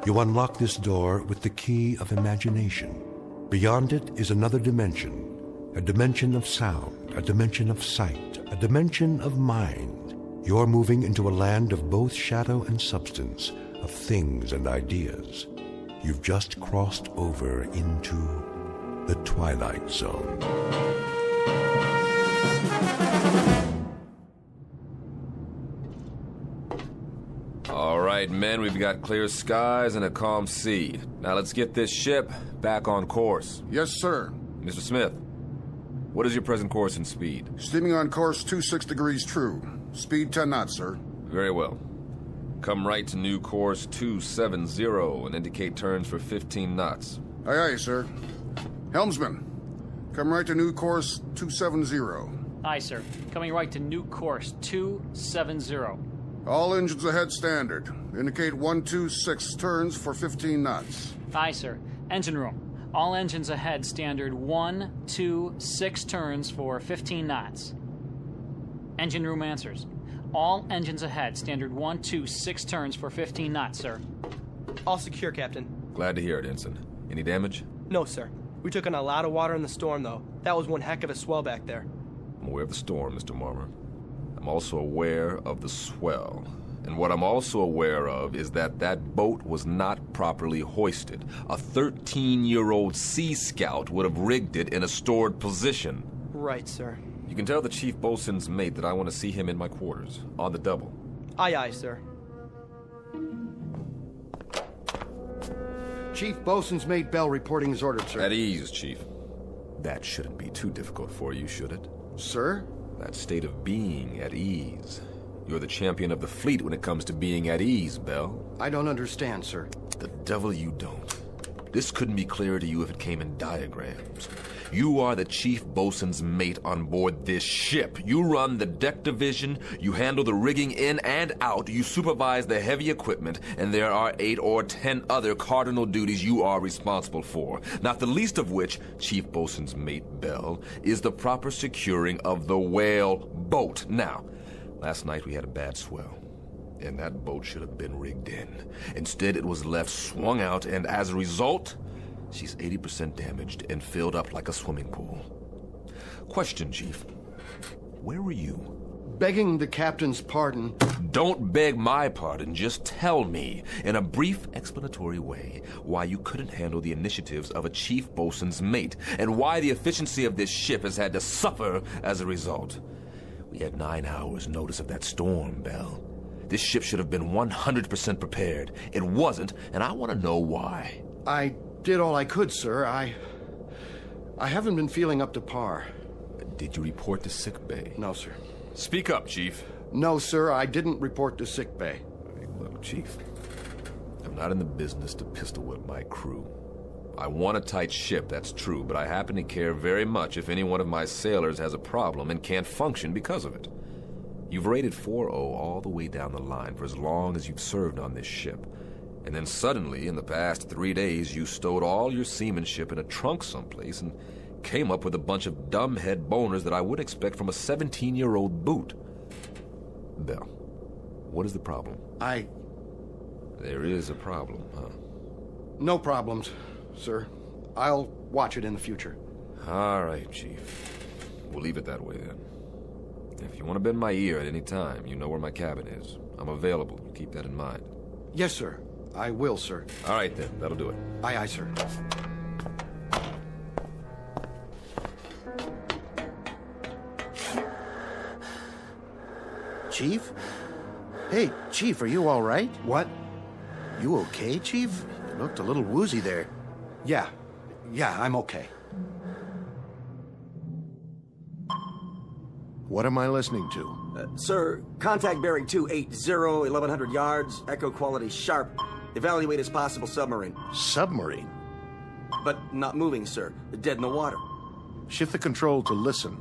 You unlock this door with the key of imagination. Beyond it is another dimension, a dimension of sound, a dimension of sight, a dimension of mind. You're moving into a land of both shadow and substance, of things and ideas. You've just crossed over into the Twilight Zone. All right, men, we've got clear skies and a calm sea. Now let's get this ship back on course. Yes, sir. Mr. Smith, what is your present course and speed? Steaming on course 26 degrees true. Speed 10 knots, sir. Very well. Come right to new course 270 and indicate turns for 15 knots. Aye, aye, sir. Helmsman, come right to new course 270. Aye, sir. Coming right to new course 270. All engines ahead standard. Indicate 126 turns for 15 knots. Aye, sir. Engine room. All engines ahead standard 126 turns for 15 knots. Engine room answers. All engines ahead standard 126 turns for 15 knots, sir. All secure, Captain. Glad to hear it, Ensign. Any damage? No, sir. We took in a lot of water in the storm, though. That was one heck of a swell back there. I'm aware of the storm, Mr. Marmer. I'm also aware of the swell. And what I'm also aware of is that that boat was not properly hoisted. A 13-year-old Sea Scout would have rigged it in a stored position. Right, sir. You can tell the chief boatswain's mate that I want to see him in my quarters, on the double. Aye, aye, sir. Chief Bosun's mate Bell reporting as ordered, sir. At ease, Chief. That shouldn't be too difficult for you, should it? Sir? That state of being at ease. You're the champion of the fleet when it comes to being at ease, Bell. I don't understand, sir. The devil you don't. This couldn't be clearer to you if it came in diagrams. You are the chief bosun's mate on board this ship. You run the deck division, you handle the rigging in and out, you supervise the heavy equipment, and there are 8 or 10 other cardinal duties you are responsible for, not the least of which, chief bosun's mate Bell, is the proper securing of the whale boat. Now, last night we had a bad swell, and that boat should have been rigged in. Instead, it was left swung out, and as a result, she's 80% damaged and filled up like a swimming pool. Question, Chief. Where were you? Begging the captain's pardon. Don't beg my pardon. Just tell me, in a brief explanatory way, why you couldn't handle the initiatives of a chief bosun's mate, and why the efficiency of this ship has had to suffer as a result. We had 9 hours notice of that storm, Bell. This ship should have been 100% prepared. It wasn't, and I want to know why. I did all I could, sir. I haven't been feeling up to par. Did you report to sickbay? No, sir. Speak up, Chief. No, sir, I didn't report to sickbay. Look, Chief, I'm not in the business to pistol whip my crew. I want a tight ship, that's true, but I happen to care very much if any one of my sailors has a problem and can't function because of it. You've rated 4-0 all the way down the line for as long as you've served on this ship. And then suddenly, in the past 3 days, you stowed all your seamanship in a trunk someplace and came up with a bunch of dumbhead boners that I would expect from a 17-year-old boot. Bell, what is the problem? There is a problem, huh? No problems, sir. I'll watch it in the future. All right, Chief. We'll leave it that way, then. If you want to bend my ear at any time, you know where my cabin is. I'm available. Keep that in mind. Yes, sir. I will, sir. All right, then. That'll do it. Aye, aye, sir. Chief? Hey, Chief, are you all right? What? You okay, Chief? You looked a little woozy there. Yeah, I'm okay. What am I listening to? Sir, contact bearing 280, 1100 yards, echo quality sharp. Evaluate as possible submarine. Submarine? But not moving, sir. Dead in the water. Shift the control to listen.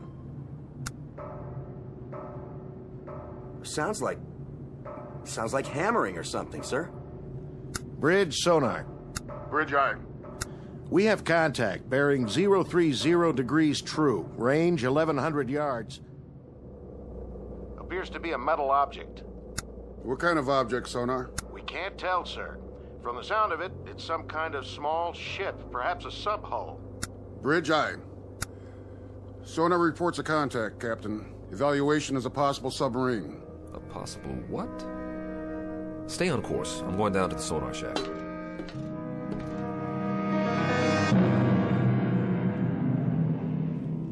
Sounds like hammering or something, sir. Bridge sonar. Bridge eye. We have contact, bearing 030 degrees true, range 1100 yards. Appears to be a metal object. What kind of object, Sonar? We can't tell, sir. From the sound of it, it's some kind of small ship, perhaps a sub-hull. Bridge, aye. Sonar reports a contact, Captain. Evaluation is a possible submarine. A possible what? Stay on course. I'm going down to the sonar shack.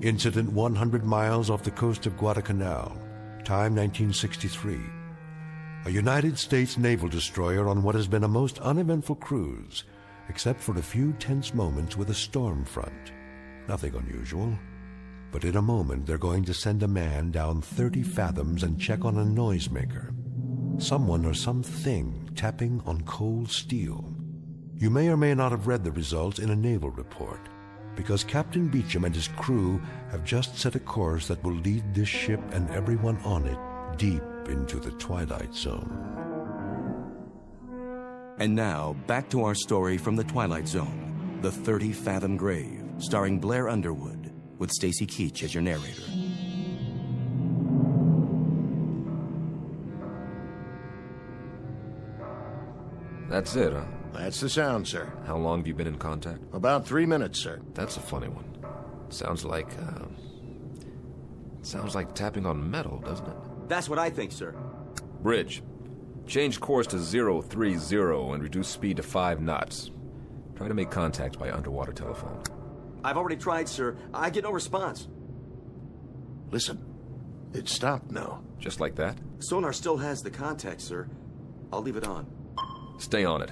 Incident 100 miles off the coast of Guadalcanal. Time 1963. A United States naval destroyer on what has been a most uneventful cruise, except for a few tense moments with a storm front. Nothing unusual. But in a moment, they're going to send a man down 30 fathoms and check on a noisemaker. Someone or something tapping on cold steel. You may or may not have read the results in a naval report, because Captain Beecham and his crew have just set a course that will lead this ship and everyone on it deep into the Twilight Zone. And now, back to our story from the Twilight Zone, The 30-Fathom Grave, starring Blair Underwood, with Stacy Keach as your narrator. That's it, huh? That's the sound, sir. How long have you been in contact? About 3 minutes, sir. That's a funny one. Sounds like tapping on metal, doesn't it? That's what I think, sir. Bridge. Change course to 030 and reduce speed to 5 knots. Try to make contact by underwater telephone. I've already tried, sir. I get no response. Listen, it stopped now. Just like that? Sonar still has the contact, sir. I'll leave it on. Stay on it.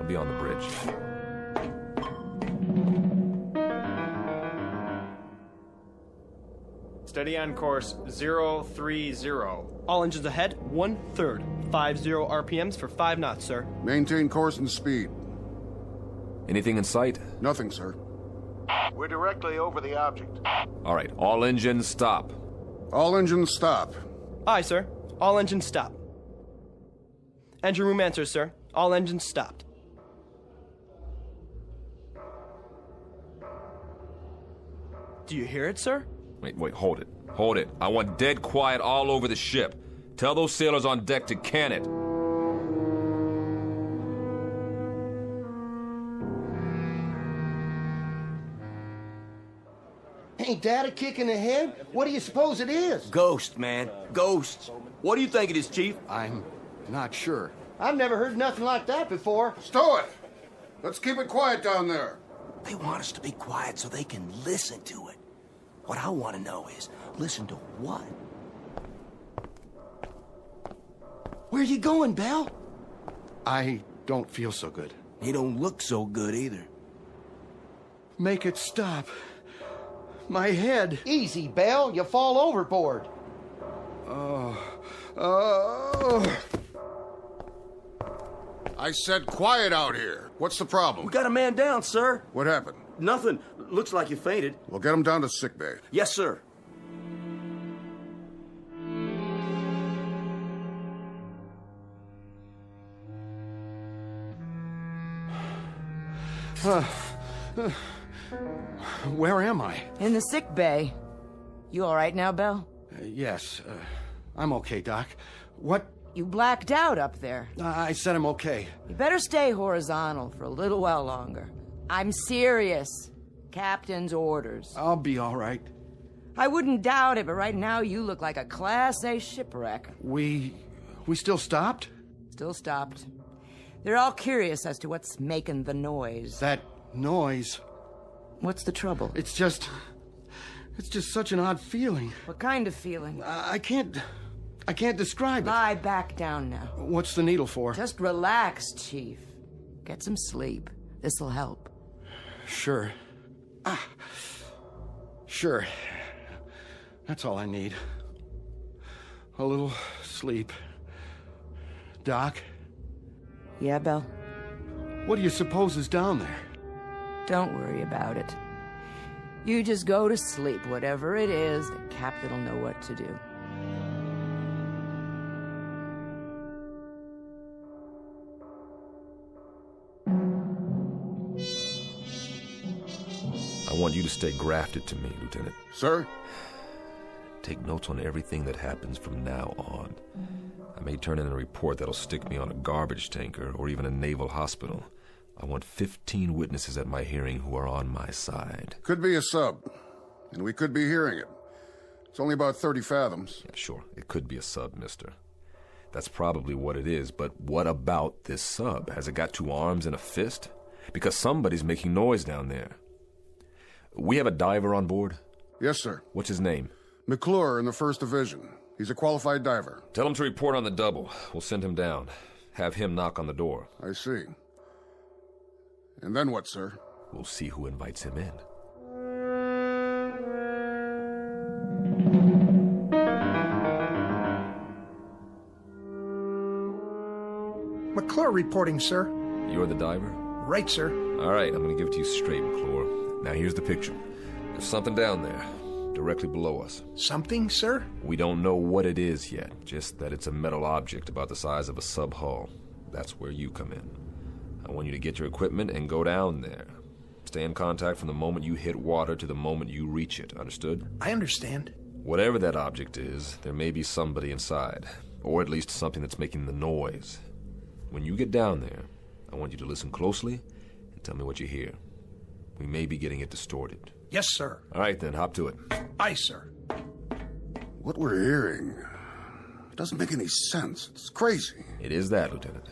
I'll be on the bridge. Steady on course 030. All engines ahead, 1/3. 50 RPMs for 5 knots, sir. Maintain course and speed. Anything in sight? Nothing, sir. We're directly over the object. All right, all engines stop. All engines stop. Aye, sir. All engines stop. Engine room answers, sir. All engines stopped. Do you hear it, sir? Wait, hold it. Hold it. I want dead quiet all over the ship. Tell those sailors on deck to can it. Ain't that a kick in the head? What do you suppose it is? Ghost, man. Ghosts. What do you think it is, Chief? I'm not sure. I've never heard nothing like that before. Stow it! Let's keep it quiet down there. They want us to be quiet so they can listen to it. What I want to know is, listen to what? Where you going, Belle? I don't feel so good. You don't look so good either. Make it stop. My head. Easy, Belle. You fall overboard. I said quiet out here. What's the problem? We got a man down, sir. What happened? Nothing. Looks like you fainted. We'll get him down to sickbay. Yes, sir. Where am I? In the sick bay. You all right now, Belle? Yes, I'm okay, Doc. What? You blacked out up there. I said I'm okay. You better stay horizontal for a little while longer. I'm serious. Captain's orders. I'll be all right. I wouldn't doubt it, but right now you look like a Class A shipwreck. We still stopped? Still stopped. They're all curious as to what's making the noise. That noise. What's the trouble? It's just such an odd feeling. What kind of feeling? I can't describe it. Lie back down now. What's the needle for? Just relax, Chief. Get some sleep. This'll help. Sure. Sure. That's all I need. A little sleep. Doc? Yeah, Belle? What do you suppose is down there? Don't worry about it. You just go to sleep. Whatever it is, the captain will know what to do. I want you to stay grafted to me, Lieutenant. Sir? take notes on everything that happens from now on. I may turn in a report that'll stick me on a garbage tanker or even a naval hospital. I want 15 witnesses at my hearing who are on my side. Could be a sub, and we could be hearing it. It's only about 30 fathoms. Yeah, sure, it could be a sub, mister. That's probably what it is, but what about this sub? Has it got 2 arms and a fist? Because somebody's making noise down there. We have a diver on board? Yes, sir. What's his name? McClure in the 1st Division. He's a qualified diver. Tell him to report on the double. We'll send him down. Have him knock on the door. I see. And then what, sir? We'll see who invites him in. McClure reporting, sir. You're the diver? Right, sir. All right, I'm going to give it to you straight, McClure. Now here's the picture. There's something down there, directly below us. Something, sir? We don't know what it is yet, just that it's a metal object about the size of a sub-hull. That's where you come in. I want you to get your equipment and go down there. Stay in contact from the moment you hit water to the moment you reach it, understood? I understand. Whatever that object is, there may be somebody inside, or at least something that's making the noise. When you get down there, I want you to listen closely and tell me what you hear. We may be getting it distorted. Yes, sir. All right, then, hop to it. Aye, sir. What we're hearing doesn't make any sense. It's crazy. It is that, Lieutenant.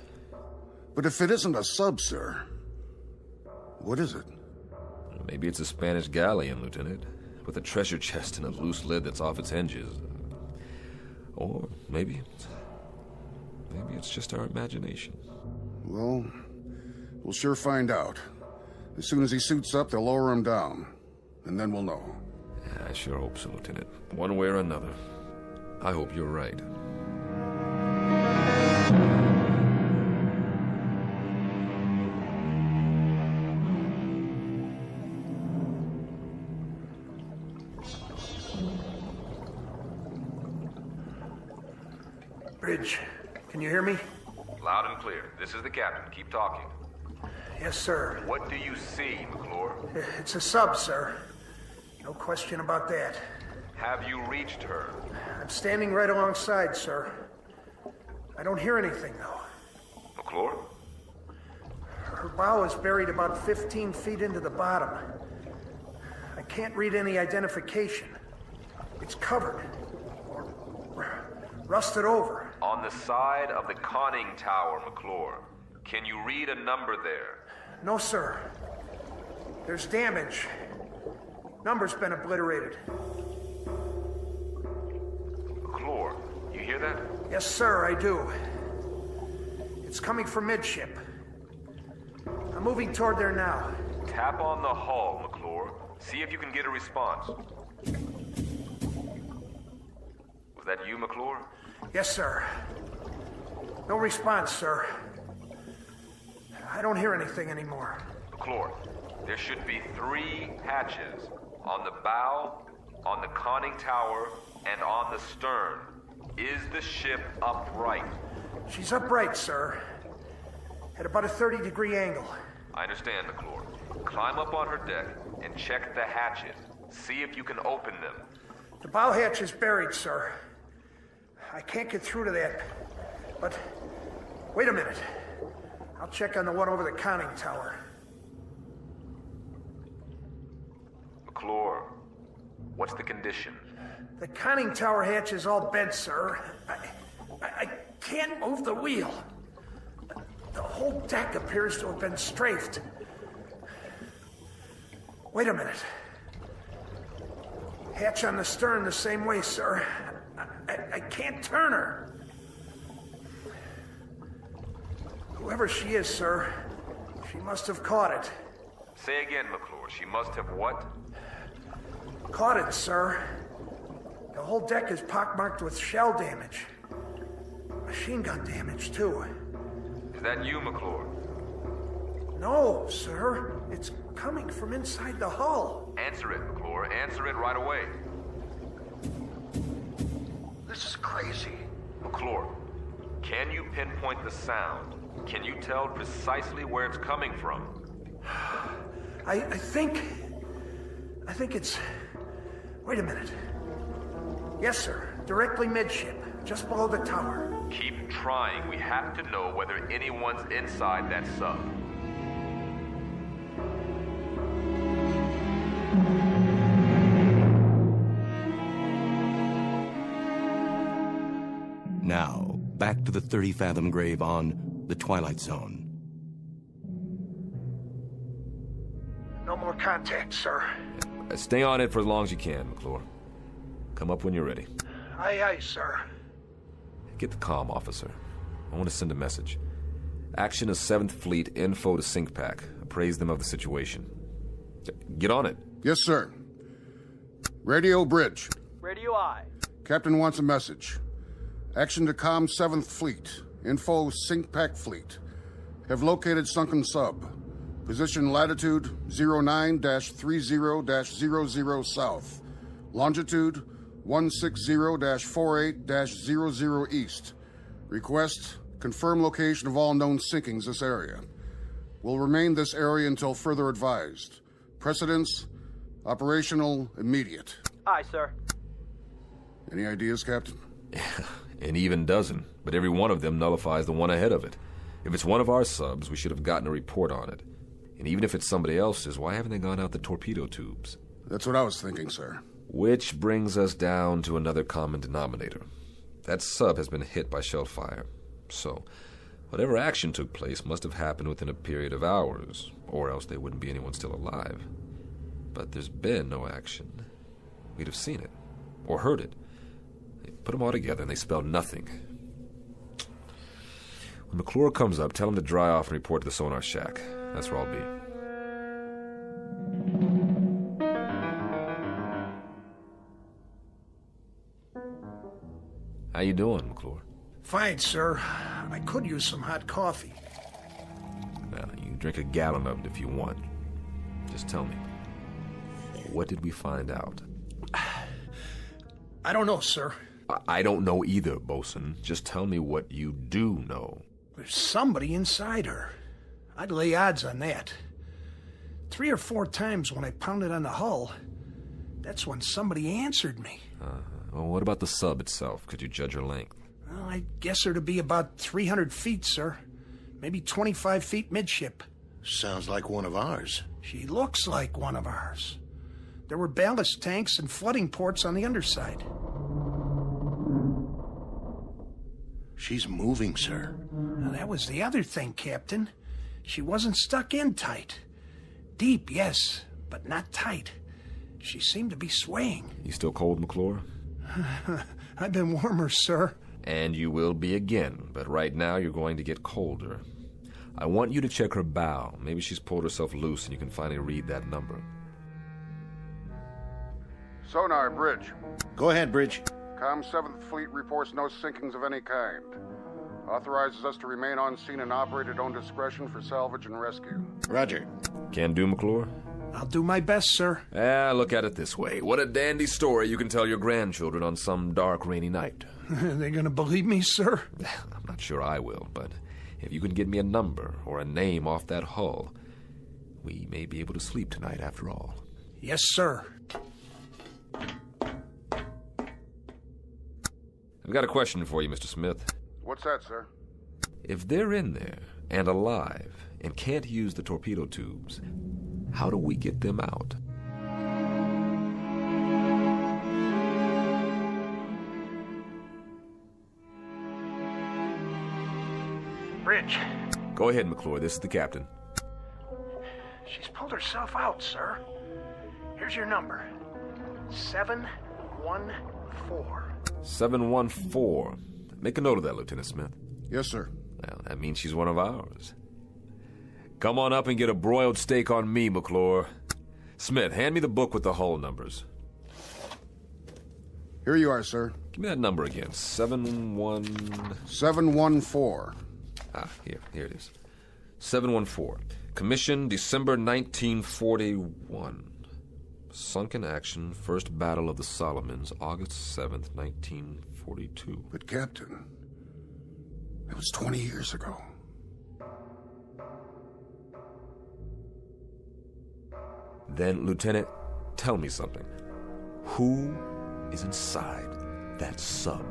But if it isn't a sub, sir, what is it? Maybe it's a Spanish galleon, Lieutenant, with a treasure chest and a loose lid that's off its hinges. Or maybe it's just our imagination. Well, we'll sure find out. As soon as he suits up, they'll lower him down. And then we'll know. I sure hope so, Lieutenant. One way or another. I hope you're right. Bridge, can you hear me? Loud and clear. This is the captain. Keep talking. Yes, sir. What do you see, McClure? It's a sub, sir. No question about that. Have you reached her? I'm standing right alongside, sir. I don't hear anything, though. McClure? Her bow is buried about 15 feet into the bottom. I can't read any identification. It's covered. Or rusted over. On the side of the conning tower, McClure. Can you read a number there? No, sir. There's damage. Number's been obliterated. McClure, you hear that? Yes, sir, I do. It's coming from midship. I'm moving toward there now. Tap on the hull, McClure. See if you can get a response. Was that you, McClure? Yes, sir. No response, sir. I don't hear anything anymore. McClure, there should be 3 hatches. On the bow, on the conning tower, and on the stern. Is the ship upright? She's upright, sir. At about a 30-degree angle. I understand, McClure. Climb up on her deck and check the hatches. See if you can open them. The bow hatch is buried, sir. I can't get through to that. But, wait a minute. I'll check on the one over the conning tower. McClure, what's the condition? The conning tower hatch is all bent, sir. I can't move the wheel. The whole deck appears to have been strafed. Wait a minute. Hatch on the stern the same way, sir. I can't turn her. Whoever she is, sir, she must have caught it. Say again, McClure. She must have what? Caught it, sir. The whole deck is pockmarked with shell damage. Machine gun damage, too. Is that you, McClure? No, sir. It's coming from inside the hull. Answer it, McClure. Answer it right away. This is crazy. McClure, can you pinpoint the sound? Can you tell precisely where it's coming from? I think it's... Wait a minute. Yes, sir. Directly midship, just below the tower. Keep trying. We have to know whether anyone's inside that sub. Now, back to the 30-Fathom Grave on the Twilight Zone. No more contact, sir. Stay on it for as long as you can, McClure. Come up when you're ready. Aye, aye, sir. Get the comm, officer. I want to send a message. Action is 7th Fleet, info to SyncPack. Appraise them of the situation. Get on it. Yes, sir. Radio bridge. Radio I. Captain wants a message. Action to comm 7th Fleet. Info SyncPack Fleet. Have located sunken sub. Position latitude 09-30-00 south. Longitude 160-48-00 east. Request confirm location of all known sinkings this area. Will remain this area until further advised. Precedence, operational, immediate. Aye, sir. Any ideas, Captain? An even dozen, but every one of them nullifies the one ahead of it. If it's one of our subs, we should have gotten a report on it. And even if it's somebody else's, why haven't they gone out the torpedo tubes? That's what I was thinking, sir. Which brings us down to another common denominator. That sub has been hit by shell fire. So, whatever action took place must have happened within a period of hours, or else there wouldn't be anyone still alive. But there's been no action. We'd have seen it, or heard it. They put them all together and they spell nothing. When McClure comes up, tell him to dry off and report to the Sonar shack. That's where I'll be. How you doing, McClure? Fine, sir. I could use some hot coffee. Well, you can drink a gallon of it if you want. Just tell me. What did we find out? I don't know, sir. I don't know either, Bosun. Just tell me what you do know. There's somebody inside her. I'd lay odds on that. 3 or 4 times when I pounded on the hull, that's when somebody answered me. Well, what about the sub itself? Could you judge her length? Well, I guess her to be about 300 feet, sir. Maybe 25 feet midship. Sounds like one of ours. She looks like one of ours. There were ballast tanks and flooding ports on the underside. She's moving, sir. Now, that was the other thing, Captain. She wasn't stuck in tight. Deep, yes, but not tight. She seemed to be swaying. You still cold, McClure? I've been warmer, sir. And you will be again, but right now you're going to get colder. I want you to check her bow. Maybe she's pulled herself loose and you can finally read that number. Sonar, bridge. Go ahead, bridge. Com 7th Fleet reports no sinkings of any kind. Authorizes us to remain on scene and operate at own discretion for salvage and rescue. Roger. Can do, McClure? I'll do my best, sir. Look at it this way. What a dandy story you can tell your grandchildren on some dark, rainy night. Are they gonna believe me, sir? I'm not sure I will, but if you can get me a number or a name off that hull, we may be able to sleep tonight after all. Yes, sir. I've got a question for you, Mr. Smith. What's that, sir? If they're in there and alive and can't use the torpedo tubes, how do we get them out? Bridge. Go ahead, McClure. This is the captain. She's pulled herself out, sir. Here's your number. 714. 714. Make a note of that, Lieutenant Smith. Yes, sir. Well, that means she's one of ours. Come on up and get a broiled steak on me, McClure. Smith, hand me the book with the hull numbers. Here you are, sir. Give me that number again. 714. Here it is. 714. Commission December 1941. Sunken action, First Battle of the Solomons, August 7th, 1942. But, Captain, that was 20 years ago. Then, Lieutenant, tell me something. Who is inside that sub.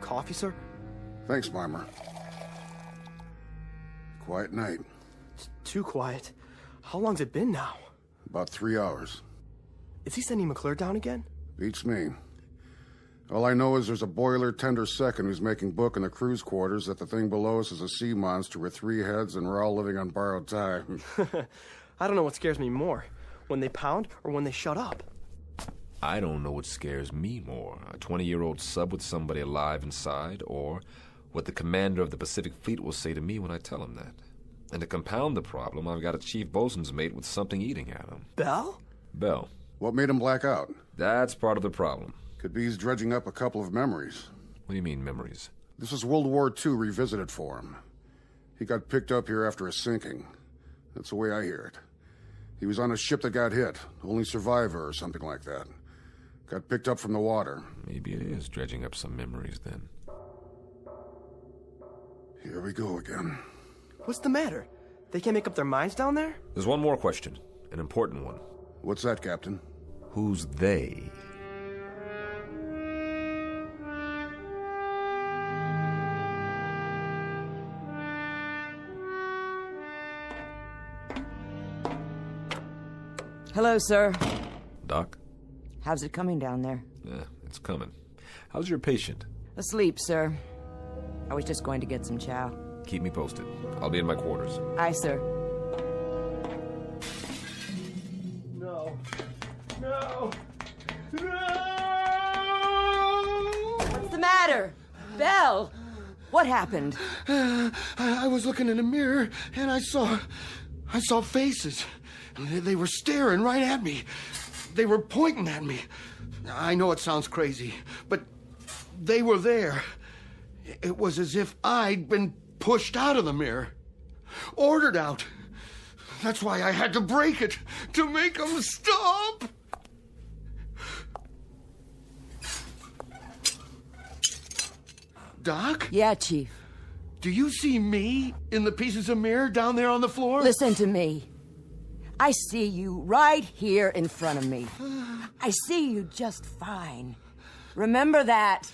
Coffee, sir? Thanks, Marmer. Quiet night. It's too quiet. How long's it been now? About 3 hours. Is he sending McClure down again? Beats me. All I know is there's a boiler tender second who's making book in the crew's quarters that the thing below us is a sea monster with 3 heads and we're all living on borrowed time. I don't know what scares me more, when they pound or when they shut up. I don't know what scares me more, a 20-year-old sub with somebody alive inside, or what the commander of the Pacific Fleet will say to me when I tell him that. And to compound the problem, I've got a chief bosun's mate with something eating at him. Bell? Bell. What made him black out? That's part of the problem. Could be he's dredging up a couple of memories. What do you mean, memories? This is World War II revisited for him. He got picked up here after a sinking. That's the way I hear it. He was on a ship that got hit, only survivor or something like that. Got picked up from the water. Maybe it is dredging up some memories, then. Here we go again. What's the matter? They can't make up their minds down there? There's one more question, an important one. What's that, Captain? Who's they? Hello, sir. Doc? How's it coming down there? Yeah, it's coming. How's your patient? Asleep, sir. I was just going to get some chow. Keep me posted. I'll be in my quarters. Aye, sir. No. No! No! What's the matter? Belle! What happened? I was looking in a mirror, and I saw faces. They were staring right at me. They were pointing at me. I know it sounds crazy, but they were there. It was as if I'd been pushed out of the mirror. Ordered out. That's why I had to break it, to make them stop. Doc? Yeah, Chief. Do you see me in the pieces of mirror down there on the floor? Listen to me. I see you right here in front of me. I see you just fine. Remember that.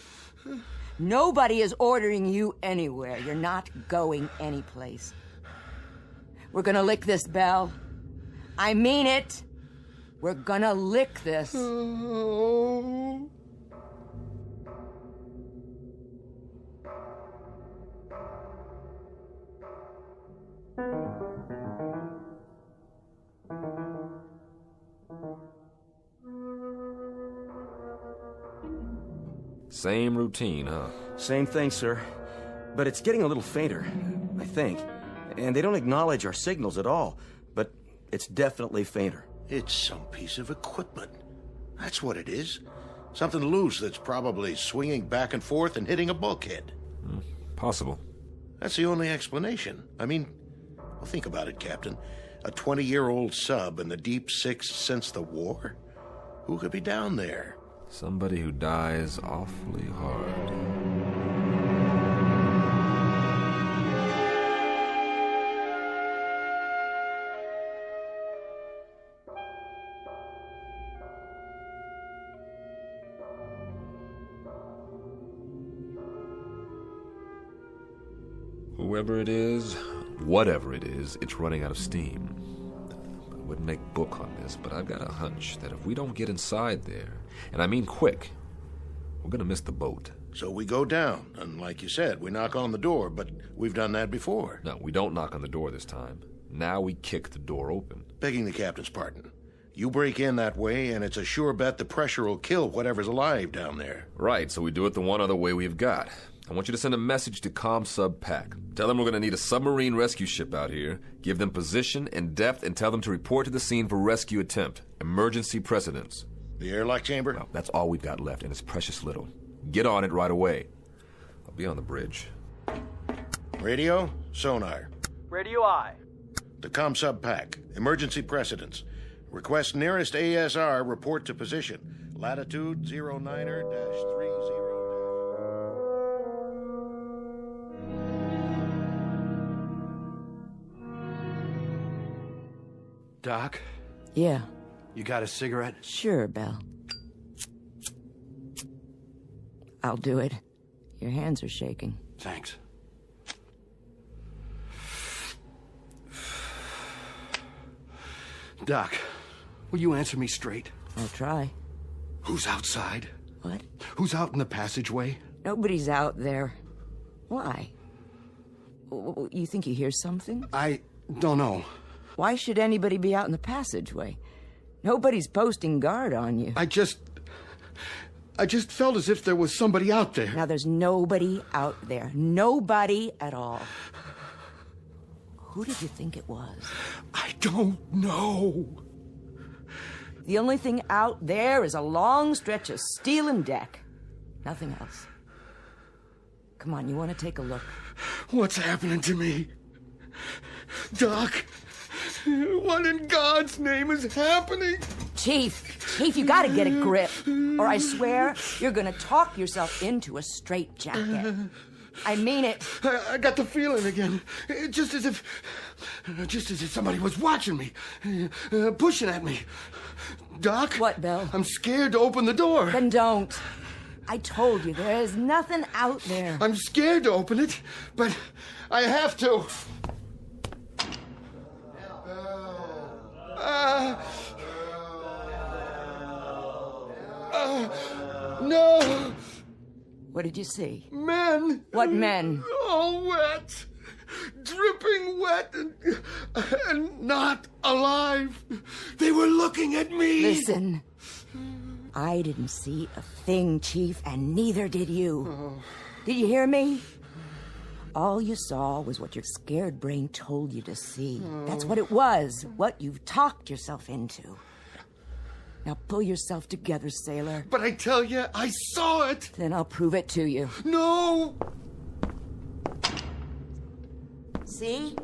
Nobody is ordering you anywhere. You're not going anyplace. We're gonna lick this, Belle. I mean it. We're gonna lick this. Oh. Same routine, huh? Same thing, sir. But it's getting a little fainter, I think. And they don't acknowledge our signals at all. But it's definitely fainter. It's some piece of equipment. That's what it is. Something loose that's probably swinging back and forth and hitting a bulkhead. Possible. That's the only explanation. I mean, well, think about it, Captain. A 20-year-old sub in the deep six since the war? Who could be down there? Somebody who dies awfully hard. Whoever it is, whatever it is, it's running out of steam. I wouldn't make book on this, but I've got a hunch that if we don't get inside there, and I mean quick, we're gonna miss the boat. So we go down, and like you said, we knock on the door, but we've done that before. No, we don't knock on the door this time. Now we kick the door open. Begging the captain's pardon. You break in that way, and it's a sure bet the pressure will kill whatever's alive down there. Right, so we do it the one other way we've got. I want you to send a message to ComSub Pack. Tell them we're going to need a submarine rescue ship out here. Give them position and depth and tell them to report to the scene for rescue attempt. Emergency precedence. The airlock chamber? Well, that's all we've got left, and it's precious little. Get on it right away. I'll be on the bridge. Radio, Sonar. Radio I. The ComSub Pack. Emergency precedence. Request nearest ASR, report to position. Latitude 09er-30. Doc? Yeah. You got a cigarette? Sure, Belle. I'll do it. Your hands are shaking. Thanks. Doc, will you answer me straight? I'll try. Who's outside? What? Who's out in the passageway? Nobody's out there. Why? You think you hear something? I don't know. Why should anybody be out in the passageway? Nobody's posting guard on you. I just felt as if there was somebody out there. Now, there's nobody out there. Nobody at all. Who did you think it was? I don't know. The only thing out there is a long stretch of steel and deck. Nothing else. Come on, you want to take a look? What's happening to me? Doc, what in God's name is happening? Chief, you gotta get a grip, or I swear you're gonna talk yourself into a straitjacket. I mean it. I got the feeling again. Just as if somebody was watching me, pushing at me. Doc? What, Bill? I'm scared to open the door. Then don't. I told you, there is nothing out there. I'm scared to open it, but I have to. No! What did you see? Men! What men? All wet. Dripping wet and not alive. They were looking at me. Listen. I didn't see a thing, Chief, and neither did you. Oh. Did you hear me? All you saw was what your scared brain told you to see. That's what it was, what you've talked yourself into. Now pull yourself together, sailor. But I tell you, I saw it. Then I'll prove it to you. No! See?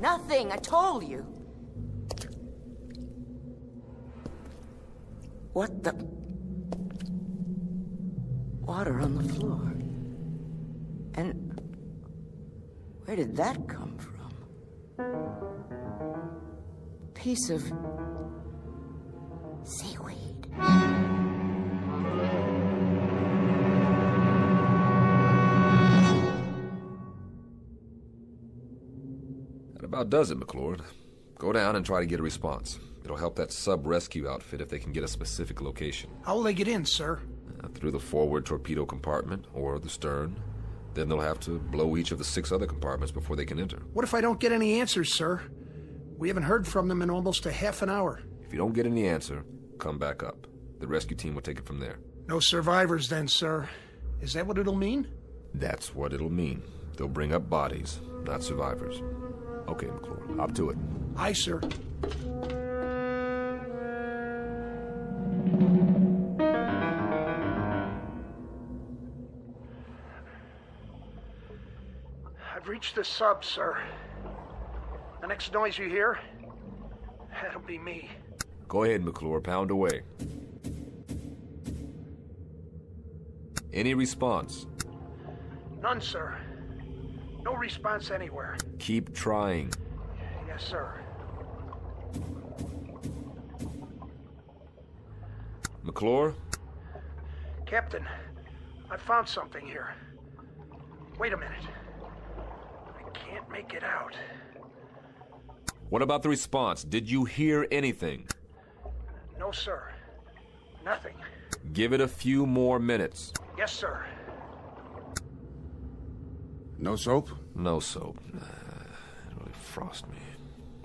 Nothing, I told you. What the... Water on the floor. And where did that come from? Piece of seaweed. That about does it, McClure. Go down and try to get a response. It'll help that sub-rescue outfit if they can get a specific location. How will they get in, sir? Through the forward torpedo compartment or the stern. Then they'll have to blow each of the 6 other compartments before they can enter. What if I don't get any answers, sir? We haven't heard from them in almost a half an hour. If you don't get any answer, come back up. The rescue team will take it from there. No survivors then, sir. Is that what it'll mean? That's what it'll mean. They'll bring up bodies, not survivors. Okay, McClure, hop to it. Aye, sir. I've reached the sub, sir. The next noise you hear, that'll be me. Go ahead, McClure, pound away. Any response? None, sir. No response anywhere. Keep trying. Yes, sir. McClure? Captain, I found something here. Wait a minute. I can't make it out. What about the response? Did you hear anything? No, sir. Nothing. Give it a few more minutes. Yes, sir. No soap? No soap. It really frosts me.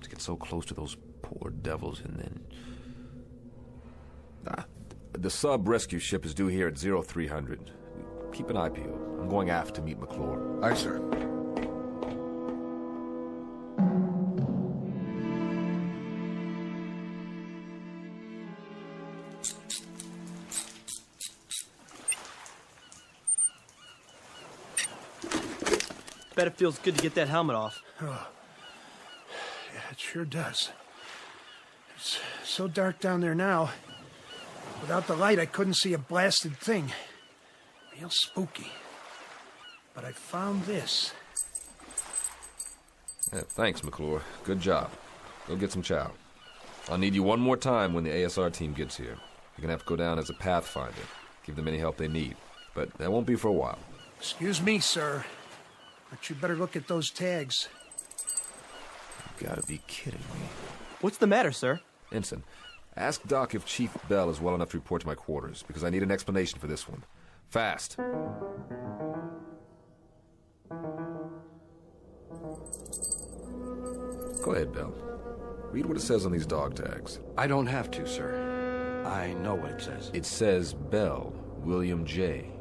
To get so close to those poor devils and then... The sub-rescue ship is due here at 0300. Keep an eye peeled. I'm going aft to meet McClure. Aye, sir. Bet it feels good to get that helmet off. Oh. Yeah, it sure does. It's so dark down there now. Without the light, I couldn't see a blasted thing. Real spooky. But I found this. Yeah, thanks, McClure. Good job. Go get some chow. I'll need you one more time when the ASR team gets here. You're gonna have to go down as a pathfinder. Give them any help they need. But that won't be for a while. Excuse me, sir. But you better look at those tags. You gotta be kidding me. What's the matter, sir? Ensign, ask Doc if Chief Bell is well enough to report to my quarters, because I need an explanation for this one. Fast. Go ahead, Bell. Read what it says on these dog tags. I don't have to, sir. I know what it says. It says Bell, William J.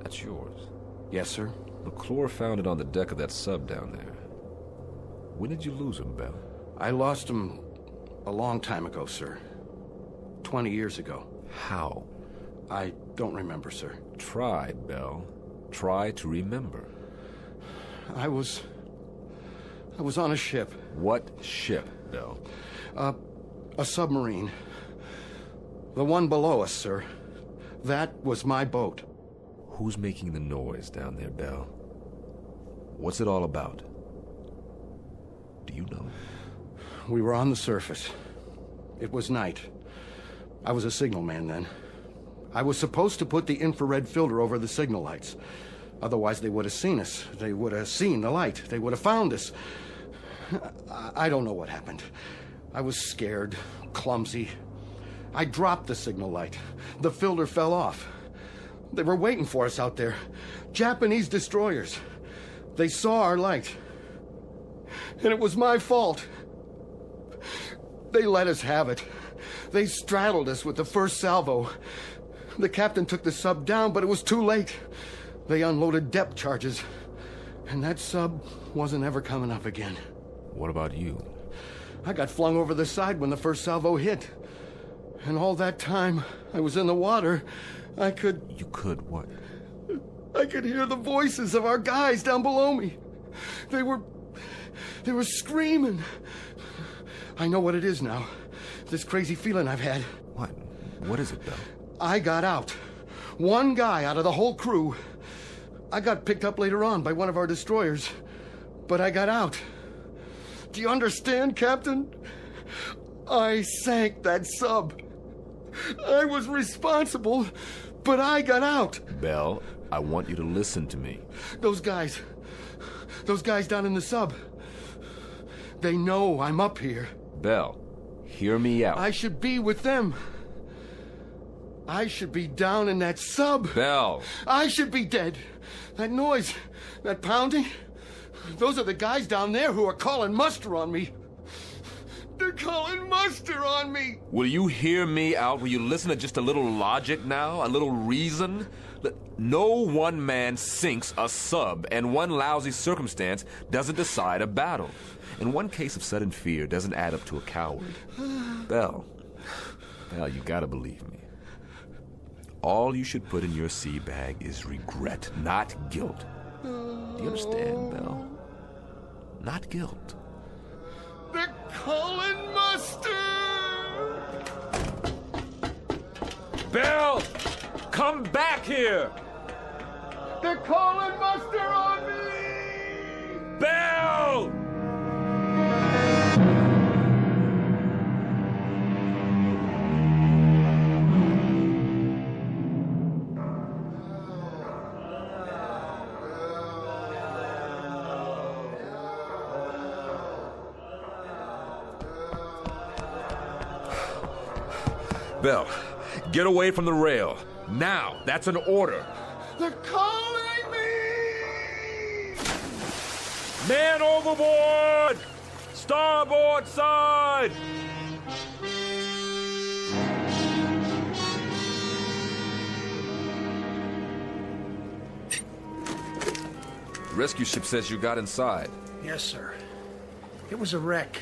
That's yours. Yes, sir. McClure found it on the deck of that sub down there. When did you lose him, Bell? I lost him a long time ago, sir. 20 years ago. How? I don't remember, sir. Try, Bell. Try to remember. I was on a ship. What ship, Bell? A submarine. The one below us, sir. That was my boat. Who's making the noise down there, Bell? What's it all about? Do you know? We were on the surface. It was night. I was a signalman then. I was supposed to put the infrared filter over the signal lights. Otherwise, they would have seen us. They would have seen the light. They would have found us. I don't know what happened. I was scared, clumsy. I dropped the signal light. The filter fell off. They were waiting for us out there. Japanese destroyers. They saw our light. And it was my fault. They let us have it. They straddled us with the first salvo. The captain took the sub down, but it was too late. They unloaded depth charges. And that sub wasn't ever coming up again. What about you? I got flung over the side when the first salvo hit. And all that time I was in the water, I could... You could what? I could hear the voices of our guys down below me. They were screaming. I know what it is now. This crazy feeling I've had. What? What is it, Bell? I got out. One guy out of the whole crew. I got picked up later on by one of our destroyers. But I got out. Do you understand, Captain? I sank that sub. I was responsible, but I got out. Bell, I want you to listen to me. Those guys down in the sub, they know I'm up here. Bell, hear me out. I should be with them. I should be down in that sub. Bell. I should be dead. That noise, that pounding, those are the guys down there who are calling muster on me. They're calling muster on me. Will you hear me out? Will you listen to just a little logic now? A little reason? No one man sinks a sub, and one lousy circumstance doesn't decide a battle. And one case of sudden fear doesn't add up to a coward. Bell, you gotta believe me. All you should put in your sea bag is regret, not guilt. Do you understand, Bell? Not guilt. They're calling muster! Bell! Come back here! They're calling muster on me! Bell! Bell, get away from the rail. Now, that's an order. They're calling me! Man overboard! Starboard side! The rescue ship says you got inside. Yes, sir. It was a wreck.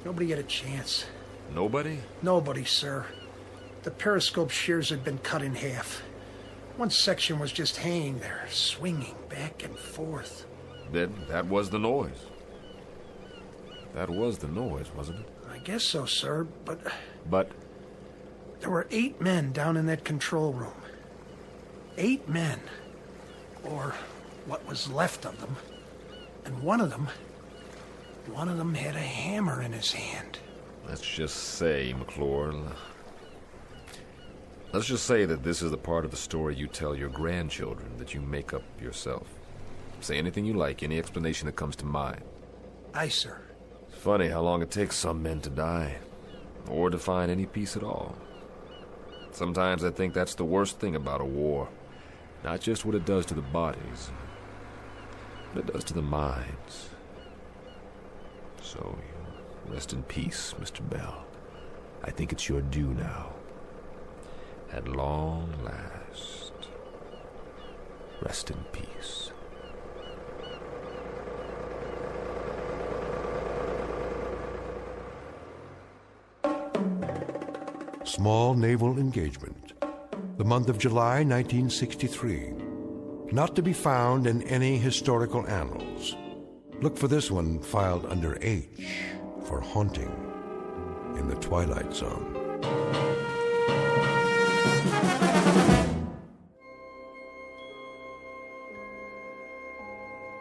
Nobody had a chance. Nobody? Nobody, sir. The periscope shears had been cut in half. One section was just hanging there, swinging back and forth. Then that was the noise. That was the noise, wasn't it? I guess so, sir, but... But? There were 8 men down in that control room. 8 men. Or what was left of them. And one of them One of them had a hammer in his hand. Let's just say, McClure, let's just say that this is the part of the story you tell your grandchildren that you make up yourself. Say anything you like, any explanation that comes to mind. Aye, sir. It's funny how long it takes some men to die, or to find any peace at all. Sometimes I think that's the worst thing about a war. Not just what it does to the bodies, but it does to the minds. So, rest in peace, Mr. Bell. I think it's your due now. At long last, rest in peace. Small naval engagement. The month of July 1963. Not to be found in any historical annals. Look for this one filed under H for haunting in the Twilight Zone.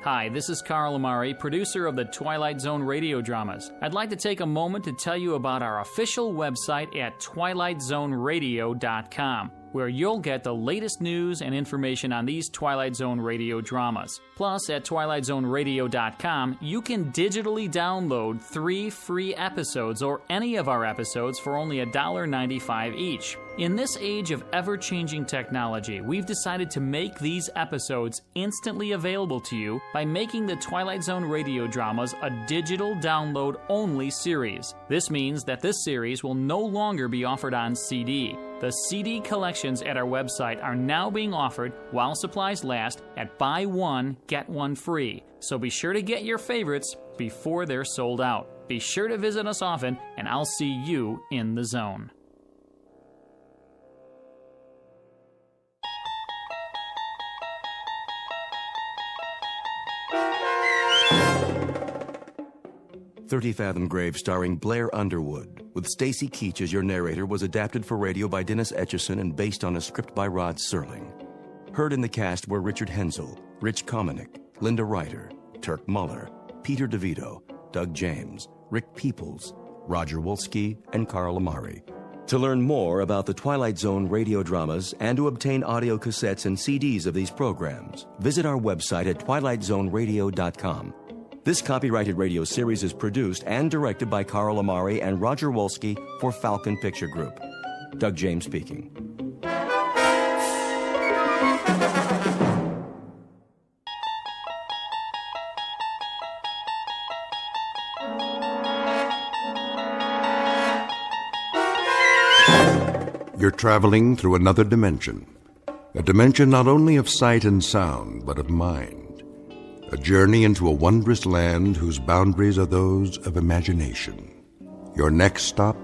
Hi, this is Carl Amari, producer of the Twilight Zone Radio Dramas. I'd like to take a moment to tell you about our official website at twilightzoneradio.com, where you'll get the latest news and information on these Twilight Zone Radio dramas. Plus, at twilightzoneradio.com, you can digitally download 3 free episodes or any of our episodes for only $1.95 each. In this age of ever-changing technology, we've decided to make these episodes instantly available to you by making the Twilight Zone Radio Dramas a digital download-only series. This means that this series will no longer be offered on CD. The CD collections at our website are now being offered while supplies last at buy one, get one free. So be sure to get your favorites before they're sold out. Be sure to visit us often, and I'll see you in the zone. Thirty-Fathom Grave, starring Blair Underwood, with Stacy Keach as your narrator, was adapted for radio by Dennis Etchison and based on a script by Rod Serling. Heard in the cast were Richard Hensel, Rich Kominick, Linda Ryder, Turk Muller, Peter DeVito, Doug James, Rick Peoples, Roger Wolski, and Carl Amari. To learn more about the Twilight Zone radio dramas and to obtain audio cassettes and CDs of these programs, visit our website at twilightzoneradio.com. This copyrighted radio series is produced and directed by Carl Amari and Roger Wolski for Falcon Picture Group. Doug James speaking. You're traveling through another dimension. A dimension not only of sight and sound, but of mind. A journey into a wondrous land whose boundaries are those of imagination. Your next stop,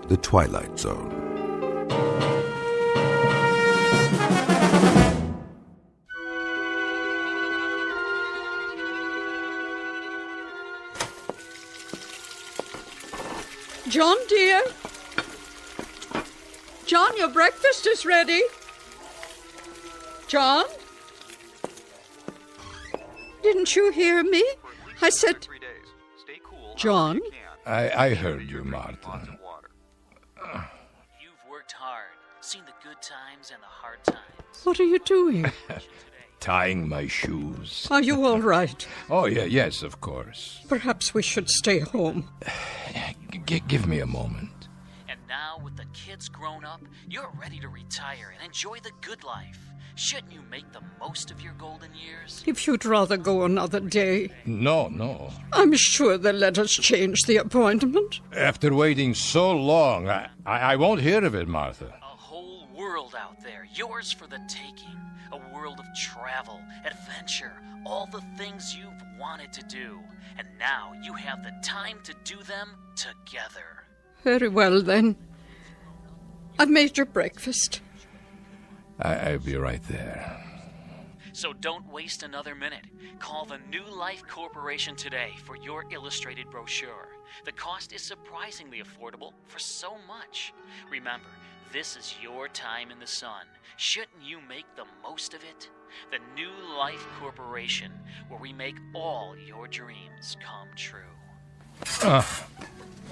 the Twilight Zone. John, dear. John, your breakfast is ready. John? Didn't you hear me? I said... John? I heard you, Martha. You've worked hard, seen the good times and the hard times. What are you doing? Tying my shoes. Are you all right? Oh, yes, of course. Perhaps we should stay home. Give me a moment. And now, with the kids grown up, you're ready to retire and enjoy the good life. Shouldn't you make the most of your golden years? If you'd rather go another day. No. I'm sure they'll let us change the appointment. After waiting so long, I won't hear of it, Martha. A whole world out there, yours for the taking. A world of travel, adventure, all the things you've wanted to do. And now you have the time to do them together. Very well, then. I've made your breakfast. I'll be right there. So don't waste another minute. Call the New Life Corporation today for your illustrated brochure. The cost is surprisingly affordable for so much. Remember, This is your time in the sun. Shouldn't you make the most of it? The New Life Corporation, where we make all your dreams come true.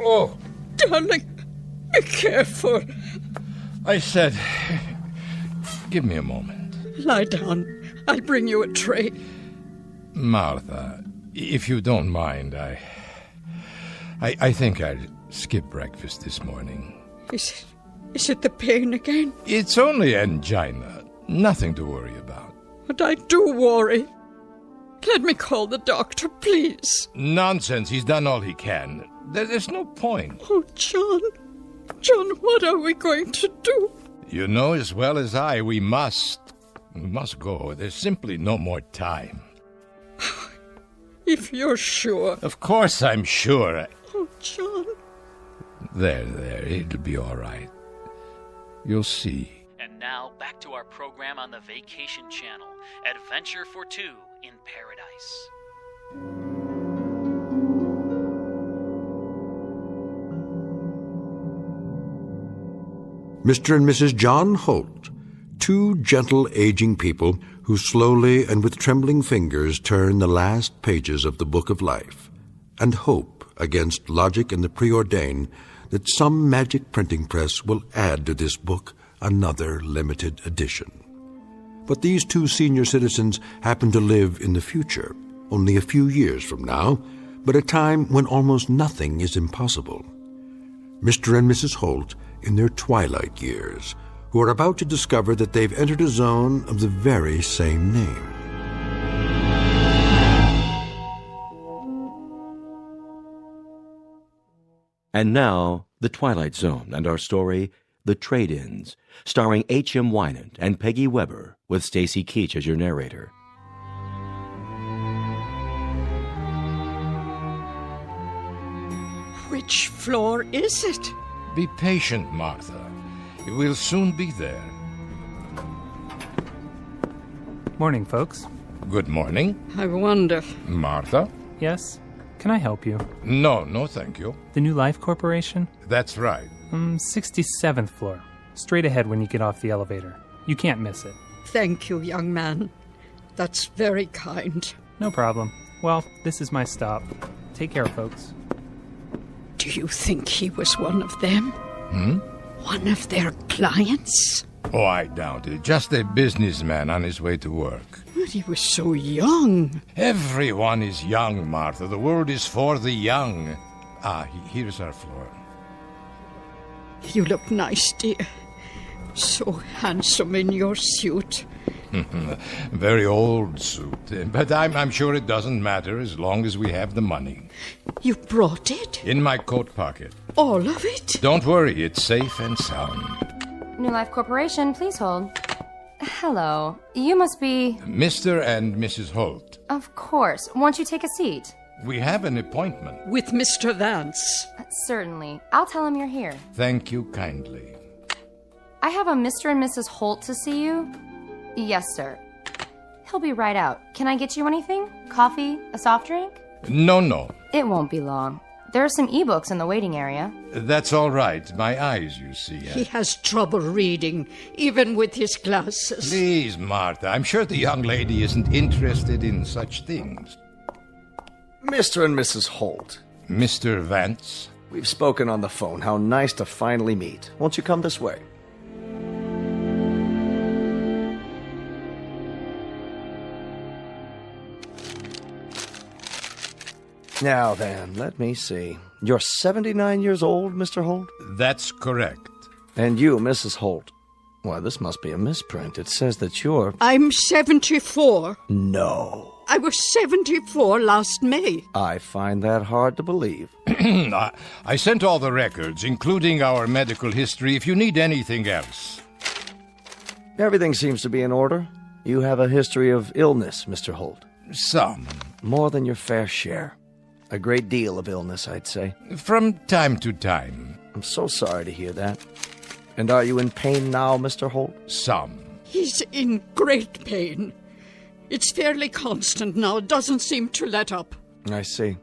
Oh! Darling, be careful. I said, give me a moment. Lie down. I'll bring you a tray. Martha, if you don't mind, I think I'll skip breakfast this morning. Is it the pain again? It's only angina. Nothing to worry about. But I do worry. Let me call the doctor, please. Nonsense. He's done all he can. There's no point. Oh, John. John, what are we going to do? You know as well as I, we must go. There's simply no more time. If you're sure. Of course I'm sure. Oh, John. There. It'll be all right. You'll see. And now, back to our program on the Vacation Channel, Adventure for Two in Paradise. Mr. and Mrs. John Holt, two gentle aging people who slowly and with trembling fingers turn the last pages of the book of life and hope against logic and the preordained that some magic printing press will add to this book another limited edition. But these two senior citizens happen to live in the future, only a few years from now, but a time when almost nothing is impossible. Mr. and Mrs. Holt in their twilight years, who are about to discover that they've entered a zone of the very same name. And now, The Twilight Zone and our story, The Trade-Ins, starring H.M. Wynant and Peggy Weber, with Stacy Keach as your narrator. Which floor is it? Be patient, Martha. We'll soon be there. Morning, folks. Good morning. I wonder. Martha? Yes? Can I help you? No, thank you. The New Life Corporation? That's right. 67th floor. Straight ahead when you get off the elevator. You can't miss it. Thank you, young man. That's very kind. No problem. Well, this is my stop. Take care, folks. Do you think he was one of them? One of their clients? Oh, I doubt it. Just a businessman on his way to work. But he was so young. Everyone is young, Martha. The world is for the young. Here's our floor. You look nice, dear. So handsome in your suit. Very old suit. But I'm sure it doesn't matter as long as we have the money. You brought it? In my coat pocket. All of it? Don't worry, it's safe and sound. New Life Corporation, please hold. Hello. You must be... Mr. and Mrs. Holt. Of course. Won't you take a seat? We have an appointment. With Mr. Vance. Certainly. I'll tell him you're here. Thank you kindly. I have a Mr. and Mrs. Holt to see you. Yes, sir. He'll be right out. Can I get you anything? Coffee? A soft drink? No. It won't be long. There are some e-books in the waiting area. That's all right. My eyes, you see. He has trouble reading, even with his glasses. Please, Martha. I'm sure the young lady isn't interested in such things. Mr. and Mrs. Holt. Mr. Vance? We've spoken on the phone. How nice to finally meet. Won't you come this way? Now then, let me see. You're 79 years old, Mr. Holt? That's correct. And you, Mrs. Holt. Why, this must be a misprint. It says that you're... I'm 74. No. I was 74 last May. I find that hard to believe. I sent all the records, including our medical history, if you need anything else. Everything seems to be in order. You have a history of illness, Mr. Holt. Some. More than your fair share. A great deal of illness, I'd say. From time to time. I'm so sorry to hear that. And are you in pain now, Mr. Holt? Some. He's in great pain. It's fairly constant now. It doesn't seem to let up. I see.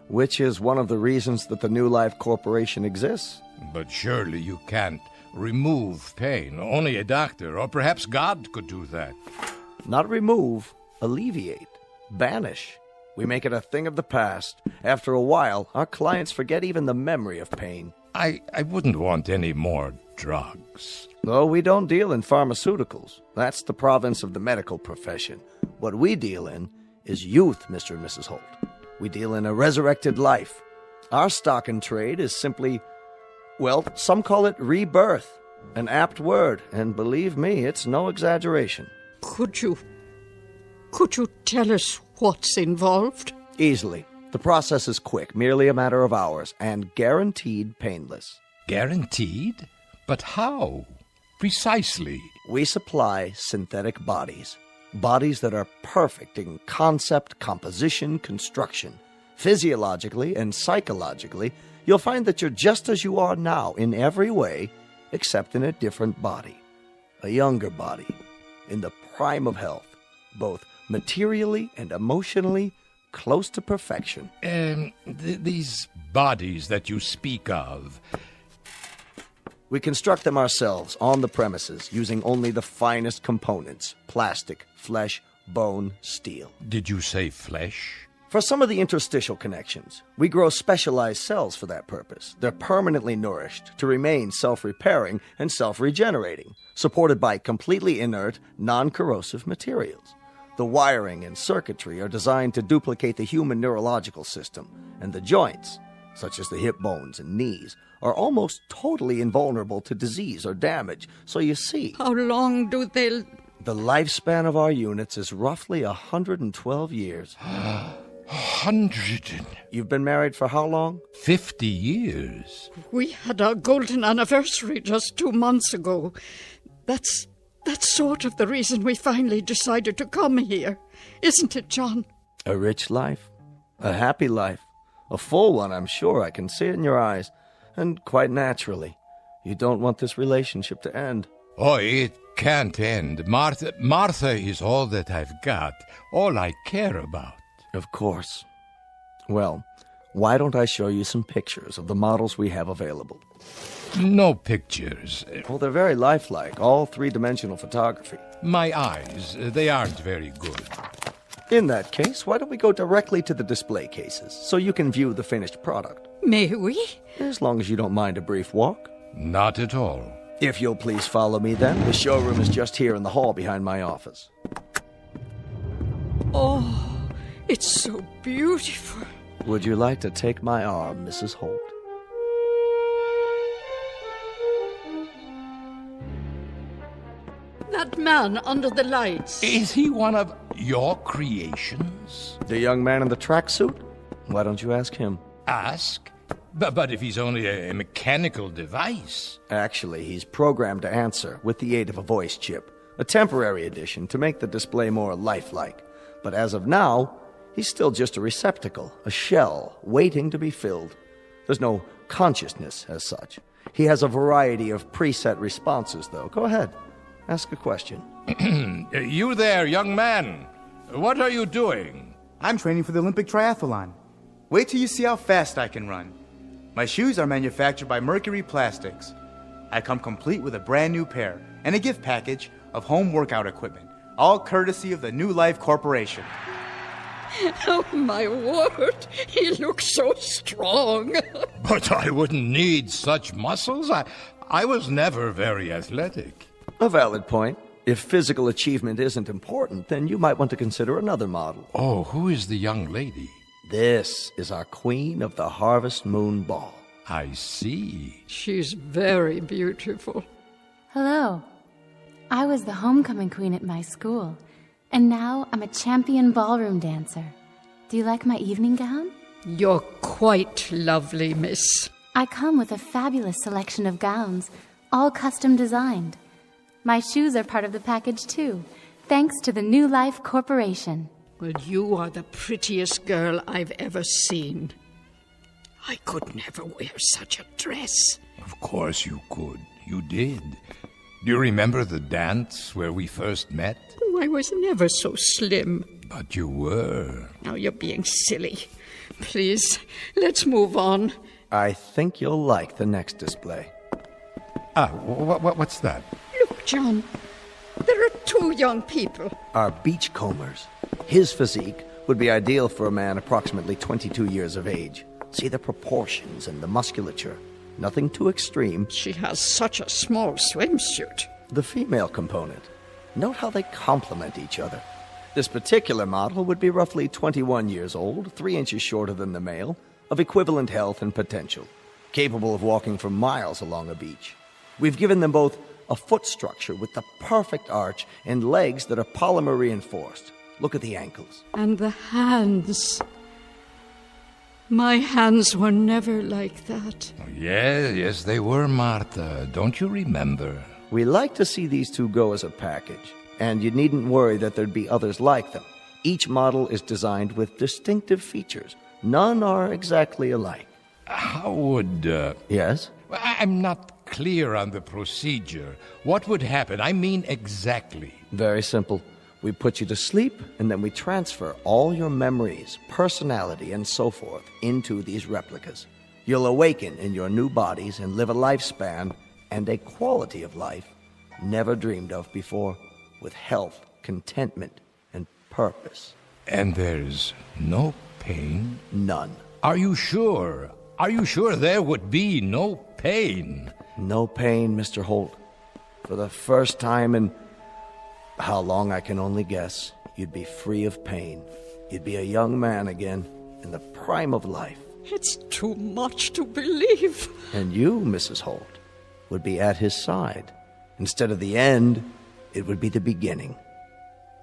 Which is one of the reasons that the New Life Corporation exists. But surely you can't remove pain. Only a doctor, or perhaps God, could do that. Not remove, alleviate, banish. We make it a thing of the past. After a while, our clients forget even the memory of pain. I wouldn't want any more drugs. No, we don't deal in pharmaceuticals. That's the province of the medical profession. What we deal in is youth, Mr. and Mrs. Holt. We deal in a resurrected life. Our stock in trade is simply, well, some call it rebirth. An apt word, and believe me, it's no exaggeration. Could you tell us what's involved? Easily. The process is quick, merely a matter of hours, and guaranteed painless. Guaranteed? But how? Precisely. We supply synthetic bodies. Bodies that are perfect in concept, composition, construction. Physiologically and psychologically, you'll find that you're just as you are now in every way, except in a different body. A younger body, in the prime of health, both materially and emotionally close to perfection. These bodies that you speak of... We construct them ourselves on the premises using only the finest components: plastic, flesh, bone, steel. Did you say flesh? For some of the interstitial connections, we grow specialized cells for that purpose. They're permanently nourished to remain self-repairing and self-regenerating, supported by completely inert, non-corrosive materials. The wiring and circuitry are designed to duplicate the human neurological system, and the joints, such as the hip bones and knees, are almost totally invulnerable to disease or damage. So you see... How long do they... The lifespan of our units is roughly 112 years. 100? You've been married for how long? 50 years. We had our golden anniversary just 2 months ago. That's sort of the reason we finally decided to come here. Isn't it, John? A rich life. A happy life. A full one, I'm sure. I can see it in your eyes. And quite naturally, you don't want this relationship to end. Oh, it can't end. Martha is all that I've got. All I care about. Of course. Well, why don't I show you some pictures of the models we have available? No pictures. Well, they're very lifelike, all three-dimensional photography. My eyes, they aren't very good. In that case, why don't we go directly to the display cases, so you can view the finished product? May we? As long as you don't mind a brief walk. Not at all. If you'll please follow me then. The showroom is just here in the hall behind my office. Oh, it's so beautiful. Would you like to take my arm, Mrs. Holt? That man under the lights. Is he one of your creations? The young man in the tracksuit? Why don't you ask him? Ask? But if he's only a mechanical device... Actually, he's programmed to answer with the aid of a voice chip. A temporary addition to make the display more lifelike. But as of now, he's still just a receptacle, a shell, waiting to be filled. There's no consciousness as such. He has a variety of preset responses, though. Go ahead. Ask a question. You there, young man. What are you doing? I'm training for the Olympic triathlon. Wait till you see how fast I can run. My shoes are manufactured by Mercury Plastics. I come complete with a brand new pair and a gift package of home workout equipment, all courtesy of the New Life Corporation. Oh, my word. He looks so strong. But I wouldn't need such muscles. I was never very athletic. A valid point. If physical achievement isn't important, then you might want to consider another model. Oh, who is the young lady? This is our Queen of the Harvest Moon Ball. I see. She's very beautiful. Hello. I was the homecoming queen at my school, and now I'm a champion ballroom dancer. Do you like my evening gown? You're quite lovely, miss. I come with a fabulous selection of gowns, all custom designed. My shoes are part of the package, too, thanks to the New Life Corporation. Well, you are the prettiest girl I've ever seen. I could never wear such a dress. Of course you could. You did. Do you remember the dance where we first met? Oh, I was never so slim. But you were. Now you're being silly. Please, let's move on. I think you'll like the next display. What's that? Look, John. There are two young people. Our beachcombers. His physique would be ideal for a man approximately 22 years of age. See the proportions and the musculature. Nothing too extreme. She has such a small swimsuit. The female component. Note how they complement each other. This particular model would be roughly 21 years old, 3 inches shorter than the male, of equivalent health and potential, capable of walking for miles along a beach. We've given them both a foot structure with the perfect arch and legs that are polymer reinforced. Look at the ankles. And the hands. My hands were never like that. Yes, they were, Martha. Don't you remember? We like to see these two go as a package, and you needn't worry that there'd be others like them. Each model is designed with distinctive features. None are exactly alike. How would... Yes? I'm not clear on the procedure. What would happen? I mean exactly. Very simple. We put you to sleep, and then we transfer all your memories, personality, and so forth into these replicas. You'll awaken in your new bodies and live a lifespan and a quality of life never dreamed of before, with health, contentment, and purpose. And there's no pain? None. Are you sure? Are you sure there would be no pain? No pain, Mr. Holt. For the first time in... how long I can only guess, you'd be free of pain. You'd be a young man again, in the prime of life. It's too much to believe. And you, Mrs. Holt, would be at his side. Instead of the end, it would be the beginning.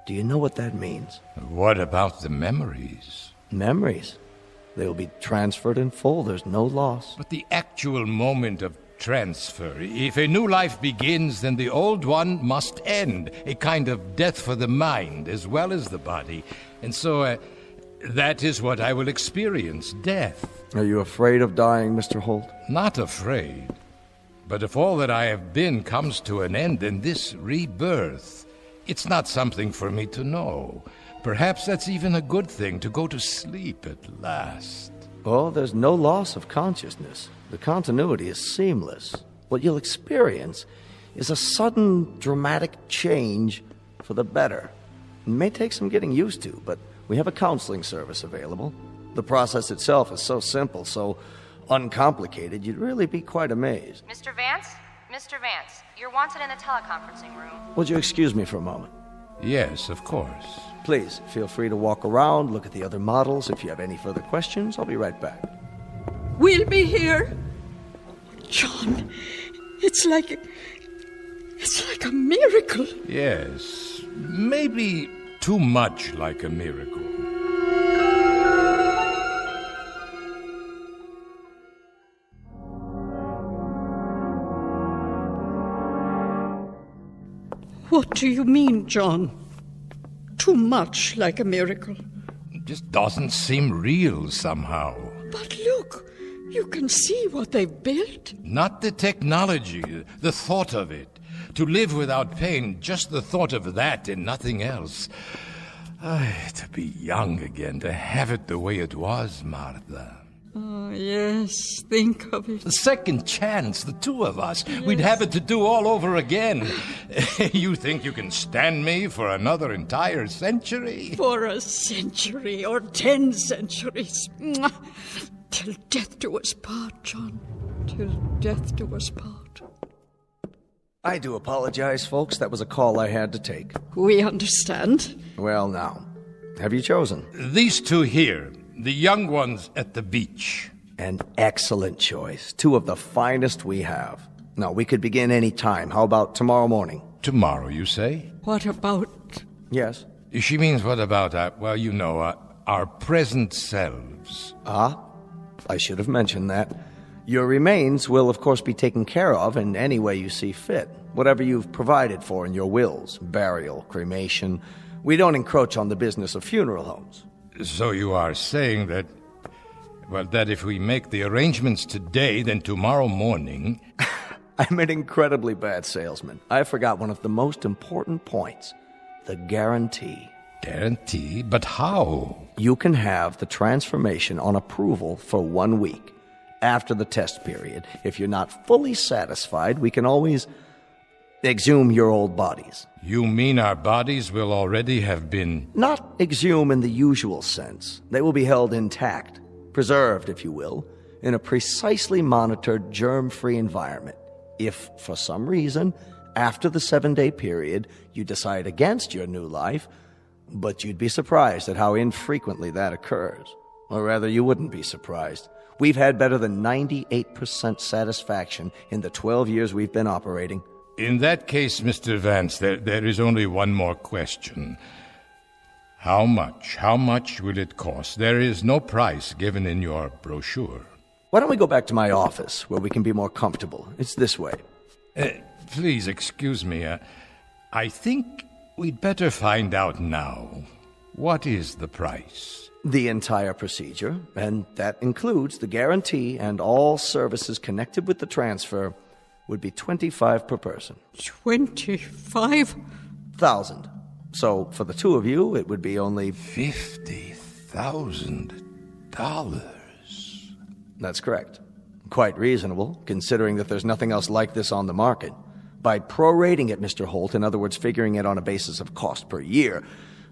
Do you know what that means? What about the memories? Memories? They will be transferred in full. There's no loss. But the actual moment of transfer. If a new life begins, then the old one must end. A kind of death for the mind as well as the body. And so, that is what I will experience, death. Are you afraid of dying, Mr. Holt? Not afraid. But if all that I have been comes to an end, then this rebirth, it's not something for me to know. Perhaps that's even a good thing, to go to sleep at last. Oh, there's no loss of consciousness. The continuity is seamless. What you'll experience is a sudden, dramatic change for the better. It may take some getting used to, but we have a counseling service available. The process itself is so simple, so uncomplicated, you'd really be quite amazed. Mr. Vance? Mr. Vance, you're wanted in the teleconferencing room. Would you excuse me for a moment? Yes, of course. Please, feel free to walk around, look at the other models. If you have any further questions, I'll be right back. We'll be here. John, it's like a miracle. Yes, maybe too much like a miracle. What do you mean, John? Too much like a miracle. It just doesn't seem real somehow. But look, you can see what they've built. Not the technology, the thought of it. To live without pain, just the thought of that and nothing else. To be young again, to have it the way it was, Martha. Oh, yes, think of it. The second chance, the two of us. Yes. We'd have it to do all over again. You think you can stand me for another entire century? For a century or 10 centuries. Till death do us part, John. Till death do us part. I do apologize, folks. That was a call I had to take. We understand. Well, now, have you chosen? These two here. The young ones at the beach. An excellent choice. Two of the finest we have. Now, we could begin any time. How about tomorrow morning? Tomorrow, you say? What about... Yes? She means what about, our present selves. Ah, I should have mentioned that. Your remains will, of course, be taken care of in any way you see fit. Whatever you've provided for in your wills. Burial, cremation. We don't encroach on the business of funeral homes. So you are saying that if we make the arrangements today, then tomorrow morning... I'm an incredibly bad salesman. I forgot one of the most important points. The guarantee. Guarantee? But how? You can have the transformation on approval for 1 week. after the test period. If you're not fully satisfied, we can always exhume your old bodies. You mean our bodies will already have been... Not exhume in the usual sense. They will be held intact, preserved, if you will, in a precisely monitored, germ-free environment. If, for some reason, after the 7-day period, you decide against your new life, but you'd be surprised at how infrequently that occurs. Or rather, you wouldn't be surprised. We've had better than 98% satisfaction in the 12 years we've been operating. In that case, Mr. Vance, there is only one more question. How much will it cost? There is no price given in your brochure. Why don't we go back to my office, where we can be more comfortable? It's this way. Please, excuse me. I think we'd better find out now. What is the price? The entire procedure, and that includes the guarantee and all services connected with the transfer, would be $25 per person. 25,000. So for the two of you, it would be only $50,000. That's correct. Quite reasonable, considering that there's nothing else like this on the market. By prorating it, Mr. Holt, in other words, figuring it on a basis of cost per year,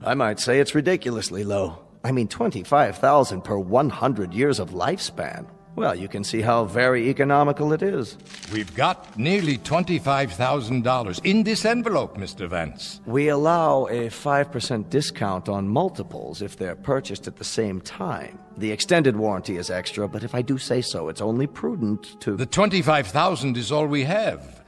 I might say it's ridiculously low. I mean, $25,000 per 100 years of lifespan. Well, you can see how very economical it is. We've got nearly $25,000 in this envelope, Mr. Vance. We allow a 5% discount on multiples if they're purchased at the same time. The extended warranty is extra, but if I do say so, it's only prudent to... The $25,000 is all we have.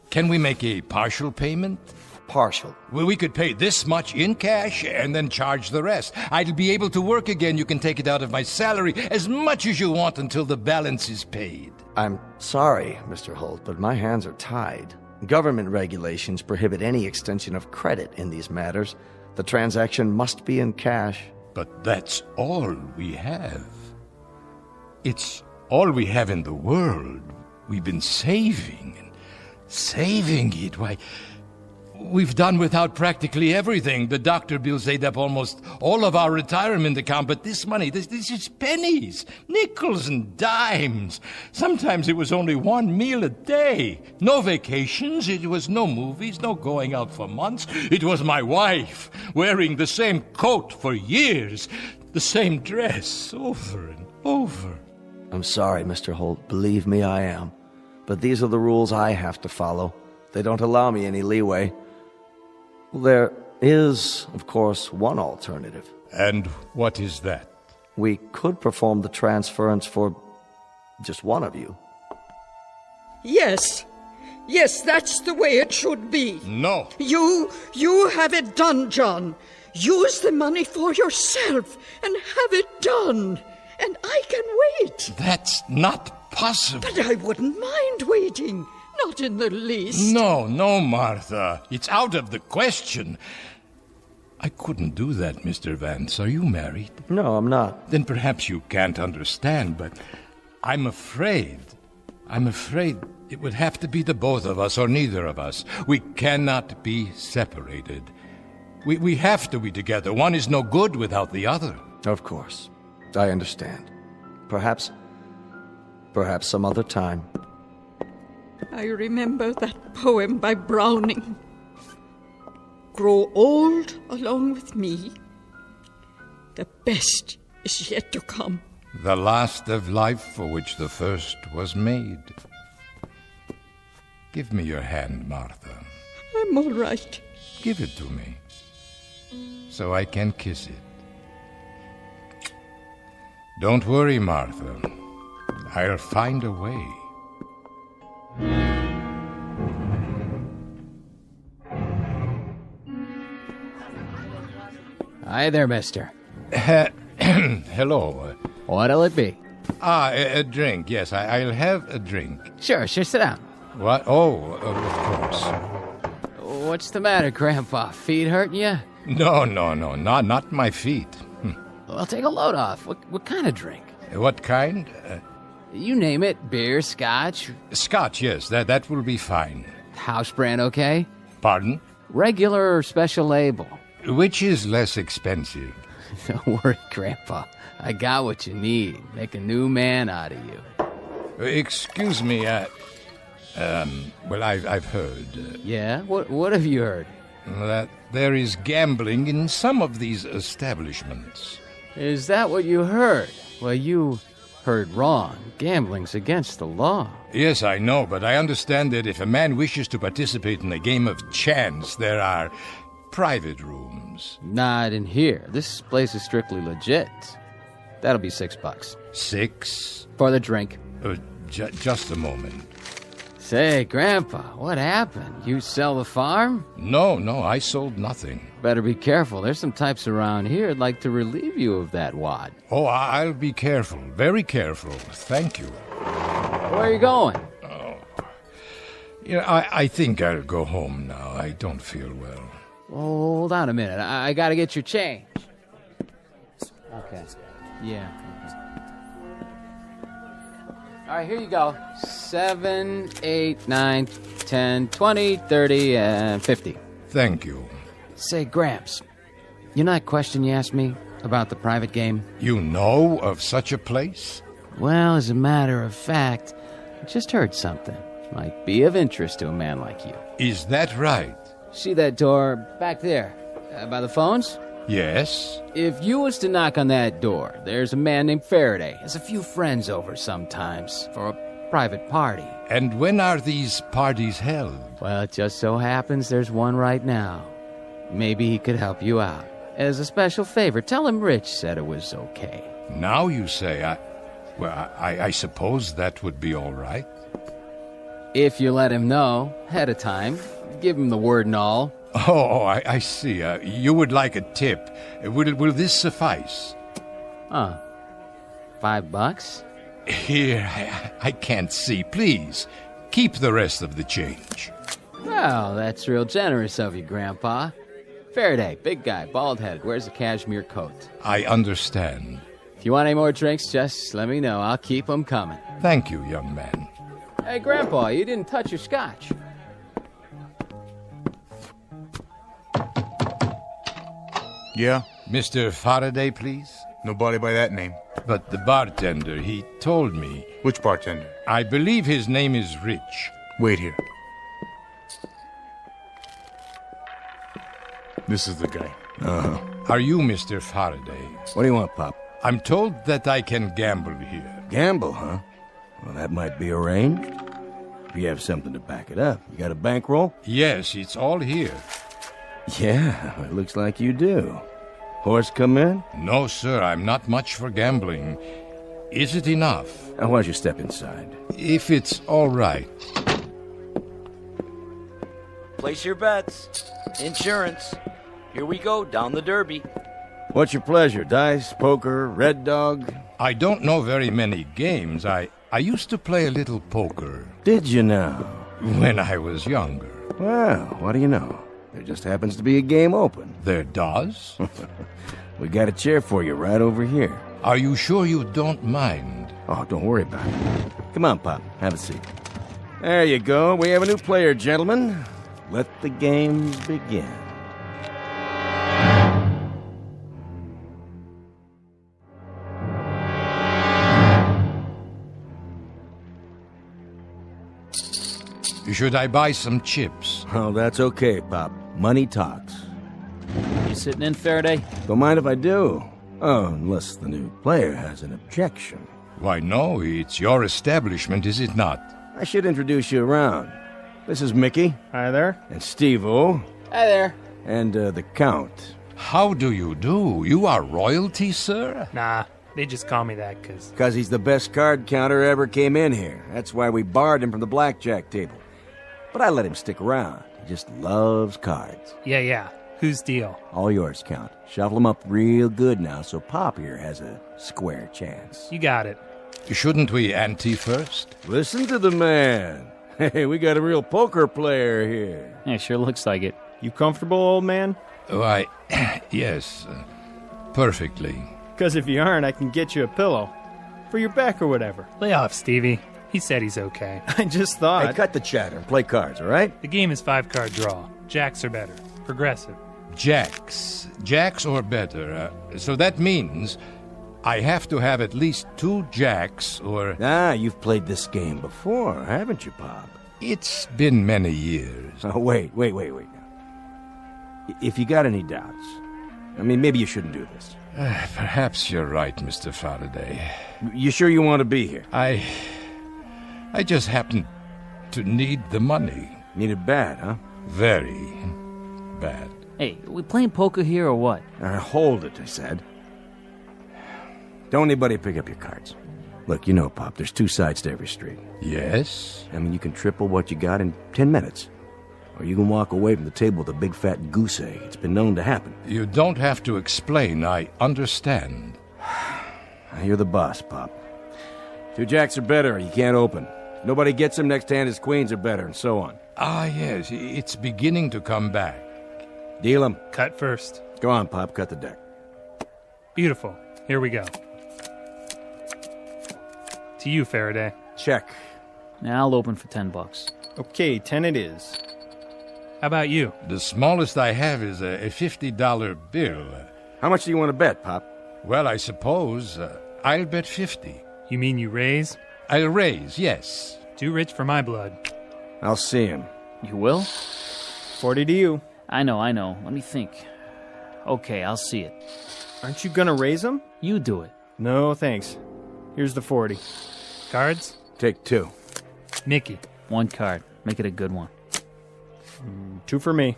Can we make a partial payment? Partial? Well, we could pay this much in cash and then charge the rest. I'll be able to work again. You can take it out of my salary as much as you want until the balance is paid. I'm sorry, Mr. Holt, but my hands are tied. Government regulations prohibit any extension of credit in these matters. The transaction must be in cash. But that's all we have. It's all we have in the world. We've been saving and saving it. Why, we've done without practically everything. The doctor bills ate up almost all of our retirement account, but this money, this is pennies, nickels and dimes. Sometimes it was only one meal a day. No vacations, it was no movies, no going out for months. It was my wife wearing the same coat for years, the same dress over and over. I'm sorry, Mr. Holt. Believe me, I am. But these are the rules I have to follow. They don't allow me any leeway. There is, of course, one alternative. And what is that? We could perform the transference for just one of you. Yes. Yes, that's the way it should be. No. You have it done, John. Use the money for yourself and have it done. And I can wait. That's not possible. But I wouldn't mind waiting. Not in the least. No, Martha. It's out of the question. I couldn't do that, Mr. Vance. Are you married? No, I'm not. Then perhaps you can't understand, but I'm afraid it would have to be the both of us or neither of us. We cannot be separated. We have to be together. One is no good without the other. Of course. I understand. Perhaps some other time. I remember that poem by Browning. Grow old along with me. The best is yet to come. The last of life for which the first was made. Give me your hand, Martha. I'm all right. Give it to me, so I can kiss it. Don't worry, Martha. I'll find a way. Hi there, mister. Hello. What'll it be? A drink, yes. I'll have a drink. Sure, sit down. What? Oh, of course. What's the matter, Grandpa? Feet hurting you? No, not my feet. Well, take a load off. What kind of drink? What kind? You name it. Beer, scotch? Scotch, yes. That will be fine. House brand, okay? Pardon? Regular or special label? Which is less expensive? Don't worry, Grandpa. I got what you need. Make a new man out of you. Excuse me, well, I've heard. Yeah? What have you heard? That there is gambling in some of these establishments. Is that what you heard? Well, you heard wrong. Gambling's against the law. Yes, I know, but I understand that if a man wishes to participate in a game of chance, there are private rooms. Not in here. This place is strictly legit. That'll be $6. 6? For the drink. Just a moment. Say, Grandpa, what happened? You sell the farm? No, I sold nothing. Better be careful. There's some types around here who'd like to relieve you of that wad. Oh, I'll be careful. Very careful. Thank you. Where are you going? Oh. I think I'll go home now. I don't feel well. Hold on a minute. I gotta get your change. Okay. Yeah. All right, here you go. 7, 8, 9, 10, 20, 30, and 50. Thank you. Say, Gramps, you know that question you asked me about the private game? You know of such a place? Well, as a matter of fact, I just heard something. Might be of interest to a man like you. Is that right? See that door back there, by the phones? Yes. If you was to knock on that door, there's a man named Faraday. Has a few friends over sometimes for a private party. And when are these parties held? Well, it just so happens there's one right now. Maybe he could help you out. As a special favor, tell him Rich said it was okay. Now you say, I suppose that would be all right. If you let him know ahead of time, give him the word and all. Oh, I see. You would like a tip. Will this suffice? $5? Here, I can't see. Please, keep the rest of the change. Well, that's real generous of you, Grandpa. Faraday, big guy, bald-headed, wears a cashmere coat. I understand. If you want any more drinks, just let me know. I'll keep them coming. Thank you, young man. Hey, Grandpa, you didn't touch your scotch. Yeah? Mr. Faraday, please? Nobody by that name. But the bartender, he told me. Which bartender? I believe his name is Rich. Wait here. This is the guy. Uh-huh. Are you Mr. Faraday? What do you want, Pop? I'm told that I can gamble here. Gamble, huh? Well, that might be arranged. If you have something to back it up. You got a bankroll? Yes, it's all here. Yeah, it looks like you do. Horse come in? No, sir, I'm not much for gambling. Is it enough? Why don't you step inside? If it's all right. Place your bets. Insurance. Here we go, down the derby. What's your pleasure? Dice, poker, red dog? I don't know very many games. I used to play a little poker. Did you now? When I was younger. Well, what do you know? There just happens to be a game open. There does? We got a chair for you right over here. Are you sure you don't mind? Oh, don't worry about it. Come on, Pop. Have a seat. There you go. We have a new player, gentlemen. Let the games begin. Should I buy some chips? Oh, that's okay, Pop. Money talks. You sitting in, Faraday? Don't mind if I do. Oh, unless the new player has an objection. Why, no. It's your establishment, is it not? I should introduce you around. This is Mickey. Hi there. And Steve-O. Hi there. And the Count. How do you do? You are royalty, sir? Nah, they just call me that because... Because he's the best card counter ever came in here. That's why we barred him from the blackjack table. But I let him stick around. He just loves cards. Yeah. Whose deal? All yours, Count. Shuffle them up real good now so Pop here has a square chance. You got it. Shouldn't we ante first? Listen to the man. Hey, we got a real poker player here. Yeah, sure looks like it. You comfortable, old man? Why, yes. Perfectly. Because if you aren't, I can get you a pillow. For your back or whatever. Lay off, Stevie. He said he's okay. I just thought... Hey, cut the chatter and play cards, all right? The game is 5-card draw. Jacks are better. Progressive. Jacks or better. So that means I have to have at least 2 jacks or... Ah, you've played this game before, haven't you, Bob? It's been many years. Oh, wait. If you got any doubts, I mean, maybe you shouldn't do this. Perhaps you're right, Mr. Faraday. You sure you want to be here? I just happen to need the money. Need it bad, huh? Very bad. Hey, we playing poker here or what? Hold it, I said. Don't anybody pick up your cards. Look, you know, Pop, there's 2 sides to every street. Yes? I mean, you can triple what you got in 10 minutes. Or you can walk away from the table with a big fat goose egg. It's been known to happen. You don't have to explain. I understand. You're the boss, Pop. 2 jacks are better, or you can't open. If nobody gets them, next hand his queens are better, and so on. Ah, yes, it's beginning to come back. Deal 'em. Cut first. Go on, Pop, cut the deck. Beautiful. Here we go. To you, Faraday. Check. Now I'll open for $10. Okay, 10 it is. How about you? The smallest I have is a $50 bill. How much do you want to bet, Pop? Well, I suppose I'll bet 50. You mean you raise? I'll raise, yes. Too rich for my blood. I'll see him. You will? 40 to you. I know. Let me think. Okay, I'll see it. Aren't you gonna raise them? You do it. No, thanks. Here's the 40. Cards? Take 2. Mickey. 1 card. Make it a good one. 2 for me.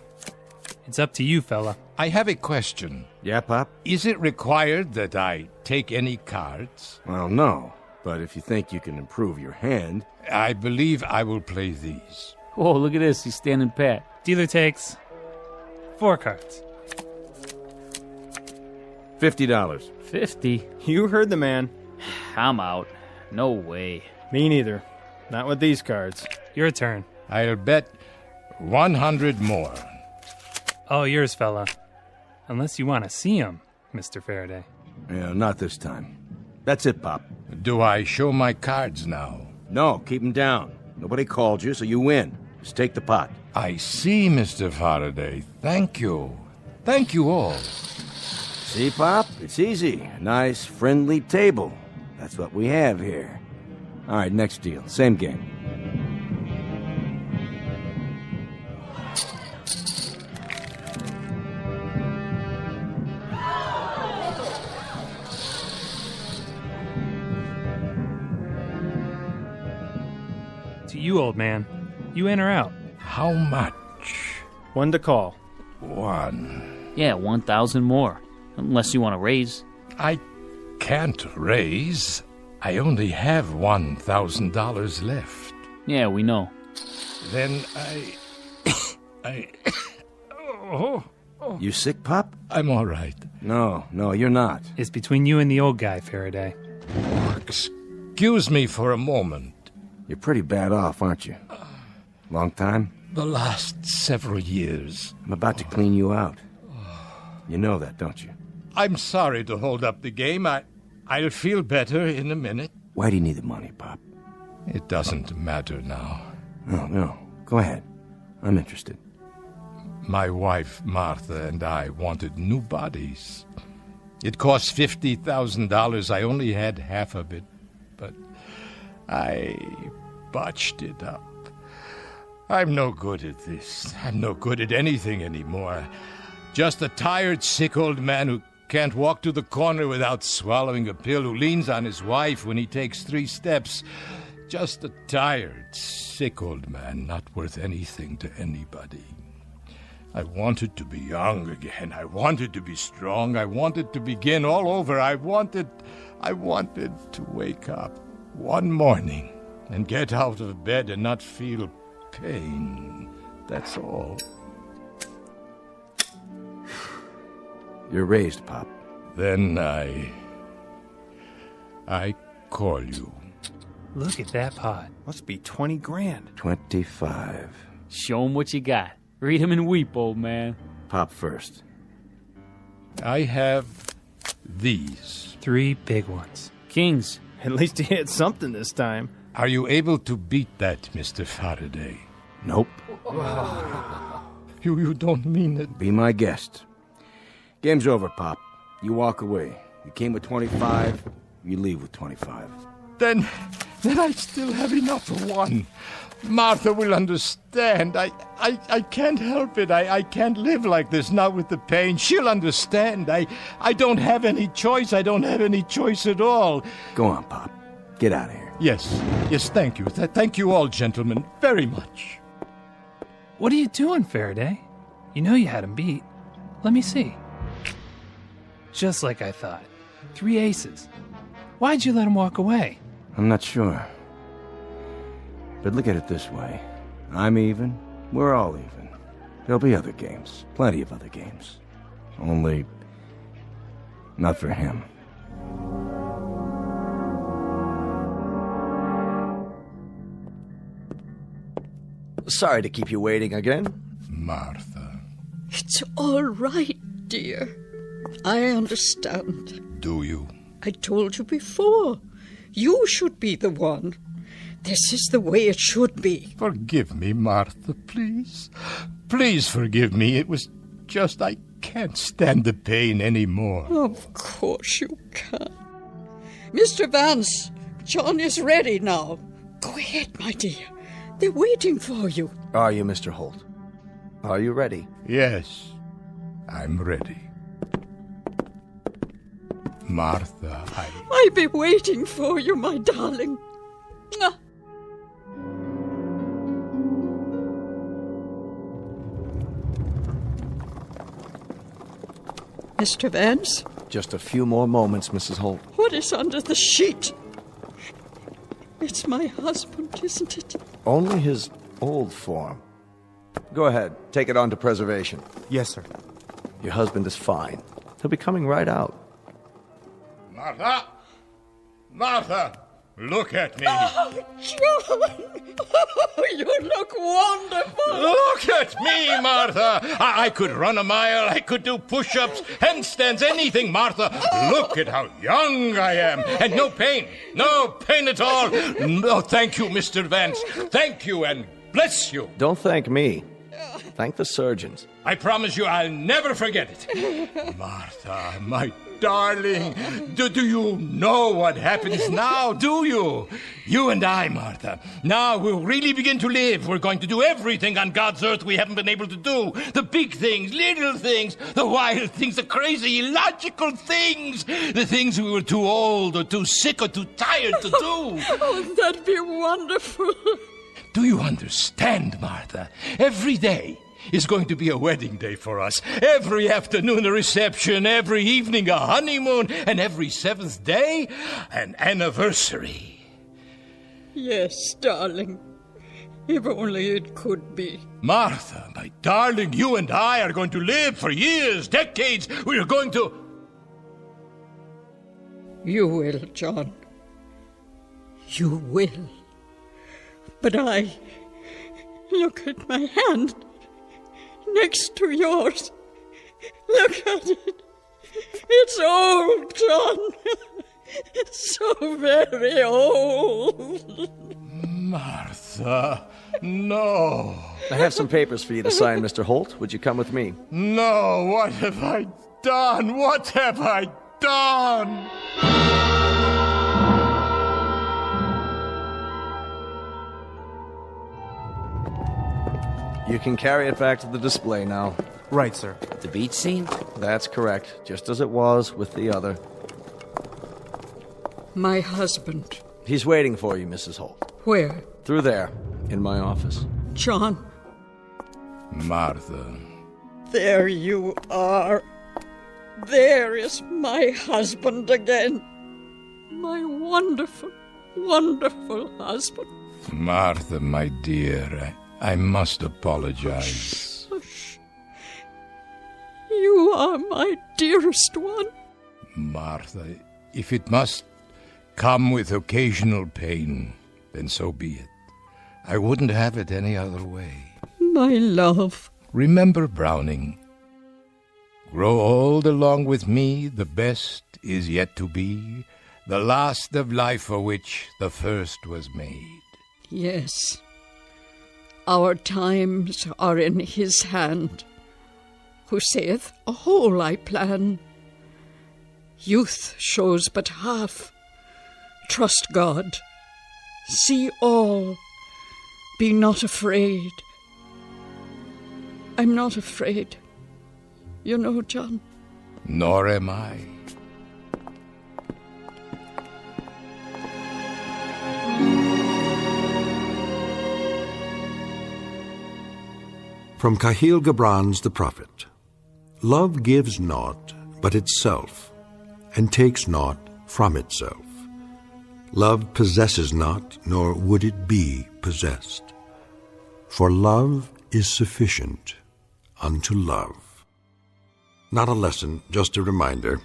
It's up to you, fella. I have a question. Yeah, Pop? Is it required that I take any cards? Well, no. But if you think you can improve your hand... I believe I will play these. Oh, look at this. He's standing pat. Dealer takes 4 cards. $50. 50? You heard the man. I'm out. No way. Me neither. Not with these cards. Your turn. I'll bet 100 more. All yours, fella. Unless you want to see him, Mr. Faraday. Yeah, not this time. That's it, Pop. Do I show my cards now? No, keep them down. Nobody called you, so you win. Just take the pot. I see, Mr. Faraday. Thank you. Thank you all. See, Pop? It's easy. A nice, friendly table. That's what we have here. All right, next deal. Same game. To you, old man. You in or out? How much? 1 to call. 1. Yeah, 1,000 more. Unless you want to raise. I can't raise. I only have $1,000 left. Yeah, we know. Then Oh. You sick, Pop? I'm all right. No, you're not. It's between you and the old guy, Faraday. Excuse me for a moment. You're pretty bad off, aren't you? Long time? The last several years. I'm about to clean you out. You know that, don't you? I'm sorry to hold up the game. I'll feel better in a minute. Why do you need the money, Pop? It doesn't matter now. No. Go ahead. I'm interested. My wife, Martha, and I wanted new bodies. It cost $50,000. I only had half of it, but I botched it up. I'm no good at this. I'm no good at anything anymore. Just a tired, sick old man who can't walk to the corner without swallowing a pill, who leans on his wife when he takes 3 steps. Just a tired, sick old man, not worth anything to anybody. I wanted to be young again. I wanted to be strong. I wanted to begin all over. I wanted to wake up one morning and get out of bed and not feel pain. That's all. You're raised, Pop. Then I call you. Look at that pot. Must be 20 grand. 25. Show him what you got. Read him and weep, old man. Pop first. I have these. 3 big ones. Kings. At least he hit something this time. Are you able to beat that, Mr. Faraday? Nope. You don't mean it. Be my guest. Game's over, Pop. You walk away. You came with 25, you leave with 25. Then I still have enough for one. Martha will understand. I can't help it. I can't live like this now with the pain. She'll understand. I don't have any choice. I don't have any choice at all. Go on, Pop. Get out of here. Yes, thank you. Thank you all, gentlemen, very much. What are you doing, Faraday? You know you had him beat. Let me see. Just like I thought. 3 aces. Why'd you let him walk away? I'm not sure. But look at it this way. I'm even. We're all even. There'll be other games. Plenty of other games. Only... not for him. Sorry to keep you waiting again. Martha. It's all right, dear. I understand. Do you? I told you before. You should be the one. This is the way it should be. Forgive me, Martha, please. Please forgive me. It was just I can't stand the pain anymore. Of course you can. Mr. Vance, John is ready now. Go ahead, my dear. They're waiting for you. Are you, Mr. Holt? Are you ready? Yes, I'm ready. Martha, I'll be waiting for you, my darling. Mwah. Mr. Vance? Just a few more moments, Mrs. Holt. What is under the sheet? It's my husband, isn't it? Only his old form. Go ahead. Take it on to preservation. Yes, sir. Your husband is fine. He'll be coming right out. Martha! Martha! Look at me! Oh, John! Oh, you look wonderful! Look at me, Martha! I could run a mile, I could do push-ups, handstands, anything, Martha! Look at how young I am! And no pain! No pain at all! No, thank you, Mr. Vance. Thank you, and bless you! Don't thank me. Thank the surgeons. I promise you I'll never forget it. Martha, my darling, do you know what happens now, do you? You and I, Martha. Now we'll really begin to live. We're going to do everything on God's earth we haven't been able to do. The big things, little things, the wild things, the crazy, illogical things. The things we were too old or too sick or too tired to do. Oh, that'd be wonderful. Do you understand, Martha? Every day is going to be a wedding day for us. Every afternoon a reception, every evening a honeymoon, and every 7th day an anniversary. Yes, darling. If only it could be. Martha, my darling, you and I are going to live for years, decades. We are going to... You will, John. You will. But look at my hand. Next to yours. Look at it. It's old, John. So very old. Martha, no. I have some papers for you to sign, Mr. Holt. Would you come with me? No, what have I done? What have I done? You can carry it back to the display now. Right, sir. The beach scene? That's correct, just as it was with the other. My husband. He's waiting for you, Mrs. Holt. Where? Through there, in my office. John. Martha. There you are. There is my husband again. My wonderful, wonderful husband. Martha, my dear, I must apologize. Hush. You are my dearest one. Martha, if it must come with occasional pain, then so be it. I wouldn't have it any other way. My love. Remember Browning. Grow old along with me, the best is yet to be, the last of life for which the first was made. Yes. Our times are in his hand, who saith, a whole I plan. Youth shows but half. Trust God. See all. Be not afraid. I'm not afraid. You know, John. Nor am I. From Kahil Gibran's The Prophet. Love gives naught but itself, and takes naught from itself. Love possesses not, nor would it be possessed. For love is sufficient unto love. Not a lesson, just a reminder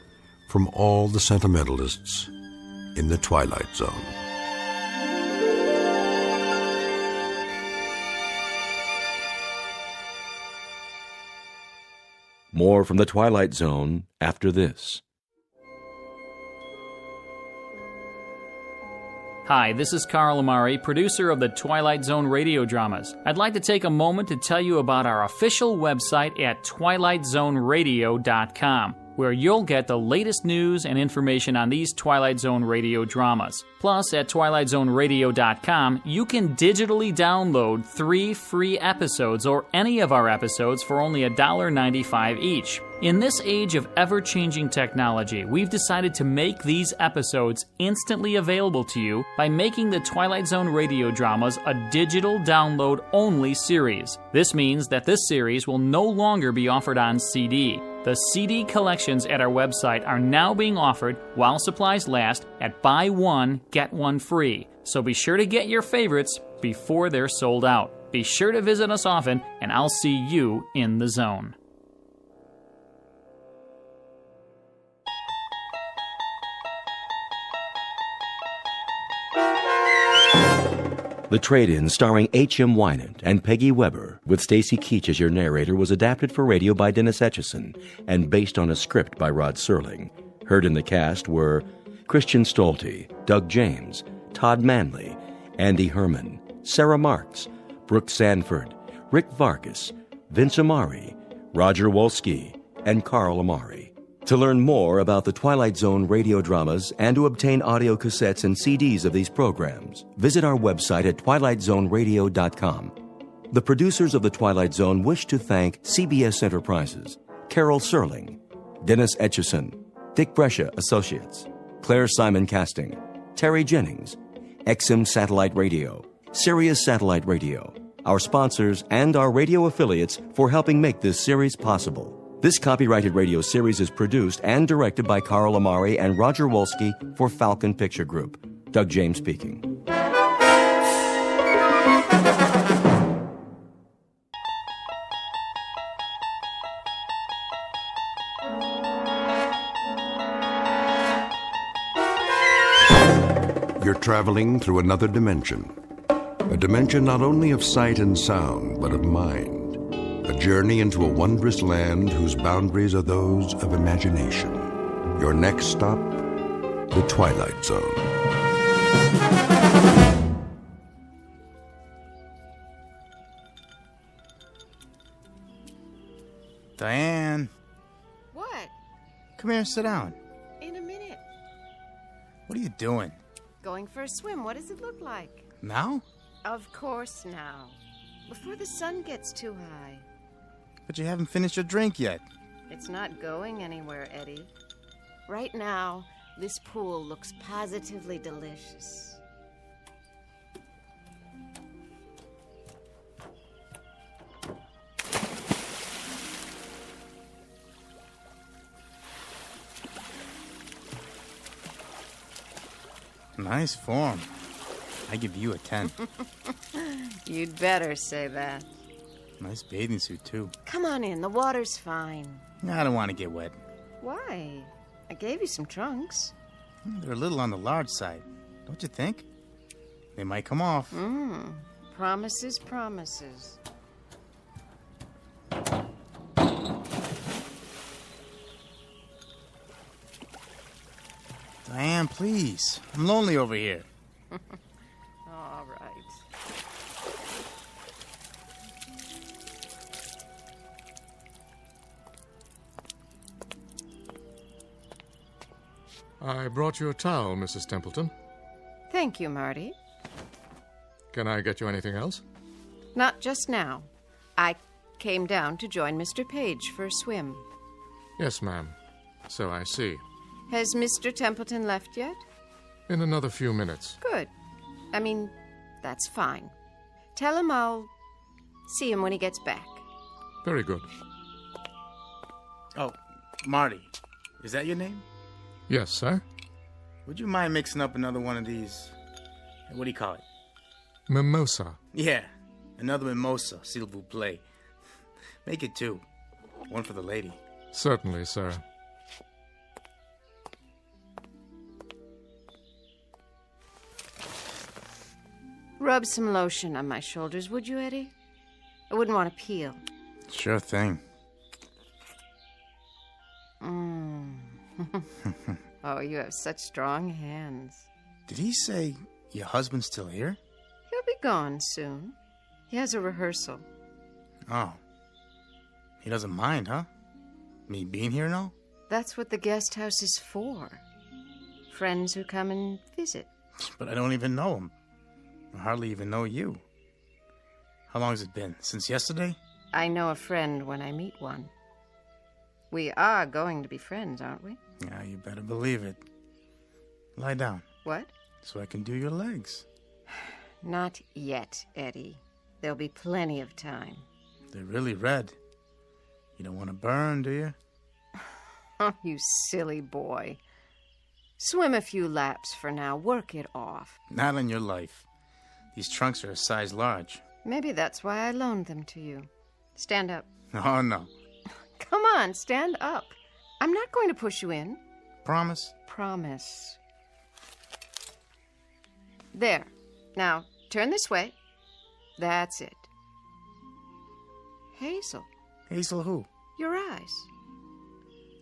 from all the sentimentalists in the Twilight Zone. More from the Twilight Zone after this. Hi, this is Carl Amari, producer of the Twilight Zone Radio Dramas. I'd like to take a moment to tell you about our official website at twilightzoneradio.com, where you'll get the latest news and information on these Twilight Zone Radio dramas. Plus, at twilightzoneradio.com, you can digitally download 3 free episodes or any of our episodes for only $1.95 each. In this age of ever-changing technology, we've decided to make these episodes instantly available to you by making the Twilight Zone Radio Dramas a digital download-only series. This means that this series will no longer be offered on CD. The CD collections at our website are now being offered, while supplies last, at buy one, get one free. So be sure to get your favorites before they're sold out. Be sure to visit us often, and I'll see you in the zone. The Trade-In, starring H.M. Wynant and Peggy Weber, with Stacy Keach as your narrator, was adapted for radio by Dennis Etchison and based on a script by Rod Serling. Heard in the cast were Christian Stolte, Doug James, Todd Manley, Andy Herman, Sarah Marks, Brooke Sanford, Rick Vargas, Vince Amari, Roger Wolski, and Carl Amari. To learn more about the Twilight Zone radio dramas and to obtain audio cassettes and CDs of these programs, visit our website at twilightzoneradio.com. The producers of The Twilight Zone wish to thank CBS Enterprises, Carol Serling, Dennis Etchison, Dick Brescia Associates, Claire Simon Casting, Terry Jennings, XM Satellite Radio, Sirius Satellite Radio, our sponsors, and our radio affiliates for helping make this series possible. This copyrighted radio series is produced and directed by Carl Amari and Roger Wolski for Falcon Picture Group. Doug James speaking. You're traveling through another dimension. A dimension not only of sight and sound, but of mind. A journey into a wondrous land whose boundaries are those of imagination. Your next stop, the Twilight Zone. Diane. What? Come here and sit down. In a minute. What are you doing? Going for a swim. What does it look like? Now? Of course now. Before the sun gets too high. But you haven't finished your drink yet. It's not going anywhere, Eddie. Right now, this pool looks positively delicious. Nice form. I give you a 10. You'd better say that. Nice bathing suit, too. Come on in, the water's fine. I don't want to get wet. Why? I gave you some trunks. They're a little on the large side, don't you think? They might come off. Promises, promises. Diane, please. I'm lonely over here. All right. I brought you a towel, Mrs. Templeton. Thank you, Marty. Can I get you anything else? Not just now. I came down to join Mr. Page for a swim. Yes, ma'am. So I see. Has Mr. Templeton left yet? In another few minutes. Good. I mean, that's fine. Tell him I'll see him when he gets back. Very good. Oh, Marty. Is that your name? Yes, sir. Would you mind mixing up another one of these? What do you call it? Mimosa. Yeah, another mimosa, s'il vous plaît. Make it two. One for the lady. Certainly, sir. Rub some lotion on my shoulders, would you, Eddie? I wouldn't want to peel. Sure thing. Oh, you have such strong hands. Did he say your husband's still here? He'll be gone soon. He has a rehearsal. Oh. He doesn't mind, huh? Me being here and all? That's what the guest house is for. Friends who come and visit. But I don't even know him. I hardly even know you. How long has it been? Since yesterday? I know a friend when I meet one. We are going to be friends, aren't we? Yeah, you better believe it. Lie down. What? So I can do your legs. Not yet, Eddie. There'll be plenty of time. They're really red. You don't want to burn, do you? Oh, you silly boy. Swim a few laps for now. Work it off. Not in your life. These trunks are a size large. Maybe that's why I loaned them to you. Stand up. Oh, no. Come on, stand up. I'm not going to push you in. Promise? Promise. There. Now, turn this way. That's it. Hazel. Hazel who? Your eyes.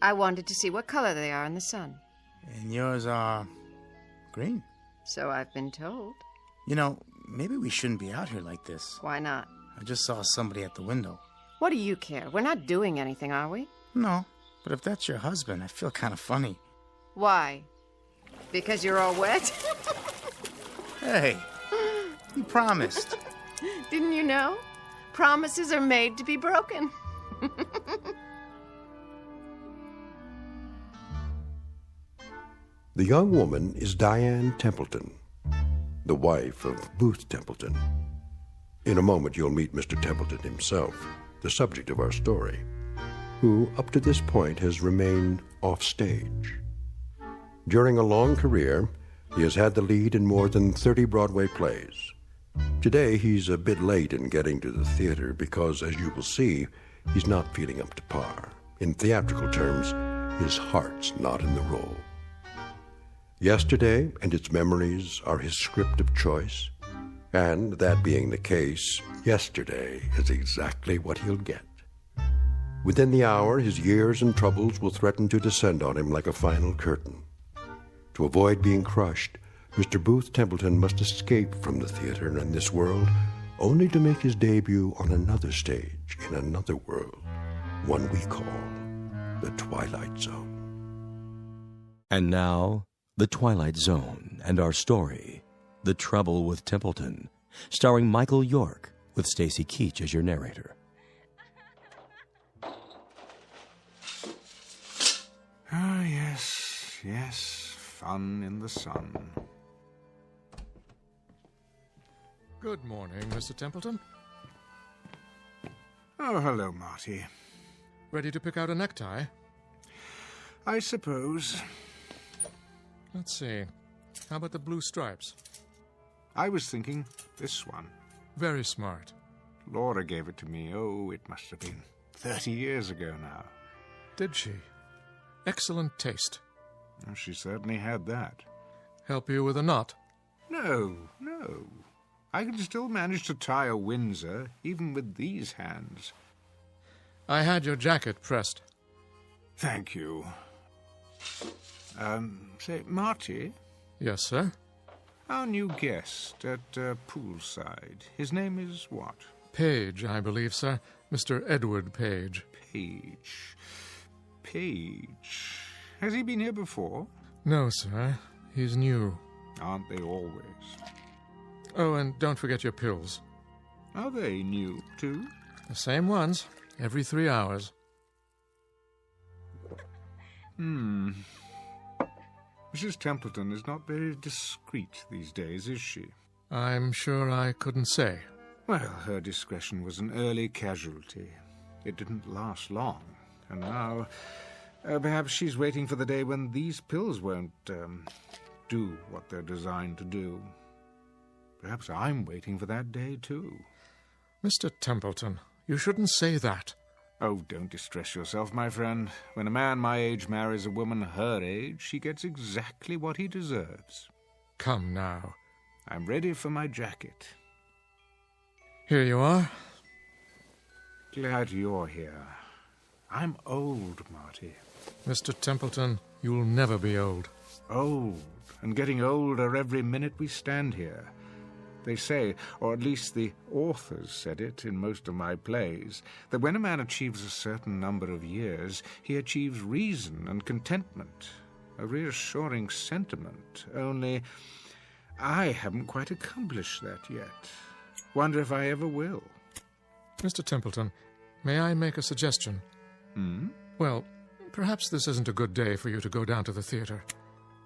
I wanted to see what color they are in the sun. And yours are green. So I've been told. You know, maybe we shouldn't be out here like this. Why not? I just saw somebody at the window. What do you care? We're not doing anything, are we? No, but if that's your husband, I feel kind of funny. Why? Because you're all wet? Hey, you promised. Didn't you know? Promises are made to be broken. The young woman is Diane Templeton, the wife of Booth Templeton. In a moment, you'll meet Mr. Templeton himself, the subject of our story, who, up to this point, has remained off stage. During a long career, he has had the lead in more than 30 Broadway plays. Today, he's a bit late in getting to the theater because, as you will see, he's not feeling up to par. In theatrical terms, his heart's not in the role. Yesterday and its memories are his script of choice, and that being the case, yesterday is exactly what he'll get. Within the hour, his years and troubles will threaten to descend on him like a final curtain. To avoid being crushed, Mr. Booth Templeton must escape from the theater and this world, only to make his debut on another stage in another world, one we call the Twilight Zone. And now, The Twilight Zone and our story, The Trouble with Templeton, starring Michael York, with Stacy Keach as your narrator. Ah, yes, yes, fun in the sun. Good morning, Mr. Templeton. Oh, hello, Marty. Ready to pick out a necktie? I suppose. Let's see. How about the blue stripes? I was thinking this one. Very smart. Laura gave it to me. Oh, it must have been 30 years ago now. Did she? Excellent taste. Well, she certainly had that. Help you with a knot? No, no. I can still manage to tie a Windsor, even with these hands. I had your jacket pressed. Thank you. Say, Marty? Yes, sir? Our new guest at poolside. His name is what? Page, I believe, sir. Mr. Edward Page. Page. Page. Has he been here before? No, sir. He's new. Aren't they always? Oh, and don't forget your pills. Are they new, too? The same ones, every 3 hours. Mrs. Templeton is not very discreet these days, is she? I'm sure I couldn't say. Well, her discretion was an early casualty. It didn't last long. And now, perhaps she's waiting for the day when these pills won't, do what they're designed to do. Perhaps I'm waiting for that day, too. Mr. Templeton, you shouldn't say that. Oh, don't distress yourself, my friend. When a man my age marries a woman her age, he gets exactly what he deserves. Come now. I'm ready for my jacket. Here you are. Glad you're here. I'm old, Marty. Mr. Templeton, you'll never be old. Old, and getting older every minute we stand here. They say, or at least the authors said it in most of my plays, that when a man achieves a certain number of years, he achieves reason and contentment, a reassuring sentiment, only I haven't quite accomplished that yet. Wonder if I ever will. Mr. Templeton, may I make a suggestion? Well, perhaps this isn't a good day for you to go down to the theater.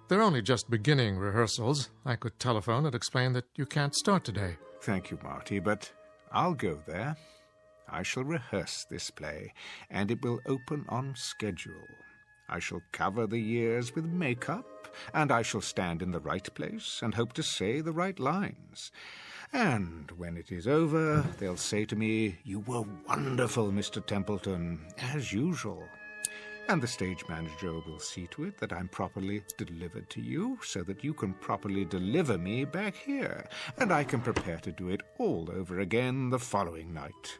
They're only just beginning rehearsals. I could telephone and explain that you can't start today. Thank you, Marty, but I'll go there. I shall rehearse this play, and it will open on schedule. I shall cover the years with makeup, and I shall stand in the right place and hope to say the right lines. And when it is over, they'll say to me, "You were wonderful, Mr. Templeton, as usual." And the stage manager will see to it that I'm properly delivered to you, so that you can properly deliver me back here, and I can prepare to do it all over again the following night.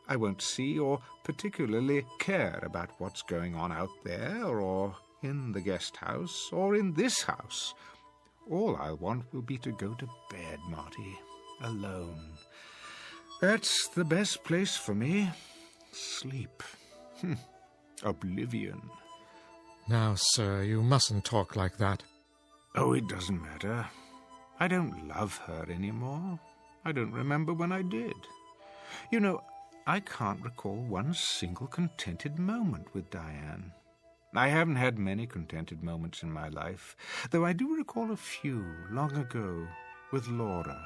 I won't see or particularly care about what's going on out there, or in the guest house, or in this house. All I'll want will be to go to bed, Marty, alone. That's the best place for me. Sleep. Oblivion. Now, sir, you mustn't talk like that. Oh, it doesn't matter. I don't love her anymore. I don't remember when I did. You know, I can't recall one single contented moment with Diane. I haven't had many contented moments in my life, though I do recall a few long ago with Laura.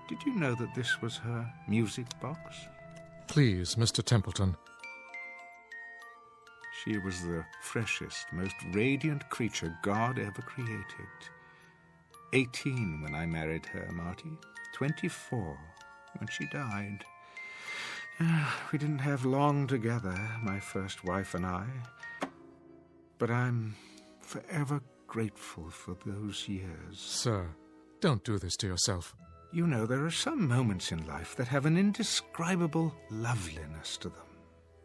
Did you know that this was her music box? Please, Mr. Templeton. She was the freshest, most radiant creature God ever created. 18 when I married her, Marty. 24 when she died. We didn't have long together, my first wife and I. But I'm forever grateful for those years. Sir, don't do this to yourself. You know, there are some moments in life that have an indescribable loveliness to them.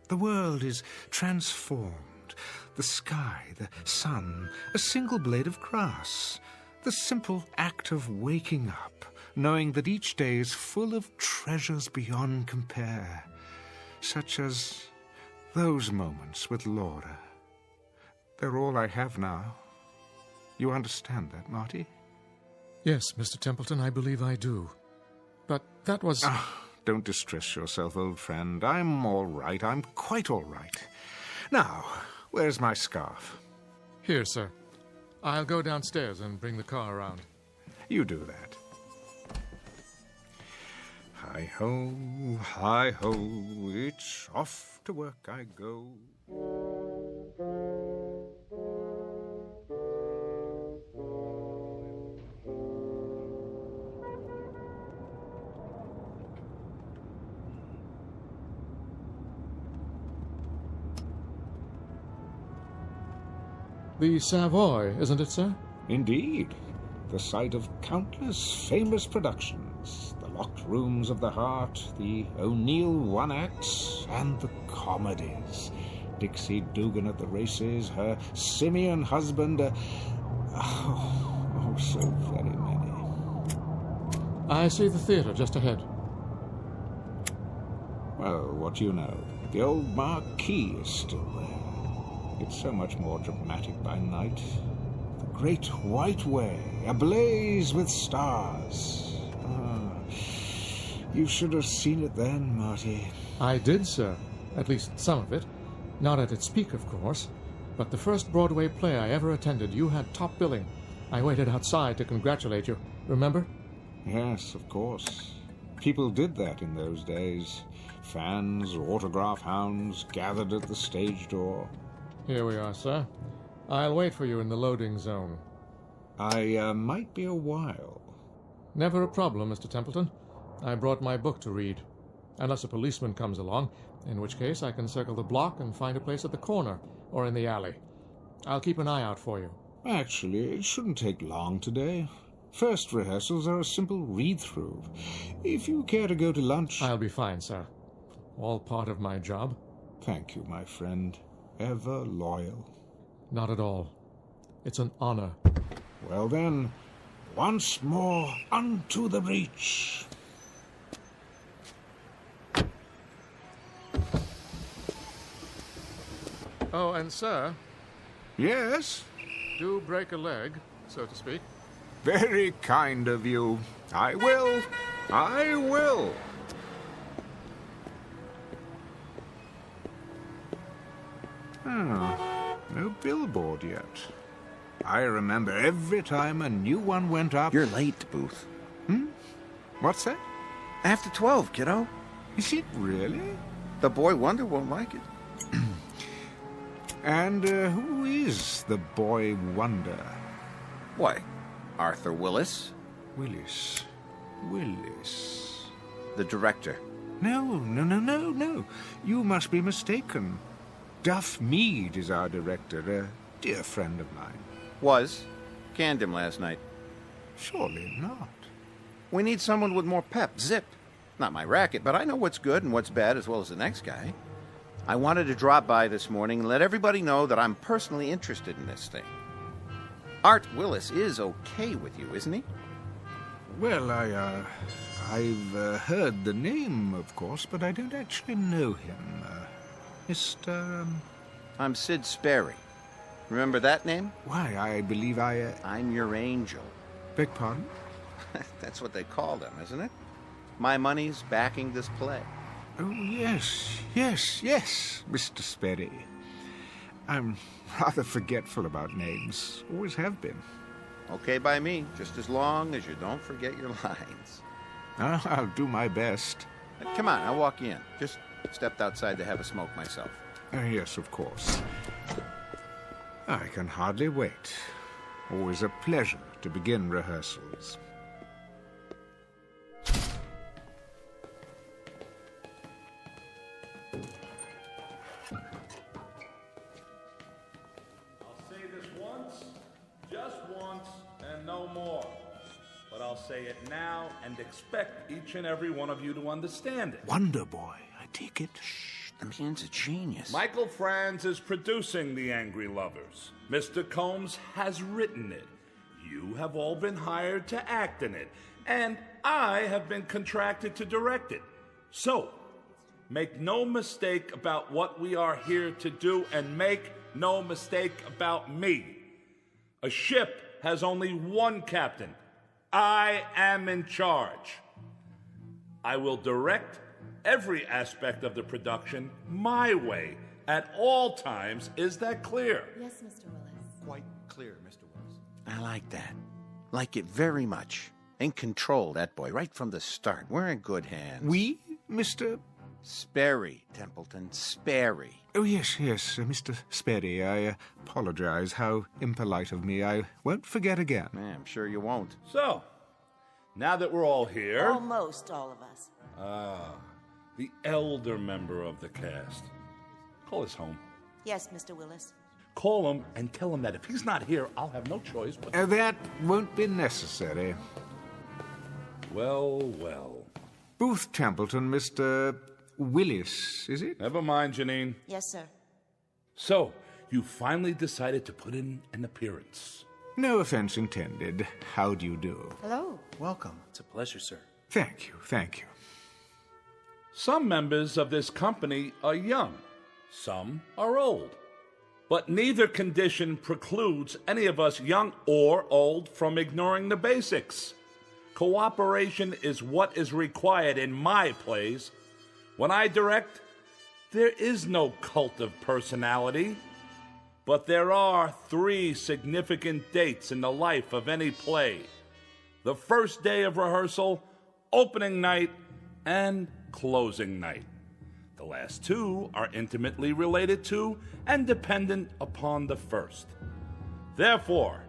The world is transformed. The sky, the sun, a single blade of grass. The simple act of waking up, knowing that each day is full of treasures beyond compare. Such as those moments with Laura. They're all I have now. You understand that, Marty? Yes, Mr. Templeton, I believe I do. But that was... Don't distress yourself, old friend. I'm all right. I'm quite all right. Now, where's my scarf? Here, sir. I'll go downstairs and bring the car around. You do that. Hi-ho, hi-ho, it's off to work I go. The Savoy, isn't it, sir? Indeed. The site of countless famous productions. The Locked Rooms of the Heart, the O'Neill one-acts, and the comedies. Dixie Dugan at the races, her simian husband, oh, so very many. I see the theatre just ahead. Well, what do you know? The old marquee is still there. It's so much more dramatic by night. The great white way, ablaze with stars. You should have seen it then, Marty. I did, sir. At least some of it. Not at its peak, of course. But the first Broadway play I ever attended, you had top billing. I waited outside to congratulate you. Remember? Yes, of course. People did that in those days. Fans, autograph hounds gathered at the stage door. Here we are, sir. I'll wait for you in the loading zone. I might be a while. Never a problem, Mr. Templeton. I brought my book to read. Unless a policeman comes along, in which case I can circle the block and find a place at the corner or in the alley. I'll keep an eye out for you. Actually, it shouldn't take long today. First rehearsals are a simple read-through. If you care to go to lunch... I'll be fine, sir. All part of my job. Thank you, my friend. Ever loyal. Not at all. It's an honor. Well then, once more unto the breach. Oh, and sir... Yes? Do break a leg, so to speak. Very kind of you. I will. I will. No billboard yet. I remember every time a new one went up... You're late, Booth. What's that? After 12, kiddo. Is it really? The boy wonder won't like it. And who is the boy wonder? Why, Arthur Willis. Willis. The director. No. You must be mistaken. Duff Mead is our director, a dear friend of mine. Was. Canned him last night. Surely not. We need someone with more pep. Zip. Not my racket, but I know what's good and what's bad as well as the next guy. I wanted to drop by this morning and let everybody know that I'm personally interested in this thing. Art Willis is okay with you, isn't he? Well, I've heard the name, of course, but I don't actually know him. Mr... I'm Sid Sperry. Remember that name? Why, I believe I'm your angel. Beg pardon? That's what they call them, isn't it? My money's backing this play. Oh, yes, Mr. Sperry. I'm rather forgetful about names. Always have been. Okay by me, just as long as you don't forget your lines. I'll do my best. Come on, I'll walk you in. Just stepped outside to have a smoke myself. Yes, of course. I can hardly wait. Always a pleasure to begin rehearsals. I'll say it now and expect each and every one of you to understand it. Wonder Boy, I take it. Shh, the man's a genius. Michael Franz is producing The Angry Lovers. Mr. Combs has written it. You have all been hired to act in it. And I have been contracted to direct it. So, make no mistake about what we are here to do, and make no mistake about me. A ship has only one captain. I am in charge. I will direct every aspect of the production my way at all times. Is that clear? Yes, Mr. Willis. Quite clear, Mr. Willis. I like that. Like it very much. In control, that boy, right from the start. We're in good hands. We, Mr. Sperry, Templeton, Sperry. Oh, yes, Mr. Sperry. I apologize. How impolite of me. I won't forget again. I'm sure you won't. So, now that we're all here... Almost all of us. The elder member of the cast. Call us home. Yes, Mr. Willis. Call him and tell him that if he's not here, I'll have no choice but... That won't be necessary. Well. Booth Templeton, Mr. Willis, is it? Never mind, Janine. Yes, sir. So, you finally decided to put in an appearance. No offense intended. How do you do? Hello. Welcome. It's a pleasure, sir. Thank you. Some members of this company are young. Some are old. But neither condition precludes any of us, young or old, from ignoring the basics. Cooperation is what is required in my plays. When I direct, there is no cult of personality. But there are 3 significant dates in the life of any play: the first day of rehearsal, opening night, and closing night. The last 2 are intimately related to and dependent upon the first. Therefore,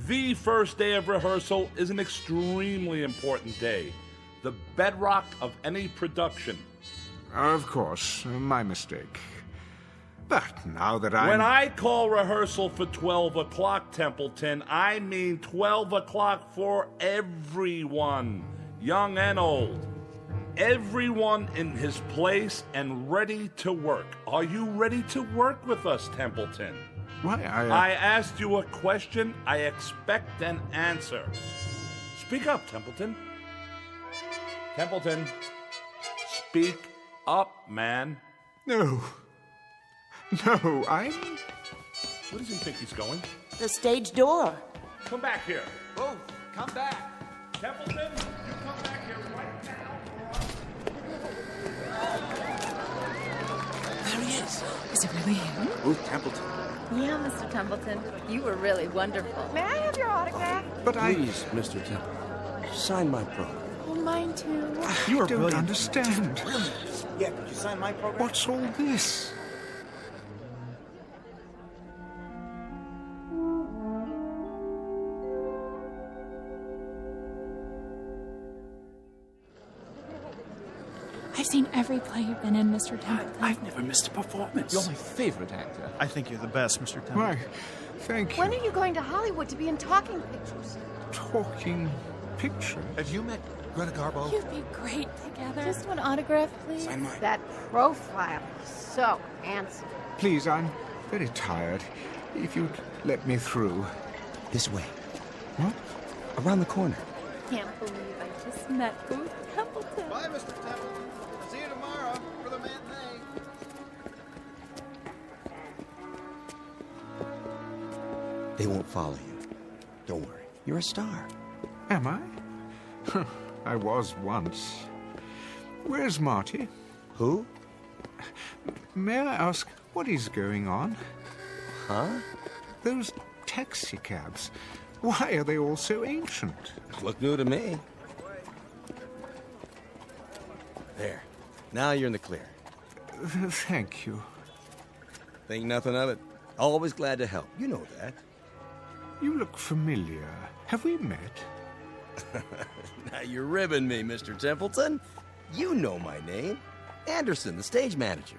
the first day of rehearsal is an extremely important day, the bedrock of any production. Of course, my mistake. But now that When I call rehearsal for 12 o'clock, Templeton, I mean 12 o'clock for everyone, young and old. Everyone in his place and ready to work. Are you ready to work with us, Templeton? Why, I asked you a question. I expect an answer. Speak up, Templeton. Templeton, speak up, man. No, I'm... Where does he think he's going? The stage door. Come back here. Both, come back. Templeton, you come back here right now. There he is. Is it really him? Ruth Templeton. Yeah, Mr. Templeton. You were really wonderful. May I have your autograph? Please, Mr. Templeton, sign my program. Oh, mine too. You don't understand. Yeah, could you sign my program? What's all this? I've seen every play you've been in, Mr. Templeton. I've never missed a performance. You're my favorite actor. I think you're the best, Mr. Templeton. Why, thank you. When are you going to Hollywood to be in talking pictures? Talking picture? Have you met Greta Garbo? You'd be great together. Just one autograph, please. Sign mine. That profile is so handsome. Please, I'm very tired. If you'd let me through. This way. What? Around the corner. Can't believe I just met Ruth Templeton. Bye, Mr. Templeton. I'll see you tomorrow for the matinee. They won't follow you. Don't worry. You're a star. Am I? I was once. Where's Marty? Who? May I ask what is going on? Huh? Those taxi cabs. Why are they all so ancient? Look new to me. There. Now you're in the clear. Thank you. Think nothing of it. Always glad to help. You know that. You look familiar. Have we met? Now you're ribbing me, Mr. Templeton. You know my name. Anderson, the stage manager.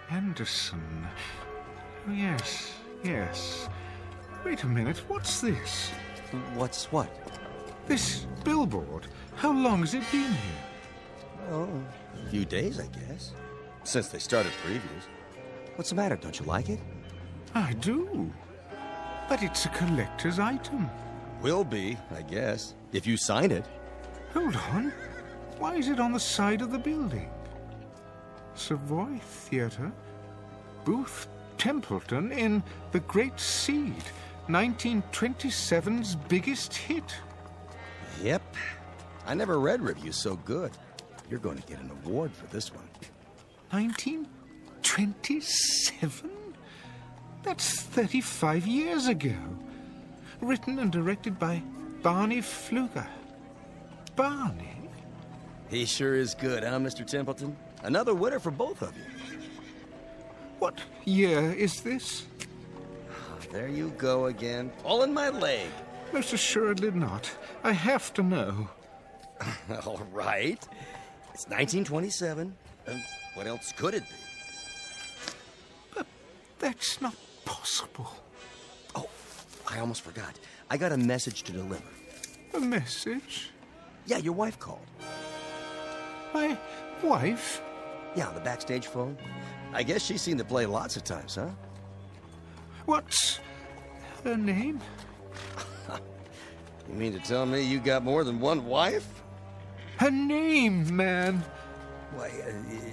Anderson. Oh, yes, yes. Wait a minute, what's this? What's what? This billboard. How long has it been here? Oh, a few days, I guess. Since they started previews. What's the matter? Don't you like it? I do. But it's a collector's item. Will be, I guess, if you sign it. Hold on. Why is it on the side of the building? Savoy Theatre, Booth Templeton in The Great Seed, 1927's biggest hit. Yep. I never read reviews so good. You're going to get an award for this one. 1927? That's 35 years ago. Written and directed by Barney Pfluger. Barney? He sure is good, huh, Mr. Templeton? Another winner for both of you. What year is this? There you go again. All in my leg. Most assuredly not. I have to know. All right. It's 1927. What else could it be? But that's not possible. Oh, I almost forgot. I got a message to deliver. A message? Yeah, your wife called. My wife? Yeah, on the backstage phone. I guess she's seen the play lots of times, huh? What's her name? You mean to tell me you got more than one wife? Her name, man. Why,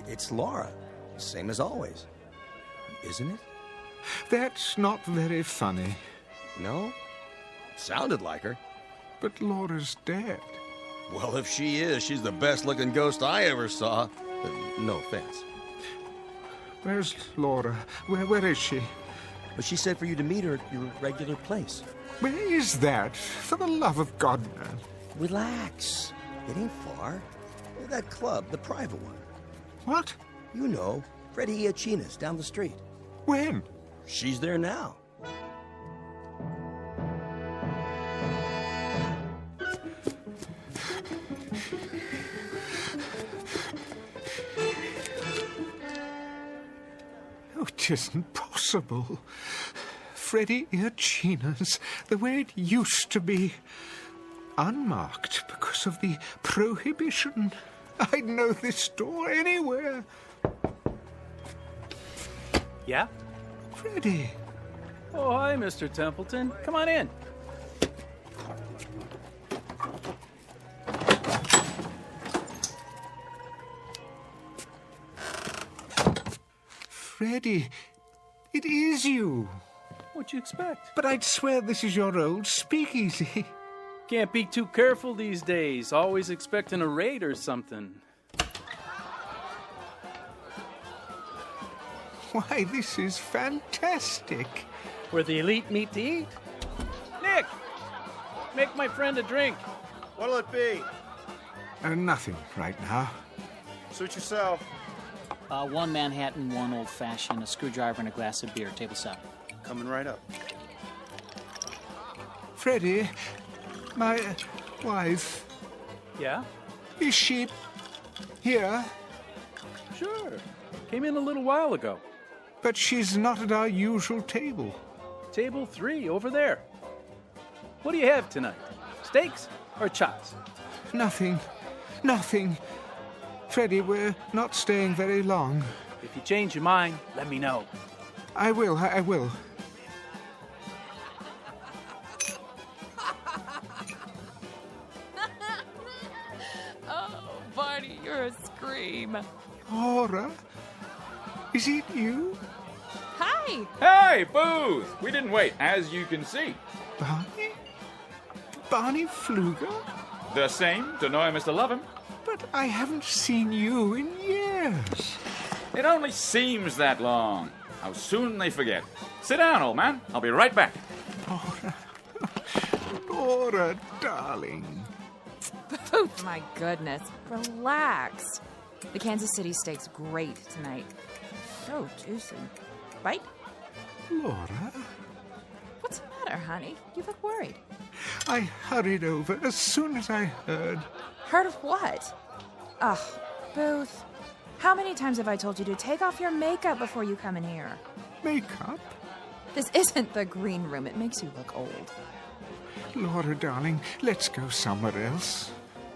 it's Laura. Same as always. Isn't it? That's not very funny. No? Sounded like her. But Laura's dead. Well, if she is, she's the best-looking ghost I ever saw. No offense. Where's Laura? Where is she? But she said for you to meet her at your regular place. Where is that? For the love of God, man. Relax. It ain't far. That club, the private one. What? You know, Freddie Iachina's down the street. When? She's there now. Oh, it isn't possible. Freddie Iachina's the way it used to be. Unmarked because of the prohibition. I'd know this door anywhere. Yeah? Freddie. Oh, hi, Mr. Templeton. Come on in. Freddie, it is you. What'd you expect? But I'd swear this is your old speakeasy. Can't be too careful these days. Always expecting a raid or something. Why, this is fantastic. Where the elite meet to eat. Nick! Make my friend a drink. What'll it be? Nothing right now. Suit yourself. One Manhattan, one old-fashioned, a screwdriver, and a glass of beer. Table 7. Coming right up. Freddie, my wife. Yeah? Is she here? Sure. Came in a little while ago. But she's not at our usual table. Table 3, over there. What do you have tonight? Steaks or chops? Nothing. Freddie, we're not staying very long. If you change your mind, let me know. I will. Oh, Barney, you're a scream. Laura? Is it you? Hi! Hey, Booth! We didn't wait, as you can see. Barney? Barney Pfluger? The same, to know him is to love him. But I haven't seen you in years. It only seems that long. How soon they forget. Sit down, old man. I'll be right back. Laura, darling. Oh, my goodness. Relax. The Kansas City steak's great tonight. So juicy. Right? Laura? What's the matter, honey? You look worried. I hurried over as soon as I heard. Heard of what? Ugh, Booth. How many times have I told you to take off your makeup before you come in here? Makeup? This isn't the green room. It makes you look old. Laura, darling, let's go somewhere else.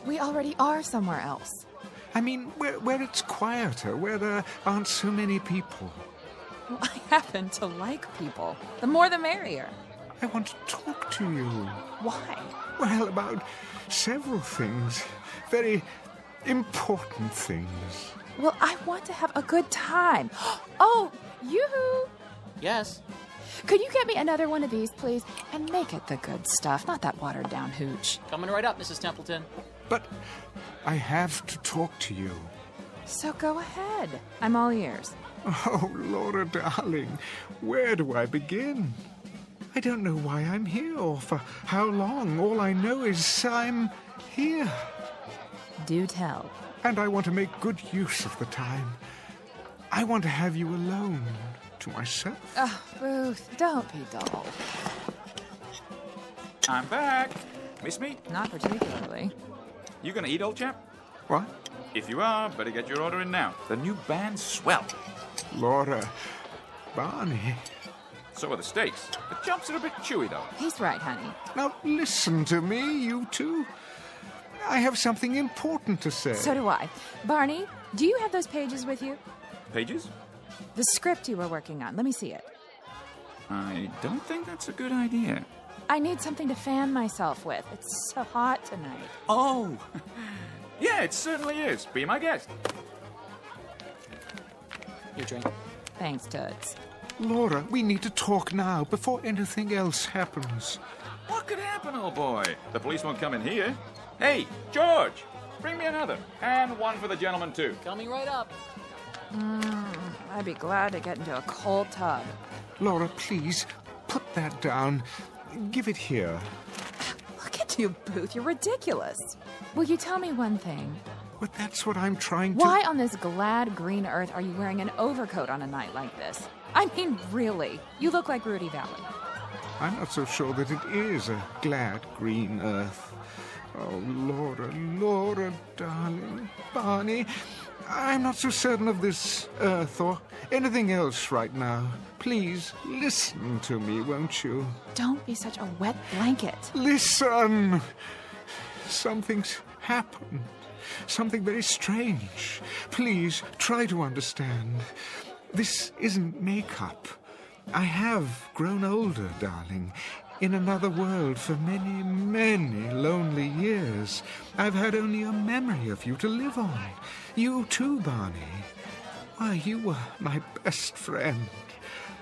We already are somewhere else. I mean, where it's quieter, where there aren't so many people. Well, I happen to like people. The more the merrier. I want to talk to you. Why? Well, about several things. Very important things. Well, I want to have a good time. Oh, yoo-hoo! Yes? Could you get me another one of these, please? And make it the good stuff, not that watered-down hooch. Coming right up, Mrs. Templeton. But I have to talk to you. So go ahead. I'm all ears. Oh, Laura, darling, where do I begin? I don't know why I'm here or for how long. All I know is I'm here. Do tell. And I want to make good use of the time. I want to have you alone to myself. Oh, Ruth, don't be dull. I'm back. Miss me? Not particularly. You gonna eat, old chap? What? If you are, better get your order in now. The new band's swell. Laura, Barney. So are the steaks. The chops are a bit chewy, though. He's right, honey. Now listen to me, you two. I have something important to say. So do I. Barney, do you have those pages with you? Pages? The script you were working on. Let me see it. I don't think that's a good idea. I need something to fan myself with. It's so hot tonight. Oh! Yeah, it certainly is. Be my guest. Your drink. Thanks, Toots. Laura, we need to talk now, before anything else happens. What could happen, old boy? The police won't come in here. Hey, George, bring me another. And one for the gentleman, too. Coming right up. I'd be glad to get into a cold tub. Laura, please, put that down. Give it here. Look at you, Booth. You're ridiculous. Will you tell me one thing? But that's what I'm trying to... Why on this glad green earth are you wearing an overcoat on a night like this? I mean, really. You look like Rudy Valley. I'm not so sure that it is a glad green earth. Oh, Laura, darling, Barney, I'm not so certain of this earth or anything else right now. Please, listen to me, won't you? Don't be such a wet blanket. Listen! Something's happened. Something very strange. Please, try to understand. This isn't makeup. I have grown older, darling. In another world for many, many lonely years. I've had only a memory of you to live on. You too, Barney. Why, you were my best friend.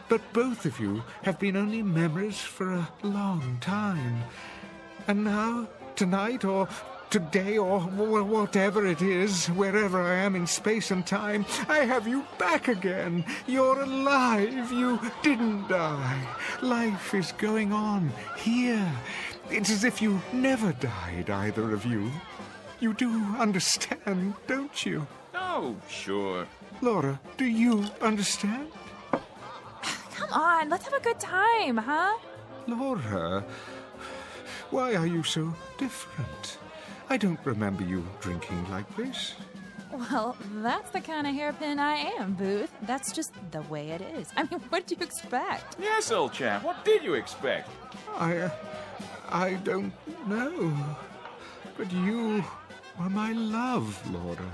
But both of you have been only memories for a long time. And now, tonight, or today, or whatever it is, wherever I am in space and time, I have you back again. You're alive. You didn't die. Life is going on here. It's as if you never died, either of you. You do understand, don't you? Oh, sure. Laura, do you understand? Come on, let's have a good time, huh? Laura, why are you so different? I don't remember you drinking like this. Well, that's the kind of hairpin I am, Booth. That's just the way it is. I mean, what did you expect? Yes, old chap, what did you expect? I don't know. But you were my love, Laura.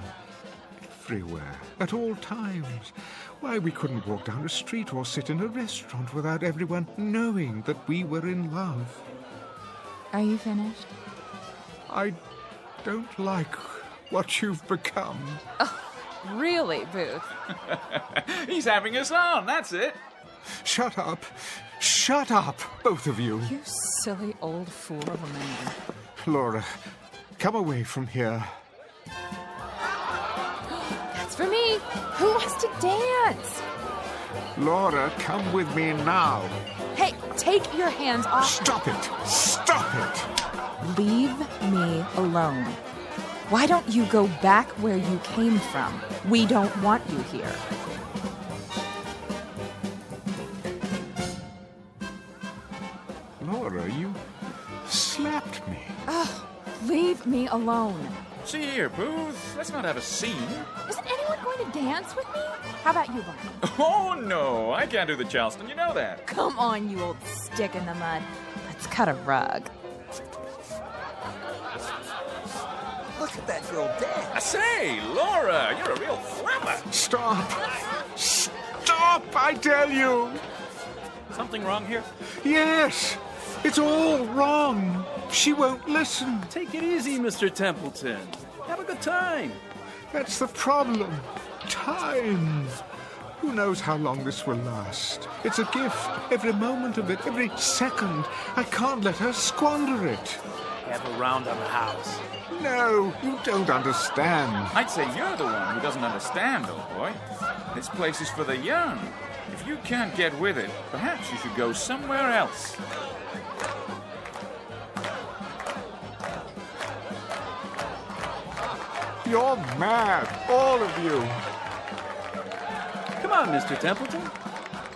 Everywhere, at all times. Why, we couldn't walk down a street or sit in a restaurant without everyone knowing that we were in love. Are you finished? I don't like what you've become. Oh, really, Booth? He's having us on, that's it. Shut up. Shut up, both of you. You silly old fool of a man. Laura, come away from here. That's for me. Who wants to dance? Laura, come with me now. Hey, take your hands off. Stop it. Stop it. Leave me alone. Why don't you go back where you came from? We don't want you here. Laura, you slapped me. Oh, leave me alone. See here, Booth. Let's not have a scene. Isn't anyone going to dance with me? How about you, Barney? Oh, no. I can't do the Charleston. You know that. Come on, you old stick in the mud. Let's cut a rug. Look at that girl dance. I say, Laura, you're a real flapper. Stop. Stop, I tell you. Something wrong here? Yes. It's all wrong. She won't listen. Take it easy, Mr. Templeton. Have a good time. That's the problem. Time. Who knows how long this will last? It's a gift. Every moment of it, every second. I can't let her squander it. Have a round of the house. No, you don't understand. I'd say you're the one who doesn't understand, old boy. This place is for the young. If you can't get with it, perhaps you should go somewhere else. You're mad, all of you. Come on, Mr. Templeton.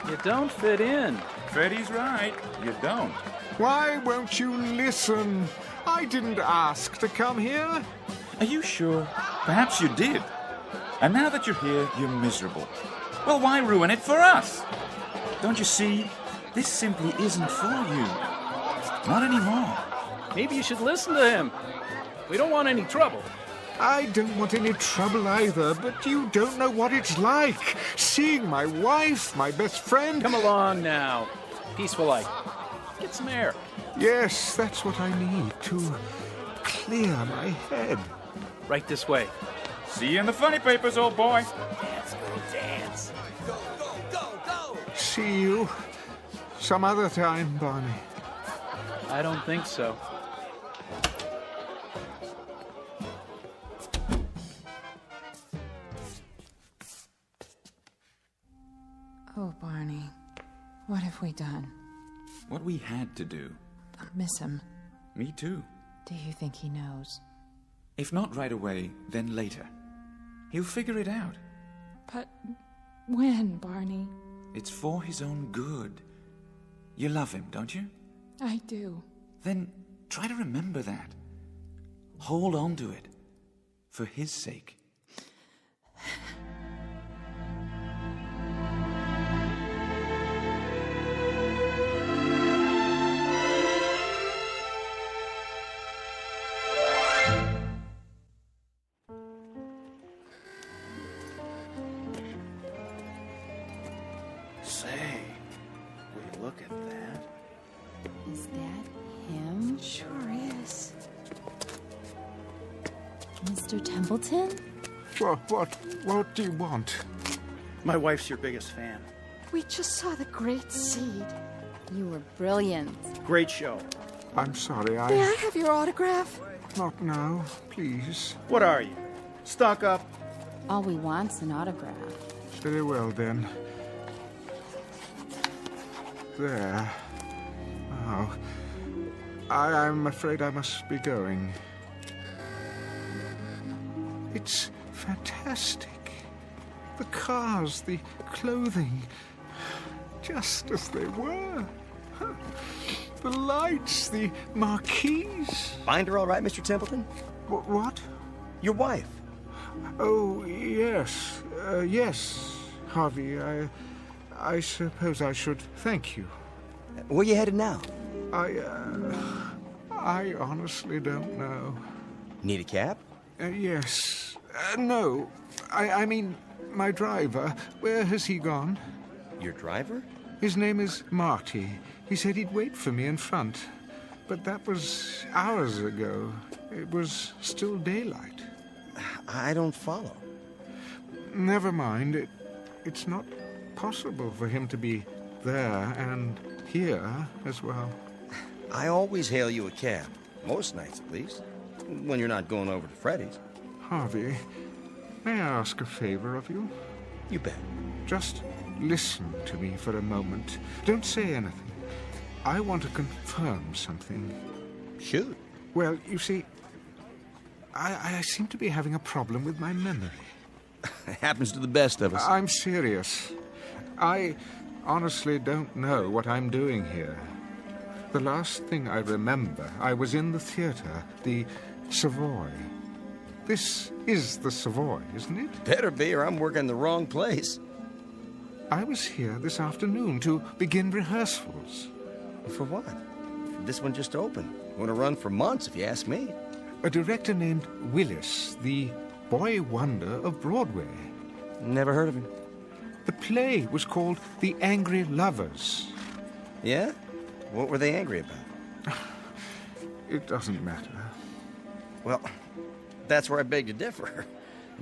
You don't fit in. Freddie's right. You don't. Why won't you listen? I didn't ask to come here. Are you sure? Perhaps you did. And now that you're here, you're miserable. Well, why ruin it for us? Don't you see? This simply isn't for you. Not anymore. Maybe you should listen to him. We don't want any trouble. I don't want any trouble either, but you don't know what it's like. Seeing my wife, my best friend... Come along now. Peaceful life. Get some air. Yes, that's what I need to clear my head. Right this way. See you in the funny papers, old boy. Dance, go dance. Go, go, go, go. see you some other time, Barney. I don't think so. Oh, Barney. What have we done? What we had to do. I miss him. Me too. Do you think he knows? If not right away, then later. He'll figure it out. But when, Barney? It's for his own good. You love him, don't you? I do. Then try to remember that. Hold on to it. For his sake. Say, will you look at that? Is that him? Sure is. Mr. Templeton? What do you want? My wife's your biggest fan. We just saw the great seed. You were brilliant. Great show. I'm sorry, May I have your autograph? Not now, please. What are you? Stuck up? All we want's an autograph. Very well, then. There. Now, I'm afraid I must be going. It's fantastic. The cars, the clothing, just as they were. The lights, the marquees. Find her all right, Mr. Templeton? What? Your wife. Oh, yes. Yes, Harvey. I suppose I should thank you. Where you headed now? I honestly don't know. Need a cab? Yes. No. I mean, my driver. Where has he gone? Your driver? His name is Marty. He said he'd wait for me in front. But that was hours ago. It was still daylight. I don't follow. Never mind. It's not possible for him to be there and here as well. I always hail you a cab. Most nights, at least. When you're not going over to Freddy's. Harvey, may I ask a favor of you? You bet. Just listen to me for a moment. Don't say anything. I want to confirm something. Shoot. Well, you see, I seem to be having a problem with my memory. It happens to the best of us. I'm serious. I honestly don't know what I'm doing here. The last thing I remember, I was in the theater, the Savoy. This is the Savoy, isn't it? Better be, or I'm working in the wrong place. I was here this afternoon to begin rehearsals. For what? This one just opened. Going to run for months, if you ask me. A director named Willis, the boy wonder of Broadway. Never heard of him. The play was called The Angry Lovers. Yeah? What were they angry about? It doesn't matter. Well, that's where I beg to differ.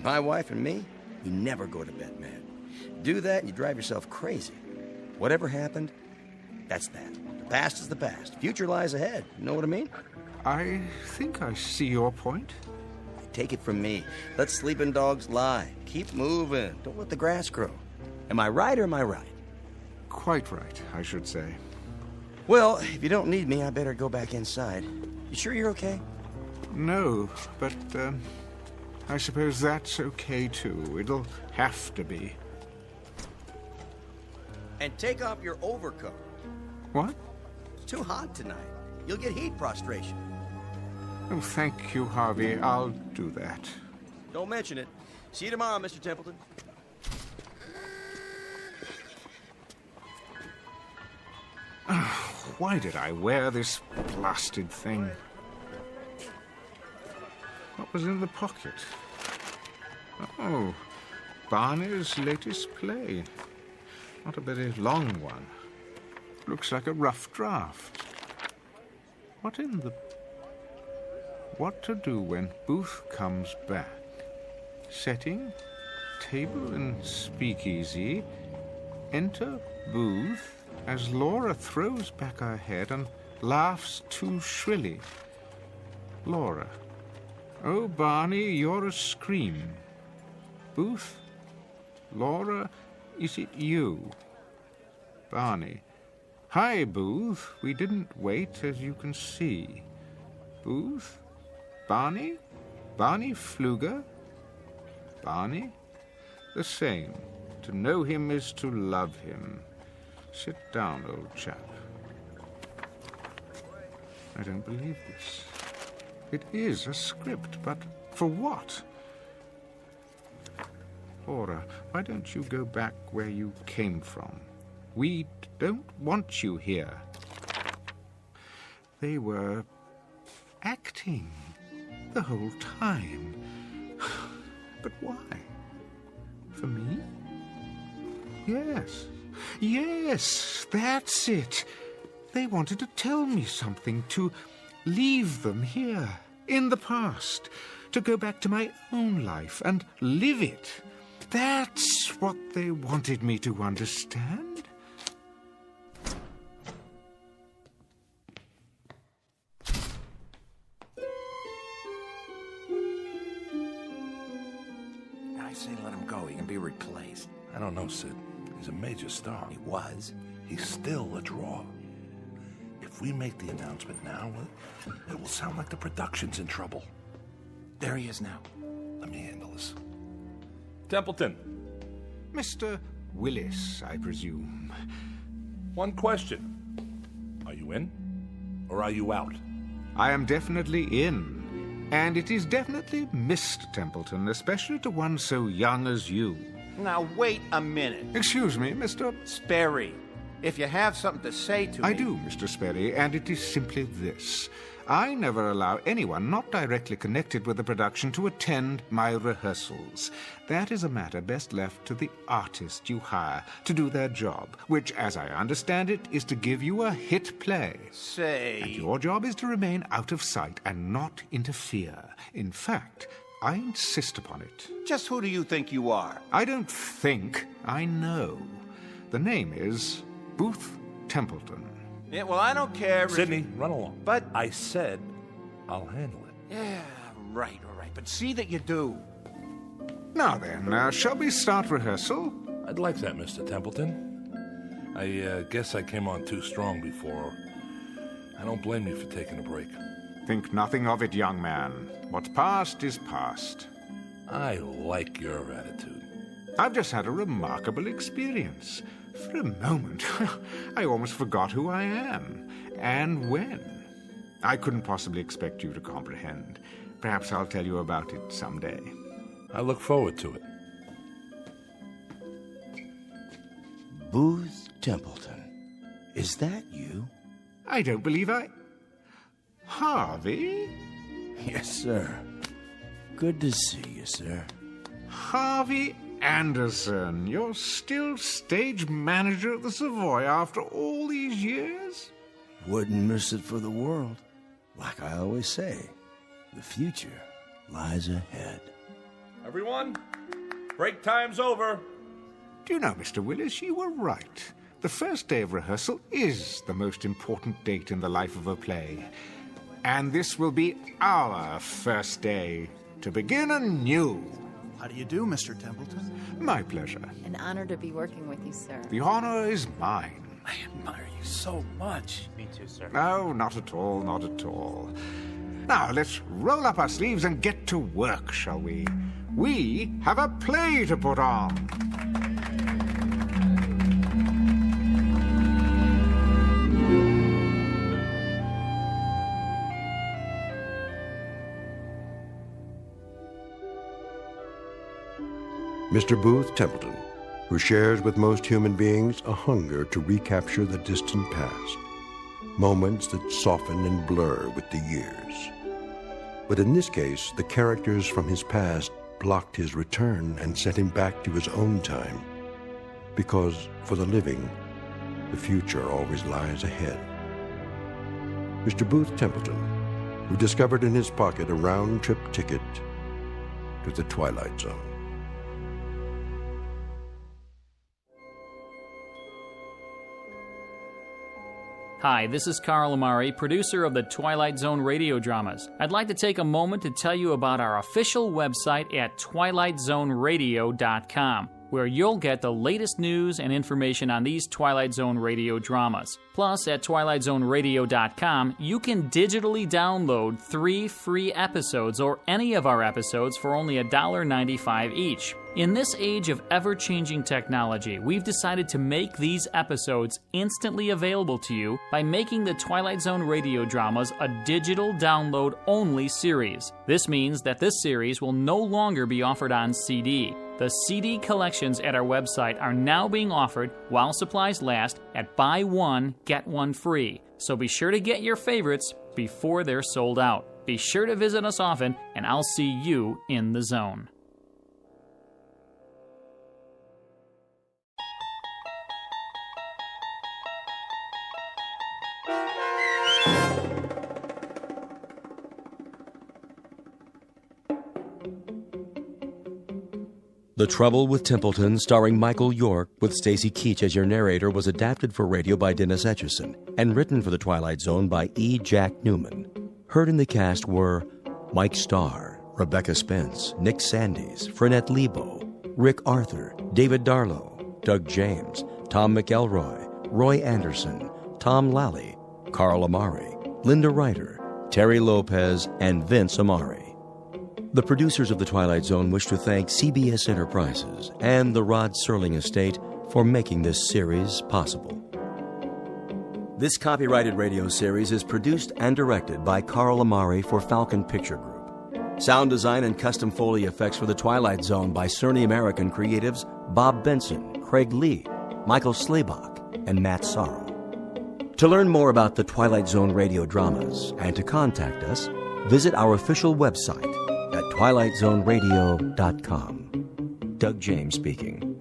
My wife and me, we never go to bed mad. Do that and you drive yourself crazy. Whatever happened, that's that. The past is the past. Future lies ahead. You know what I mean? I think I see your point. Take it from me. Let sleeping dogs lie. Keep moving. Don't let the grass grow. Am I right or am I right? Quite right, I should say. Well, if you don't need me, I better go back inside. You sure you're okay? No, but I suppose that's okay too. It'll have to be. And take off your overcoat. What? It's too hot tonight. You'll get heat prostration. Oh, thank you, Harvey. I'll do that. Don't mention it. See you tomorrow, Mr. Templeton. Why did I wear this blasted thing? What was in the pocket? Oh, Barney's latest play. Not a very long one. Looks like a rough draft. What in the... What to do when Booth comes back? Setting, table and speakeasy, Enter Booth as Laura throws back her head and laughs too shrilly. Laura. Oh, Barney, you're a scream. Booth. Laura, is it you? Barney. Hi, Booth. We didn't wait, as you can see. Booth? Barney? Barney Pfluger? Barney? The same. To know him is to love him. Sit down, old chap. I don't believe this. It is a script, but for what? Laura, why don't you go back where you came from? We don't want you here. They were acting the whole time. But why? For me? Yes. Yes, that's it. They wanted to tell me something, to leave them here, in the past, to go back to my own life and live it. That's what they wanted me to understand. I say let him go. He can be replaced. I don't know, Sid. He's a major star. He was. He's still a draw. If we make the announcement now, it will sound like the production's in trouble. There he is now. Let me handle this. Templeton. Mr. Willis, I presume. One question. Are you in? Or are you out? I am definitely in. And it is definitely Mr. Templeton, especially to one so young as you. Now, wait a minute. Excuse me, Mr. Sperry. If you have something to say to me... I do, Mr. Sperry, and it is simply this. I never allow anyone not directly connected with the production to attend my rehearsals. That is a matter best left to the artist you hire to do their job, which, as I understand it, is to give you a hit play. Say... And your job is to remain out of sight and not interfere. In fact, I insist upon it. Just who do you think you are? I don't think, I know. The name is Booth Templeton. Yeah, well, I don't care. Sidney, run along. But I said I'll handle it. Yeah, right, all right. But see that you do. Now then, shall we start rehearsal? I'd like that, Mr. Templeton. I guess I came on too strong before. I don't blame you for taking a break. Think nothing of it, young man. What's past is past. I like your attitude. I've just had a remarkable experience. For a moment, I almost forgot who I am, and when. I couldn't possibly expect you to comprehend. Perhaps I'll tell you about it someday. I look forward to it. Booth Templeton. Is that you? I don't believe I... Harvey? Yes, sir. Good to see you, sir. Harvey Anderson, you're still stage manager at the Savoy after all these years? Wouldn't miss it for the world. Like I always say, the future lies ahead. Everyone, break time's over. Do you know, Mr. Willis, you were right. The first day of rehearsal is the most important date in the life of a play. And this will be our first day to begin anew. How do you do, Mr. Templeton? My pleasure. An honor to be working with you, sir. The honor is mine. I admire you so much. Me too, sir. No, not at all, not at all. Now, let's roll up our sleeves and get to work, shall we? We have a play to put on. Mr. Booth Templeton, who shares with most human beings a hunger to recapture the distant past, moments that soften and blur with the years. But in this case, the characters from his past blocked his return and sent him back to his own time, because for the living, the future always lies ahead. Mr. Booth Templeton, who discovered in his pocket a round-trip ticket to the Twilight Zone. Hi, this is Carl Amari, producer of the Twilight Zone Radio Dramas. I'd like to take a moment to tell you about our official website at twilightzoneradio.com, where you'll get the latest news and information on these Twilight Zone radio dramas. Plus, at twilightzoneradio.com, you can digitally download 3 free episodes or any of our episodes for only $1.95 each. In this age of ever-changing technology, we've decided to make these episodes instantly available to you by making the Twilight Zone radio dramas a digital download-only series. This means that this series will no longer be offered on CD. The CD collections at our website are now being offered while supplies last at buy one, get one free. So be sure to get your favorites before they're sold out. Be sure to visit us often, and I'll see you in the zone. The Trouble with Templeton, starring Michael York, with Stacy Keach as your narrator, was adapted for radio by Dennis Etchison and written for The Twilight Zone by E. Jack Newman. Heard in the cast were Mike Starr, Rebecca Spence, Nick Sandys, Frenette Lebo, Rick Arthur, David Darlow, Doug James, Tom McElroy, Roy Anderson, Tom Lally, Carl Amari, Linda Ryder, Terry Lopez, and Vince Amari. The producers of The Twilight Zone wish to thank CBS Enterprises and the Rod Serling Estate for making this series possible. This copyrighted radio series is produced and directed by Carl Amari for Falcon Picture Group. Sound design and custom Foley effects for The Twilight Zone by Cerny American creatives Bob Benson, Craig Lee, Michael Slaybach, and Matt Sorrow. To learn more about The Twilight Zone radio dramas and to contact us, visit our official website at twilightzoneradio.com. Doug James speaking.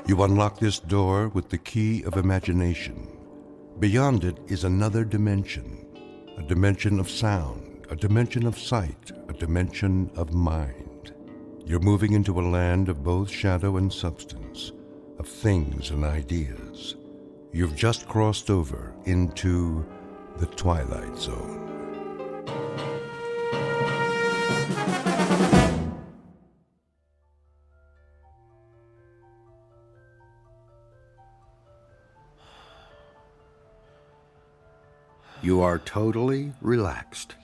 You unlock this door with the key of imagination. Beyond it is another dimension, a dimension of sound, a dimension of sight, a dimension of mind. You're moving into a land of both shadow and substance, of things and ideas. You've just crossed over into the Twilight Zone. You are totally relaxed,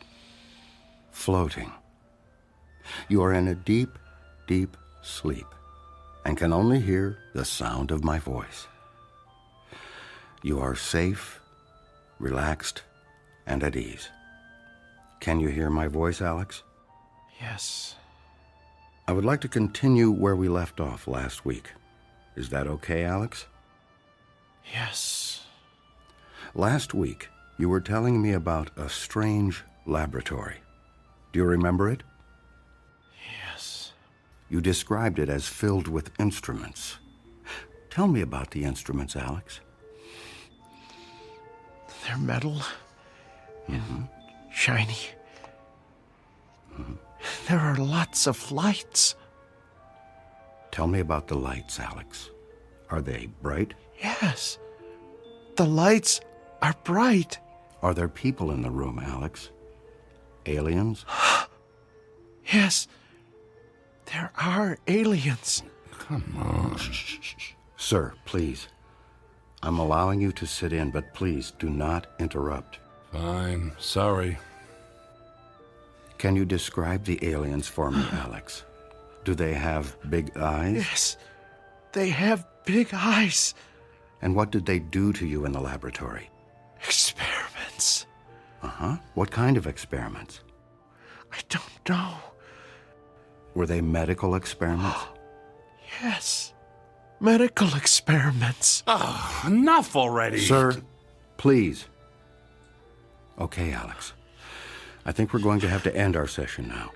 floating. You are in a deep, deep sleep and can only hear the sound of my voice. You are safe, relaxed, and at ease. Can you hear my voice, Alex? Yes. I would like to continue where we left off last week. Is that okay, Alex? Yes. Last week, you were telling me about a strange laboratory. Do you remember it? Yes. You described it as filled with instruments. Tell me about the instruments, Alex. They're metal and shiny. There are lots of lights. Tell me about the lights, Alex. Are they bright? Yes. The lights are bright. Are there people in the room, Alex? Aliens? Yes. There are aliens. Come on. Sir, please. I'm allowing you to sit in, but please do not interrupt. Fine. Sorry. Can you describe the aliens for me, Alex? Do they have big eyes? Yes. They have big eyes. And what did they do to you in the laboratory? Experiments. Uh-huh. What kind of experiments? I don't know. Were they medical experiments? Yes. Medical experiments. Oh, enough already. Sir, please. Okay, Alex. I think we're going to have to end our session now.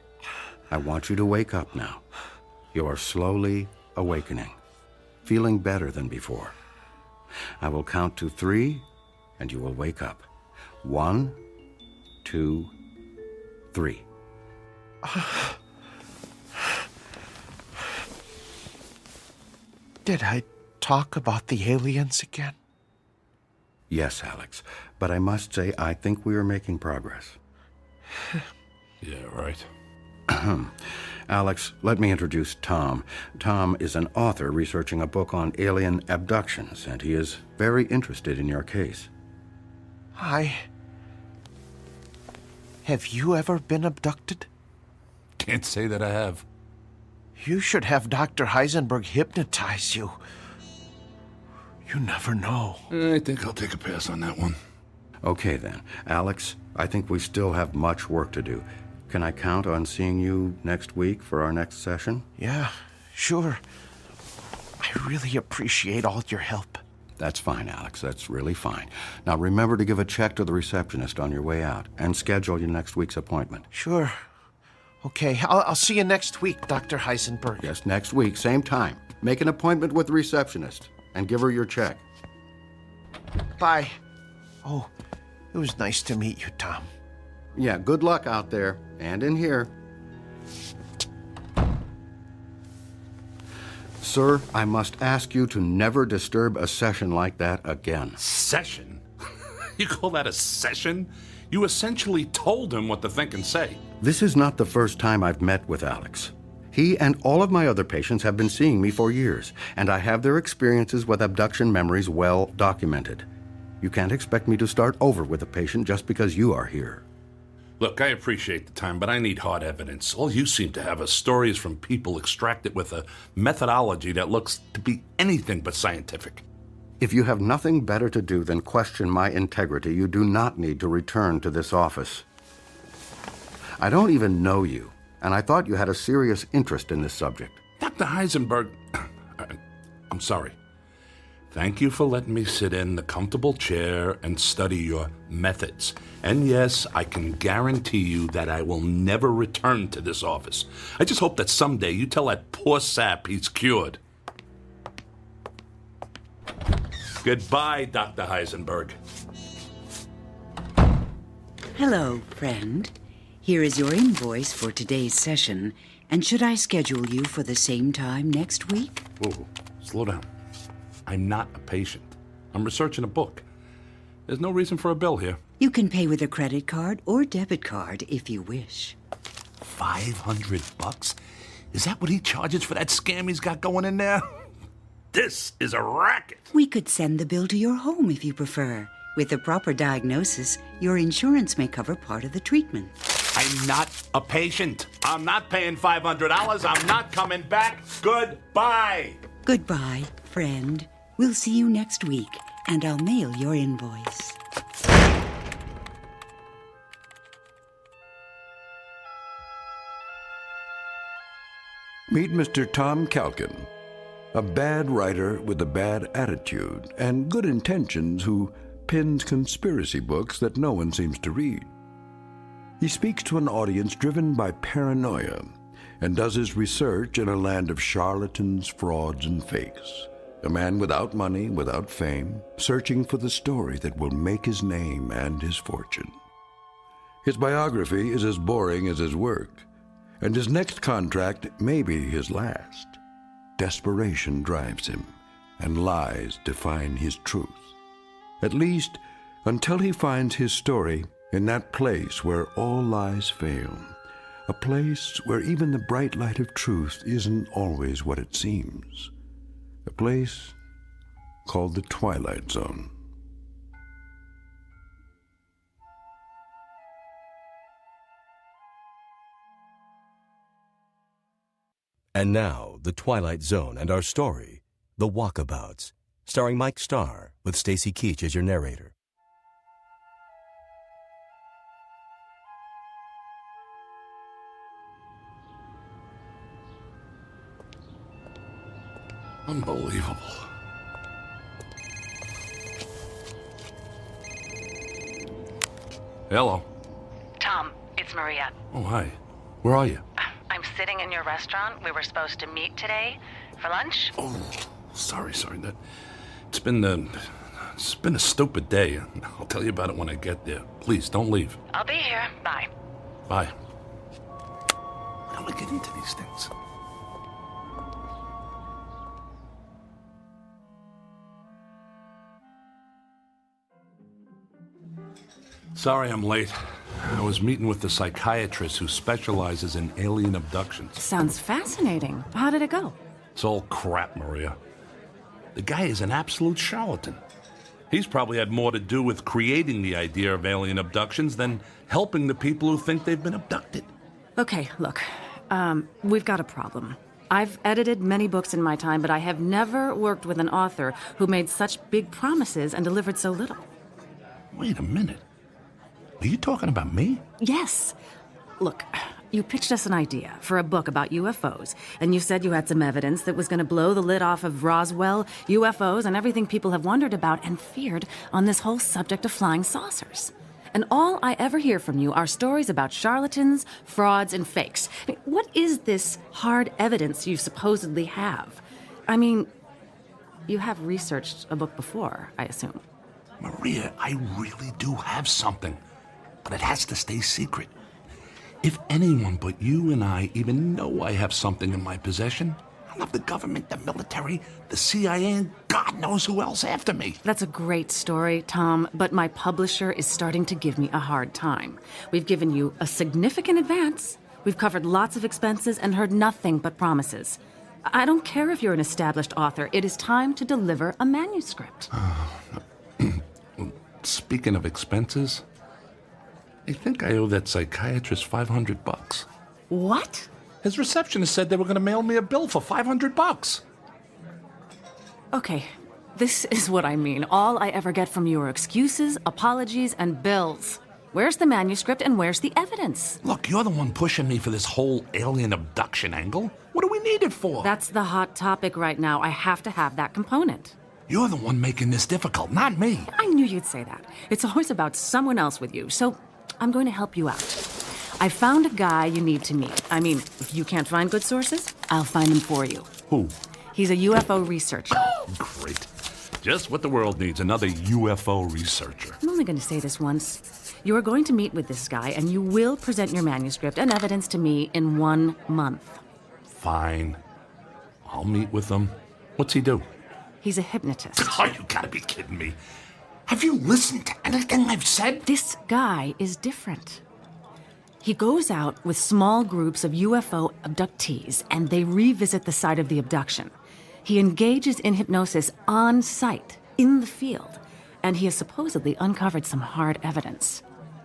I want you to wake up now. You are slowly awakening, feeling better than before. I will count to 3, and you will wake up. 1, 2, 3. Did I talk about the aliens again? Yes, Alex, but I must say I think we are making progress. Yeah, right. Alex, let me introduce Tom. Tom is an author researching a book on alien abductions, and he is very interested in your case. Have you ever been abducted? Can't say that I have. You should have Dr. Heisenberg hypnotize you. You never know. I think I'll take a pass on that one. Okay, then. Alex, I think we still have much work to do. Can I count on seeing you next week for our next session? Yeah, sure. I really appreciate all your help. That's fine, Alex. That's really fine. Now, remember to give a check to the receptionist on your way out and schedule your next week's appointment. Sure. Okay, I'll see you next week, Dr. Heisenberg. Yes, next week, same time. Make an appointment with the receptionist and give her your check. Bye. Oh, it was nice to meet you, Tom. Yeah, good luck out there and in here. Sir, I must ask you to never disturb a session like that again. Session? You call that a session? You essentially told him what to think and say. This is not the first time I've met with Alex. He and all of my other patients have been seeing me for years, and I have their experiences with abduction memories well documented. You can't expect me to start over with a patient just because you are here. Look, I appreciate the time, but I need hard evidence. All you seem to have are stories from people extracted with a methodology that looks to be anything but scientific. If you have nothing better to do than question my integrity, you do not need to return to this office. I don't even know you, and I thought you had a serious interest in this subject. Dr. Heisenberg, I'm sorry. Thank you for letting me sit in the comfortable chair and study your methods. And yes, I can guarantee you that I will never return to this office. I just hope that someday you tell that poor sap he's cured. Goodbye, Dr. Heisenberg. Hello, friend. Here is your invoice for today's session, and should I schedule you for the same time next week? Whoa, slow down. I'm not a patient. I'm researching a book. There's no reason for a bill here. You can pay with a credit card or debit card if you wish. $500? Is that what he charges for that scam he's got going in there? This is a racket. We could send the bill to your home if you prefer. With the proper diagnosis, your insurance may cover part of the treatment. I'm not a patient. I'm not paying $500. I'm not coming back. Goodbye. Goodbye, friend. We'll see you next week, and I'll mail your invoice. Meet Mr. Tom Calkin, a bad writer with a bad attitude and good intentions who pens conspiracy books that no one seems to read. He speaks to an audience driven by paranoia and does his research in a land of charlatans, frauds, and fakes. A man without money, without fame, searching for the story that will make his name and his fortune. His biography is as boring as his work, and his next contract may be his last. Desperation drives him, and lies define his truth. At least, until he finds his story in that place where all lies fail, a place where even the bright light of truth isn't always what it seems. A place called the Twilight Zone. And now, The Twilight Zone and our story, The Walkabouts, starring Mike Starr, with Stacy Keach as your narrator. Unbelievable. Hello. Tom, it's Maria. Oh, hi. Where are you? I'm sitting in your restaurant. We were supposed to meet today for lunch. Oh, sorry. It's been It's been a stupid day. I'll tell you about it when I get there. Please, don't leave. I'll be here. Bye. Bye. How do I get into these things? Sorry I'm late. I was meeting with the psychiatrist who specializes in alien abductions. Sounds fascinating. How did it go? It's all crap, Maria. The guy is an absolute charlatan. He's probably had more to do with creating the idea of alien abductions than helping the people who think they've been abducted. Okay, look. We've got a problem. I've edited many books in my time, but I have never worked with an author who made such big promises and delivered so little. Wait a minute. Are you talking about me? Yes. Look, you pitched us an idea for a book about UFOs, and you said you had some evidence that was going to blow the lid off of Roswell, UFOs, and everything people have wondered about and feared on this whole subject of flying saucers. And all I ever hear from you are stories about charlatans, frauds, and fakes. I mean, what is this hard evidence you supposedly have? I mean, you have researched a book before, I assume. Maria, I really do have something, but it has to stay secret. If anyone but you and I even know I have something in my possession, I'll have the government, the military, the CIA, and God knows who else after me. That's a great story, Tom, but my publisher is starting to give me a hard time. We've given you a significant advance. We've covered lots of expenses and heard nothing but promises. I don't care if you're an established author. It is time to deliver a manuscript. Speaking of expenses, I think I owe that psychiatrist $500. What? His receptionist said they were going to mail me a bill for $500. Okay, this is what I mean. All I ever get from you are excuses, apologies, and bills. Where's the manuscript and where's the evidence? Look, you're the one pushing me for this whole alien abduction angle. What do we need it for? That's the hot topic right now. I have to have that component. You're the one making this difficult, not me. I knew you'd say that. It's always about someone else with you, so I'm going to help you out. I found a guy you need to meet. I mean, if you can't find good sources, I'll find them for you. Who? He's a UFO researcher. Great. Just what the world needs, another UFO researcher. I'm only going to say this once. You are going to meet with this guy, and you will present your manuscript and evidence to me in 1 month. Fine. I'll meet with him. What's he do? He's a hypnotist. Oh, you gotta be kidding me. Have you listened to anything I've said? This guy is different. He goes out with small groups of UFO abductees, and they revisit the site of the abduction. He engages in hypnosis on site, in the field, and he has supposedly uncovered some hard evidence.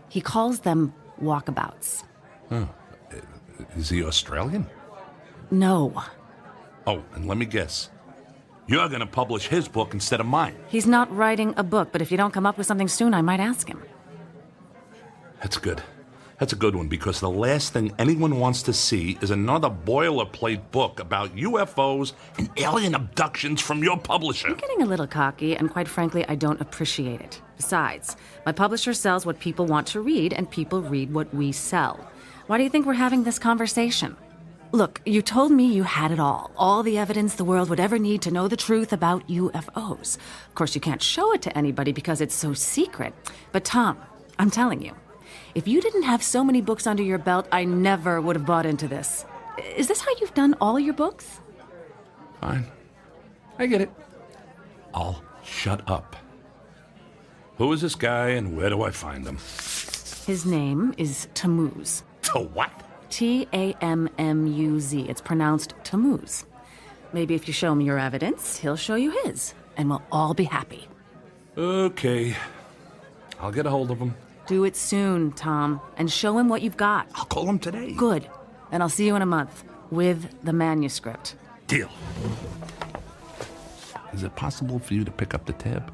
He calls them walkabouts. Huh. Is he Australian? No. Oh, and let me guess. You're gonna publish his book instead of mine. He's not writing a book, but if you don't come up with something soon, I might ask him. That's good. That's a good one, because the last thing anyone wants to see is another boilerplate book about UFOs and alien abductions from your publisher. You're getting a little cocky, and quite frankly, I don't appreciate it. Besides, my publisher sells what people want to read, and people read what we sell. Why do you think we're having this conversation? Look, you told me you had it all the evidence the world would ever need to know the truth about UFOs. Of course, you can't show it to anybody because it's so secret. But Tom, I'm telling you, if you didn't have so many books under your belt, I never would have bought into this. Is this how you've done all your books? Fine. I get it. I'll shut up. Who is this guy and where do I find him? His name is Tammuz. To what? Tammuz. It's pronounced Tammuz. Maybe if you show him your evidence, he'll show you his, and we'll all be happy. Okay. I'll get a hold of him. Do it soon, Tom, and show him what you've got. I'll call him today. Good. And I'll see you in a month with the manuscript. Deal. Is it possible for you to pick up the tab?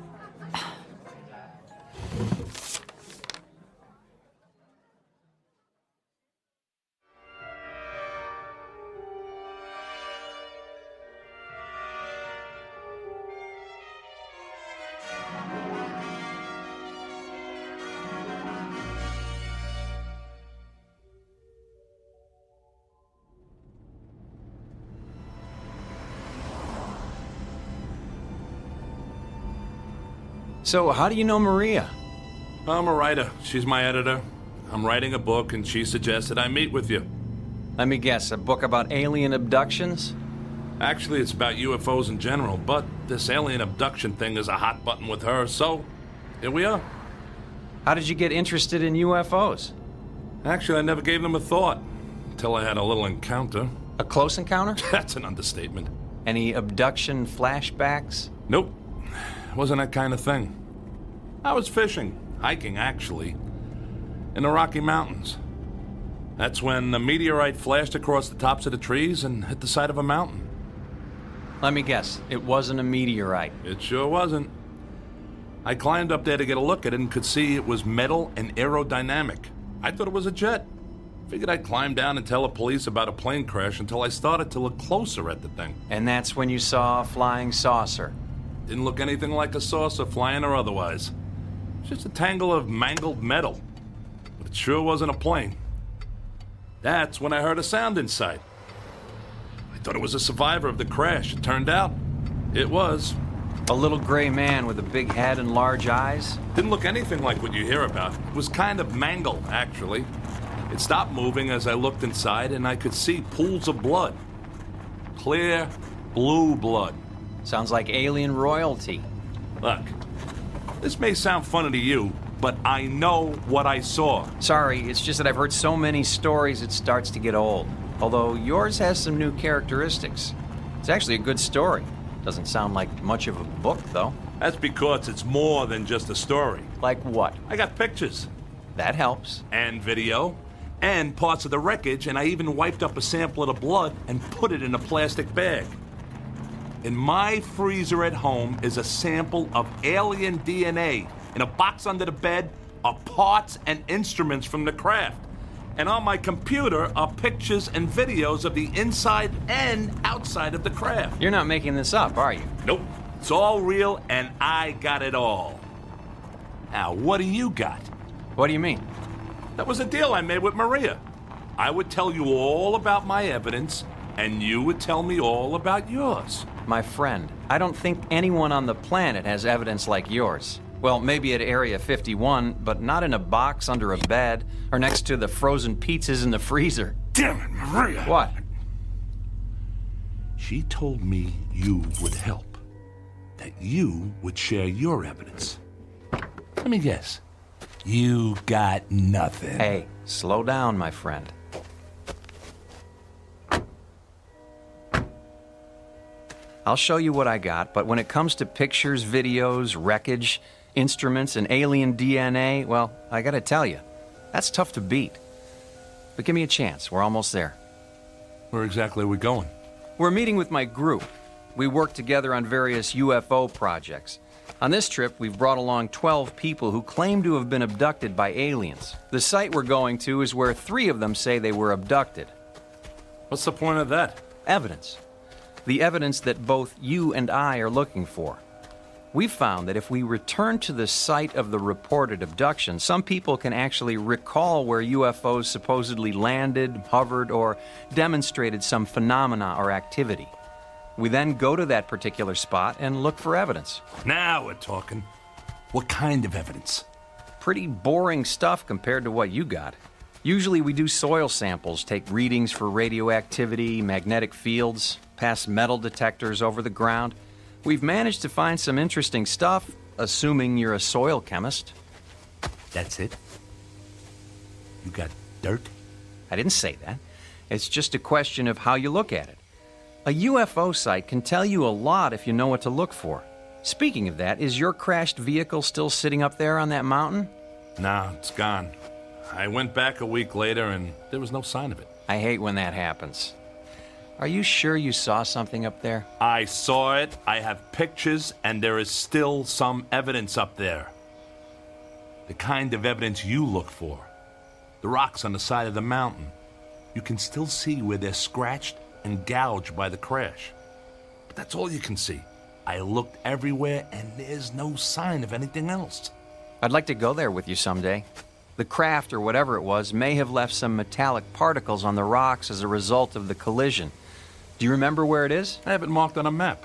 So, how do you know Maria? I'm a writer. She's my editor. I'm writing a book, and she suggested I meet with you. Let me guess, a book about alien abductions? Actually, it's about UFOs in general, but this alien abduction thing is a hot button with her, so here we are. How did you get interested in UFOs? Actually, I never gave them a thought, until I had a little encounter. A close encounter? That's an understatement. Any abduction flashbacks? Nope. Wasn't that kind of thing. I was fishing, hiking actually, in the Rocky Mountains. That's when a meteorite flashed across the tops of the trees and hit the side of a mountain. Let me guess, it wasn't a meteorite. It sure wasn't. I climbed up there to get a look at it and could see it was metal and aerodynamic. I thought it was a jet. Figured I'd climb down and tell the police about a plane crash until I started to look closer at the thing. And that's when you saw a flying saucer. Didn't look anything like a saucer, flying or otherwise. Just a tangle of mangled metal. But it sure wasn't a plane. That's when I heard a sound inside. I thought it was a survivor of the crash. It turned out, it was. A little gray man with a big head and large eyes? Didn't look anything like what you hear about. It was kind of mangled, actually. It stopped moving as I looked inside, and I could see pools of blood. Clear, blue blood. Sounds like alien royalty. Look, this may sound funny to you, but I know what I saw. Sorry, it's just that I've heard so many stories it starts to get old. Although yours has some new characteristics. It's actually a good story. Doesn't sound like much of a book, though. That's because it's more than just a story. Like what? I got pictures. That helps. And video. And parts of the wreckage, and I even wiped up a sample of the blood and put it in a plastic bag. In my freezer at home is a sample of alien DNA. In a box under the bed are parts and instruments from the craft. And on my computer are pictures and videos of the inside and outside of the craft. You're not making this up, are you? Nope. It's all real, and I got it all. Now, what do you got? What do you mean? That was a deal I made with Maria. I would tell you all about my evidence, and you would tell me all about yours. My friend, I don't think anyone on the planet has evidence like yours. Well, maybe at Area 51, but not in a box under a bed or next to the frozen pizzas in the freezer. Damn it, Maria! What? She told me you would help. That you would share your evidence. Let me guess. You got nothing. Hey, slow down, my friend. I'll show you what I got, but when it comes to pictures, videos, wreckage, instruments, and alien DNA, well, I gotta tell you, that's tough to beat. But give me a chance. We're almost there. Where exactly are we going? We're meeting with my group. We work together on various UFO projects. On this trip, we've brought along 12 people who claim to have been abducted by aliens. The site we're going to is where 3 of them say they were abducted. What's the point of that? Evidence. The evidence that both you and I are looking for. We've found that if we return to the site of the reported abduction, some people can actually recall where UFOs supposedly landed, hovered, or demonstrated some phenomena or activity. We then go to that particular spot and look for evidence. Now we're talking. What kind of evidence? Pretty boring stuff compared to what you got. Usually we do soil samples, take readings for radioactivity, magnetic fields, pass metal detectors over the ground. We've managed to find some interesting stuff, assuming you're a soil chemist. That's it? You got dirt? I didn't say that. It's just a question of how you look at it. A UFO site can tell you a lot if you know what to look for. Speaking of that, is your crashed vehicle still sitting up there on that mountain? Nah, it's gone. I went back a week later and there was no sign of it. I hate when that happens. Are you sure you saw something up there? I saw it, I have pictures, and there is still some evidence up there. The kind of evidence you look for. The rocks on the side of the mountain. You can still see where they're scratched and gouged by the crash. But that's all you can see. I looked everywhere and there's no sign of anything else. I'd like to go there with you someday. The craft, or whatever it was, may have left some metallic particles on the rocks as a result of the collision. Do you remember where it is? I have it marked on a map.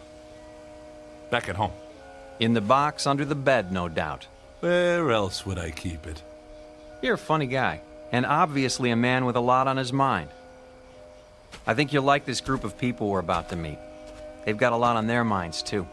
Back at home. In the box under the bed, no doubt. Where else would I keep it? You're a funny guy, and obviously a man with a lot on his mind. I think you'll like this group of people we're about to meet. They've got a lot on their minds, too.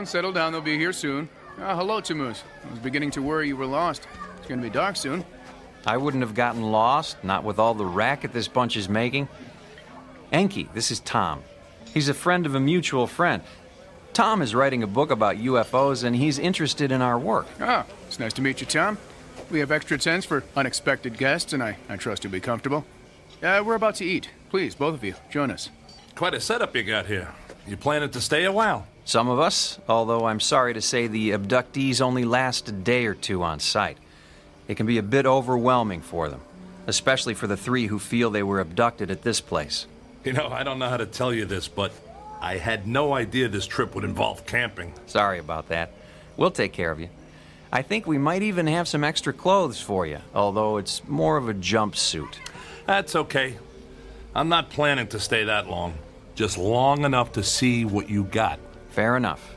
Settle down. They'll be here soon. Hello, Tammuz. I was beginning to worry you were lost. It's going to be dark soon. I wouldn't have gotten lost, not with all the racket this bunch is making. Enki, this is Tom. He's a friend of a mutual friend. Tom is writing a book about UFOs, and he's interested in our work. It's nice to meet you, Tom. We have extra tents for unexpected guests, and I trust you'll be comfortable. We're about to eat. Please, both of you, join us. Quite a setup you got here. You planning to stay a while? Some of us, although I'm sorry to say the abductees only last a day or two on site. It can be a bit overwhelming for them, especially for the 3 who feel they were abducted at this place. You know, I don't know how to tell you this, but I had no idea this trip would involve camping. Sorry about that. We'll take care of you. I think we might even have some extra clothes for you, although it's more of a jumpsuit. That's okay. I'm not planning to stay that long. Just long enough to see what you got. Fair enough.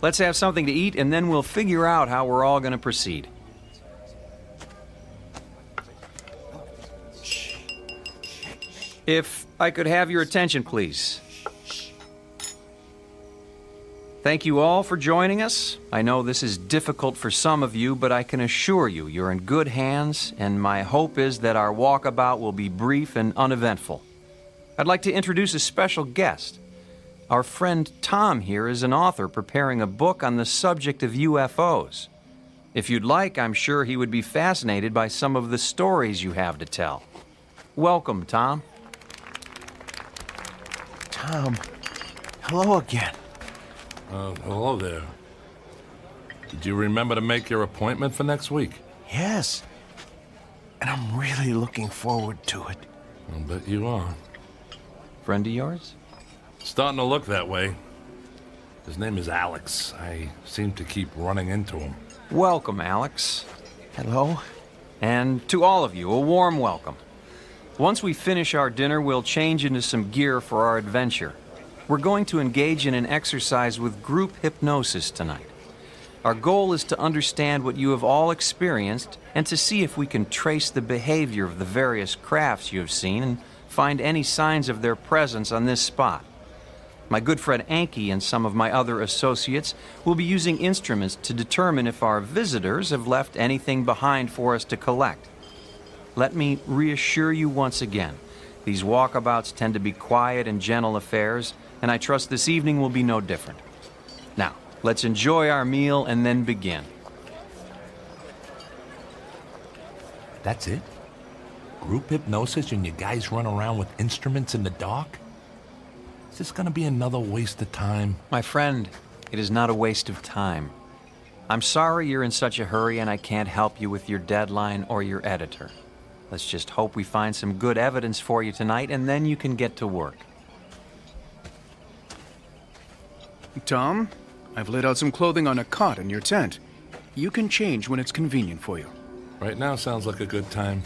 Let's have something to eat, and then we'll figure out how we're all going to proceed. If I could have your attention, please. Thank you all for joining us. I know this is difficult for some of you, but I can assure you you're in good hands, and my hope is that our walkabout will be brief and uneventful. I'd like to introduce a special guest. Our friend Tom here is an author preparing a book on the subject of UFOs. If you'd like, I'm sure he would be fascinated by some of the stories you have to tell. Welcome, Tom. Tom, hello again. Hello there. Did you remember to make your appointment for next week? Yes. And I'm really looking forward to it. I'll bet you are. Friend of yours? Starting to look that way. His name is Alex. I seem to keep running into him. Welcome, Alex. Hello. And to all of you, a warm welcome. Once we finish our dinner, we'll change into some gear for our adventure. We're going to engage in an exercise with group hypnosis tonight. Our goal is to understand what you have all experienced and to see if we can trace the behavior of the various crafts you have seen and find any signs of their presence on this spot. My good friend Enki and some of my other associates will be using instruments to determine if our visitors have left anything behind for us to collect. Let me reassure you once again, these walkabouts tend to be quiet and gentle affairs, and I trust this evening will be no different. Now, let's enjoy our meal and then begin. That's it? Group hypnosis and you guys run around with instruments in the dark? Is this gonna be another waste of time? My friend, it is not a waste of time. I'm sorry you're in such a hurry and I can't help you with your deadline or your editor. Let's just hope we find some good evidence for you tonight, and then you can get to work. Tom, I've laid out some clothing on a cot in your tent. You can change when it's convenient for you. Right now sounds like a good time.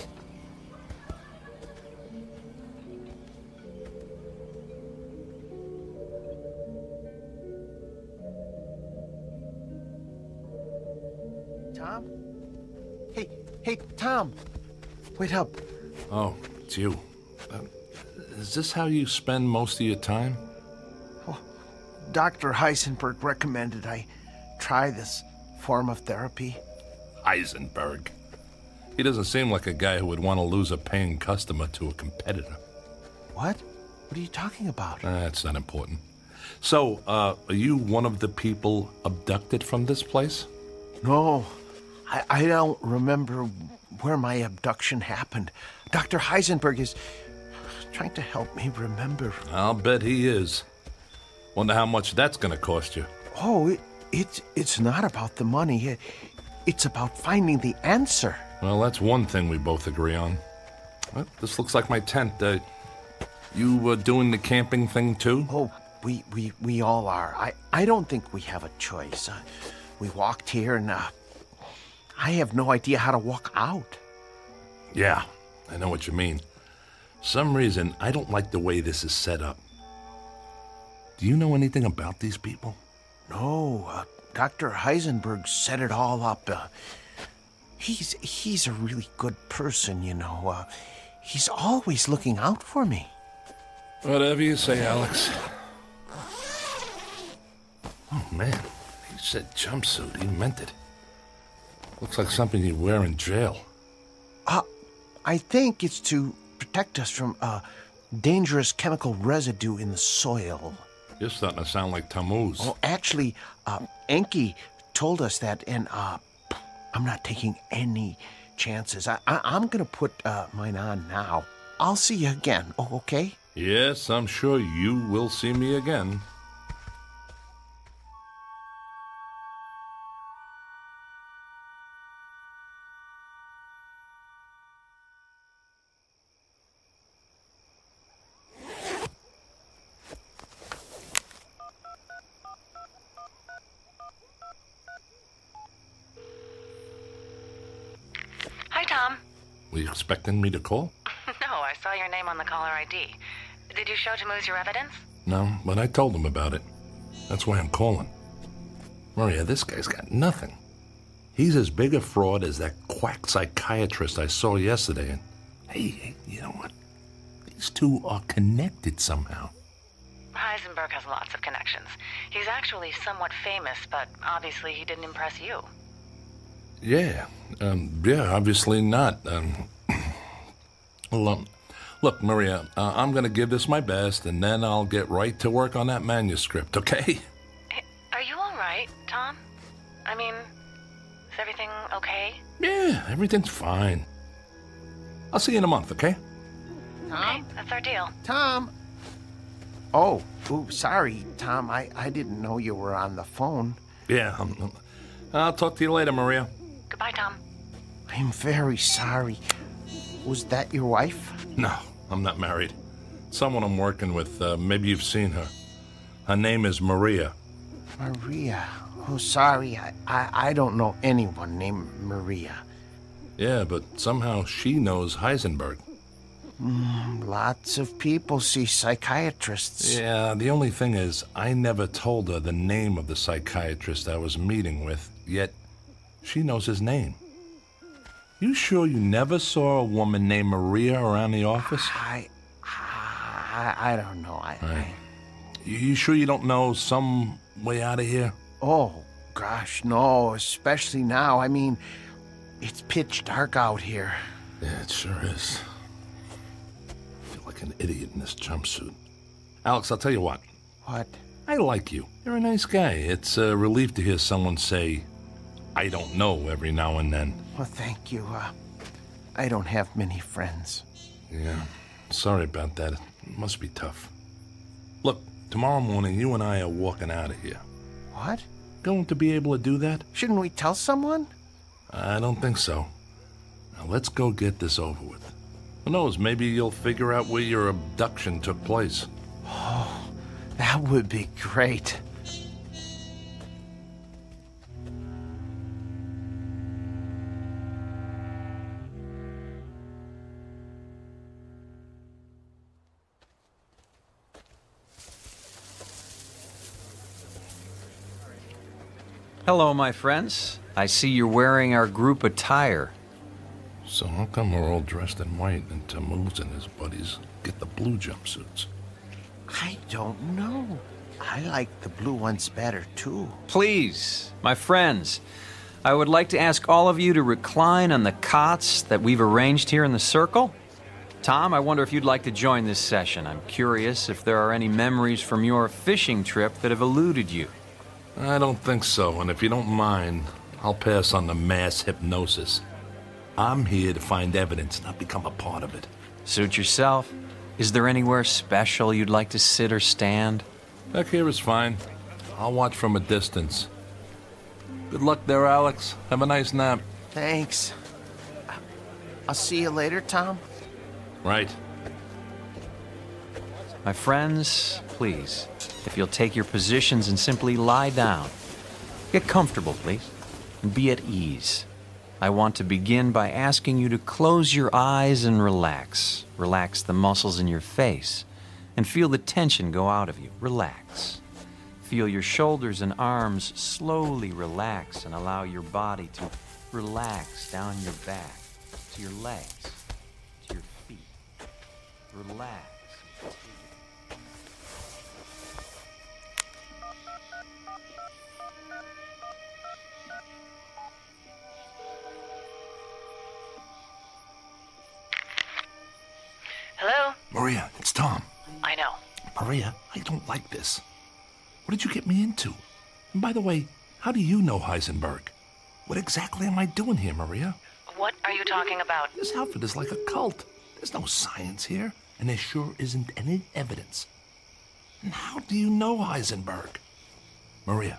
Tom? Hey, Tom! Wait up. Oh, it's you. Is this how you spend most of your time? Oh, Dr. Heisenberg recommended I try this form of therapy. Heisenberg? He doesn't seem like a guy who would want to lose a paying customer to a competitor. What? What are you talking about? That's not important. So, are you one of the people abducted from this place? No, I don't remember where my abduction happened. Dr. Heisenberg is trying to help me remember. I'll bet he is. Wonder how much that's going to cost you. Oh, it's not about the money. It's about finding the answer. Well, that's one thing we both agree on. Well, this looks like my tent. You doing the camping thing too? Oh, we all are. I don't think we have a choice. We walked here and I have no idea how to walk out. Yeah, I know what you mean. Some reason, I don't like the way this is set up. Do you know anything about these people? No, Dr. Heisenberg set it all up. He's a really good person, you know. He's always looking out for me. Whatever you say, Alex. Oh, man. He said jumpsuit. He meant it. Looks like something you'd wear in jail. I think it's to protect us from dangerous chemical residue in the soil. You're starting to sound like Tammuz. Oh, actually, Enki told us that, and I'm not taking any chances. I'm going to put mine on now. I'll see you again, okay? Yes, I'm sure you will see me again. Hi, Tom. Were you expecting me to call? No, I saw your name on the caller ID. Did you show Tammuz your evidence? No, but I told him about it. That's why I'm calling. Maria, this guy's got nothing. He's as big a fraud as that quack psychiatrist I saw yesterday. And hey, you know what? These two are connected somehow. Heisenberg has lots of connections. He's actually somewhat famous, but obviously he didn't impress you. Yeah, obviously not. Look, Maria, I'm going to give this my best, and then I'll get right to work on that manuscript, okay? Are you all right, Tom? I mean, is everything okay? Yeah, everything's fine. I'll see you in a month, okay? Tom? Okay, that's our deal. Tom? Oh, sorry, Tom. I didn't know you were on the phone. Yeah, I'll talk to you later, Maria. Goodbye, Tom. I'm very sorry. Was that your wife? No, I'm not married. Someone I'm working with, maybe you've seen her. Her name is Maria. Maria? Oh, sorry. I don't know anyone named Maria. Yeah, but somehow she knows Heisenberg. Lots of people see psychiatrists. Yeah, the only thing is, I never told her the name of the psychiatrist I was meeting with, yet she knows his name. You sure you never saw a woman named Maria around the office? I don't know. You sure you don't know some way out of here? Oh, gosh, no. Especially now. I mean, it's pitch dark out here. Yeah, it sure is. I feel like an idiot in this jumpsuit. Alex, I'll tell you what. What? I like you. You're a nice guy. It's a relief to hear someone say, I don't know, every now and then. Well, thank you. I don't have many friends. Yeah, sorry about that. It must be tough. Look, tomorrow morning you and I are walking out of here. What? Going to be able to do that? Shouldn't we tell someone? I don't think so. Now let's go get this over with. Who knows, maybe you'll figure out where your abduction took place. Oh, that would be great. Hello, my friends. I see you're wearing our group attire. So how come we're all dressed in white and Tammuz and his buddies get the blue jumpsuits? I don't know. I like the blue ones better, too. Please, my friends, I would like to ask all of you to recline on the cots that we've arranged here in the circle. Tom, I wonder if you'd like to join this session. I'm curious if there are any memories from your fishing trip that have eluded you. I don't think so, and if you don't mind, I'll pass on the mass hypnosis. I'm here to find evidence, not become a part of it. Suit yourself. Is there anywhere special you'd like to sit or stand? Back here is fine. I'll watch from a distance. Good luck there, Alex. Have a nice nap. Thanks. I'll see you later, Tom. Right. My friends, please, if you'll take your positions and simply lie down. Get comfortable, please, and be at ease. I want to begin by asking you to close your eyes and relax. Relax the muscles in your face and feel the tension go out of you. Relax. Feel your shoulders and arms slowly relax and allow your body to relax down your back, to your legs, to your feet. Relax. Hello? Maria, it's Tom. I know. Maria, I don't like this. What did you get me into? And by the way, how do you know Heisenberg? What exactly am I doing here, Maria? What are you talking about? This outfit is like a cult. There's no science here, and there sure isn't any evidence. And how do you know Heisenberg? Maria,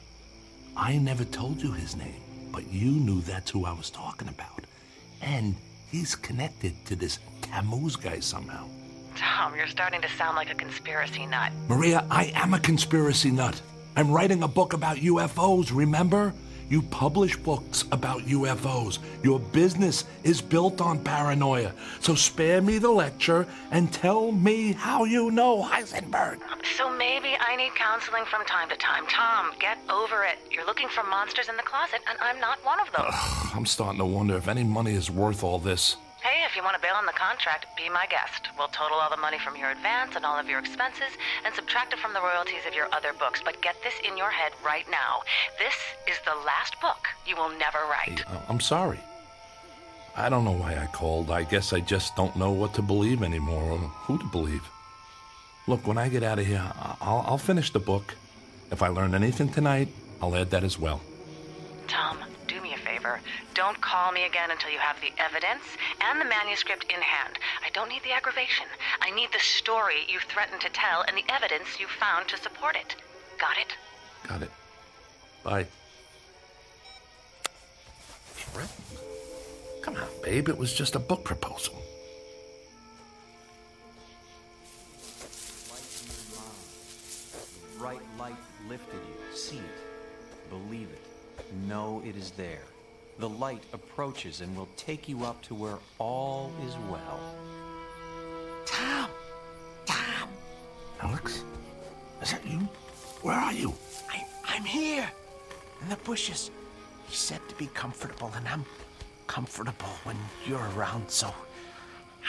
I never told you his name, but you knew that's who I was talking about. And he's connected to this Camus guy somehow. Tom, you're starting to sound like a conspiracy nut. Maria, I am a conspiracy nut. I'm writing a book about UFOs, remember? You publish books about UFOs. Your business is built on paranoia. So spare me the lecture and tell me how you know Heisenberg. So maybe I need counseling from time to time. Tom, get over it. You're looking for monsters in the closet, and I'm not one of them. I'm starting to wonder if any money is worth all this. Hey, if you want to bail on the contract, be my guest. We'll total all the money from your advance and all of your expenses and subtract it from the royalties of your other books. But get this in your head right now. This is the last book you will never write. Hey, I'm sorry. I don't know why I called. I guess I just don't know what to believe anymore or who to believe. Look, when I get out of here, I'll finish the book. If I learn anything tonight, I'll add that as well. Tom, do me a favor. Don't call me again until you have the evidence and the manuscript in hand. I don't need the aggravation. I need the story you threatened to tell and the evidence you found to support it. Got it? Got it. Bye. Threatened? Come on, babe. It was just a book proposal. The bright light lifted you. See it. Believe it. Know it is there. The light approaches and will take you up to where all is well. Tom! Tom! Alex? Is that you? Where are you? I'm here, in the bushes. He said to be comfortable, and I'm comfortable when you're around, so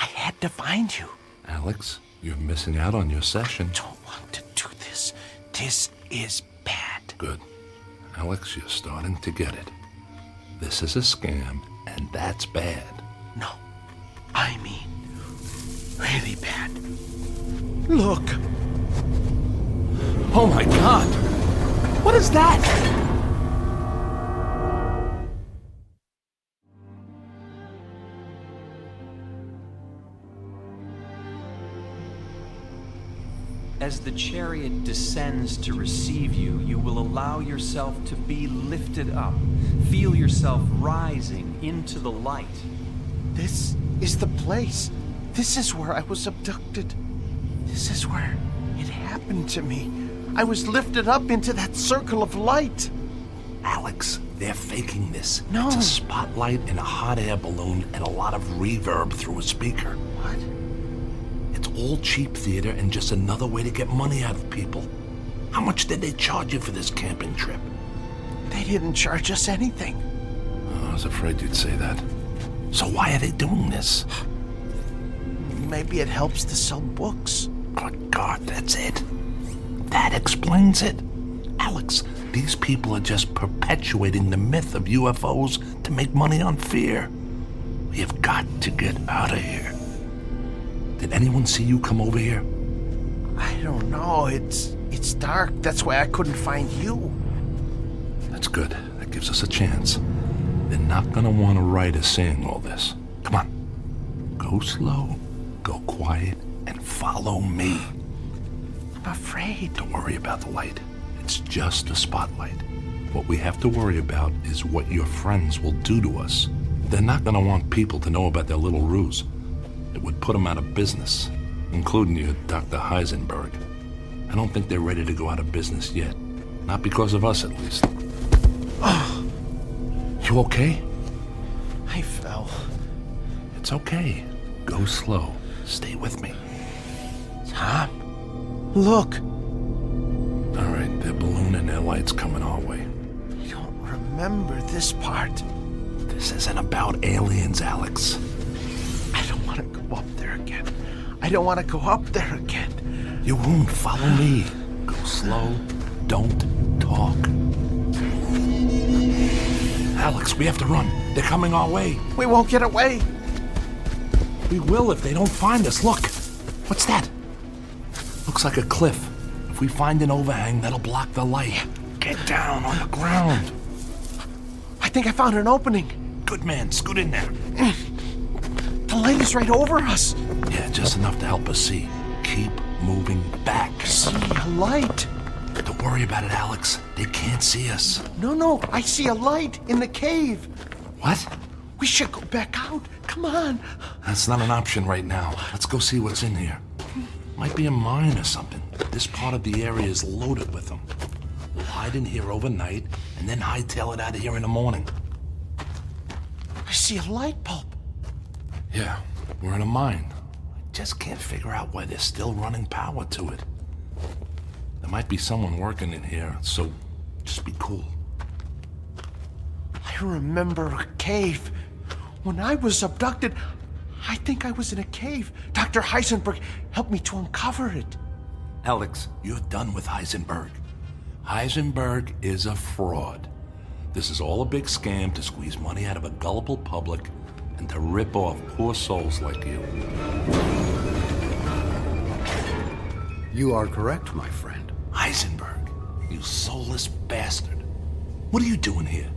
I had to find you. Alex, you're missing out on your session. I don't want to do this. This is bad. Good. Alex, you're starting to get it. This is a scam, and that's bad. No, I mean really bad. Look. Oh my God! What is that? As the chariot descends to receive you, you will allow yourself to be lifted up. Feel yourself rising into the light. This is the place. This is where I was abducted. This is where it happened to me. I was lifted up into that circle of light. Alex, they're faking this. No. It's a spotlight in a hot air balloon and a lot of reverb through a speaker. What? It's all cheap theater and just another way to get money out of people. How much did they charge you for this camping trip? They didn't charge us anything. Oh, I was afraid you'd say that. So why are they doing this? Maybe it helps to sell books. Good God, that's it. That explains it. Alex, these people are just perpetuating the myth of UFOs to make money on fear. We have got to get out of here. Did anyone see you come over here? I don't know. It's dark. That's why I couldn't find you. That's good. That gives us a chance. They're not gonna want to write us saying all this. Come on. Go slow, go quiet, and follow me. I'm afraid. Don't worry about the light. It's just a spotlight. What we have to worry about is what your friends will do to us. They're not gonna want people to know about their little ruse. It would put them out of business. including you, Dr. Heisenberg. I don't think they're ready to go out of business yet. Not because of us, at least. You okay? I fell. It's okay. Go slow. Stay with me. Tom, look. All right, they're ballooning their lights coming our way. I don't remember this part. This isn't about aliens, Alex. I don't want to go up there again. I don't want to go up there again. You won't. Follow me. Go slow. Don't talk. Alex, we have to run. They're coming our way. We won't get away. We will if they don't find us. Look. What's that? Looks like a cliff. If we find an overhang, that'll block the light. Get down on the ground. I think I found an opening. Good man. Scoot in there. The light is right over us. Yeah, just enough to help us see. Keep moving back. See a light. Don't worry about it, Alex. They can't see us. No, I see a light in the cave. What? We should go back out. Come on. That's not an option right now. Let's go see what's in here. Might be a mine or something. This part of the area is loaded with them. We'll hide in here overnight and then hightail it out of here in the morning. I see a light bulb. Yeah, we're in a mine. I just can't figure out why they're still running power to it. There might be someone working in here, so just be cool. I remember a cave. When I was abducted, I think I was in a cave. Dr. Heisenberg helped me to uncover it. Alex, you're done with Heisenberg. Heisenberg is a fraud. This is all a big scam to squeeze money out of a gullible public and to rip off poor souls like you. You are correct, my friend. Heisenberg, you soulless bastard. What are you doing here?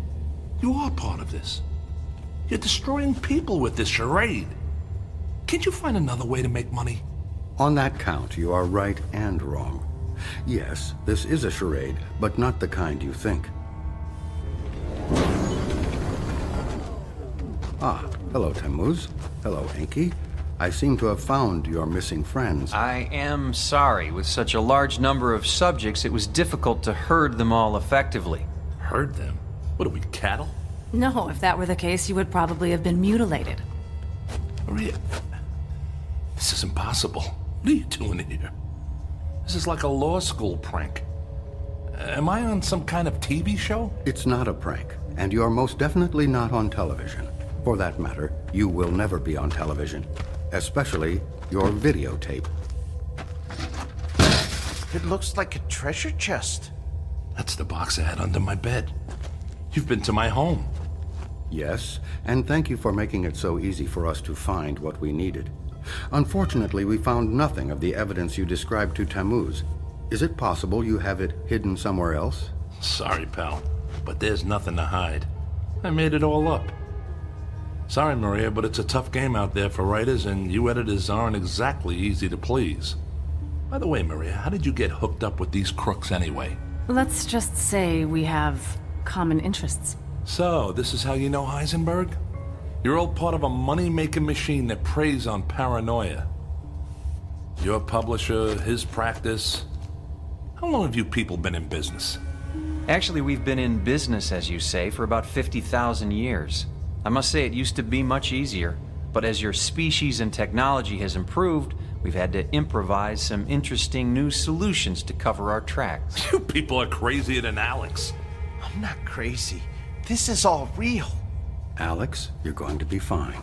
You are part of this. You're destroying people with this charade. Can't you find another way to make money? On that count, you are right and wrong. Yes, this is a charade, but not the kind you think. Ah, hello, Tammuz. Hello, Enki. I seem to have found your missing friends. I am sorry. With such a large number of subjects, it was difficult to herd them all effectively. Herd them? What are we, cattle? No, if that were the case, you would probably have been mutilated. Maria, this is impossible. What are you doing here? This is like a law school prank. Am I on some kind of TV show? It's not a prank, and you are most definitely not on television. For that matter, you will never be on television, especially your videotape. It looks like a treasure chest. That's the box I had under my bed. You've been to my home. Yes, and thank you for making it so easy for us to find what we needed. Unfortunately, we found nothing of the evidence you described to Tammuz. Is it possible you have it hidden somewhere else? Sorry, pal, but there's nothing to hide. I made it all up. Sorry, Maria, but it's a tough game out there for writers, and you editors aren't exactly easy to please. By the way, Maria, how did you get hooked up with these crooks anyway? Let's just say we have common interests. So, this is how you know Heisenberg? You're all part of a money-making machine that preys on paranoia. Your publisher, his practice. How long have you people been in business? Actually, we've been in business, as you say, for about 50,000 years. I must say it used to be much easier, but as your species and technology has improved, we've had to improvise some interesting new solutions to cover our tracks. You people are crazier than Alex. I'm not crazy. This is all real. Alex, you're going to be fine.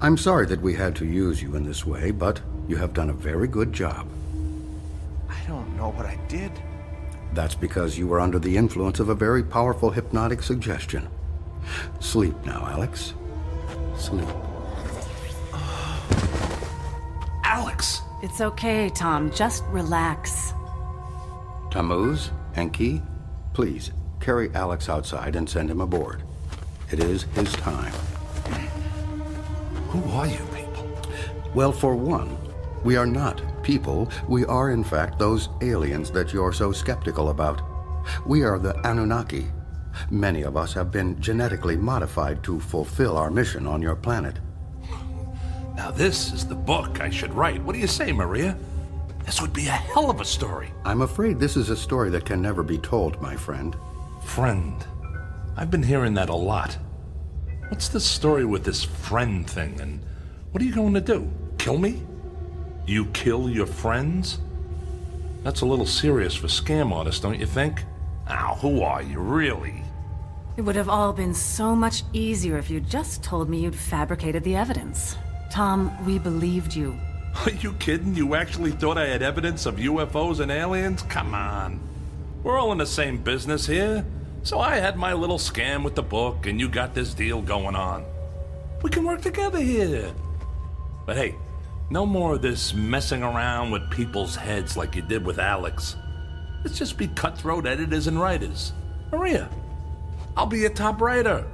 I'm sorry that we had to use you in this way, but you have done a very good job. I don't know what I did. That's because you were under the influence of a very powerful hypnotic suggestion. Sleep now, Alex. Sleep. Alex! It's okay, Tom. Just relax. Tammuz, Enki, please carry Alex outside and send him aboard. It is his time. Who are you people? Well, for one, we are not people. We are, in fact, those aliens that you're so skeptical about. We are the Anunnaki. Many of us have been genetically modified to fulfill our mission on your planet. Now this is the book I should write. What do you say, Maria? This would be a hell of a story. I'm afraid this is a story that can never be told, my friend. Friend. I've been hearing that a lot. What's the story with this friend thing, and what are you going to do? Kill me? You kill your friends? That's a little serious for scam artists, don't you think? Now, who are you, really? It would have all been so much easier if you'd just told me you'd fabricated the evidence. Tom, we believed you. Are you kidding? You actually thought I had evidence of UFOs and aliens? Come on. We're all in the same business here. So I had my little scam with the book, and you got this deal going on. We can work together here. But hey, no more of this messing around with people's heads like you did with Alex. Let's just be cutthroat editors and writers. Maria, I'll be a top writer.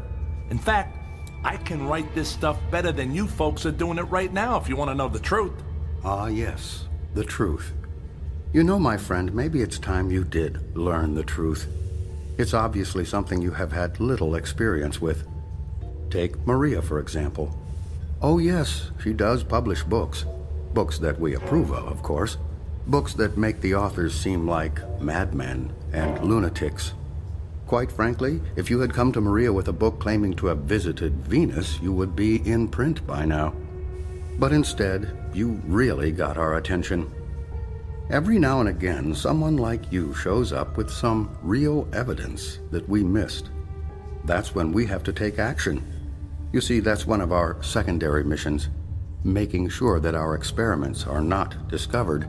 In fact, I can write this stuff better than you folks are doing it right now, if you want to know the truth. Ah, yes, the truth. You know, my friend, maybe it's time you did learn the truth. It's obviously something you have had little experience with. Take Maria, for example. Oh, yes, she does publish books. Books that we approve of course. Books that make the authors seem like madmen and lunatics. Quite frankly, if you had come to Maria with a book claiming to have visited Venus, you would be in print by now. But instead, you really got our attention. Every now and again, someone like you shows up with some real evidence that we missed. That's when we have to take action. You see, that's one of our secondary missions, making sure that our experiments are not discovered.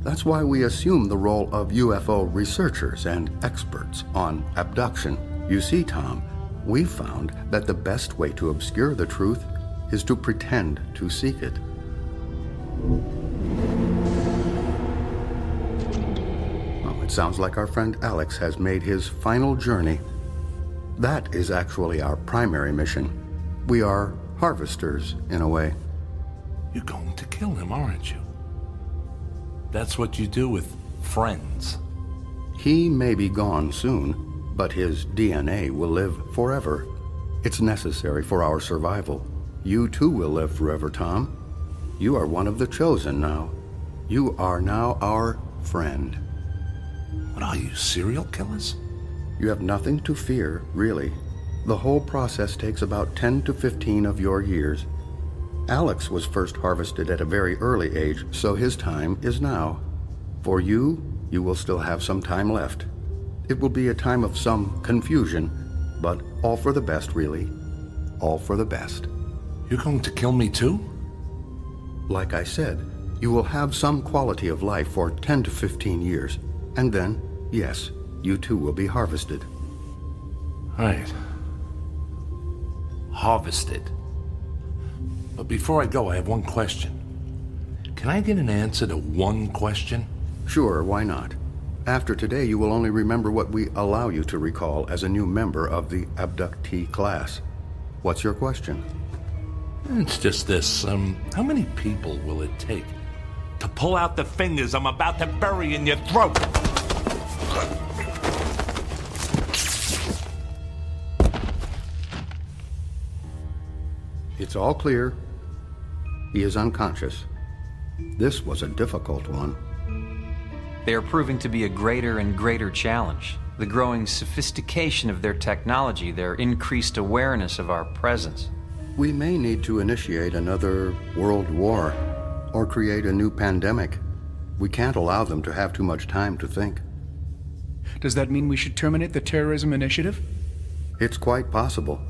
That's why we assume the role of UFO researchers and experts on abduction. You see, Tom, we've found that the best way to obscure the truth is to pretend to seek it. Well, it sounds like our friend Alex has made his final journey. That is actually our primary mission. We are harvesters, in a way. You're going to kill him, aren't you? That's what you do with friends. He may be gone soon, but his DNA will live forever. It's necessary for our survival. You too will live forever, Tom. You are one of the chosen now. You are now our friend. What are you, serial killers? You have nothing to fear, really. The whole process takes about 10 to 15 of your years. Alex was first harvested at a very early age, so his time is now. For you, you will still have some time left. It will be a time of some confusion, but all for the best, really. All for the best. You're going to kill me too? Like I said, you will have some quality of life for 10 to 15 years. And then, yes, you too will be harvested. Right. Harvested. But before I go, I have one question. Can I get an answer to one question? Sure, why not? After today, you will only remember what we allow you to recall as a new member of the abductee class. What's your question? It's just this. How many people will it take to pull out the fingers I'm about to bury in your throat? It's all clear. He is unconscious. This was a difficult one. They are proving to be a greater and greater challenge. The growing sophistication of their technology, their increased awareness of our presence. We may need to initiate another world war or create a new pandemic. We can't allow them to have too much time to think. Does that mean we should terminate the terrorism initiative? It's quite possible.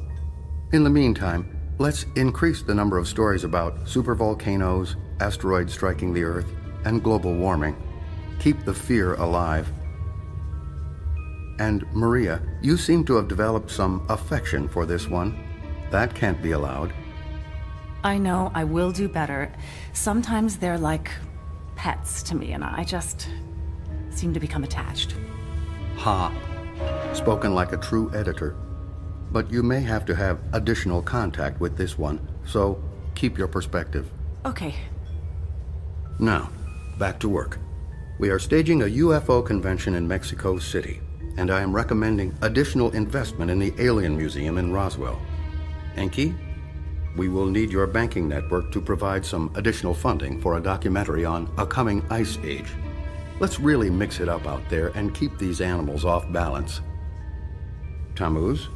In the meantime, let's increase the number of stories about supervolcanoes, asteroids striking the Earth, and global warming. Keep the fear alive. And Maria, you seem to have developed some affection for this one. That can't be allowed. I know, I will do better. Sometimes they're like pets to me, and I just seem to become attached. Ha! Spoken like a true editor. But you may have to have additional contact with this one, so keep your perspective. Okay. Now, back to work. We are staging a UFO convention in Mexico City, and I am recommending additional investment in the Alien Museum in Roswell. Enki, we will need your banking network to provide some additional funding for a documentary on a coming ice age. Let's really mix it up out there and keep these animals off balance. Tammuz,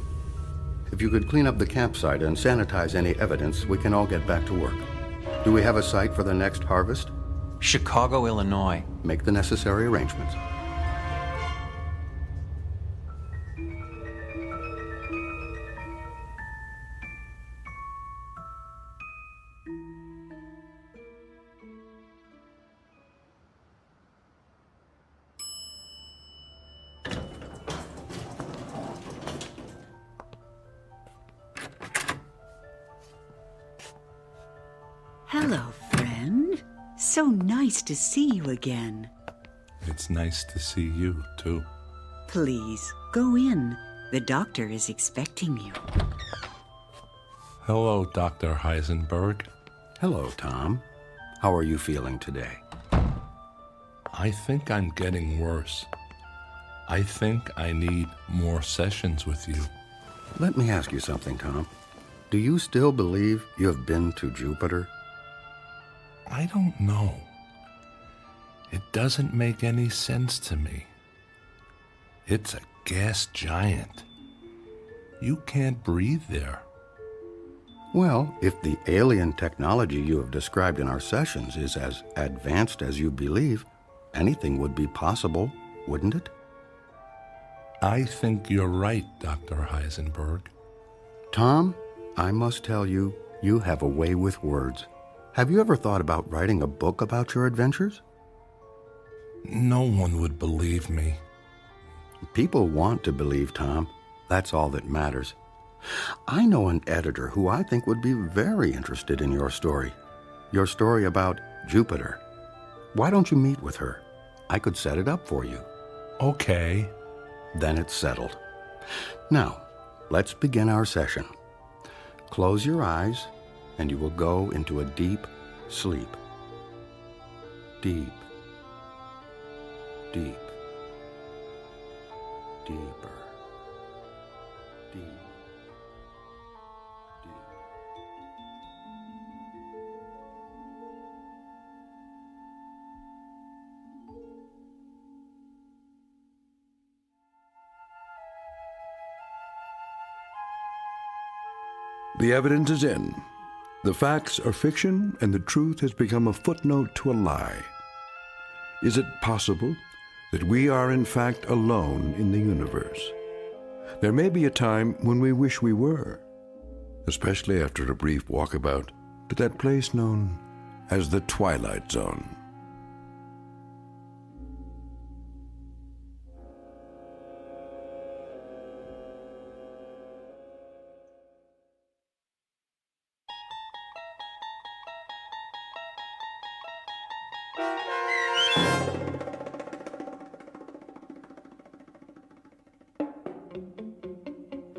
if you could clean up the campsite and sanitize any evidence, we can all get back to work. Do we have a site for the next harvest? Chicago, Illinois. Make the necessary arrangements. Hello, friend. So nice to see you again. It's nice to see you, too. Please, go in. The doctor is expecting you. Hello, Dr. Heisenberg. Hello, Tom. How are you feeling today? I think I'm getting worse. I think I need more sessions with you. Let me ask you something, Tom. Do you still believe you have been to Jupiter? I don't know. It doesn't make any sense to me. It's a gas giant. You can't breathe there. Well, if the alien technology you have described in our sessions is as advanced as you believe, anything would be possible, wouldn't it? I think you're right, Dr. Heisenberg. Tom, I must tell you, you have a way with words. Have you ever thought about writing a book about your adventures? No one would believe me. People want to believe, Tom. That's all that matters. I know an editor who I think would be very interested in your story. Your story about Jupiter. Why don't you meet with her? I could set it up for you. Okay. Then it's settled. Now, let's begin our session. Close your eyes, and you will go into a deep sleep. Deep. Deep. Deeper. Deep. Deep. The evidence is in. The facts are fiction, and the truth has become a footnote to a lie. Is it possible that we are in fact alone in the universe? There may be a time when we wish we were, especially after a brief walkabout to that place known as the Twilight Zone.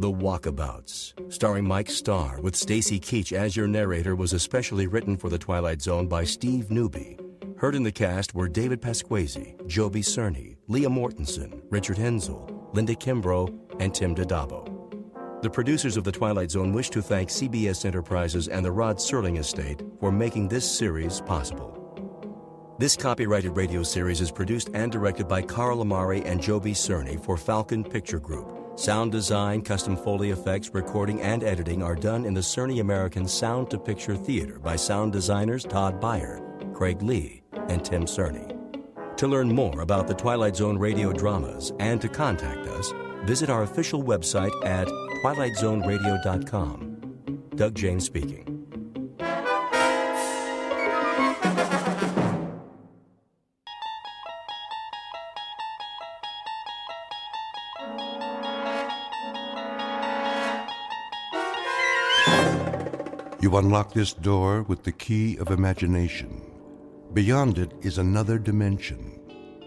The Walkabouts, starring Mike Starr with Stacy Keach as your narrator, was especially written for The Twilight Zone by Steve Newby. Heard in the cast were David Pasquesi, Joby Cerny, Leah Mortensen, Richard Hensel, Linda Kimbrough, and Tim DiDabo. The producers of The Twilight Zone wish to thank CBS Enterprises and the Rod Serling Estate for making this series possible. This copyrighted radio series is produced and directed by Carl Amari and Joby Cerny for Falcon Picture Group. Sound design, custom Foley effects, recording, and editing are done in the Cerny American Sound to Picture Theater by sound designers Todd Beyer, Craig Lee, and Tim Cerny. To learn more about the Twilight Zone radio dramas and to contact us, visit our official website at twilightzoneradio.com. Doug James speaking. You unlock this door with the key of imagination. Beyond it is another dimension,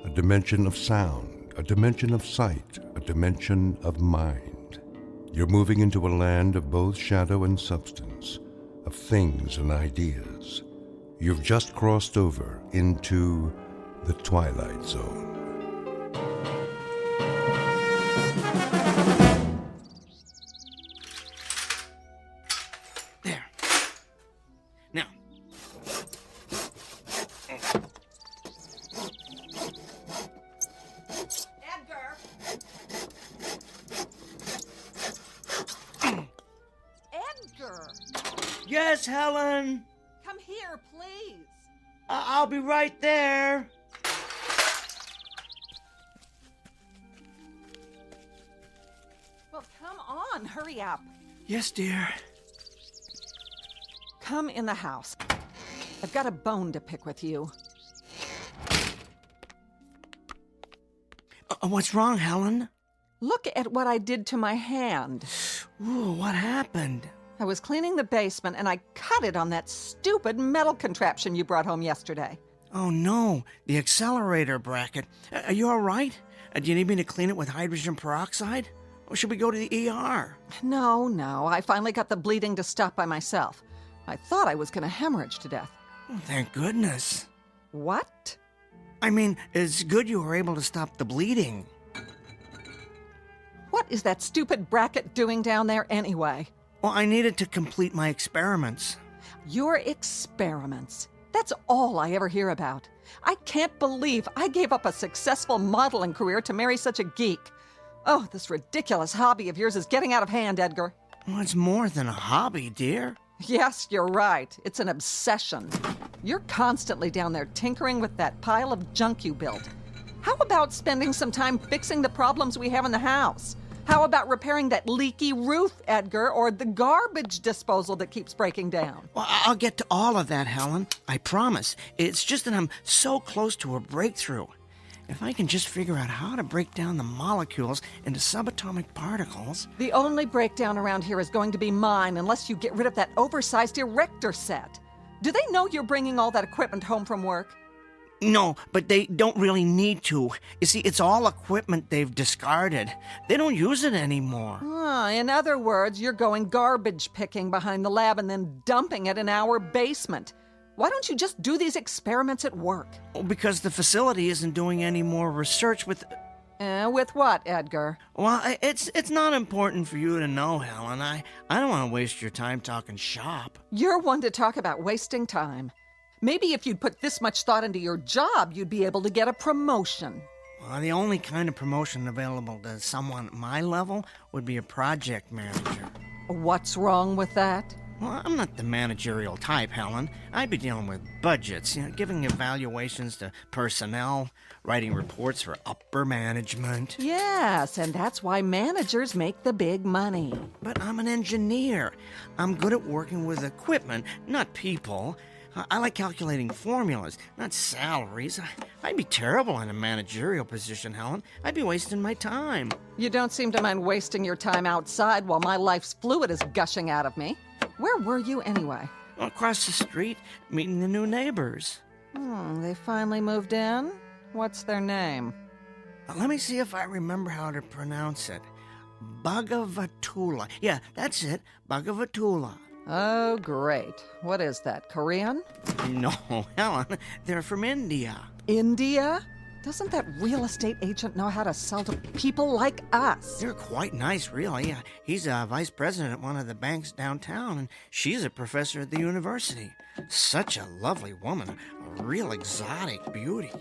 a dimension of sound, a dimension of sight, a dimension of mind. You're moving into a land of both shadow and substance, of things and ideas. You've just crossed over into the Twilight Zone. Yes, Helen. Come here, please. I'll be right there. Well, come on, hurry up. Yes, dear. Come in the house. I've got a bone to pick with you. What's wrong, Helen? Look at what I did to my hand. Ooh, what happened? I was cleaning the basement and I cut it on that stupid metal contraption you brought home yesterday. Oh, no. The accelerator bracket. Are you all right? Do you need me to clean it with hydrogen peroxide? Or should we go to the ER? No. I finally got the bleeding to stop by myself. I thought I was going to hemorrhage to death. Oh, thank goodness. What? I mean, it's good you were able to stop the bleeding. What is that stupid bracket doing down there anyway? Well, I needed to complete my experiments. Your experiments? That's all I ever hear about. I can't believe I gave up a successful modeling career to marry such a geek. Oh, this ridiculous hobby of yours is getting out of hand, Edgar. Well, it's more than a hobby, dear. Yes, you're right. It's an obsession. You're constantly down there tinkering with that pile of junk you built. How about spending some time fixing the problems we have in the house? How about repairing that leaky roof, Edgar, or the garbage disposal that keeps breaking down? Well, I'll get to all of that, Helen. I promise. It's just that I'm so close to a breakthrough. If I can just figure out how to break down the molecules into subatomic particles... The only breakdown around here is going to be mine unless you get rid of that oversized erector set. Do they know you're bringing all that equipment home from work? No, but they don't really need to. You see, it's all equipment they've discarded. They don't use it anymore. In other words, you're going garbage picking behind the lab and then dumping it in our basement. Why don't you just do these experiments at work? Well, because the facility isn't doing any more research with... With what, Edgar? Well, it's not important for you to know, Helen. I don't want to waste your time talking shop. You're one to talk about wasting time. Maybe if you'd put this much thought into your job, you'd be able to get a promotion. Well, the only kind of promotion available to someone at my level would be a project manager. What's wrong with that? Well, I'm not the managerial type, Helen. I'd be dealing with budgets, giving evaluations to personnel, writing reports for upper management. Yes, and that's why managers make the big money. But I'm an engineer. I'm good at working with equipment, not people. I like calculating formulas, not salaries. I'd be terrible in a managerial position, Helen. I'd be wasting my time. You don't seem to mind wasting your time outside while my life's fluid is gushing out of me. Where were you anyway? Across the street, meeting the new neighbors. They finally moved in? What's their name? Let me see if I remember how to pronounce it. Bhagavatula. Yeah, that's it. Bhagavatula. Oh, great. What is that, Korean? No, Helen. They're from India. India? Doesn't that real estate agent know how to sell to people like us? They're quite nice, really. He's a vice president at one of the banks downtown, and she's a professor at the university. Such a lovely woman. A real exotic beauty.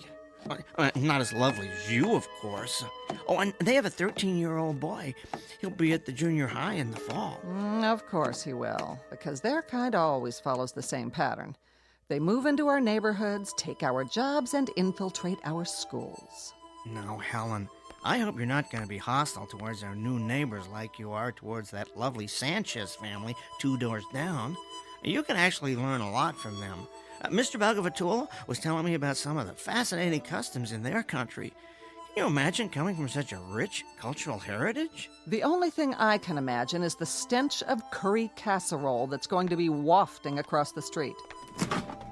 Not as lovely as you, of course. Oh, and they have a 13-year-old boy. He'll be at the junior high in the fall. Of course he will, because their kind always follows the same pattern. They move into our neighborhoods, take our jobs, and infiltrate our schools. Now, Helen, I hope you're not going to be hostile towards our new neighbors like you are towards that lovely Sanchez family 2 doors down. You can actually learn a lot from them. Mr. Bhagavatula was telling me about some of the fascinating customs in their country. Can you imagine coming from such a rich cultural heritage? The only thing I can imagine is the stench of curry casserole that's going to be wafting across the street.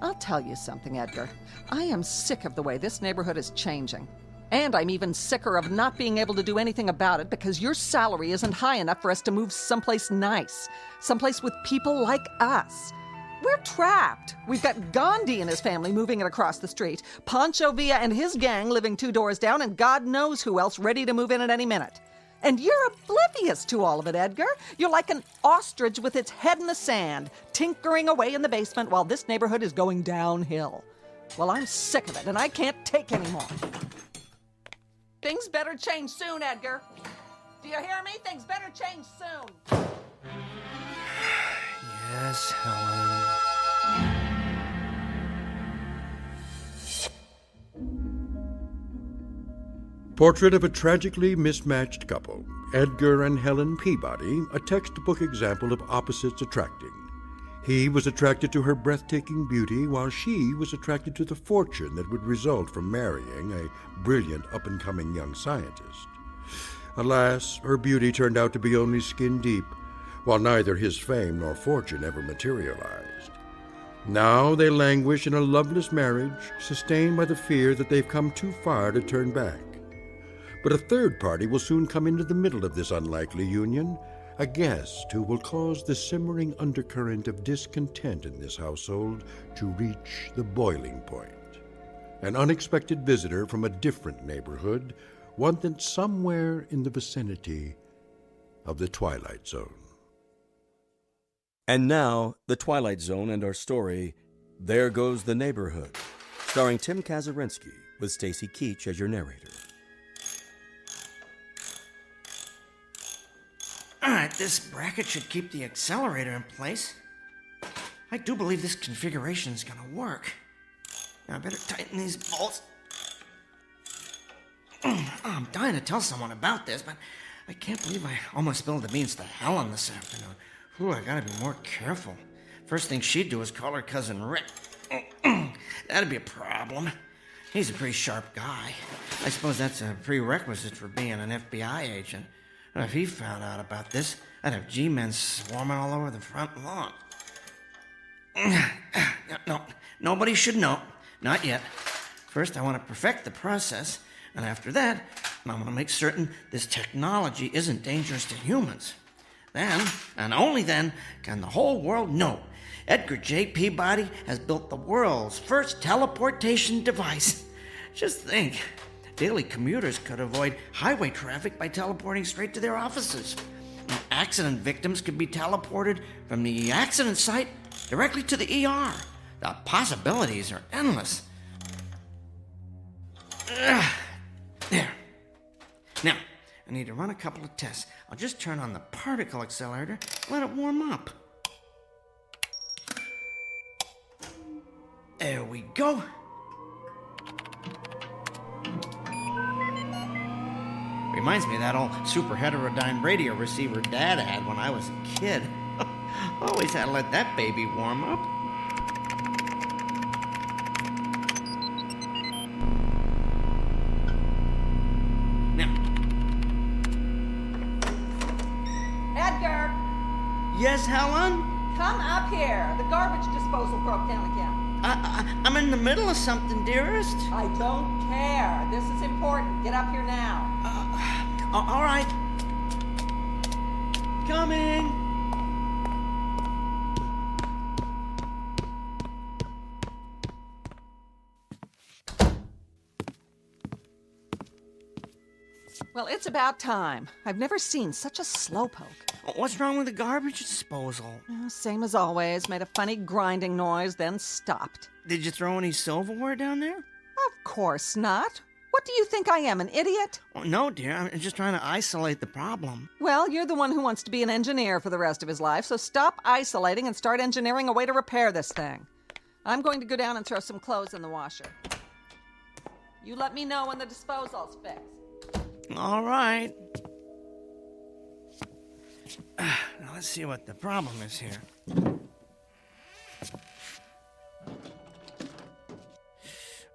I'll tell you something, Edgar. I am sick of the way this neighborhood is changing. And I'm even sicker of not being able to do anything about it because your salary isn't high enough for us to move someplace nice, someplace with people like us. We're trapped. We've got Gandhi and his family moving it across the street, Pancho Villa and his gang living 2 doors down, and God knows who else ready to move in at any minute. And you're oblivious to all of it, Edgar. You're like an ostrich with its head in the sand, tinkering away in the basement while this neighborhood is going downhill. Well, I'm sick of it, and I can't take any more. Things better change soon, Edgar. Do you hear me? Things better change soon. Yes, Helen. Portrait of a tragically mismatched couple, Edgar and Helen Peabody, a textbook example of opposites attracting. He was attracted to her breathtaking beauty, while she was attracted to the fortune that would result from marrying a brilliant up-and-coming young scientist. Alas, her beauty turned out to be only skin deep, while neither his fame nor fortune ever materialized. Now they languish in a loveless marriage, sustained by the fear that they've come too far to turn back. But a third party will soon come into the middle of this unlikely union, a guest who will cause the simmering undercurrent of discontent in this household to reach the boiling point. An unexpected visitor from a different neighborhood, one that's somewhere in the vicinity of the Twilight Zone. And now, The Twilight Zone and our story, There Goes the Neighborhood, starring Tim Kazurinsky with Stacy Keach as your narrator. All right, this bracket should keep the accelerator in place. I do believe this configuration is gonna work. Now I better tighten these bolts. I'm dying to tell someone about this, but I can't believe I almost spilled the beans to Helen this afternoon. Ooh, I gotta be more careful. First thing she'd do is call her cousin Rick. That'd be a problem. He's a pretty sharp guy. I suppose that's a prerequisite for being an FBI agent. And if he found out about this, I'd have G-men swarming all over the front lawn. No, nobody should know. Not yet. First, I want to perfect the process, and after that, I want to make certain this technology isn't dangerous to humans. Then, and only then, can the whole world know Edgar J. Peabody has built the world's first teleportation device. Just think. Daily commuters could avoid highway traffic by teleporting straight to their offices. Accident victims could be teleported from the accident site directly to the ER. The possibilities are endless. There. Now, I need to run a couple of tests. I'll just turn on the particle accelerator, let it warm up. There we go. Reminds me of that old super heterodyne radio receiver Dad had when I was a kid. Always had to let that baby warm up. Now. Edgar! Yes, Helen? Come up here. The garbage disposal broke down again. I'm in the middle of something, dearest. I don't care. This is important. Get up here now. All right. Coming. Well, it's about time. I've never seen such a slowpoke. What's wrong with the garbage disposal? Same as always. Made a funny grinding noise, then stopped. Did you throw any silverware down there? Of course not. What do you think I am, an idiot? Oh, no, dear. I'm just trying to isolate the problem. Well, you're the one who wants to be an engineer for the rest of his life, so stop isolating and start engineering a way to repair this thing. I'm going to go down and throw some clothes in the washer. You let me know when the disposal's fixed. All right. Now let's see what the problem is here.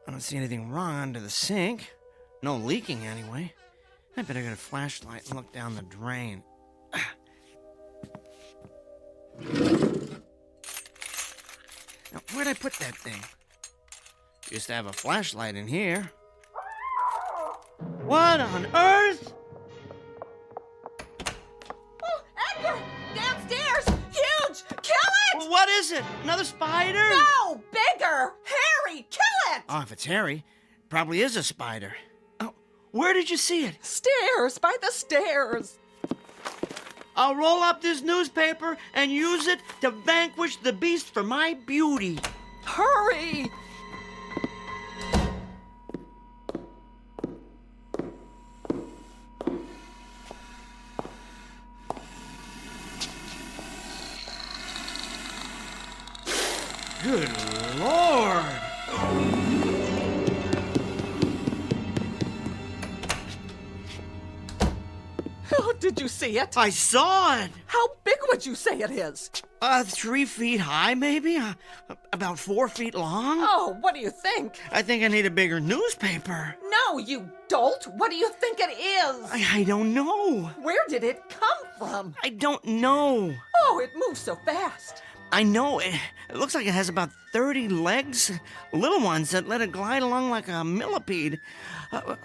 I don't see anything wrong under the sink. No leaking anyway. I better get a flashlight and look down the drain. Now, where'd I put that thing? Used to have a flashlight in here. What on earth? Oh, Edgar! Downstairs! Huge! Kill it! What is it? Another spider? No! Bigger! Harry! Kill it! Oh, if it's Harry, probably is a spider. Oh, where did you see it? Stairs! By the stairs! I'll roll up this newspaper and use it to vanquish the beast for my beauty. Hurry! door! Oh, did you see it? I saw it! How big would you say it is? 3 feet high, maybe? About 4 feet long? Oh, what do you think? I think I need a bigger newspaper. No, you dolt. What do you think it is? I don't know. Where did it come from? I don't know. Oh, it moves so fast. I know. It looks like it has about 30 legs. Little ones that let it glide along like a millipede. A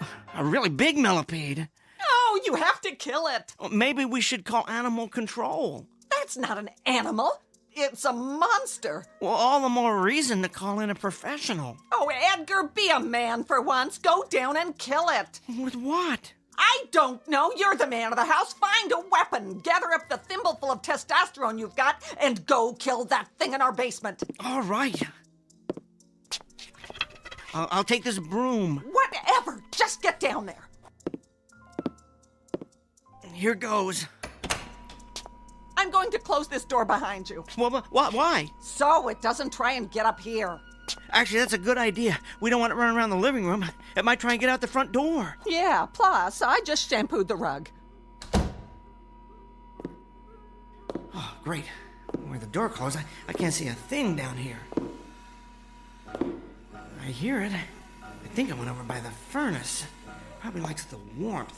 really big millipede. Oh, you have to kill it. Maybe we should call animal control. That's not an animal. It's a monster. Well, all the more reason to call in a professional. Oh, Edgar, be a man for once. Go down and kill it. With what? I don't know. You're the man of the house. Find a weapon. Gather up the thimbleful of testosterone you've got and go kill that thing in our basement. All right. I'll take this broom. Whatever. Just get down there. Here goes. I'm going to close this door behind you. Well, why? So it doesn't try and get up here. Actually, that's a good idea. We don't want it running around the living room. It might try and get out the front door. Yeah, plus, I just shampooed the rug. Oh, great. Where the door closed, I can't see a thing down here. I hear it. I think it went over by the furnace. Probably likes the warmth.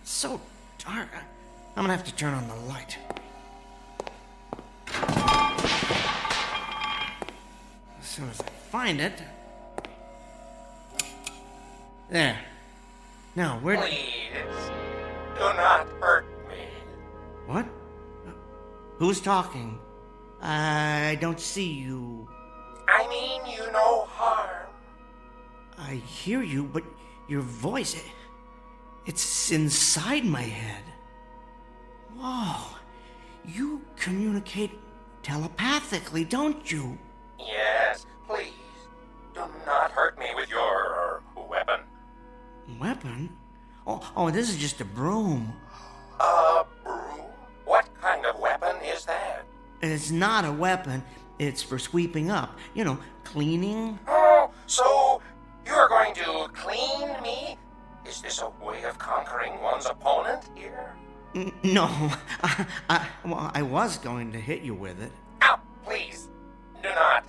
It's so dark. I'm gonna have to turn on the light. As soon as I find it. There. Now, where... Please, do not hurt me. What? Who's talking? I don't see you. I mean you no harm. I hear you, but your voice... It's inside my head. Whoa. You communicate telepathically, don't you? Yes, please. Do not hurt me with your weapon. Weapon? Oh, this is just a broom. A broom? What kind of weapon is that? It's not a weapon. It's for sweeping up. You know, cleaning. Oh, so you're going to clean me? Is this a way of conquering one's opponent here? No. I was going to hit you with it. Ow, please, do not.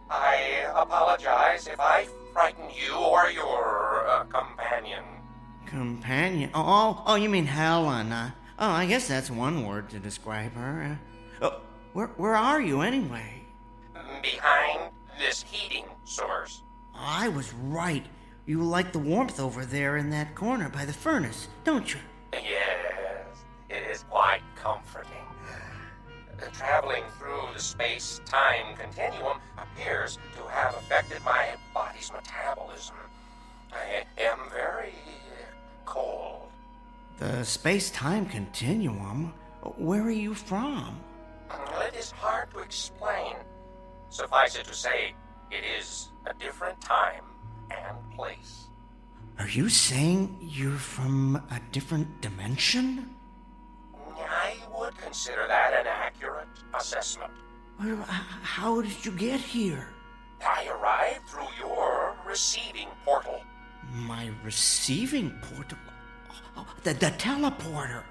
I apologize if I frighten you or your companion. Companion? Oh, you mean Helen. I guess that's one word to describe her. Where are you, anyway? Behind this heating source. I was right. You like the warmth over there in that corner by the furnace, don't you? Yes, it is quite comforting. Traveling through the space-time continuum appears to have affected my body's metabolism. I am very cold. The space-time continuum? Where are you from? It is hard to explain. Suffice it to say, it is a different time and place. Are you saying you're from a different dimension? I would consider that an accurate assessment. How did you get here? I arrived through your receiving portal. My receiving portal? Oh, the teleporter.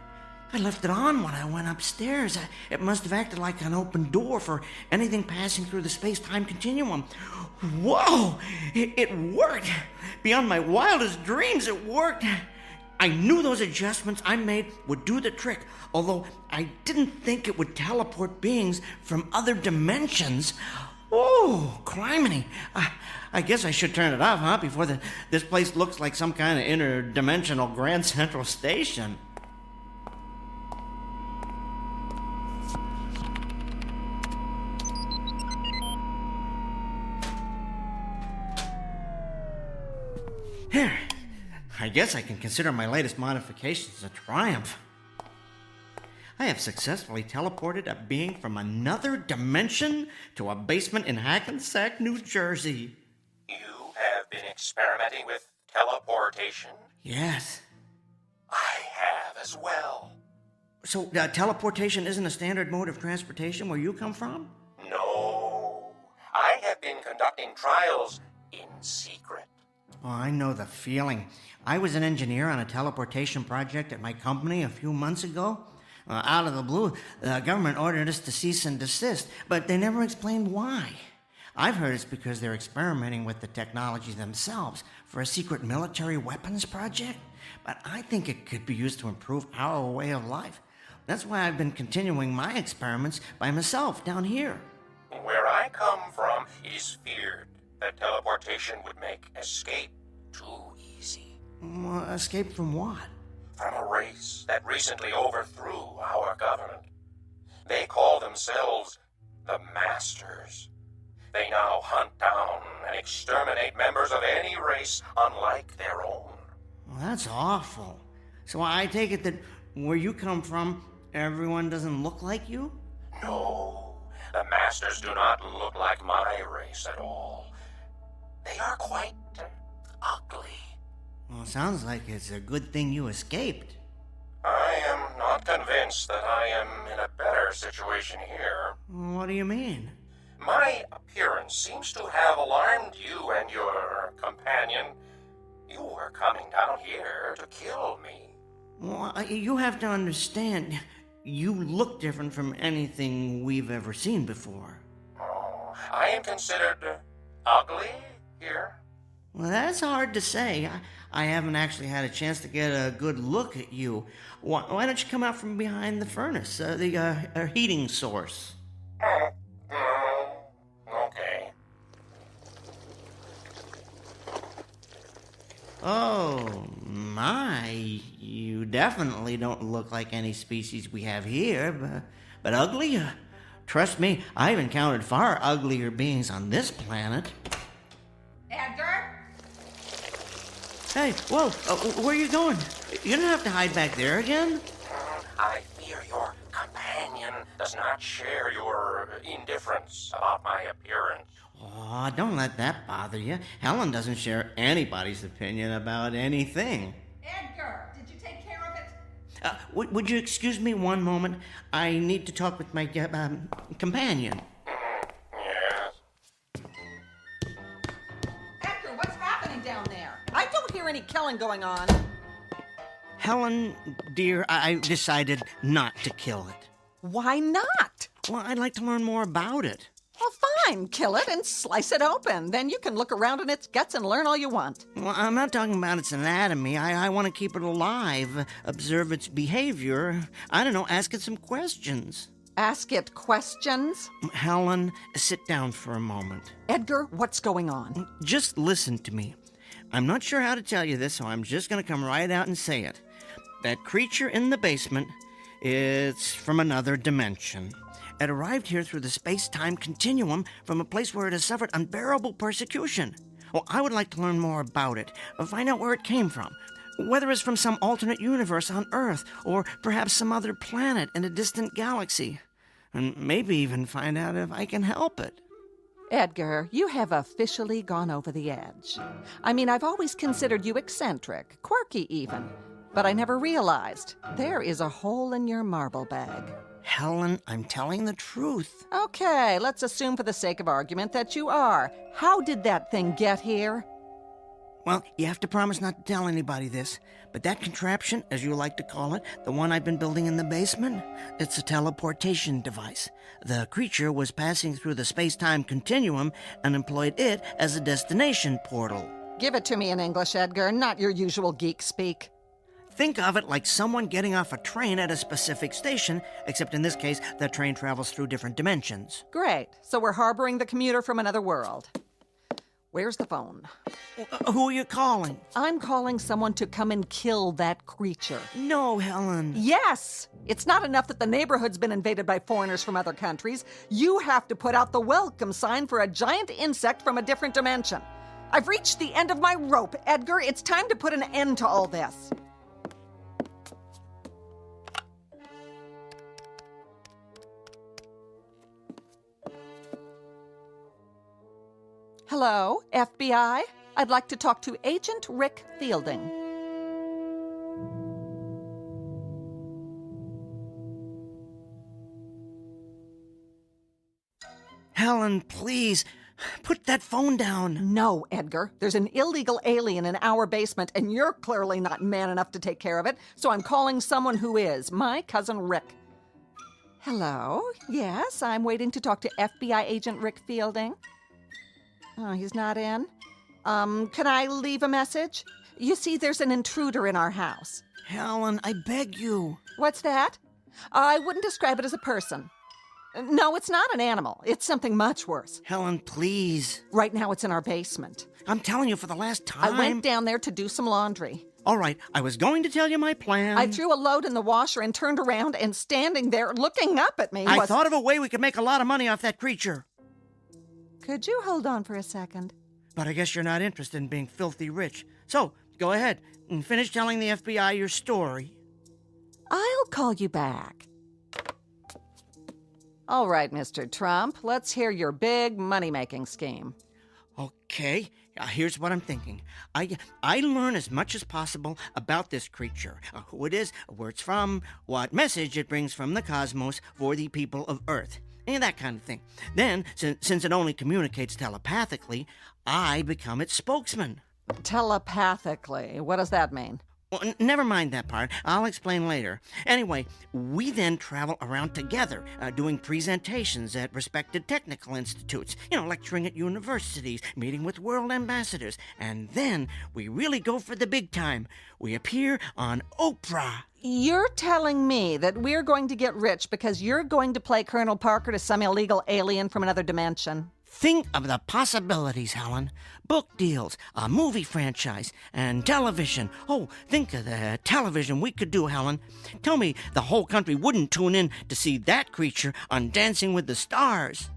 I left it on when I went upstairs. It must have acted like an open door for anything passing through the space-time continuum. Whoa! It worked! Beyond my wildest dreams, it worked! I knew those adjustments I made would do the trick, although I didn't think it would teleport beings from other dimensions. Oh, criminy. I guess I should turn it off, huh? Before this place looks like some kind of interdimensional Grand Central Station. Here. I guess I can consider my latest modifications a triumph. I have successfully teleported a being from another dimension to a basement in Hackensack, New Jersey. You have been experimenting with teleportation? Yes. I have as well. So, teleportation isn't a standard mode of transportation where you come from? No. conducting trials in secret. Oh, I know the feeling. I was an engineer on a teleportation project at my company a few months ago. Out of the blue, the government ordered us to cease and desist, but they never explained why. I've heard it's because they're experimenting with the technology themselves for a secret military weapons project, but I think it could be used to improve our way of life. That's why I've been continuing my experiments by myself down here. Where I come from, it is feared that teleportation would make escape too easy. Escape from what? From a race that recently overthrew our government. They call themselves the Masters. They now hunt down and exterminate members of any race unlike their own. Well, that's awful. So I take it that where you come from, everyone doesn't look like you? No, the Masters do not look like my race at all. They are quite ugly. Well, it sounds like it's a good thing you escaped. I am not convinced that I am in a better situation here. What do you mean? My appearance seems to have alarmed you and your companion. You were coming down here to kill me. Well, you have to understand, you look different from anything we've ever seen before. Oh, I am considered ugly here? Well, that's hard to say. I haven't actually had a chance to get a good look at you. Why don't you come out from behind the furnace, the heating source? Okay. Oh, my. You definitely don't look like any species we have here, but ugly? Trust me, I've encountered far uglier beings on this planet. Edgar? Hey, whoa, where are you going? You don't have to hide back there again. I fear your companion does not share your indifference about my appearance. Oh, don't let that bother you. Helen doesn't share anybody's opinion about anything. Edgar, did you take care of it? Would you excuse me one moment? I need to talk with my companion. Yes. Edgar, what's happening down there? I don't hear any killing going on. Helen, dear, I've decided not to kill it. Why not? Well, I'd like to learn more about it. Well, fine. Kill it and slice it open. Then you can look around in its guts and learn all you want. Well, I'm not talking about its anatomy. I want to keep it alive, observe its behavior. I don't know, ask it some questions. Ask it questions? Helen, sit down for a moment. Edgar, what's going on? Just listen to me. I'm not sure how to tell you this, so I'm just going to come right out and say it. That creature in the basement, it's from another dimension. It arrived here through the space-time continuum from a place where it has suffered unbearable persecution. Well, I would like to learn more about it, find out where it came from, whether it's from some alternate universe on Earth, or perhaps some other planet in a distant galaxy, and maybe even find out if I can help it. Edgar, you have officially gone over the edge. I mean, I've always considered you eccentric, quirky even, but I never realized there is a hole in your marble bag. Helen, I'm telling the truth. Okay, let's assume for the sake of argument that you are. How did that thing get here? Well, you have to promise not to tell anybody this, but that contraption, as you like to call it, the one I've been building in the basement, it's a teleportation device. The creature was passing through the space-time continuum and employed it as a destination portal. Give it to me in English, Edgar, not your usual geek speak. Think of it like someone getting off a train at a specific station, except in this case, the train travels through different dimensions. Great. So we're harboring the commuter from another world. Where's the phone? Who are you calling? I'm calling someone to come and kill that creature. No, Helen. Yes! It's not enough that the neighborhood's been invaded by foreigners from other countries. You have to put out the welcome sign for a giant insect from a different dimension. I've reached the end of my rope, Edgar. It's time to put an end to all this. Hello, FBI. I'd like to talk to Agent Rick Fielding. Helen, please, Put that phone down. No, Edgar. There's an illegal alien in our basement, and you're clearly not man enough to take care of it, so I'm calling someone who is. My cousin Rick. Hello? Yes, I'm waiting to talk to FBI agent Rick Fielding. Oh, he's not in? Can I leave a message? You see, there's an intruder in our house. Helen, I beg you. What's that? I wouldn't describe it as a person. No, it's not an animal. It's something much worse. Helen, please. Right now it's in our basement. I'm telling you for the last time. I went down there to do some laundry. All right, I was going to tell you my plan. I threw a load in the washer and turned around, and standing there looking up at me I thought of a way we could make a lot of money off that creature. Could you hold on for a second? But I guess you're not interested in being filthy rich. So, go ahead and finish telling the FBI your story. I'll call you back. All right, Mr. Trump, let's hear your big money-making scheme. Okay, here's what I'm thinking. I learn as much as possible about this creature, who it is, where it's from, what message it brings from the cosmos for the people of Earth, and that kind of thing. Then, since it only communicates telepathically, I become its spokesman. Telepathically? What does that mean? Well, never mind that part. I'll explain later. Anyway, we then travel around together, doing presentations at respected technical institutes, lecturing at universities, meeting with world ambassadors, and then we really go for the big time. We appear on Oprah. You're telling me that we're going to get rich because you're going to play Colonel Parker to some illegal alien from another dimension? Think of the possibilities, Helen. Book deals, a movie franchise, and television. Oh, think of the television we could do, Helen. Tell me the whole country wouldn't tune in to see that creature on Dancing with the Stars.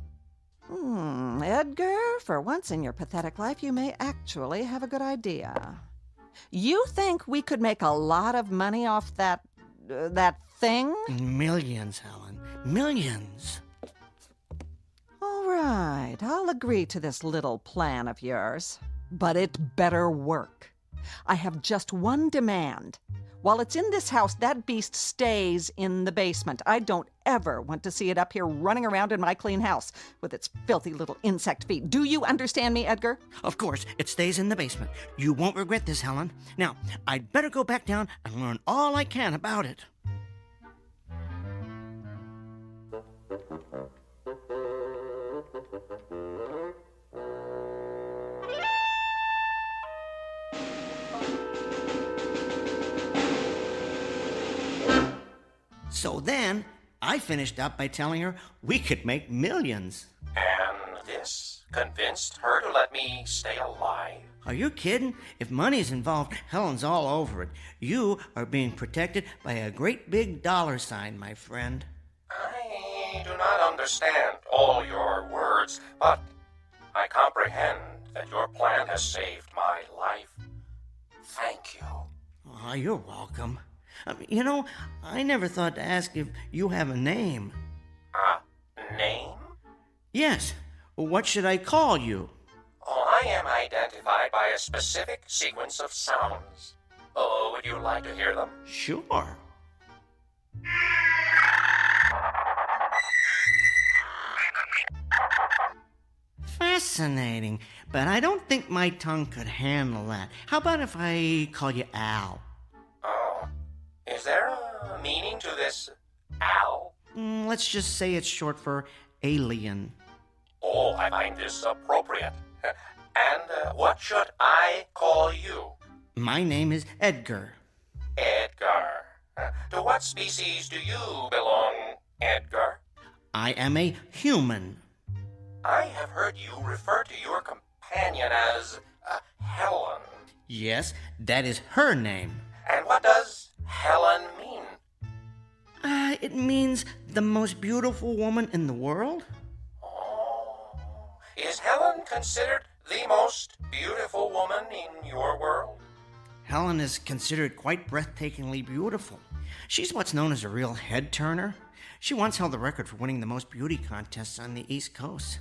Edgar, for once in your pathetic life, you may actually have a good idea. You think we could make a lot of money off that thing? Millions, Helen. Millions. All right, I'll agree to this little plan of yours, but it better work. I have just one demand. While it's in this house, that beast stays in the basement. I don't ever want to see it up here running around in my clean house with its filthy little insect feet. Do you understand me, Edgar? Of course, it stays in the basement. You won't regret this, Helen. Now, I'd better go back down and learn all I can about it. So then, I finished up by telling her we could make millions. And this convinced her to let me stay alive. Are you kidding? If money's involved, Helen's all over it. You are being protected by a great big dollar sign, my friend. I do not understand all your words, but I comprehend that your plan has saved my life. Thank you. Oh, you're welcome. I never thought to ask if you have a name. A name? Yes. What should I call you? Oh, I am identified by a specific sequence of sounds. Oh, would you like to hear them? Sure. Fascinating, but I don't think my tongue could handle that. How about if I call you Al? Oh, is there a meaning to this Al? Let's just say it's short for alien. Oh, I find this appropriate. And what should I call you? My name is Edgar. Edgar. To what species do you belong, Edgar? I am a human. I have heard you refer to your companion as Helen. Yes, that is her name. And what does Helen mean? It means the most beautiful woman in the world. Oh, is Helen considered the most beautiful woman in your world? Helen is considered quite breathtakingly beautiful. She's what's known as a real head-turner. She once held the record for winning the most beauty contests on the East Coast.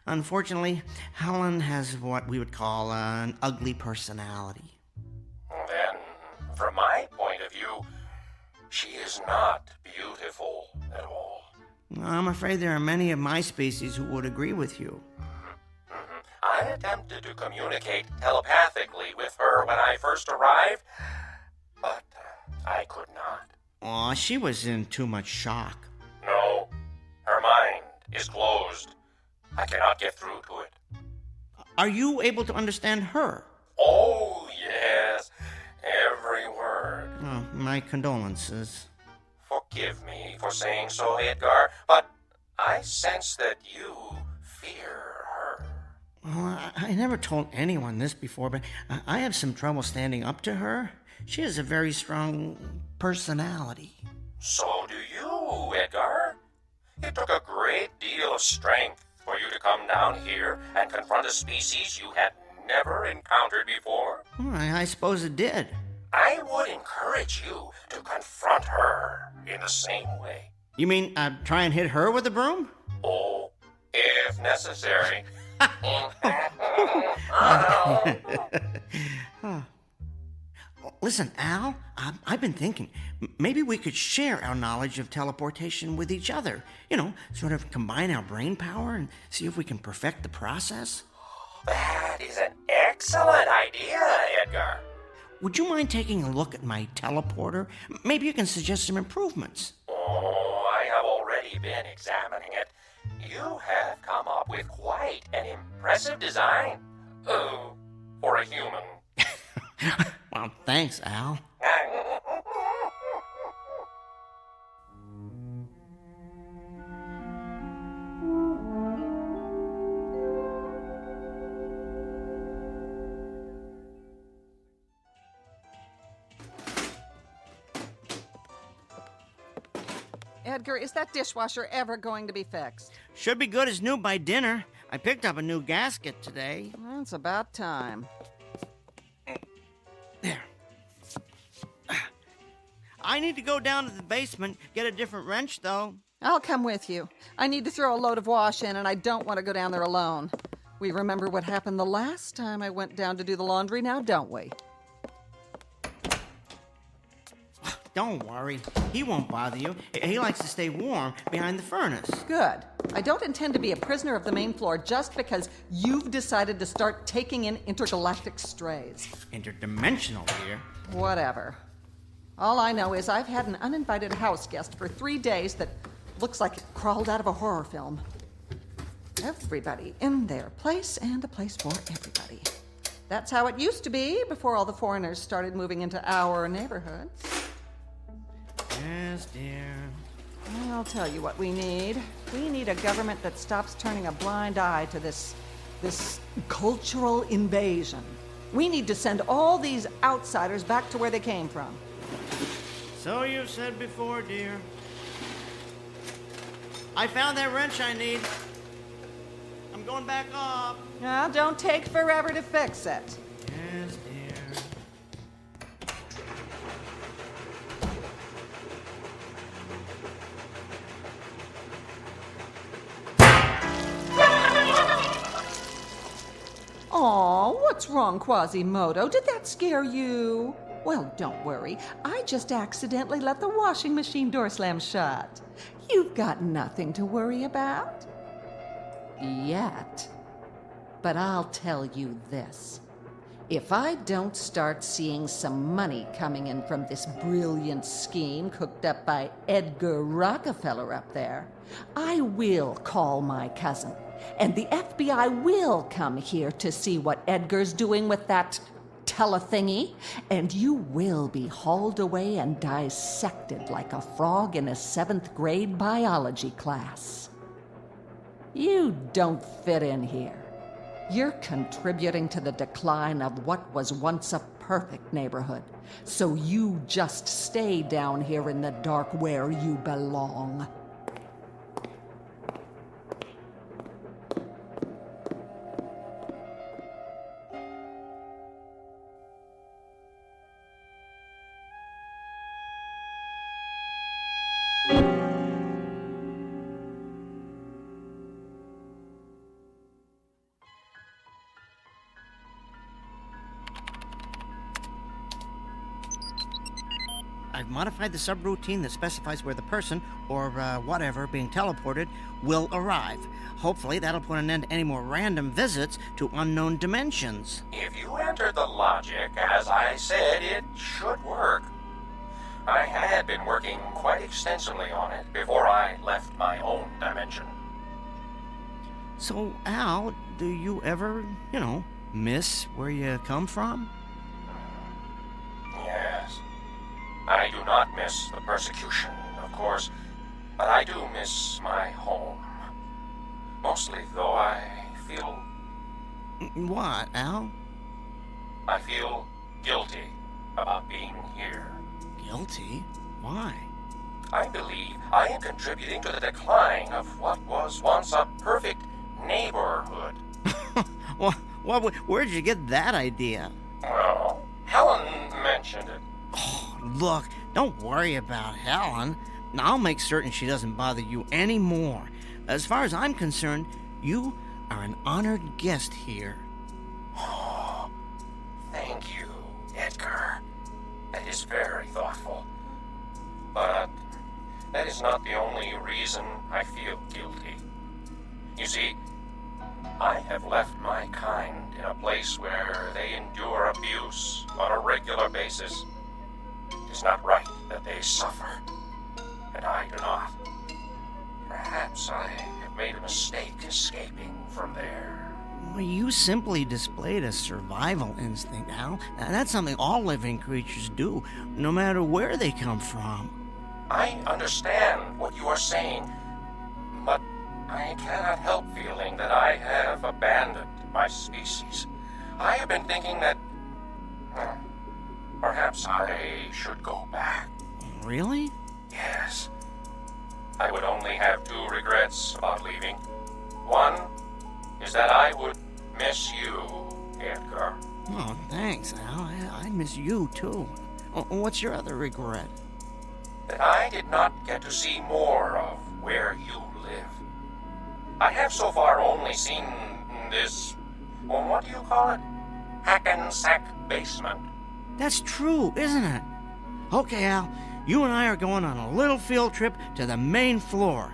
Unfortunately, Helen has what we would call an ugly personality. Then, from my point of view, she is not beautiful at all. I'm afraid there are many of my species who would agree with you. I attempted to communicate telepathically with her when I first arrived, but I could not. Aw, she was in too much shock. No, her mind is closed. I cannot get through to it. Are you able to understand her? Oh, yes, every word. Oh, my condolences. Forgive me for saying so, Edgar, but I sense that you fear her. Well, I never told anyone this before, but I have some trouble standing up to her. She has a very strong personality. So do you, Edgar. It took a great deal of strength for you to come down here and confront a species you had never encountered before. Well, I suppose it did. I would encourage you to confront her in the same way. You mean try and hit her with a broom? Oh, if necessary. Listen, Al, I've been thinking, maybe we could share our knowledge of teleportation with each other. You know, sort of combine our brain power and see if we can perfect the process. That is an excellent idea, Edgar. Would you mind taking a look at my teleporter? Maybe you can suggest some improvements. Oh, I have already been examining it. You have come up with quite an impressive design. Oh, for a human. Well, thanks, Al. Edgar, is that dishwasher ever going to be fixed? Should be good as new by dinner. I picked up a new gasket today. Well, it's about time. There. I need to go down to the basement, get a different wrench, though. I'll come with you. I need to throw a load of wash in, and I don't want to go down there alone. We remember what happened the last time I went down to do the laundry now, don't we? Don't worry. He won't bother you. He likes to stay warm behind the furnace. Good. I don't intend to be a prisoner of the main floor just because you've decided to start taking in intergalactic strays. Interdimensional, dear. Whatever. All I know is I've had an uninvited house guest for 3 days that looks like it crawled out of a horror film. Everybody in their place, and a place for everybody. That's how it used to be before all the foreigners started moving into our neighborhoods. Yes, dear. I'll tell you what we need. We need a government that stops turning a blind eye to this cultural invasion. We need to send all these outsiders back to where they came from. So you've said before, dear. I found that wrench I need. I'm going back up. Now, don't take forever to fix it. Yes, dear. Aw, what's wrong, Quasimodo? Did that scare you? Well, don't worry. I just accidentally let the washing machine door slam shut. You've got nothing to worry about. Yet. But I'll tell you this. If I don't start seeing some money coming in from this brilliant scheme cooked up by Edgar Rockefeller up there, I will call my cousin. And the FBI will come here to see what Edgar's doing with that telethingy, and you will be hauled away and dissected like a frog in a 7th grade biology class. You don't fit in here. You're contributing to the decline of what was once a perfect neighborhood. So you just stay down here in the dark where you belong. I've modified the subroutine that specifies where the person, or whatever, being teleported, will arrive. Hopefully that'll put an end to any more random visits to unknown dimensions. If you entered the logic, as I said, it should work. I had been working quite extensively on it before I left my own dimension. So, Al, do you ever, miss where you come from? Yes. I do not miss the persecution, of course, but I do miss my home. Mostly, though, I feel... What, Al? I feel guilty about being here. Guilty? Why? I believe I am contributing to the decline of what was once a perfect neighborhood. Where'd you get that idea? Well, Helen mentioned it. Oh, look, don't worry about Helen. I'll make certain she doesn't bother you anymore. As far as I'm concerned, you are an honored guest here. Oh, thank you, Edgar. That is very thoughtful. But that is not the only reason I feel guilty. You see, I have left my kind in a place where they endure abuse on a regular basis. It is not right that they suffer, and I do not. Perhaps I have made a mistake escaping from there. Well, you simply displayed a survival instinct, Al. That's something all living creatures do, no matter where they come from. I understand what you are saying, but I cannot help feeling that I have abandoned my species. I have been thinking that perhaps I should go back. Really? Yes. I would only have two regrets about leaving. One is that I would miss you, Edgar. Oh, thanks, Al. I miss you, too. What's your other regret? That I did not get to see more of where you live. I have so far only seen this, what do you call it? Hackensack basement. That's true, isn't it? Okay, Al, you and I are going on a little field trip to the main floor.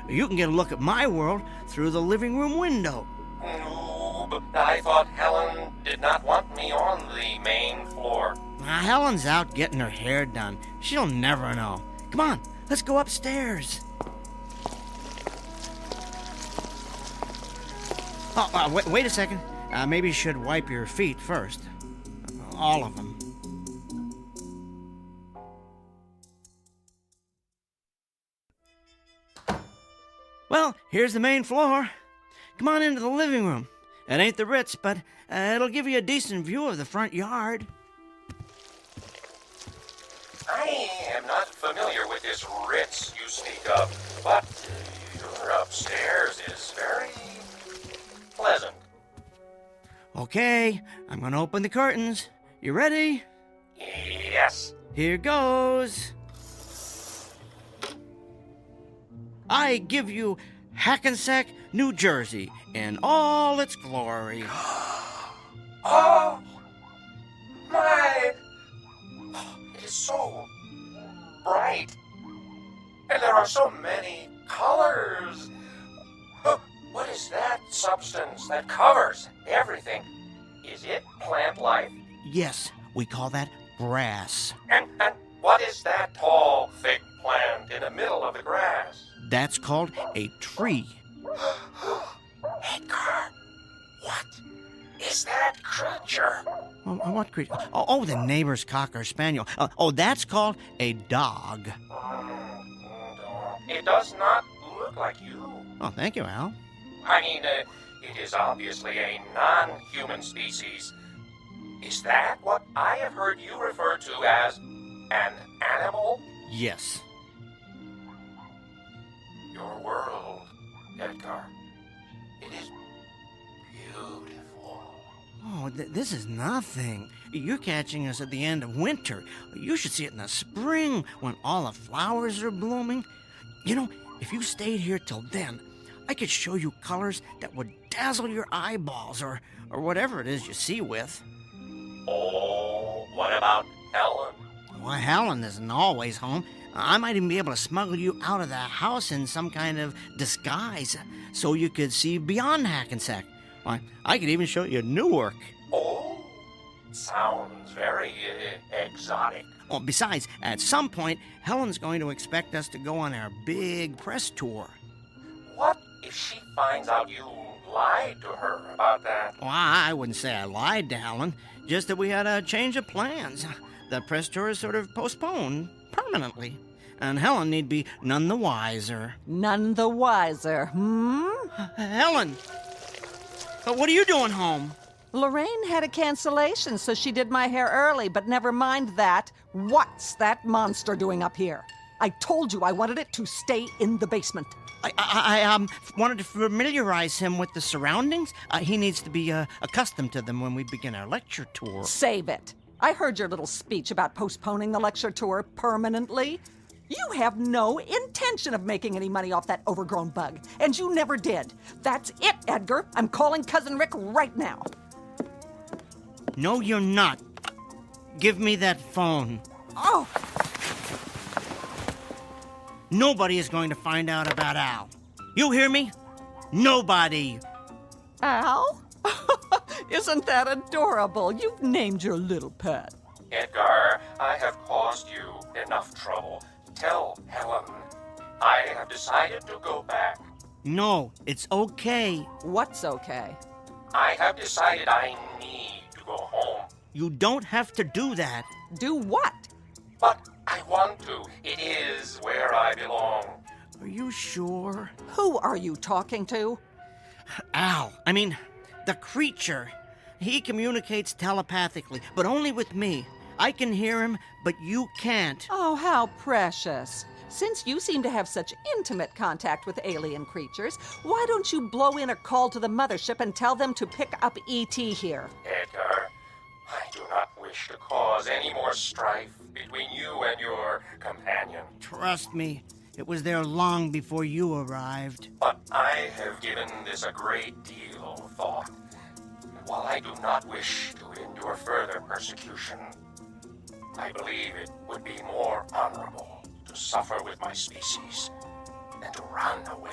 You can get a look at my world through the living room window. No, but I thought Helen did not want me on the main floor. Helen's out getting her hair done. She'll never know. Come on, let's go upstairs. Wait a second. Maybe you should wipe your feet first. All of them. Well, here's the main floor. Come on into the living room. It ain't the Ritz, but it'll give you a decent view of the front yard. I am not familiar with this Ritz you speak of, but your upstairs is very pleasant. Okay, I'm gonna open the curtains. You ready? Yes. Here goes. I give you Hackensack, New Jersey, in all its glory. Oh, my! It is so bright, and there are so many colors. What is that substance that covers everything? Is it plant life? Yes, we call that grass. And what is that tall, thick plant in the middle of the grass? That's called a tree. Edgar, what is that creature? What creature? Oh, the neighbor's cocker spaniel. That's called a dog. It does not look like you. Oh, thank you, Al. I mean, it is obviously a non-human species. Is that what I have heard you refer to as an animal? Yes. Your world, Edgar. It is beautiful. Oh, this is nothing. You're catching us at the end of winter. You should see it in the spring when all the flowers are blooming. You know, if you stayed here till then, I could show you colors that would dazzle your eyeballs or whatever it is you see with. Oh, what about Helen? Well, Helen isn't always home. I might even be able to smuggle you out of the house in some kind of disguise so you could see beyond Hackensack. Why, I could even show you Newark. Oh, sounds very exotic. Well, besides, at some point, Helen's going to expect us to go on our big press tour. What if she finds out you lied to her about that? Well, I wouldn't say I lied to Helen, just that we had a change of plans. The press tour is sort of postponed permanently, and Helen need be none the wiser. None the wiser, Helen! What are you doing home? Lorraine had a cancellation, so she did my hair early, but never mind that. What's that monster doing up here? I told you I wanted it to stay in the basement. I wanted to familiarize him with the surroundings. He needs to be accustomed to them when we begin our lecture tour. Save it. I heard your little speech about postponing the lecture tour permanently. You have no intention of making any money off that overgrown bug, and you never did. That's it, Edgar. I'm calling Cousin Rick right now. No, you're not. Give me that phone. Oh! Nobody is going to find out about Al. You hear me? Nobody. Al? Isn't that adorable? You've named your little pet. Edgar, I have caused you enough trouble. Tell Helen I have decided to go back. No, it's okay. What's okay? I have decided I need to go home. You don't have to do that. Do what? But I want to. It is where I belong. Are you sure? Who are you talking to? Al. I mean, the creature. He communicates telepathically, but only with me. I can hear him, but you can't. Oh, how precious. Since you seem to have such intimate contact with alien creatures, why don't you blow in a call to the mothership and tell them to pick up E.T. here? Edgar, I do not wish to cause any more strife between you and your companion. Trust me, it was there long before you arrived. But I have given this a great deal of thought. While I do not wish to endure further persecution, I believe it would be more honorable to suffer with my species than to run away.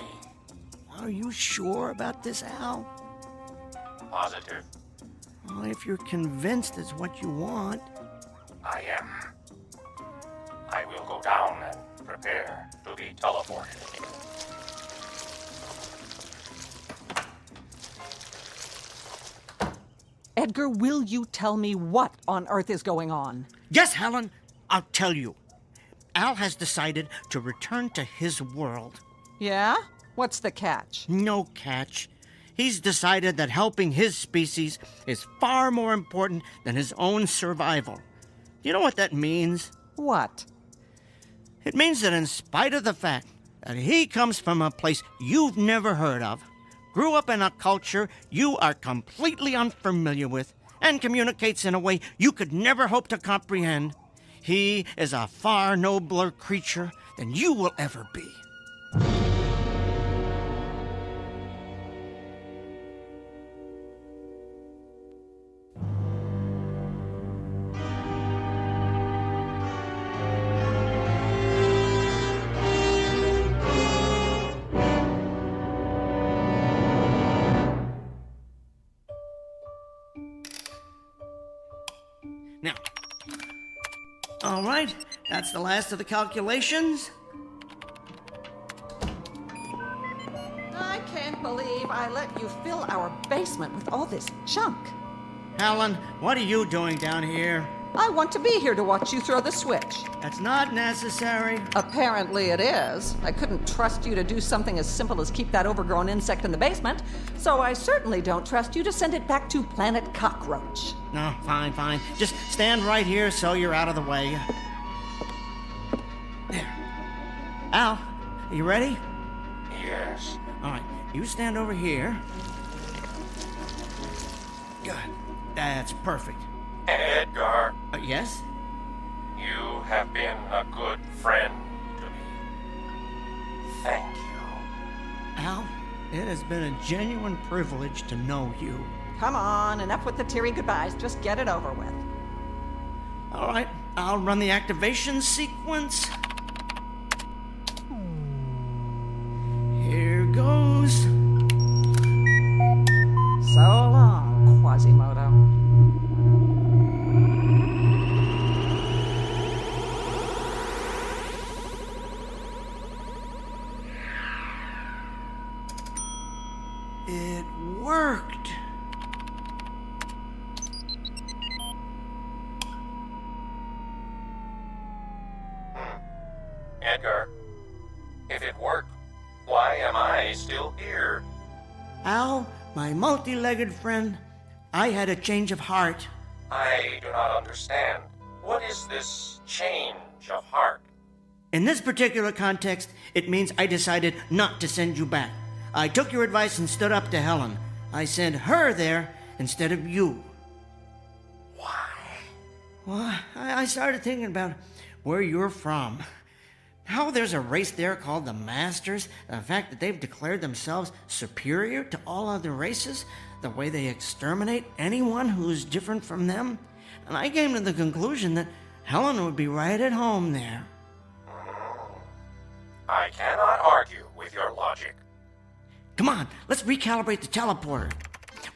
Are you sure about this, Al? Positive. Well, if you're convinced it's what you want. I am. I will go down and prepare to be teleported. Edgar, will you tell me what on earth is going on? Yes, Helen, I'll tell you. Al has decided to return to his world. Yeah? What's the catch? No catch. He's decided that helping his species is far more important than his own survival. Do you know what that means? What? It means that in spite of the fact that he comes from a place you've never heard of, grew up in a culture you are completely unfamiliar with, and communicates in a way you could never hope to comprehend, he is a far nobler creature than you will ever be. Now, all right, that's the last of the calculations. I can't believe I let you fill our basement with all this junk. Helen, what are you doing down here? I want to be here to watch you throw the switch. That's not necessary. Apparently it is. I couldn't trust you to do something as simple as keep that overgrown insect in the basement, so I certainly don't trust you to send it back to Planet Cockroach. No, fine. Just stand right here so you're out of the way. There. Al, are you ready? Yes. All right, you stand over here. Good. That's perfect. Edgar. Yes? You have been a good friend to me. Thank you. Al, it has been a genuine privilege to know you. Come on, enough with the teary goodbyes. Just get it over with. All right, I'll run the activation sequence. Here goes. So long, Quasimodo. It worked. Edgar, if it worked, why am I still here? Al, my multi-legged friend, I had a change of heart. I do not understand. What is this change of heart? In this particular context, it means I decided not to send you back. I took your advice and stood up to Helen. I sent her there instead of you. Why? Well, I started thinking about where you're from. How there's a race there called the Masters, the fact that they've declared themselves superior to all other races, the way they exterminate anyone who's different from them. And I came to the conclusion that Helen would be right at home there. I cannot argue with your logic. Come on, let's recalibrate the teleporter.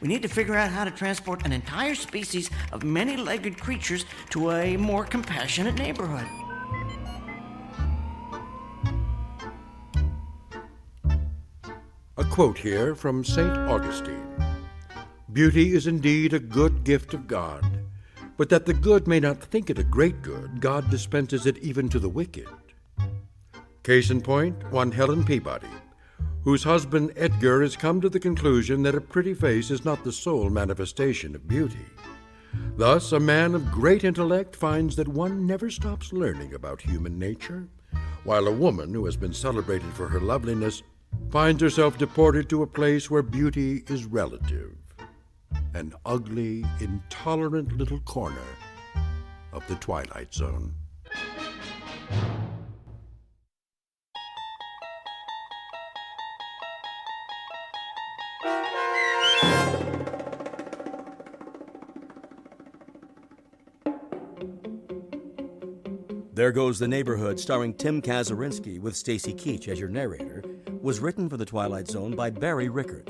We need to figure out how to transport an entire species of many-legged creatures to a more compassionate neighborhood. A quote here from St. Augustine. Beauty is indeed a good gift of God, but that the good may not think it a great good, God dispenses it even to the wicked. Case in point, one Helen Peabody, whose husband Edgar has come to the conclusion that a pretty face is not the sole manifestation of beauty. Thus, a man of great intellect finds that one never stops learning about human nature, while a woman who has been celebrated for her loveliness finds herself deported to a place where beauty is relative, an ugly, intolerant little corner of the Twilight Zone. There Goes the Neighborhood, starring Tim Kazurinsky with Stacy Keach as your narrator, was written for The Twilight Zone by Barry Rickard.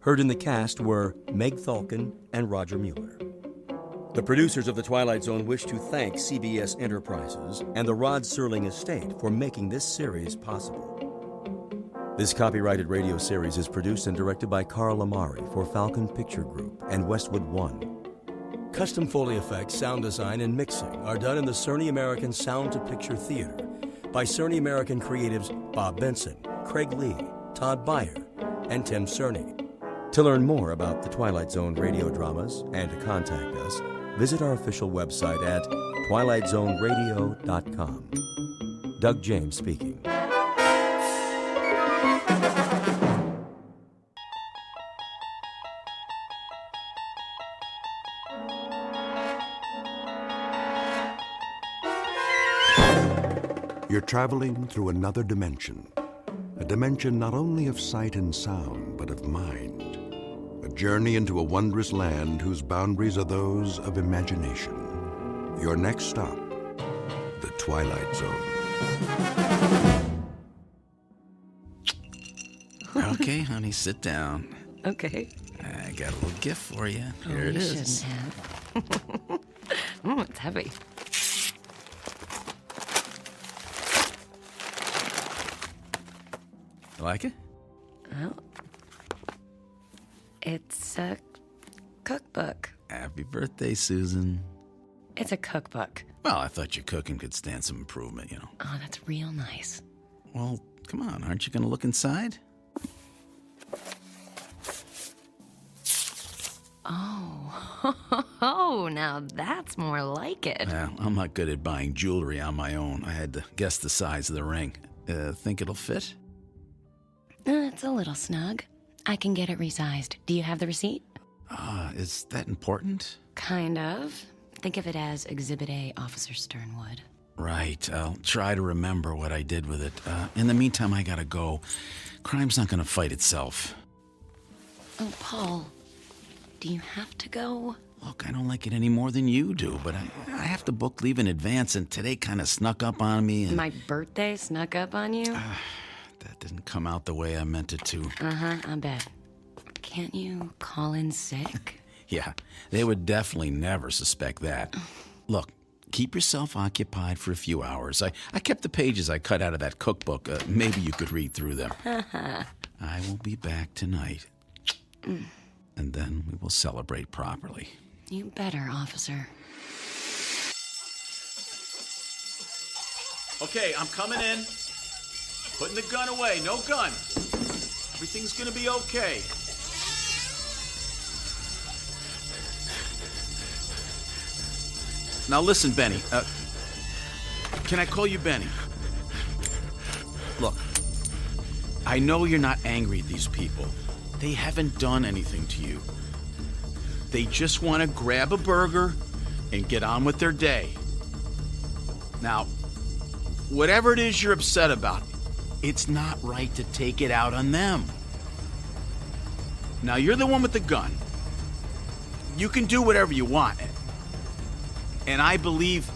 Heard in the cast were Meg Thalken and Roger Mueller. The producers of The Twilight Zone wish to thank CBS Enterprises and the Rod Serling Estate for making this series possible. This copyrighted radio series is produced and directed by Carl Amari for Falcon Picture Group and Westwood One. Custom Foley effects, sound design, and mixing are done in the Cerny American Sound to Picture Theater by Cerny American creatives Bob Benson, Craig Lee, Todd Beyer, and Tim Cerny. To learn more about the Twilight Zone radio dramas and to contact us, visit our official website at twilightzoneradio.com. Doug James speaking. You're traveling through another dimension, a dimension not only of sight and sound, but of mind. A journey into a wondrous land whose boundaries are those of imagination. Your next stop, the Twilight Zone. Okay, honey, sit down. Okay. I got a little gift for you. Here it you is. shouldn't have. It's heavy. You like it? Well, it's a cookbook. Happy birthday, Susan. It's a cookbook. Well, I thought your cooking could stand some improvement, you know. Oh, that's real nice. Well, come on, aren't you going to look inside? Oh, now that's more like it. Well, I'm not good at buying jewelry on my own. I had to guess the size of the ring. Think it'll fit? It's a little snug. I can get it resized. Do you have the receipt? Is that important? Kind of. Think of it as Exhibit A, Officer Sternwood. Right. I'll try to remember what I did with it. In the meantime, I gotta go. Crime's not gonna fight itself. Oh, Paul, do you have to go? Look, I don't like it any more than you do, but I have to book leave in advance, and today kind of snuck up on me. And My birthday snuck up on you? that didn't come out the way I meant it to. Uh-huh, I bet. Can't you call in sick? Yeah, they would definitely never suspect that. Look, keep yourself occupied for a few hours. I kept the pages I cut out of that cookbook. Maybe you could read through them. I will be back tonight. And then we will celebrate properly. You better, officer. Okay, I'm coming in. Putting the gun away. No gun. Everything's gonna be okay. Now listen, Benny. Can I call you Benny? Look, I know you're not angry at these people. They haven't done anything to you. They just want to grab a burger and get on with their day. Now, whatever it is you're upset about, it's not right to take it out on them. Now, you're the one with the gun. You can do whatever you want. And I believe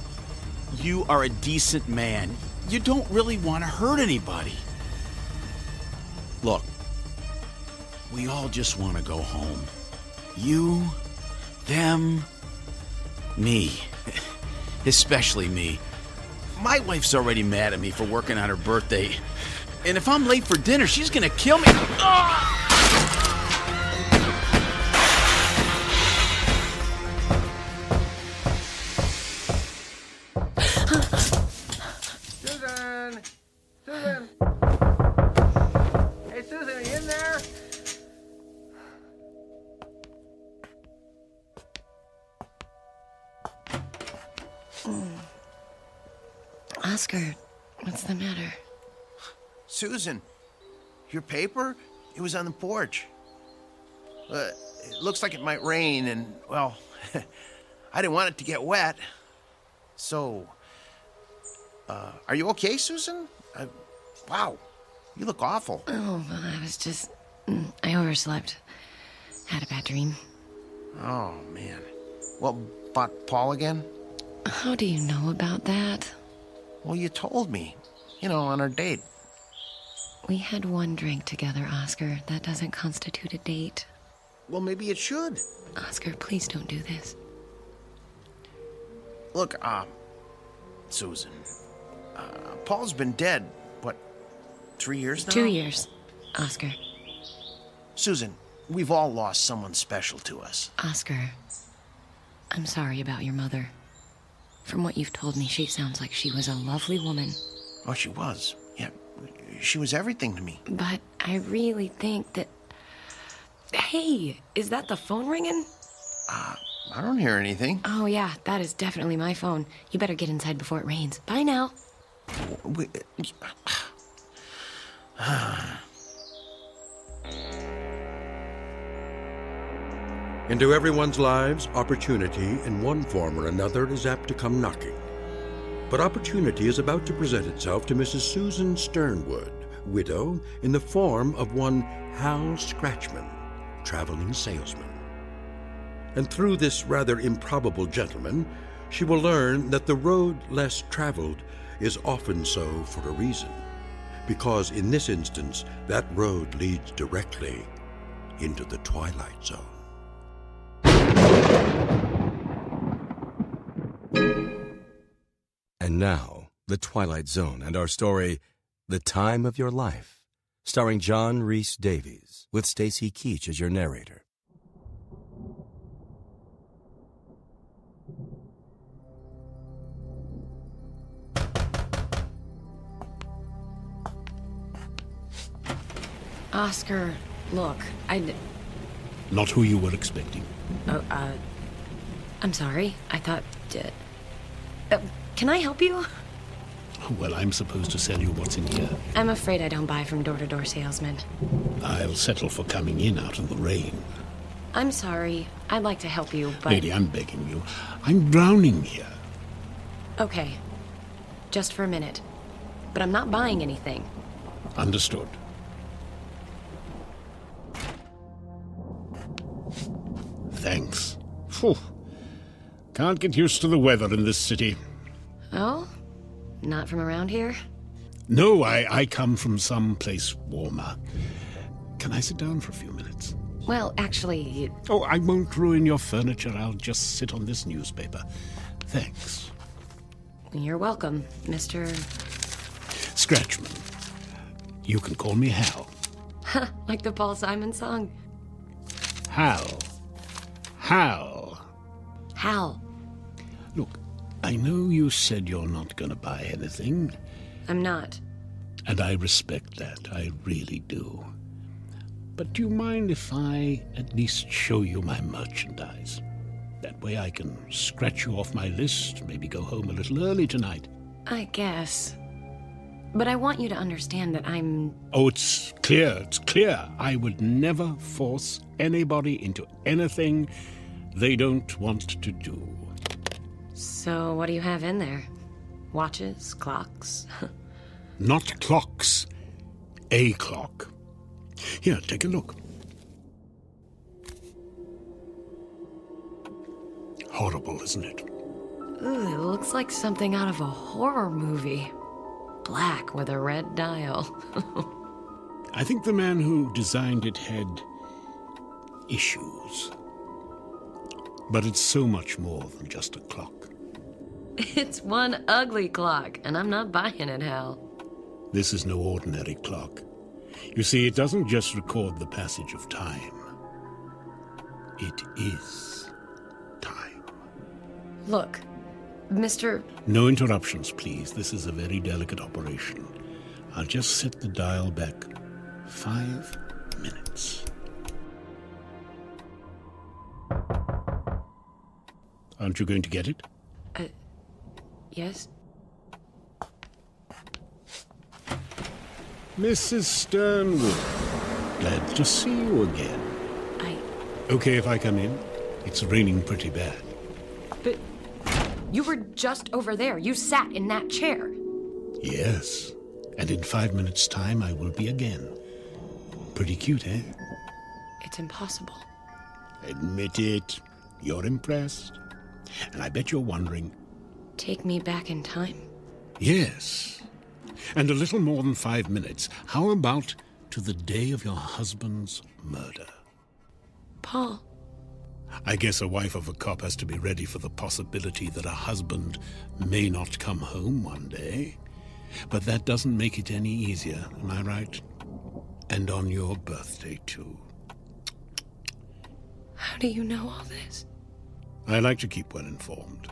you are a decent man. You don't really want to hurt anybody. Look, we all just want to go home. You, them, me. Especially me. My wife's already mad at me for working on her birthday. And if I'm late for dinner, she's gonna kill me. Susan! Susan! Hey, Susan, are you in there? Oscar, what's the matter? Susan, your paper? It was on the porch. It looks like it might rain, and, well, I didn't want it to get wet. So, are you okay, Susan? Wow, you look awful. Oh, well, I was just... I overslept. Had a bad dream. Oh, man. Well, about Paul again? How do you know about that? Well, you told me. You know, on our date. We had one drink together, Oscar. That doesn't constitute a date. Well, maybe it should. Oscar, please don't do this. Look, Susan, Paul's been dead, what, 3 years now? 2 years, Oscar. Susan, we've all lost someone special to us. Oscar, I'm sorry about your mother. From what you've told me, she sounds like she was a lovely woman. Oh, she was. Yeah, she was everything to me. But I really think that... Hey, is that the phone ringing? I don't hear anything. Oh, yeah, that is definitely my phone. You better get inside before it rains. Bye now. Into everyone's lives, opportunity in one form or another is apt to come knocking. But opportunity is about to present itself to Mrs. Susan Sternwood, widow, in the form of one Hal Scratchman, traveling salesman. And through this rather improbable gentleman, she will learn that the road less traveled is often so for a reason, because in this instance, that road leads directly into the Twilight Zone. And now, The Twilight Zone and our story, The Time of Your Life, starring John Rhys Davies, with Stacy Keach as your narrator. Oscar, look, Not who you were expecting. I'm sorry. I thought... can I help you? Well, I'm supposed to sell you what's in here. I'm afraid I don't buy from door-to-door salesmen. I'll settle for coming in out in the rain. I'm sorry. I'd like to help you, but... Lady, I'm begging you. I'm drowning here. Okay. Just for a minute. But I'm not buying anything. Understood. Thanks Phew. Can't get used to the weather in this city. Oh? Not from around here? No, I come from some place warmer. Can I sit down for a few minutes? Well, actually... Oh, I won't ruin your furniture. I'll just sit on this newspaper. Thanks. You're welcome, Mr... Scratchman. You can call me Hal. Like the Paul Simon song. Hal. Hal. Hal. Look, I know you said you're not going to buy anything. I'm not. And I respect that. I really do. But do you mind if I at least show you my merchandise? That way I can scratch you off my list, maybe go home a little early tonight. I guess. But I want you to understand that I'm... Oh, it's clear. I would never force anybody into anything they don't want to do. So what do you have in there? Watches? Clocks? Not clocks. A clock. Here, take a look. Horrible, isn't it? Ooh, it looks like something out of a horror movie. Black with a red dial. I think the man who designed it had issues. But it's so much more than just a clock. It's one ugly clock, and I'm not buying it, Hal. This is no ordinary clock. You see, it doesn't just record the passage of time. It is time. Look, Mr... No interruptions, please. This is a very delicate operation. I'll just set the dial back 5 minutes. Aren't you going to get it? Yes? Mrs. Sternwood, glad to see you again. Okay if I come in? It's raining pretty bad. But you were just over there. You sat in that chair. Yes, and in 5 minutes' time I will be again. Pretty cute, eh? It's impossible. Admit it. You're impressed. And I bet you're wondering... Take me back in time? Yes. And a little more than 5 minutes. How about to the day of your husband's murder? Paul. I guess a wife of a cop has to be ready for the possibility that a husband may not come home one day. But that doesn't make it any easier, am I right? And on your birthday, too. How do you know all this? I like to keep well informed.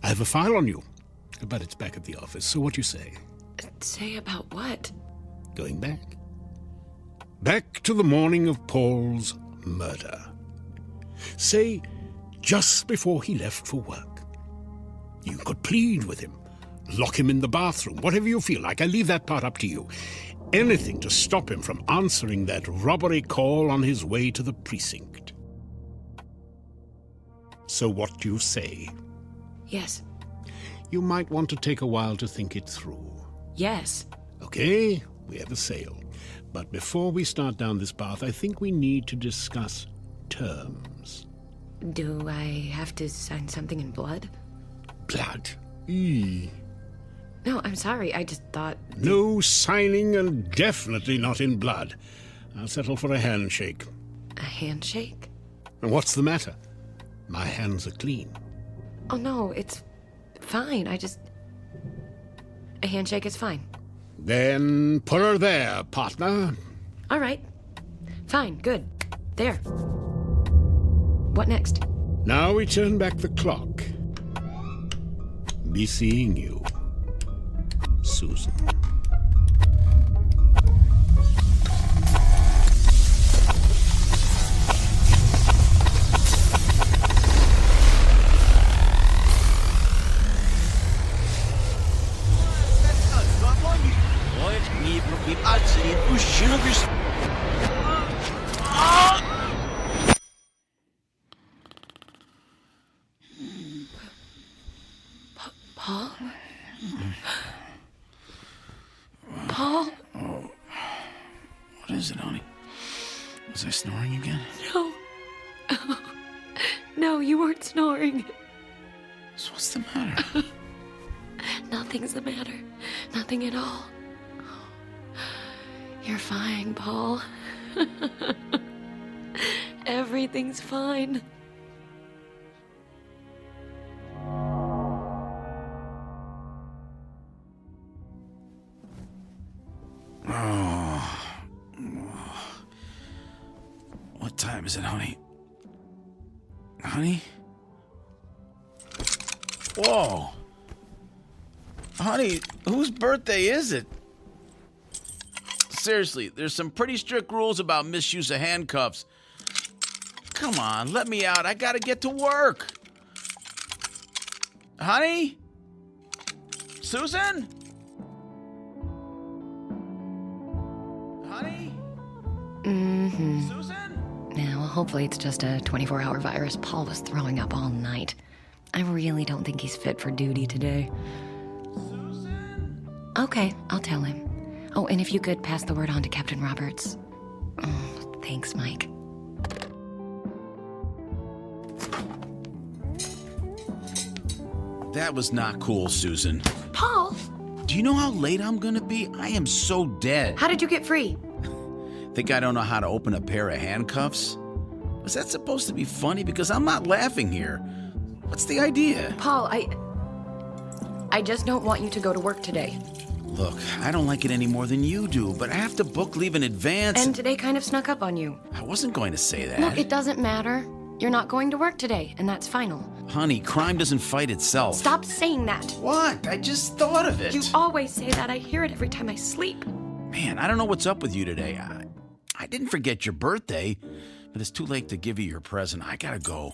I have a file on you, but it's back at the office, so what do you say? Say about what? Going back? Back to the morning of Paul's murder. Say, just before he left for work. You could plead with him, lock him in the bathroom, whatever you feel like. I leave that part up to you. Anything to stop him from answering that robbery call on his way to the precinct. So what do you say? Yes. You might want to take a while to think it through. Yes. Okay, we have a sale. But before we start down this path, I think we need to discuss terms. Do I have to sign something in blood? Blood? Eee. No, I'm sorry. I just thought... No signing, and definitely not in blood. I'll settle for a handshake. A handshake? And what's the matter? My hands are clean. Oh, no, it's fine. A handshake is fine. Then put her there, partner. All right. Fine, good. There. What next? Now we turn back the clock. Be seeing you, Susan. Paul? Paul? Oh. What is it, honey? Was I snoring again? No. No, you weren't snoring. So what's the matter? Nothing's the matter. Nothing at all. You're fine, Paul. Everything's fine. What time is it, honey? Honey? Whoa! Honey, whose birthday is it? Seriously, there's some pretty strict rules about misuse of handcuffs. Come on, let me out. I gotta get to work. Honey? Susan? Honey? Mm-hmm. Susan? Yeah, well, hopefully it's just a 24-hour virus. Paul was throwing up all night. I really don't think he's fit for duty today. Susan? Okay, I'll tell him. Oh, and if you could pass the word on to Captain Roberts. Oh, thanks, Mike. That was not cool, Susan. Paul! Do you know how late I'm gonna be? I am so dead. How did you get free? Think I don't know how to open a pair of handcuffs? Was that supposed to be funny? Because I'm not laughing here. What's the idea? Paul, I just don't want you to go to work today. Look, I don't like it any more than you do, but I have to book leave in advance. And today kind of snuck up on you. I wasn't going to say that. Look, it doesn't matter. You're not going to work today, and that's final. Honey, crime doesn't fight itself. Stop saying that. What? I just thought of it. You always say that. I hear it every time I sleep. Man, I don't know what's up with you today. I didn't forget your birthday, but it's too late to give you your present. I gotta go.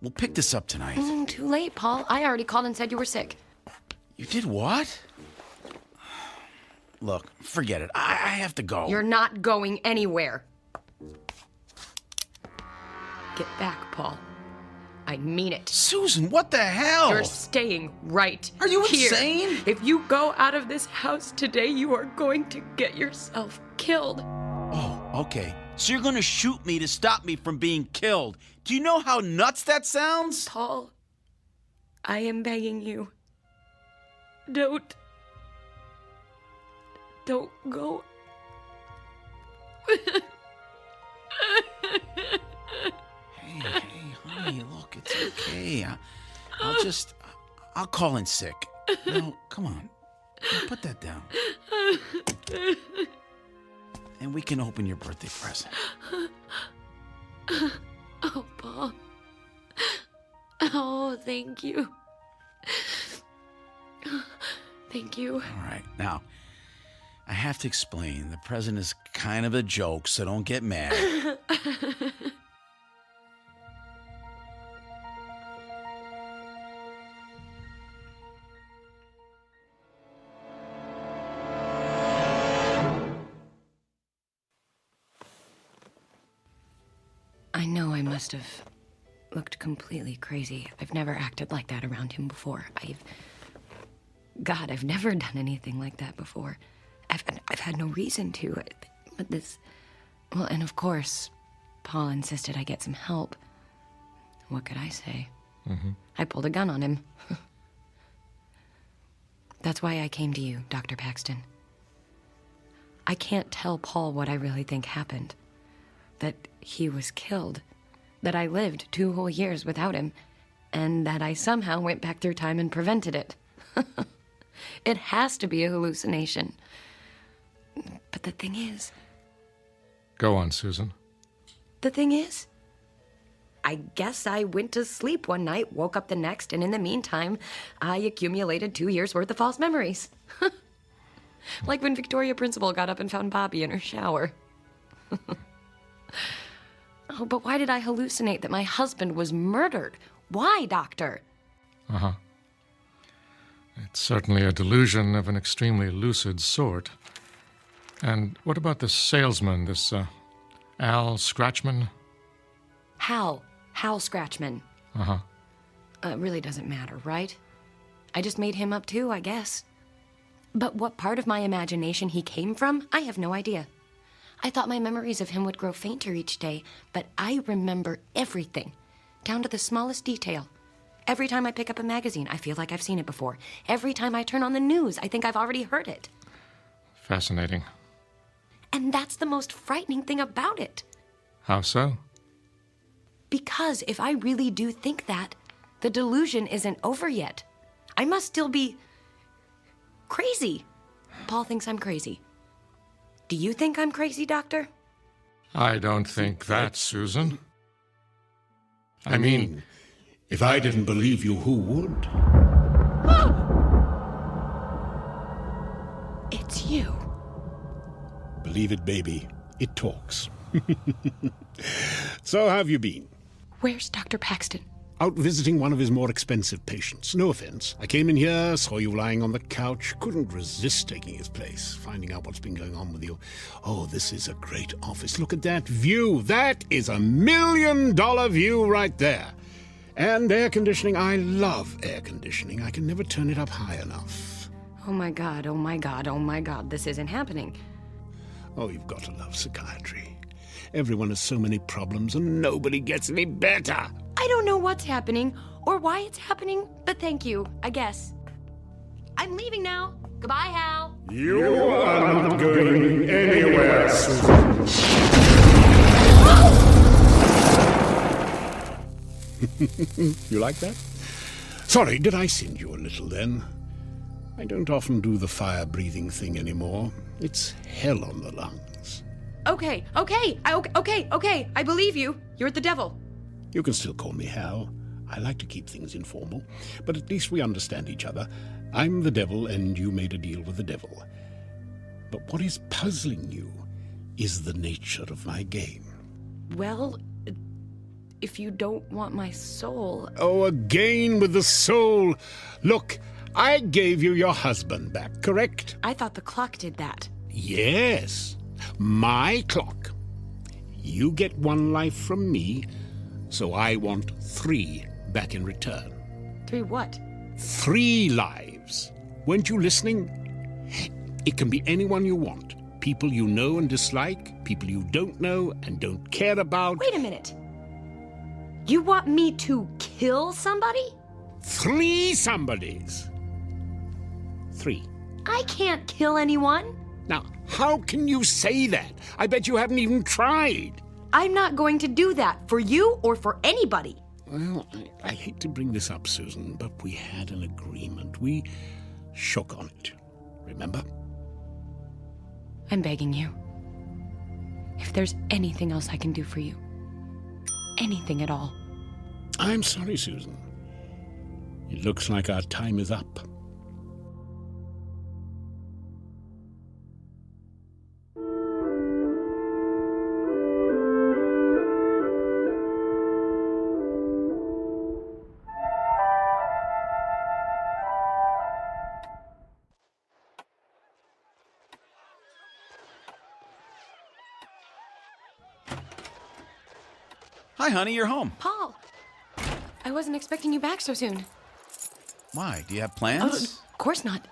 We'll pick this up tonight. Too late, Paul. I already called and said you were sick. You did what? Look, forget it. I have to go. You're not going anywhere. Get back, Paul. I mean it. Susan, what the hell? You're staying right Are you here. insane? If you go out of this house today, you are going to get yourself killed. Oh, okay. So you're gonna shoot me to stop me from being killed. Do you know how nuts that sounds? Paul, I am begging you. Don't go. Hey, honey, look, it's okay. I'll call in sick. No, come on. Put that down. And we can open your birthday present. Oh, Paul. Oh, thank you. Thank you. All right, now, I have to explain. The present is kind of a joke, so don't get mad. I know I must have looked completely crazy. I've never acted like that around him before. I've never done anything like that before. I've had no reason to. But this... Well, and of course, Paul insisted I get some help. What could I say? Mm-hmm. I pulled a gun on him. That's why I came to you, Dr. Paxton. I can't tell Paul what I really think happened. That he was killed. That I lived 2 whole years without him. And that I somehow went back through time and prevented it. It has to be a hallucination. But the thing is... Go on, Susan. The thing is... I guess I went to sleep one night, woke up the next, and in the meantime, I accumulated 2 years' worth of false memories. Like when Victoria Principal got up and found Bobby in her shower. Oh, but why did I hallucinate that my husband was murdered? Why, Doctor? Uh-huh. It's certainly a delusion of an extremely lucid sort. And what about this salesman, this, Al Scratchman? Hal Scratchman. Uh-huh. It really doesn't matter, right? I just made him up too, I guess. But what part of my imagination he came from, I have no idea. I thought my memories of him would grow fainter each day, but I remember everything. down to the smallest detail. Every time I pick up a magazine, I feel like I've seen it before. Every time I turn on the news, I think I've already heard it. Fascinating. And that's the most frightening thing about it. How so? Because if I really do think that, the delusion isn't over yet. I must still be crazy. Paul thinks I'm crazy. Do you think I'm crazy, Doctor? I don't think that, Susan. I mean, if I didn't believe you, who would? It's you. Believe it, baby. It talks. So, how have you been? Where's Dr. Paxton? Out visiting one of his more expensive patients. No offense. I came in here, saw you lying on the couch, couldn't resist taking his place, finding out what's been going on with you. Oh, this is a great office. Look at that view. That is $1 million view right there. And air conditioning. I love air conditioning. I can never turn it up high enough. Oh my God, oh my God, oh my God, this isn't happening. Oh, you've got to love psychiatry. Everyone has so many problems and nobody gets any better. I don't know what's happening or why it's happening, but thank you, I guess. I'm leaving now. Goodbye, Hal. You are not going anywhere, Susan. You like that? Sorry, did I send you a little then? I don't often do the fire-breathing thing anymore. It's hell on the lungs. Okay, I believe you. You're the devil. You can still call me Hal. I like to keep things informal, but at least we understand each other. I'm the devil, and you made a deal with the devil. But what is puzzling you is the nature of my game. Well, if you don't want my soul... Oh, again with the soul. Look, I gave you your husband back, correct? I thought the clock did that. Yes, my clock. You get 1 life from me, so I want 3 back in return. 3 what? 3 lives. Weren't you listening? It can be anyone you want. People you know and dislike, people you don't know and don't care about. Wait a minute. You want me to kill somebody? 3 somebodies. 3. I can't kill anyone. Now, how can you say that? I bet you haven't even tried. I'm not going to do that for you or for anybody. Well, I hate to bring this up, Susan, but we had an agreement. We shook on it. Remember? I'm begging you. If there's anything else I can do for you, anything at all. I'm sorry, Susan. It looks like our time is up. Hi, honey, you're home. Paul, I wasn't expecting you back so soon. Why? Do you have plans? Of course not.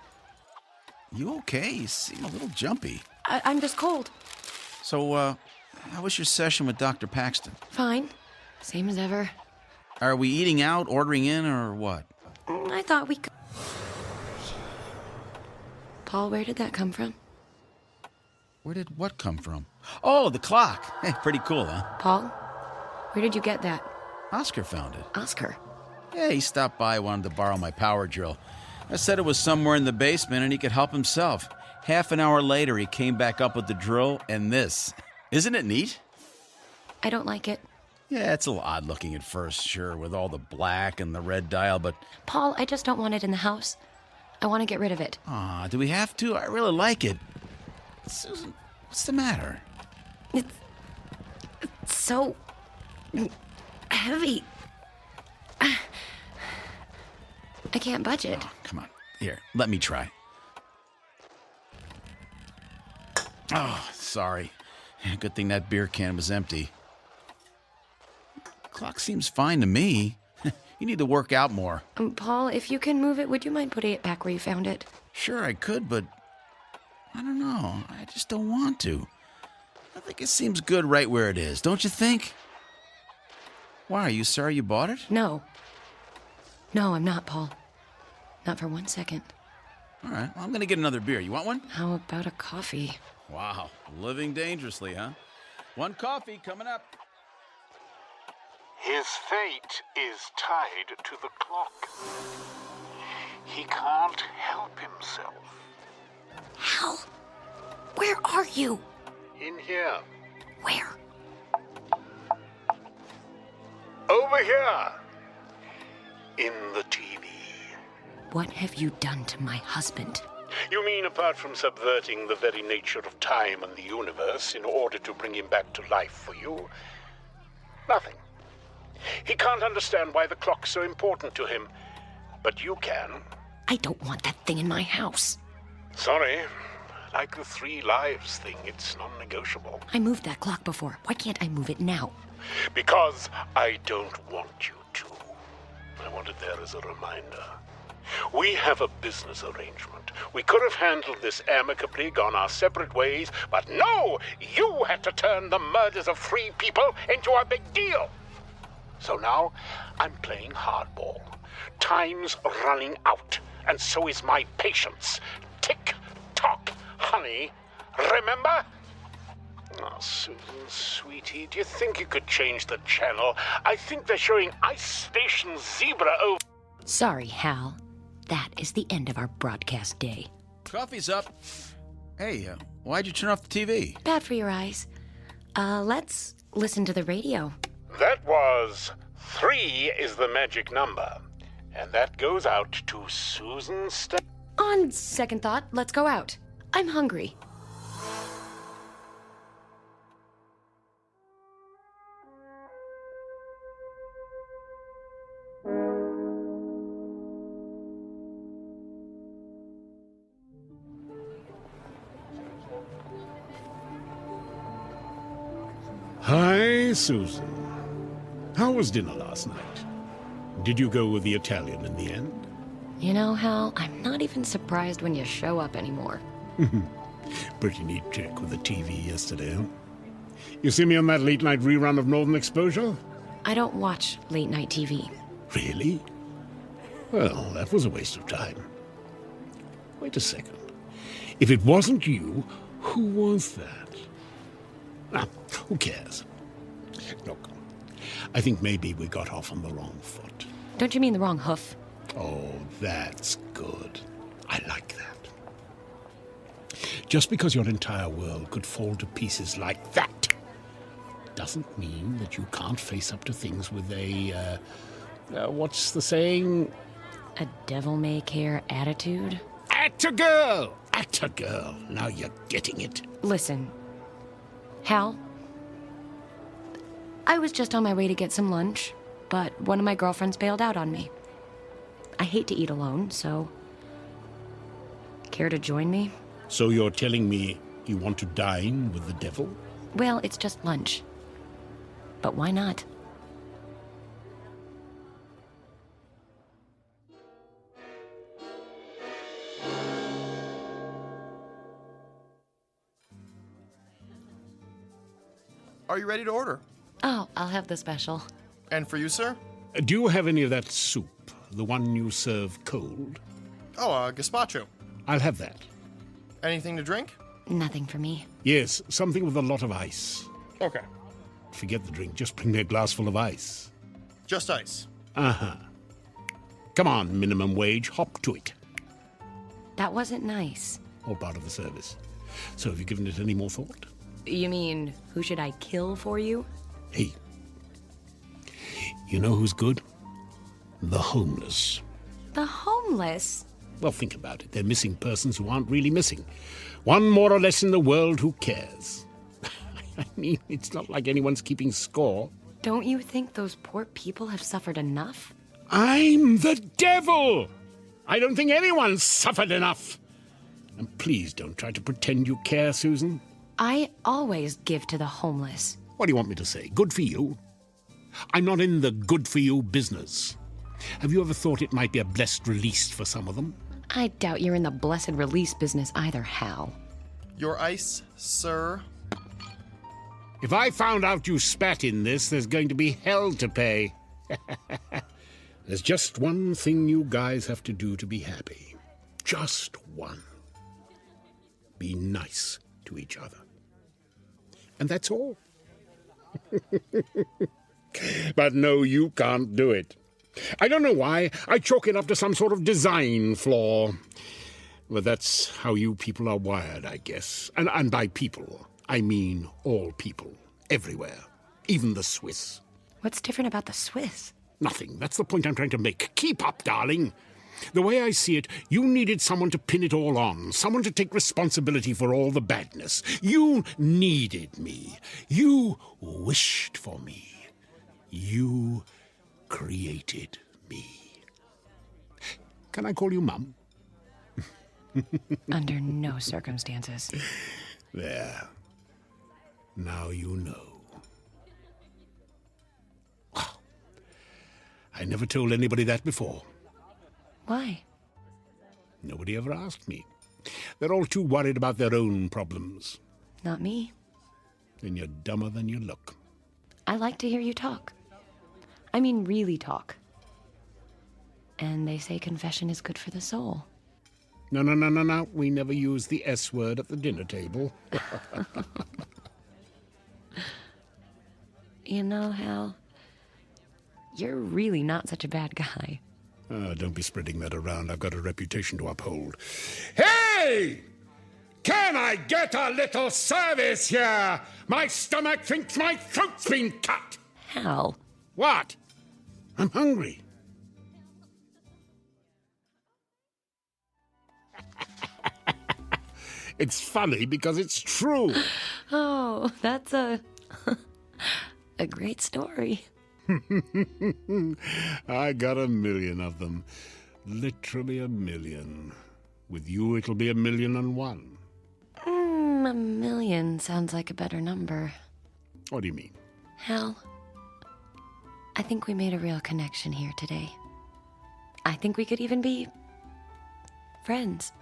You okay? You seem a little jumpy. I'm just cold. So, how was your session with Dr. Paxton? Fine. Same as ever. Are we eating out, ordering in, or what? I thought we could... Paul, where did that come from? Where did what come from? Oh, the clock. Hey, pretty cool, huh? Paul, where did you get that? Oscar found it. Oscar? Yeah, he stopped by, wanted to borrow my power drill. I said it was somewhere in the basement and he could help himself. Half an hour later, he came back up with the drill and this. Isn't it neat? I don't like it. Yeah, it's a little odd looking at first, sure, with all the black and the red dial, but... Paul, I just don't want it in the house. I want to get rid of it. Aw, do we have to? I really like it. Susan, what's the matter? It's so... heavy. I can't budge it. Oh, come on. Here, let me try. Oh, sorry. Good thing that beer can was empty. Clock seems fine to me. You need to work out more. Paul, if you can move it, would you mind putting it back where you found it? Sure, I could, but I don't know. I just don't want to. I think it seems good right where it is, don't you think? Why, are you sorry you bought it? No. No, I'm not, Paul. Not for 1 second. All right, well, I'm going to get another beer. You want one? How about a coffee? Wow, living dangerously, huh? One coffee coming up. His fate is tied to the clock. He can't help himself. Hal, where are you? In here. Where? Over here. In the TV. What have you done to my husband? You mean apart from subverting the very nature of time and the universe in order to bring him back to life for you? Nothing. He can't understand why the clock's so important to him, but you can. I don't want that thing in my house. Sorry. Like the 3 lives thing, it's non-negotiable. I moved that clock before. Why can't I move it now? Because I don't want you to. I want it there as a reminder. We have a business arrangement. We could have handled this amicably, gone our separate ways, but no! You had to turn the murders of 3 people into a big deal. So now, I'm playing hardball. Time's running out, and so is my patience. Tick-tock, honey. Remember? Oh, Susan, sweetie, do you think you could change the channel? I think they're showing Ice Station Zebra over... Sorry, Hal. That is the end of our broadcast day. Coffee's up. Hey, why'd you turn off the TV? Bad for your eyes. Let's listen to the radio. That was 3 is the magic number. And that goes out to Susan On second thought, let's go out. I'm hungry. Hi, Susan. How was dinner last night? Did you go with the Italian in the end? You know, Hal, I'm not even surprised when you show up anymore. Pretty neat trick with the TV yesterday, huh? You see me on that late-night rerun of Northern Exposure? I don't watch late-night TV. Really? Well, that was a waste of time. Wait a second. If it wasn't you, who was that? Ah, who cares? Look, I think maybe we got off on the wrong foot. Don't you mean the wrong hoof? Oh, that's good. I like that. Just because your entire world could fall to pieces like that doesn't mean that you can't face up to things with a, what's the saying? A devil-may-care attitude? Atta girl! Atta girl. Now you're getting it. Listen, Hal, I was just on my way to get some lunch, but one of my girlfriends bailed out on me. I hate to eat alone, so... Care to join me? So you're telling me you want to dine with the devil? Well, it's just lunch. But why not? Are you ready to order? Oh, I'll have the special. And for you, sir? Do you have any of that soup? The one you serve cold? Oh, gazpacho. I'll have that. Anything to drink? Nothing for me. Yes, something with a lot of ice. Okay. Forget the drink, just bring me a glass full of ice. Just ice. Uh-huh. Come on, minimum wage, hop to it. That wasn't nice. All part of the service. So have you given it any more thought? You mean, who should I kill for you? Hey, you know who's good? The homeless. The homeless? Well, think about it. They're missing persons who aren't really missing. One more or less in the world who cares. I mean, it's not like anyone's keeping score. Don't you think those poor people have suffered enough? I'm the devil! I don't think anyone's suffered enough. And please don't try to pretend you care, Susan. I always give to the homeless. What do you want me to say? Good for you? I'm not in the good-for-you business. Have you ever thought it might be a blessed release for some of them? I doubt you're in the blessed release business either, Hal. Your ice, sir? If I found out you spat in this, there's going to be hell to pay. There's just one thing you guys have to do to be happy. Just one. Be nice to each other. And that's all. But no, you can't do it. I don't know why. I chalk it up to some sort of design flaw. Well, that's how you people are wired, I guess. And by people, I mean all people, everywhere, even the Swiss. What's different about the Swiss? Nothing. That's the point I'm trying to make. Keep up, darling. The way I see it, you needed someone to pin it all on, someone to take responsibility for all the badness. You needed me. You wished for me. You created me. Can I call you Mum? Under no circumstances. There. Now you know. I never told anybody that before. Why? Nobody ever asked me. They're all too worried about their own problems. Not me. Then you're dumber than you look. I like to hear you talk. I mean, really talk. And they say confession is good for the soul. No. We never use the S word at the dinner table. You know, Hal, you're really not such a bad guy. Don't be spreading that around. I've got a reputation to uphold. Hey! Can I get a little service here? My stomach thinks my throat's been cut. Hal. What? I'm hungry. It's funny because it's true. Oh, that's a great story. I got 1,000,000 of them. Literally 1,000,000. With you, it'll be 1,000,001. 1,000,000 sounds like a better number. What do you mean? Hal, I think we made a real connection here today. I think we could even be friends.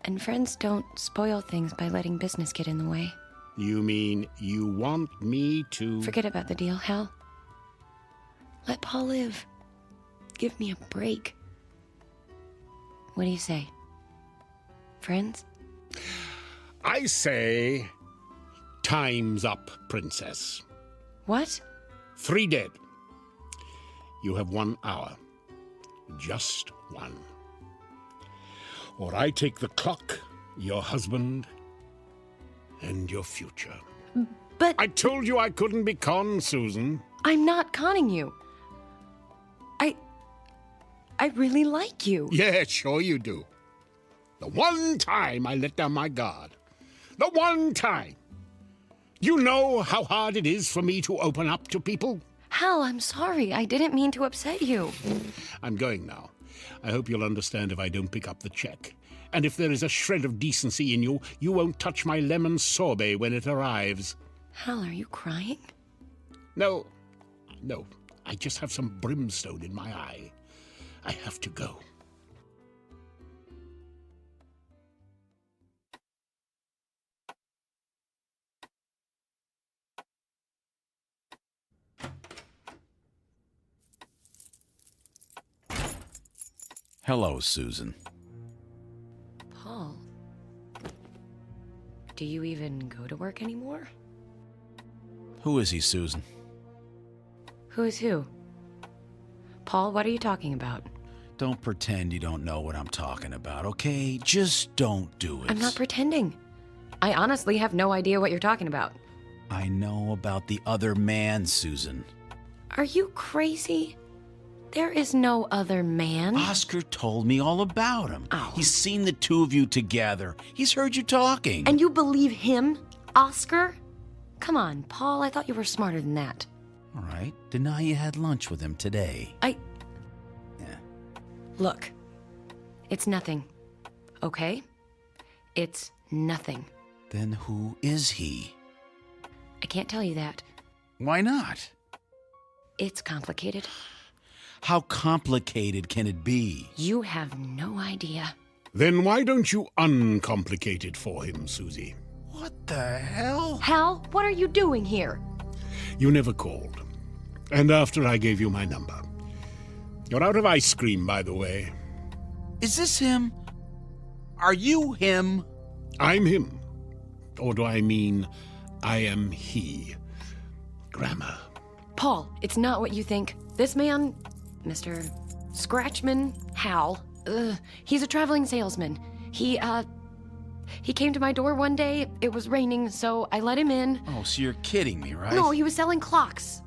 And friends don't spoil things by letting business get in the way. You mean you want me to... Forget about the deal, Hal. Let Paul live. Give me a break. What do you say? Friends? I say... time's up, princess. What? 3 dead. You have 1 hour. Just 1. Or I take the clock, your husband, and your future. But... I told you I couldn't be conned, Susan. I'm not conning you. I really like you. Yeah, sure you do. The one time I let down my guard. The one time. You know how hard it is for me to open up to people? Hal, I'm sorry. I didn't mean to upset you. I'm going now. I hope you'll understand if I don't pick up the check. And if there is a shred of decency in you, you won't touch my lemon sorbet when it arrives. Hal, are you crying? No. I just have some brimstone in my eye. I have to go. Hello, Susan. Paul, do you even go to work anymore? Who is he, Susan? Who is who? Paul, what are you talking about? Don't pretend you don't know what I'm talking about, okay? Just don't do it. I'm not pretending. I honestly have no idea what you're talking about. I know about the other man, Susan. Are you crazy? There is no other man. Oscar told me all about him. Oh. He's seen the two of you together. He's heard you talking. And you believe him, Oscar? Come on, Paul, I thought you were smarter than that. All right, deny you had lunch with him today. Yeah. Look, it's nothing, okay? It's nothing. Then who is he? I can't tell you that. Why not? It's complicated. How complicated can it be? You have no idea. Then why don't you uncomplicate it for him, Susie? What the hell? Hal, what are you doing here? You never called. And after I gave you my number. You're out of ice cream, by the way. Is this him? Are you him? I'm him. Or do I mean I am he? Grammar. Paul, it's not what you think. This man, Mr. Scratchman Hal, he's a traveling salesman. He came to my door one day. It was raining, so I let him in. Oh, so you're kidding me, right? No, he was selling clocks.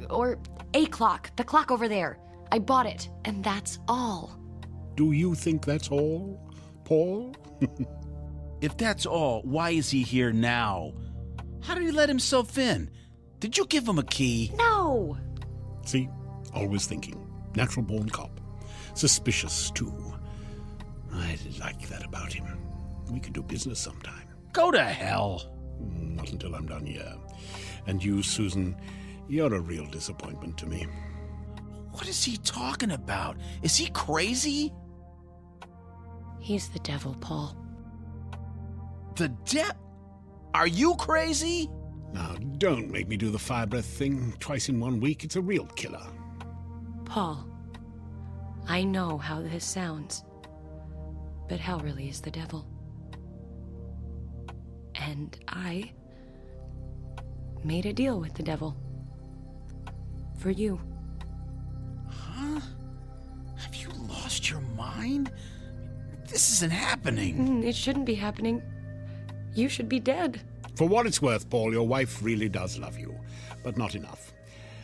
Or a clock. The clock over there. I bought it, and that's all. Do you think that's all, Paul? If that's all, why is he here now? How did he let himself in? Did you give him a key? No! See? Always thinking. Natural-born cop. Suspicious, too. I like that about him. We could do business sometime. Go to hell. Not until I'm done here. And you, Susan, you're a real disappointment to me. What is he talking about? Is he crazy? He's the devil, Paul. The Are you crazy? Now, don't make me do the fire breath thing twice in 1 week. It's a real killer. Paul, I know how this sounds, but hell really is the devil. And I made a deal with the devil. For you. Huh? Have you lost your mind? This isn't happening. It shouldn't be happening. You should be dead. For what it's worth, Paul, your wife really does love you, but not enough.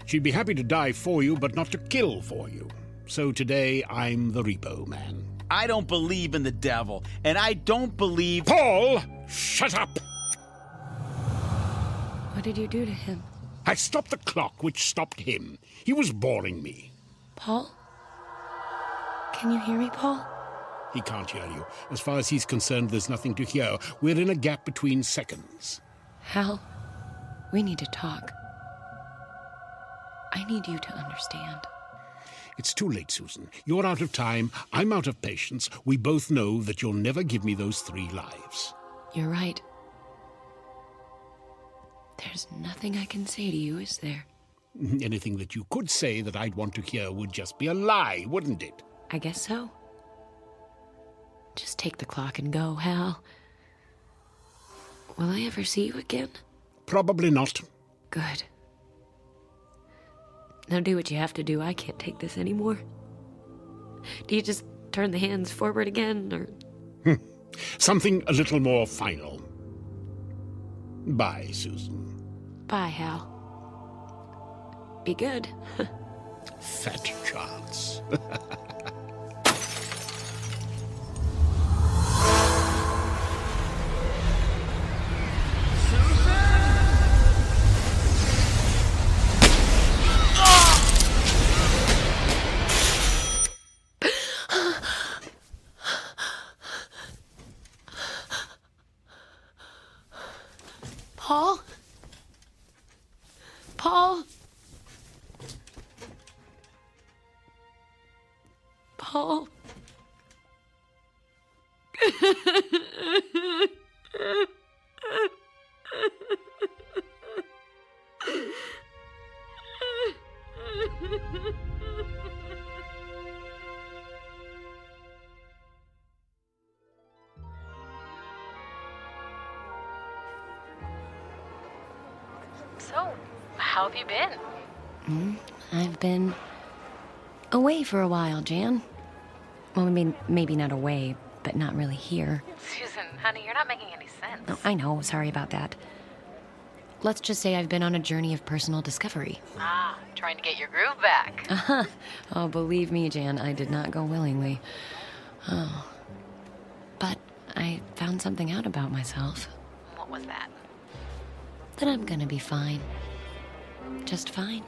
She'd be happy to die for you, but not to kill for you. So today, I'm the repo man. I don't believe in the devil, and I don't believe... Paul! Shut up! What did you do to him? I stopped the clock, which stopped him. He was boring me. Paul? Can you hear me, Paul? He can't hear you. As far as he's concerned, there's nothing to hear. We're in a gap between seconds. Hal, we need to talk. I need you to understand. It's too late, Susan. You're out of time. I'm out of patience. We both know that you'll never give me those 3 lives. You're right. There's nothing I can say to you, is there? Anything that you could say that I'd want to hear would just be a lie, wouldn't it? I guess so. Just take the clock and go, Hal. Will I ever see you again? Probably not. Good. Now do what you have to do. I can't take this anymore. Do you just turn the hands forward again, or...? Something a little more final. Bye, Susan. Bye, Hal. Be good. Fat chance. Paul? Paul? Paul? So, how have you been? I've been away for a while, Jan. Well, I mean, maybe not away, but not really here. Susan, honey, you're not making any sense. Oh, I know, sorry about that. Let's just say I've been on a journey of personal discovery. Ah, trying to get your groove back. Uh-huh. Oh, believe me, Jan, I did not go willingly. Oh. But I found something out about myself. What was that? That I'm gonna be fine. Just fine.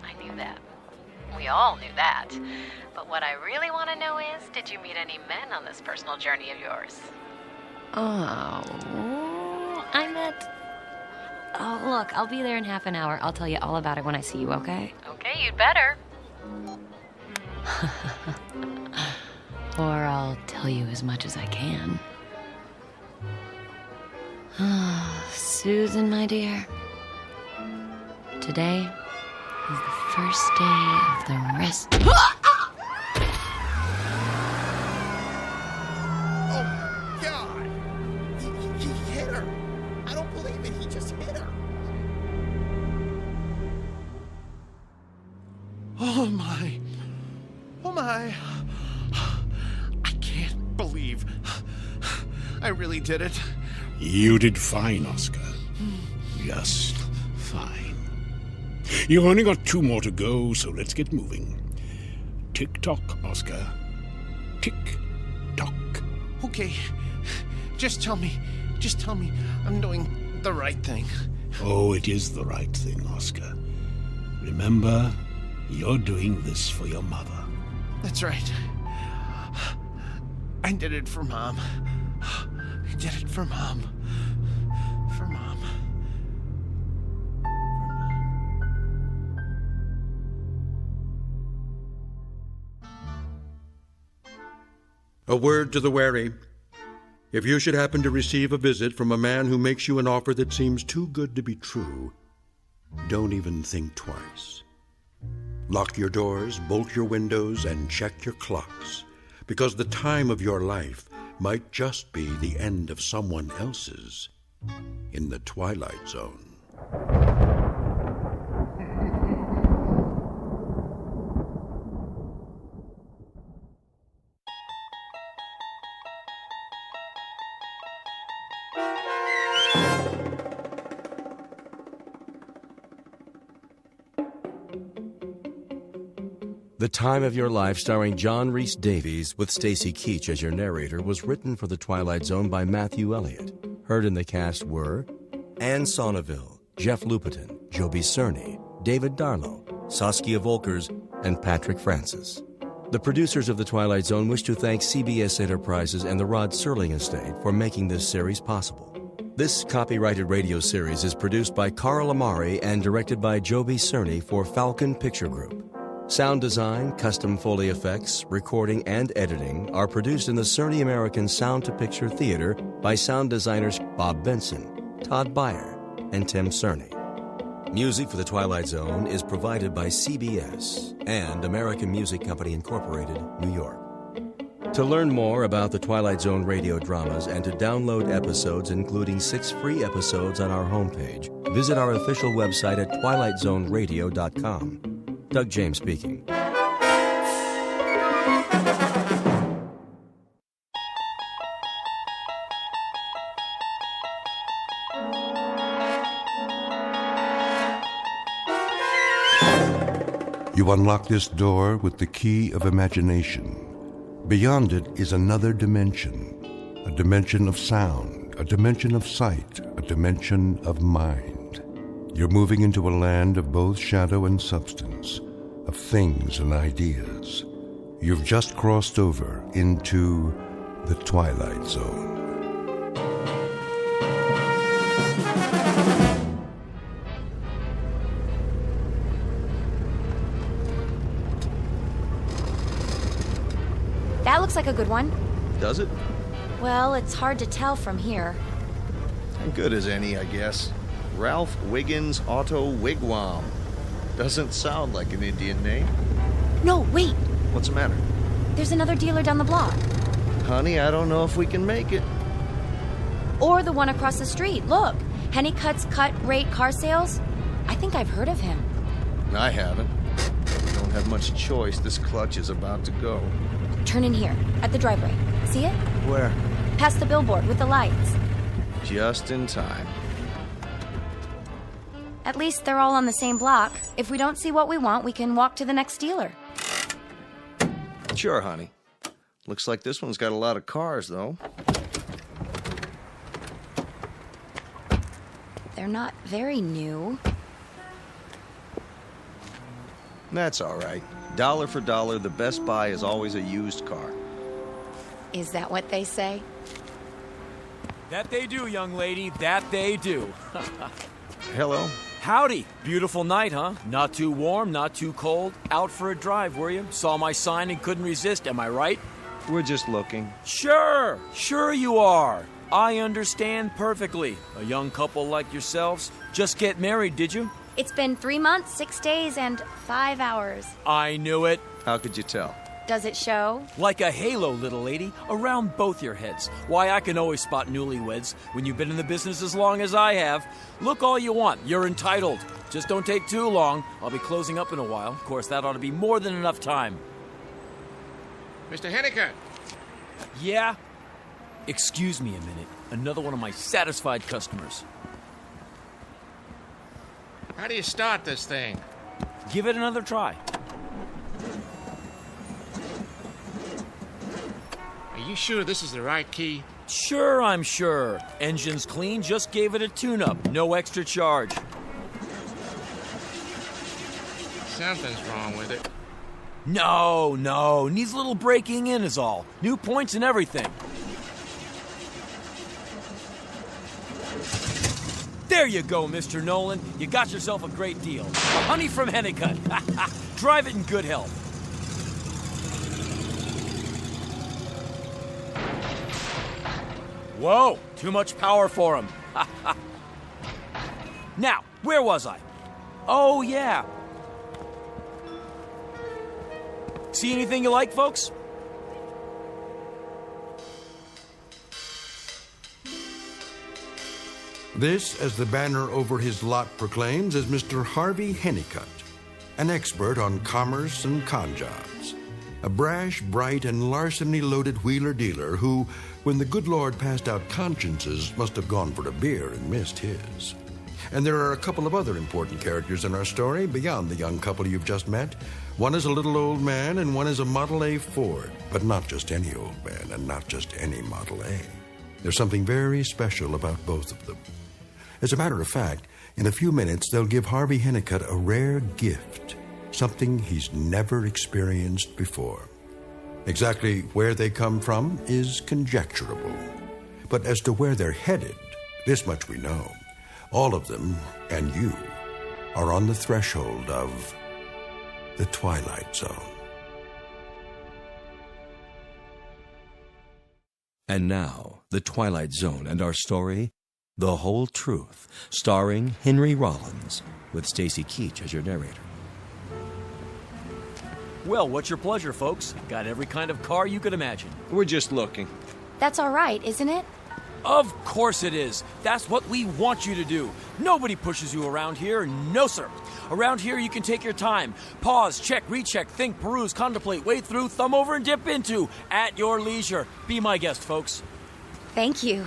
I knew that. We all knew that. But what I really want to know is, did you meet any men on this personal journey of yours? Oh, I met... Oh, look, I'll be there in half an hour. I'll tell you all about it when I see you, okay? Okay, you'd better. Or I'll tell you as much as I can. Susan, my dear, today is the first day of the rest. God! He hit her. I don't believe it. He just hit her. Oh, my. Oh, my. I can't believe I really did it. You did fine, Oscar. Just fine. You've only got 2 more to go, so let's get moving. Tick-tock, Oscar. Tick-tock. Okay. Just tell me I'm doing the right thing. Oh, it is the right thing, Oscar. Remember, you're doing this for your mother. That's right. I did it for Mom. I did it for Mom. For Mom. A word to the wary. If you should happen to receive a visit from a man who makes you an offer that seems too good to be true, don't even think twice. Lock your doors, bolt your windows, and check your clocks, because the time of your life might just be the end of someone else's in the Twilight Zone. The Time of Your Life, starring John Rhys Davies with Stacy Keach as your narrator, was written for The Twilight Zone by Matthew Elliott. Heard in the cast were Anne Sonneville, Jeff Lupetin, Joby Cerny, David Darlow, Saskia Volkers, and Patrick Francis. The producers of The Twilight Zone wish to thank CBS Enterprises and the Rod Serling Estate for making this series possible. This copyrighted radio series is produced by Carl Amari and directed by Joby Cerny for Falcon Picture Group. Sound design, custom Foley effects, recording, and editing are produced in the Cerny American Sound to Picture Theater by sound designers Bob Benson, Todd Beyer, and Tim Cerny. Music for The Twilight Zone is provided by CBS and American Music Company Incorporated, New York. To learn more about the Twilight Zone radio dramas and to download episodes, including 6 free episodes on our homepage, visit our official website at twilightzoneradio.com. Doug James speaking. You unlock this door with the key of imagination. Beyond it is another dimension, a dimension of sound, a dimension of sight, a dimension of mind. You're moving into a land of both shadow and substance, of things and ideas. You've just crossed over into the Twilight Zone. That looks like a good one. Does it? Well, it's hard to tell from here. Good as any, I guess. Ralph Wiggins Auto Wigwam. Doesn't sound like an Indian name. No, wait. What's the matter? There's another dealer down the block. Honey, I don't know if we can make it. Or the one across the street. Look, Henny Cuts Cut Rate Car Sales. I think I've heard of him. I haven't. We don't have much choice. This clutch is about to go. Turn in here, at the driveway. See it? Where? Past the billboard with the lights. Just in time. At least they're all on the same block. If we don't see what we want, we can walk to the next dealer. Sure, honey. Looks like this one's got a lot of cars, though. They're not very new. That's all right. Dollar for dollar, the best buy is always a used car. Is that what they say? That they do, young lady. That they do. Hello. Howdy. Beautiful night, huh? Not too warm, not too cold. Out for a drive, were you? Saw my sign and couldn't resist, am I right? We're just looking. Sure you are. I understand perfectly. A young couple like yourselves just get married, did you? It's been 3 months, 6 days, and 5 hours. I knew it. How could you tell? Does it show? Like a halo, little lady, around both your heads. Why, I can always spot newlyweds when you've been in the business as long as I have. Look all you want. You're entitled. Just don't take too long. I'll be closing up in a while. Of course, that ought to be more than enough time. Mr. Henniker! Yeah? Excuse me a minute. Another one of my satisfied customers. How do you start this thing? Give it another try. Are you sure this is the right key? Sure, I'm sure. Engine's clean, just gave it a tune-up. No extra charge. Something's wrong with it. No. Needs a little breaking in is all. New points and everything. There you go, Mr. Nolan. You got yourself a great deal. A honey from Hennicut. Drive it in good health. Whoa, too much power for him. Now, where was I? Oh, yeah. See anything you like, folks? This, as the banner over his lot proclaims, is Mr. Harvey Hennicut, an expert on commerce and con jobs. A brash, bright, and larceny-loaded wheeler-dealer who, when the good Lord passed out consciences, must have gone for a beer and missed his. And there are a couple of other important characters in our story beyond the young couple you've just met. One is a little old man and one is a Model A Ford, but not just any old man and not just any Model A. There's something very special about both of them. As a matter of fact, in a few minutes they'll give Harvey Hennicut a rare gift, something he's never experienced before. Exactly where they come from is conjecturable. But as to where they're headed, this much we know. All of them, and you, are on the threshold of the Twilight Zone. And now, The Twilight Zone and our story, The Whole Truth, starring Henry Rollins, with Stacy Keach as your narrator. Well, what's your pleasure, folks? Got every kind of car you could imagine. We're just looking. That's all right, isn't it? Of course it is. That's what we want you to do. Nobody pushes you around here. No, sir. Around here, you can take your time. Pause, check, recheck, think, peruse, contemplate, wade through, thumb over, and dip into. At your leisure. Be my guest, folks. Thank you.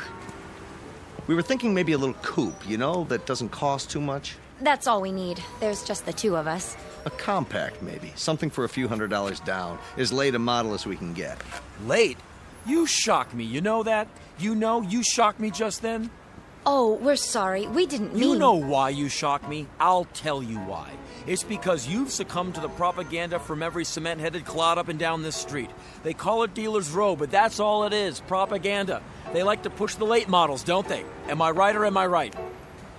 We were thinking maybe a little coupe, that doesn't cost too much. That's all we need. There's just the two of us. A compact, maybe. Something for a few $100s down. As late a model as we can get. Late? You shock me, you know that? You shocked me just then? Oh, we're sorry. We didn't mean... You know why you shocked me. I'll tell you why. It's because you've succumbed to the propaganda from every cement-headed clod up and down this street. They call it Dealer's Row, but that's all it is, propaganda. They like to push the late models, don't they? Am I right or am I right?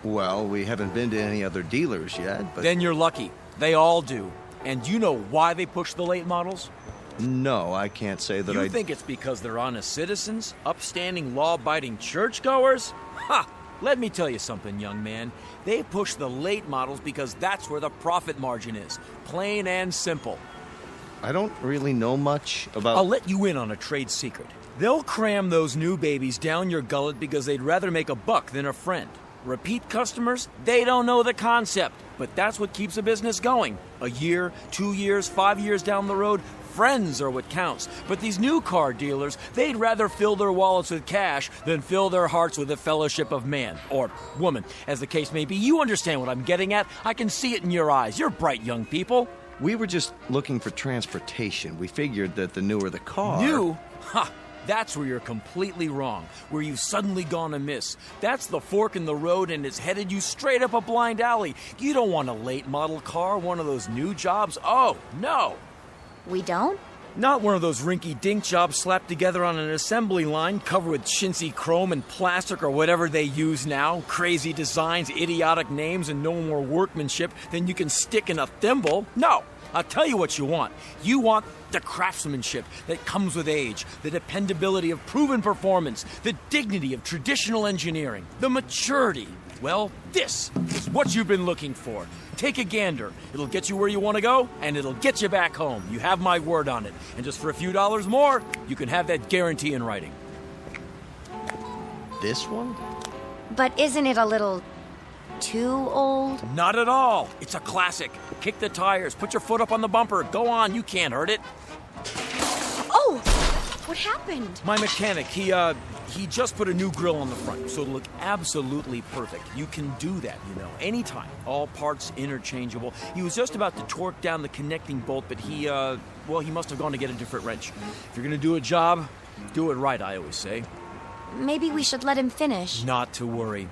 Well, we haven't been to any other dealers yet, but... Then you're lucky. They all do. And you know why they push the late models? No, I can't say that You think it's because they're honest citizens? Upstanding, law-abiding churchgoers? Ha! Let me tell you something, young man. They push the late models because that's where the profit margin is. Plain and simple. I don't really know much about... I'll let you in on a trade secret. They'll cram those new babies down your gullet because they'd rather make a buck than a friend. Repeat customers, they don't know the concept, but that's what keeps a business going. A year, 2 years, 5 years down the road, friends are what counts. But these new car dealers, they'd rather fill their wallets with cash than fill their hearts with the fellowship of man, or woman, as the case may be. You understand what I'm getting at? I can see it in your eyes. You're bright young people. We were just looking for transportation. We figured that the newer the car... New? Ha! That's where you're completely wrong, where you've suddenly gone amiss. That's the fork in the road and it's headed you straight up a blind alley. You don't want a late model car, one of those new jobs. Oh, no. We don't? Not one of those rinky-dink jobs slapped together on an assembly line covered with chintzy chrome and plastic or whatever they use now. Crazy designs, idiotic names, and no more workmanship than you can stick in a thimble. No. I'll tell you what you want. You want the craftsmanship that comes with age, the dependability of proven performance, the dignity of traditional engineering, the maturity. Well, this is what you've been looking for. Take a gander. It'll get you where you want to go, and it'll get you back home. You have my word on it. And just for a few dollars more, you can have that guarantee in writing. This one? But isn't it a little too old? Not at all. It's a classic. Kick the tires, put your foot up on the bumper. Go on, you can't hurt it. Oh! What happened? My mechanic, he just put a new grill on the front, so it'll look absolutely perfect. You can do that, anytime. All parts interchangeable. He was just about to torque down the connecting bolt, but he must have gone to get a different wrench. If you're gonna do a job, do it right, I always say. Maybe we should let him finish. Not to worry.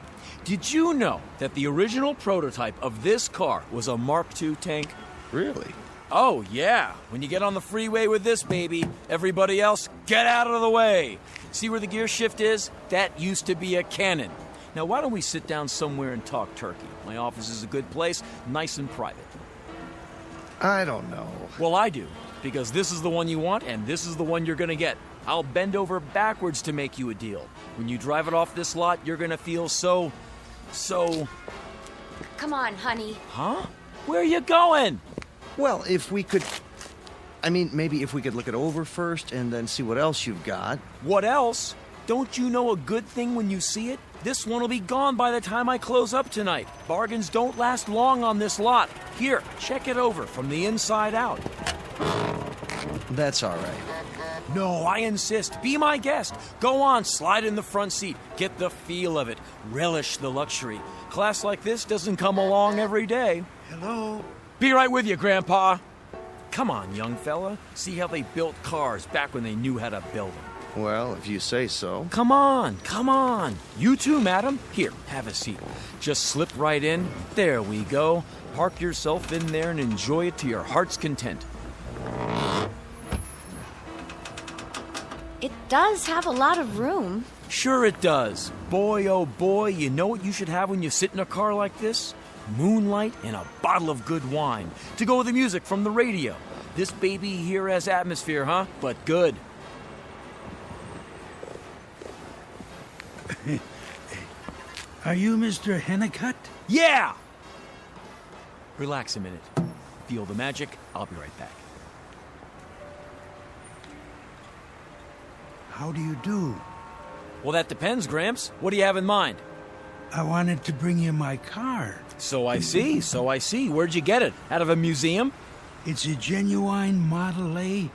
Did you know that the original prototype of this car was a Mark II tank? Really? Oh, yeah. When you get on the freeway with this baby, everybody else, get out of the way. See where the gear shift is? That used to be a cannon. Now, why don't we sit down somewhere and talk turkey? My office is a good place, nice and private. I don't know. Well, I do, because this is the one you want, and this is the one you're gonna get. I'll bend over backwards to make you a deal. When you drive it off this lot, you're gonna feel so... Come on, honey. Huh? Where are you going? Well, if we could... maybe if we could look it over first and then see what else you've got. What else? Don't you know a good thing when you see it? This one will be gone by the time I close up tonight. Bargains don't last long on this lot. Here, check it over from the inside out. That's all right. No, I insist. Be my guest. Go on, slide in the front seat. Get the feel of it. Relish the luxury. Class like this doesn't come along every day. Hello? Be right with you, Grandpa. Come on, young fella. See how they built cars back when they knew how to build them. Well, if you say so. Come on. You too, madam. Here, have a seat. Just slip right in. There we go. Park yourself in there and enjoy it to your heart's content. It does have a lot of room. Sure it does. Boy, oh boy, you know what you should have when you sit in a car like this? Moonlight and a bottle of good wine. To go with the music from the radio. This baby here has atmosphere, huh? But good. Are you Mr. Hennicutt? Yeah! Relax a minute. Feel the magic. I'll be right back. How do you do? Well, that depends, Gramps. What do you have in mind? I wanted to bring you my car. So I see. Where'd you get it? Out of a museum? It's a genuine Model A,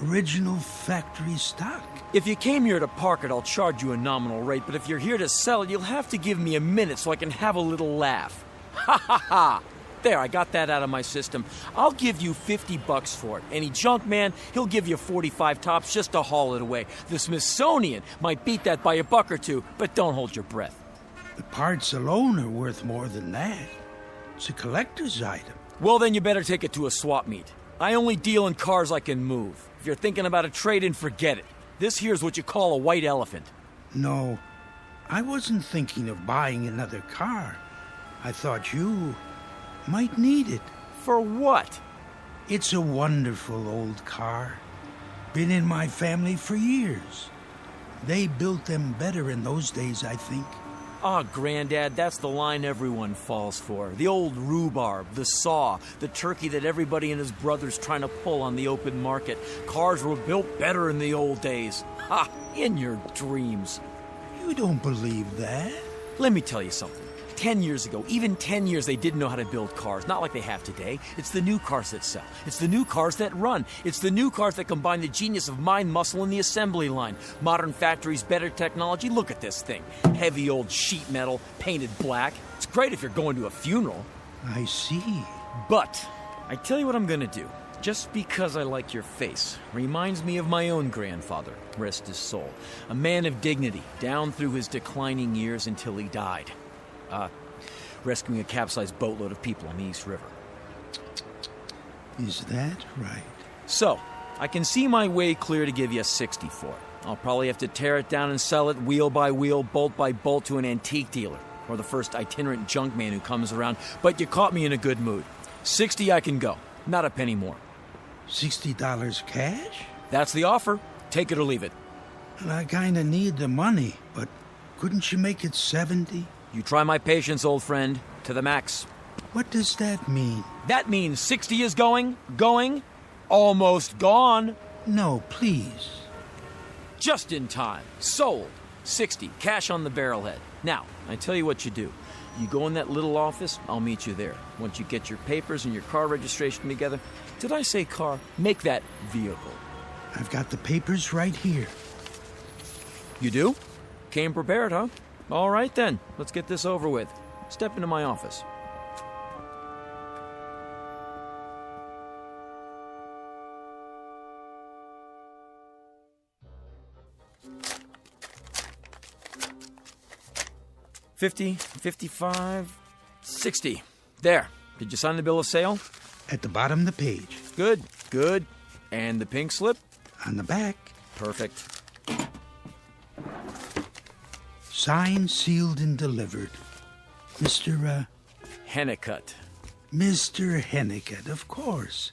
original factory stock. If you came here to park it, I'll charge you a nominal rate, but if you're here to sell it, you'll have to give me a minute so I can have a little laugh. Ha ha ha! There, I got that out of my system. I'll give you $50 for it. Any junk man, he'll give you 45 tops just to haul it away. The Smithsonian might beat that by $1 or $2, but don't hold your breath. The parts alone are worth more than that. It's a collector's item. Well, then you better take it to a swap meet. I only deal in cars I can move. If you're thinking about a trade-in, forget it. This here's what you call a white elephant. No, I wasn't thinking of buying another car. I thought you might need it. For what? It's a wonderful old car. Been in my family for years. They built them better in those days, I think. Ah, Granddad, that's the line everyone falls for. The old rhubarb, the saw, the turkey that everybody and his brother's trying to pull on the open market. Cars were built better in the old days. Ha! In your dreams. You don't believe that? Let me tell you something. 10 years ago, even 10 years, they didn't know how to build cars. Not like they have today. It's the new cars that sell. It's the new cars that run. It's the new cars that combine the genius of mind muscle in the assembly line. Modern factories, better technology. Look at this thing. Heavy old sheet metal, painted black. It's great if you're going to a funeral. I see. But I tell you what I'm gonna do. Just because I like your face reminds me of my own grandfather, rest his soul. A man of dignity, down through his declining years until he died. Rescuing a capsized boatload of people on the East River. Is that right? So, I can see my way clear to give you a 60 for it. I'll probably have to tear it down and sell it wheel by wheel, bolt by bolt to an antique dealer, or the first itinerant junk man who comes around, but you caught me in a good mood. 60 I can go. Not a penny more. $60 cash? That's the offer. Take it or leave it. And I kinda need the money, but couldn't you make it 70? You try my patience, old friend, to the max. What does that mean? That means 60 is going, almost gone. No, please. Just in time. Sold. 60. Cash on the barrelhead. Now, I tell you what you do. You go in that little office, I'll meet you there. Once you get your papers and your car registration together. Did I say car? Make that vehicle. I've got the papers right here. You do? Came prepared, huh? All right then. Let's get this over with. Step into my office. $50, $55, $60. There. Did you sign the bill of sale? At the bottom of the page. Good, good. And the pink slip? On the back. Perfect. Signed, sealed, and delivered. Mr. Hennicutt. Mr. Hennicutt, of course.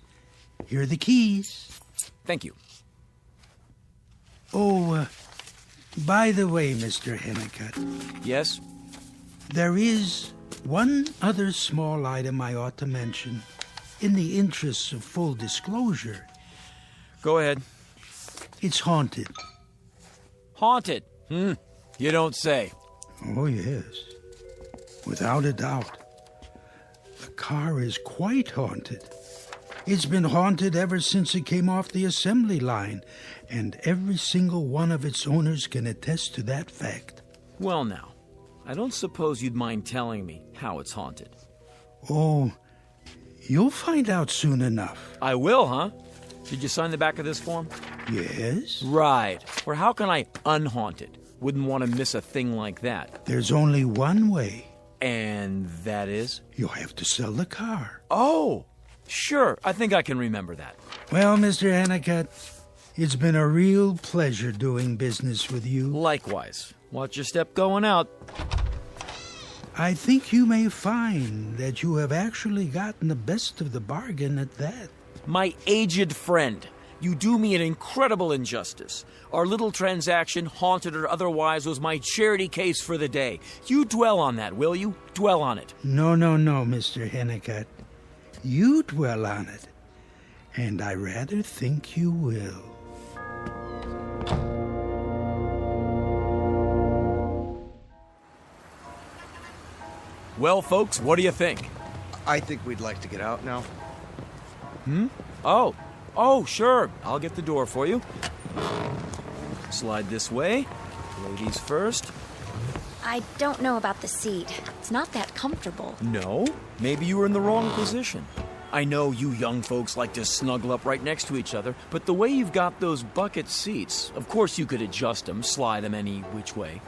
Here are the keys. Thank you. Oh, by the way, Mr. Hennicutt. Yes? There is one other small item I ought to mention, in the interests of full disclosure. Go ahead. It's haunted. Haunted? You don't say. Oh, yes. Without a doubt. The car is quite haunted. It's been haunted ever since it came off the assembly line, and every single one of its owners can attest to that fact. Well, now, I don't suppose you'd mind telling me how it's haunted. Oh, you'll find out soon enough. I will, huh? Did you sign the back of this form? Yes. Right. Or how can I unhaunt it? Wouldn't want to miss a thing like that. There's only one way. And that is? You'll have to sell the car. Oh, sure. I think I can remember that. Well, Mr. Hennicutt, it's been a real pleasure doing business with you. Likewise. Watch your step going out. I think you may find that you have actually gotten the best of the bargain at that. My aged friend, you do me an incredible injustice. Our little transaction, haunted or otherwise, was my charity case for the day. You dwell on that, will you? Dwell on it. No, Mr. Hennicutt. You dwell on it. And I rather think you will. Well, folks, what do you think? I think we'd like to get out now. Oh, sure. I'll get the door for you. Slide this way. Ladies first. I don't know about the seat. It's not that comfortable. No? Maybe you were in the wrong position. I know you young folks like to snuggle up right next to each other, but the way you've got those bucket seats, of course you could adjust them, slide them any which way.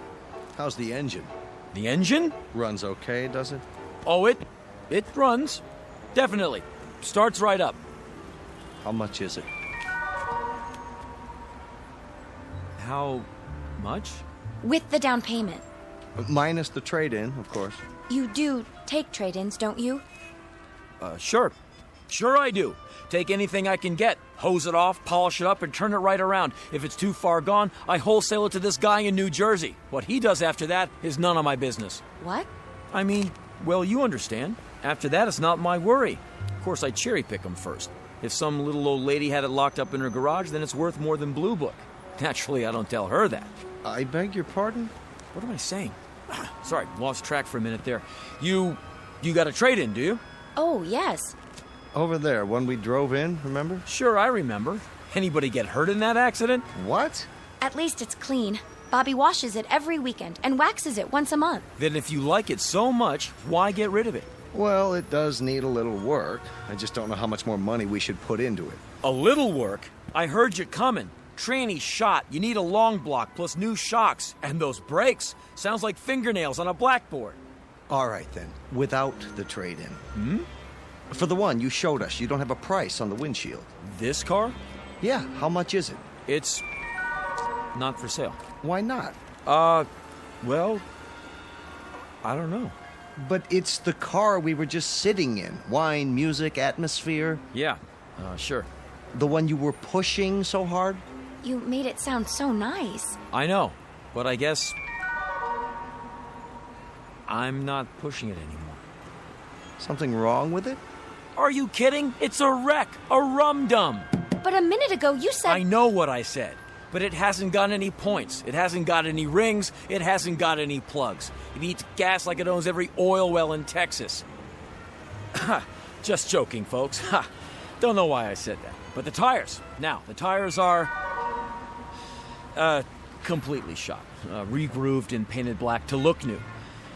How's the engine? The engine? Runs okay, does it? Oh, it runs. Definitely. Starts right up. How much is it? How much? With the down payment. Minus the trade-in, of course. You do take trade-ins, don't you? Sure. Sure I do. Take anything I can get, hose it off, polish it up, and turn it right around. If it's too far gone, I wholesale it to this guy in New Jersey. What he does after that is none of my business. What? I mean, well, you understand. After that, it's not my worry. Of course, I cherry-pick them first. If some little old lady had it locked up in her garage, then it's worth more than Blue Book. Naturally, I don't tell her that. I beg your pardon? What am I saying? Sorry, lost track for a minute there. You got a trade-in, do you? Oh, yes. Over there, when we drove in, remember? Sure, I remember. Anybody get hurt in that accident? What? At least it's clean. Bobby washes it every weekend and waxes it once a month. Then if you like it so much, why get rid of it? Well, it does need a little work. I just don't know how much more money we should put into it. A little work? I heard you coming. Tranny shot. You need a long block plus new shocks. And those brakes. Sounds like fingernails on a blackboard. All right, then. Without the trade-in. For the one you showed us, you don't have a price on the windshield. This car? Yeah, how much is it? It's not for sale. Why not? Well, I don't know. But it's the car we were just sitting in. Wine, music, atmosphere. Yeah, sure. The one you were pushing so hard? You made it sound so nice. I know, but I guess I'm not pushing it anymore. Something wrong with it? Are you kidding? It's a wreck, a rum-dum. But a minute ago you said... I know what I said, but it hasn't got any points. It hasn't got any rings. It hasn't got any plugs. It eats gas like it owns every oil well in Texas. Just joking, folks. Don't know why I said that. But the tires. Now, the tires are... completely shot. Regrooved and painted black to look new.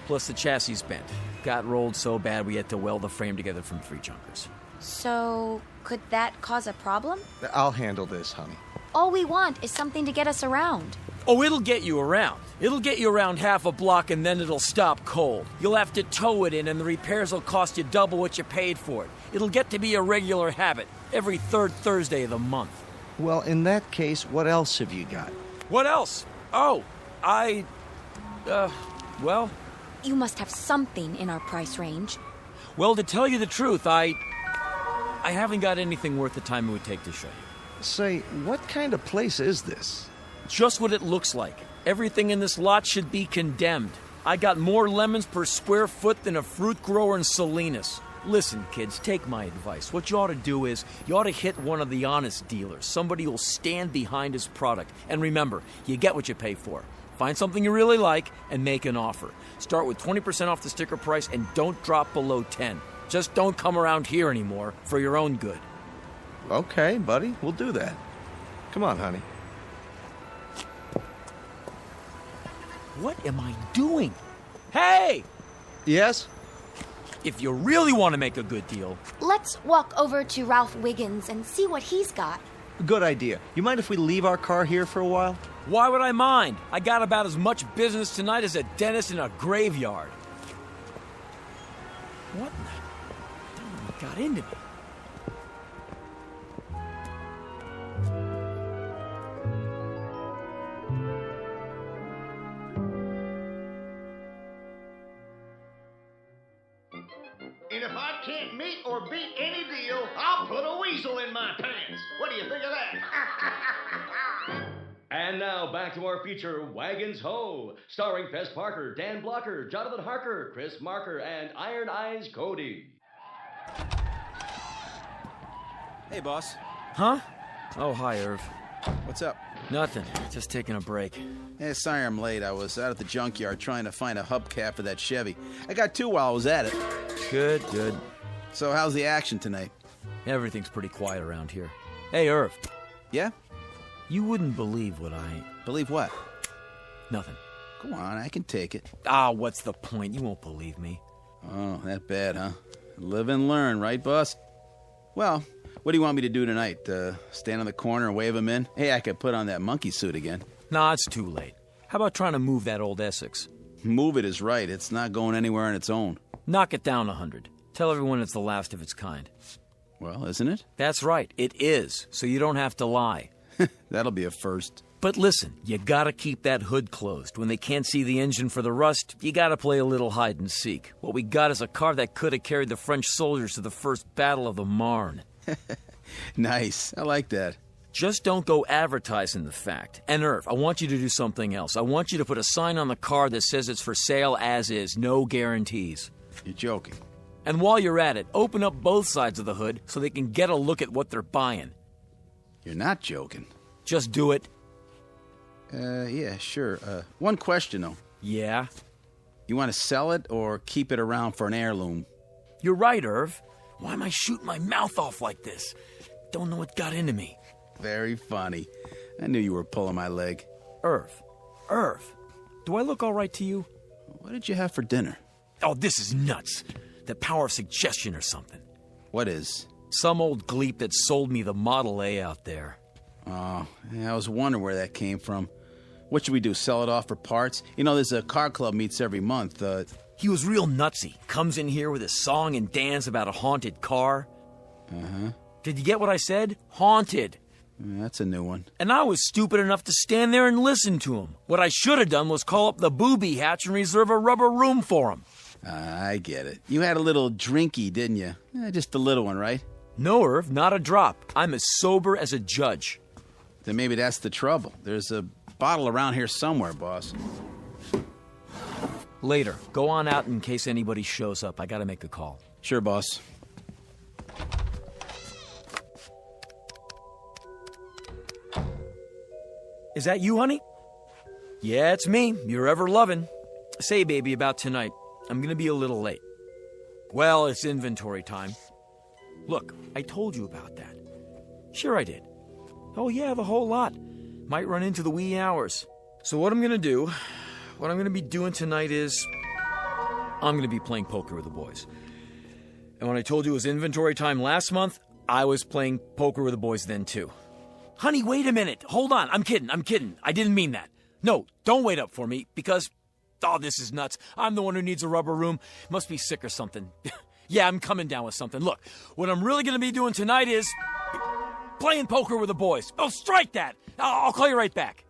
Plus the chassis bent. Got rolled so bad we had to weld the frame together from 3 junkers. So, could that cause a problem? I'll handle this, honey. All we want is something to get us around. Oh, it'll get you around. It'll get you around half a block and then it'll stop cold. You'll have to tow it in and the repairs will cost you double what you paid for it. It'll get to be a regular habit every 3rd Thursday of the month. Well, in that case, what else have you got? What else? Oh, well... You must have something in our price range. Well, to tell you the truth, I haven't got anything worth the time it would take to show you. Say, what kind of place is this? Just what it looks like. Everything in this lot should be condemned. I got more lemons per square foot than a fruit grower in Salinas. Listen, kids, take my advice. What you ought to do is, you ought to hit one of the honest dealers. Somebody who'll stand behind his product. And remember, you get what you pay for. Find something you really like and make an offer. Start with 20% off the sticker price and don't drop below 10. Just don't come around here anymore for your own good. Okay, buddy, we'll do that. Come on, honey. What am I doing? Hey! Yes? If you really want to make a good deal... Let's walk over to Ralph Wiggins and see what he's got. Good idea. You mind if we leave our car here for a while? Why would I mind? I got about as much business tonight as a dentist in a graveyard. What in the... got into me? And if I can't meet or beat any deal, I'll put a weasel in my pants. What do you think of that? And now back to our feature, Wagons Ho, starring Fess Parker, Dan Blocker, Jonathan Harker, Chris Marker, and Iron Eyes Cody. Hey, boss. Huh? Oh, hi, Irv. What's up? Nothing. Just taking a break. Hey, sorry I'm late. I was out at the junkyard trying to find a hubcap for that Chevy. I got 2 while I was at it. Good, good. So how's the action tonight? Everything's pretty quiet around here. Hey, Irv. Yeah? You wouldn't believe what I... Believe what? Nothing. Go on, I can take it. Ah, what's the point? You won't believe me. Oh, that bad, huh? Live and learn, right, boss? Well, what do you want me to do tonight? Stand on the corner and wave him in? Hey, I could put on that monkey suit again. Nah, it's too late. How about trying to move that old Essex? Move it is right. It's not going anywhere on its own. Knock it down 100. Tell everyone it's the last of its kind. Well, isn't it? That's right. It is, so you don't have to lie. That'll be a first. But listen, you gotta keep that hood closed. When they can't see the engine for the rust, you gotta play a little hide and seek. What we got is a car that could have carried the French soldiers to the first battle of the Marne. Nice. I like that. Just don't go advertising the fact. And Irv, I want you to do something else. I want you to put a sign on the car that says it's for sale as is, no guarantees. You're joking. And while you're at it, open up both sides of the hood so they can get a look at what they're buying. You're not joking. Just do it. Yeah, sure. One question, though. Yeah? You want to sell it or keep it around for an heirloom? You're right, Irv. Why am I shooting my mouth off like this? Don't know what got into me. Very funny. I knew you were pulling my leg. Irv, do I look all right to you? What did you have for dinner? Oh, this is nuts. The power of suggestion or something. What is? Some old gleep that sold me the Model A out there. Oh, yeah, I was wondering where that came from. What should we do, sell it off for parts? You know, there's a car club meets every month. He was real nutsy. Comes in here with a song and dance about a haunted car. Uh-huh. Did you get what I said? Haunted. That's a new one. And I was stupid enough to stand there and listen to him. What I should have done was call up the booby hatch and reserve a rubber room for him. I get it. You had a little drinky, didn't you? Just a little one, right? No, Irv, not a drop. I'm as sober as a judge. Then maybe that's the trouble. There's a bottle around here somewhere, boss. Later. Go on out in case anybody shows up. I gotta make a call. Sure, boss. Is that you, honey? Yeah, it's me. You're ever loving. Say, baby, about tonight. I'm gonna be a little late. Well, it's inventory time. Look, I told you about that. Sure I did. Oh yeah, the whole lot. Might run into the wee hours. So what I'm gonna be doing tonight is... I'm gonna be playing poker with the boys. And when I told you it was inventory time last month, I was playing poker with the boys then too. Honey, wait a minute. Hold on. I'm kidding. I didn't mean that. No, don't wait up for me, because... Oh, this is nuts. I'm the one who needs a rubber room. Must be sick or something. Yeah, I'm coming down with something. Look, what I'm really gonna be doing tonight is... playing poker with the boys. Oh, strike that! I'll call you right back.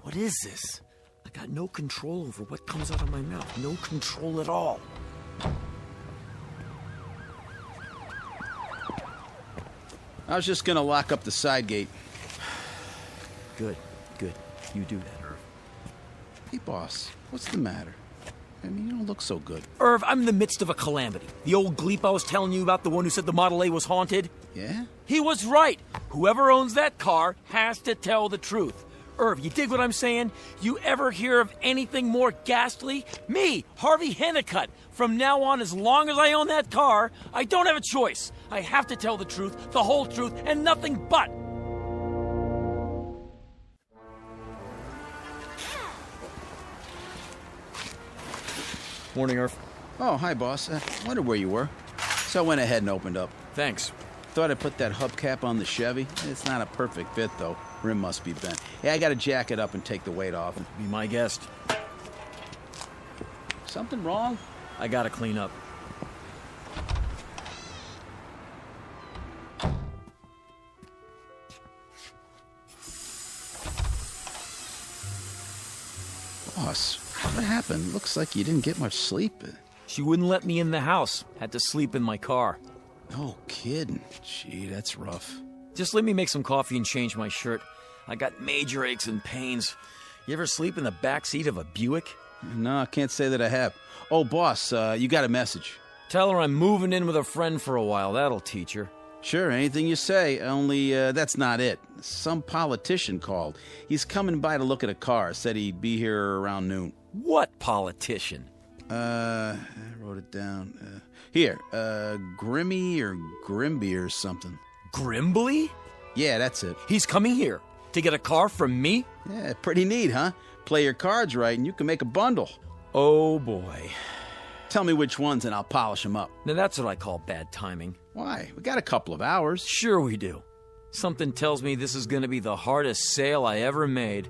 What is this? I got no control over what comes out of my mouth. No control at all. I was just gonna lock up the side gate. Good. You do that, Irv. Hey, boss, what's the matter? I mean, you don't look so good. Irv, I'm in the midst of a calamity. The old gleep I was telling you about, the one who said the Model A was haunted? Yeah? He was right. Whoever owns that car has to tell the truth. Irv, you dig what I'm saying? You ever hear of anything more ghastly? Me, Harvey Hennicutt. From now on, as long as I own that car, I don't have a choice. I have to tell the truth, the whole truth, and nothing but. Morning, Irv. Oh, hi, boss. Wondered where you were. So I went ahead and opened up. Thanks. Thought I'd put that hubcap on the Chevy. It's not a perfect fit, though. Rim must be bent. Hey, I gotta jack it up and take the weight off. Be my guest. Something wrong? I gotta clean up. Boss, what happened? Looks like you didn't get much sleep. She wouldn't let me in the house. Had to sleep in my car. No kidding. Gee, that's rough. Just let me make some coffee and change my shirt. I got major aches and pains. You ever sleep in the back seat of a Buick? No, I can't say that I have. Oh, boss, you got a message. Tell her I'm moving in with a friend for a while. That'll teach her. Sure, anything you say, only that's not it. Some politician called. He's coming by to look at a car. Said he'd be here around noon. What politician? I wrote it down. Here, Grimmy or Grimby or something. Grimbley? Yeah, that's it. He's coming here to get a car from me? Yeah, pretty neat, huh? Play your cards right and you can make a bundle. Oh, boy. Tell me which ones and I'll polish them up. Now that's what I call bad timing. Why? We got a couple of hours. Sure we do. Something tells me this is going to be the hardest sale I ever made.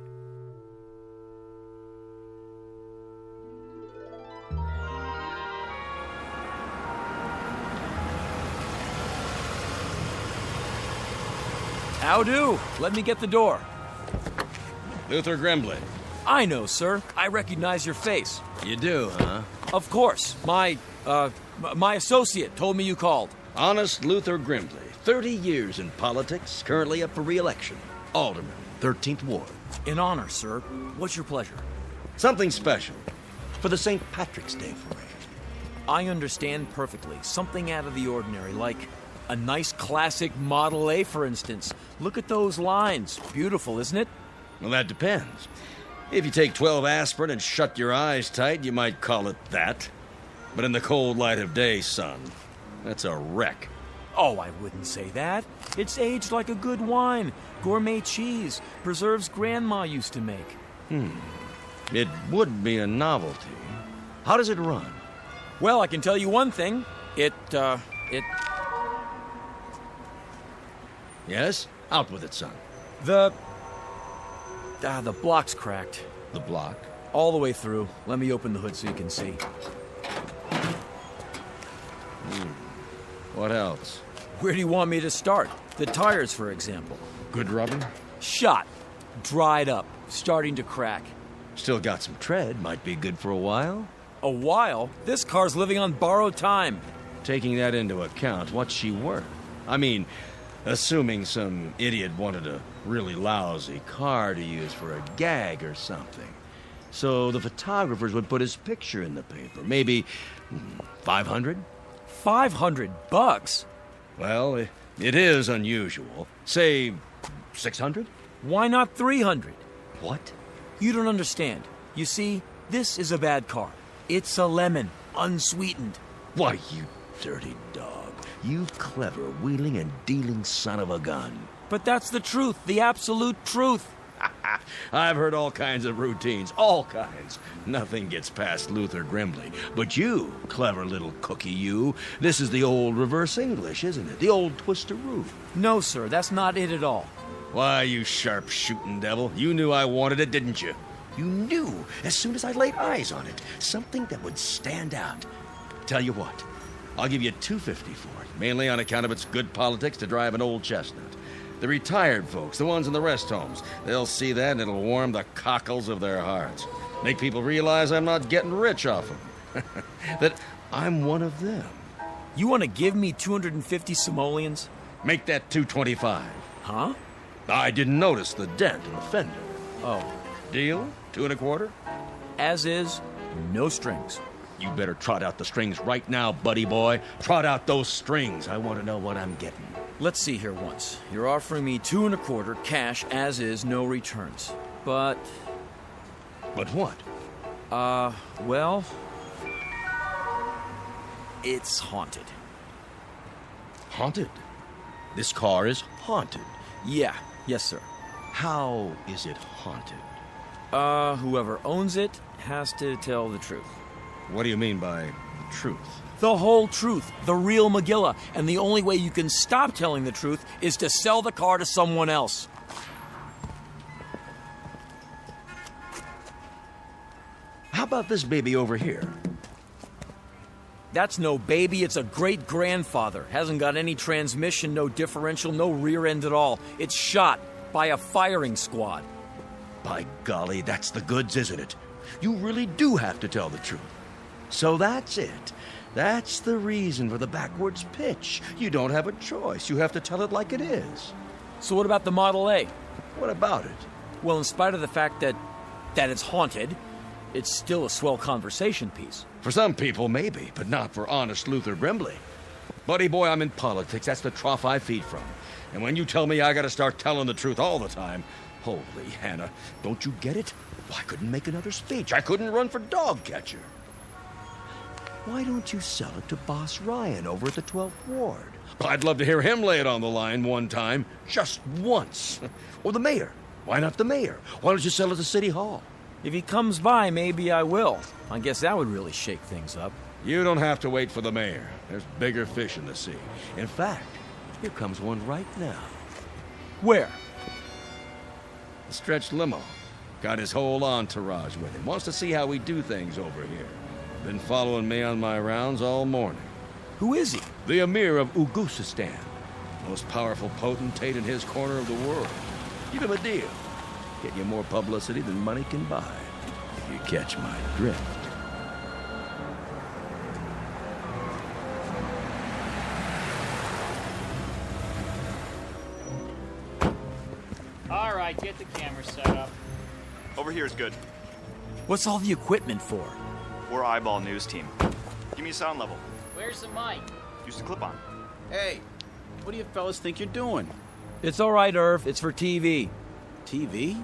How do? Let me get the door. Luther Grimbley. I know, sir. I recognize your face. You do, huh? Of course. My associate told me you called. Honest Luther Grimbley. 30 years in politics, currently up for re-election. Alderman, 13th Ward. In honor, sir. What's your pleasure? Something special for the St. Patrick's Day parade. I understand perfectly. Something out of the ordinary, like a nice classic Model A, for instance. Look at those lines. Beautiful, isn't it? Well, that depends. If you take 12 aspirin and shut your eyes tight, you might call it that. But in the cold light of day, son, that's a wreck. Oh, I wouldn't say that. It's aged like a good wine. Gourmet cheese. Preserves Grandma used to make. It would be a novelty. How does it run? Well, I can tell you one thing. Yes? Out with it, son. The block's cracked. The block? All the way through. Let me open the hood so you can see. What else? Where do you want me to start? The tires, for example. Good rubber? Shot. Dried up. Starting to crack. Still got some tread. Might be good for a while. A while? This car's living on borrowed time. Taking that into account, what's she worth? I mean, assuming some idiot wanted a really lousy car to use for a gag or something. So the photographers would put his picture in the paper. Maybe 500? $500? Well, it is unusual. Say 600? Why not 300? What? You don't understand. You see, this is a bad car. It's a lemon, unsweetened. Why, you dirty dog. You clever, wheeling and dealing son of a gun. But that's the truth, the absolute truth. I've heard all kinds of routines, all kinds. Nothing gets past Luther Grimley. But you, clever little cookie, you, this is the old reverse English, isn't it? The old twistaroo. No, sir, that's not it at all. Why, you sharp-shooting devil, you knew I wanted it, didn't you? You knew, as soon as I laid eyes on it, something that would stand out. Tell you what, I'll give you $250 for it, mainly on account of its good politics to drive an old chestnut. The retired folks, the ones in the rest homes, they'll see that and it'll warm the cockles of their hearts. Make people realize I'm not getting rich off them. That I'm one of them. You want to give me 250 simoleons? Make that 225. Huh? I didn't notice the dent in the fender. Oh. Deal? 2 1/4? As is, no strings. You better trot out the strings right now, buddy boy. Trot out those strings. I want to know what I'm getting. Let's see here once. You're offering me 2 1/4 cash, as is, no returns. But... But what? Well... It's haunted. Haunted? This car is haunted? Yeah. Yes, sir. How is it haunted? Whoever owns it has to tell the truth. What do you mean by the truth? The whole truth, the real Megillah, and the only way you can stop telling the truth is to sell the car to someone else. How about this baby over here? That's no baby, it's a great-grandfather. Hasn't got any transmission, no differential, no rear end at all. It's shot by a firing squad. By golly, that's the goods, isn't it? You really do have to tell the truth. So that's it. That's the reason for the backwards pitch. You don't have a choice. You have to tell it like it is. So what about the Model A? What about it? Well, in spite of the fact that it's haunted, it's still a swell conversation piece. For some people, maybe, but not for honest Luther Grimley. Buddy boy, I'm in politics. That's the trough I feed from. And when you tell me I gotta start telling the truth all the time, holy Hannah, don't you get it? Well, I couldn't make another speech. I couldn't run for dog catcher. Why don't you sell it to Boss Ryan over at the 12th Ward? I'd love to hear him lay it on the line one time. Just once. Or the mayor. Why not the mayor? Why don't you sell it to City Hall? If he comes by, maybe I will. I guess that would really shake things up. You don't have to wait for the mayor. There's bigger fish in the sea. In fact, here comes one right now. Where? The stretch limo. Got his whole entourage with him. Wants to see how we do things over here. Been following me on my rounds all morning. Who is he? The Emir of Ugusistan. Most powerful potentate in his corner of the world. Give him a deal. Get you more publicity than money can buy. If you catch my drift. All right, get the camera set up. Over here is good. What's all the equipment for? We're Eyeball News Team. Give me a sound level. Where's the mic? Use the clip-on. Hey, what do you fellas think you're doing? It's all right, Irv. It's for TV. TV?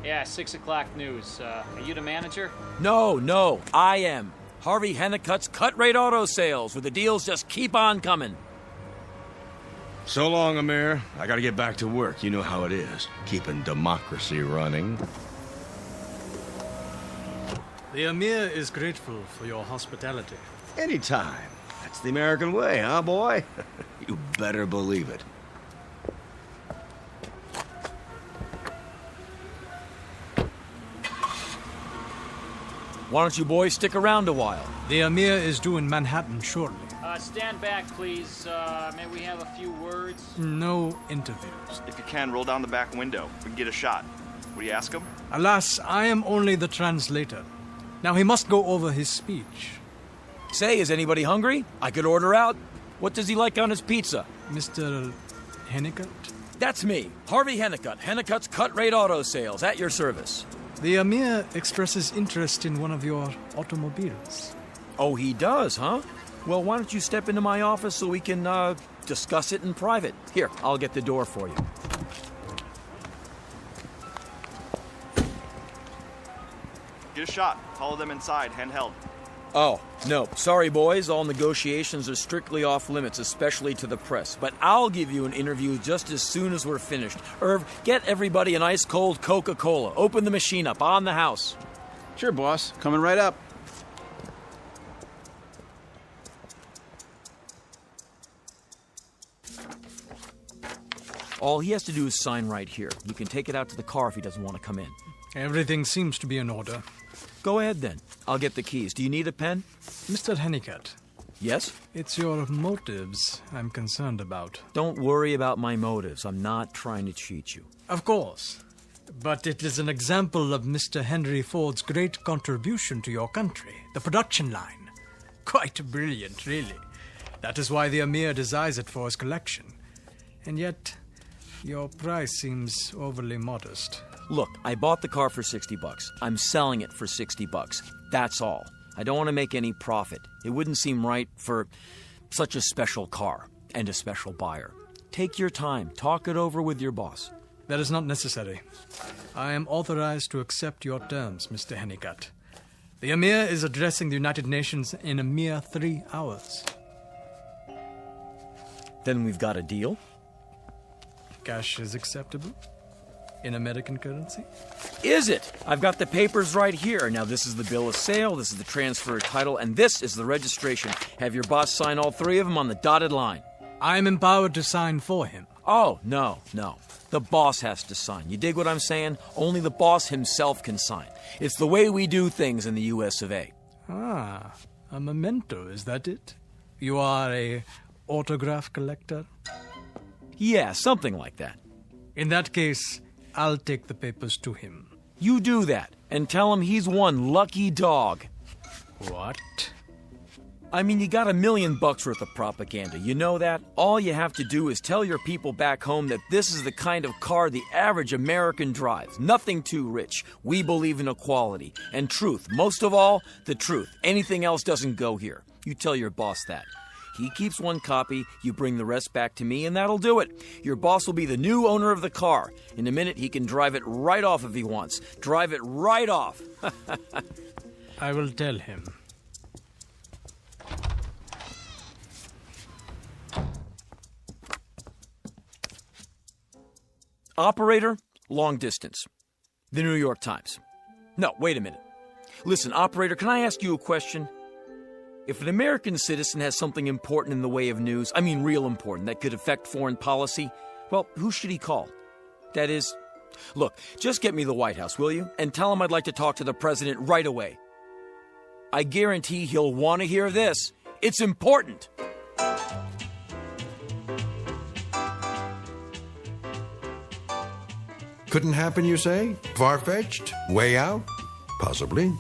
Yeah, 6 o'clock news. Are you the manager? No, I am. Harvey Hennicutt's cut-rate auto sales, where the deals just keep on coming. So long, Amir. I gotta get back to work. You know how it is. Keeping democracy running. The Emir is grateful for your hospitality. Anytime. That's the American way, huh, boy? You better believe it. Why don't you boys stick around a while? The Emir is due in Manhattan shortly. Stand back, please. May we have a few words? No interviews. If you can, roll down the back window. We can get a shot. Will you ask him? Alas, I am only the translator. Now he must go over his speech. Say, is anybody hungry? I could order out. What does he like on his pizza? Mr. Hennicut? That's me, Harvey Hennicut. Hennicut's Cut Rate Auto Sales, at your service. The Emir expresses interest in one of your automobiles. Oh, he does, huh? Well, why don't you step into my office so we can, discuss it in private? Here, I'll get the door for you. Get a shot. Follow them inside, handheld. Oh, no. Sorry, boys. All negotiations are strictly off limits, especially to the press. But I'll give you an interview just as soon as we're finished. Irv, get everybody an ice-cold Coca-Cola. Open the machine up on the house. Sure, boss. Coming right up. All he has to do is sign right here. You can take it out to the car if he doesn't want to come in. Everything seems to be in order. Go ahead, then. I'll get the keys. Do you need a pen? Mr. Hennicut. Yes? It's your motives I'm concerned about. Don't worry about my motives. I'm not trying to cheat you. Of course. But it is an example of Mr. Henry Ford's great contribution to your country, the production line. Quite brilliant, really. That is why the Emir desires it for his collection. And yet, your price seems overly modest. Look, I bought the car for $60. I'm selling it for $60. That's all. I don't want to make any profit. It wouldn't seem right for such a special car and a special buyer. Take your time. Talk it over with your boss. That is not necessary. I am authorized to accept your terms, Mr. Hennicut. The Emir is addressing the United Nations in a mere 3 hours. Then we've got a deal? Cash is acceptable? In American currency? Is it? I've got the papers right here. Now, this is the bill of sale, this is the transfer of title, and this is the registration. Have your boss sign all 3 of them on the dotted line. I'm empowered to sign for him. Oh, no. The boss has to sign. You dig what I'm saying? Only the boss himself can sign. It's the way we do things in the US of A. Ah, a memento, is that it? You are a autograph collector? Yeah, something like that. In that case, I'll take the papers to him. You do that, and tell him he's one lucky dog. What? I mean, you got $1 million worth of propaganda. You know that? All you have to do is tell your people back home that this is the kind of car the average American drives. Nothing too rich. We believe in equality. And truth. Most of all, the truth. Anything else doesn't go here. You tell your boss that. He keeps 1 copy, you bring the rest back to me, and that'll do it. Your boss will be the new owner of the car. In a minute, he can drive it right off if he wants. Drive it right off. I will tell him. Operator, long distance. The New York Times. No, wait a minute. Listen, operator, can I ask you a question? If an American citizen has something important in the way of news, I mean real important, that could affect foreign policy, well, who should he call? That is, look, just get me the White House, will you? And tell him I'd like to talk to the president right away. I guarantee he'll want to hear this. It's important. Couldn't happen, you say? Far-fetched? Way out? Possibly.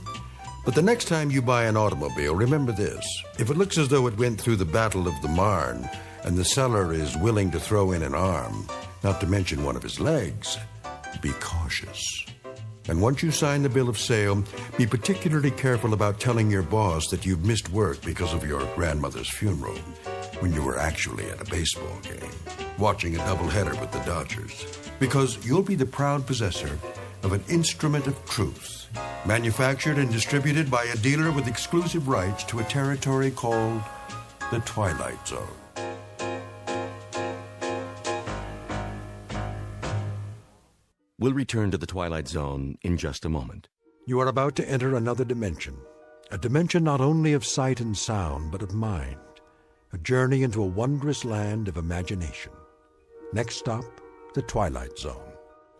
But the next time you buy an automobile, remember this. If it looks as though it went through the Battle of the Marne, and the seller is willing to throw in an arm, not to mention one of his legs, be cautious. And once you sign the bill of sale, be particularly careful about telling your boss that you've missed work because of your grandmother's funeral, when you were actually at a baseball game, watching a doubleheader with the Dodgers. Because you'll be the proud possessor of an instrument of truth, manufactured and distributed by a dealer with exclusive rights to a territory called the Twilight Zone. We'll return to the Twilight Zone in just a moment. You are about to enter another dimension, a dimension not only of sight and sound, but of mind, a journey into a wondrous land of imagination. Next stop, the Twilight Zone.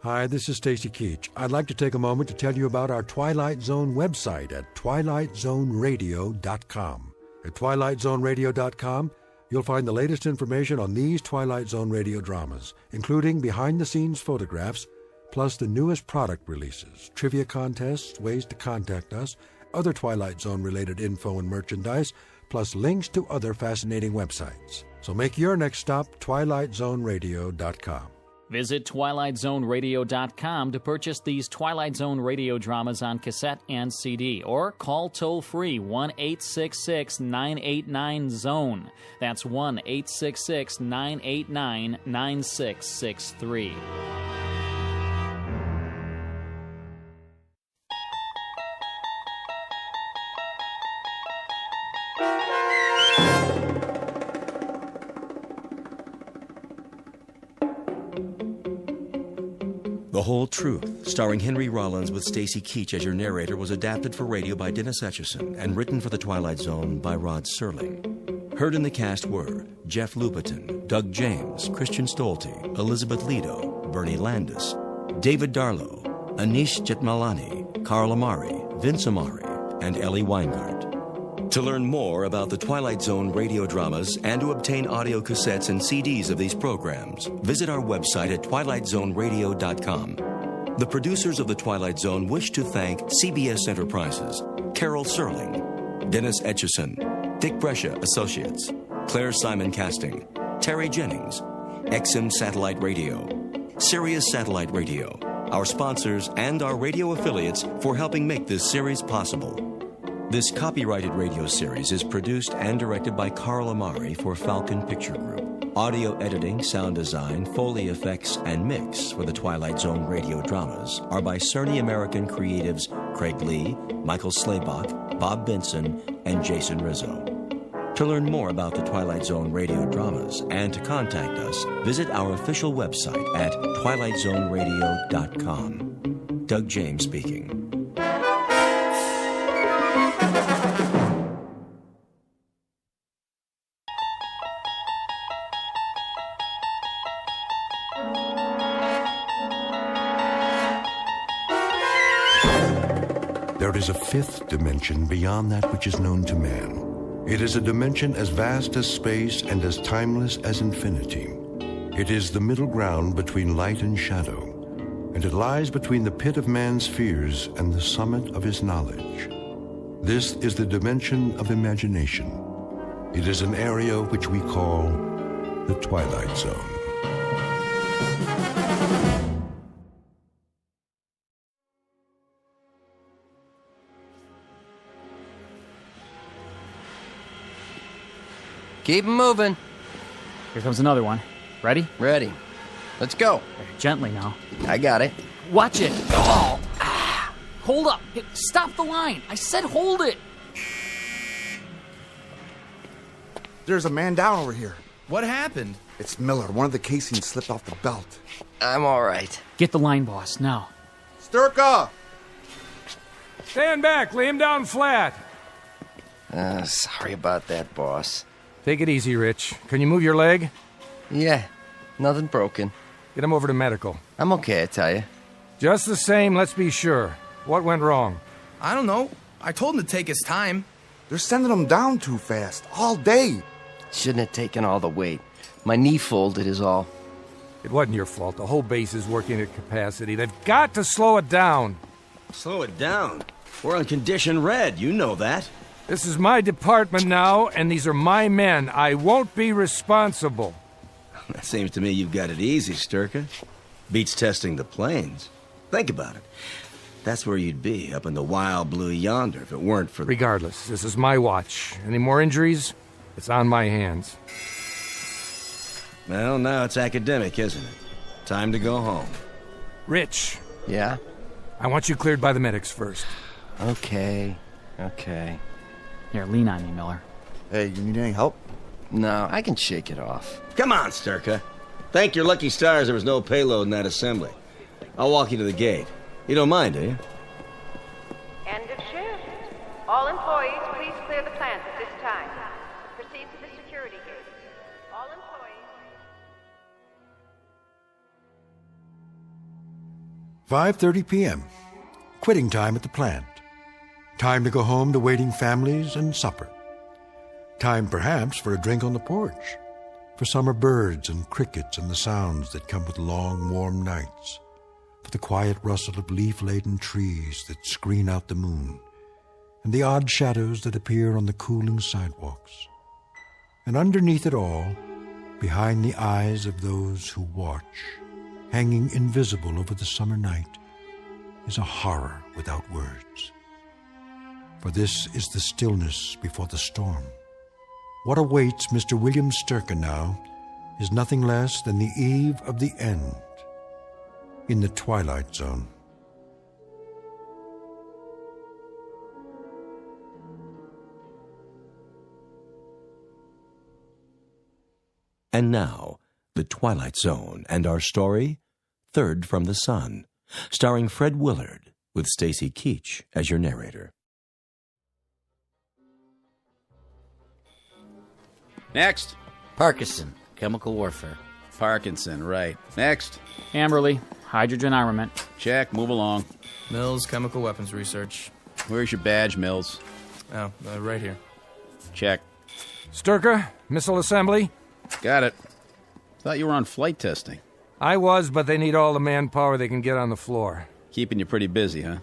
Hi, this is Stacy Keach. I'd like to take a moment to tell you about our Twilight Zone website at twilightzoneradio.com. At twilightzoneradio.com, you'll find the latest information on these Twilight Zone radio dramas, including behind-the-scenes photographs, plus the newest product releases, trivia contests, ways to contact us, other Twilight Zone-related info and merchandise, plus links to other fascinating websites. So make your next stop TwilightZoneRadio.com. Visit TwilightZoneRadio.com to purchase these Twilight Zone radio dramas on cassette and CD, or call toll-free 1-866-989-ZONE. That's 1-866-989-9663. The Whole Truth, starring Henry Rollins with Stacy Keach as your narrator, was adapted for radio by Dennis Etchison and written for The Twilight Zone by Rod Serling. Heard in the cast were Jeff Lupetin, Doug James, Christian Stolte, Elizabeth Lido, Bernie Landis, David Darlow, Anish Jetmalani, Carl Amari, Vince Amari, and Ellie Weingart. To learn more about the Twilight Zone radio dramas and to obtain audio cassettes and CDs of these programs, visit our website at twilightzoneradio.com. The producers of The Twilight Zone wish to thank CBS Enterprises, Carol Serling, Dennis Etchison, Dick Brescia Associates, Claire Simon Casting, Terry Jennings, XM Satellite Radio, Sirius Satellite Radio, our sponsors and our radio affiliates for helping make this series possible. This copyrighted radio series is produced and directed by Carl Amari for Falcon Picture Group. Audio editing, sound design, Foley effects, and mix for the Twilight Zone radio dramas are by Cerny American creatives Craig Lee, Michael Slaybach, Bob Benson, and Jason Rizzo. To learn more about the Twilight Zone radio dramas and to contact us, visit our official website at twilightzoneradio.com. Doug James speaking. There is a fifth dimension beyond that which is known to man. It is a dimension as vast as space and as timeless as infinity. It is the middle ground between light and shadow, and it lies between the pit of man's fears and the summit of his knowledge. This is the dimension of imagination. It is an area which we call the Twilight Zone. Keep 'em moving. Here comes another one. Ready? Ready. Let's go. Gently now. I got it. Watch it. Oh! Ah! Hold up. Stop the line. I said hold it. There's a man down over here. What happened? It's Miller. One of the casings slipped off the belt. I'm all right. Get the line, boss, now. Sturka! Stand back. Lay him down flat. Sorry about that, boss. Take it easy, Rich. Can you move your leg? Yeah, nothing broken. Get him over to medical. I'm okay, I tell you. Just the same, let's be sure. What went wrong? I don't know. I told him to take his time. They're sending him down too fast, all day. Shouldn't have taken all the weight. My knee folded is all. It wasn't your fault. The whole base is working at capacity. They've got to slow it down. Slow it down? We're on condition red, you know that. This is my department now, and these are my men. I won't be responsible. That seems to me you've got it easy, Sturka. Beats testing the planes. Think about it. That's where you'd be, up in the wild blue yonder, if it weren't for... Regardless, this is my watch. Any more injuries? It's on my hands. Well, now it's academic, isn't it? Time to go home. Rich. Yeah? I want you cleared by the medics first. Okay. Here, lean on me, Miller. Hey, you need any help? No, I can shake it off. Come on, Sturka. Thank your lucky stars there was no payload in that assembly. I'll walk you to the gate. You don't mind, do you? End of shift. All employees, please clear the plant at this time. Proceed to the security gate. All employees... 5:30 p.m. Quitting time at the plant. Time to go home to waiting families and supper. Time, perhaps, for a drink on the porch. For summer birds and crickets and the sounds that come with long, warm nights. For the quiet rustle of leaf-laden trees that screen out the moon. and the odd shadows that appear on the cooling sidewalks. And underneath it all, behind the eyes of those who watch, hanging invisible over the summer night, is a horror without words. For this is the stillness before the storm. What awaits Mr. William Sturka now is nothing less than the eve of the end in the Twilight Zone. And now, The Twilight Zone and our story, Third from the Sun, starring Fred Willard, with Stacy Keach as your narrator. Next. Parkinson, chemical warfare. Parkinson, right. Next. Amberley, hydrogen armament. Check, move along. Mills, chemical weapons research. Where's your badge, Mills? Oh, right here. Check. Sturka, missile assembly. Got it. Thought you were on flight testing. I was, but they need all the manpower they can get on the floor. Keeping you pretty busy, huh?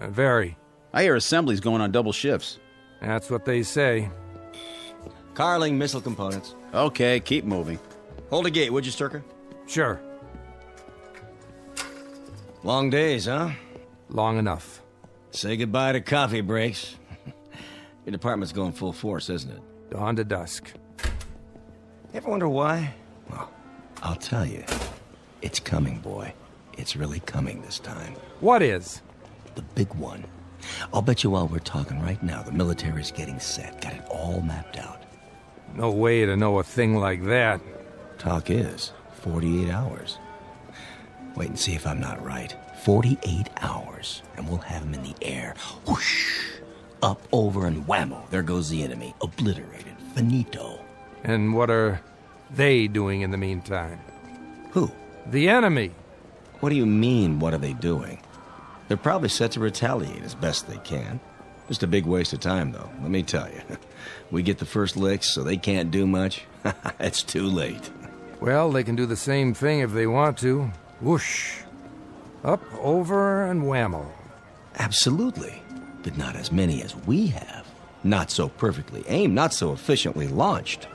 Very. I hear assembly's going on double shifts. That's what they say. Carling missile components. Okay, keep moving. Hold a gate, would you, Sturka? Sure. Long days, huh? Long enough. Say goodbye to coffee breaks. Your department's going full force, isn't it? Dawn to dusk. Ever wonder why? Well, I'll tell you. It's coming, boy. It's really coming this time. What is? The big one. I'll bet you while we're talking right now, the military's getting set. Got it all mapped out. No way to know a thing like that. Talk is 48 hours. Wait and see if I'm not right. 48 hours, and we'll have him in the air. Whoosh! Up, over, and whammo. There goes the enemy. Obliterated. Finito. And what are they doing in the meantime? Who? The enemy. What do you mean, what are they doing? They're probably set to retaliate as best they can. Just a big waste of time, though, let me tell you. We get the first licks, so they can't do much. It's too late. Well, they can do the same thing if they want to. Whoosh. Up, over, and whammo. Absolutely. But not as many as we have. Not so perfectly aimed, not so efficiently launched.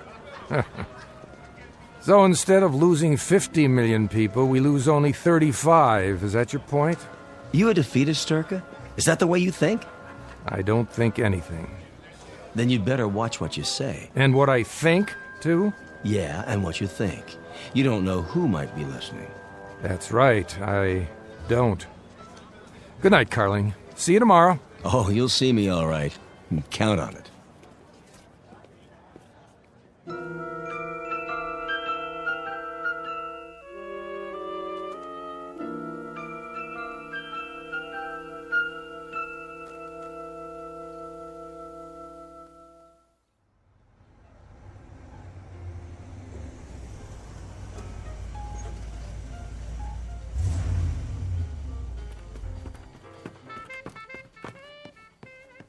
So instead of losing 50 million people, we lose only 35. Is that your point? You a defeatist, Sturka? Is that the way you think? I don't think anything. Then you'd better watch what you say. And what I think, too? Yeah, and what you think. You don't know who might be listening. That's right, I don't. Good night, Carling. See you tomorrow. Oh, you'll see me all right. Count on it.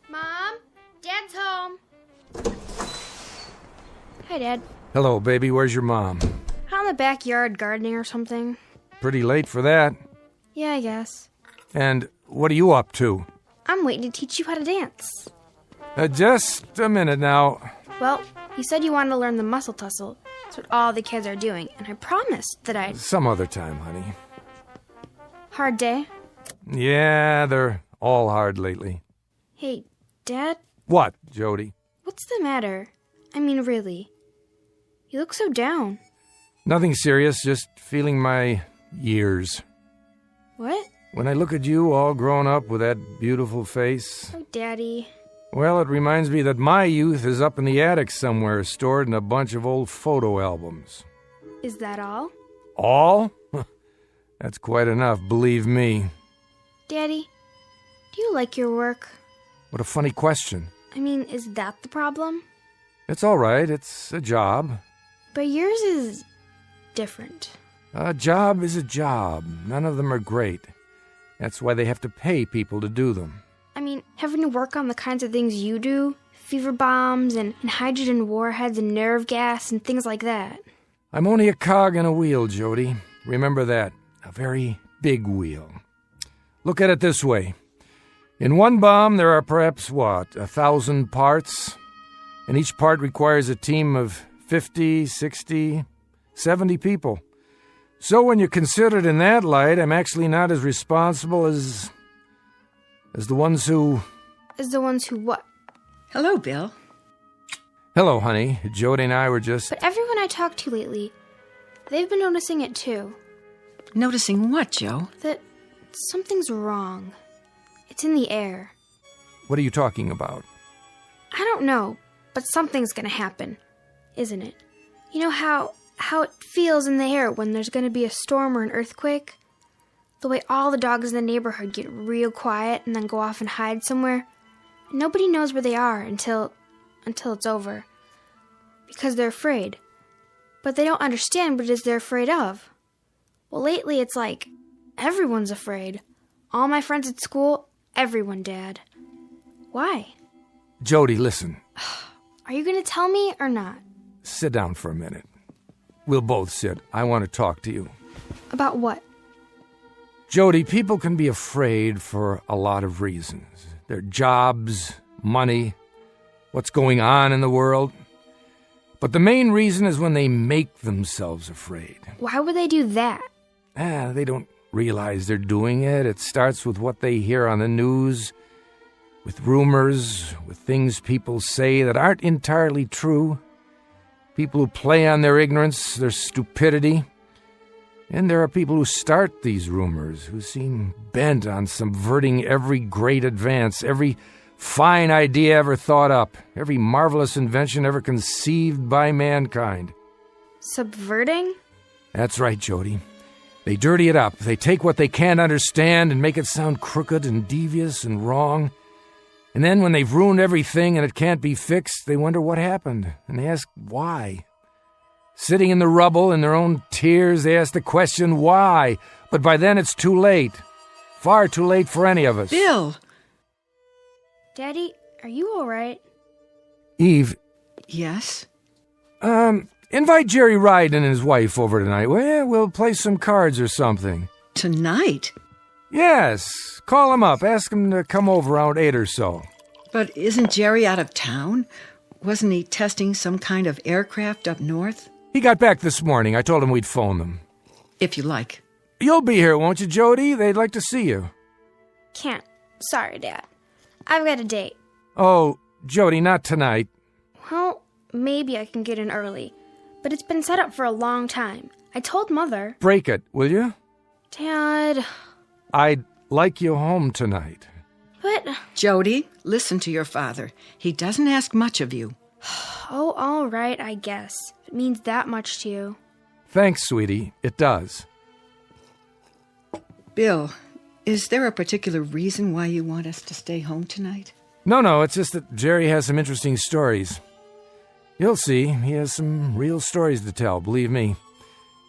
Mom, Dad's home. Hi, Dad. Hello, baby. Where's your mom? Out in the backyard gardening or something. Pretty late for that. Yeah, I guess. And what are you up to? I'm waiting to teach you how to dance. Just a minute now. Well, you said you wanted to learn the muscle tussle. That's what all the kids are doing, and I promised that I'd... Some other time, honey. Hard day? Yeah, they're all hard lately. Hey, Dad? What, Jody? What's the matter? I mean, really. You look so down. Nothing serious, just feeling my years. What? When I look at you all grown up with that beautiful face... Oh, Daddy. Well, it reminds me that my youth is up in the attic somewhere, stored in a bunch of old photo albums. Is that all? All? That's quite enough, believe me. Daddy, do you like your work? What a funny question. I mean, is that the problem? It's all right, it's a job. But yours is... different. A job is a job. None of them are great. That's why they have to pay people to do them. I mean, having to work on the kinds of things you do, fever bombs and hydrogen warheads and nerve gas and things like that. I'm only a cog in a wheel, Jody. Remember that. A very big wheel. Look at it this way. In one bomb, there are perhaps, 1,000 parts? And each part requires a team of 50, 60, 70 people. So when you consider it in that light, I'm actually not as responsible as the ones who... As the ones who what? Hello, Bill. Hello, honey. Jody and I were just... But everyone I talked to lately, they've been noticing it too. Noticing what, Joe? That something's wrong. It's in the air. What are you talking about? I don't know, but something's gonna happen, isn't it? You know how it feels in the air when there's gonna be a storm or an earthquake? The way all the dogs in the neighborhood get real quiet and then go off and hide somewhere. And nobody knows where they are until it's over. Because they're afraid. But they don't understand what it is they're afraid of. Well, lately it's like everyone's afraid. All my friends at school, everyone, Dad. Why? Jody, listen. Are you going to tell me or not? Sit down for a minute. We'll both sit. I want to talk to you. About what? Jody, people can be afraid for a lot of reasons. Their jobs, money, what's going on in the world. But the main reason is when they make themselves afraid. Why would they do that? They don't realize they're doing it. It starts with what they hear on the news, with rumors, with things people say that aren't entirely true. People who play on their ignorance, their stupidity. And there are people who start these rumors, who seem bent on subverting every great advance, every fine idea ever thought up, every marvelous invention ever conceived by mankind. Subverting? That's right, Jody. They dirty it up. They take what they can't understand and make it sound crooked and devious and wrong. And then when they've ruined everything and it can't be fixed, they wonder what happened. And they ask why. Sitting in the rubble in their own tears, they ask the question why. But by then it's too late. Far too late for any of us. Bill! Daddy, are you all right? Eve. Yes? Invite Jerry Ryden and his wife over tonight. We'll play some cards or something. Tonight? Yes. Call him up. Ask him to come over around 8 or so. But isn't Jerry out of town? Wasn't he testing some kind of aircraft up north? He got back this morning. I told him we'd phone them. If you like. You'll be here, won't you, Jody? They'd like to see you. Can't. Sorry, Dad. I've got a date. Oh, Jody, not tonight. Well, maybe I can get in early. But it's been set up for a long time. I told Mother. Break it, will you? Dad. I'd like you home tonight. But... Jody, listen to your father. He doesn't ask much of you. Oh, all right, I guess. If it means that much to you. Thanks, sweetie. It does. Bill, is there a particular reason why you want us to stay home tonight? No, it's just that Jerry has some interesting stories. You'll see, he has some real stories to tell, believe me.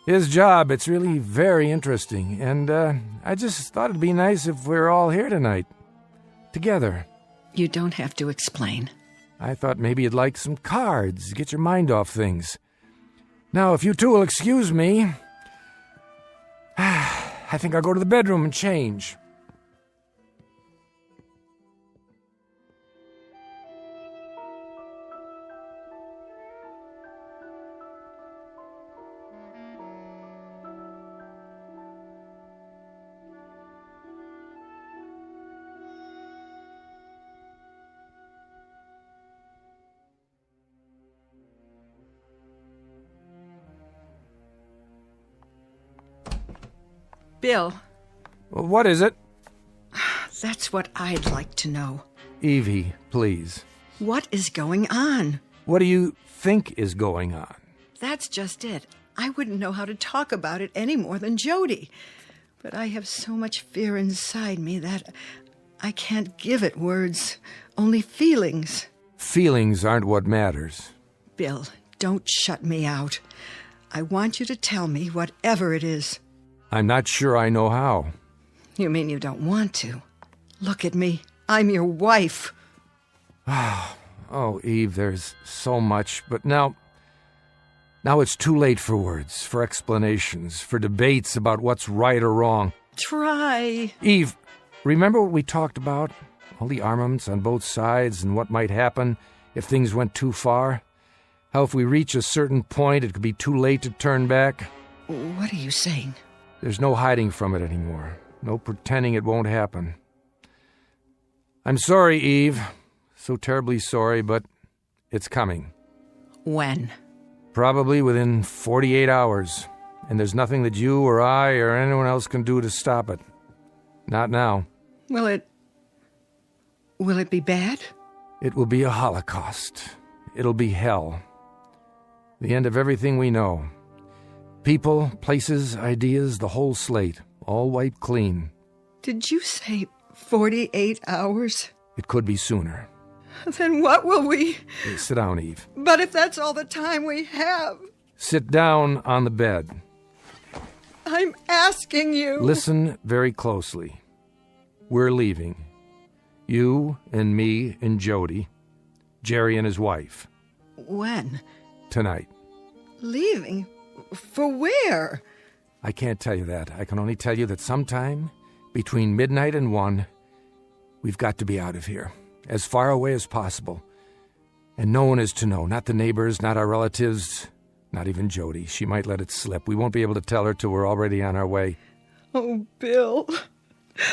His job, it's really very interesting, and I just thought it'd be nice if we were all here tonight. Together. You don't have to explain. I thought maybe you'd like some cards, get your mind off things. Now, if you two will excuse me, I think I'll go to the bedroom and change. Bill. Well, what is it? That's what I'd like to know. Evie, please. What is going on? What do you think is going on? That's just it. I wouldn't know how to talk about it any more than Jody. But I have so much fear inside me that I can't give it words, only feelings. Feelings aren't what matters. Bill, don't shut me out. I want you to tell me whatever it is. I'm not sure I know how. You mean you don't want to? Look at me. I'm your wife. Oh, Eve, there's so much, but now it's too late for words, for explanations, for debates about what's right or wrong. Try. Eve, remember what we talked about? All the armaments on both sides and what might happen if things went too far. How if we reach a certain point, it could be too late to turn back. What are you saying? There's no hiding from it anymore. No pretending it won't happen. I'm sorry, Eve. So terribly sorry, but it's coming. When? Probably within 48 hours. And there's nothing that you or I or anyone else can do to stop it. Not now. Will it be bad? It will be a holocaust. It'll be hell. The end of everything we know. People, places, ideas, the whole slate. All wiped clean. Did you say 48 hours? It could be sooner. Then what will we... Hey, sit down, Eve. But if that's all the time we have... Sit down on the bed. I'm asking you... Listen very closely. We're leaving. You and me and Jody. Jerry and his wife. When? Tonight. Leaving? For where? I can't tell you that. I can only tell you that sometime between midnight and 1, we've got to be out of here. As far away as possible. And no one is to know. Not the neighbors, not our relatives, not even Jody. She might let it slip. We won't be able to tell her till we're already on our way. Oh, Bill.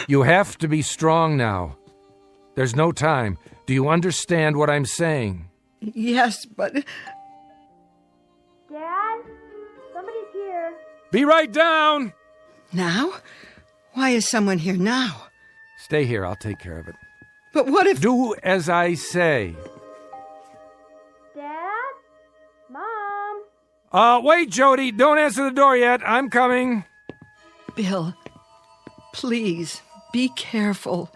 You have to be strong now. There's no time. Do you understand what I'm saying? Yes, but... Dad? Somebody's here. Be right down! Now? Why is someone here now? Stay here. I'll take care of it. But what if... Do as I say. Dad? Mom? Wait, Jody. Don't answer the door yet. I'm coming. Bill, please, be careful.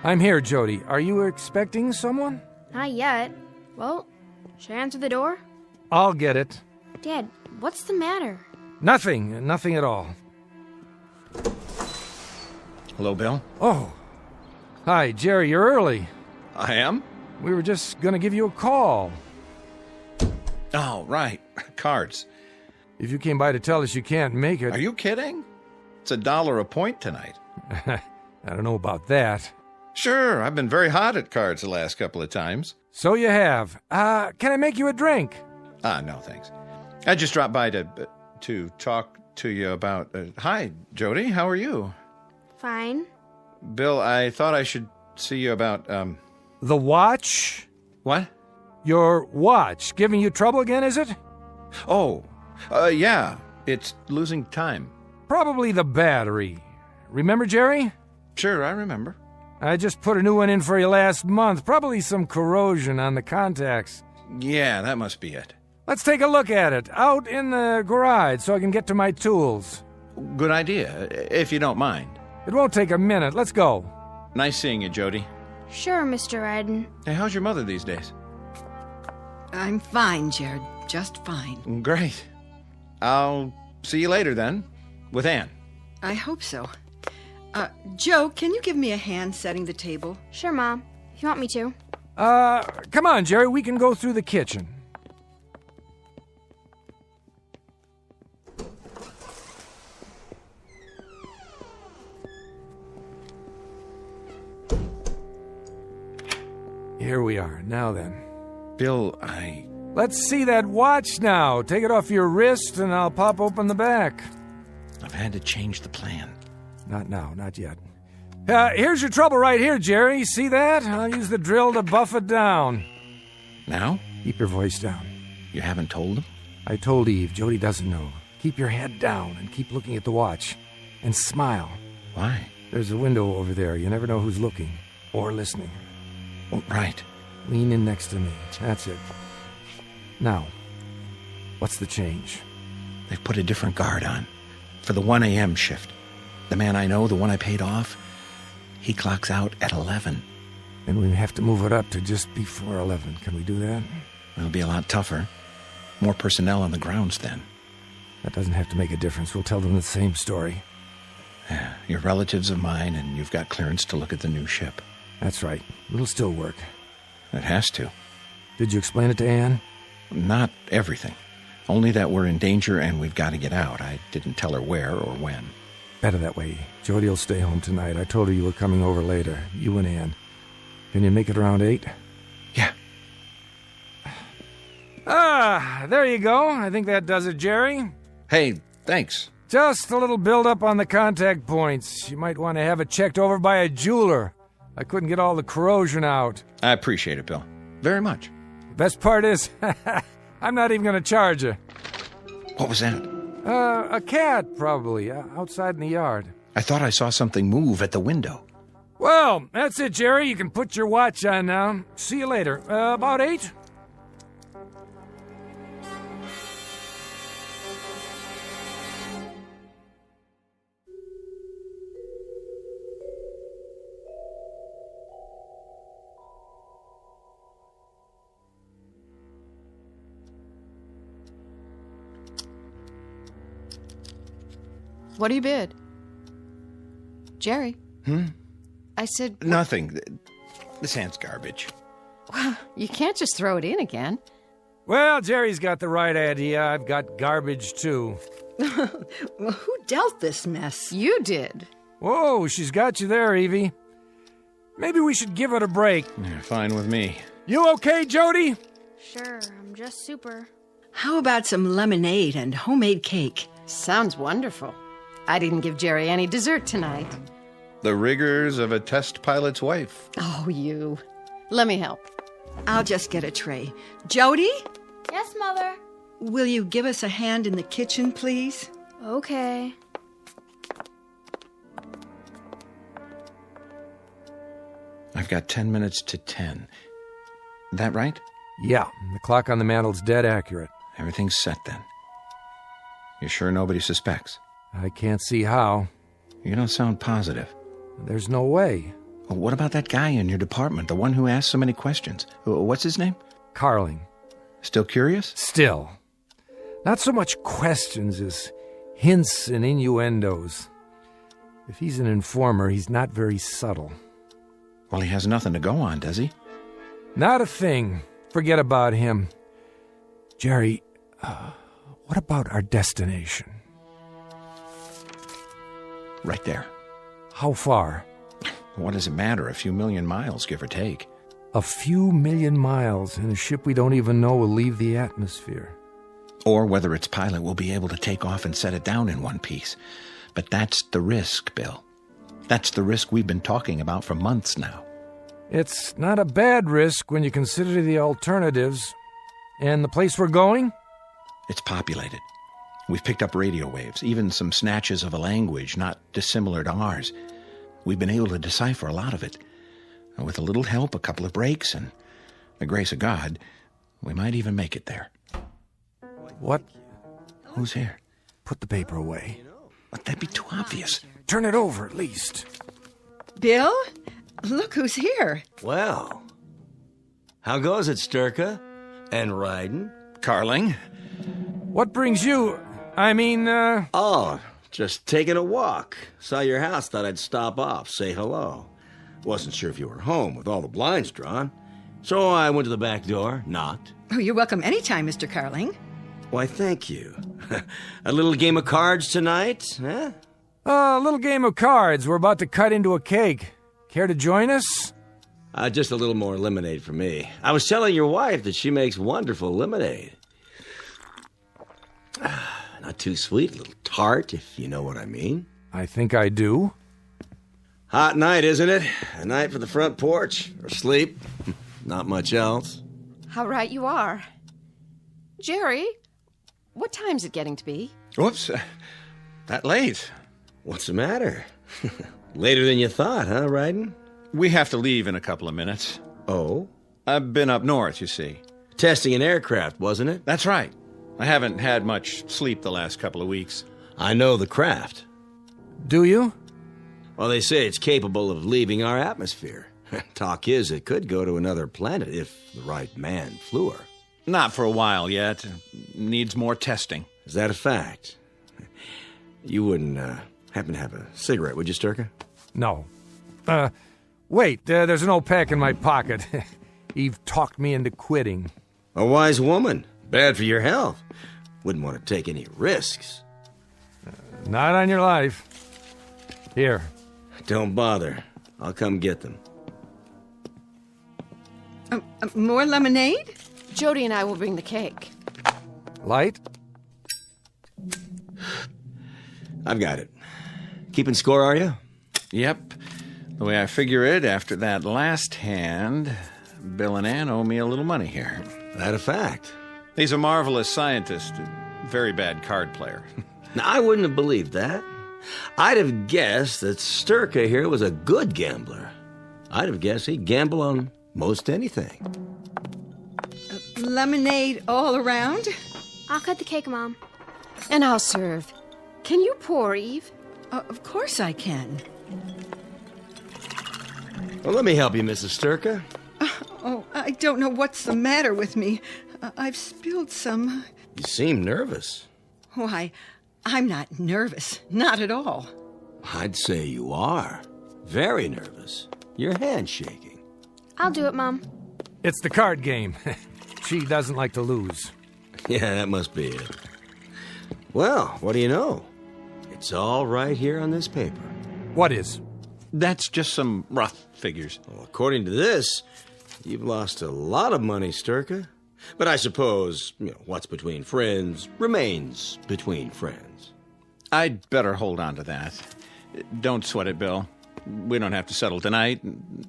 I'm here, Jody. Are you expecting someone? Not yet. Well, should I answer the door? I'll get it. Dad, what's the matter? Nothing. Nothing at all. Hello, Bill. Oh. Hi, Jerry. You're early. I am? We were just going to give you a call. Oh, right. Cards. If you came by to tell us you can't make it... Are you kidding? It's $1 a point tonight. I don't know about that. Sure, I've been very hot at cards the last couple of times. So you have. Can I make you a drink? No, thanks. I just dropped by to talk to you about... Hi, Jody. How are you? Fine. Bill, I thought I should see you about, The watch? What? Your watch. Giving you trouble again, is it? Oh, yeah. It's losing time. Probably the battery. Remember, Jerry? Sure, I remember. I just put a new one in for you last month. Probably some corrosion on the contacts. Yeah, that must be it. Let's take a look at it. Out in the garage so I can get to my tools. Good idea, if you don't mind. It won't take a minute. Let's go. Nice seeing you, Jody. Sure, Mr. Eden. Hey, how's your mother these days? I'm fine, Jared. Just fine. Great. I'll see you later, then. With Ann. I hope so. Joe, can you give me a hand setting the table? Sure, Mom. If you want me to. Come on, Jerry. We can go through the kitchen. Here we are. Now then. Bill, Let's see that watch now. Take it off your wrist and I'll pop open the back. I've had to change the plan. Not now, not yet. Here's your trouble right here, Jerry. See that? I'll use the drill to buff it down. Now? Keep your voice down. You haven't told him? I told Eve. Jody doesn't know. Keep your head down and keep looking at the watch. And smile. Why? There's a window over there. You never know who's looking. Or listening. Oh, right. Lean in next to me. That's it. Now, what's the change? They've put a different guard on. For the 1 a.m. shift. The man I know, the one I paid off, he clocks out at 11. And we have to move it up to just before 11. Can we do that? It'll be a lot tougher. More personnel on the grounds then. That doesn't have to make a difference. We'll tell them the same story. You're relatives of mine, and you've got clearance to look at the new ship. That's right. It'll still work. It has to. Did you explain it to Anne? Not everything. Only that we're in danger and we've got to get out. I didn't tell her where or when. Better that way. Jody will stay home tonight. I told her you were coming over later. You and Anne. Can you make it around 8? Yeah. There you go. I think that does it, Jerry. Hey, thanks. Just a little build-up on the contact points. You might want to have it checked over by a jeweler. I couldn't get all the corrosion out. I appreciate it, Bill. Very much. The best part is, I'm not even going to charge you. What was that? A cat, probably, outside in the yard. I thought I saw something move at the window. Well, that's it, Jerry. You can put your watch on now. See you later. About 8? What do you bid? Jerry? I said... Nothing. This hand's garbage. Well, you can't just throw it in again. Well, Jerry's got the right idea. I've got garbage, too. Well, who dealt this mess? You did. Whoa, she's got you there, Evie. Maybe we should give it a break. Yeah, fine with me. You okay, Jody? Sure, I'm just super. How about some lemonade and homemade cake? Sounds wonderful. I didn't give Jerry any dessert tonight. The rigors of a test pilot's wife. Oh, you. Let me help. I'll just get a tray. Jody? Yes, Mother? Will you give us a hand in the kitchen, please? Okay. I've got 10 minutes to 10. That right? Yeah, the clock on the mantel's dead accurate. Everything's set then. You sure nobody suspects? I can't see how. You don't sound positive. There's no way. Well, what about that guy in your department, the one who asked so many questions? What's his name? Carling. Still curious? Still. Not so much questions as hints and innuendos. If he's an informer, he's not very subtle. Well, he has nothing to go on, does he? Not a thing. Forget about him. Jerry, what about our destination? Right there. How far? What does it matter? A few million miles, give or take. A few million miles, and a ship we don't even know will leave the atmosphere. Or whether its pilot will be able to take off and set it down in one piece. But that's the risk, Bill. That's the risk we've been talking about for months now. It's not a bad risk when you consider the alternatives. And the place we're going? It's populated. We've picked up radio waves, even some snatches of a language not dissimilar to ours. We've been able to decipher a lot of it. And with a little help, a couple of breaks, and the grace of God, we might even make it there. What? Who's here? Put the paper away. But that'd be too obvious. Turn it over, at least. Bill? Look who's here. Well, how goes it, Sturka? And riding? Carling? What brings you... Oh, just taking a walk. Saw your house, thought I'd stop off, say hello. Wasn't sure if you were home with all the blinds drawn. So I went to the back door, knocked. Oh, you're welcome anytime, Mr. Carling. Why, thank you. A little game of cards tonight, huh? A little game of cards. We're about to cut into a cake. Care to join us? Just a little more lemonade for me. I was telling your wife that she makes wonderful lemonade. Not too sweet, a little tart, if you know what I mean. I think I do. Hot night, isn't it? A night for the front porch, or sleep. Not much else. How right you are. Jerry, what time's it getting to be? Whoops, that late. What's the matter? Later than you thought, huh, riding? We have to leave in a couple of minutes. Oh? I've been up north, you see. Testing an aircraft, wasn't it? That's right. I haven't had much sleep the last couple of weeks. I know the craft. Do you? Well, they say it's capable of leaving our atmosphere. Talk is, it could go to another planet if the right man flew her. Not for a while yet. Needs more testing. Is that a fact? You wouldn't Happen to have a cigarette, would you, Sturka? No. Wait, there's an old pack in my pocket. Eve talked me into quitting. A wise woman. Bad for your health. Wouldn't want to take any risks. Not on your life. Here. Don't bother. I'll come get them. More lemonade? Jody and I will bring the cake. Light? I've got it. Keeping score, are you? Yep. The way I figure it, after that last hand, Bill and Ann owe me a little money here. That a fact? He's a marvelous scientist, a very bad card player. Now, I wouldn't have believed that. I'd have guessed that Sturka here was a good gambler. I'd have guessed he'd gamble on most anything. Lemonade all around? I'll cut the cake, Mom. And I'll serve. Can you pour, Eve? Of course I can. Well, let me help you, Mrs. Sturka. Oh, I don't know what's the matter with me. I've spilled some. You seem nervous. Why, I'm not nervous. Not at all. I'd say you are. Very nervous. Your hand's shaking. I'll do it, Mom. It's the card game. She doesn't like to lose. Yeah, that must be it. Well, what do you know? It's all right here on this paper. What is? That's just some rough figures. Well, according to this, you've lost a lot of money, Sturka. But I suppose, what's between friends remains between friends. I'd better hold on to that. Don't sweat it, Bill. We don't have to settle tonight.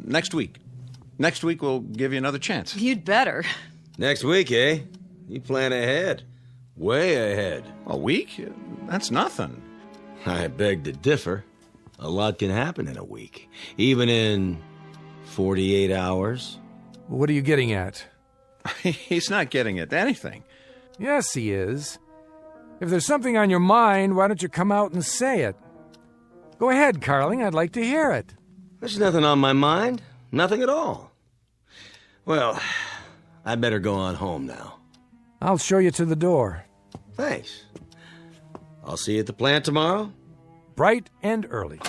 Next week. Next week we'll give you another chance. You'd better. Next week, eh? You plan ahead. Way ahead. A week? That's nothing. I beg to differ. A lot can happen in a week. Even in 48 hours. What are you getting at? He's not getting at anything. Yes, he is. If there's something on your mind, why don't you come out and say it? Go ahead, Carling. I'd like to hear it. There's nothing on my mind. Nothing at all. Well, I better go on home now. I'll show you to the door. Thanks. I'll see you at the plant tomorrow. Bright and early.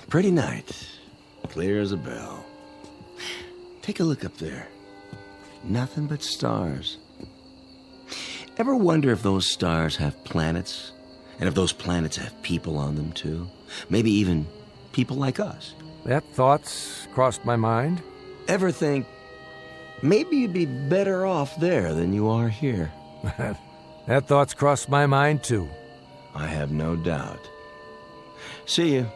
Pretty night. Clear as a bell. Take a look up there. Nothing but stars. Ever wonder if those stars have planets? And if those planets have people on them, too? Maybe even people like us? That thought's crossed my mind. Ever think, maybe you'd be better off there than you are here? That thought's crossed my mind, too. I have no doubt. See you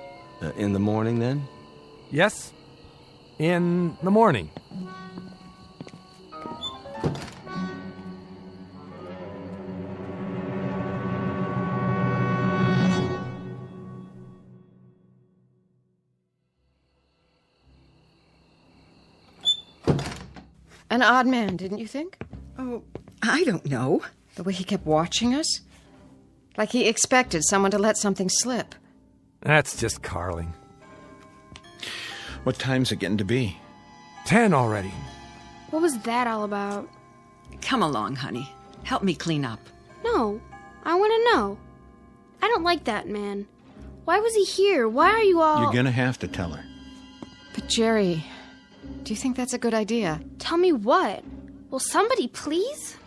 in the morning, then? Yes, in the morning. An odd man, didn't you think? Oh, I don't know. The way he kept watching us? Like he expected someone to let something slip. That's just Carling. What time's it getting to be? 10 already. What was that all about? Come along, honey. Help me clean up. No, I want to know. I don't like that man. Why was he here? Why are you all... You're gonna have to tell her. But Jerry, do you think that's a good idea? Tell me what? Will somebody please?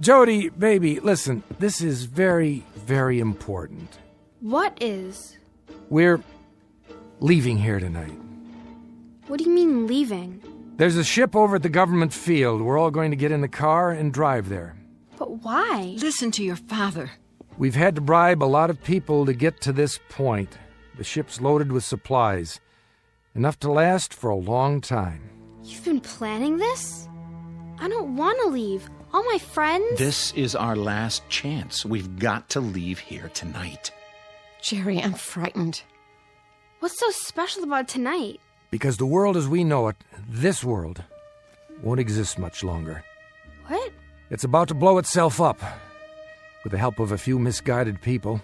Jody, baby, listen. This is very, very important. What is? We're leaving here tonight. What do you mean leaving? There's a ship over at the government field. We're all going to get in the car and drive there. But why? Listen to your father. We've had to bribe a lot of people to get to this point. The ship's loaded with supplies. Enough to last for a long time. You've been planning this? I don't want to leave. All my friends... This is our last chance. We've got to leave here tonight. Jerry, I'm frightened. What's so special about tonight? Because the world as we know it, this world, won't exist much longer. What? It's about to blow itself up, with the help of a few misguided people.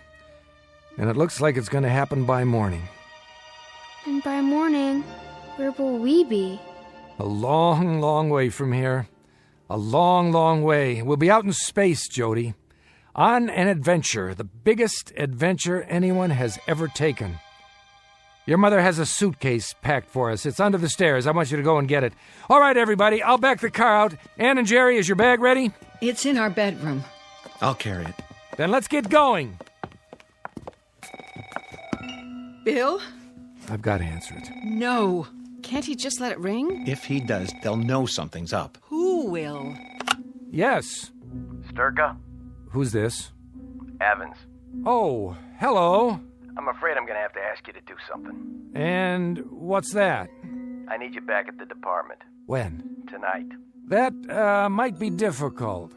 And it looks like it's going to happen by morning. And by morning, where will we be? A long, long way from here. A long, long way. We'll be out in space, Jody. On an adventure, the biggest adventure anyone has ever taken. Your mother has a suitcase packed for us. It's under the stairs. I want you to go and get it. All right, everybody, I'll back the car out. Ann and Jerry, is your bag ready? It's in our bedroom. I'll carry it. Then let's get going. Bill? I've got to answer it. No. Can't he just let it ring? If he does, they'll know something's up. Who will? Yes. Sturka? Who's this? Evans. Oh, hello. I'm afraid I'm going to have to ask you to do something. And what's that? I need you back at the department. When? Tonight. That might be difficult.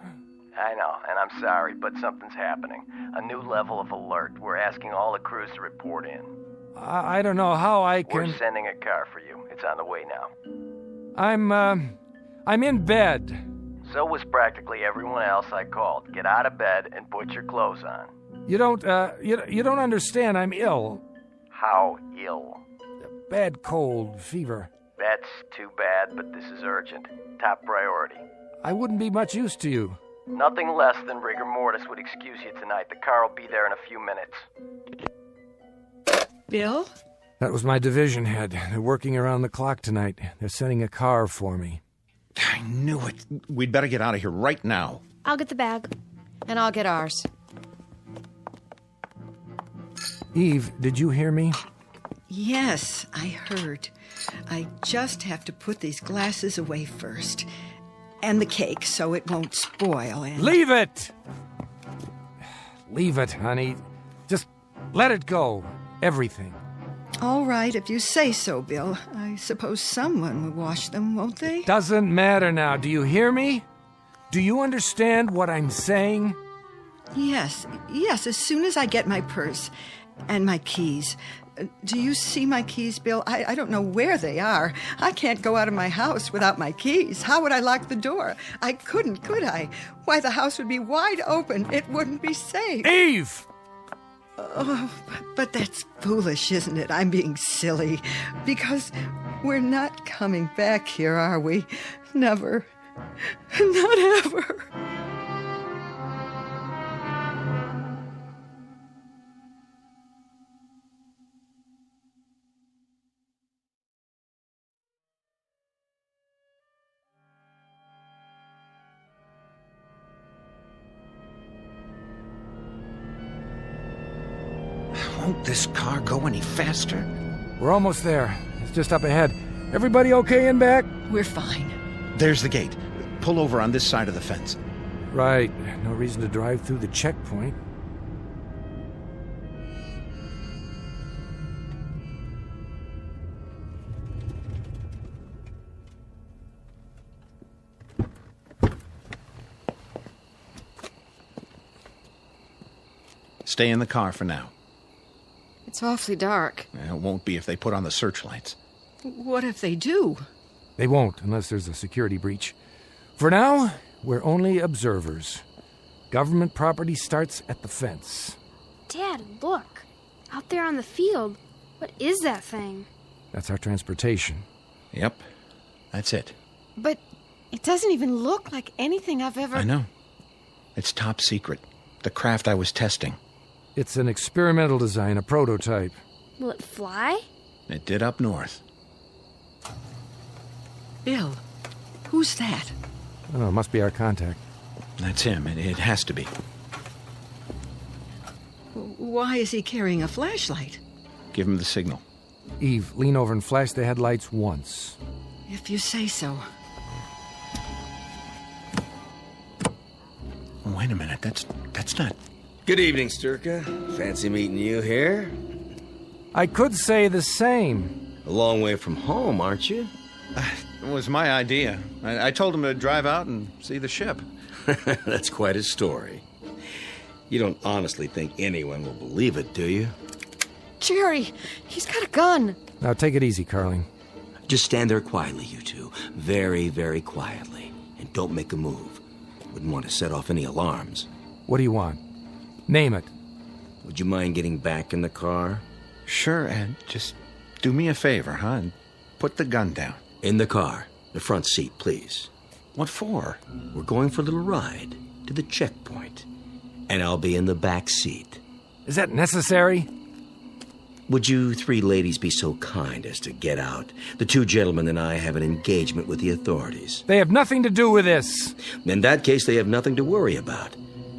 I know, and I'm sorry, but something's happening. A new level of alert. We're asking all the crews to report in. I don't know how I can... We're sending a car for you. It's on the way now. I'm in bed. So was practically everyone else I called. Get out of bed and put your clothes on. You don't understand. I'm ill. How ill? Bad cold, fever. That's too bad, but this is urgent. Top priority. I wouldn't be much use to you. Nothing less than rigor mortis would excuse you tonight. The car will be there in a few minutes. Bill? That was my division head. They're working around the clock tonight. They're sending a car for me. I knew it. We'd better get out of here right now. I'll get the bag. And I'll get ours. Eve, did you hear me? Yes, I heard. I just have to put these glasses away first. And the cake so it won't spoil. And... Leave it! Leave it, honey. Just let it go. Everything. All right, if you say so, Bill. I suppose someone will wash them, won't they? Doesn't matter now. Do you hear me? Do you understand what I'm saying? Yes, as soon as I get my purse and my keys. Do you see my keys, Bill? I don't know where they are. I can't go out of my house without my keys. How would I lock the door? I couldn't, could I? Why, the house would be wide open. It wouldn't be safe. Eve! Oh, but that's foolish, isn't it? I'm being silly. Because we're not coming back here, are we? Never. Not ever. Won't this car go any faster? We're almost there. It's just up ahead. Everybody okay in back? We're fine. There's the gate. Pull over on this side of the fence. Right. No reason to drive through the checkpoint. Stay in the car for now. It's awfully dark. It won't be if they put on the searchlights. What if they do? They won't, unless there's a security breach. For now, we're only observers. Government property starts at the fence. Dad, look. Out there on the field. What is that thing? That's our transportation. Yep, that's it. But it doesn't even look like anything I've ever... I know. It's top secret. The craft I was testing. It's an experimental design, a prototype. Will it fly? It did up north. Bill, who's that? Oh, it must be our contact. That's him. It has to be. Why is he carrying a flashlight? Give him the signal. Eve, lean over and flash the headlights once. If you say so. Wait a minute. That's not... Good evening, Sturka. Fancy meeting you here. I could say the same. A long way from home, aren't you? It was my idea. I told him to drive out and see the ship. That's quite a story. You don't honestly think anyone will believe it, do you? Jerry, he's got a gun. Now take it easy, Carling. Just stand there quietly, you two. Very, very quietly. And don't make a move. Wouldn't want to set off any alarms. What do you want? Name it. Would you mind getting back in the car? Sure, Ed. Just do me a favor, huh? And put the gun down. In the car. The front seat, please. What for? We're going for a little ride to the checkpoint. And I'll be in the back seat. Is that necessary? Would you 3 ladies be so kind as to get out? The 2 gentlemen and I have an engagement with the authorities. They have nothing to do with this. In that case, they have nothing to worry about.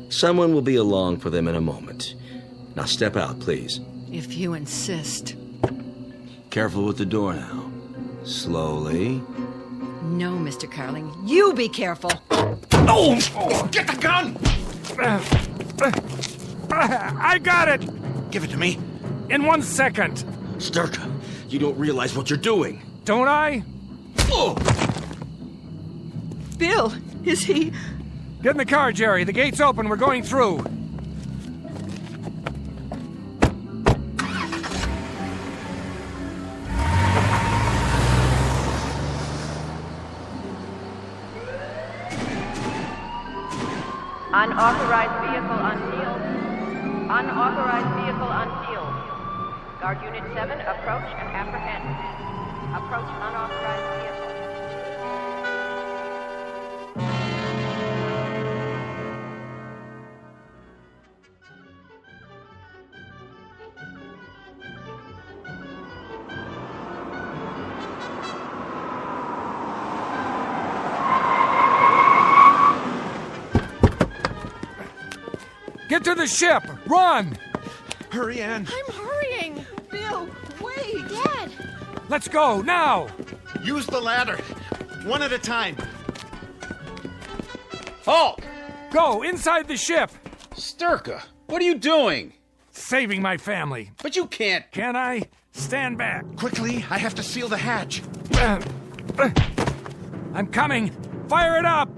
Someone will be along for them in a moment. Now step out, please. If you insist. Careful with the door now. Slowly. No, Mr. Carling. You be careful. Oh! Get the gun! I got it! Give it to me. In 1 second. Sturka, you don't realize what you're doing. Don't I? Oh! Bill, is he... Get in the car, Jerry. The gate's open. We're going through. Unauthorized vehicle unsealed. Unauthorized vehicle unsealed. Guard Unit 7, approach and apprehend. Approach unauthorized vehicle. Get to the ship! Run! Hurry, Ann. I'm hurrying. Bill, wait. Dad! Let's go, now! Use the ladder. One at a time. Halt! Go, inside the ship! Sturka, what are you doing? Saving my family. But you can't. Can I? Stand back. Quickly, I have to seal the hatch. I'm coming. Fire it up!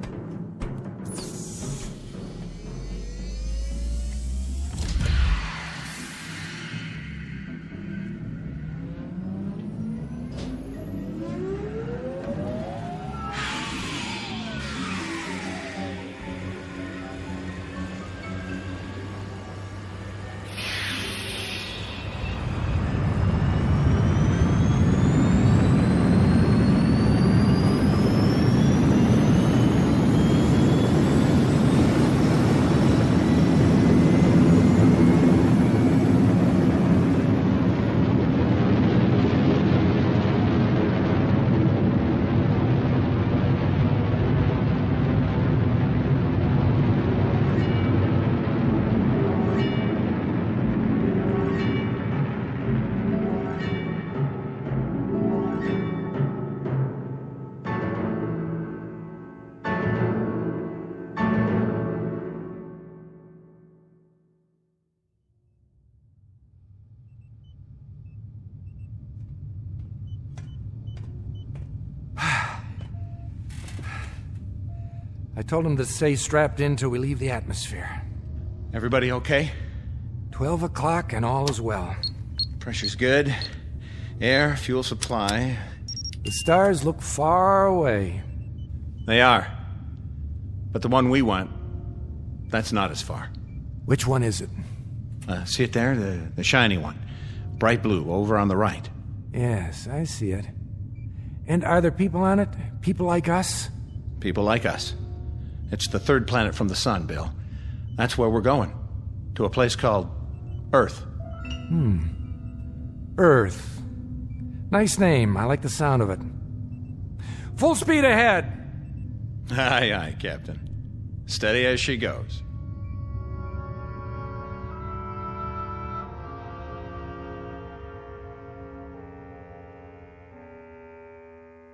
I told him to stay strapped in till we leave the atmosphere. Everybody okay? 12 o'clock and all is well. Pressure's good. Air, fuel supply. The stars look far away. They are. But the one we want, that's not as far. Which one is it? See it there? The shiny one. Bright blue, over on the right. Yes, I see it. And are there people on it? People like us? People like us. It's the 3rd planet from the sun, Bill. That's where we're going. To a place called Earth. Earth. Nice name. I like the sound of it. Full speed ahead. Aye, aye, Captain. Steady as she goes.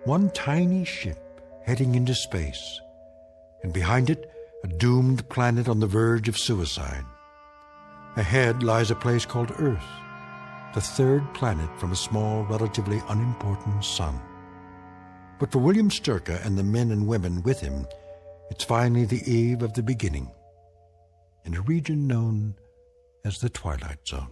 One tiny ship heading into space, and behind it, a doomed planet on the verge of suicide. Ahead lies a place called Earth, the 3rd planet from a small, relatively unimportant sun. But for William Sturka and the men and women with him, it's finally the eve of the beginning, in a region known as the Twilight Zone.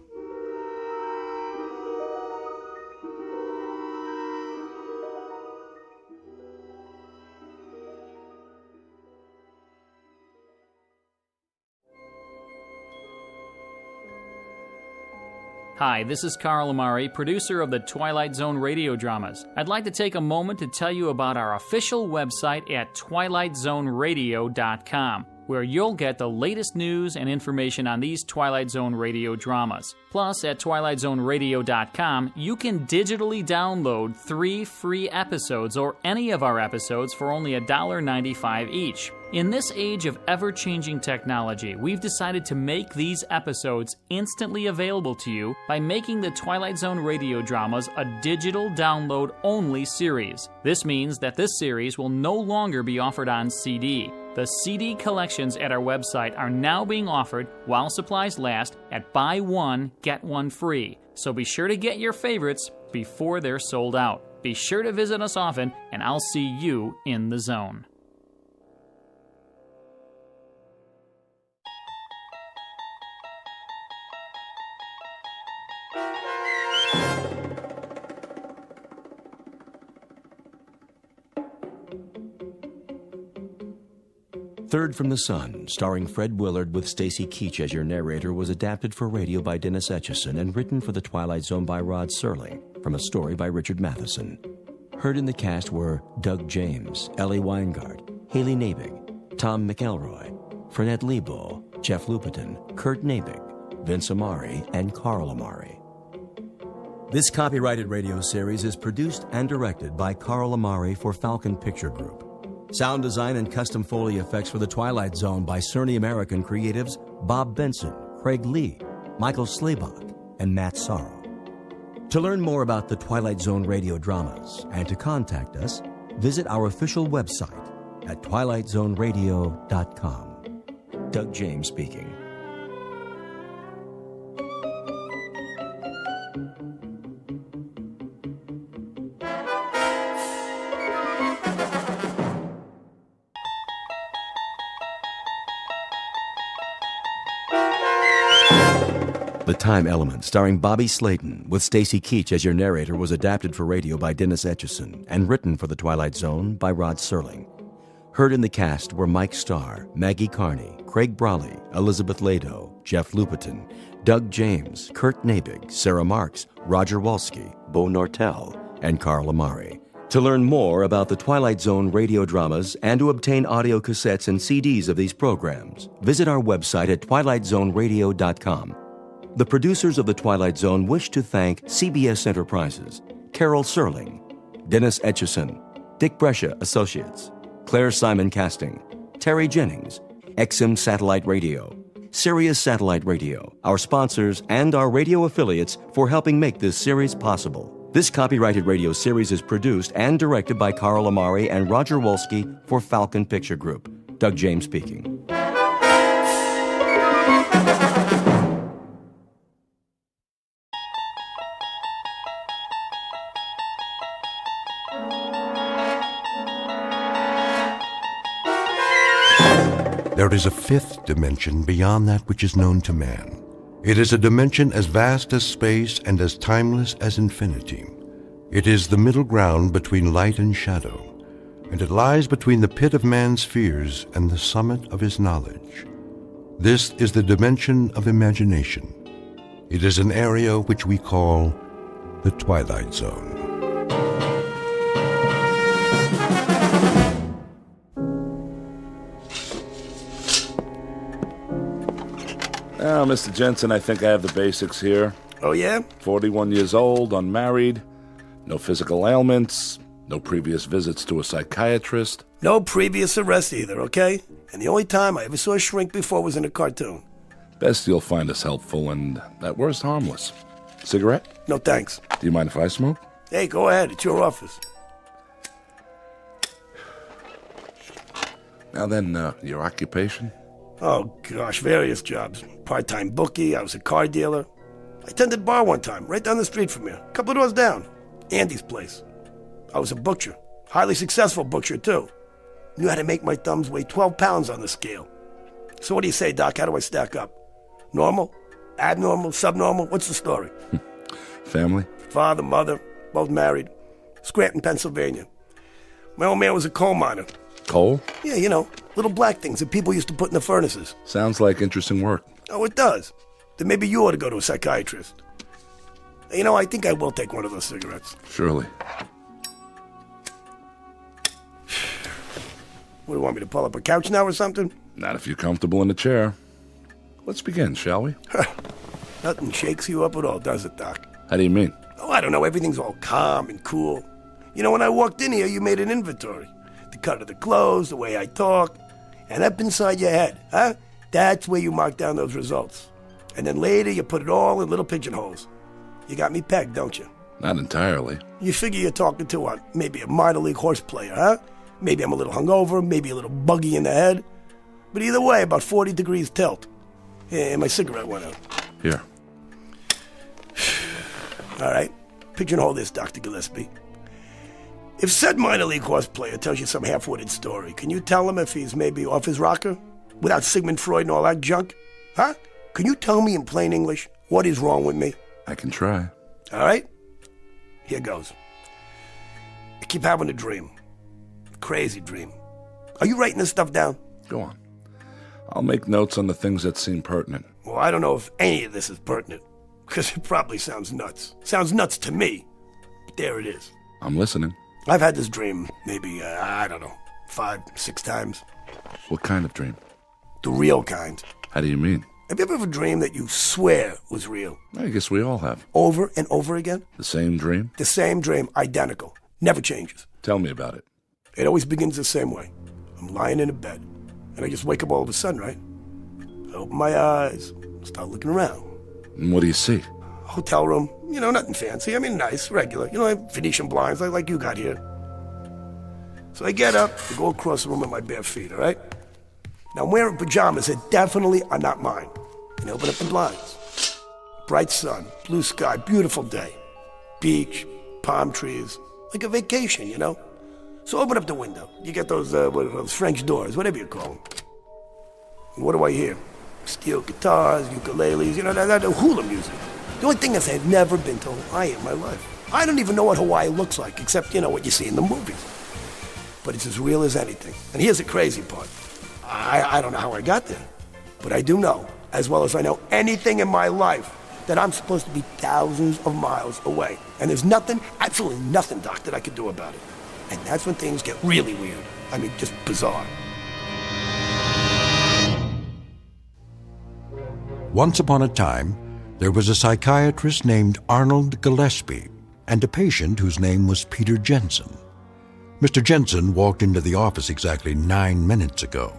Hi, this is Carl Amari, producer of the Twilight Zone Radio Dramas. I'd like to take a moment to tell you about our official website at twilightzoneradio.com. where you'll get the latest news and information on these Twilight Zone radio dramas. Plus, at twilightzoneradio.com, you can digitally download 3 free episodes or any of our episodes for only $1.95 each. In this age of ever-changing technology, we've decided to make these episodes instantly available to you by making the Twilight Zone radio dramas a digital download-only series. This means that this series will no longer be offered on CD. The CD collections at our website are now being offered, while supplies last, at buy one, get one free. So be sure to get your favorites before they're sold out. Be sure to visit us often, and I'll see you in the zone. Third from the Sun, starring Fred Willard with Stacy Keach as your narrator, was adapted for radio by Dennis Etchison and written for The Twilight Zone by Rod Serling, from a story by Richard Matheson. Heard in the cast were Doug James, Ellie Weingart, Haley Nabig, Tom McElroy, Fernette Lebo, Jeff Lupetin, Kurt Nabig, Vince Amari, and Carl Amari. This copyrighted radio series is produced and directed by Carl Amari for Falcon Picture Group. Sound design and custom Foley effects for The Twilight Zone by Cerny American creatives Bob Benson, Craig Lee, Michael Slaybach, and Matt Sorrow. To learn more about the Twilight Zone radio dramas and to contact us, visit our official website at twilightzoneradio.com. Doug James speaking. The Time Element, starring Bobby Slayton, with Stacy Keach as your narrator, was adapted for radio by Dennis Etchison and written for The Twilight Zone by Rod Serling. Heard in the cast were Mike Starr, Maggie Carney, Craig Brawley, Elizabeth Lado, Jeff Lupetin, Doug James, Kurt Nabig, Sarah Marks, Roger Wolski, Bo Nortel, and Carl Amari. To learn more about the Twilight Zone radio dramas and to obtain audio cassettes and CDs of these programs, visit our website at twilightzoneradio.com. The producers of The Twilight Zone wish to thank CBS Enterprises, Carol Serling, Dennis Etchison, Dick Brescia Associates, Claire Simon Casting, Terry Jennings, XM Satellite Radio, Sirius Satellite Radio, our sponsors, and our radio affiliates for helping make this series possible. This copyrighted radio series is produced and directed by Carl Amari and Roger Wolski for Falcon Picture Group. Doug James speaking. There is a fifth dimension beyond that which is known to man. It is a dimension as vast as space and as timeless as infinity. It is the middle ground between light and shadow, and it lies between the pit of man's fears and the summit of his knowledge. This is the dimension of imagination. It is an area which we call the Twilight Zone. Now, Mr. Jensen, I think I have the basics here. Oh, yeah? 41 years old, unmarried, no physical ailments, no previous visits to a psychiatrist. No previous arrest either, okay? And the only time I ever saw a shrink before was in a cartoon. Best you'll find us helpful and, at worst, harmless. Cigarette? No thanks. Do you mind if I smoke? Hey, go ahead. It's your office. Now then, your occupation? Oh, gosh, various jobs. Part-time bookie, I was a car dealer. I tended a bar one time, right down the street from here. A couple of doors down. Andy's place. I was a butcher. Highly successful butcher, too. Knew how to make my thumbs weigh 12 pounds on the scale. So what do you say, Doc? How do I stack up? Normal? Abnormal? Subnormal? What's the story? Family? Father, mother, both married. Scranton, Pennsylvania. My old man was a coal miner. Coal? Yeah, you know, little black things that people used to put in the furnaces. Sounds like interesting work. Oh, it does. Then maybe you ought to go to a psychiatrist. You know, I think I will take one of those cigarettes. Surely. What, do you want me to pull up a couch now or something? Not if you're comfortable in the chair. Let's begin, shall we? Nothing shakes you up at all, does it, Doc? How do you mean? Oh, I don't know. Everything's all calm and cool. You know, when I walked in here, you made an inventory. The cut of the clothes, the way I talk. And up inside your head, huh? That's where you mark down those results. And then later, you put it all in little pigeonholes. You got me pegged, don't you? Not entirely. You figure you're talking to maybe a minor league horse player, huh? Maybe I'm a little hungover, maybe a little buggy in the head. But either way, about 40 degrees tilt. Yeah, my cigarette went out. Here. All right. Pigeonhole this, Dr. Gillespie. If said minor league horse player tells you some half-witted story, can you tell him if he's maybe off his rocker? Without Sigmund Freud and all that junk? Huh? Can you tell me in plain English what is wrong with me? I can try. All right? Here goes. I keep having a dream. Crazy dream. Are you writing this stuff down? Go on. I'll make notes on the things that seem pertinent. Well, I don't know if any of this is pertinent, because it probably sounds nuts. Sounds nuts to me, but there it is. I'm listening. I've had this dream maybe, 5, 6 times. What kind of dream? The real kind. How do you mean? Have you ever had a dream that you swear was real? I guess we all have. Over and over again? The same dream? The same dream, identical. Never changes. Tell me about it. It always begins the same way. I'm lying in a bed, and I just wake up all of a sudden, right? I open my eyes, start looking around. And what do you see? Hotel room, nothing fancy. I mean, nice, regular. I have Venetian blinds like you got here. So I get up, I go across the room with my bare feet, all right? Now, I'm wearing pajamas that definitely are not mine. And I open up the blinds. Bright sun, blue sky, beautiful day. Beach, palm trees, like a vacation, So open up the window. You get those French doors, whatever you call them. And what do I hear? Steel guitars, ukuleles, that hula music. The only thing is I've never been to Hawaii in my life. I don't even know what Hawaii looks like, except, what you see in the movies. But it's as real as anything. And here's the crazy part. I don't know how I got there. But I do know, as well as I know anything in my life, that I'm supposed to be thousands of miles away. And there's nothing, absolutely nothing, Doc, that I can do about it. And that's when things get really weird. I mean, just bizarre. Once upon a time, there was a psychiatrist named Arnold Gillespie and a patient whose name was Peter Jensen. Mr. Jensen walked into the office exactly 9 minutes ago.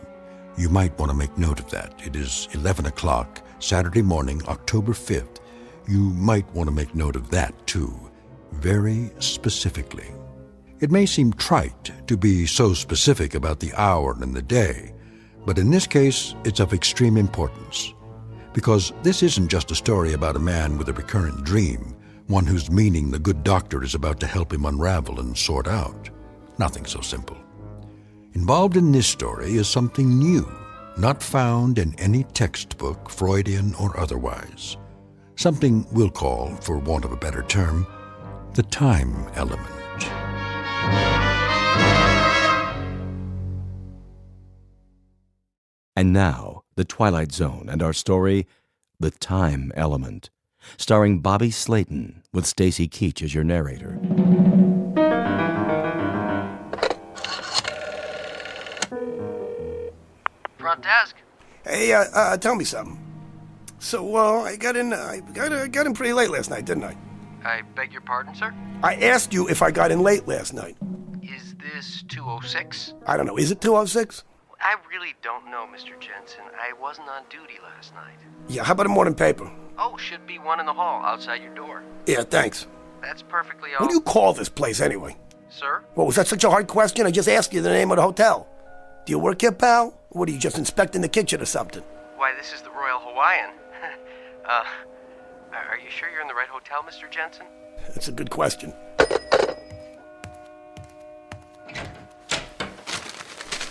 You might want to make note of that. It is 11 o'clock, Saturday morning, October 5th. You might want to make note of that, too, very specifically. It may seem trite to be so specific about the hour and the day, but in this case, it's of extreme importance. Because this isn't just a story about a man with a recurrent dream, one whose meaning the good doctor is about to help him unravel and sort out. Nothing so simple. Involved in this story is something new, not found in any textbook, Freudian or otherwise. Something we'll call, for want of a better term, the time element. And now, The Twilight Zone and our story, The Time Element, starring Bobby Slayton with Stacy Keach as your narrator. Front desk. Hey, tell me something. So, I got in pretty late last night, didn't I? I beg your pardon, sir? I asked you if I got in late last night. Is this 206? I don't know. Is it 206? I really don't know, Mr. Jensen. I wasn't on duty last night. Yeah, how about a morning paper? Oh, should be one in the hall outside your door. Yeah, thanks. That's perfectly all. What do you call this place, anyway? Sir? Well, was that such a hard question? I just asked you the name of the hotel. Do you work here, pal? Or what, are you just inspecting the kitchen or something? Why, this is the Royal Hawaiian. Are you sure you're in the right hotel, Mr. Jensen? That's a good question.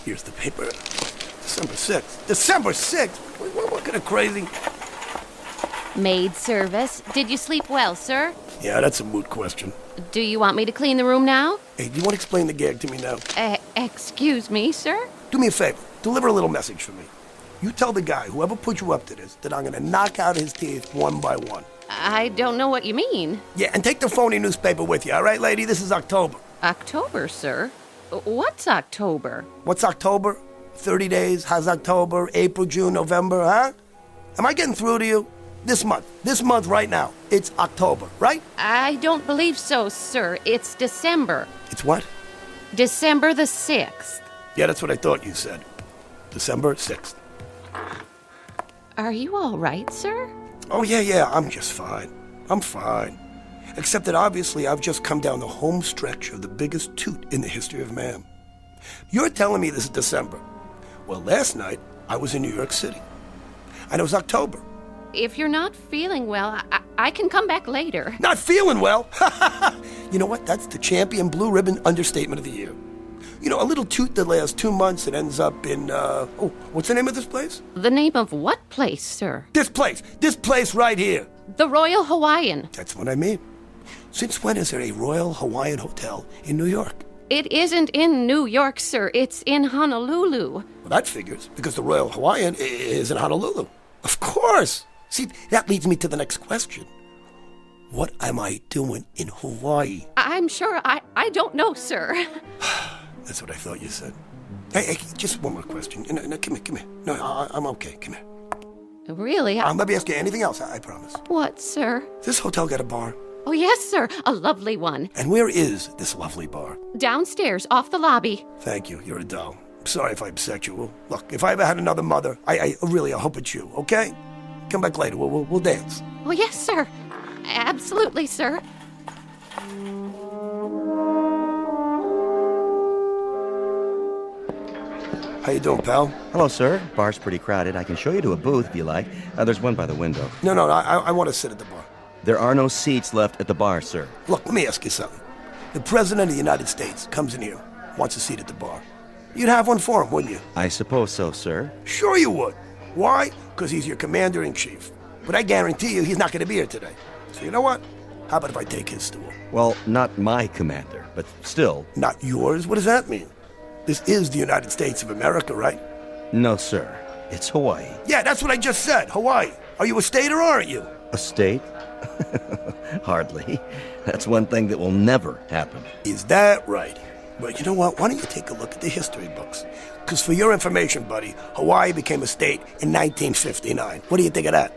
Here's the paper. December 6th. December 6th? What kind of crazy... Maid service. Did you sleep well, sir? Yeah, that's a moot question. Do you want me to clean the room now? Hey, do you want to explain the gag to me now? Excuse me, sir? Do me a favor. Deliver a little message for me. You tell the guy, whoever put you up to this, that I'm going to knock out his teeth one by one. I don't know what you mean. Yeah, and take the phony newspaper with you, all right, lady? This is October. October, sir? What's October? What's October? 30 days, how's October, April, June, November, huh? Am I getting through to you? This month right now, it's October, right? I don't believe so, sir. It's December. It's what? December the 6th. Yeah, that's what I thought you said. December 6th. Are you all right, sir? Oh, yeah, I'm just fine. I'm fine. Except that obviously I've just come down the home stretch of the biggest toot in the history of man. You're telling me this is December. Well, last night I was in New York City. And it was October. If you're not feeling well, I can come back later. Not feeling well? You know what? That's the champion blue ribbon understatement of the year. You know, a little toot that lasts 2 months and ends up in, what's the name of this place? The name of what place, sir? This place right here. The Royal Hawaiian. That's what I mean. Since when is there a Royal Hawaiian Hotel in New York? It isn't in New York, sir. It's in Honolulu. Well, that figures, because the Royal Hawaiian is in Honolulu. Of course. See, that leads me to the next question. What am I doing in Hawaii? I'm sure I don't know, sir. That's what I thought you said. Hey, just one more question. No, come here. No, I'm okay. Come here. Really? Let me ask you anything else, I promise. What, sir? This hotel got a bar? Oh, yes, sir. A lovely one. And where is this lovely bar? Downstairs, off the lobby. Thank you. You're a doll. I'm sorry if I upset you. Well, look, if I ever had another mother, I really hope it's you, okay? Come back later. We'll dance. Oh, yes, sir. Absolutely, sir. How you doing, pal? Hello, sir. Bar's pretty crowded. I can show you to a booth if you like. There's one by the window. No, I want to sit at the bar. There are no seats left at the bar, sir. Look, let me ask you something. The President of the United States comes in here, wants a seat at the bar. You'd have one for him, wouldn't you? I suppose so, sir. Sure you would. Why? Because he's your commander-in-chief. But I guarantee you he's not going to be here today. So you know what? How about if I take his stool? Well, not my commander, but still. Not yours? What does that mean? This is the United States of America, right? No, sir. It's Hawaii. Yeah, that's what I just said. Hawaii. Are you a state or aren't you? A state? Hardly. That's one thing that will never happen. Is that right? Well, you know what? Why don't you take a look at the history books? Because for your information, buddy, Hawaii became a state in 1959. What do you think of that?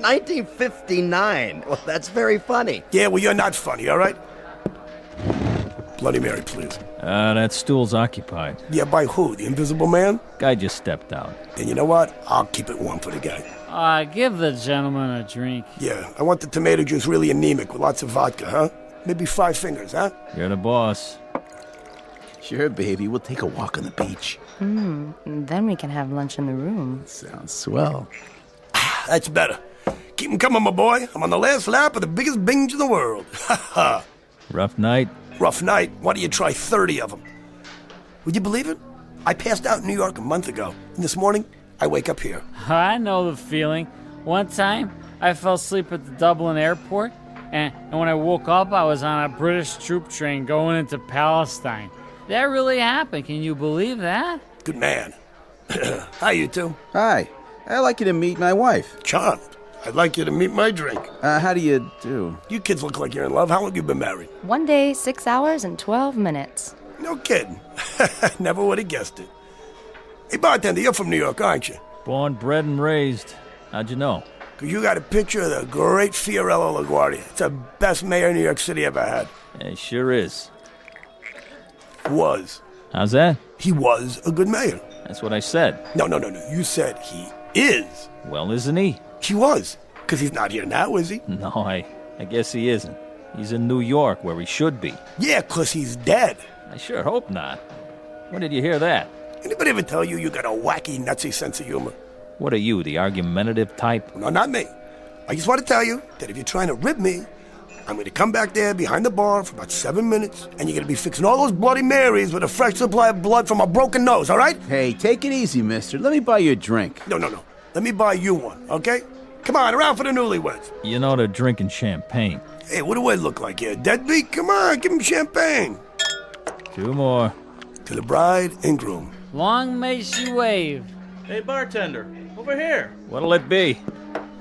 1959? Well, that's very funny. Yeah, well, you're not funny, all right? Bloody Mary, please. That stool's occupied. Yeah, by who? The Invisible Man? Guy just stepped out. And you know what? I'll keep it warm for the guy. Give the gentleman a drink. Yeah, I want the tomato juice really anemic with lots of vodka, huh? Maybe 5 fingers, huh? You're the boss. Sure, baby. We'll take a walk on the beach. Then we can have lunch in the room. Sounds swell. That's better. Keep 'em coming, my boy. I'm on the last lap of the biggest binge in the world. Ha ha. Rough night? Rough night. Why don't you try 30 of them? Would you believe it? I passed out in New York a month ago. And this morning, I wake up here. I know the feeling. One time, I fell asleep at the Dublin airport, and when I woke up, I was on a British troop train going into Palestine. That really happened. Can you believe that? Good man. Hi, you two. Hi. I'd like you to meet my wife. Charmed. I'd like you to meet my drink. How do you do? You kids look like you're in love. How long have you been married? 1 day, 6 hours, and 12 minutes. No kidding. Never would have guessed it. Hey, bartender, you're from New York, aren't you? Born, bred, and raised. How'd you know? Because you got a picture of the great Fiorello LaGuardia. It's the best mayor New York City ever had. Yeah, he sure is. Was. How's that? He was a good mayor. That's what I said. No. You said he is. Well, isn't he? He was. Because he's not here now, is he? No, I guess he isn't. He's in New York, where he should be. Yeah, because he's dead. I sure hope not. When did you hear that? Anybody ever tell you got a wacky, nutsy sense of humor? What are you, the argumentative type? No, not me. I just want to tell you that if you're trying to rib me, I'm going to come back there behind the bar for about 7 minutes, and you're going to be fixing all those Bloody Marys with a fresh supply of blood from a broken nose, all right? Hey, take it easy, mister. Let me buy you a drink. No. Let me buy you one, okay? Come on, around for the newlyweds. You know they're drinking champagne. Hey, what do I look like here? Deadbeat? Come on, give him champagne. 2 more. To the bride and groom. Long may she wave. Hey, bartender, over here. What'll it be?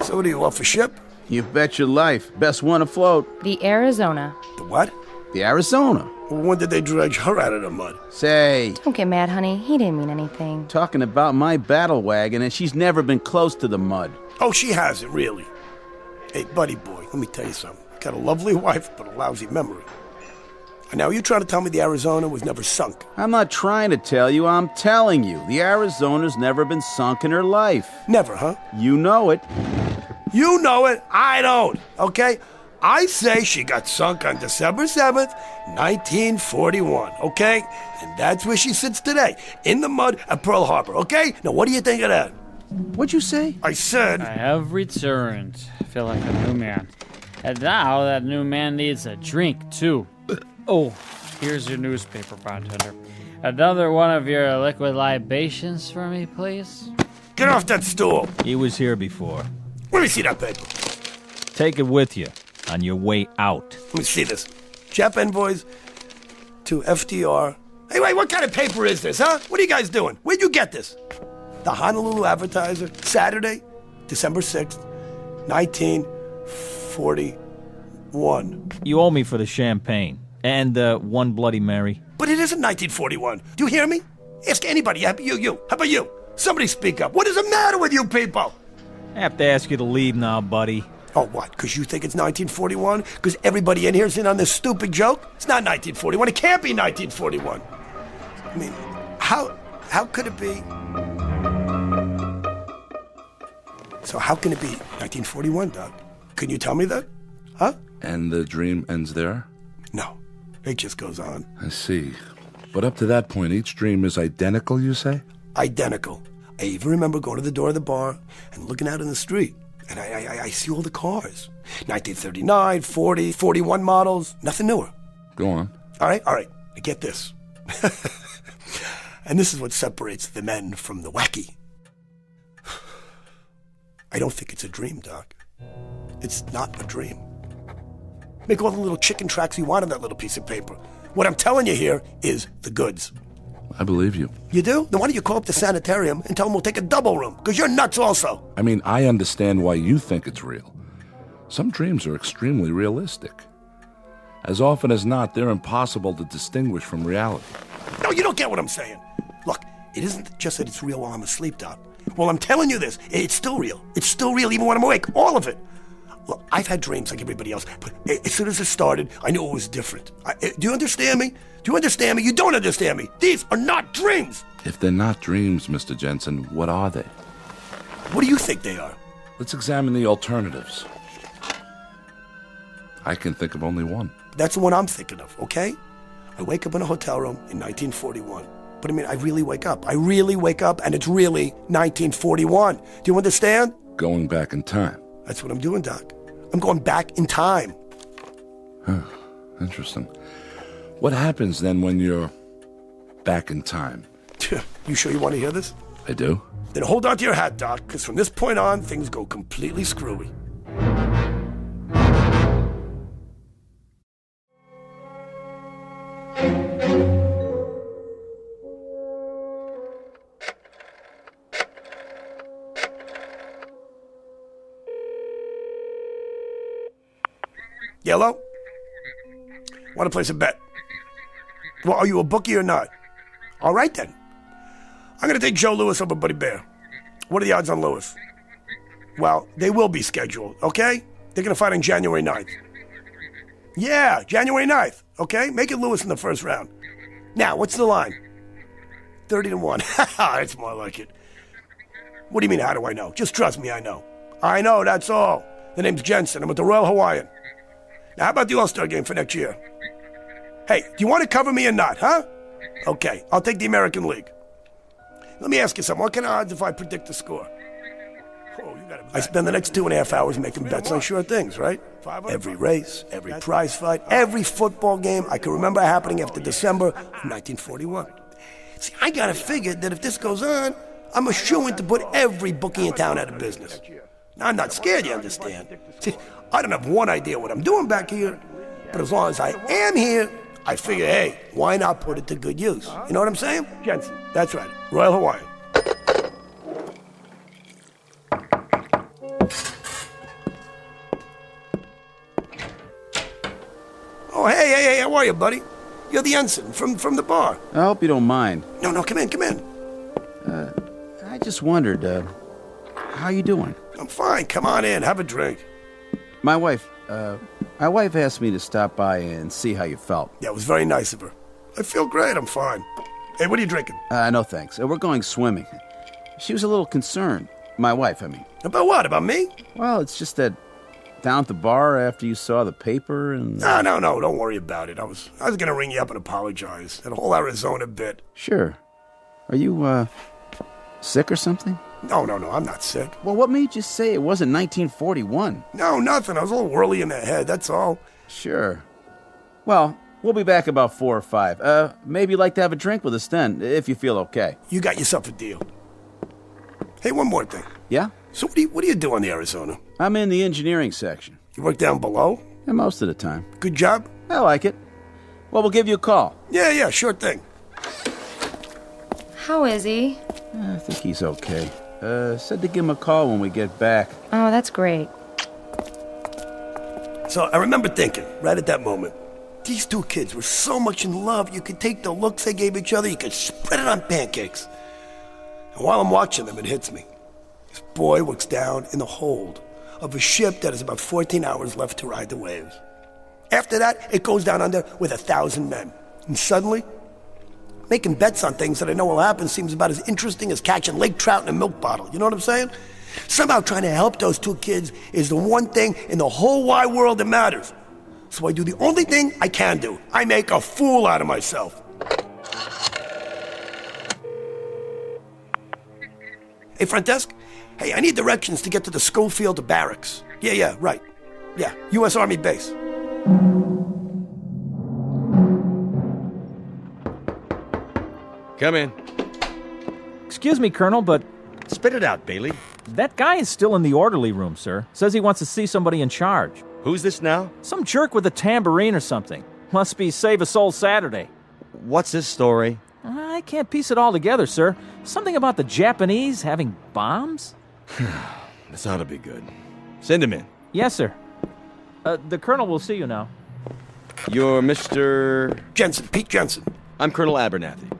So what do you want for ship? You bet your life. Best one afloat. The Arizona. The what? The Arizona. When did they dredge her out of the mud? Say, Don't get mad, honey. He didn't mean anything. talking about my battle wagon, and she's never been close to the mud. Oh, she hasn't, really. Hey, buddy boy, let me tell you something. Got a lovely wife, but a lousy memory. And now you're trying to tell me the Arizona was never sunk? I'm not trying to tell you, I'm telling you. The Arizona's never been sunk in her life. Never, huh? You know it. You know it, I don't, okay? I say she got sunk on December 7th, 1941, okay? And that's where she sits today, in the mud at Pearl Harbor, okay? Now, what do you think of that? What'd you say? I said... I have returned. I feel like a new man. And now that new man needs a drink, too. Oh, here's your newspaper, bartender. Another one of your liquid libations for me, please? Get off that stool! He was here before. Let me see that paper. Take it with you on your way out. Let me see this. Jap envoys to FDR. Hey, wait, what kind of paper is this, huh? What are you guys doing? Where'd you get this? The Honolulu Advertiser, Saturday, December 6th, 1941. You owe me for the champagne. And one Bloody Mary. But it isn't 1941. Do you hear me? Ask anybody. How about you? How about you? Somebody speak up. What is the matter with you people? I have to ask you to leave now, buddy. Oh, what? Because you think it's 1941? Because everybody in here's in on this stupid joke? It's not 1941. It can't be 1941. I mean, how could it be? So how can it be 1941, Doc? Can you tell me that? Huh? And the dream ends there? No. It just goes on. I see. But up to that point, each dream is identical, you say? Identical. I even remember going to the door of the bar and looking out in the street. And I see all the cars. 1939, 40, 41 models. Nothing newer. Go on. All right. Now get this. And this is what separates the men from the wacky. I don't think it's a dream, Doc. It's not a dream. Make all the little chicken tracks you want on that little piece of paper. What I'm telling you here is the goods. I believe you. You do? Then why don't you call up the sanitarium and tell them we'll take a double room? Because you're nuts also. I mean, I understand why you think it's real. Some dreams are extremely realistic. As often as not, they're impossible to distinguish from reality. No, you don't get what I'm saying. Look, it isn't just that it's real while I'm asleep, Doc. Well, I'm telling you this. It's still real. It's still real even when I'm awake. All of it. Look, I've had dreams like everybody else, but as soon as it started, I knew it was different. Do you understand me? Do you understand me? You don't understand me. These are not dreams. If they're not dreams, Mr. Jensen, what are they? What do you think they are? Let's examine the alternatives. I can think of only one. That's the one I'm thinking of, okay? I wake up in a hotel room in 1941. But I mean, I really wake up. And it's really 1941. Do you understand? Going back in time. That's what I'm doing, Doc. I'm going back in time. Huh. Interesting. What happens then when you're back in time? You sure you want to hear this? I do. Then hold on to your hat, Doc, because from this point on, things go completely screwy. Yellow? Want to place a bet? Well, are you a bookie or not? All right, then. I'm going to take Joe Louis over Buddy Bear. What are the odds on Louis? Well, they will be scheduled, okay? They're going to fight on January 9th. Yeah, January 9th, okay? Make it Louis in the first round. Now, what's the line? 30-1. That's more like it. What do you mean, how do I know? Just trust me, I know. I know, that's all. The name's Jensen. I'm with the Royal Hawaiian. Now, how about the All-Star game for next year? Hey, do you want to cover me or not, huh? Okay, I'll take the American League. Let me ask you something. What kind of odds if I predict the score? I spend the next 2.5 hours making bets on sure things, right? Every race, every prize fight, every football game I can remember happening after December of 1941. See, I got to figure that if this goes on, I'm a shoo-in to put every bookie in town out of business. Now, I'm not scared, you understand? See, I don't have one idea what I'm doing back here, but as long as I am here, I figure, hey, why not put it to good use? You know what I'm saying? Jensen, that's right. Royal Hawaiian. Oh, hey, how are you, buddy? You're the ensign from the bar. I hope you don't mind. No, come in. I just wondered, how you doing? I'm fine. Come on in, have a drink. My wife asked me to stop by and see how you felt. Yeah, it was very nice of her. I feel great, I'm fine. Hey, what are you drinking? No thanks. We're going swimming. She was a little concerned. My wife, I mean. About what, about me? Well, it's just that down at the bar after you saw the paper and... No, don't worry about it. I was gonna ring you up and apologize. That whole Arizona bit. Sure. Are you, sick or something? No, I'm not sick. Well, what made you say it wasn't 1941? No, nothing. I was a little whirly in the head, that's all. Sure. Well, we'll be back about 4 or 5. Maybe you'd like to have a drink with us then, if you feel okay. You got yourself a deal. Hey, one more thing. Yeah? So what do you do on the Arizona? I'm in the engineering section. You work down below? Yeah, most of the time. Good job? I like it. Well, we'll give you a call. Yeah, sure thing. How is he? I think he's okay. Said to give him a call when we get back. Oh, that's great. So I remember thinking, right at that moment, these two kids were so much in love, you could take the looks they gave each other, you could spread it on pancakes. And while I'm watching them, it hits me. This boy works down in the hold of a ship that has about 14 hours left to ride the waves. After that, it goes down under with 1,000 men. And suddenly, making bets on things that I know will happen seems about as interesting as catching lake trout in a milk bottle. You know what I'm saying? Somehow trying to help those two kids is the one thing in the whole wide world that matters. So I do the only thing I can do. I make a fool out of myself. Hey, front desk? Hey, I need directions to get to the Schofield barracks. Yeah, right. Yeah, U.S. Army base. Come in. Excuse me, Colonel, but... Spit it out, Bailey. That guy is still in the orderly room, sir. Says he wants to see somebody in charge. Who's this now? Some jerk with a tambourine or something. Must be Save a Soul Saturday. What's his story? I can't piece it all together, sir. Something about the Japanese having bombs? This ought to be good. Send him in. Yes, sir. The Colonel will see you now. You're Mr... Jensen, Pete Jensen. I'm Colonel Abernathy.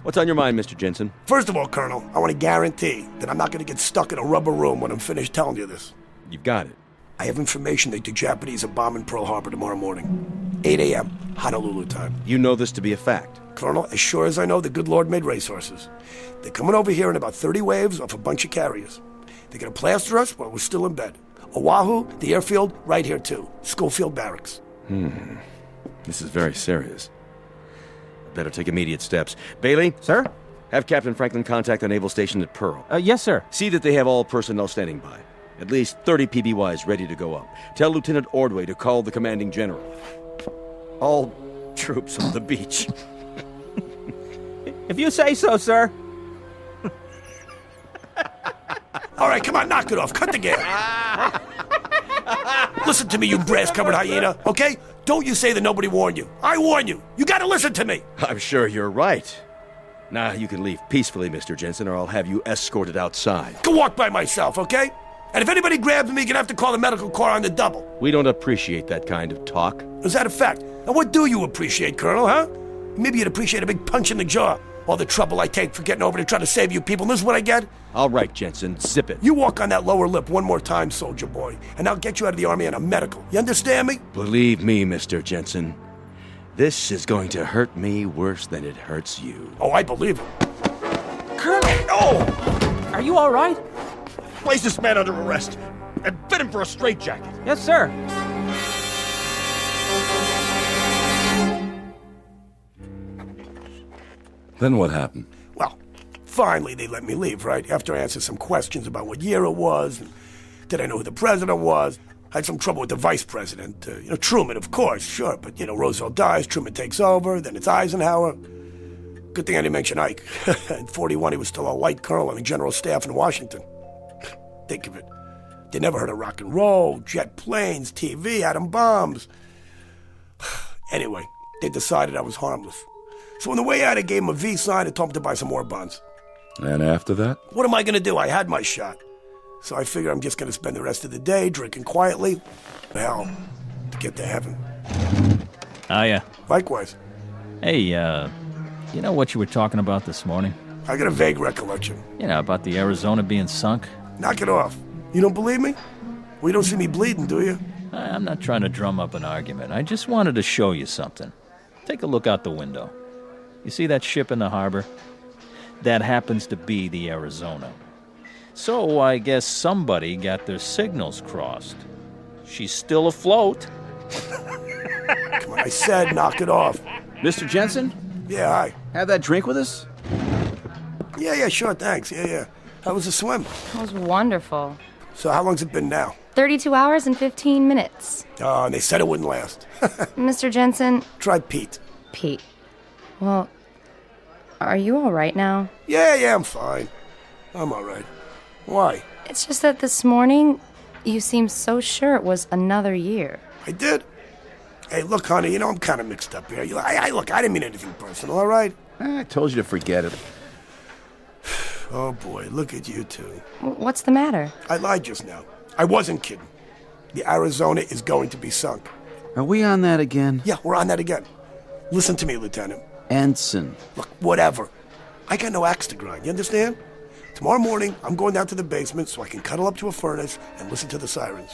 What's on your mind, Mr. Jensen? First of all, Colonel, I want to guarantee that I'm not going to get stuck in a rubber room when I'm finished telling you this. You've got it. I have information that the Japanese are bombing Pearl Harbor tomorrow morning. 8 a.m., Honolulu time. You know this to be a fact? Colonel, as sure as I know, the good Lord made racehorses. They're coming over here in about 30 waves off a bunch of carriers. They're going to plaster us while we're still in bed. Oahu, the airfield, right here too. Schofield Barracks. This is very serious. Better take immediate steps. Bailey? Sir? Have Captain Franklin contact the naval station at Pearl. Yes, sir. See that they have all personnel standing by. At least 30 PBYs ready to go up. Tell Lieutenant Ordway to call the commanding general. All troops on the beach. If you say so, sir. All right, come on, knock it off. Cut the game. Listen to me, you brass-covered hyena, okay? Don't you say that nobody warned you. I warn you. You gotta listen to me. I'm sure you're right. Now you can leave peacefully, Mr. Jensen, or I'll have you escorted outside. Go walk by myself, okay? And if anybody grabs me, you're gonna have to call the medical corps on the double. We don't appreciate that kind of talk. Is that a fact? And what do you appreciate, Colonel, huh? Maybe you'd appreciate a big punch in the jaw. All the trouble I take for getting over to try to save you people, and this is what I get? All right, Jensen, zip it. You walk on that lower lip one more time, soldier boy, and I'll get you out of the Army on a medical. You understand me? Believe me, Mr. Jensen, this is going to hurt me worse than it hurts you. Oh, I believe it. Colonel! Oh! Are you all right? Place this man under arrest and fit him for a straitjacket. Yes, sir. Then what happened? Well, finally they let me leave, right? After I answered some questions about what year it was, and did I know who the president was? I had some trouble with the vice president. Truman, of course, sure, but, Roosevelt dies, Truman takes over, then it's Eisenhower. Good thing I didn't mention Ike. In 41, he was still a light colonel on the general staff in Washington. Think of it. They never heard of rock and roll, jet planes, TV, atom bombs. Anyway, they decided I was harmless. So on the way out, I gave him a V sign and told him to buy some more buns. And after that? What am I going to do? I had my shot. So I figure I'm just going to spend the rest of the day drinking quietly. Hell, to get to heaven. Hiya. Likewise. Hey, you know what you were talking about this morning? I got a vague recollection. You know, about the Arizona being sunk? Knock it off. You don't believe me? Well, you don't see me bleeding, do you? I'm not trying to drum up an argument. I just wanted to show you something. Take a look out the window. You see that ship in the harbor? That happens to be the Arizona. So I guess somebody got their signals crossed. She's still afloat. Come on, I said knock it off. Mr. Jensen? Yeah, hi. Have that drink with us? Yeah, sure, thanks. Yeah. How was the swim? It was wonderful. So how long's it been now? 32 hours and 15 minutes. Oh, and they said it wouldn't last. Mr. Jensen? Try Pete. Pete. Well, are you all right now? Yeah, I'm fine. I'm all right. Why? It's just that this morning, you seemed so sure it was another year. I did? Hey, look, honey, you know I'm kind of mixed up here. Look, I didn't mean anything personal, all right? I told you to forget it. Oh, boy, look at you two. What's the matter? I lied just now. I wasn't kidding. The Arizona is going to be sunk. Are we on that again? Yeah, we're on that again. Listen to me, Lieutenant. Ensign. Look, whatever. I got no axe to grind, you understand? Tomorrow morning, I'm going down to the basement so I can cuddle up to a furnace and listen to the sirens.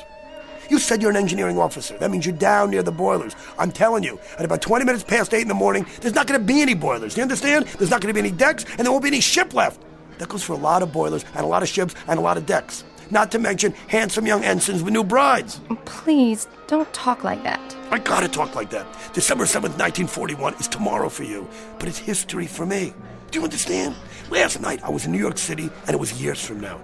You said you're an engineering officer. That means you're down near the boilers. I'm telling you, at about 20 minutes past 8 in the morning, there's not going to be any boilers. Do you understand? There's not going to be any decks, and there won't be any ship left. That goes for a lot of boilers and a lot of ships and a lot of decks. Not to mention handsome young ensigns with new brides. Please, don't talk like that. I gotta talk like that. December 7th, 1941 is tomorrow for you, but it's history for me. Do you understand? Last night, I was in New York City, and it was years from now.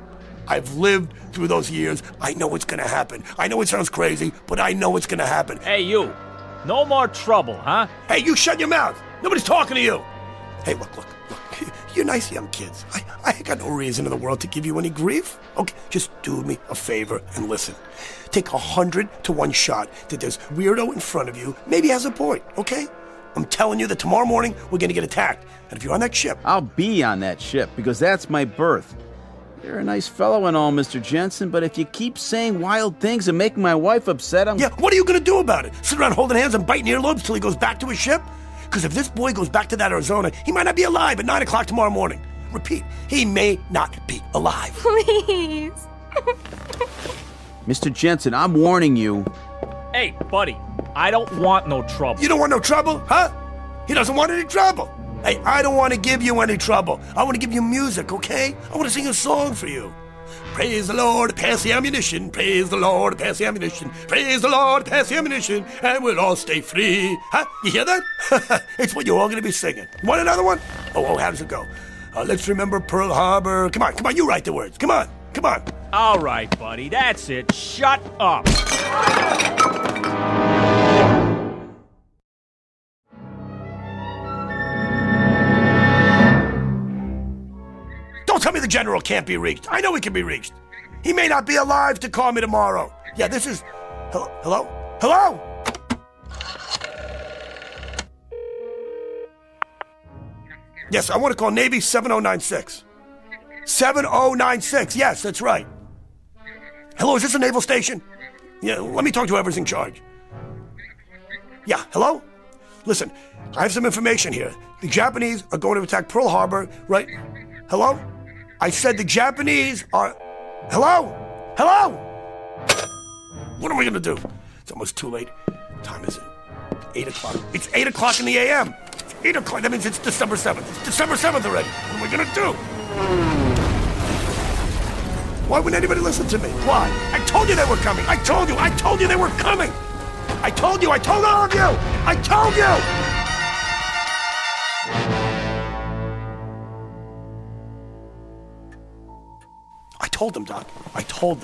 I've lived through those years. I know what's gonna happen. I know it sounds crazy, but I know it's gonna happen. Hey, you. No more trouble, huh? Hey, you shut your mouth. Nobody's talking to you. Hey, look. You're nice young kids. I ain't got no reason in the world to give you any grief. Okay, just do me a favor and listen. Take 100 to 1 shot that this weirdo in front of you maybe has a point, okay? I'm telling you that tomorrow morning we're gonna get attacked. And if you're on that ship... I'll be on that ship, because that's my berth. You're a nice fellow and all, Mr. Jensen, but if you keep saying wild things and making my wife upset, Yeah, what are you gonna do about it? Sit around holding hands and biting earlobes till he goes back to his ship? Because if this boy goes back to that Arizona, he might not be alive at 9 o'clock tomorrow morning. Repeat, he may not be alive. Please. Mr. Jensen, I'm warning you. Hey, buddy, I don't want no trouble. You don't want no trouble, huh? He doesn't want any trouble. Hey, I don't want to give you any trouble. I want to give you music, okay? I want to sing a song for you. Praise the Lord, pass the ammunition. Praise the Lord, pass the ammunition. Praise the Lord, pass the ammunition. And we'll all stay free. Huh? You hear that? It's what you're all going to be singing. You want another one? Oh, how does it go? Let's remember Pearl Harbor. Come on, you write the words. Come on. All right, buddy, that's it. Shut up. Don't tell me the general can't be reached. I know he can be reached. He may not be alive to call me tomorrow. Yeah, this is... Hello? Yes, I want to call Navy 7096. 7096, yes, that's right. Hello, is this a naval station? Yeah, let me talk to whoever's in charge. Yeah, hello? Listen, I have some information here. The Japanese are going to attack Pearl Harbor, right? Hello? I said the Japanese are... Hello? What am I going to do? It's almost too late. What time is it? 8 o'clock. It's 8 o'clock in the a.m. It's 8 o'clock. That means it's December 7th. It's December 7th already. What am I going to do? Why wouldn't anybody listen to me? Why? I told you they were coming. I told you they were coming. I told all of you. I told you. I told them, Doc. I told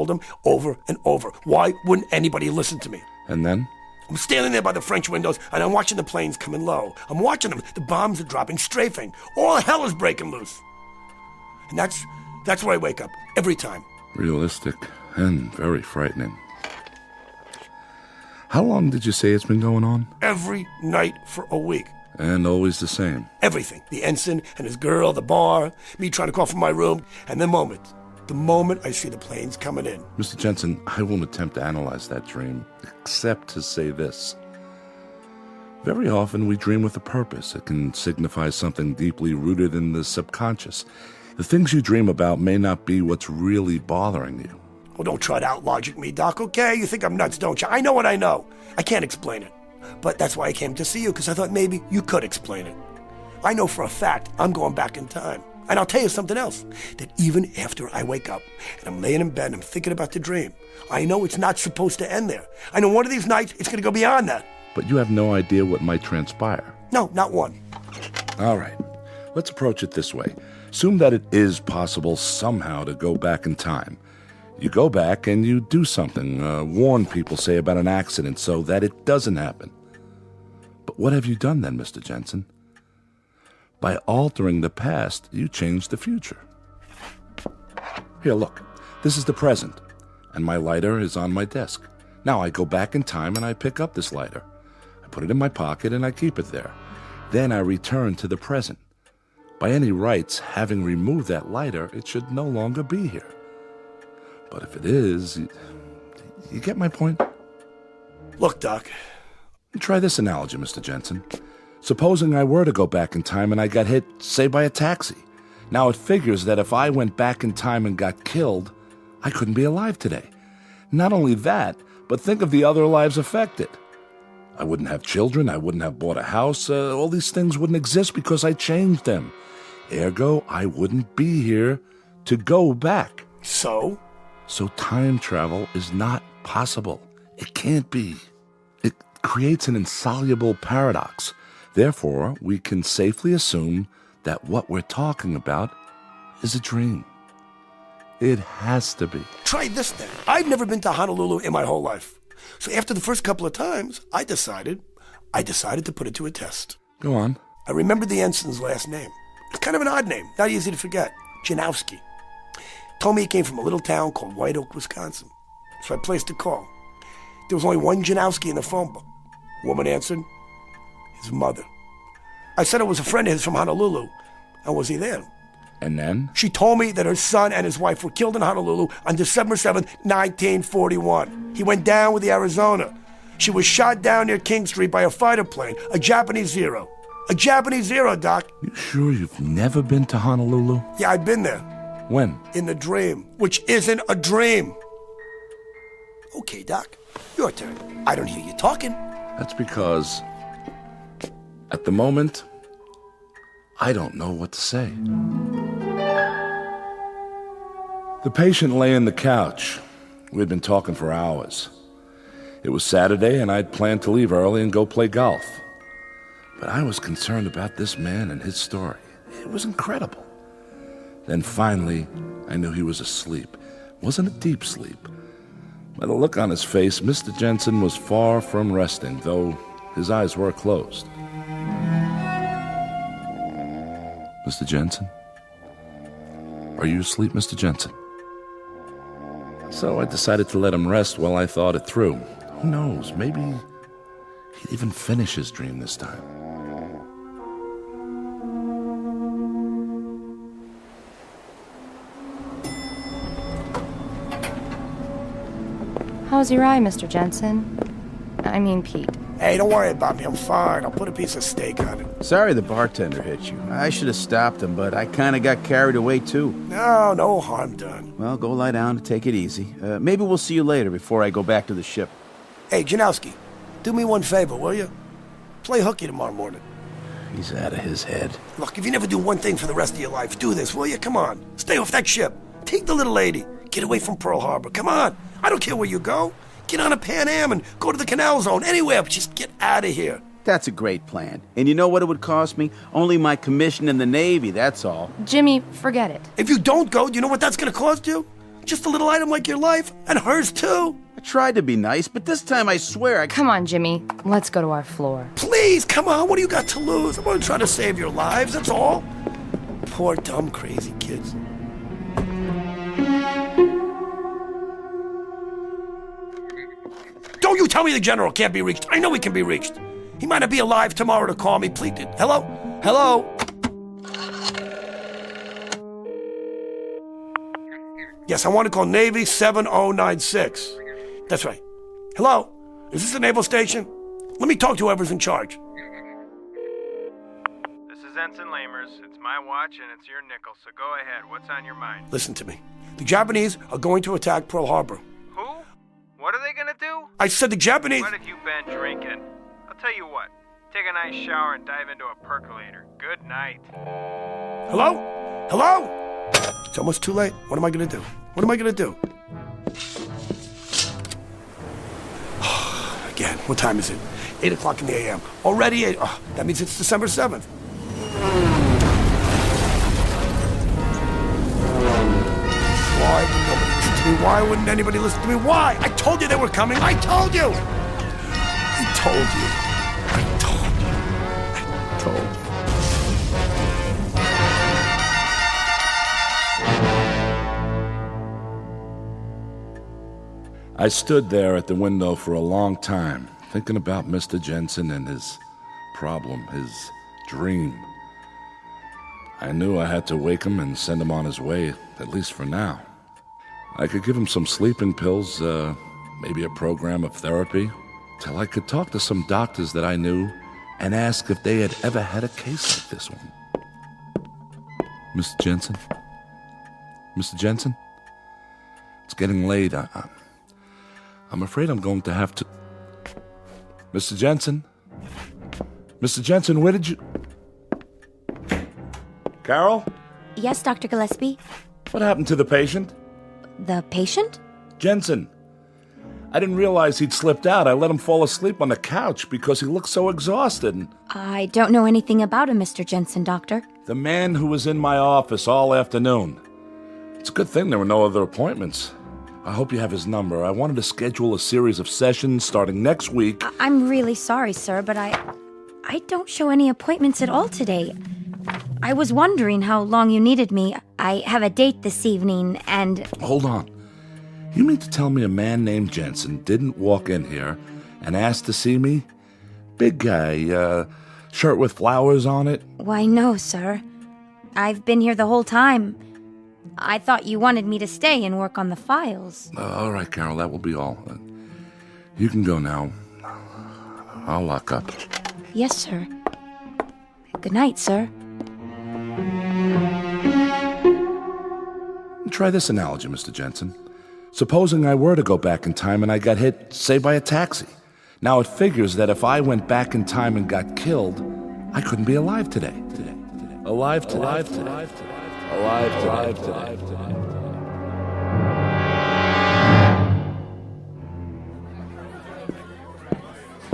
them over and over. Why wouldn't anybody listen to me? And then? I'm standing there by the French windows, and I'm watching the planes coming low. I'm watching them. The bombs are dropping, strafing. All hell is breaking loose. And that's where I wake up, every time. Realistic and very frightening. How long did you say it's been going on? Every night for a week. And always the same. Everything. The ensign and his girl, the bar, me trying to call from my room, and the moment I see the planes coming in. Mr. Jensen, I won't attempt to analyze that dream, except to say this. Very often we dream with a purpose. It can signify something deeply rooted in the subconscious. The things you dream about may not be what's really bothering you. Well, don't try to out-logic me, Doc, okay? You think I'm nuts, don't you? I know what I know. I can't explain it. But that's why I came to see you, because I thought maybe you could explain it. I know for a fact I'm going back in time. And I'll tell you something else, that even after I wake up and I'm laying in bed and I'm thinking about the dream, I know it's not supposed to end there. I know one of these nights it's going to go beyond that. But you have no idea what might transpire. No, not one. All right. Let's approach it this way. Assume that it is possible somehow to go back in time. You go back and you do something, warn people, say, about an accident so that it doesn't happen. But what have you done then, Mr. Jensen? By altering the past, you change the future. Here, look. This is the present, and my lighter is on my desk. Now I go back in time and I pick up this lighter. I put it in my pocket and I keep it there. Then I return to the present. By any rights, having removed that lighter, it should no longer be here. But if it is, you get my point? Look, Doc. Try this analogy, Mr. Jensen. Supposing I were to go back in time and I got hit, say, by a taxi. Now it figures that if I went back in time and got killed, I couldn't be alive today. Not only that, but think of the other lives affected. I wouldn't have children, I wouldn't have bought a house, all these things wouldn't exist because I changed them. Ergo, I wouldn't be here to go back. So? So time travel is not possible. It can't be. It creates an insoluble paradox. Therefore, we can safely assume that what we're talking about is a dream. It has to be. Try this then. I've never been to Honolulu in my whole life. So after the first couple of times, I decided to put it to a test. Go on. I remembered the ensign's last name. It's kind of an odd name, not easy to forget. Janowski. Told me he came from a little town called White Oak, Wisconsin. So I placed a call. There was only one Janowski in the phone book. Woman answered. His mother. I said it was a friend of his from Honolulu. And was he there? And then? She told me that her son and his wife were killed in Honolulu on December 7th, 1941. He went down with the Arizona. She was shot down near King Street by a fighter plane, a Japanese Zero. A Japanese Zero, Doc. You sure you've never been to Honolulu? Yeah, I've been there. When? In the dream, which isn't a dream. Okay, Doc, your turn. I don't hear you talking. That's because, at the moment, I don't know what to say. The patient lay on the couch. We'd been talking for hours. It was Saturday, and I'd planned to leave early and go play golf. But I was concerned about this man and his story. It was incredible. Then finally, I knew he was asleep. It wasn't a deep sleep. By the look on his face, Mr. Jensen was far from resting, though his eyes were closed. Mr. Jensen? Are you asleep, Mr. Jensen? So I decided to let him rest while I thought it through. Who knows, maybe he'd even finish his dream this time. How's your eye, Mr. Jensen? I mean, Pete. Hey, don't worry about me. I'm fine. I'll put a piece of steak on it. Sorry the bartender hit you. I should have stopped him, but I kind of got carried away, too. No harm done. Well, go lie down and take it easy. Maybe we'll see you later before I go back to the ship. Hey, Janowski, do me one favor, will you? Play hooky tomorrow morning. He's out of his head. Look, if you never do one thing for the rest of your life, do this, will you? Come on. Stay off that ship. Take the little lady. Get away from Pearl Harbor. Come on. I don't care where you go. Get on a Pan Am and go to the Canal Zone. Anywhere, but just get out of here. That's a great plan. And you know what it would cost me? Only my commission in the Navy, that's all. Jimmy, forget it. If you don't go, do you know what that's going to cost you? Just a little item like your life, and hers too. I tried to be nice, but this time I swear Come on, Jimmy. Let's go to our floor. Please, come on. What do you got to lose? I'm going to try to save your lives, that's all. Poor, dumb, crazy kids. Don't you tell me the general can't be reached. I know he can be reached. He might not be alive tomorrow to call me. Please. Hello? Hello? Yes, I want to call Navy 7096. That's right. Hello? Is this the naval station? Let me talk to whoever's in charge. is Ensign Lamers. It's my watch and it's your nickel, so go ahead. What's on your mind? Listen to me. The Japanese are going to attack Pearl Harbor. Who? What are they gonna do? I said the Japanese... What have you been drinking? I'll tell you what. Take a nice shower and dive into a percolator. Good night. Hello? Hello? It's almost too late. What am I gonna do? What am I gonna do? Again, what time is it? 8 o'clock in the a.m. Already 8. Oh, that means it's December 7th. Why would nobody listen to me? Why wouldn't anybody listen to me? Why? I told you they were coming. I told you. I told you. I told you. I told you. I stood there at the window for a long time, thinking about Mr. Jensen and his problem, his dream. I knew I had to wake him and send him on his way, at least for now. I could give him some sleeping pills, maybe a program of therapy, till I could talk to some doctors that I knew and ask if they had ever had a case like this one. Mr. Jensen? Mr. Jensen? It's getting late. I'm afraid I'm going to have to... Mr. Jensen? Mr. Jensen, where did you... Carol? Yes, Dr. Gillespie? What happened to the patient? The patient? Jensen. I didn't realize he'd slipped out. I let him fall asleep on the couch because he looked so exhausted. I don't know anything about him, Mr. Jensen, Doctor. The man who was in my office all afternoon. It's a good thing there were no other appointments. I hope you have his number. I wanted to schedule a series of sessions starting next week. I'm really sorry, sir, but I don't show any appointments at all today. I was wondering how long you needed me. I have a date this evening, and... Hold on. You mean to tell me a man named Jensen didn't walk in here and ask to see me? Big guy, shirt with flowers on it? Why, no, sir. I've been here the whole time. I thought you wanted me to stay and work on the files. All right, Carol, that will be all. You can go now. I'll lock up. Yes, sir. Good night, sir. Try this analogy, Mr. Jensen. Supposing I were to go back in time and I got hit, say, by a taxi. Now it figures that if I went back in time and got killed, I couldn't be alive today. Alive today.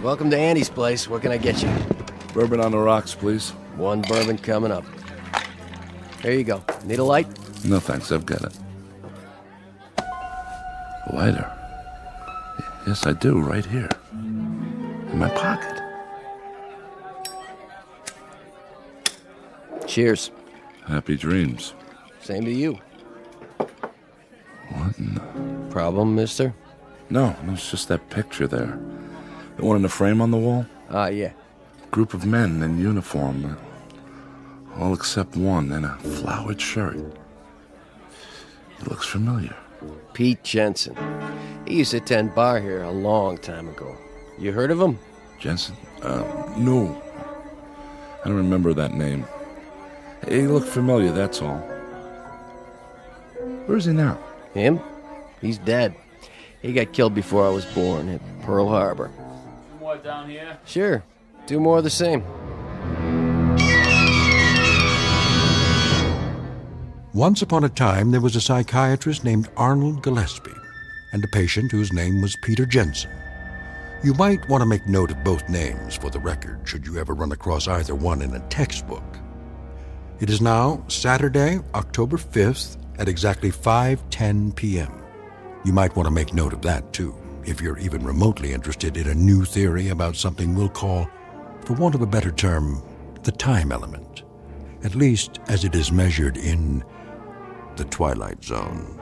Welcome to Andy's place. What can I get you? Bourbon on the rocks, please. One bourbon coming up. Here you go. Need a light? No, thanks. I've got it. A lighter. Yes, I do, right here. In my pocket. Cheers. Happy dreams. Same to you. What in the... Problem, mister? No, it's just that picture there. The one in the frame on the wall? Yeah. Group of men in uniform. All except one in a flowered shirt. He looks familiar. Pete Jensen. He used to attend bar here a long time ago. You heard of him? Jensen? No. I don't remember that name. He looked familiar, that's all. Where is he now? Him? He's dead. He got killed before I was born at Pearl Harbor. What, down here? Sure. 2 more of the same. Once upon a time, there was a psychiatrist named Arnold Gillespie and a patient whose name was Peter Jensen. You might want to make note of both names for the record, should you ever run across either one in a textbook. It is now Saturday, October 5th, at exactly 5:10 p.m. You might want to make note of that, too, if you're even remotely interested in a new theory about something we'll call, for want of a better term, the time element, at least as it is measured in the Twilight Zone.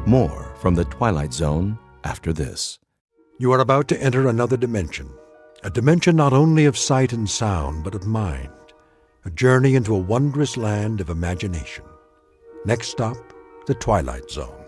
More from the Twilight Zone after this. You are about to enter another dimension, a dimension not only of sight and sound, but of mind, a journey into a wondrous land of imagination. Next stop, the Twilight Zone.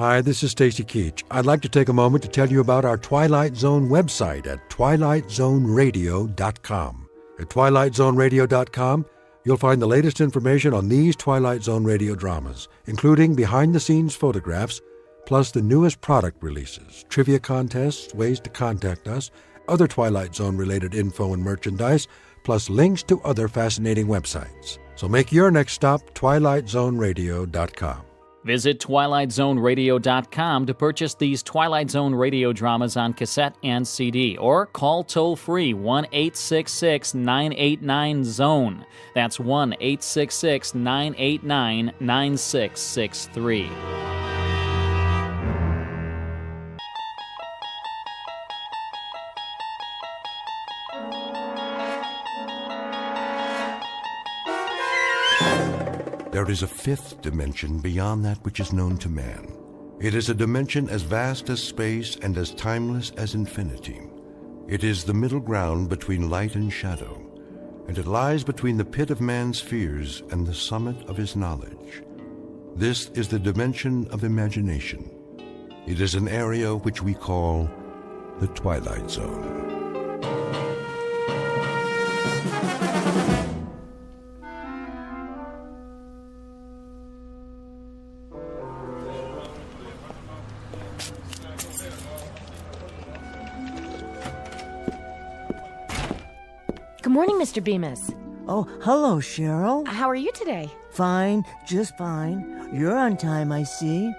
Hi, this is Stacy Keach. I'd like to take a moment to tell you about our Twilight Zone website at twilightzoneradio.com. At twilightzoneradio.com, you'll find the latest information on these Twilight Zone radio dramas, including behind-the-scenes photographs, plus the newest product releases, trivia contests, ways to contact us, other Twilight Zone-related info and merchandise, plus links to other fascinating websites. So make your next stop twilightzoneradio.com. Visit twilightzoneradio.com to purchase these Twilight Zone radio dramas on cassette and CD, or call toll-free 1-866-989-ZONE. That's 1-866-989-9663. There is a fifth dimension beyond that which is known to man. It is a dimension as vast as space and as timeless as infinity. It is the middle ground between light and shadow, and it lies between the pit of man's fears and the summit of his knowledge. This is the dimension of imagination. It is an area which we call the Twilight Zone. Good morning, Mr. Bemis. Oh, hello, Cheryl. How are you today? Fine, just fine. You're on time, I see.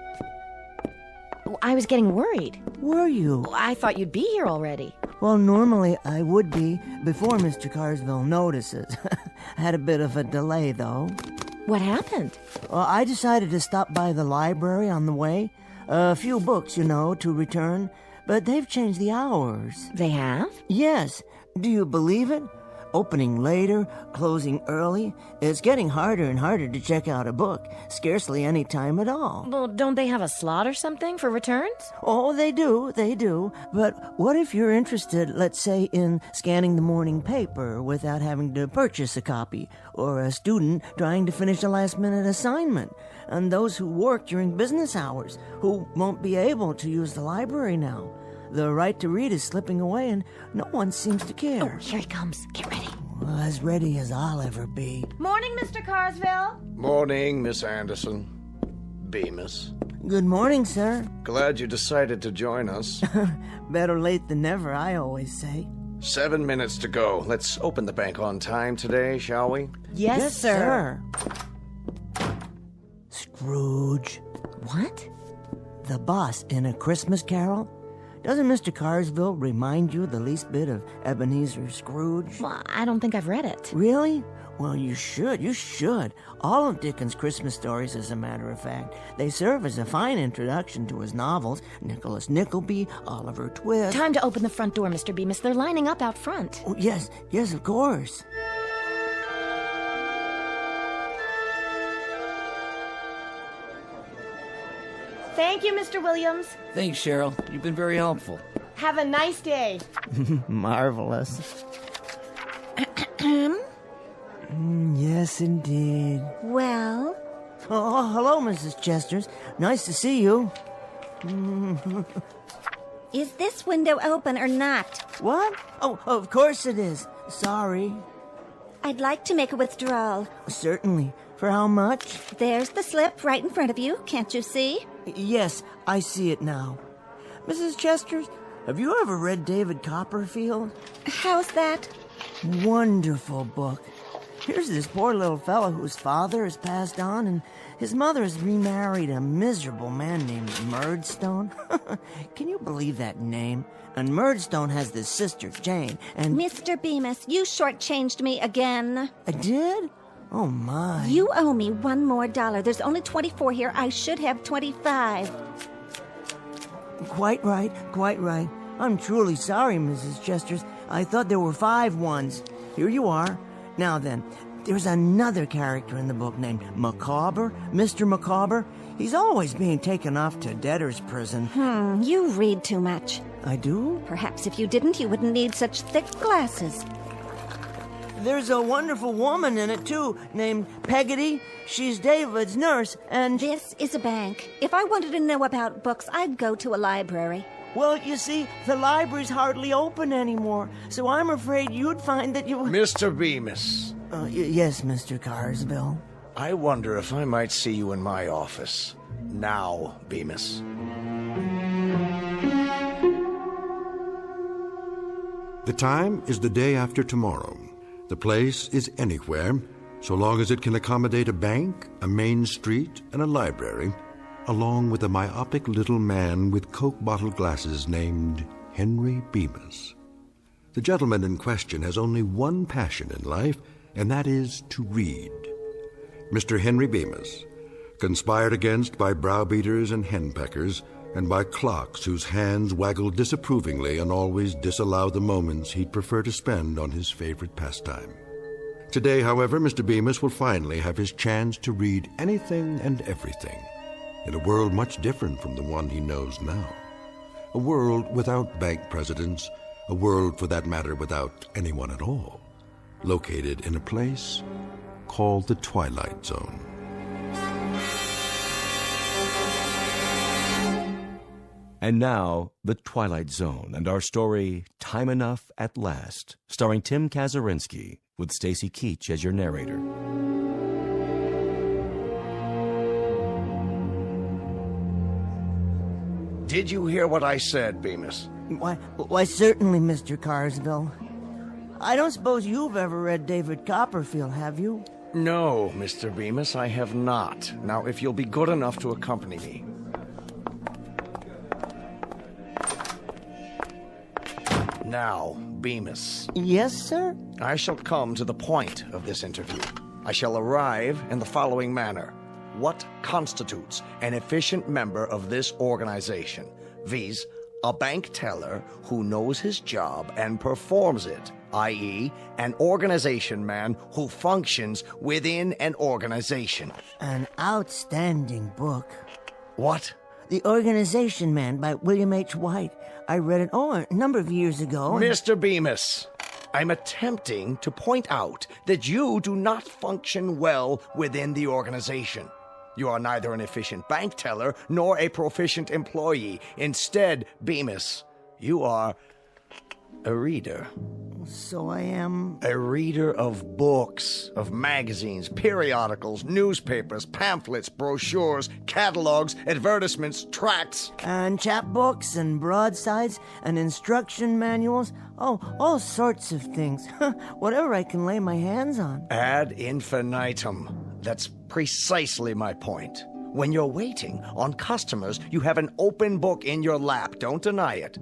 I was getting worried. Were you? I thought you'd be here already. Well, normally I would be before Mr. Carsville notices. Had a bit of a delay, though. What happened? Well, I decided to stop by the library on the way. A few books, to return. But they've changed the hours. They have? Yes. Do you believe it? Opening later, closing early. It's getting harder and harder to check out a book. Scarcely any time at all. Well, don't they have a slot or something for returns? Oh, they do. But what if you're interested, let's say, in scanning the morning paper without having to purchase a copy? Or a student trying to finish a last-minute assignment? And those who work during business hours, who won't be able to use the library now? The right to read is slipping away, and no one seems to care. Oh, here he comes. Get ready. Well, as ready as I'll ever be. Morning, Mr. Carsville. Morning, Miss Anderson. Bemis. Good morning, sir. Glad you decided to join us. Better late than never, I always say. 7 minutes to go. Let's open the bank on time today, shall we? Yes, sir. Scrooge. What? The boss in A Christmas Carol? Doesn't Mr. Carsville remind you the least bit of Ebenezer Scrooge? Well, I don't think I've read it. Really? Well, you should. All of Dickens' Christmas stories, as a matter of fact. They serve as a fine introduction to his novels. Nicholas Nickleby, Oliver Twist. Time to open the front door, Mr. Bemis. They're lining up out front. Oh, yes, of course. Thank you, Mr. Williams. Thanks, Cheryl. You've been very helpful. Have a nice day. Marvelous. Yes, indeed. Well? Oh, hello, Mrs. Chesters. Nice to see you. Is this window open or not? What? Oh, of course it is. Sorry. I'd like to make a withdrawal. Certainly. For how much? There's the slip right in front of you. Can't you see? Yes, I see it now. Mrs. Chesters, have you ever read David Copperfield? How's that? Wonderful book. Here's this poor little fellow whose father has passed on, and his mother has remarried a miserable man named Murdstone. Can you believe that name? And Murdstone has this sister, Jane, and... Mr. Bemis, you shortchanged me again. I did? Oh, my. You owe me $1 more. There's only 24 here. I should have 25. Quite right. I'm truly sorry, Mrs. Chesters. I thought there were 5 ones. Here you are. Now then, there's another character in the book named Micawber, Mr. Micawber. He's always being taken off to debtor's prison. You read too much. I do? Perhaps if you didn't, you wouldn't need such thick glasses. There's a wonderful woman in it, too, named Peggotty. She's David's nurse, and... This is a bank. If I wanted to know about books, I'd go to a library. Well, you see, the library's hardly open anymore, so I'm afraid you'd find that you... Mr. Bemis. Yes, Mr. Carsville. I wonder if I might see you in my office. Now, Bemis. The time is the day after tomorrow. The place is anywhere, so long as it can accommodate a bank, a main street, and a library, along with a myopic little man with Coke bottle glasses named Henry Bemis. The gentleman in question has only one passion in life, and that is to read. Mr. Henry Bemis, conspired against by browbeaters and henpeckers, and by clocks whose hands waggle disapprovingly and always disallow the moments he'd prefer to spend on his favorite pastime. Today, however, Mr. Bemis will finally have his chance to read anything and everything, in a world much different from the one he knows now. A world without bank presidents, a world, for that matter, without anyone at all, located in a place called the Twilight Zone. And now, The Twilight Zone and our story, Time Enough at Last, starring Tim Kazurinsky, with Stacy Keach as your narrator. Did you hear what I said, Bemis? Why, certainly, Mr. Carsville. I don't suppose you've ever read David Copperfield, have you? No, Mr. Bemis, I have not. Now, if you'll be good enough to accompany me. Now, Bemis. Yes, sir? I shall come to the point of this interview. I shall arrive in the following manner. What constitutes an efficient member of this organization? Viz., a bank teller who knows his job and performs it, i.e., an organization man who functions within an organization. An outstanding book. What? The Organization Man by William H. White. I read it, a number of years ago. Mr. Bemis, I'm attempting to point out that you do not function well within the organization. You are neither an efficient bank teller nor a proficient employee. Instead, Bemis, you are a reader. So I am... A reader of books, of magazines, periodicals, newspapers, pamphlets, brochures, catalogs, advertisements, tracts. And chapbooks and broadsides and instruction manuals. Oh, all sorts of things. Whatever I can lay my hands on. Ad infinitum. That's precisely my point. When you're waiting on customers, you have an open book in your lap. Don't deny it.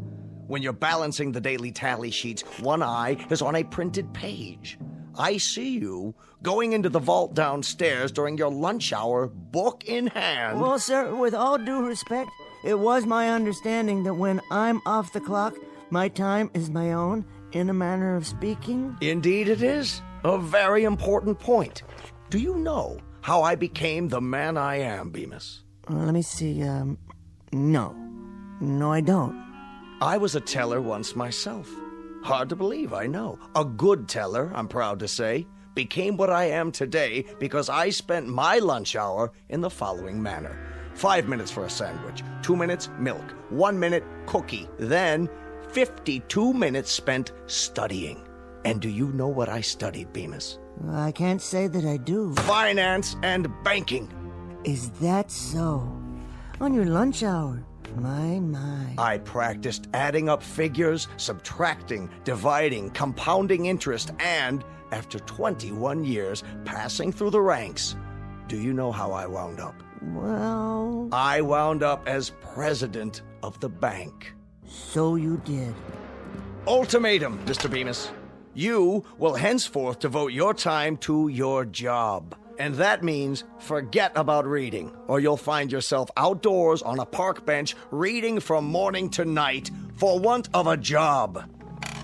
When you're balancing the daily tally sheets, one eye is on a printed page. I see you going into the vault downstairs during your lunch hour, book in hand. Well, sir, with all due respect, it was my understanding that when I'm off the clock, my time is my own, in a manner of speaking. Indeed it is. A very important point. Do you know how I became the man I am, Bemis? Let me see, no. No, I don't. I was a teller once myself. Hard to believe, I know. A good teller, I'm proud to say, became what I am today because I spent my lunch hour in the following manner. 5 minutes for a sandwich, 2 minutes milk, 1 minute cookie, then 52 minutes spent studying. And do you know what I studied, Bemis? I can't say that I do. Finance and banking. Is that so? On your lunch hour? My. I practiced adding up figures, subtracting, dividing, compounding interest, and, after 21 years passing through the ranks, do you know how I wound up? Well... I wound up as president of the bank. So you did. Ultimatum, Mr. Bemis. You will henceforth devote your time to your job. And that means forget about reading, or you'll find yourself outdoors on a park bench reading from morning to night for want of a job.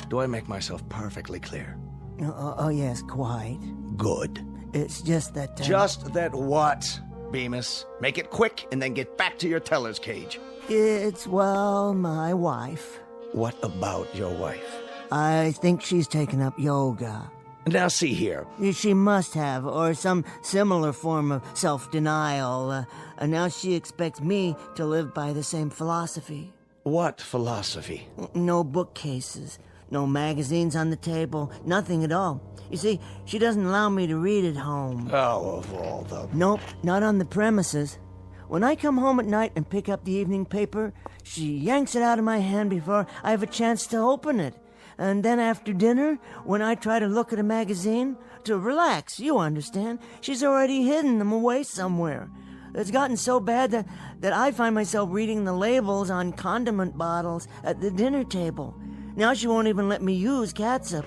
Do I make myself perfectly clear? Oh yes, quite. Good. It's just that... Just that what, Bemis? Make it quick and then get back to your teller's cage. It's, well, my wife. What about your wife? I think she's taken up yoga. Now see here. She must have, or some similar form of self-denial. And now she expects me to live by the same philosophy. What philosophy? No bookcases, no magazines on the table, nothing at all. You see, she doesn't allow me to read at home. Oh, of all the... Nope, not on the premises. When I come home at night and pick up the evening paper, she yanks it out of my hand before I have a chance to open it. And then after dinner, when I try to look at a magazine, to relax, you understand, she's already hidden them away somewhere. It's gotten so bad that I find myself reading the labels on condiment bottles at the dinner table. Now she won't even let me use catsup.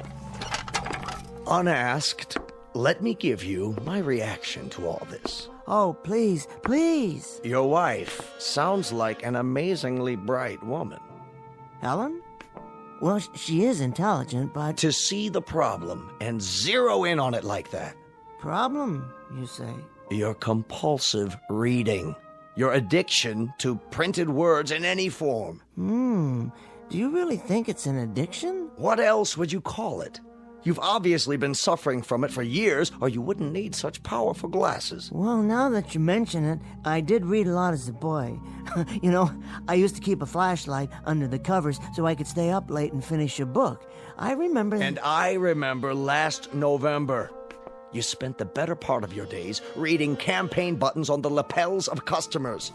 Unasked, let me give you my reaction to all this. Oh, please, please. Your wife sounds like an amazingly bright woman. Helen? Well, she is intelligent, but... To see the problem and zero in on it like that. Problem, you say? Your compulsive reading. Your addiction to printed words in any form. Do you really think it's an addiction? What else would you call it? You've obviously been suffering from it for years, or you wouldn't need such powerful glasses. Well, now that you mention it, I did read a lot as a boy. You know, I used to keep a flashlight under the covers so I could stay up late and finish a book. I remember... And I remember last November. You spent the better part of your days reading campaign buttons on the lapels of customers.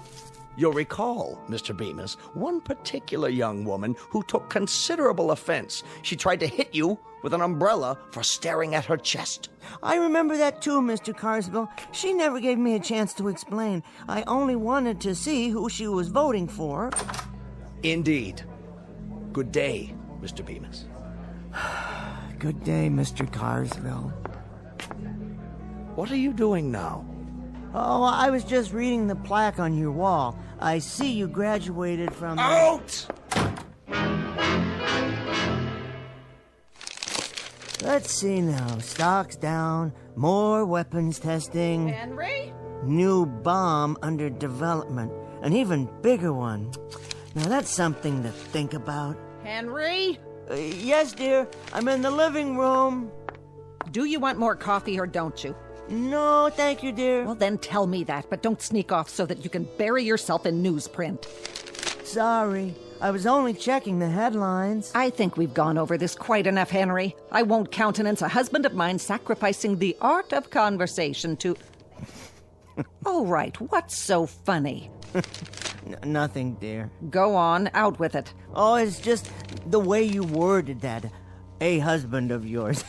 You'll recall, Mr. Bemis, one particular young woman who took considerable offense. She tried to hit you with an umbrella for staring at her chest. I remember that too, Mr. Carswell. She never gave me a chance to explain. I only wanted to see who she was voting for. Indeed. Good day, Mr. Bemis. Good day, Mr. Carswell. What are you doing now? Oh, I was just reading the plaque on your wall. I see you graduated from... Out! Let's see now. Stocks down, more weapons testing. Henry? New bomb under development. An even bigger one. Now that's something to think about. Henry? Yes, dear. I'm in the living room. Do you want more coffee or don't you? No, thank you, dear. Well, then tell me that, but don't sneak off so that you can bury yourself in newsprint. Sorry. I was only checking the headlines. I think we've gone over this quite enough, Henry. I won't countenance a husband of mine sacrificing the art of conversation to... Oh, right. What's so funny? Nothing, dear. Go on, out with it. Oh, it's just the way you worded that. A husband of yours.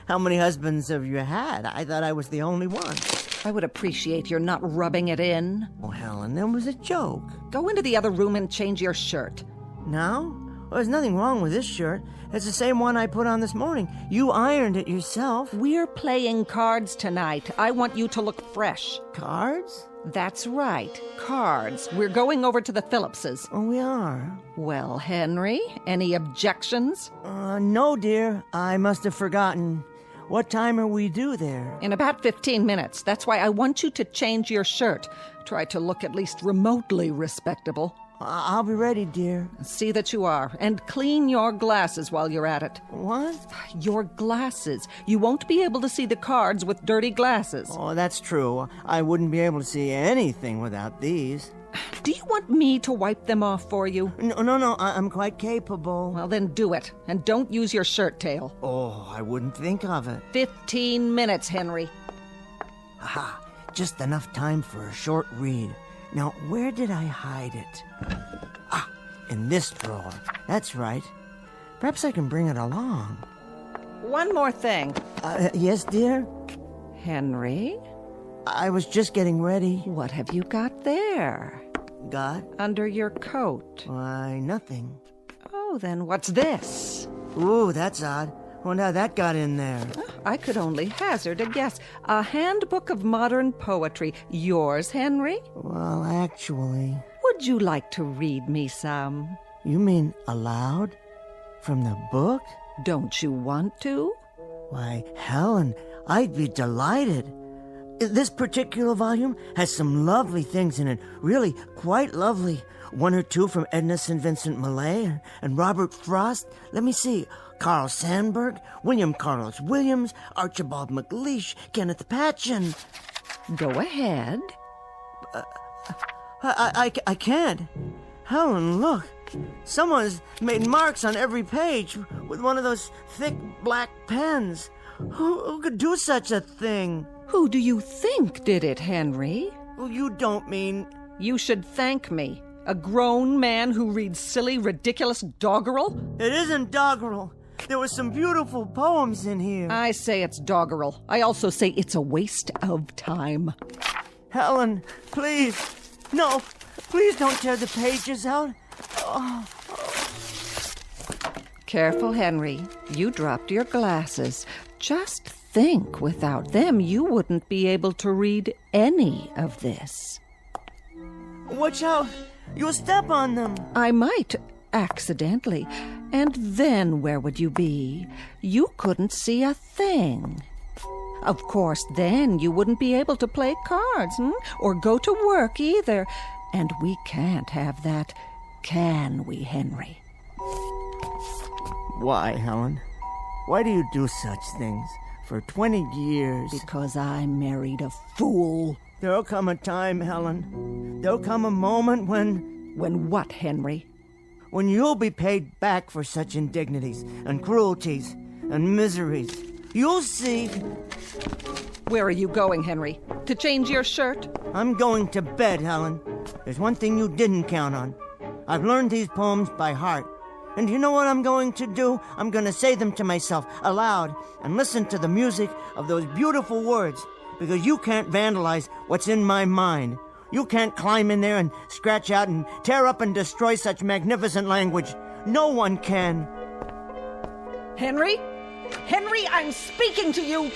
How many husbands have you had? I thought I was the only one. I would appreciate your not rubbing it in. Oh, Helen, that was a joke. Go into the other room and change your shirt. Now? Well, there's nothing wrong with this shirt. It's the same one I put on this morning. You ironed it yourself. We're playing cards tonight. I want you to look fresh. Cards? That's right. Cards. We're going over to the Phillipses. Oh, we are? Well, Henry, any objections? No, dear. I must have forgotten. What time are we due there? In about 15 minutes. That's why I want you to change your shirt. Try to look at least remotely respectable. I'll be ready, dear. See that you are. And clean your glasses while you're at it. What? Your glasses. You won't be able to see the cards with dirty glasses. Oh, that's true. I wouldn't be able to see anything without these. Do you want me to wipe them off for you? No, I'm quite capable. Well, then do it. And don't use your shirt tail. Oh, I wouldn't think of it. 15 minutes, Henry. Aha, just enough time for a short read. Now, where did I hide it? Ah, in this drawer. That's right. Perhaps I can bring it along. One more thing. Yes, dear? Henry? I was just getting ready. What have you got there? Got? Under your coat. Why, nothing. Oh, then what's this? Ooh, that's odd. Wonder how that got in there. I could only hazard a guess. A handbook of modern poetry. Yours, Henry? Well, actually... Would you like to read me some? You mean aloud? From the book? Don't you want to? Why, Helen, I'd be delighted. This particular volume has some lovely things in it. Really, quite lovely. one or two from Edna St. Vincent Millay and Robert Frost. Let me see. Carl Sandburg, William Carlos Williams, Archibald MacLeish, Kenneth Patchen. Go ahead. I can't. Helen, look. Someone's made marks on every page with one of those thick black pens. Who could do such a thing? Who do you think did it, Henry? Well, you don't mean... You should thank me. A grown man who reads silly, ridiculous doggerel? It isn't doggerel. There were some beautiful poems in here. I say it's doggerel. I also say it's a waste of time. Helen, please. No, please don't tear the pages out. Oh. Careful, Henry. You dropped your glasses. Just think, without them, you wouldn't be able to read any of this. Watch out. You'll step on them. I might, accidentally. And then where would you be? You couldn't see a thing. Of course, then you wouldn't be able to play cards, or go to work either. And we can't have that, can we, Henry? Why, Helen? Why do you do such things? For 20 years. Because I married a fool. There'll come a time, Helen. There'll come a moment when... When what, Henry? When you'll be paid back for such indignities and cruelties and miseries. You'll see. Where are you going, Henry? To change your shirt? I'm going to bed, Helen. There's one thing you didn't count on. I've learned these poems by heart. And you know what I'm going to do? I'm going to say them to myself aloud and listen to the music of those beautiful words, because you can't vandalize what's in my mind. You can't climb in there and scratch out and tear up and destroy such magnificent language. No one can. Henry? Henry, I'm speaking to you!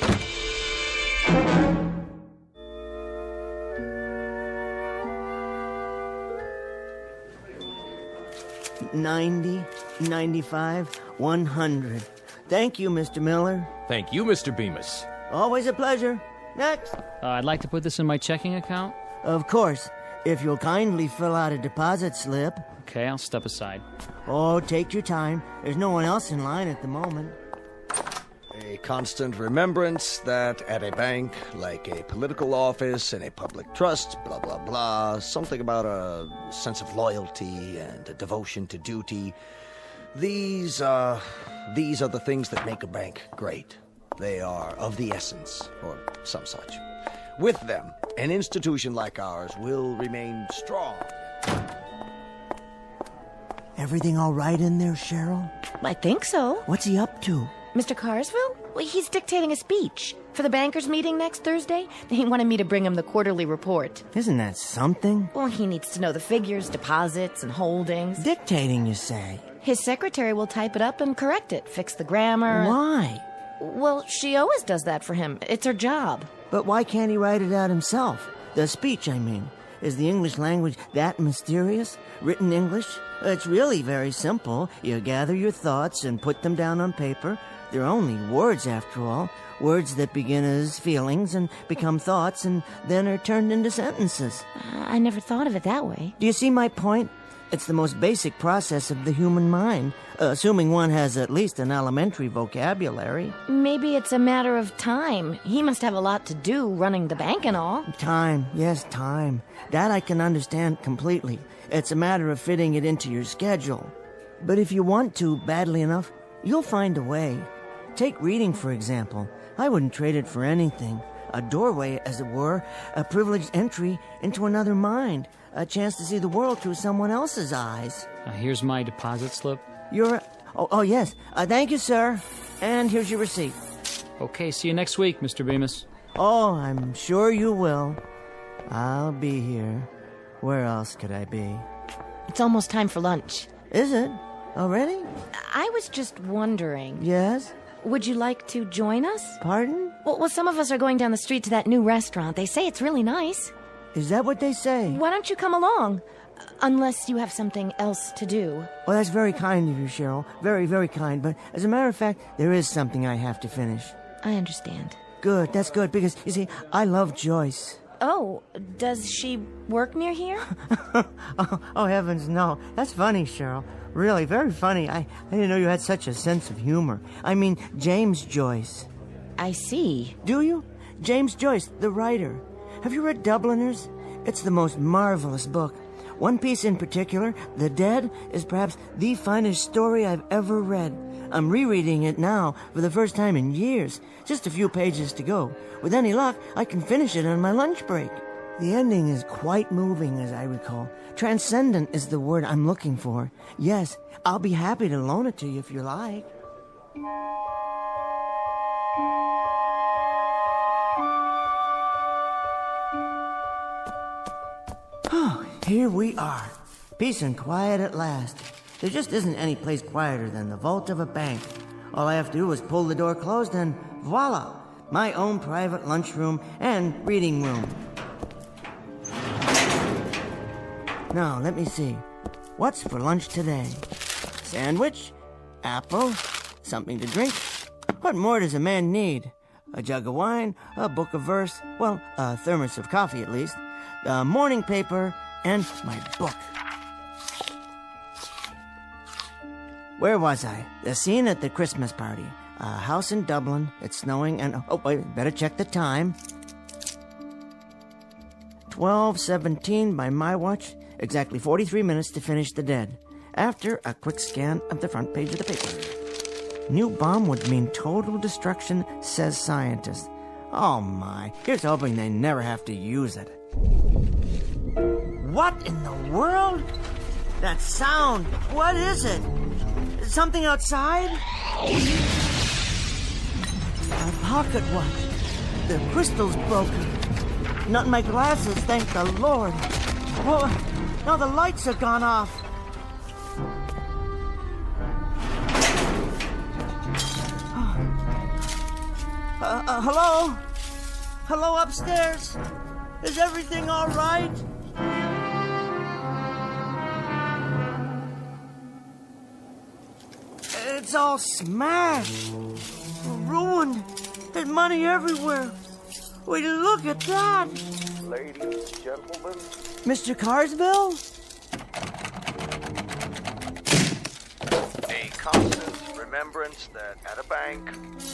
90, 95, 100. Thank you, Mr. Miller. Thank you, Mr. Bemis. Always a pleasure. Next. I'd like to put this in my checking account. Of course, if you'll kindly fill out a deposit slip. Okay, I'll step aside. Oh, take your time. There's no one else in line at the moment. A constant remembrance that at a bank, like a political office and a public trust, blah, blah, blah, something about a sense of loyalty and a devotion to duty. These are the things that make a bank great. They are of the essence, or some such. With them, an institution like ours will remain strong. Everything all right in there, Cheryl? I think so. What's he up to? Mr. Carsville? Well, he's dictating a speech for the bankers' meeting next Thursday. He wanted me to bring him the quarterly report. Isn't that something? Well, he needs to know the figures, deposits, and holdings. Dictating, you say? His secretary will type it up and correct it, fix the grammar. Why? Well, she always does that for him. It's her job. But why can't he write it out himself? The speech, I mean. Is the English language that mysterious? Written English? It's really very simple. You gather your thoughts and put them down on paper. They're only words, after all. Words that begin as feelings and become thoughts and then are turned into sentences. I never thought of it that way. Do you see my point? It's the most basic process of the human mind, assuming one has at least an elementary vocabulary. Maybe it's a matter of time. He must have a lot to do running the bank and all. Time, yes, time. That I can understand completely. It's a matter of fitting it into your schedule. But if you want to badly enough, you'll find a way. Take reading, for example. I wouldn't trade it for anything. A doorway, as it were, a privileged entry into another mind. A chance to see the world through someone else's eyes. Here's my deposit slip. Oh, yes. Thank you, sir. And here's your receipt. Okay, see you next week, Mr. Bemis. Oh, I'm sure you will. I'll be here. Where else could I be? It's almost time for lunch. Is it? Already? I was just wondering. Yes? Would you like to join us? Pardon? Well, some of us are going down the street to that new restaurant. They say it's really nice. Is that what they say? Why don't you come along? Unless you have something else to do. Well, that's very kind of you, Cheryl. Very, very kind. But as a matter of fact, there is something I have to finish. I understand. Good, that's good, because, you see, I love Joyce. Oh, does she work near here? Oh, heavens, no. That's funny, Cheryl. Really, very funny. I didn't know you had such a sense of humor. I mean, James Joyce. I see. Do you? James Joyce, the writer. Have you read Dubliners? It's the most marvelous book. One piece in particular, The Dead, is perhaps the finest story I've ever read. I'm rereading it now for the first time in years. Just a few pages to go. With any luck, I can finish it on my lunch break. The ending is quite moving, as I recall. Transcendent is the word I'm looking for. Yes, I'll be happy to loan it to you if you like. Oh, here we are. Peace and quiet at last. There just isn't any place quieter than the vault of a bank. All I have to do is pull the door closed and voila, my own private lunchroom and reading room. Now, let me see. What's for lunch today? Sandwich? Apple? Something to drink? What more does a man need? A jug of wine, a book of verse, well, a thermos of coffee at least, the morning paper, and my book. Where was I? The scene at the Christmas party. A house in Dublin. It's snowing and... Oh, wait, better check the time. 12:17 by my watch. Exactly 43 minutes to finish The Dead. After a quick scan of the front page of the paper. New bomb would mean total destruction, says scientist. Oh my, here's hoping they never have to use it. What in the world? That sound, what is it? Something outside? My pocket watch. The crystal's broken. Not in my glasses, thank the Lord. Whoa, now the lights have gone off. Hello? Hello upstairs? Is everything all right? It's all smashed, ruined, there's money everywhere. Will you look at that? Ladies, gentlemen. Mr. Carsville? A constant remembrance that at a bank,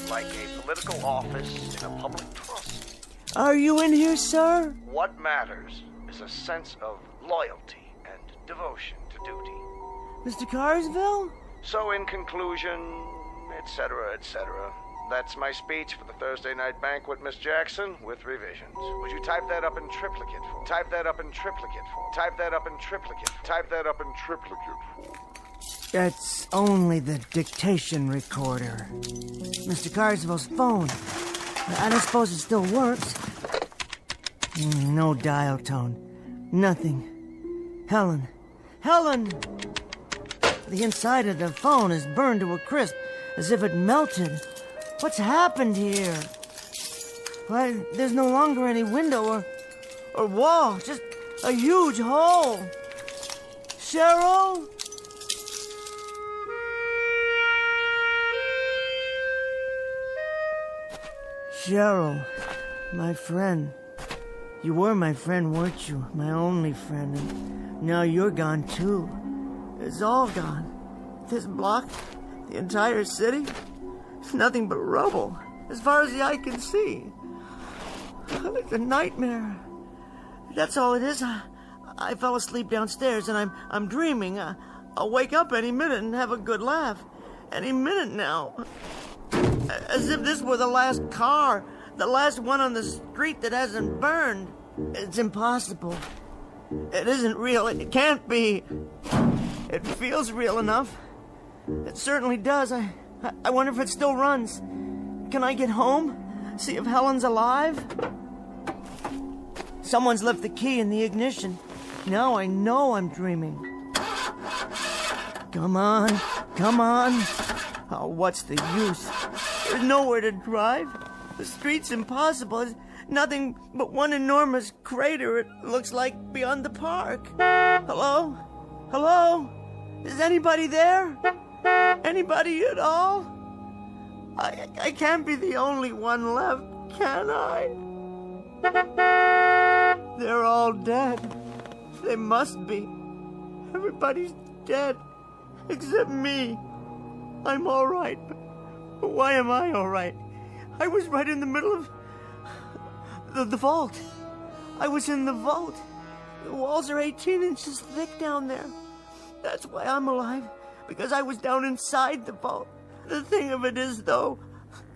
like a political office in a public trust, Are you in here, sir? what matters is a sense of loyalty and devotion to duty. Mr. Carsville? So in conclusion, etc., etc., that's my speech for the Thursday night banquet, Miss Jackson, with revisions. Would you type that up in triplicate for? Type that up in triplicate for. Type that up in triplicate for. Type that up in triplicate for. That's only the dictation recorder. Mr. Carsville's phone. I don't suppose it still works. No dial tone. Nothing. Helen. Helen! The inside of the phone is burned to a crisp, as if it melted. What's happened here? Why, there's no longer any window or wall, just a huge hole. Cheryl? Cheryl, my friend. You were my friend, weren't you? My only friend. And now you're gone, too. It's all gone. This block, the entire city, nothing but rubble, as far as the eye can see. It's a nightmare. That's all it is. I fell asleep downstairs, and I'm dreaming. I'll wake up any minute and have a good laugh. Any minute now. As if this were the last car, the last one on the street that hasn't burned. It's impossible. It isn't real. It can't be. It feels real enough. It certainly does. I wonder if it still runs. Can I get home? See if Helen's alive? Someone's left the key in the ignition. Now I know I'm dreaming. Come on. Come on. Oh, what's the use? There's nowhere to drive. The street's impossible. It's nothing but one enormous crater, it looks like, beyond the park. Hello? Hello? Is anybody there? Anybody at all? I can't be the only one left, can I? They're all dead. They must be. Everybody's dead. Except me. I'm all right. But why am I all right? I was right in the middle of the vault. I was in the vault. The walls are 18 inches thick down there. That's why I'm alive. Because I was down inside the vault. The thing of it is, though,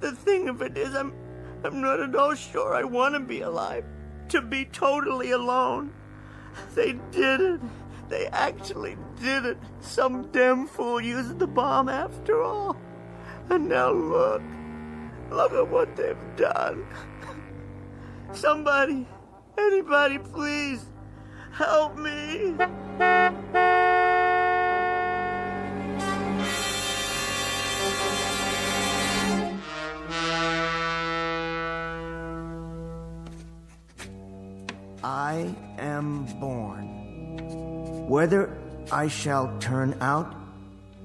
I'm not at all sure I want to be alive. To be totally alone. They did it. They actually did it. Some damn fool used the bomb after all. And now look. Look at what they've done. Somebody, anybody, please, help me. I am born. Whether I shall turn out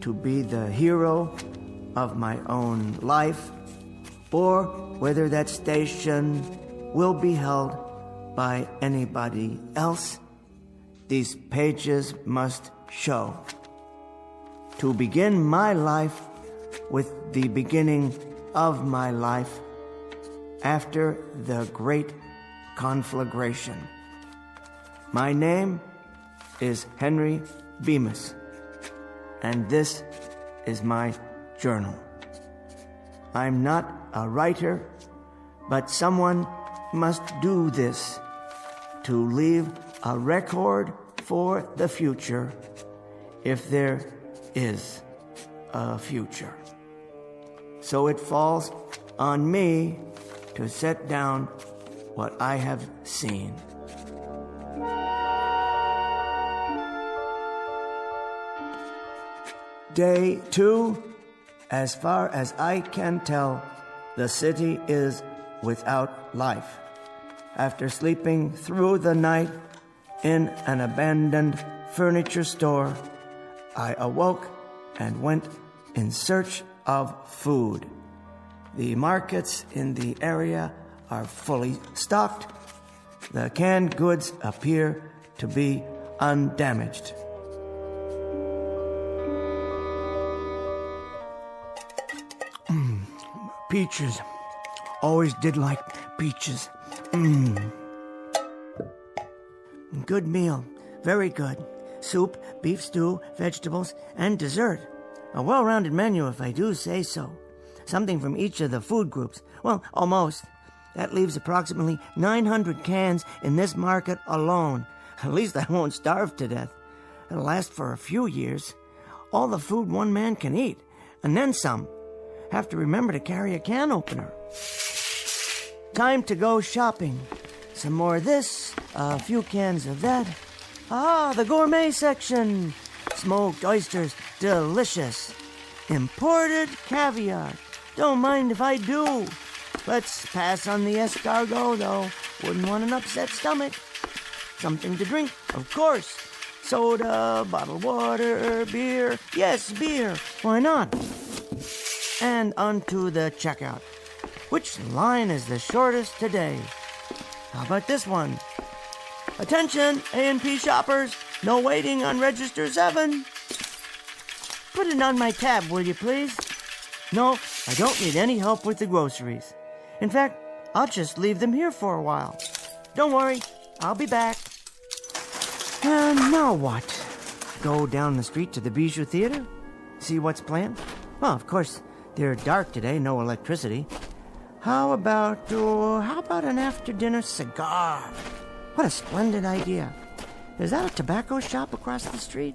to be the hero of my own life, or whether that station will be held by anybody else, these pages must show. To begin my life with the beginning of my life after the great conflagration. My name is Henry Bemis, and this is my journal. I'm not a writer, but someone must do this to leave a record for the future, if there is a future. So it falls on me to set down what I have seen. Day 2, as far as I can tell, the city is without life. After sleeping through the night in an abandoned furniture store, I awoke and went in search of food. The markets in the area are fully stocked. The canned goods appear to be undamaged. Peaches. Always did like peaches. Good meal. Very good. Soup, beef stew, vegetables, and dessert. A well-rounded menu, if I do say so. Something from each of the food groups. Well, almost. That leaves approximately 900 cans in this market alone. At least I won't starve to death. It'll last for a few years. All the food one man can eat. And then some. Have to remember to carry a can opener. Time to go shopping. Some more of this, a few cans of that. Ah, the gourmet section. Smoked oysters, delicious. Imported caviar. Don't mind if I do. Let's pass on the escargot, though. Wouldn't want an upset stomach. Something to drink, of course. Soda, bottled water, beer. Yes, beer. Why not? And onto the checkout. Which line is the shortest today? How about this one? Attention, A&P shoppers. No waiting on register 7. Put it on my tab, will you please? No, I don't need any help with the groceries. In fact, I'll just leave them here for a while. Don't worry, I'll be back. And now what? Go down the street to the Bijou Theater? See what's planned? Well, of course, they're dark today, no electricity. How about an after-dinner cigar? What a splendid idea. Is that a tobacco shop across the street?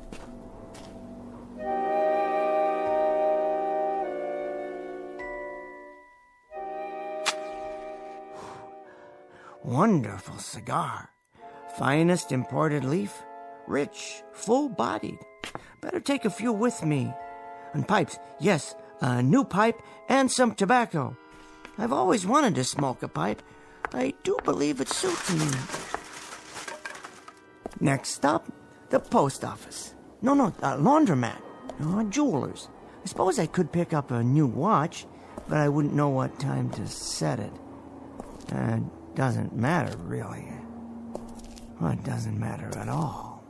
Wonderful cigar. Finest imported leaf. Rich, full-bodied. Better take a few with me. And pipes, yes, a new pipe and some tobacco. I've always wanted to smoke a pipe. I do believe it suits me. Next stop, the post office. No, laundromat. Jewelers. I suppose I could pick up a new watch, but I wouldn't know what time to set it. Doesn't matter, really. Well, it doesn't matter at all.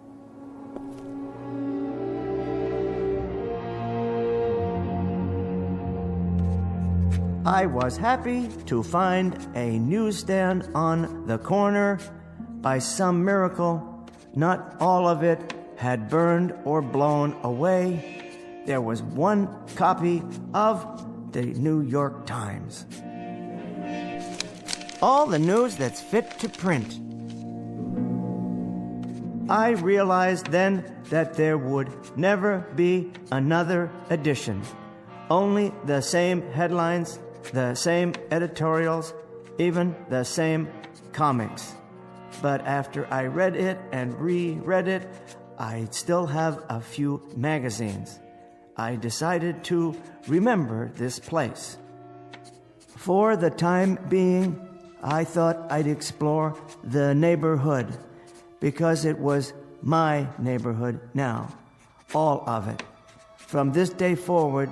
I was happy to find a newsstand on the corner. By some miracle, not all of it had burned or blown away. There was one copy of the New York Times. All the news that's fit to print. I realized then that there would never be another edition. Only the same headlines, the same editorials, even the same comics. But after I read it and reread it, I still have a few magazines. I decided to remember this place. For the time being, I thought I'd explore the neighborhood, because it was my neighborhood now, all of it. From this day forward,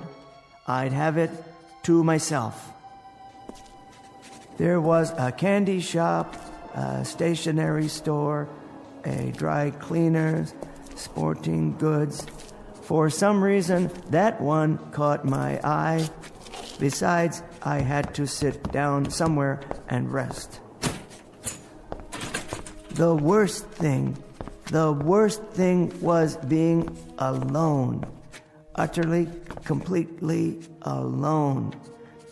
I'd have it to myself. There was a candy shop, a stationery store, a dry cleaner's, sporting goods. For some reason, that one caught my eye. Besides, I had to sit down somewhere and rest. The worst thing was being alone. Utterly, completely alone.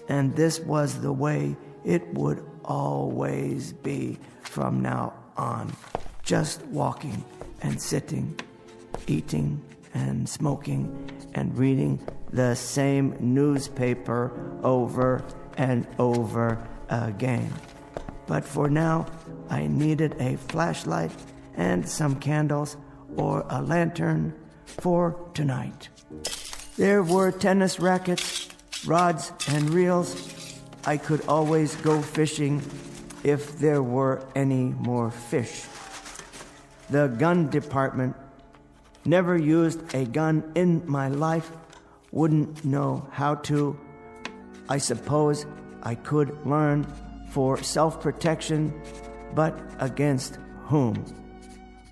And this was the way it would always be from now on. Just walking and sitting, eating and smoking and reading the same newspaper over and over again. But for now, I needed a flashlight and some candles or a lantern for tonight. There were tennis rackets, rods and reels. I could always go fishing if there were any more fish. The gun department, never used a gun in my life, wouldn't know how to. I suppose I could learn for self-protection, but against whom?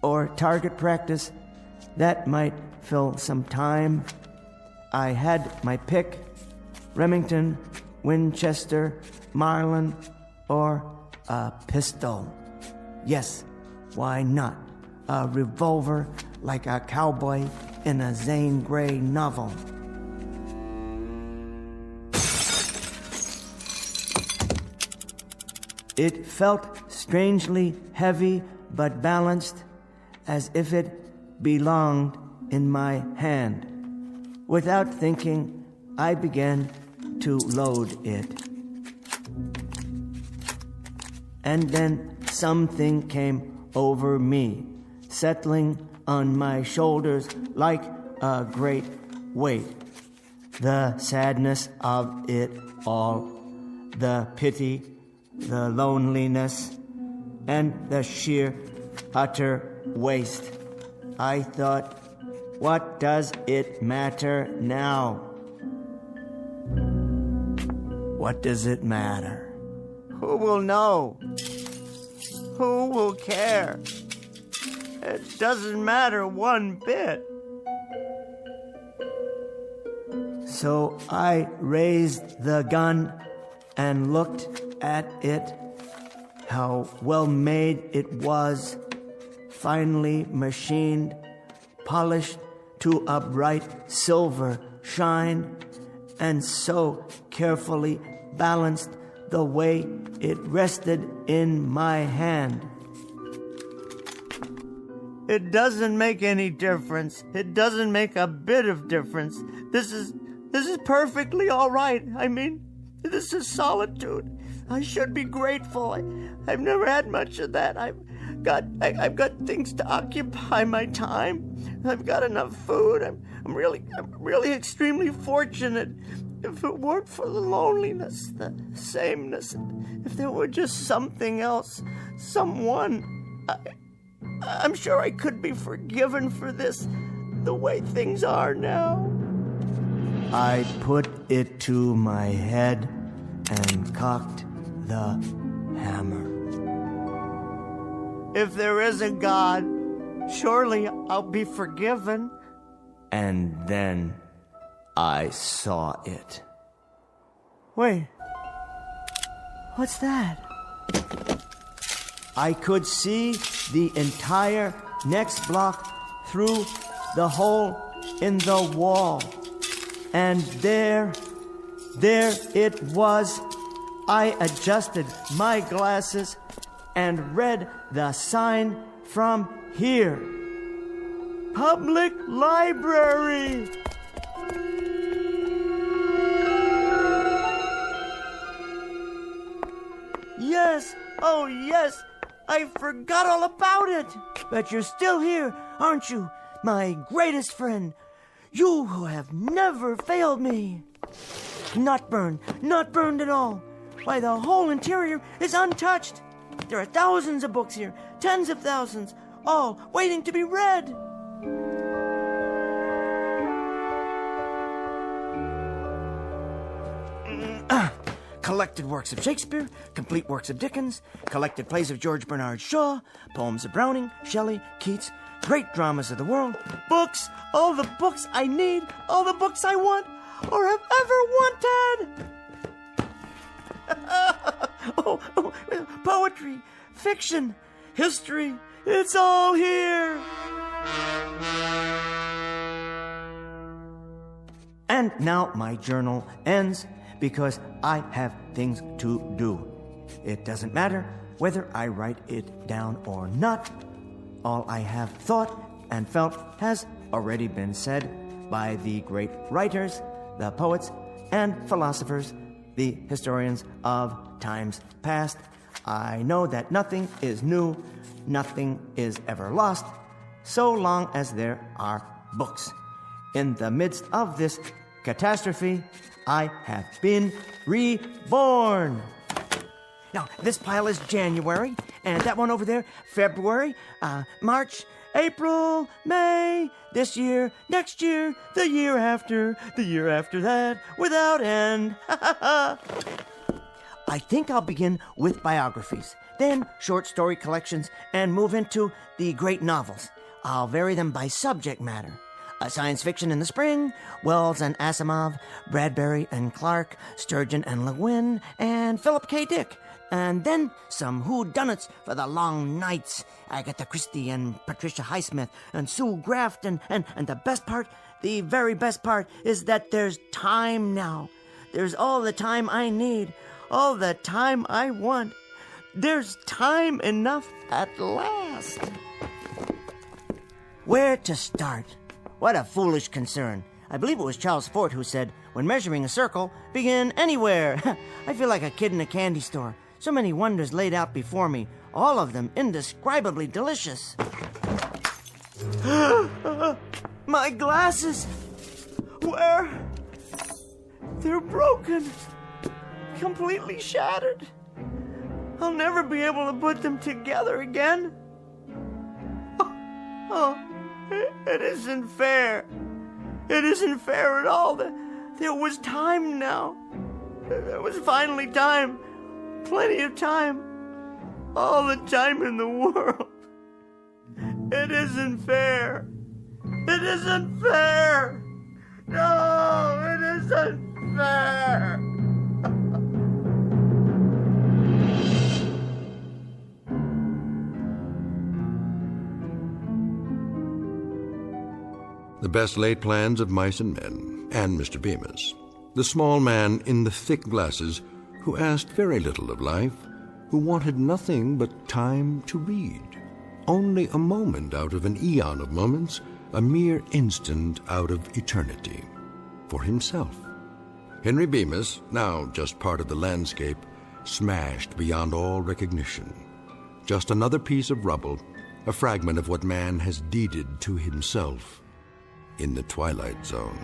Or target practice, that might fill some time. I had my pick: Remington, Winchester, Marlin, or a pistol. Yes, why not? A revolver like a cowboy in a Zane Grey novel. It felt strangely heavy but balanced, as if it belonged in my hand. Without thinking, I began to load it. And then something came over me, settling on my shoulders like a great weight. The sadness of it all, the pity, the loneliness, and the sheer, utter waste. I thought, what does it matter now? What does it matter? Who will know? Who will care? It doesn't matter one bit. So I raised the gun and looked at it. How well made it was, finely machined, polished to a bright silver shine, and so carefully balanced the way it rested in my hand. It doesn't make any difference. It doesn't make a bit of difference. This is perfectly all right. I mean, this is solitude. I should be grateful. I've never had much of that. I've got things to occupy my time. I've got enough food. I'm really extremely fortunate. If it weren't for the loneliness, the sameness, if there were just something else, someone, I'm sure I could be forgiven for this, the way things are now. I put it to my head and cocked the hammer. If there is a God, surely I'll be forgiven. And then I saw it. Wait. What's that? I could see the entire next block through the hole in the wall. And there it was. I adjusted my glasses and read the sign from here. Public Library! Yes, oh yes, I forgot all about it. But you're still here, aren't you, my greatest friend? You who have never failed me. Not burned at all. Why, the whole interior is untouched. There are thousands of books here, tens of thousands, all waiting to be read. Collected works of Shakespeare, complete works of Dickens, collected plays of George Bernard Shaw, poems of Browning, Shelley, Keats, great dramas of the world, books, all the books I need, all the books I want or have ever wanted. Poetry, fiction, history, it's all here. And now my journal ends because I have things to do. It doesn't matter whether I write it down or not. All I have thought and felt has already been said by the great writers, the poets and philosophers, the historians of times past. I know that nothing is new, nothing is ever lost, so long as there are books. In the midst of this catastrophe, I have been reborn. Now, this pile is January, and that one over there, February, March, April, May, this year, next year, the year after that, without end. I think I'll begin with biographies, then short story collections, and move into the great novels. I'll vary them by subject matter. Science fiction in the spring, Wells and Asimov, Bradbury and Clark, Sturgeon and Le Guin, and Philip K. Dick. And then some whodunits for the long nights. Agatha Christie and Patricia Highsmith and Sue Graft. And the best part, the very best part, is that there's time now. There's all the time I need, all the time I want. There's time enough at last. Where to start? What a foolish concern. I believe it was Charles Fort who said, when measuring a circle, begin anywhere. I feel like a kid in a candy store. So many wonders laid out before me, all of them indescribably delicious. My glasses! Where? They're broken. Completely shattered. I'll never be able to put them together again. It isn't fair. It isn't fair at all. There was time now. There was finally time. Plenty of time. All the time in the world. It isn't fair. It isn't fair. No, it isn't fair. The best laid plans of mice and men, and Mr. Bemis. The small man in the thick glasses who asked very little of life, who wanted nothing but time to read. Only a moment out of an eon of moments, a mere instant out of eternity. For himself. Henry Bemis, now just part of the landscape, smashed beyond all recognition. Just another piece of rubble, a fragment of what man has deeded to himself in the Twilight Zone.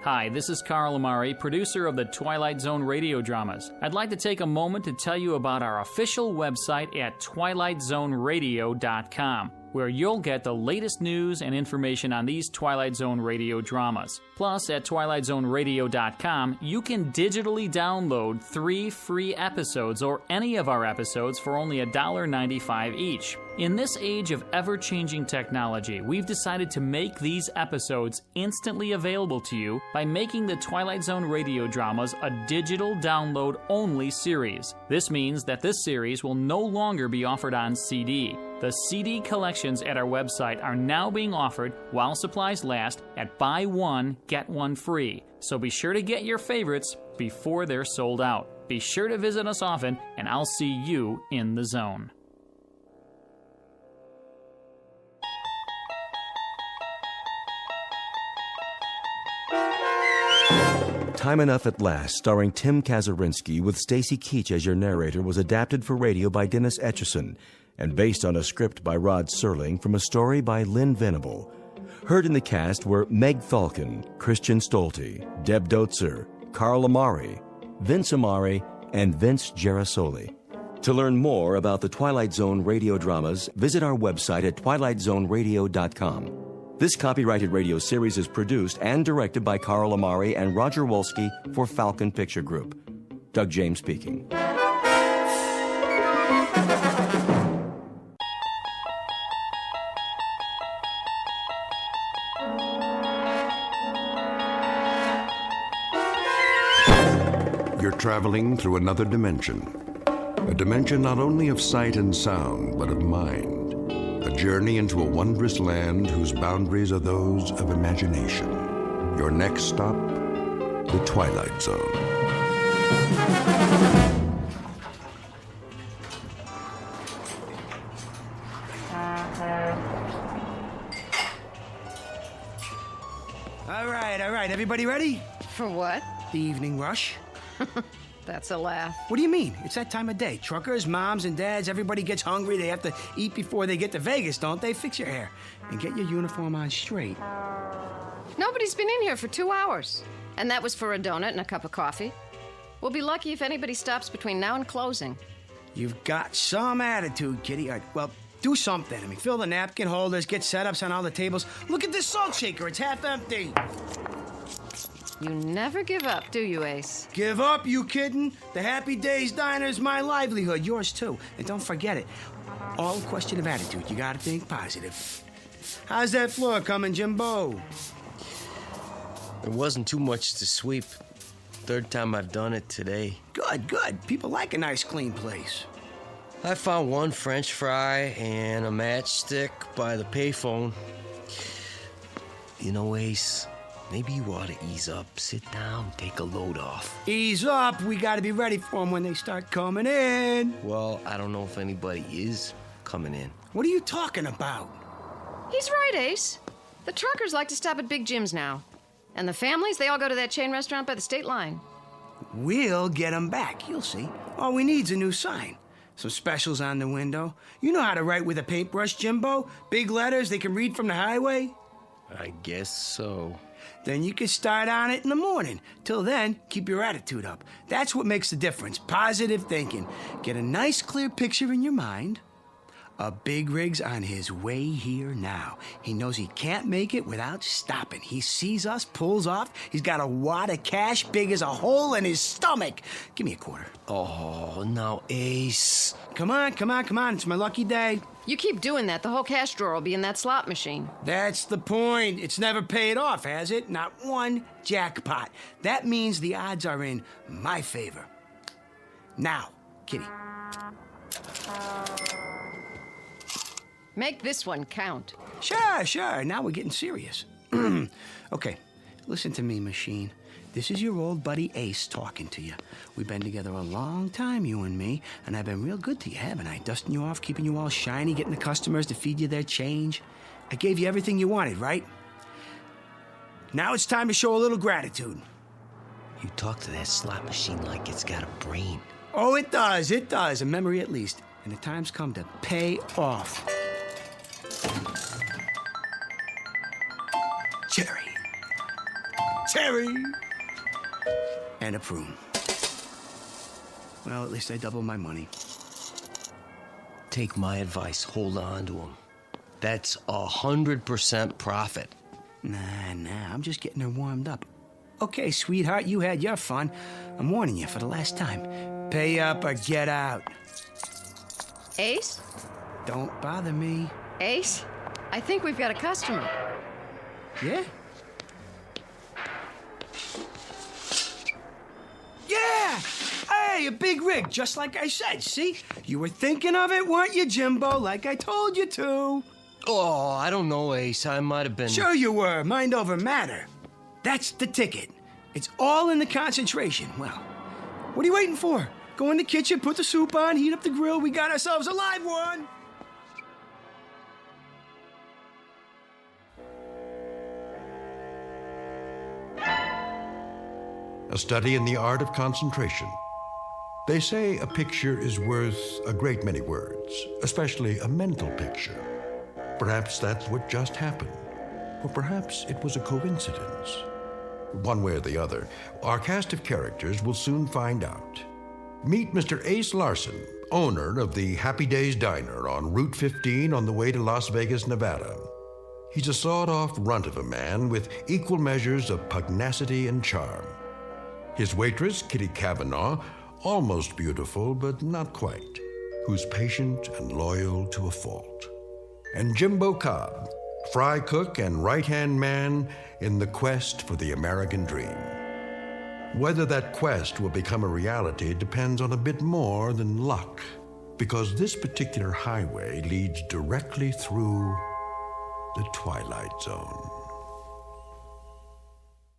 Hi, this is Carl Amari, producer of the Twilight Zone Radio Dramas. I'd like to take a moment to tell you about our official website at twilightzoneradio.com. where you'll get the latest news and information on these Twilight Zone radio dramas. Plus, at twilightzoneradio.com, you can digitally download 3 free episodes or any of our episodes for only $1.95 each. In this age of ever-changing technology, we've decided to make these episodes instantly available to you by making the Twilight Zone radio dramas a digital download-only series. This means that this series will no longer be offered on CD. The CD collections at our website are now being offered while supplies last at buy one, get one free. So be sure to get your favorites before they're sold out. Be sure to visit us often, and I'll see you in the zone. Time Enough at Last, starring Tim Kazurinsky with Stacy Keach as your narrator, was adapted for radio by Dennis Etchison and based on a script by Rod Serling from a story by Lynn Venable. Heard in the cast were Meg Falcon, Christian Stolte, Deb Dotzer, Carl Amari, Vince Amari, and Vince Gerasoli. To learn more about the Twilight Zone radio dramas, visit our website at twilightzoneradio.com. This copyrighted radio series is produced and directed by Carl Amari and Roger Wolski for Falcon Picture Group. Doug James speaking. You're traveling through another dimension. A dimension not only of sight and sound, but of mind. A journey into a wondrous land whose boundaries are those of imagination. Your next stop, the Twilight Zone. All right, everybody ready? For what? The evening rush. That's a laugh. What do you mean? It's that time of day. Truckers, moms, and dads, everybody gets hungry. They have to eat before they get to Vegas, don't they? Fix your hair and get your uniform on straight. Nobody's been in here for 2 hours. And that was for a donut and a cup of coffee. We'll be lucky if anybody stops between now and closing. You've got some attitude, Kitty. All right, well, do something. I mean, fill the napkin holders, get setups on all the tables. Look at this salt shaker. It's half empty. You never give up, do you, Ace? Give up, you kidding? The Happy Days Diner is my livelihood, yours too. And don't forget it, all a question of attitude. You gotta think positive. How's that floor coming, Jimbo? There wasn't too much to sweep. Third time I've done it today. Good. People like a nice, clean place. I found one French fry and a matchstick by the payphone. You know, Ace, maybe you ought to ease up, sit down, take a load off. Ease up. We gotta be ready for them when they start coming in. Well, I don't know if anybody is coming in. What are you talking about? He's right, Ace. The truckers like to stop at Big Jim's now. And the families, they all go to that chain restaurant by the state line. We'll get them back, you'll see. All we need's a new sign. Some specials on the window. You know how to write with a paintbrush, Jimbo? Big letters they can read from the highway? I guess so. Then you can start on it in the morning. Till then, keep your attitude up. That's what makes the difference. Positive thinking. Get a nice, clear picture in your mind. A big rig's on his way here now. He knows he can't make it without stopping. He sees us, pulls off. He's got a wad of cash big as a hole in his stomach. Give me a quarter. Oh, now, Ace. Come on. It's my lucky day. You keep doing that, the whole cash drawer will be in that slot machine. That's the point. It's never paid off, has it? Not one jackpot. That means the odds are in my favor. Now, Kitty. Make this one count. Sure. Now we're getting serious. Okay, listen to me, machine. This is your old buddy Ace talking to you. We've been together a long time, you and me, and I've been real good to you, haven't I? Dusting you off, keeping you all shiny, getting the customers to feed you their change. I gave you everything you wanted, right? Now it's time to show a little gratitude. You talk to that slot machine like it's got a brain. Oh, it does, a memory at least. And the time's come to pay off. Cherry. And a prune. Well, at least I doubled my money. Take my advice. Hold on to them. That's 100% profit. Nah, I'm just getting her warmed up. Okay, sweetheart, you had your fun. I'm warning you for the last time. Pay up or get out. Ace? Don't bother me. Ace? I think we've got a customer. Yeah? Yeah! Hey, a big rig, just like I said, see? You were thinking of it, weren't you, Jimbo? Like I told you to. Oh, I don't know, Ace. I might have been... Sure you were. Mind over matter. That's the ticket. It's all in the concentration. Well, what are you waiting for? Go in the kitchen, put the soup on, heat up the grill. We got ourselves a live one. A study in the art of concentration. They say a picture is worth a great many words, especially a mental picture. Perhaps that's what just happened, or perhaps it was a coincidence. One way or the other, our cast of characters will soon find out. Meet Mr. Ace Larson, owner of the Happy Days Diner on Route 15 on the way to Las Vegas, Nevada. He's a sawed-off runt of a man with equal measures of pugnacity and charm. His waitress, Kitty Cavanaugh, almost beautiful, but not quite, who's patient and loyal to a fault. And Jimbo Cobb, fry cook and right-hand man in the quest for the American dream. Whether that quest will become a reality depends on a bit more than luck, because this particular highway leads directly through the Twilight Zone.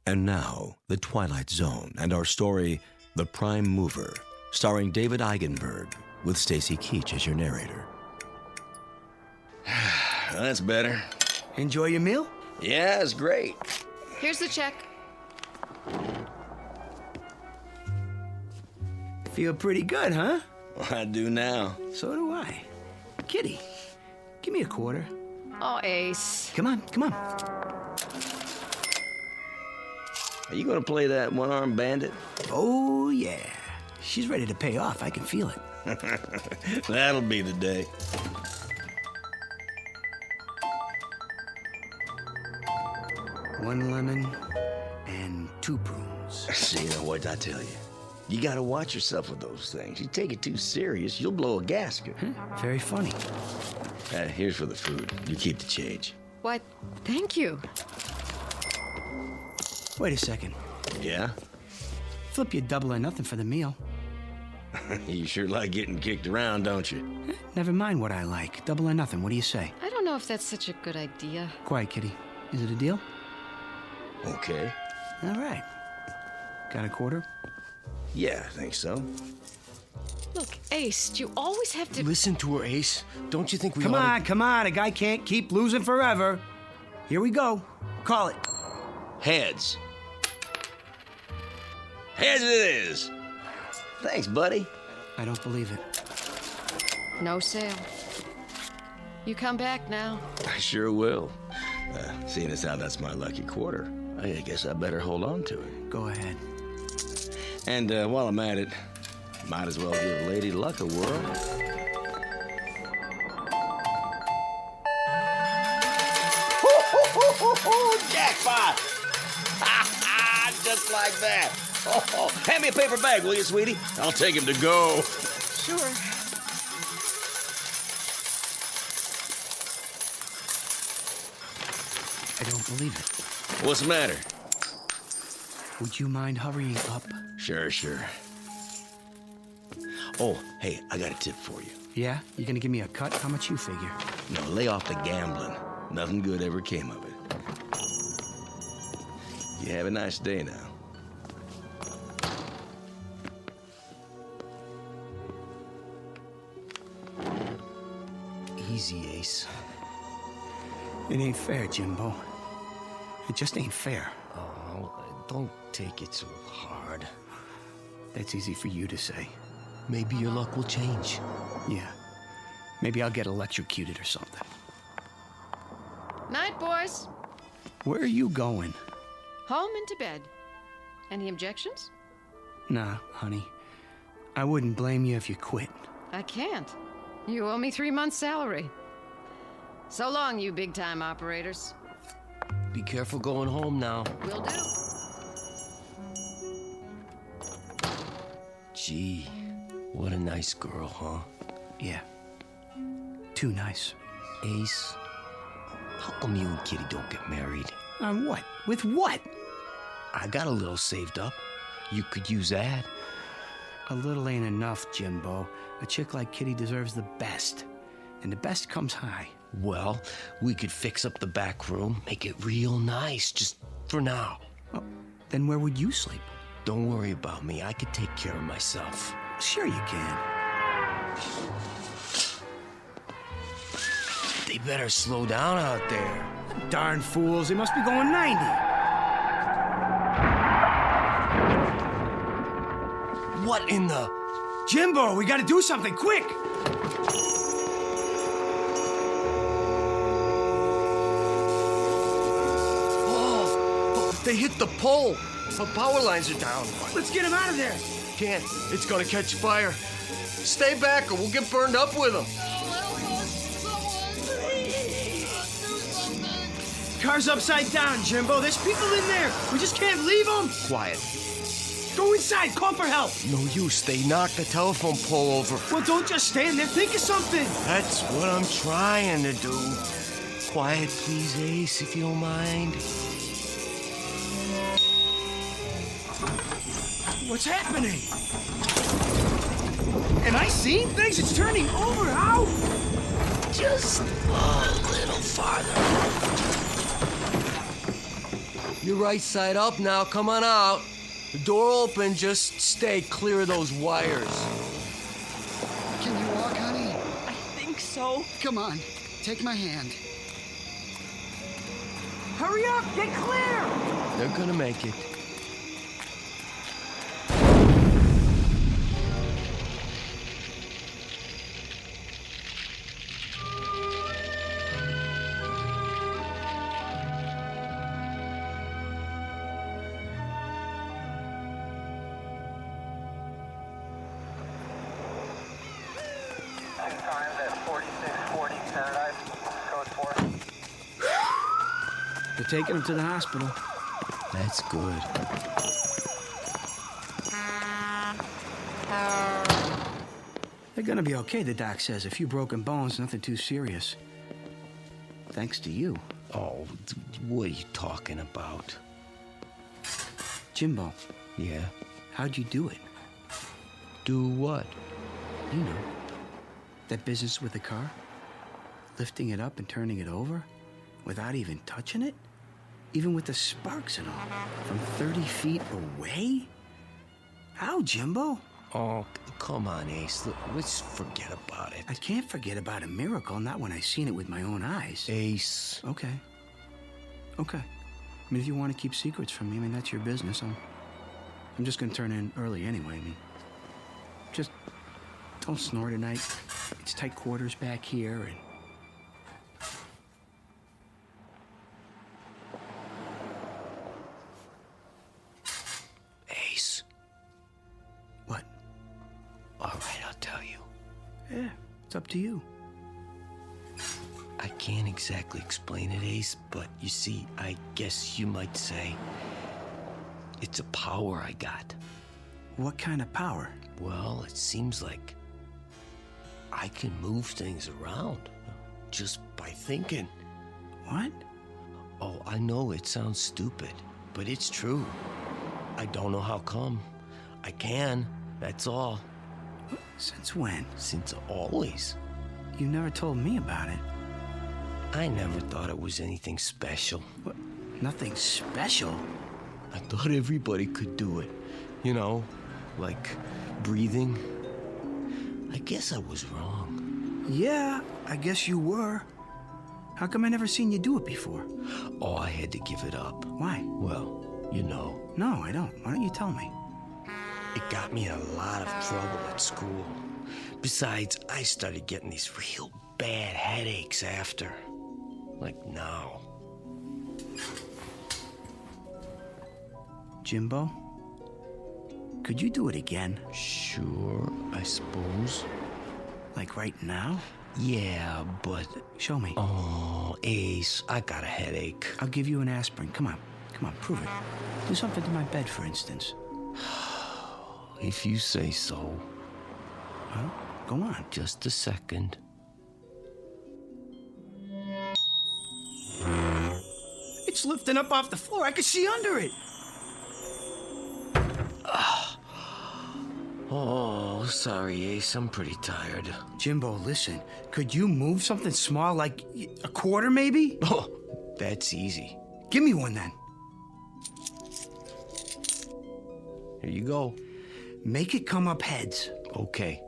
And now, The Twilight Zone and our story, The Prime Mover, starring David Eigenberg, with Stacy Keach as your narrator. That's better. Enjoy your meal? Yeah, it's great. Here's the check. Feel pretty good, huh? I do now. So do I. Kitty, give me a quarter. Oh, Ace. Come on. Are you gonna play that one-armed bandit? Oh, yeah. She's ready to pay off. I can feel it. That'll be the day. One lemon and 2 prunes. See, now what I tell you? You gotta watch yourself with those things. You take it too serious, you'll blow a gasket. Very funny. Here's for the food. You keep the change. Why, thank you. Wait a second. Yeah? Flip you double or nothing for the meal. You sure like getting kicked around, don't you? Never mind what I like. Double or nothing. What do you say? I don't know if that's such a good idea. Quiet, Kitty. Is it a deal? Okay. All right. Got a quarter? Yeah, I think so. Look, Ace, you always have to... Listen to her, Ace. Don't you think we Come ought on. A guy can't keep losing forever. Here we go. Call it. Heads. Heads it is. Thanks, buddy. I don't believe it. No sale. You come back now. I sure will. Seeing as how that's my lucky quarter, I guess I better hold on to it. Go ahead. And while I'm at it, might as well give Lady Luck a whirl. Jackpot! Just like that. Oh, hand me a paper bag, will you, sweetie? I'll take him to go. Sure. I don't believe it. What's the matter? Would you mind hurrying up? Sure. Oh, hey, I got a tip for you. Yeah? You gonna give me a cut? How much you figure? No, lay off the gambling. Nothing good ever came of it. You have a nice day now. Easy, Ace. It ain't fair, Jimbo. It just ain't fair. Oh, don't take it so hard. That's easy for you to say. Maybe your luck will change. Yeah. Maybe I'll get electrocuted or something. Night, boys. Where are you going? Home and to bed. Any objections? Nah, honey. I wouldn't blame you if you quit. I can't. You owe me 3 months' salary. So long, you big-time operators. Be careful going home now. Will do. Gee, what a nice girl, huh? Yeah. Too nice. Ace, how come you and Kitty don't get married? On what? With what? I got a little saved up. You could use that. A little ain't enough, Jimbo. A chick like Kitty deserves the best. And the best comes high. Well, we could fix up the back room, make it real nice, just for now. Well, then where would you sleep? Don't worry about me. I could take care of myself. Sure you can. They better slow down out there. Darn fools, they must be going 90. What in the... Jimbo, we gotta do something, quick! Oh, they hit the pole. The power lines are down. Let's get him out of there. Can't. It's gonna catch fire. Stay back or we'll get burned up with them. Car's upside down, Jimbo. There's people in there. We just can't leave them. Quiet. Go inside. Call for help. No use. They knocked the telephone pole over. Well, don't just stand there. Think of something. That's what I'm trying to do. Quiet, please, Ace, if you don't mind. What's happening? Am I seeing things? It's turning over. How? Just a little farther. You're right side up now. Come on out. The door open. Just stay clear of those wires. Can you walk, honey? I think so. Come on. Take my hand. Hurry up. Get clear. They're gonna make it. They're taking him to the hospital. That's good. They're gonna be okay, the doc says. A few broken bones, nothing too serious. Thanks to you. Oh, what are you talking about? Jimbo. Yeah? How'd you do it? Do what? You know. That business with the car? Lifting it up and turning it over? Without even touching it? Even with the sparks and all? From 30 feet away? How, Jimbo? Oh, come on, Ace. Look, let's forget about it. I can't forget about a miracle, not when I seen it with my own eyes. Ace. Okay. Okay. I mean, if you want to keep secrets from me, I mean, that's your business. I'm just gonna turn in early anyway. I mean, just don't snore tonight. It's tight quarters back here, and... Ace. What? All right, I'll tell you. Yeah, it's up to you. I can't exactly explain it, Ace, but you see, I guess you might say it's a power I got. What kind of power? Well, it seems like I can move things around just by thinking. What? Oh, I know it sounds stupid, but it's true. I don't know how come. I can, that's all. Since when? Since always. You never told me about it. I never thought it was anything special. What? Nothing special? I thought everybody could do it. You know, like breathing. I guess I was wrong. Yeah, I guess you were. How come I never seen you do it before? Oh, I had to give it up. Why? Well, you know. No, I don't. Why don't you tell me? It got me in a lot of trouble at school. Besides, I started getting these real bad headaches after. Like now. Jimbo? Could you do it again? Sure, I suppose. Like right now? Yeah, but... Show me. Oh, Ace, I got a headache. I'll give you an aspirin. Come on. Come on, prove it. Do something to my bed, for instance. If you say so. Well, go on. Just a second. It's lifting up off the floor. I can see under it. Oh, sorry, Ace. I'm pretty tired. Jimbo, listen. Could you move something small, like a quarter, maybe? Oh, that's easy. Give me one, then. Here you go. Make it come up heads. Okay.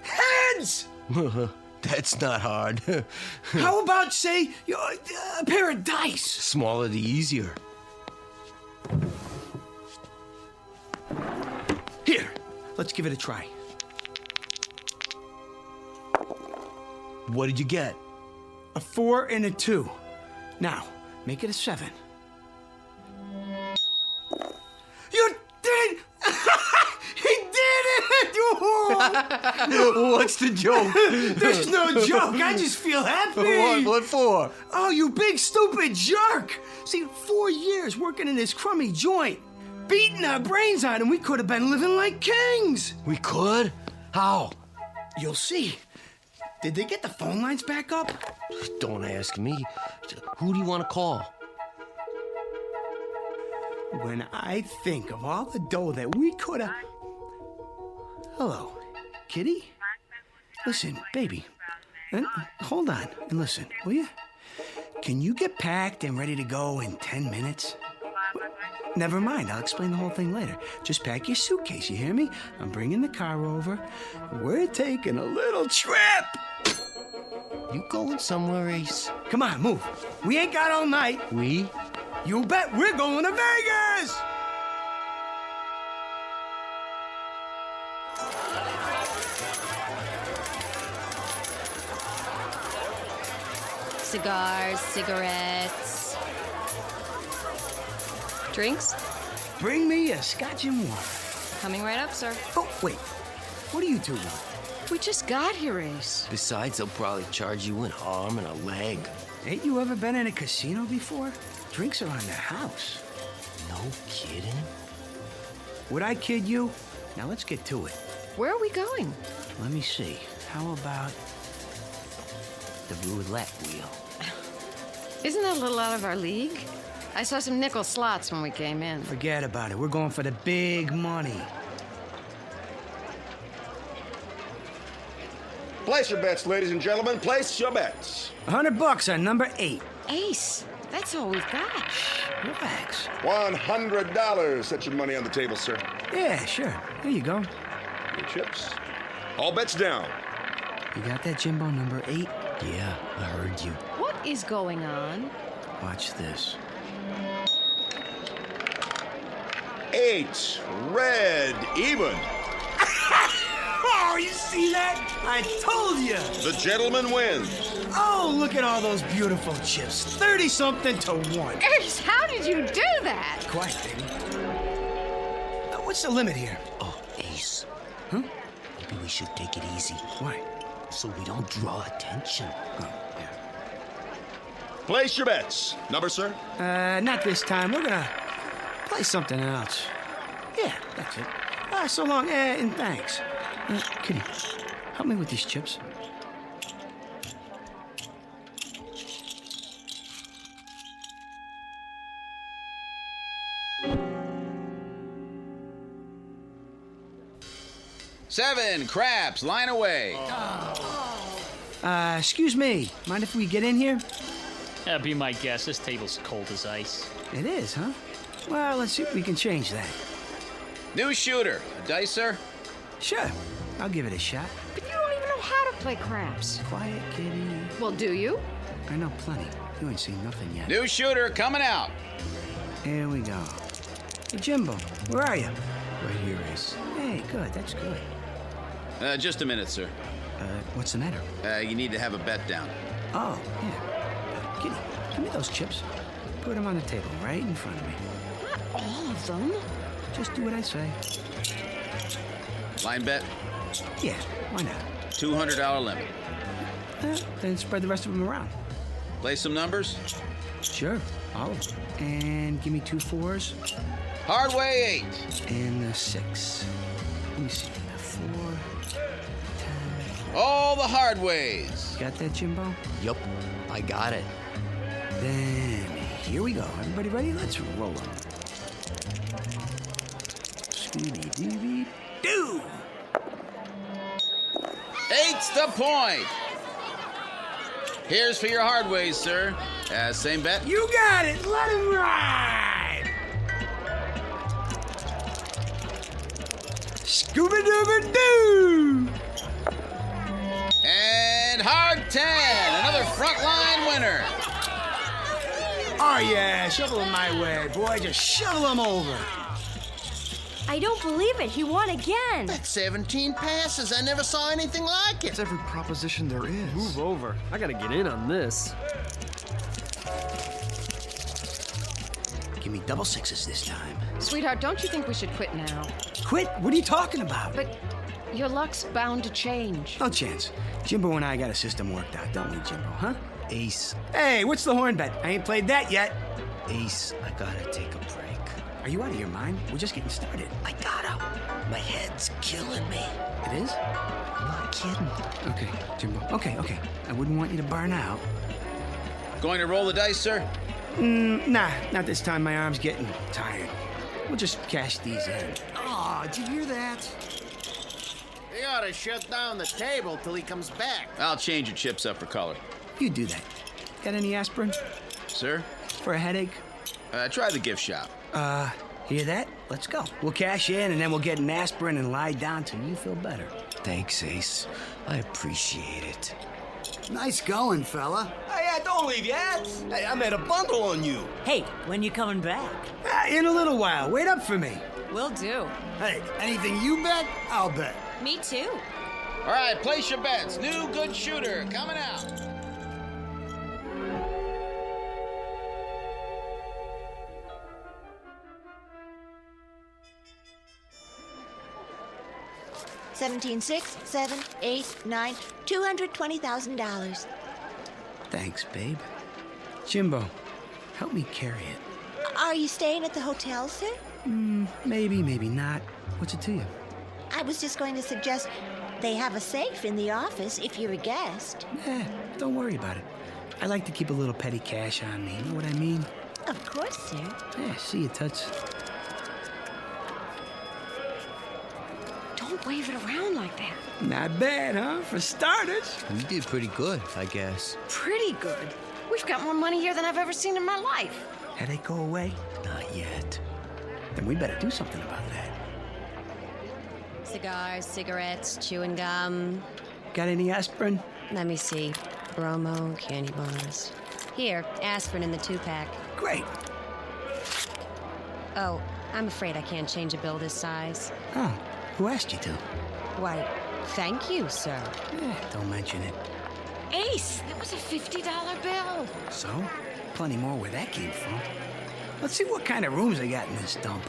Heads! That's not hard. How about, say, a pair of dice? Smaller the easier. Here, let's give it a try. What did you get? A 4 and a 2. Now, make it a 7. You did it! He did it! What's the joke? There's no joke. I just feel happy. What for? Oh, you big stupid jerk! See, 4 years working in this crummy joint, beating our brains out, and we could have been living like kings. We could? How? You'll see. Did they get the phone lines back up? Don't ask me. Who do you want to call? When I think of all the dough that we could have... Hello, kitty? Listen, baby. Hold on and listen, will you? Can you get packed and ready to go in 10 minutes? Never mind, I'll explain the whole thing later. Just pack your suitcase, you hear me? I'm bringing the car over. We're taking a little trip. You going somewhere, Ace? Come on, move. We ain't got all night. We? You bet we're going to Vegas! Cigars, cigarettes. Drinks? Bring me a scotch and water. Coming right up, sir. Oh, wait. What do you two want? We just got here, Ace. Besides, they'll probably charge you an arm and a leg. Ain't you ever been in a casino before? Drinks are on the house. No kidding? Would I kid you? Now let's get to it. Where are we going? Let me see. How about the roulette wheel? Isn't that a little out of our league? I saw some nickel slots when we came in. Forget about it. We're going for the big money. Place your bets, ladies and gentlemen. Place your bets. $100 on number 8. Ace, that's all we've got. Relax. $100. Set your money on the table, sir. Yeah, sure. Here you go. Your chips. All bets down. You got that, Jimbo, number 8? Yeah, I heard you. What is going on? Watch this. 8. Red. Even. Oh, you see that? I told you. The gentleman wins. Oh, look at all those beautiful chips. 30-something to 1. Ace, how did you do that? Quiet, baby. What's the limit here? Oh, Ace. Huh? Maybe we should take it easy. Why? So we don't draw attention. Oh, yeah. Place your bets. Number, sir? Not this time. We're gonna play something else. Yeah, that's it. So long, and thanks. Kitty, help me with these chips. Seven craps, line away. Excuse me. Mind if we get in here? That'd be my guess. This table's cold as ice. It is, huh? Well, let's see if we can change that. New shooter. A dice, sir? Sure. I'll give it a shot. But you don't even know how to play craps. Quiet, kitty. Well, do you? I know plenty. You ain't seen nothing yet. New shooter coming out. Here we go. Hey, Jimbo, where are you? Right here, Ace. Hey, good. That's good. Just a minute, sir. What's the matter? You need to have a bet down. Oh, yeah. Kitty, give me those chips. Put them on the table right in front of me. Not all of them. Just do what I say. Line bet? Yeah, why not? $200 limit. Then spread the rest of them around. Play some numbers? Sure, all of them. And give me 2 4s. Hard way 8. And a 6. Let me see. 4, 10. All the hard ways. Got that, Jimbo? Yup, I got it. Then here we go. Everybody ready? Let's roll them. Scooby-Dooby-Doo! 8's the point. Here's for your hard ways, sir. Same bet? You got it. Let him ride. Scooby-Dooby-Doo! And hard 10. Another frontline winner. Oh, yeah. Shovel them my way, boy. Just shovel them over. I don't believe it. He won again. That's 17 passes. I never saw anything like it. It's every proposition there is. Move over. I gotta get in on this. Give me double 6s this time. Sweetheart, don't you think we should quit now? Quit? What are you talking about? But your luck's bound to change. No chance. Jimbo and I got a system worked out, don't we, Jimbo, huh? Ace. Hey, what's the horn bet? I ain't played that yet. Ace, I gotta take a break. Are you out of your mind? We're just getting started. I gotta. My head's killing me. It is? I'm not kidding. Okay, Jimbo. Okay. I wouldn't want you to burn out. Going to roll the dice, sir? Nah, not this time. My arm's getting tired. We'll just cash these in. Oh, did you hear that? They ought to shut down the table till he comes back. I'll change your chips up for color. You do that. Got any aspirin? Sir? For a headache? Try the gift shop. Hear that? Let's go. We'll cash in and then we'll get an aspirin and lie down till you feel better. Thanks, Ace. I appreciate it. Nice going, fella. Hey, don't leave yet. Hey, I made a bundle on you. Hey, when you coming back? In a little while. Wait up for me. Will do. Hey, anything you bet, I'll bet. Me too. All right, place your bets. New good shooter coming out. $17, 6, 7, 8, 9, $220,000. Thanks, babe. Jimbo, help me carry it. Are you staying at the hotel, sir? Maybe, maybe not. What's it to you? I was just going to suggest they have a safe in the office if you're a guest. Don't worry about it. I like to keep a little petty cash on me. You know what I mean? Of course, sir. Yeah, see you, Toots. Don't wave it around like that. Not bad, huh? For starters. You did pretty good, I guess. Pretty good. We've got more money here than I've ever seen in my life. Headache go away? Not yet. Then we better do something about that. Cigars, cigarettes, chewing gum. Got any aspirin? Let me see. Bromo, candy bars. Here, aspirin in the 2-pack. Great. Oh, I'm afraid I can't change a bill this size. Oh, who asked you to? Why, thank you, sir. Don't mention it. Ace, that was a $50 bill. So? Plenty more where that came from. Let's see what kind of rooms they got in this dump.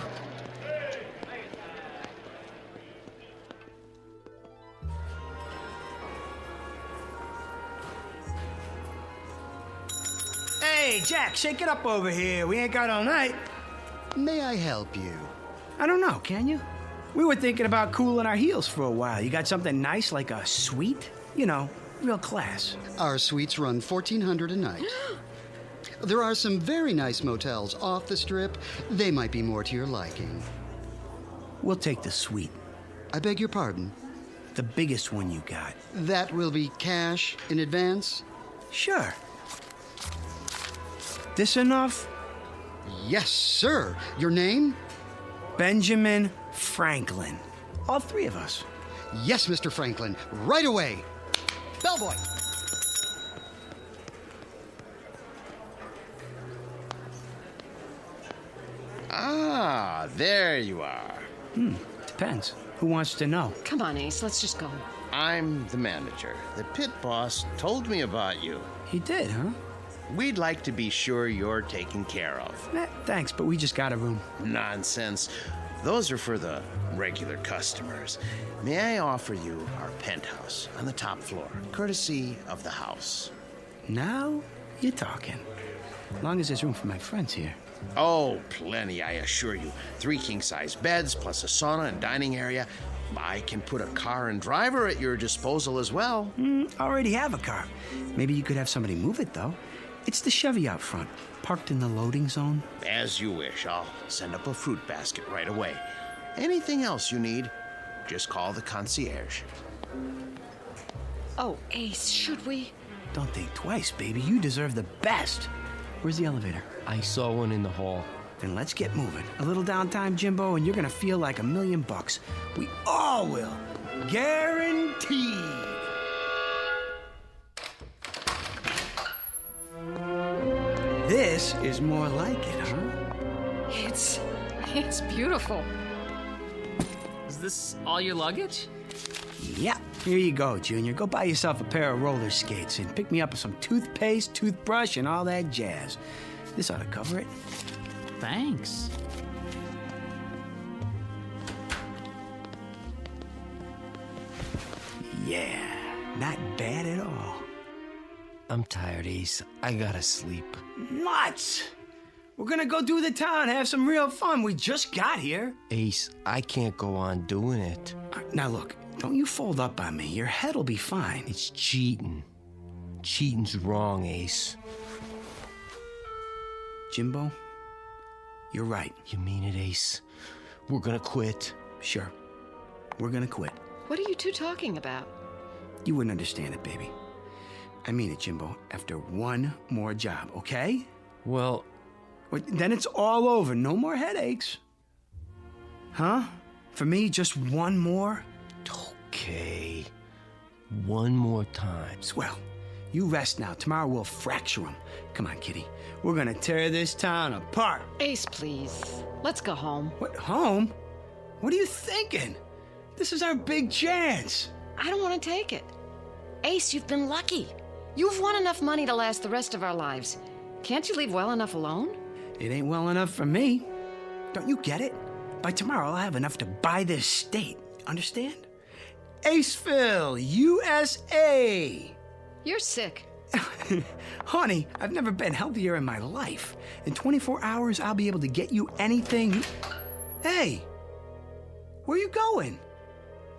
Hey, Jack, shake it up over here. We ain't got all night. May I help you? I don't know, can you? We were thinking about cooling our heels for a while. You got something nice like a suite? You know, real class. Our suites run $1,400 a night. There are some very nice motels off the strip. They might be more to your liking. We'll take the suite. I beg your pardon? The biggest one you got. That will be cash in advance? Sure. This enough? Yes, sir. Your name? Benjamin Franklin. All three of us. Yes, Mr. Franklin. Right away. Bellboy. Ah, there you are. Depends. Who wants to know? Come on, Ace, let's just go. I'm the manager. The pit boss told me about you. He did, huh? We'd like to be sure you're taken care of. Thanks, but we just got a room. Nonsense. those are for the regular customers. May I offer you our penthouse on the top floor, courtesy of the house? Now you're talking. As long as there's room for my friends here. Oh, plenty, I assure you. 3 king-size beds, plus a sauna and dining area. I can put a car and driver at your disposal as well. I already have a car. Maybe you could have somebody move it, though. It's the Chevy out front, parked in the loading zone. As you wish. I'll send up a fruit basket right away. Anything else you need, just call the concierge. Oh, Ace, should we? Don't think twice, baby. You deserve the best. Where's the elevator? I saw one in the hall. Then let's get moving. A little downtime, Jimbo, and you're gonna feel like $1,000,000. We all will. Guaranteed. This is more like it, huh? It's beautiful. Is this all your luggage? Yeah. Here you go, Junior. Go buy yourself a pair of roller skates and pick me up some toothpaste, toothbrush, and all that jazz. This ought to cover it. Thanks. Yeah, not bad at all. I'm tired, Ace. I gotta sleep. Nuts! We're gonna go do the town, have some real fun. We just got here. Ace, I can't go on doing it. Now look, don't you fold up on me. Your head'll be fine. It's cheating. Cheating's wrong, Ace. Jimbo, you're right. You mean it, Ace? We're gonna quit. Sure. We're gonna quit. What are you two talking about? You wouldn't understand it, baby. I mean it, Jimbo. After one more job, okay? Well, then it's all over. No more headaches. Huh? For me, just one more? Okay. One more time. Swell. You rest now. Tomorrow we'll fracture them. Come on, kitty. We're gonna tear this town apart. Ace, please. Let's go home. What, home? What are you thinking? This is our big chance. I don't want to take it. Ace, you've been lucky. You've won enough money to last the rest of our lives. Can't you leave well enough alone? It ain't well enough for me. Don't you get it? By tomorrow, I'll have enough to buy this state. Understand? Aceville, USA. You're sick. Honey, I've never been healthier in my life. In 24 hours, I'll be able to get you anything. Hey, where you going?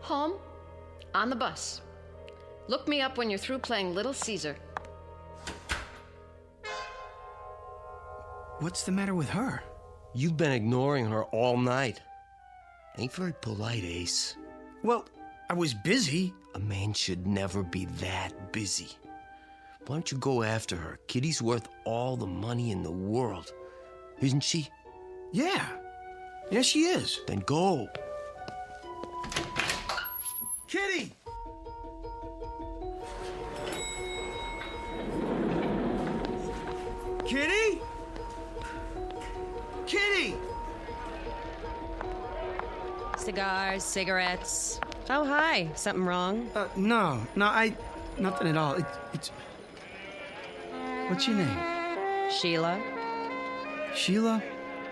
Home. On the bus. Look me up when you're through playing Little Caesar. What's the matter with her? You've been ignoring her all night. Ain't very polite, Ace. Well, I was busy. A man should never be that busy. Why don't you go after her? Kitty's worth all the money in the world. Isn't she? Yeah. Yes, she is. Then go. Kitty! Kitty? Kitty! Cigars, cigarettes. Oh, hi. Something wrong? No, nothing at all. It's. What's your name? Sheila. Sheila,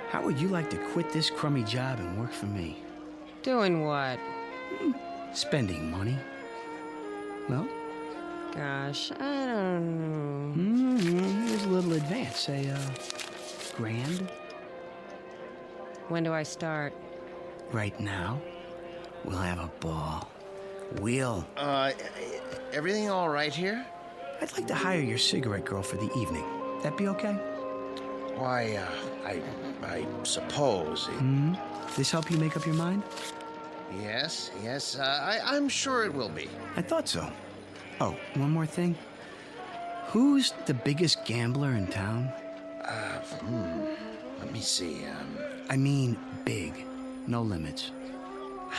how would you like to quit this crummy job and work for me? Doing what? Spending money. Well? Gosh, I don't know. Here's a little advance. Say, $1,000. When do I start? Right now. We'll have a ball. We'll. Everything all right here? I'd like to hire your cigarette girl for the evening. That be okay? Why, I suppose. This help you make up your mind? Yes, I'm sure it will be. I thought so. Oh, one more thing. Who's the biggest gambler in town? Let me see. I mean big. No limits.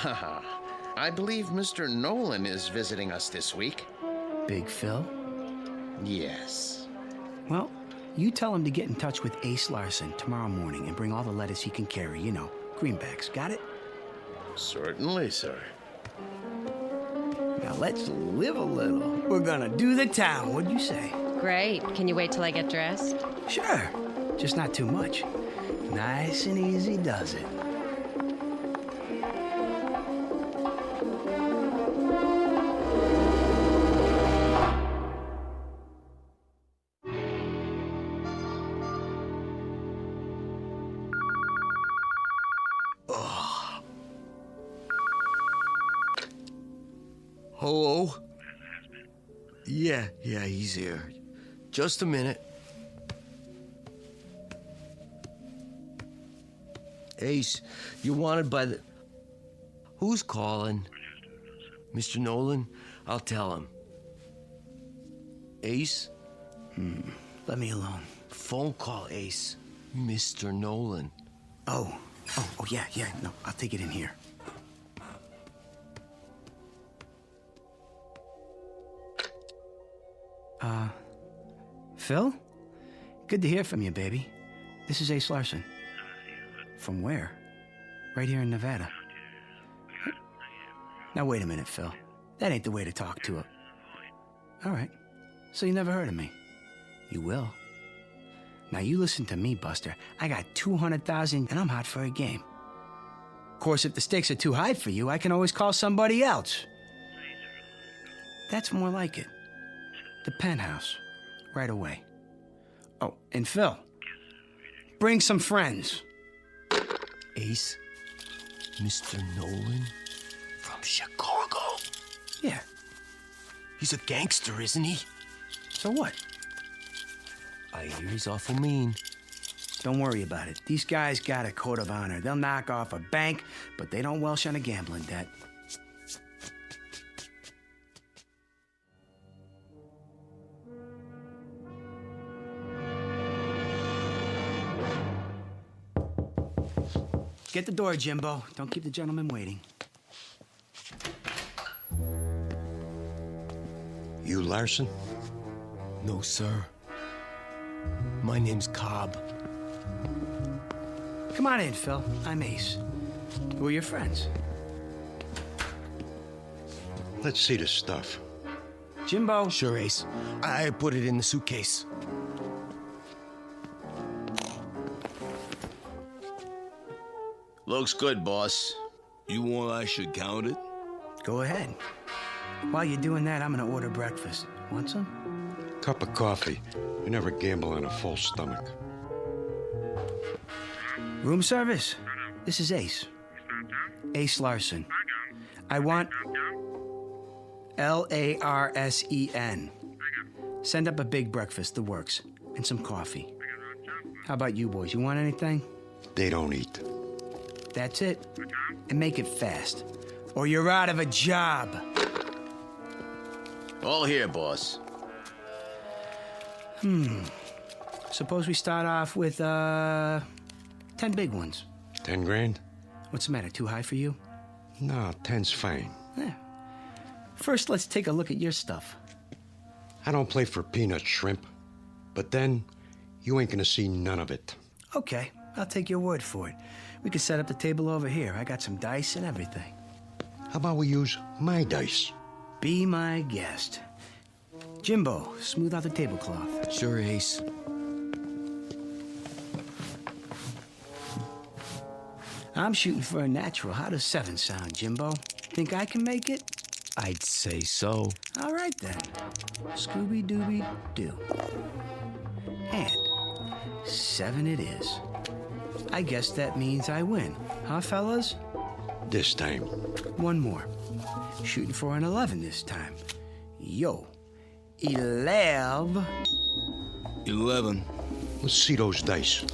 I believe Mr. Nolan is visiting us this week. Big Phil? Yes. Well, you tell him to get in touch with Ace Larson tomorrow morning and bring all the lettuce he can carry. You know, greenbacks. Got it? Certainly, sir. Now let's live a little. We're gonna do the town, what'd you say? Great. Can you wait till I get dressed? Sure. Just not too much. Nice and easy does it. Hello? Yeah, he's here. Just a minute. Ace, you're wanted by the... Who's calling? Mr. Nolan? I'll tell him. Ace? Let me alone. Phone call, Ace. Mr. Nolan. Oh, yeah. No, I'll take it in here. Phil? Good to hear from you, baby. This is Ace Larson. From where? Right here in Nevada. Now, wait a minute, Phil. That ain't the way to talk to her. All right. So you never heard of me? You will. Now, you listen to me, Buster. I got 200,000 and I'm hot for a game. Of course, if the stakes are too high for you, I can always call somebody else. That's more like it. The penthouse. Right away. Oh, and Phil, bring some friends. Ace? Mr. Nolan? From Chicago? Yeah. He's a gangster, isn't he? So what? I hear he's awful mean. Don't worry about it. These guys got a code of honor. They'll knock off a bank, but they don't welsh on a gambling debt. Get the door, Jimbo. Don't keep the gentleman waiting. You Larson? No, sir. My name's Cobb. Come on in, Phil. I'm Ace. Who are your friends? Let's see the stuff. Jimbo. Sure, Ace. I put it in the suitcase. Looks good, boss. You want I should count it? Go ahead. While you're doing that, I'm gonna order breakfast. Want some? Cup of coffee. You never gamble on a full stomach. Room service. This is Ace. Ace Larson. I want Larsen. Send up a big breakfast, the works, and some coffee. How about you boys? You want anything? They don't eat. That's it. And make it fast, or you're out of a job. All here, boss. Suppose we start off with 10 big ones. 10 grand? What's the matter? Too high for you? No, 10's fine. Yeah. First, let's take a look at your stuff. I don't play for peanut shrimp, but then you ain't gonna see none of it. Okay, I'll take your word for it. We can set up the table over here. I got some dice and everything. How about we use my dice? Be my guest. Jimbo, smooth out the tablecloth. Sure, Ace. I'm shooting for a natural. How does 7 sound, Jimbo? Think I can make it? I'd say so. All right, then. Scooby-Dooby-Doo. And 7 it is. I guess that means I win. Huh, fellas? This time. One more. Shooting for an 11 this time. Yo. 11. 11. Let's see those dice.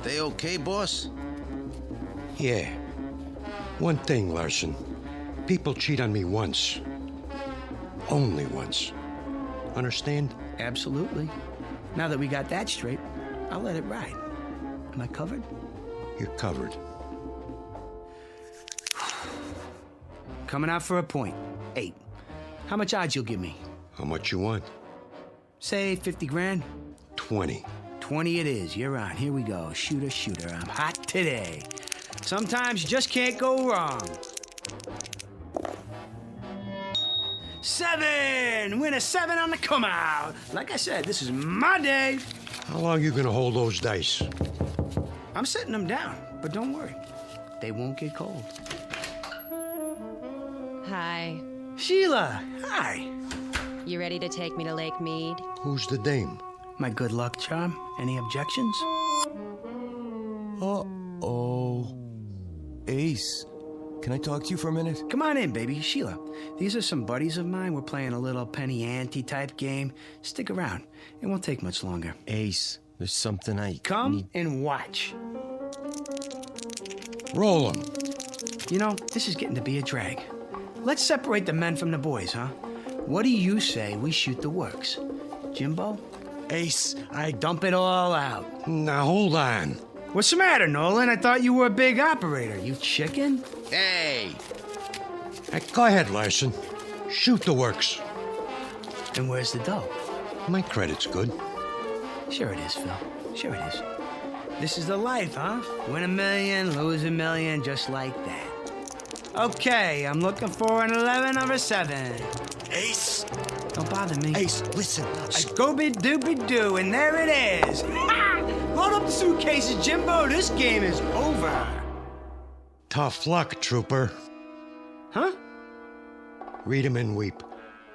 They okay, boss? Yeah. One thing, Larson. People cheat on me once. Only once. Understand? Absolutely. Now that we got that straight, I'll let it ride. Am I covered? You're covered. Coming out for a point. 8. How much odds you'll give me? How much you want? Say 50 grand. 20. 20 it is. You're on. Here we go. Shooter, shooter. I'm hot today. Sometimes you just can't go wrong. 7! Win a 7 on the come out. Like I said, this is my day. How long you gonna hold those dice? I'm setting them down, but don't worry. They won't get cold. Hi. Sheila, hi. You ready to take me to Lake Mead? Who's the dame? My good luck charm. Any objections? Uh-oh. Ace, can I talk to you for a minute? Come on in, baby. Sheila, these are some buddies of mine. We're playing a little penny ante type game. Stick around. It won't take much longer. Ace, there's something I Come and watch. Roll 'em. You know, this is getting to be a drag. Let's separate the men from the boys, huh? What do you say we shoot the works? Jimbo? Ace, I dump it all out. Now, hold on. What's the matter, Nolan? I thought you were a big operator. You chicken? Hey! Go ahead, Larson. Shoot the works. And where's the dough? My credit's good. Sure it is, Phil. Sure it is. This is the life, huh? Win $1 million, lose $1 million, just like that. Okay, I'm looking for an 11 or a 7. Ace! Don't bother me. Ace, listen. Scooby-Dooby-Doo, and there it is. Ha! Load up the suitcases, Jimbo. This game is over. Tough luck, trooper. Huh? Read 'em and weep.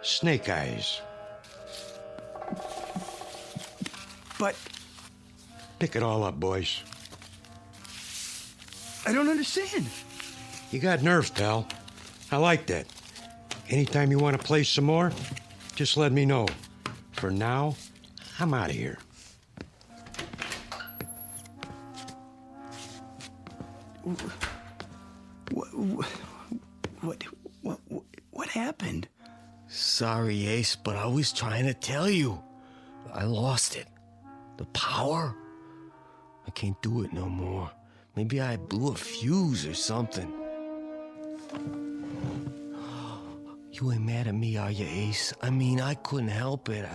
Snake eyes. But... Pick it all up, boys. I don't understand. You got nerve, pal. I like that. Anytime you want to play some more, just let me know. For now, I'm out of here. What happened? Sorry, Ace, but I was trying to tell you. I lost it. The power. I can't do it no more. Maybe I blew a fuse or something. You ain't mad at me, are you, Ace? I mean, I couldn't help it.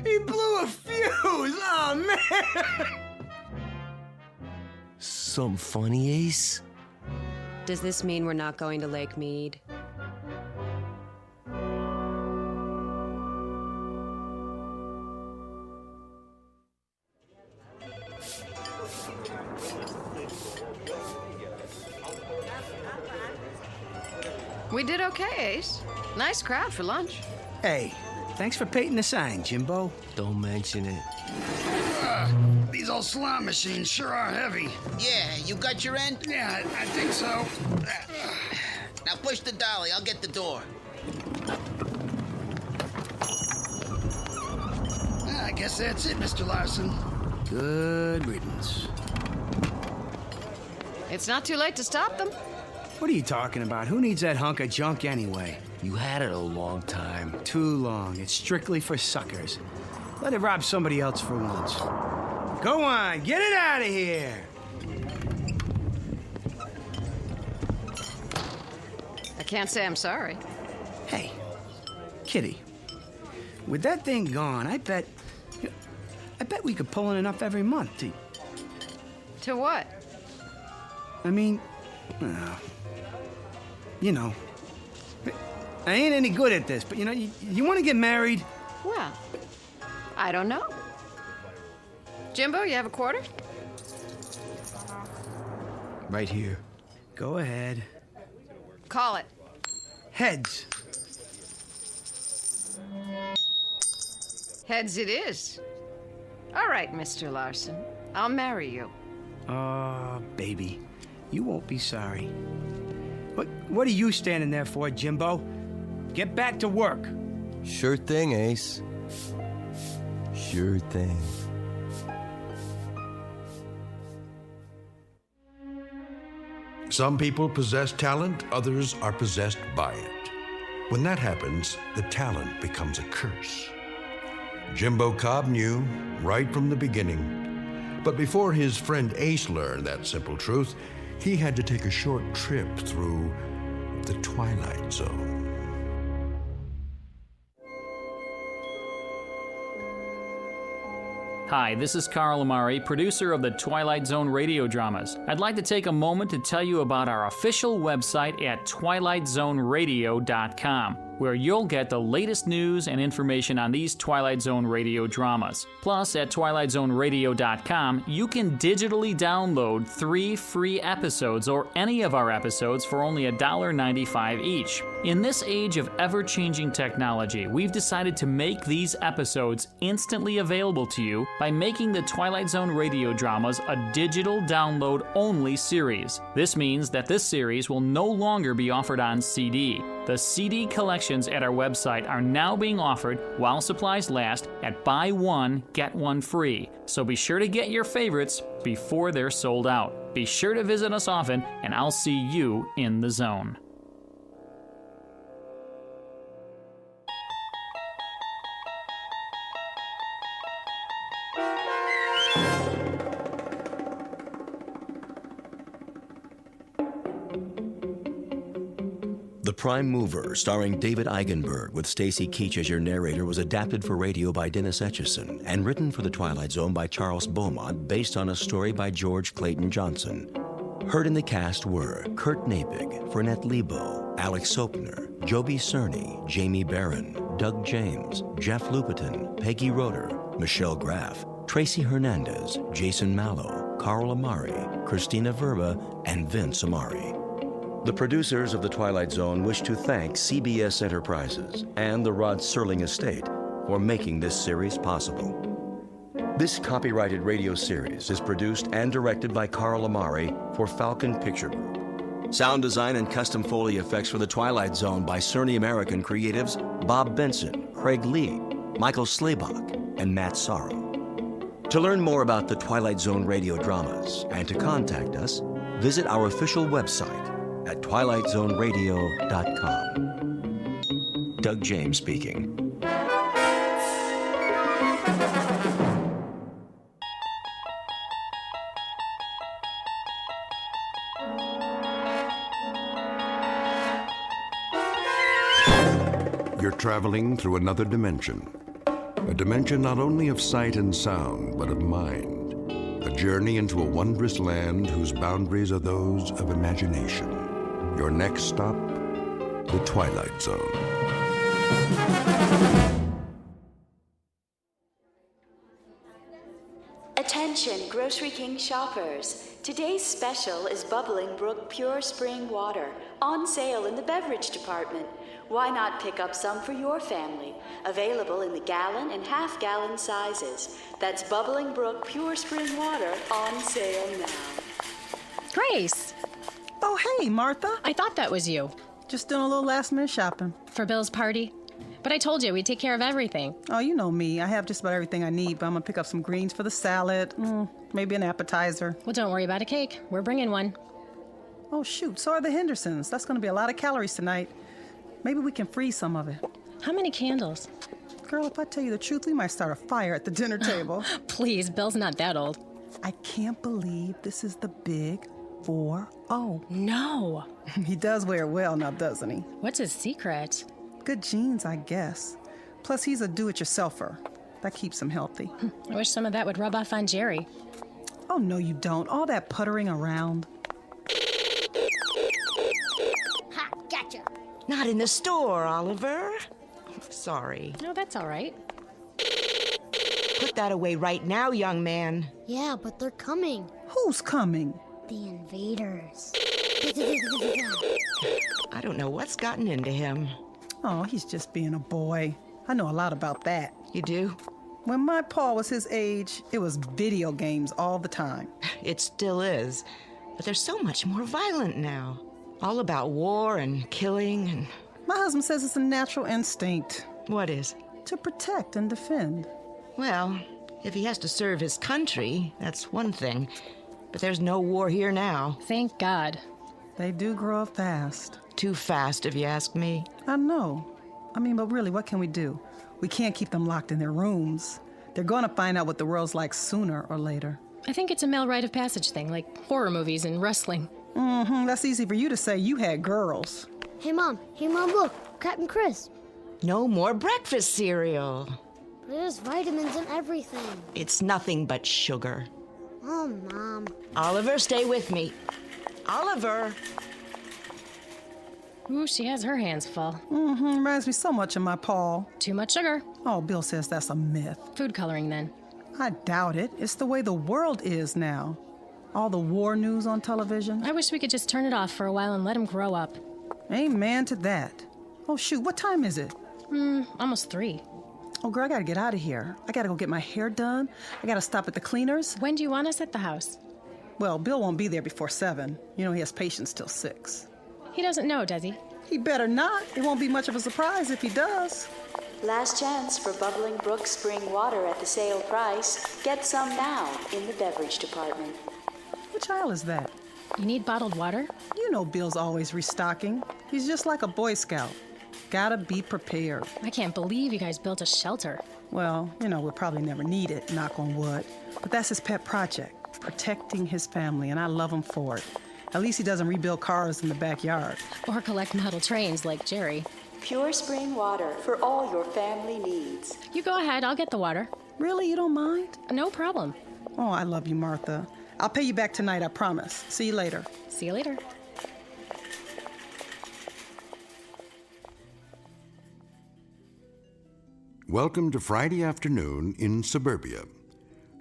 He blew a fuse! Oh, man! Something funny, Ace? Does this mean we're not going to Lake Mead? We did okay, Ace. Nice crowd for lunch. Hey, thanks for painting the sign, Jimbo. Don't mention it. These old slot machines sure are heavy. Yeah, you got your end? Yeah, I think so. Now push the dolly. I'll get the door. I guess that's it, Mr. Larson. Good riddance. It's not too late to stop them. What are you talking about? Who needs that hunk of junk anyway? You had it a long time. Too long. It's strictly for suckers. Let it rob somebody else for once. Go on, get it out of here! I can't say I'm sorry. Hey, Kitty, with that thing gone, I bet we could pull in enough every month to... To what? I mean, you know, I ain't any good at this, but you know, you want to get married? Well, I don't know. Jimbo, you have a quarter? Right here. Go ahead. Call it. Heads. Heads it is. All right, Mr. Larson. I'll marry you. Oh, baby. You won't be sorry. What are you standing there for, Jimbo? Get back to work. Sure thing, Ace. Sure thing. Some people possess talent, others are possessed by it. When that happens, the talent becomes a curse. Jimbo Cobb knew right from the beginning. But before his friend Ace learned that simple truth, he had to take a short trip through the Twilight Zone. Hi, this is Carl Amari, producer of the Twilight Zone Radio Dramas. I'd like to take a moment to tell you about our official website at twilightzoneradio.com. where you'll get the latest news and information on these Twilight Zone radio dramas. Plus, at twilightzoneradio.com, you can digitally download 3 free episodes or any of our episodes for only $1.95 each. In this age of ever-changing technology, we've decided to make these episodes instantly available to you by making the Twilight Zone radio dramas a digital download-only series. This means that this series will no longer be offered on CD. The CD collections at our website are now being offered while supplies last at buy one, get one free. So be sure to get your favorites before they're sold out. Be sure to visit us often, and I'll see you in the zone. The Prime Mover, starring David Eigenberg with Stacy Keach as your narrator, was adapted for radio by Dennis Etchison and written for The Twilight Zone by Charles Beaumont, based on a story by George Clayton Johnson. Heard in the cast were Kurt Nabig, Fernette Lebo, Alex Sopner, Joby Cerny, Jamie Barron, Doug James, Jeff Lupetin, Peggy Roeder, Michelle Graff, Tracy Hernandez, Jason Mallow, Carl Amari, Christina Verba, and Vince Amari. The producers of The Twilight Zone wish to thank CBS Enterprises and the Rod Serling Estate for making this series possible. This copyrighted radio series is produced and directed by Carl Amari for Falcon Picture Group. Sound design and custom Foley effects for The Twilight Zone by Cerny American creatives Bob Benson, Craig Lee, Michael Slaybach, and Matt Sorrow. To learn more about The Twilight Zone radio dramas and to contact us, visit our official website at twilightzoneradio.com. Doug James speaking. You're traveling through another dimension. A dimension not only of sight and sound, but of mind. A journey into a wondrous land whose boundaries are those of imagination. Your next stop, the Twilight Zone. Attention, Grocery King shoppers. Today's special is Bubbling Brook Pure Spring Water, on sale in the beverage department. Why not pick up some for your family? Available in the gallon and half-gallon sizes. That's Bubbling Brook Pure Spring Water, on sale now. Grace! Oh, hey, Martha. I thought that was you. Just doing a little last-minute shopping. For Bill's party? But I told you we'd take care of everything. Oh, you know me. I have just about everything I need, but I'm gonna pick up some greens for the salad, maybe an appetizer. Well, don't worry about a cake. We're bringing one. Oh, shoot. So are the Hendersons. That's gonna be a lot of calories tonight. Maybe we can freeze some of it. How many candles? Girl, if I tell you the truth, we might start a fire at the dinner table. Please, Bill's not that old. I can't believe this is the big 4-0. No. He does wear it well now, doesn't he? What's his secret? Good genes, I guess. Plus, he's a do-it-yourselfer. That keeps him healthy. I wish some of that would rub off on Jerry. Oh, no, you don't. All that puttering around. Ha, gotcha. Not in the store, Oliver. Sorry. No, that's all right. Put that away right now, young man. Yeah, but they're coming. Who's coming? The invaders. I don't know what's gotten into him. Oh, he's just being a boy. I know a lot about that. You do? When my pa was his age, it was video games all the time. It still is. But they're so much more violent now. All about war and killing and... My husband says it's a natural instinct. What is? To protect and defend. Well, if he has to serve his country, that's one thing. But there's no war here now. Thank God. They do grow up fast. Too fast, if you ask me. I know. But really, what can we do? We can't keep them locked in their rooms. They're going to find out what the world's like sooner or later. I think it's a male rite of passage thing, like horror movies and wrestling. That's easy for you to say. You had girls. Hey, Mom, look. Captain Chris. No more breakfast cereal. But there's vitamins in everything. It's nothing but sugar. Oh, Mom. Oliver, stay with me. Oliver! Ooh, she has her hands full. Reminds me so much of my Paul. Too much sugar. Oh, Bill says that's a myth. Food coloring, then. I doubt it. It's the way the world is now. All the war news on television. I wish we could just turn it off for a while and let him grow up. Amen to that. Oh, shoot, what time is it? Almost 3. Oh, girl, I gotta get out of here. I gotta go get my hair done. I gotta stop at the cleaners. When do you want us at the house? Well, Bill won't be there before 7. You know, he has patients till 6. He doesn't know, does he? He better not. It won't be much of a surprise if he does. Last chance for Bubbling Brook Spring Water at the sale price. Get some now in the beverage department. Which aisle is that? You need bottled water? You know Bill's always restocking. He's just like a Boy Scout. Gotta be prepared. I can't believe you guys built a shelter. Well, you know, we'll probably never need it, knock on wood. But that's his pet project, protecting his family, and I love him for it. At least he doesn't rebuild cars in the backyard. Or collect model trains like Jerry. Pure spring water for all your family needs. You go ahead, I'll get the water. Really? You don't mind? No problem. Oh, I love you, Martha. I'll pay you back tonight, I promise. See you later. See you later. Welcome to Friday afternoon in suburbia.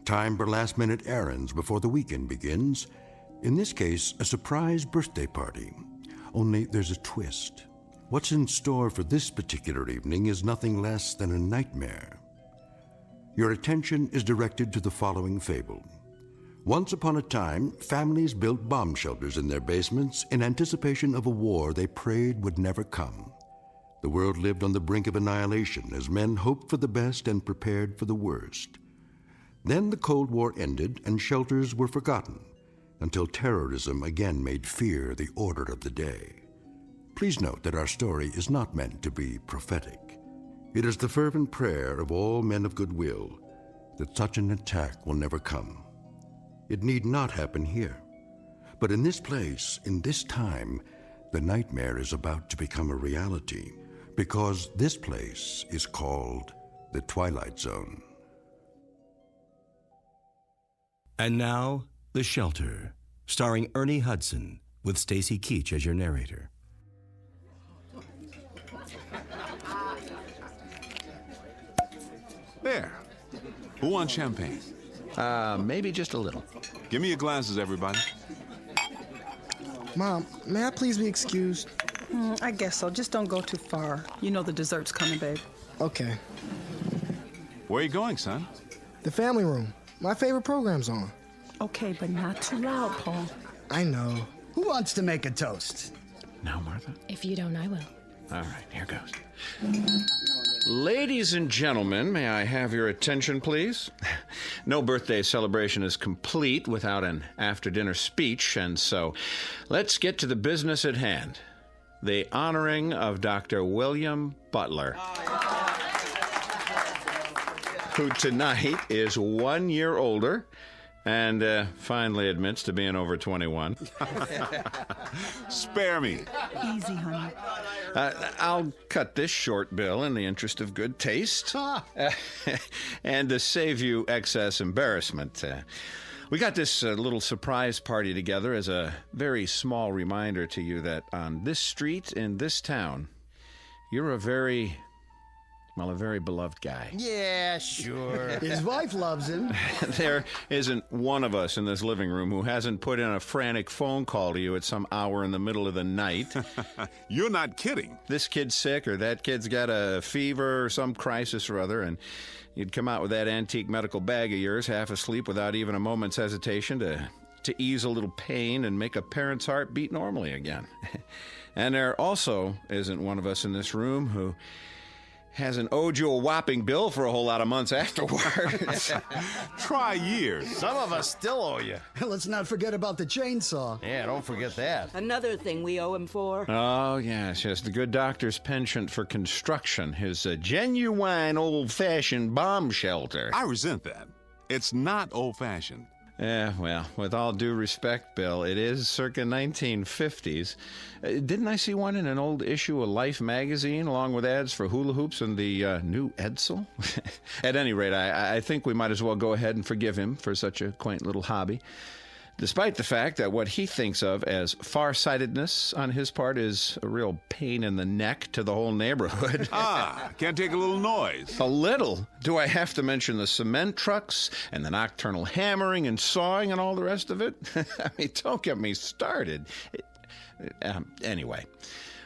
Time for last-minute errands before the weekend begins. In this case, a surprise birthday party. Only there's a twist. What's in store for this particular evening is nothing less than a nightmare. Your attention is directed to the following fable. Once upon a time, families built bomb shelters in their basements in anticipation of a war they prayed would never come. The world lived on the brink of annihilation as men hoped for the best and prepared for the worst. Then the Cold War ended and shelters were forgotten, until terrorism again made fear the order of the day. Please note that our story is not meant to be prophetic. It is the fervent prayer of all men of goodwill that such an attack will never come. It need not happen here. But in this place, in this time, the nightmare is about to become a reality, because this place is called the Twilight Zone. And now, The Shelter, starring Ernie Hudson, with Stacy Keach as your narrator. There. Who wants champagne? Maybe just a little. Give me your glasses, everybody. Mom, may I please be excused? I guess so. Just don't go too far. You know the dessert's coming, babe. Okay. Where are you going, son? The family room. My favorite program's on. Okay, but not too loud, Paul. I know. Who wants to make a toast? Now, Martha. If you don't, I will. All right, here goes. Ladies and gentlemen, may I have your attention, please? No birthday celebration is complete without an after-dinner speech, and so let's get to the business at hand. The honoring of Dr. William Butler, who tonight is 1 year older and finally admits to being over 21. Spare me. Easy, honey. I'll cut this short, Bill, in the interest of good taste and to save you excess embarrassment. We got this little surprise party together as a very small reminder to you that on this street in this town, you're a very beloved guy. Yeah, sure. His wife loves him. There isn't one of us in this living room who hasn't put in a frantic phone call to you at some hour in the middle of the night. You're not kidding. This kid's sick, or that kid's got a fever or some crisis or other, and you'd come out with that antique medical bag of yours, half asleep without even a moment's hesitation to ease a little pain and make a parent's heart beat normally again. And there also isn't one of us in this room who hasn't owed you a whopping bill for a whole lot of months afterwards. Try years. Some of us still owe you. Let's not forget about the chainsaw. Yeah, don't forget that. Another thing we owe him for. Oh, yes, the good doctor's penchant for construction, his genuine old-fashioned bomb shelter. I resent that. It's not old-fashioned. Yeah, well, with all due respect, Bill, it is circa 1950s. Didn't I see one in an old issue of Life magazine, along with ads for hula hoops and the new Edsel? At any rate, I think we might as well go ahead and forgive him for such a quaint little hobby. despite the fact that what he thinks of as farsightedness on his part is a real pain in the neck to the whole neighborhood. Can't take a little noise. A little? Do I have to mention the cement trucks and the nocturnal hammering and sawing and all the rest of it? I mean, don't get me started. Anyway,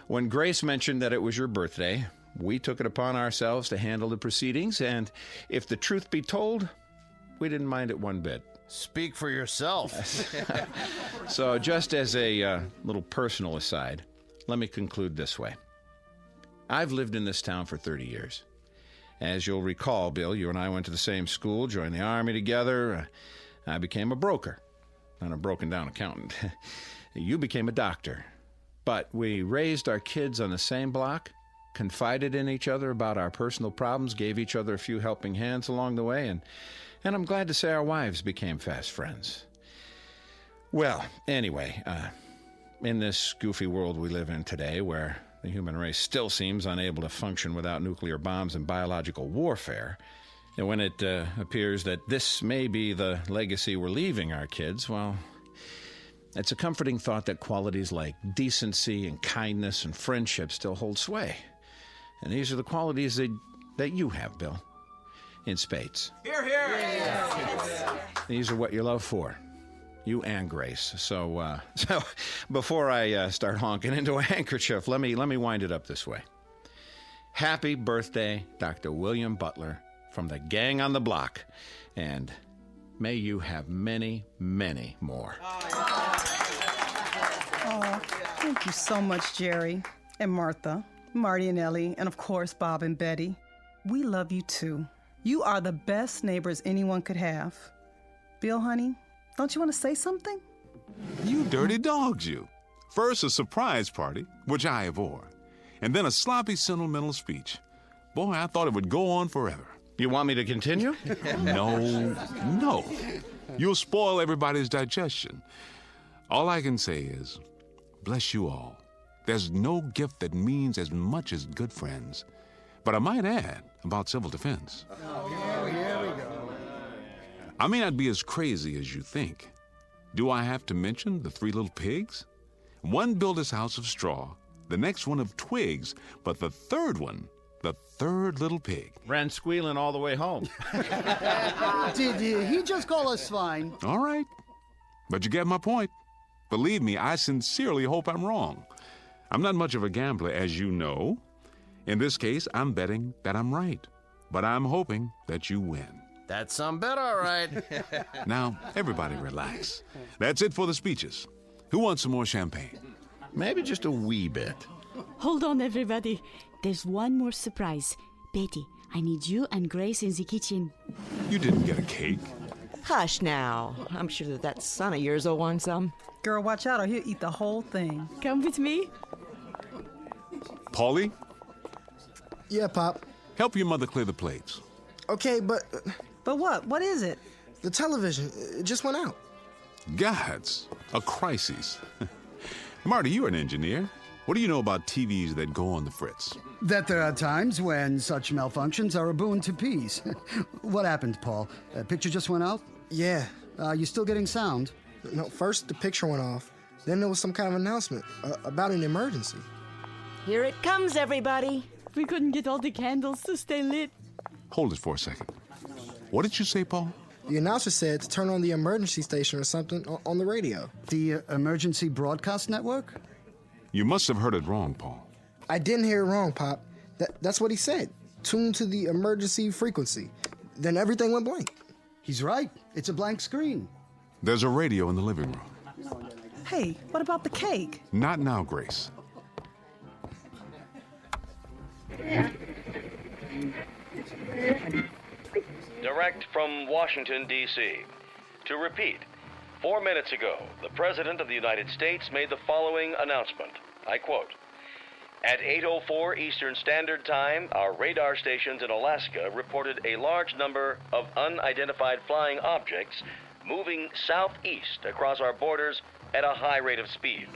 when Grace mentioned that it was your birthday, we took it upon ourselves to handle the proceedings, and if the truth be told, we didn't mind it one bit. Speak for yourself. So just as a little personal aside, let me conclude this way. I've lived in this town for 30 years. As you'll recall, Bill, you and I went to the same school, joined the Army together. I became a broker, not a broken-down accountant. You became a doctor. But we raised our kids on the same block, confided in each other about our personal problems, gave each other a few helping hands along the way, and I'm glad to say our wives became fast friends. Well, anyway, in this goofy world we live in today, where the human race still seems unable to function without nuclear bombs and biological warfare, and when it appears that this may be the legacy we're leaving our kids, well, it's a comforting thought that qualities like decency and kindness and friendship still hold sway. And these are the qualities that you have, Bill. In spades. Hear, hear! These are what you love for. You and Grace. So before I start honking into a handkerchief, let me wind it up this way. Happy birthday, Dr. William Butler, from the gang on the block. And may you have many, many more. Oh, thank you so much, Jerry and Martha, Marty and Ellie, and of course, Bob and Betty. We love you too. You are the best neighbors anyone could have. Bill, honey, don't you want to say something? You dirty dogs, you. First, a surprise party, which I abhor, and then a sloppy, sentimental speech. Boy, I thought it would go on forever. You want me to continue? No. You'll spoil everybody's digestion. All I can say is, bless you all. There's no gift that means as much as good friends. But I might add about civil defense. Here we go. I may not be as crazy as you think. Do I have to mention the 3 little pigs? One built his house of straw, the next one of twigs, but the third one, the third little pig, ran squealing all the way home. Did he just call us swine? All right, but you get my point. Believe me, I sincerely hope I'm wrong. I'm not much of a gambler, as you know. In this case, I'm betting that I'm right, but I'm hoping that you win. That's some bet, all right. Now, everybody relax. That's it for the speeches. Who wants some more champagne? Maybe just a wee bit. Hold on, everybody. There's one more surprise. Betty, I need you and Grace in the kitchen. You didn't get a cake. Hush now. I'm sure that son of yours will want some. Girl, watch out or he'll eat the whole thing. Come with me. Paulie? Yeah, Pop. Help your mother clear the plates. Okay, but... But what? What is it? The television. It just went out. Gods, a crisis. Marty, you're an engineer. What do you know about TVs that go on the fritz? That there are times when such malfunctions are a boon to peace. What happened, Paul? Picture just went out? Yeah. You still getting sound? No, first the picture went off. Then there was some kind of announcement about an emergency. Here it comes, everybody. We couldn't get all the candles to stay lit. Hold it for a second. What did you say, Paul? The announcer said to turn on the emergency station or something on the radio. The emergency broadcast network? You must have heard it wrong, Paul. I didn't hear it wrong, Pop. That's what he said. Tune to the emergency frequency. Then everything went blank. He's right. It's a blank screen. There's a radio in the living room. Hey, what about the cake? Not now, Grace. Direct from Washington, D.C. To repeat, 4 minutes ago, the President of the United States made the following announcement. I quote, "At 8:04 Eastern Standard Time, our radar stations in Alaska reported a large number of unidentified flying objects moving southeast across our borders at a high rate of speed."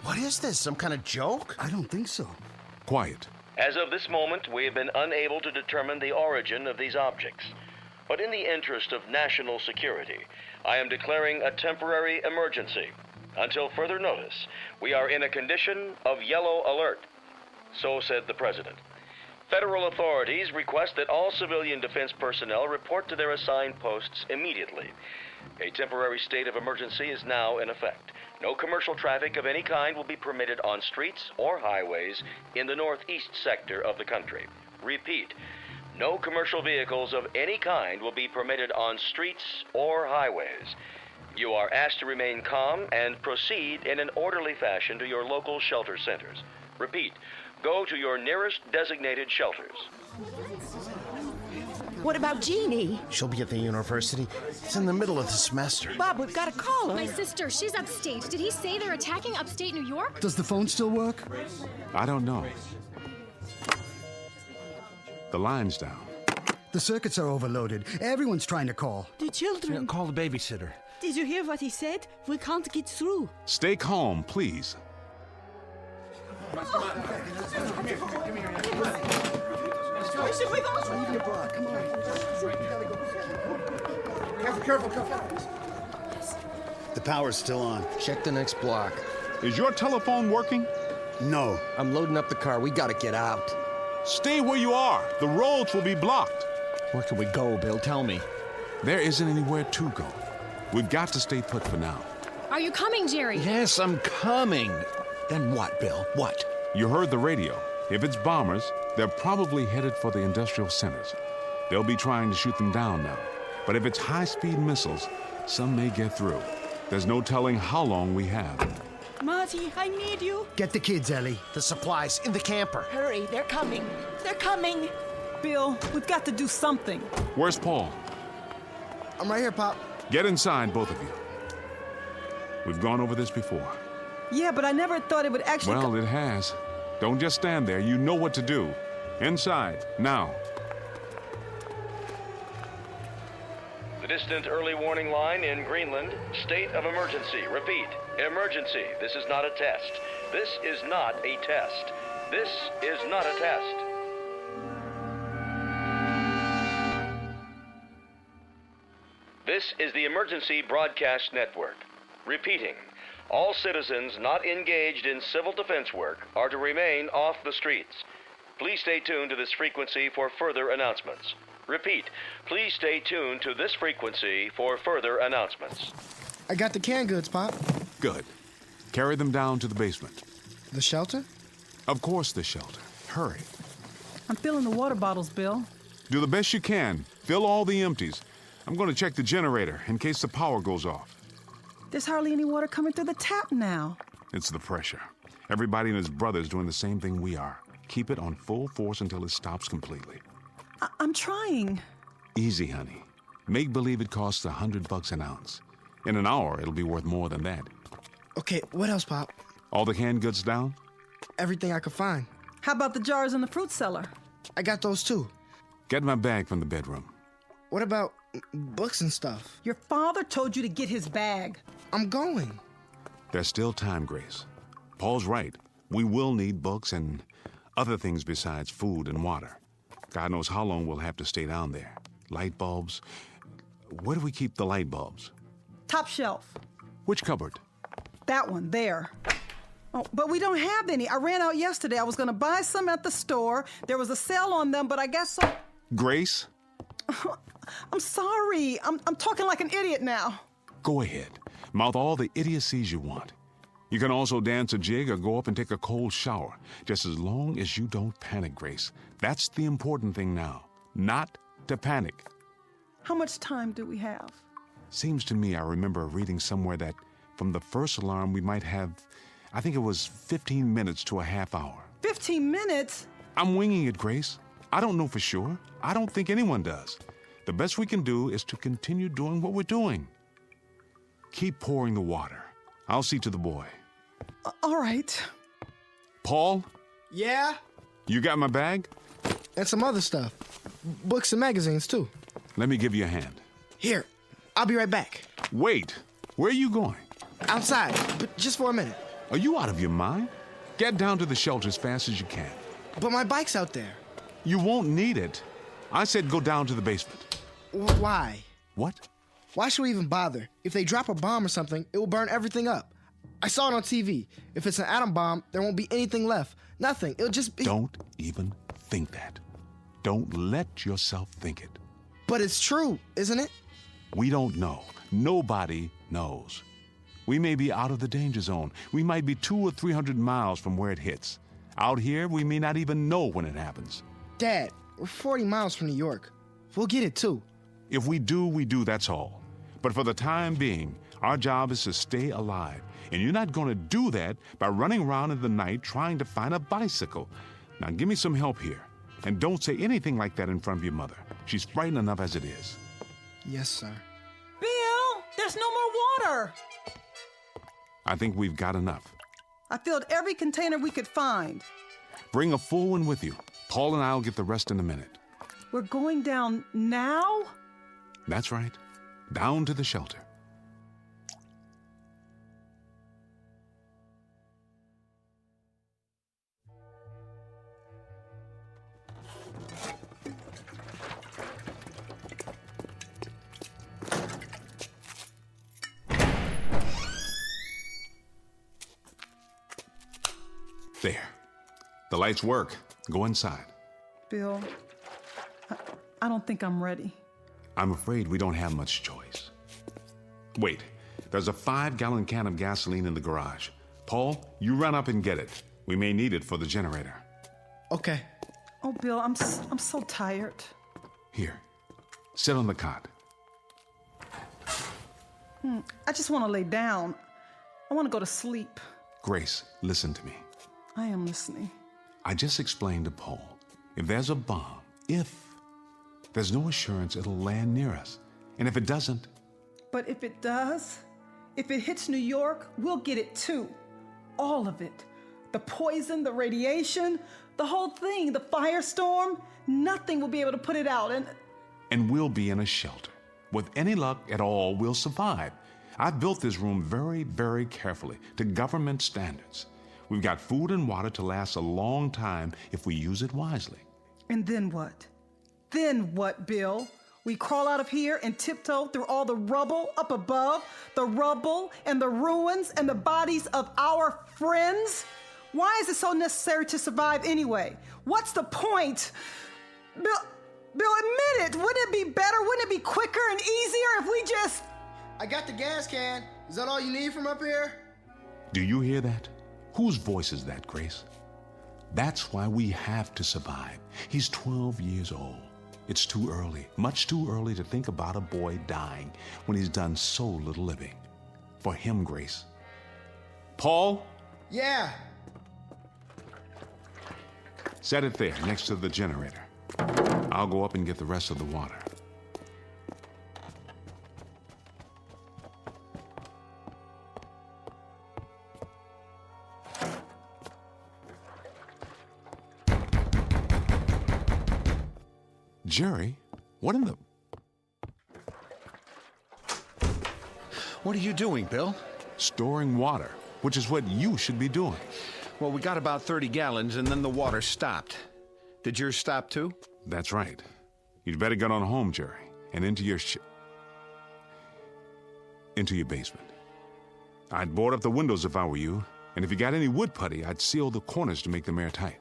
What is this, some kind of joke? I don't think so. Quiet. As of this moment, we have been unable to determine the origin of these objects. but in the interest of national security, I am declaring a temporary emergency. Until further notice, we are in a condition of yellow alert. So said the President. Federal authorities request that all civilian defense personnel report to their assigned posts immediately. A temporary state of emergency is now in effect. No commercial traffic of any kind will be permitted on streets or highways in the northeast sector of the country. Repeat, no commercial vehicles of any kind will be permitted on streets or highways. You are asked to remain calm and proceed in an orderly fashion to your local shelter centers. Repeat, go to your nearest designated shelters. What about Jeannie? She'll be at the university. It's in the middle of the semester. Bob, we've got to call her. My sister, she's upstate. Did he say they're attacking upstate New York? Does the phone still work? I don't know. The line's down. The circuits are overloaded. Everyone's trying to call. The children. Call the babysitter. Did you hear what he said? We can't get through. Stay calm, please. Careful. The power's still on. Check the next block. Is your telephone working? No. I'm loading up the car. We gotta get out. Stay where you are. The roads will be blocked. Where can we go, Bill? Tell me. There isn't anywhere to go. We've got to stay put for now. Are you coming, Jerry? Yes, I'm coming. Then what, Bill? What? You heard the radio. If it's bombers, they're probably headed for the industrial centers. They'll be trying to shoot them down now. But if it's high-speed missiles, some may get through. There's no telling how long we have. Marty, I need you. Get the kids, Ellie. The supplies in the camper. Hurry, they're coming. They're coming. Bill, we've got to do something. Where's Paul? I'm right here, Pop. Get inside, both of you. We've gone over this before. Yeah, but I never thought it would actually... Well, it has. Don't just stand there. You know what to do. Inside, now. The distant early warning line in Greenland, state of emergency. Repeat, emergency. This is not a test. This is not a test. This is not a test. This is the Emergency Broadcast Network. Repeating, all citizens not engaged in civil defense work are to remain off the streets. Please stay tuned to this frequency for further announcements. Repeat, please stay tuned to this frequency for further announcements. I got the canned goods, Pop. Good. Carry them down to the basement. The shelter? Of course, the shelter. Hurry. I'm filling the water bottles, Bill. Do the best you can. Fill all the empties. I'm going to check the generator in case the power goes off. There's hardly any water coming through the tap now. It's the pressure. Everybody and his brother's doing the same thing we are. Keep it on full force until it stops completely. I'm trying. Easy, honey. Make believe it costs $100 an ounce. In an hour, it'll be worth more than that. Okay, what else, Pop? All the canned goods down? Everything I could find. How about the jars in the fruit cellar? I got those too. Get my bag from the bedroom. What about books and stuff? Your father told you to get his bag. I'm going. There's still time, Grace. Paul's right. We will need books and other things besides food and water. God knows how long we'll have to stay down there. Light bulbs. Where do we keep the light bulbs? Top shelf. Which cupboard? That one, there. Oh, but we don't have any. I ran out yesterday. I was going to buy some at the store. There was a sale on them, but I guess so. Grace? I'm sorry. I'm talking like an idiot now. Go ahead. Mouth all the idiocies you want. You can also dance a jig or go up and take a cold shower, just as long as you don't panic, Grace. That's the important thing now. Not to panic. How much time do we have? Seems to me I remember reading somewhere that from the first alarm we might have, I think it was 15 minutes to a half hour. 15 minutes? I'm winging it, Grace. I don't know for sure. I don't think anyone does. The best we can do is to continue doing what we're doing. Keep pouring the water. I'll see to the boy. All right. Paul? Yeah? You got my bag? And some other stuff. Books and magazines, too. Let me give you a hand. Here. I'll be right back. Wait. Where are you going? Outside, but just for a minute. Are you out of your mind? Get down to the shelter as fast as you can. But my bike's out there. You won't need it. I said go down to the basement. Why? What? Why should we even bother? If they drop a bomb or something, it will burn everything up. I saw it on TV. If it's an atom bomb, there won't be anything left. Nothing. It'll just be... Don't even think that. Don't let yourself think it. But it's true, isn't it? We don't know. Nobody knows. We may be out of the danger zone. We might be 200 or 300 miles from where it hits. Out here, we may not even know when it happens. Dad, we're 40 miles from New York. We'll get it too. If we do, we do, that's all. But for the time being, our job is to stay alive. And you're not going to do that by running around in the night trying to find a bicycle. Now, give me some help here. And don't say anything like that in front of your mother. She's frightened enough as it is. Yes, sir. Bill, there's no more water. I think we've got enough. I filled every container we could find. Bring a full one with you. Paul and I'll get the rest in a minute. We're going down now? That's right. Down to the shelter. There. The lights work. Go inside. Bill, I don't think I'm ready. I'm afraid we don't have much choice. Wait, there's a 5-gallon can of gasoline in the garage. Paul, you run up and get it. We may need it for the generator. Okay. Oh, Bill, I'm so tired. Here, sit on the cot. I just want to lay down. I want to go to sleep. Grace, listen to me. I am listening. I just explained to Paul, if there's a bomb, there's no assurance it'll land near us. And if it doesn't... But if it does, if it hits New York, we'll get it too. All of it. The poison, the radiation, the whole thing, the firestorm, nothing will be able to put it out. And we'll be in a shelter. With any luck at all, we'll survive. I've built this room very, very carefully to government standards. We've got food and water to last a long time if we use it wisely. And then what? Then what, Bill? We crawl out of here and tiptoe through all the rubble up above, the rubble and the ruins and the bodies of our friends? Why is it so necessary to survive anyway? What's the point? Bill, admit it. Wouldn't it be better? Wouldn't it be quicker and easier if we just... I got the gas can. Is that all you need from up here? Do you hear that? Whose voice is that, Grace? That's why we have to survive. He's 12 years old. It's too early, much too early to think about a boy dying when he's done so little living. For him, Grace. Paul? Yeah. Set it there, next to the generator. I'll go up and get the rest of the water. Jerry, what in the... What are you doing, Bill? Storing water, which is what you should be doing. Well, we got about 30 gallons, and then the water stopped. Did yours stop, too? That's right. You'd better get on home, Jerry, and into your basement. I'd board up the windows if I were you, and if you got any wood putty, I'd seal the corners to make them airtight.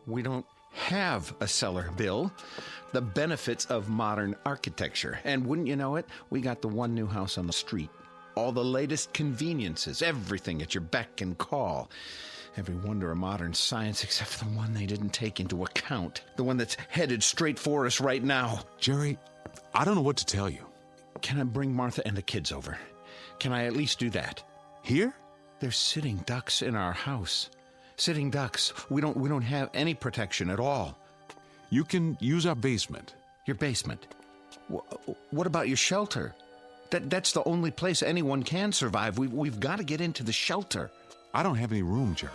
We don't have a cellar, Bill. The benefits of modern architecture. And wouldn't you know it, we got the one new house on the street. All the latest conveniences, everything at your beck and call. Every wonder of modern science except for the one they didn't take into account. The one that's headed straight for us right now. Jerry, I don't know what to tell you. Can I bring Martha and the kids over? Can I at least do that? Here? There's sitting ducks in our house. Sitting ducks. We don't have any protection at all. You can use our basement. Your basement? What about your shelter? That's the only place anyone can survive. We've got to get into the shelter. I don't have any room, Jerry.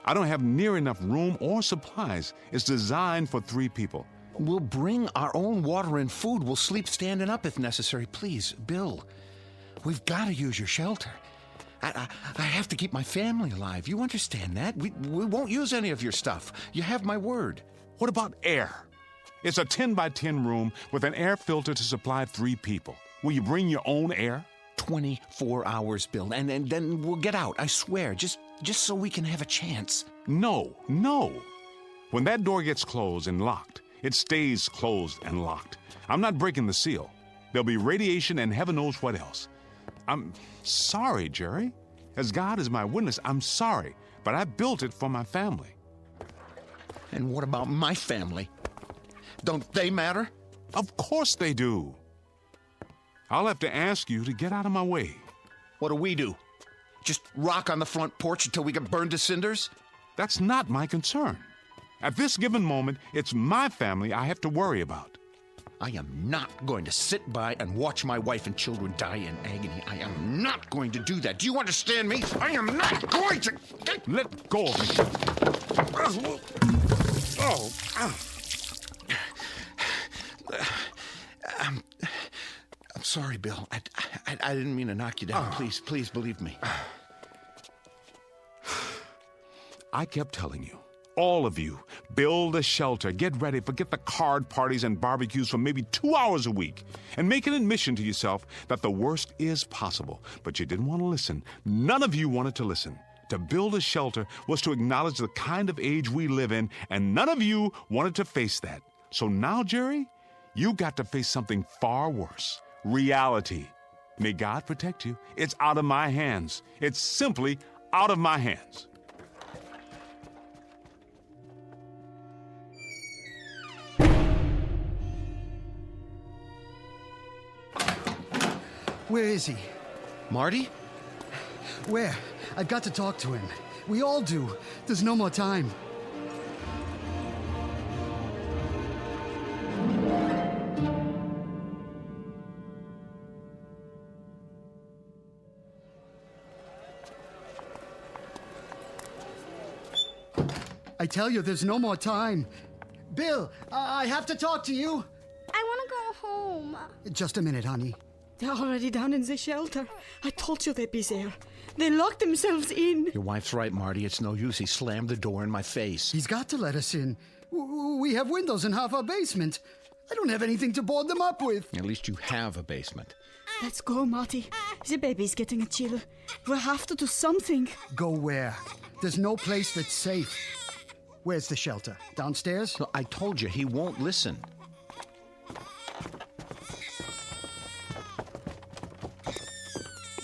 I don't have near enough room or supplies. It's designed for 3 people. We'll bring our own water and food. We'll sleep standing up if necessary. Please, Bill, we've got to use your shelter. I have to keep my family alive. You understand that? We won't use any of your stuff. You have my word. What about air? It's a 10 by 10 room with an air filter to supply 3 people. Will you bring your own air? 24 hours, Bill, and then we'll get out, I swear, just so we can have a chance. No. When that door gets closed and locked, it stays closed and locked. I'm not breaking the seal. There'll be radiation and heaven knows what else. I'm sorry, Jerry. As God is my witness, I'm sorry, but I built it for my family. And what about my family? Don't they matter? Of course they do. I'll have to ask you to get out of my way. What do we do? Just rock on the front porch until we get burned to cinders? That's not my concern. At this given moment, it's my family I have to worry about. I am not going to sit by and watch my wife and children die in agony. I am not going to do that. Do you understand me? I am not going to... Let go of me. I'm sorry, Bill. I didn't mean to knock you down. Please believe me. I kept telling you, all of you, build a shelter, get ready, forget the card parties and barbecues for maybe 2 hours a week, and make an admission to yourself that the worst is possible. But you didn't want to listen. None of you wanted to listen. To build a shelter was to acknowledge the kind of age we live in, and none of you wanted to face that. So now, Jerry, you got to face something far worse. Reality. May God protect you. It's out of my hands. It's simply out of my hands. Where is he? Marty? Where? I've got to talk to him. We all do. There's no more time. I tell you, there's no more time. Bill, I have to talk to you. I want to go home. Just a minute, honey. They're already down in the shelter. I told you they'd be there. They locked themselves in. Your wife's right, Marty. It's no use. He slammed the door in my face. He's got to let us in. We have windows in half our basement. I don't have anything to board them up with. At least you have a basement. Let's go, Marty. The baby's getting a chill. We'll have to do something. Go where? There's no place that's safe. Where's the shelter? Downstairs? No, I told you, he won't listen.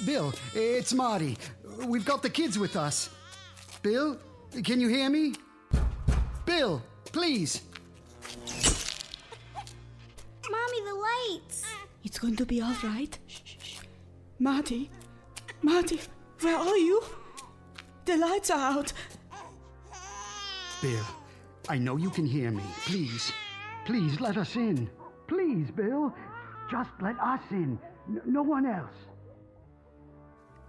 Bill, it's Marty. We've got the kids with us. Bill, can you hear me? Bill, please. Mommy, the lights. It's going to be all right. Shh. Marty, where are you? The lights are out. Bill, I know you can hear me. Please let us in. Please, Bill. Just let us in. No one else.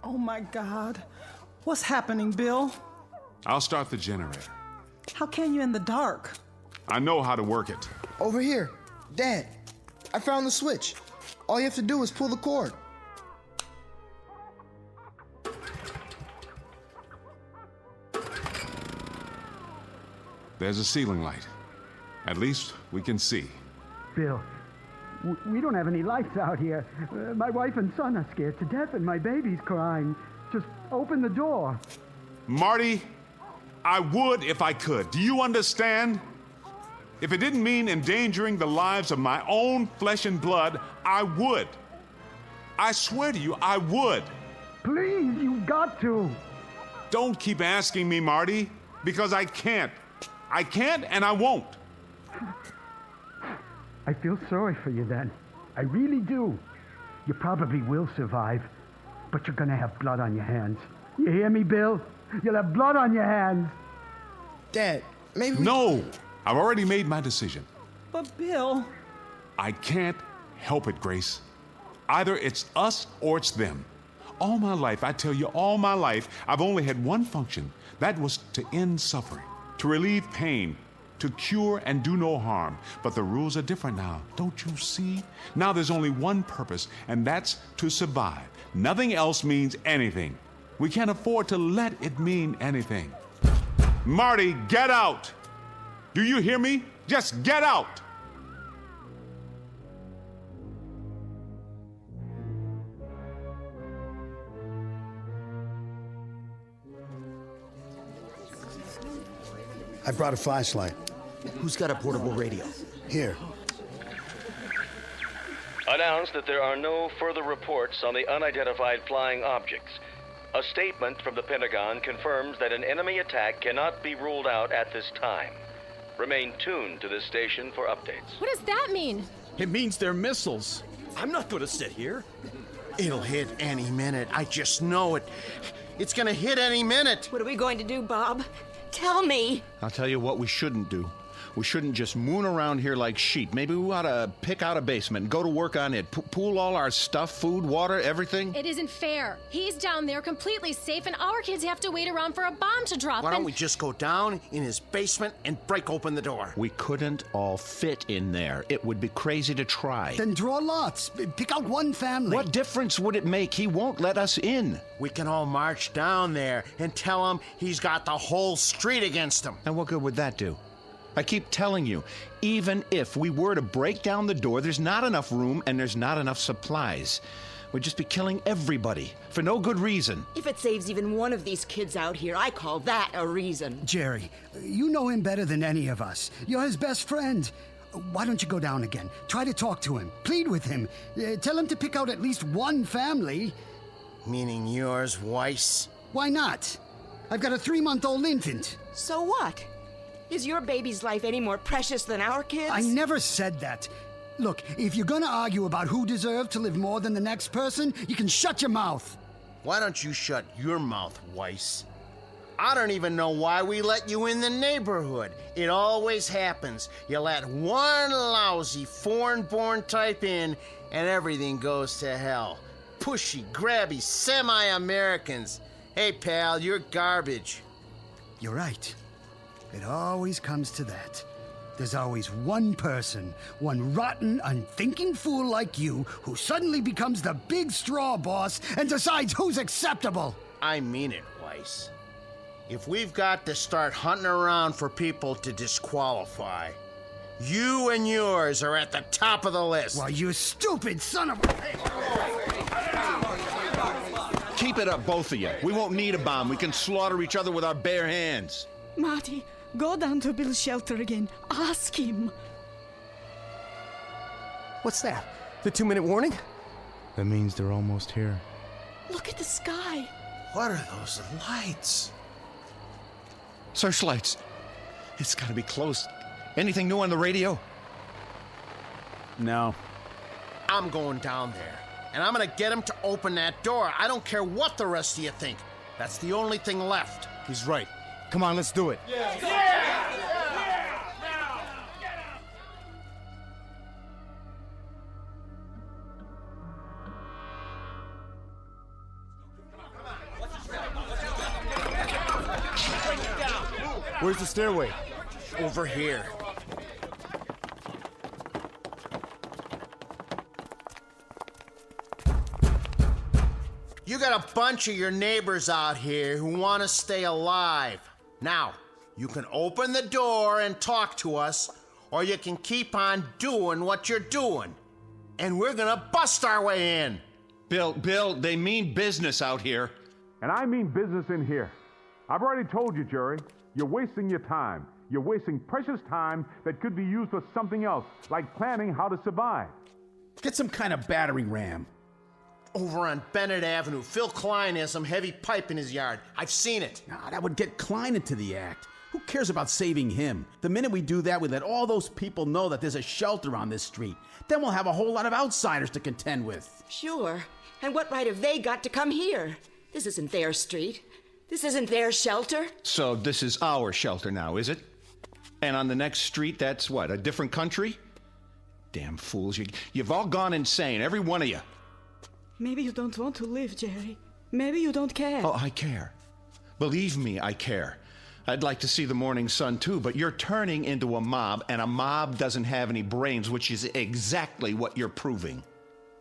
Oh, my God. What's happening, Bill? I'll start the generator. How can you in the dark? I know how to work it. Over here. Dad, I found the switch. All you have to do is pull the cord. There's a ceiling light. At least we can see. Bill, we don't have any lights out here. My wife and son are scared to death and my baby's crying. Just open the door. Marty, I would if I could. Do you understand? If it didn't mean endangering the lives of my own flesh and blood, I would. I swear to you, I would. Please, you've got to. Don't keep asking me, Marty, because I can't. I can't and I won't. I feel sorry for you then. I really do. You probably will survive, but you're gonna have blood on your hands. You hear me, Bill? You'll have blood on your hands. Dad, maybe No! I've already made my decision. But, Bill... I can't help it, Grace. Either it's us or it's them. All my life, I tell you, all my life, I've only had one function. That was to end suffering, to relieve pain, to cure and do no harm. But the rules are different now, don't you see? Now there's only one purpose, and that's to survive. Nothing else means anything. We can't afford to let it mean anything. Marty, get out! Do you hear me? Just get out! I brought a flashlight. Who's got a portable radio? Here. Announced that there are no further reports on the unidentified flying objects. A statement from the Pentagon confirms that an enemy attack cannot be ruled out at this time. Remain tuned to this station for updates. What does that mean? It means they're missiles. I'm not going to sit here. It'll hit any minute. I just know it. It's gonna hit any minute. What are we going to do, Bob? Tell me. I'll tell you what we shouldn't do. We shouldn't just moon around here like sheep. Maybe we ought to pick out a basement and go to work on it. Pool all our stuff, food, water, everything. It isn't fair. He's down there completely safe, and our kids have to wait around for a bomb to drop. Why don't we just go down in his basement and break open the door? We couldn't all fit in there. It would be crazy to try. Then draw lots. Pick out one family. What difference would it make? He won't let us in. We can all march down there and tell him he's got the whole street against him. And what good would that do? I keep telling you, even if we were to break down the door, there's not enough room and there's not enough supplies. We'd just be killing everybody for no good reason. If it saves even one of these kids out here, I call that a reason. Jerry, you know him better than any of us. You're his best friend. Why don't you go down again? Try to talk to him. Plead with him. Tell him to pick out at least one family. Meaning yours, Weiss? Why not? I've got a 3-month-old infant. So what? Is your baby's life any more precious than our kids? I never said that. Look, if you're gonna argue about who deserved to live more than the next person, you can shut your mouth. Why don't you shut your mouth, Weiss? I don't even know why we let you in the neighborhood. It always happens. You let one lousy foreign-born type in, and everything goes to hell. Pushy, grabby, semi-Americans. Hey, pal, you're garbage. You're right. It always comes to that. There's always one person, one rotten, unthinking fool like you, who suddenly becomes the big straw boss and decides who's acceptable. I mean it, Weiss. If we've got to start hunting around for people to disqualify, you and yours are at the top of the list. Well, you stupid son of Keep it up, both of you. We won't need a bomb. We can slaughter each other with our bare hands. Marty, go down to Bill's shelter again. Ask him. What's that? The 2-minute warning? That means they're almost here. Look at the sky. What are those lights? Searchlights. It's gotta be close. Anything new on the radio? No. I'm going down there, and I'm gonna get him to open that door. I don't care what the rest of you think. That's the only thing left. He's right. Come on, let's do it. Where's the stairway? Over here. You got a bunch of your neighbors out here who want to stay alive. Now, you can open the door and talk to us, or you can keep on doing what you're doing. And we're gonna bust our way in. Bill, they mean business out here. And I mean business in here. I've already told you, Jerry, you're wasting your time. You're wasting precious time that could be used for something else, like planning how to survive. Get some kind of battering ram. Over on Bennett Avenue, Phil Klein has some heavy pipe in his yard. I've seen it. Nah, that would get Klein into the act. Who cares about saving him? The minute we do that, we let all those people know that there's a shelter on this street. Then we'll have a whole lot of outsiders to contend with. Sure. And what right have they got to come here? This isn't their street. This isn't their shelter. So this is our shelter now, is it? And on the next street, that's what, a different country? Damn fools, you've all gone insane, every one of you. Maybe you don't want to live, Jerry. Maybe you don't care. Oh, I care. Believe me, I care. I'd like to see the morning sun, too, but you're turning into a mob, and a mob doesn't have any brains, which is exactly what you're proving.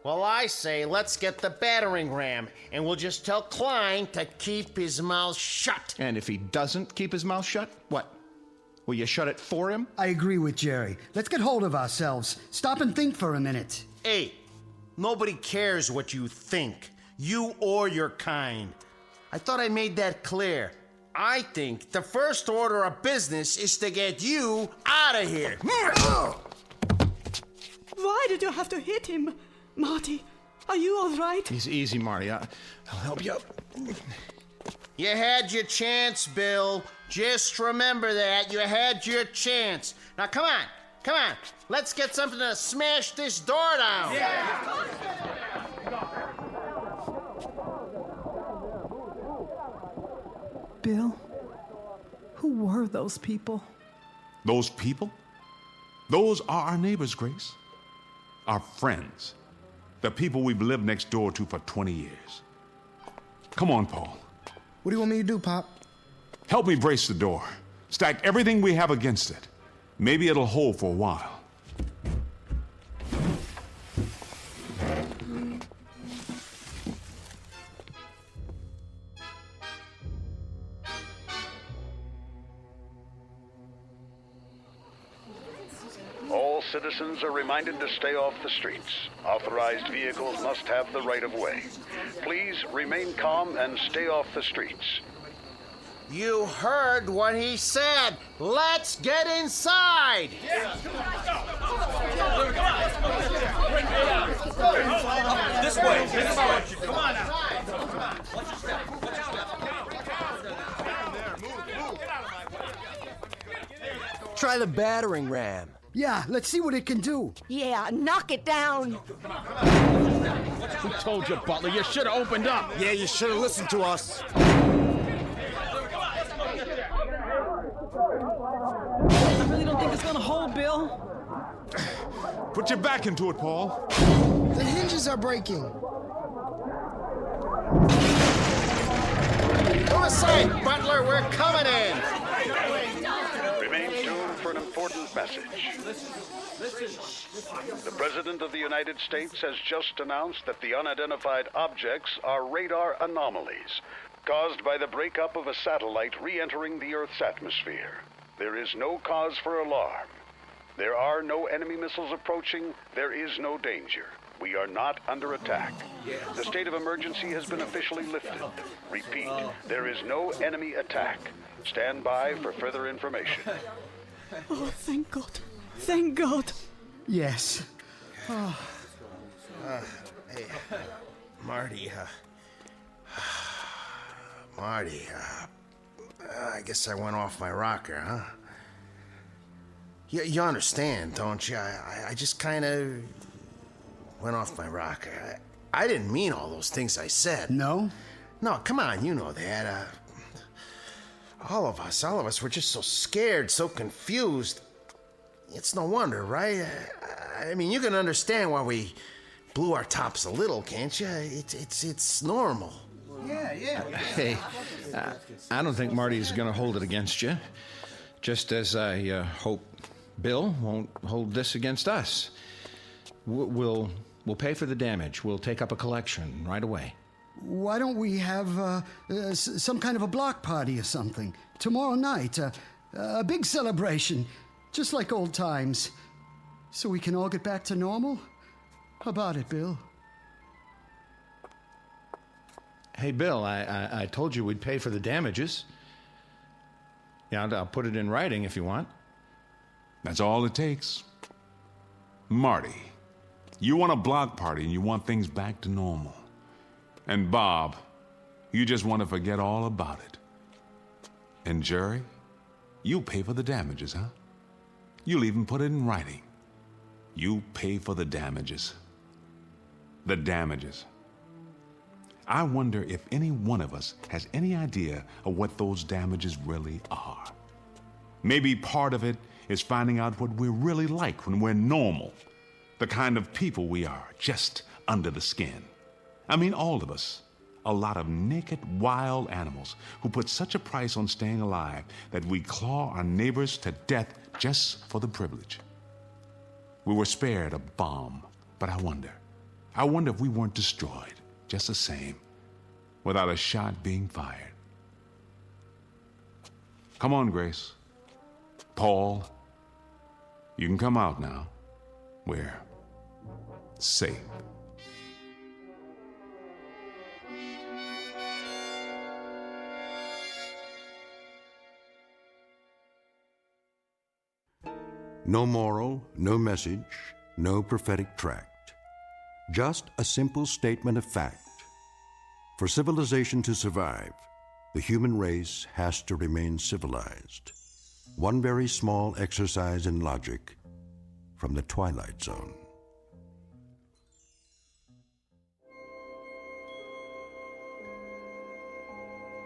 Well, I say let's get the battering ram, and we'll just tell Klein to keep his mouth shut. And if he doesn't keep his mouth shut, what? Will you shut it for him? I agree with Jerry. Let's get hold of ourselves. Stop and think for a minute. Hey, nobody cares what you think. You or your kind. I thought I made that clear. I think the first order of business is to get you out of here. Why did you have to hit him? Marty, are you all right? Easy, Marty. I'll help you up. You had your chance, Bill. Just remember that. You had your chance. Now, come on. Let's get something to smash this door down. Yeah. Bill, who were those people? Those people? Those are our neighbors, Grace. Our friends. The people we've lived next door to for 20 years. Come on, Paul. What do you want me to do, Pop? Help me brace the door. Stack everything we have against it. Maybe it'll hold for a while. All citizens are reminded to stay off the streets. Authorized vehicles must have the right of way. Please remain calm and stay off the streets. You heard what he said. Let's get inside. This way. Come on now. Try the battering ram. Yeah, let's see what it can do. Yeah, knock it down. Who told you, Butler? You should have opened up. Yeah, you should have listened to us. I really don't think it's gonna hold, Bill. Put your back into it, Paul. The hinges are breaking. Go aside, Butler. We're coming in. Remain tuned for an important message. The President of the United States has just announced that the unidentified objects are radar anomalies caused by the breakup of a satellite re-entering the Earth's atmosphere. There is no cause for alarm. There are no enemy missiles approaching. There is no danger. We are not under attack. The state of emergency has been officially lifted. Repeat, there is no enemy attack. Stand by for further information. Oh, thank God. Thank God. Yes. Hey, Marty, I guess I went off my rocker, huh? You understand, don't you? I just kind of went off my rocker. I didn't mean all those things I said. No? No, come on, you know that. All of us were just so scared, so confused. It's no wonder, right? I mean, you can understand why we blew our tops a little, can't you? It's normal. Yeah. Hey, I don't think Marty's going to hold it against you. Just as I hope Bill won't hold this against us. We'll pay for the damage. We'll take up a collection right away. Why don't we have some kind of a block party or something? Tomorrow night, a big celebration, just like old times. So we can all get back to normal? How about it, Bill? Hey, Bill, I told you we'd pay for the damages. Yeah, I'll put it in writing if you want. That's all it takes. Marty, you want a block party and you want things back to normal. And Bob, you just want to forget all about it. And Jerry, you pay for the damages, huh? You'll even put it in writing. You pay for the damages. The damages. I wonder if any one of us has any idea of what those damages really are. Maybe part of it is finding out what we're really like when we're normal. The kind of people we are, just under the skin. I mean, all of us. A lot of naked, wild animals who put such a price on staying alive that we claw our neighbors to death just for the privilege. We were spared a bomb, but I wonder if we weren't destroyed just the same, without a shot being fired. Come on, Grace. Paul, you can come out now. We're safe. No moral, no message, no prophetic tract. Just a simple statement of fact. For civilization to survive, the human race has to remain civilized. One very small exercise in logic from the Twilight Zone.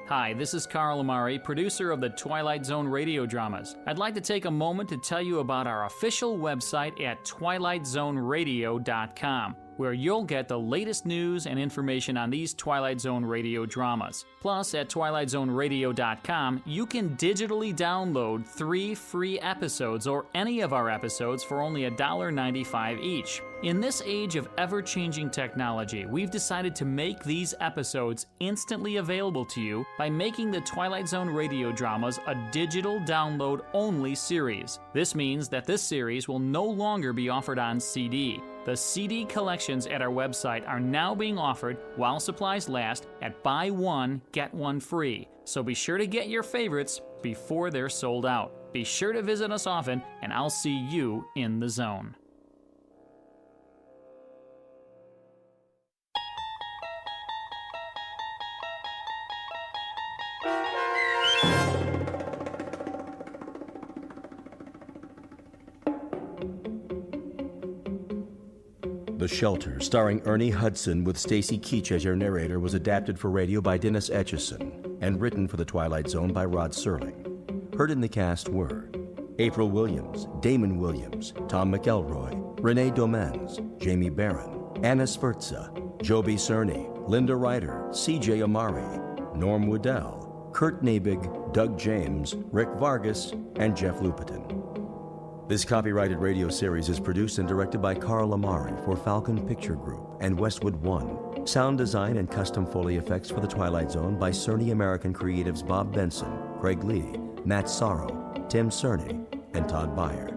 Hi, this is Carl Amari, producer of the Twilight Zone Radio Dramas. I'd like to take a moment to tell you about our official website at twilightzoneradio.com, where you'll get the latest news and information on these Twilight Zone Radio dramas. Plus, at twilightzoneradio.com, you can digitally download 3 free episodes or any of our episodes for only $1.95 each. In this age of ever-changing technology, we've decided to make these episodes instantly available to you by making the Twilight Zone Radio Dramas a digital download-only series. This means that this series will no longer be offered on CD. The CD collections at our website are now being offered while supplies last at buy one, get one free. So be sure to get your favorites before they're sold out. Be sure to visit us often, and I'll see you in the zone. The Shelter, starring Ernie Hudson with Stacy Keach as your narrator, was adapted for radio by Dennis Etchison and written for The Twilight Zone by Rod Serling. Heard in the cast were April Williams, Damon Williams, Tom McElroy, Renee Domenz, Jamie Barron, Anna Sferza, Joby Cerny, Linda Ryder, C.J. Amari, Norm Woodell, Kurt Nabig, Doug James, Rick Vargas, and Jeff Lupetin. This copyrighted radio series is produced and directed by Carl Amari for Falcon Picture Group and Westwood One. Sound design and custom Foley effects for The Twilight Zone by Cerny American creatives Bob Benson, Craig Lee, Matt Sorrow, Tim Cerny, and Todd Beyer.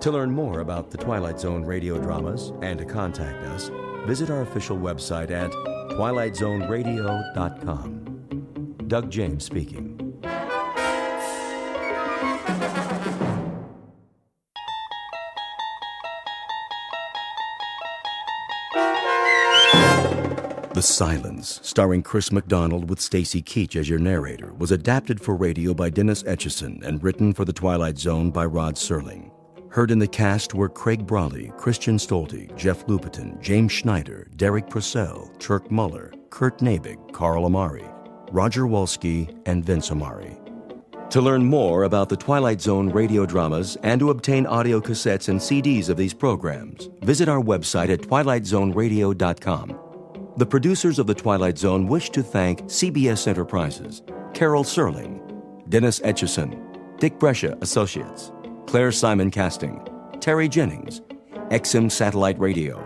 To learn more about The Twilight Zone radio dramas and to contact us, visit our official website at twilightzoneradio.com. Doug James speaking. The Silence, starring Chris McDonald with Stacy Keach as your narrator, was adapted for radio by Dennis Etchison and written for The Twilight Zone by Rod Serling. Heard in the cast were Craig Brawley, Christian Stolte, Jeff Lupetin, James Schneider, Derek Purcell, Turk Muller, Kurt Nabig, Carl Amari, Roger Wolski, and Vince Amari. To learn more about the Twilight Zone radio dramas and to obtain audio cassettes and CDs of these programs, visit our website at twilightzoneradio.com. The producers of The Twilight Zone wish to thank CBS Enterprises, Carol Serling, Dennis Etchison, Dick Brescia Associates, Claire Simon Casting, Terry Jennings, XM Satellite Radio,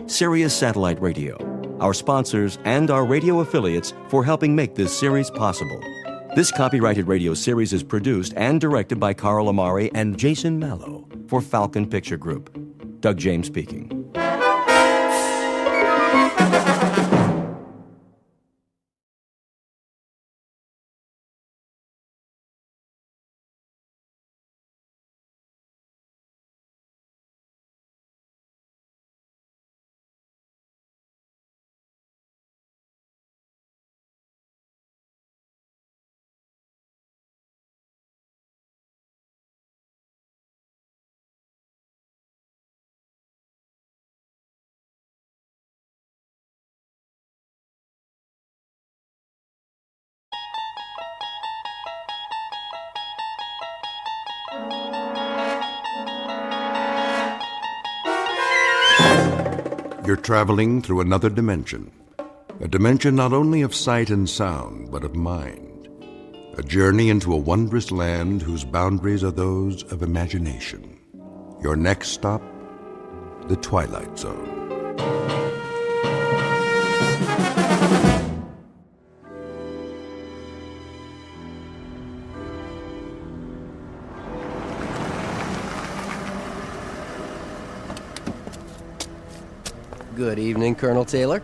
Sirius Satellite Radio, our sponsors, and our radio affiliates for helping make this series possible. This copyrighted radio series is produced and directed by Carl Amari and Jason Mallow for Falcon Picture Group. Doug James speaking. You're traveling through another dimension. A dimension not only of sight and sound, but of mind. A journey into a wondrous land whose boundaries are those of imagination. Your next stop, the Twilight Zone. Good evening, Colonel Taylor.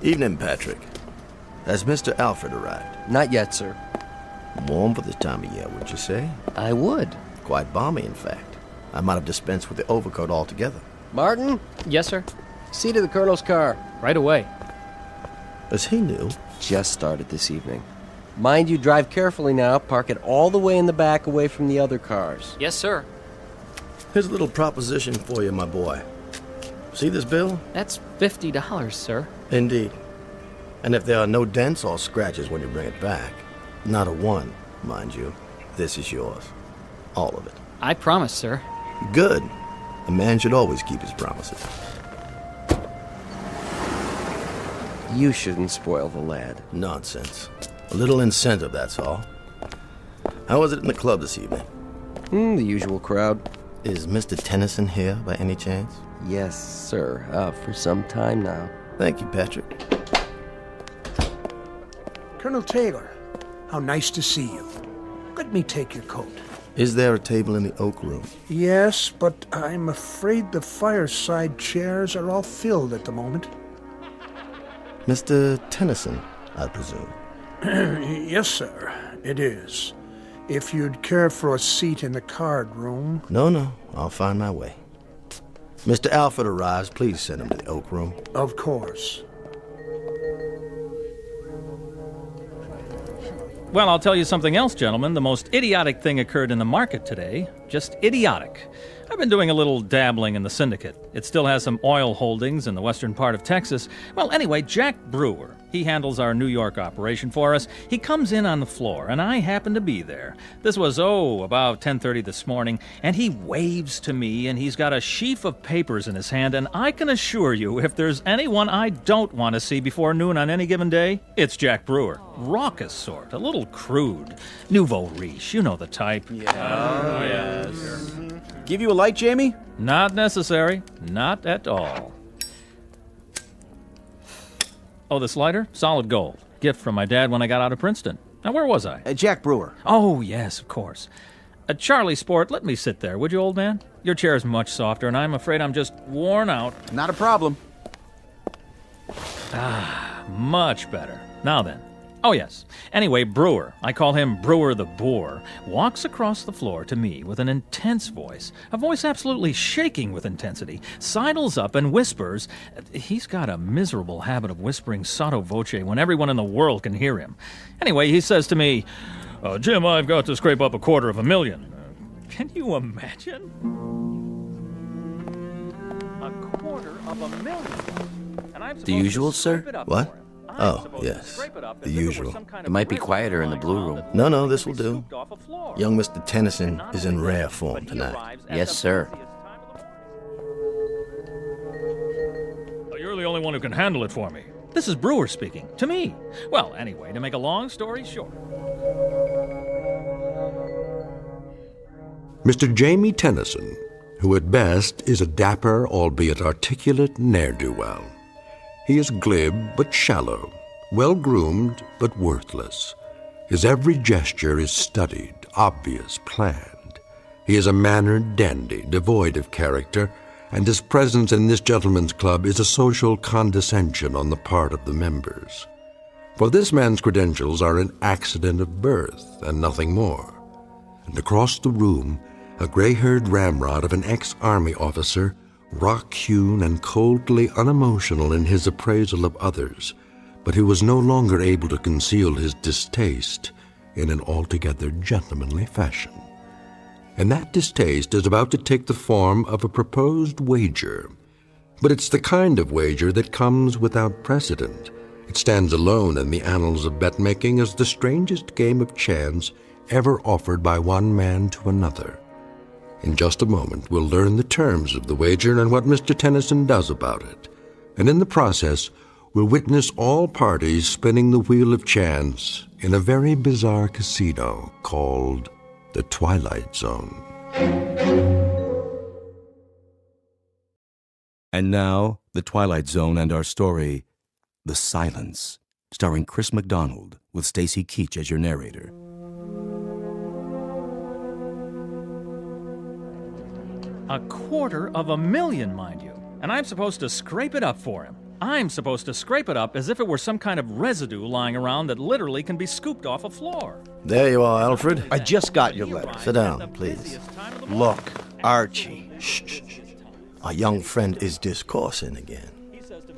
Evening, Patrick. Has Mr. Alfred arrived? Not yet, sir. Warm for this time of year, would you say? I would. Quite balmy, in fact. I might have dispensed with the overcoat altogether. Martin? Yes, sir? See to the Colonel's car. Right away. Is he new? Just started this evening. Mind you, drive carefully now. Park it all the way in the back away from the other cars. Yes, sir. Here's a little proposition for you, my boy. See this bill? That's $50, sir. Indeed. And if there are no dents or scratches when you bring it back, not a one, mind you, this is yours. All of it. I promise, sir. Good. A man should always keep his promises. You shouldn't spoil the lad. Nonsense. A little incentive, that's all. How was it in the club this evening? The usual crowd. Is Mr. Tennyson here by any chance? Yes, sir. For some time now. Thank you, Patrick. Colonel Taylor, how nice to see you. Let me take your coat. Is there a table in the oak room? Yes, but I'm afraid the fireside chairs are all filled at the moment. Mr. Tennyson, I presume. Yes, sir, it is. If you'd care for a seat in the card room. No, I'll find my way. Mr. Alfred arrives, please send him to the oak room. Of course. Well, I'll tell you something else, gentlemen. The most idiotic thing occurred in the market today. Just idiotic. I've been doing a little dabbling in the syndicate. It still has some oil holdings in the western part of Texas. Well, anyway, Jack Brewer, he handles our New York operation for us. He comes in on the floor, and I happen to be there. This was, about 10:30 this morning, and he waves to me, and he's got a sheaf of papers in his hand, and I can assure you, if there's anyone I don't want to see before noon on any given day, it's Jack Brewer. Raucous sort, a little crude. Nouveau riche, you know the type. Oh, yes. Give you a light, Jamie? Not necessary. Not at all. Oh, this lighter? Solid gold. Gift from my dad when I got out of Princeton. Now, where was I? Jack Brewer. Oh, yes, of course. Charlie Sport, let me sit there, would you, old man? Your chair's much softer, and I'm afraid I'm just worn out. Not a problem. Much better. Now then. Oh, yes. Anyway, Brewer, I call him Brewer the Boar, walks across the floor to me with an intense voice, a voice absolutely shaking with intensity, sidles up and whispers. He's got a miserable habit of whispering sotto voce when everyone in the world can hear him. Anyway, he says to me, Jim, I've got to scrape up $250,000. Can you imagine? $250,000. And I'm the usual, sir? What? Oh, yes. The usual. It might be quieter in the blue room. No, this will do. Young Mr. Tennyson is in rare form tonight. Yes, sir. You're the only one who can handle it for me. This is Brewer speaking, to me. Well, anyway, to make a long story short. Mr. Jamie Tennyson, who at best is a dapper, albeit articulate ne'er-do-well. He is glib but shallow, well-groomed but worthless. His every gesture is studied, obvious, planned. He is a mannered dandy, devoid of character, and his presence in this gentleman's club is a social condescension on the part of the members. For this man's credentials are an accident of birth and nothing more. And across the room, a gray-haired ramrod of an ex-army officer, rock-hewn and coldly unemotional in his appraisal of others, but who was no longer able to conceal his distaste in an altogether gentlemanly fashion. And that distaste is about to take the form of a proposed wager. But it's the kind of wager that comes without precedent. It stands alone in the annals of bet-making as the strangest game of chance ever offered by one man to another. In just a moment, we'll learn the terms of the wager and what Mr. Tennyson does about it. And in the process, we'll witness all parties spinning the wheel of chance in a very bizarre casino called the Twilight Zone. And now, the Twilight Zone and our story, The Silence, starring Chris McDonald with Stacy Keach as your narrator. $250,000, mind you. And I'm supposed to scrape it up for him. I'm supposed to scrape it up as if it were some kind of residue lying around that literally can be scooped off a floor. There you are, Alfred. I just got your letter. Sit down, please. Look, Archie. Shh. Our young friend is discoursing again.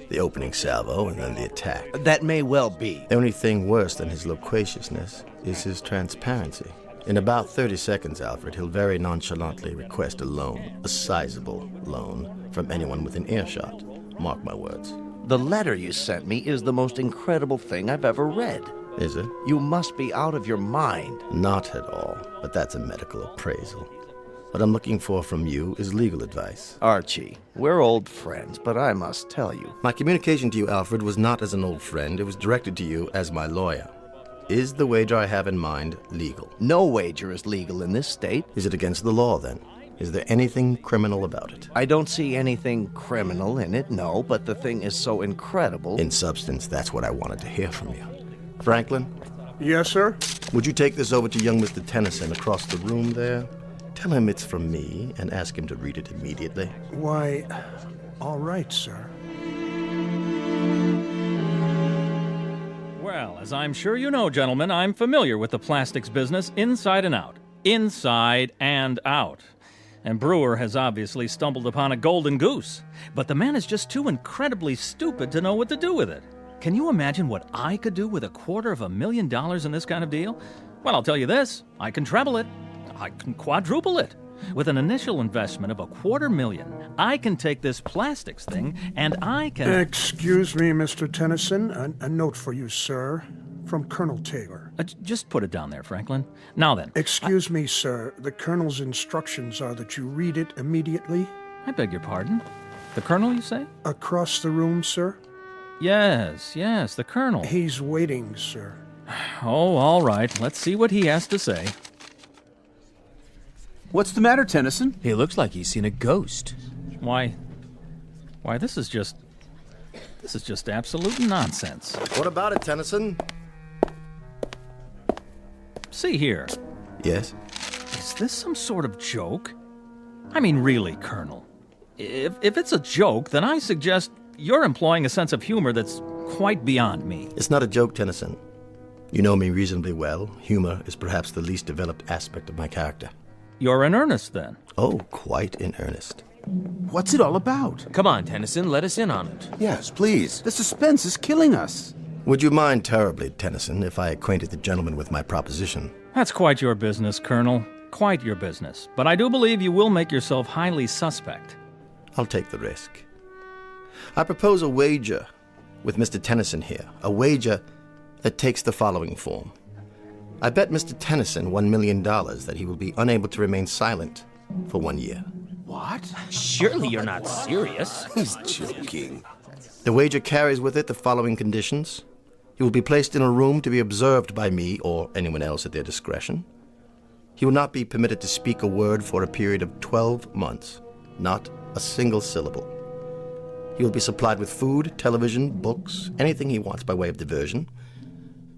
The opening salvo and then the attack. That may well be. The only thing worse than his loquaciousness is his transparency. In about 30 seconds, Alfred, he'll very nonchalantly request a loan, a sizable loan, from anyone within earshot. Mark my words. The letter you sent me is the most incredible thing I've ever read. Is it? You must be out of your mind. Not at all, but that's a medical appraisal. What I'm looking for from you is legal advice. Archie, we're old friends, but I must tell you. My communication to you, Alfred, was not as an old friend. It was directed to you as my lawyer. Is the wager I have in mind legal? No wager is legal in this state. Is it against the law, then? Is there anything criminal about it? I don't see anything criminal in it, no, but the thing is so incredible. In substance, that's what I wanted to hear from you. Franklin? Yes, sir? Would you take this over to young Mr. Tennyson across the room there? Tell him it's from me and ask him to read it immediately. Why, all right, sir. Well, as I'm sure you know, gentlemen, I'm familiar with the plastics business inside and out. Inside and out. And Brewer has obviously stumbled upon a golden goose. But the man is just too incredibly stupid to know what to do with it. Can you imagine what I could do with $250,000 in this kind of deal? Well, I'll tell you this. I can treble it. I can quadruple it. With an initial investment of $250,000, I can take this plastics thing and I can... Excuse me, Mr. Tennyson. A note for you, sir. From Colonel Taylor. Just put it down there, Franklin. Now then. Excuse me, sir. The Colonel's instructions are that you read it immediately. I beg your pardon? The Colonel, you say? Across the room, sir? Yes, the Colonel. He's waiting, sir. Oh, all right. Let's see what he has to say. What's the matter, Tennyson? He looks like he's seen a ghost. Why, this is just absolute nonsense. What about it, Tennyson? See here. Yes? Is this some sort of joke? I mean, really, Colonel. If it's a joke, then I suggest you're employing a sense of humor that's quite beyond me. It's not a joke, Tennyson. You know me reasonably well. Humor is perhaps the least developed aspect of my character. You're in earnest, then? Oh, quite in earnest. What's it all about? Come on, Tennyson, let us in on it. Yes, please. The suspense is killing us. Would you mind terribly, Tennyson, if I acquainted the gentleman with my proposition? That's quite your business, Colonel. Quite your business. But I do believe you will make yourself highly suspect. I'll take the risk. I propose a wager with Mr. Tennyson here. A wager that takes the following form. I bet Mr. Tennyson $1 million that he will be unable to remain silent for 1 year. What? Surely you're not serious. He's joking. The wager carries with it the following conditions. He will be placed in a room to be observed by me or anyone else at their discretion. He will not be permitted to speak a word for a period of 12 months. Not a single syllable. He will be supplied with food, television, books, anything he wants by way of diversion.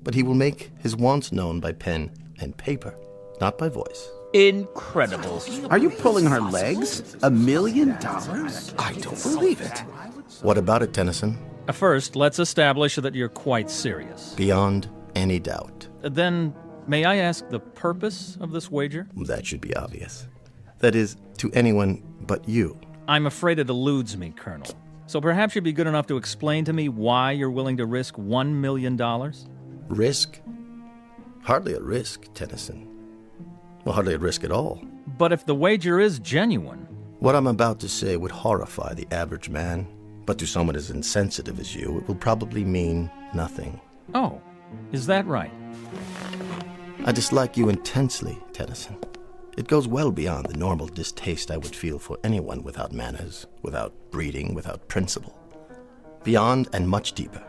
But he will make his wants known by pen and paper, not by voice. Incredible. Are you pulling our legs? $1 million? I don't believe it. What about it, Tennyson? First, let's establish that you're quite serious. Beyond any doubt. Then, may I ask the purpose of this wager? That should be obvious. That is, to anyone but you. I'm afraid it eludes me, Colonel. So perhaps you'd be good enough to explain to me why you're willing to risk $1 million? Risk? Hardly a risk, Tennyson. Well, hardly a risk at all. But if the wager is genuine... What I'm about to say would horrify the average man, but to someone as insensitive as you, it will probably mean nothing. Oh, is that right? I dislike you intensely, Tennyson. It goes well beyond the normal distaste I would feel for anyone without manners, without breeding, without principle. Beyond and much deeper.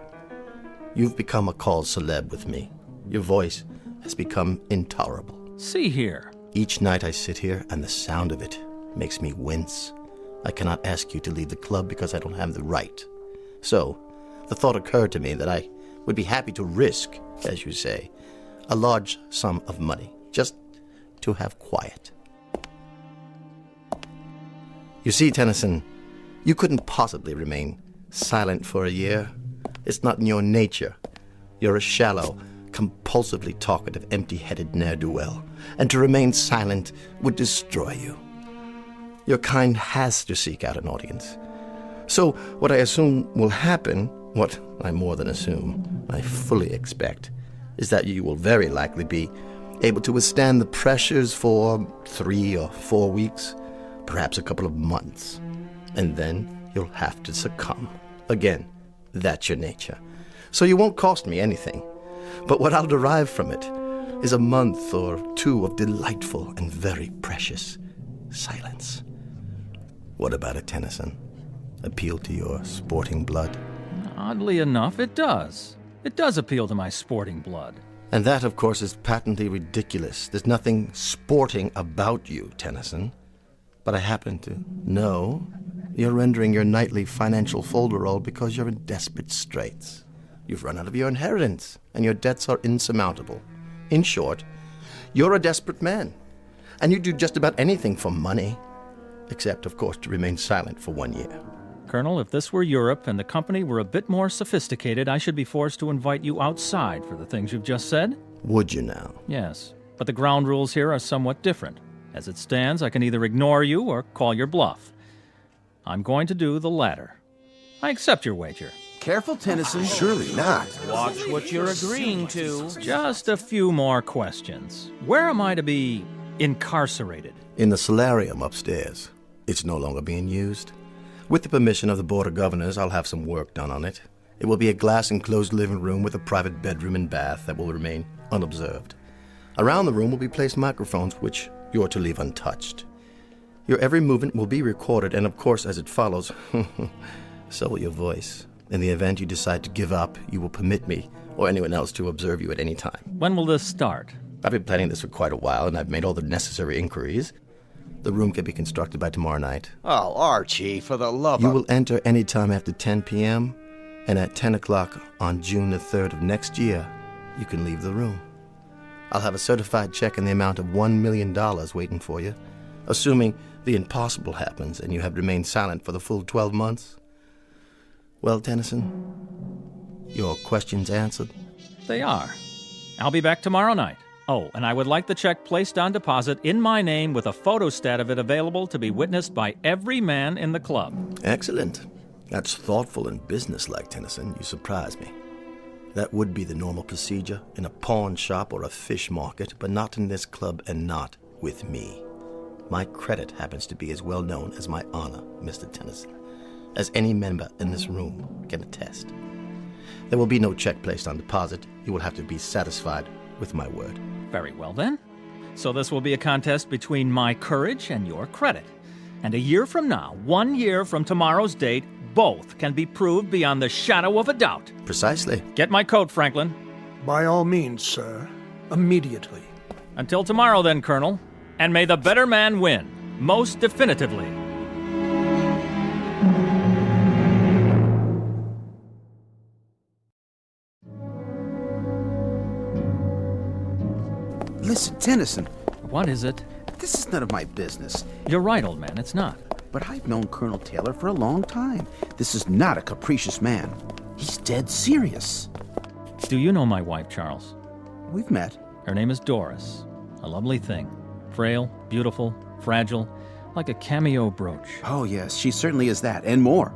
You've become a cause celeb with me. Your voice has become intolerable. See here. Each night I sit here, and the sound of it makes me wince. I cannot ask you to leave the club because I don't have the right. So, the thought occurred to me that I would be happy to risk, as you say, a large sum of money, just to have quiet. You see, Tennyson, you couldn't possibly remain silent for a year. It's not in your nature. You're a shallow, compulsively talkative, empty-headed ne'er-do-well, and to remain silent would destroy you. Your kind has to seek out an audience. So what I assume will happen, what I more than assume, I fully expect, is that you will very likely be able to withstand the pressures for 3 or 4 weeks, perhaps a couple of months. And then you'll have to succumb. Again, that's your nature. So you won't cost me anything. But what I'll derive from it is a month or 2 of delightful and very precious silence. What about it, Tennyson? Appeal to your sporting blood? Oddly enough, it does. It does appeal to my sporting blood. And that, of course, is patently ridiculous. There's nothing sporting about you, Tennyson. But I happen to know you're rendering your nightly financial folderol because you're in desperate straits. You've run out of your inheritance, and your debts are insurmountable. In short, you're a desperate man, and you do just about anything for money, except, of course, to remain silent for 1 year. Colonel, if this were Europe and the company were a bit more sophisticated, I should be forced to invite you outside for the things you've just said. Would you now? Yes, but the ground rules here are somewhat different. As it stands, I can either ignore you or call your bluff. I'm going to do the latter. I accept your wager. Careful, Tennyson. Surely not. Watch what you're agreeing to. Just a few more questions. Where am I to be incarcerated? In the solarium upstairs. It's no longer being used. With the permission of the Board of Governors, I'll have some work done on it. It will be a glass-enclosed living room with a private bedroom and bath that will remain unobserved. Around the room will be placed microphones, which you're to leave untouched. Your every movement will be recorded, and of course, as it follows, so will your voice. In the event you decide to give up, you will permit me or anyone else to observe you at any time. When will this start? I've been planning this for quite a while, and I've made all the necessary inquiries. The room can be constructed by tomorrow night. Oh, Archie, for the love You of... will enter any time after 10 p.m., and at 10 o'clock on June the 3rd of next year, you can leave the room. I'll have a certified check in the amount of $1 million waiting for you, assuming the impossible happens and you have remained silent for the full 12 months. Well, Tennyson, your questions answered? They are. I'll be back tomorrow night. Oh, and I would like the check placed on deposit in my name with a photostat of it available to be witnessed by every man in the club. Excellent. That's thoughtful and businesslike, Tennyson. You surprise me. That would be the normal procedure in a pawn shop or a fish market, but not in this club and not with me. My credit happens to be as well known as my honor, Mr. Tennyson, as any member in this room can attest. There will be no check placed on deposit. You will have to be satisfied with my word. Very well, then. So this will be a contest between my courage and your credit. And a year from now, 1 year from tomorrow's date, both can be proved beyond the shadow of a doubt. Precisely. Get my coat, Franklin. By all means, sir. Immediately. Until tomorrow, then, Colonel. And may the better man win, most definitively. Listen, Tennyson. What is it? This is none of my business. You're right, old man, it's not. But I've known Colonel Taylor for a long time. This is not a capricious man. He's dead serious. Do you know my wife, Charles? We've met. Her name is Doris. A lovely thing. Frail, beautiful, fragile, like a cameo brooch. Oh, yes, she certainly is that, and more.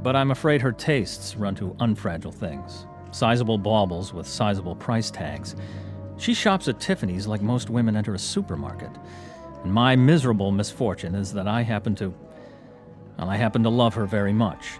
But I'm afraid her tastes run to unfragile things. Sizable baubles with sizable price tags. She shops at Tiffany's like most women enter a supermarket. And my miserable misfortune is that I happen to love her very much.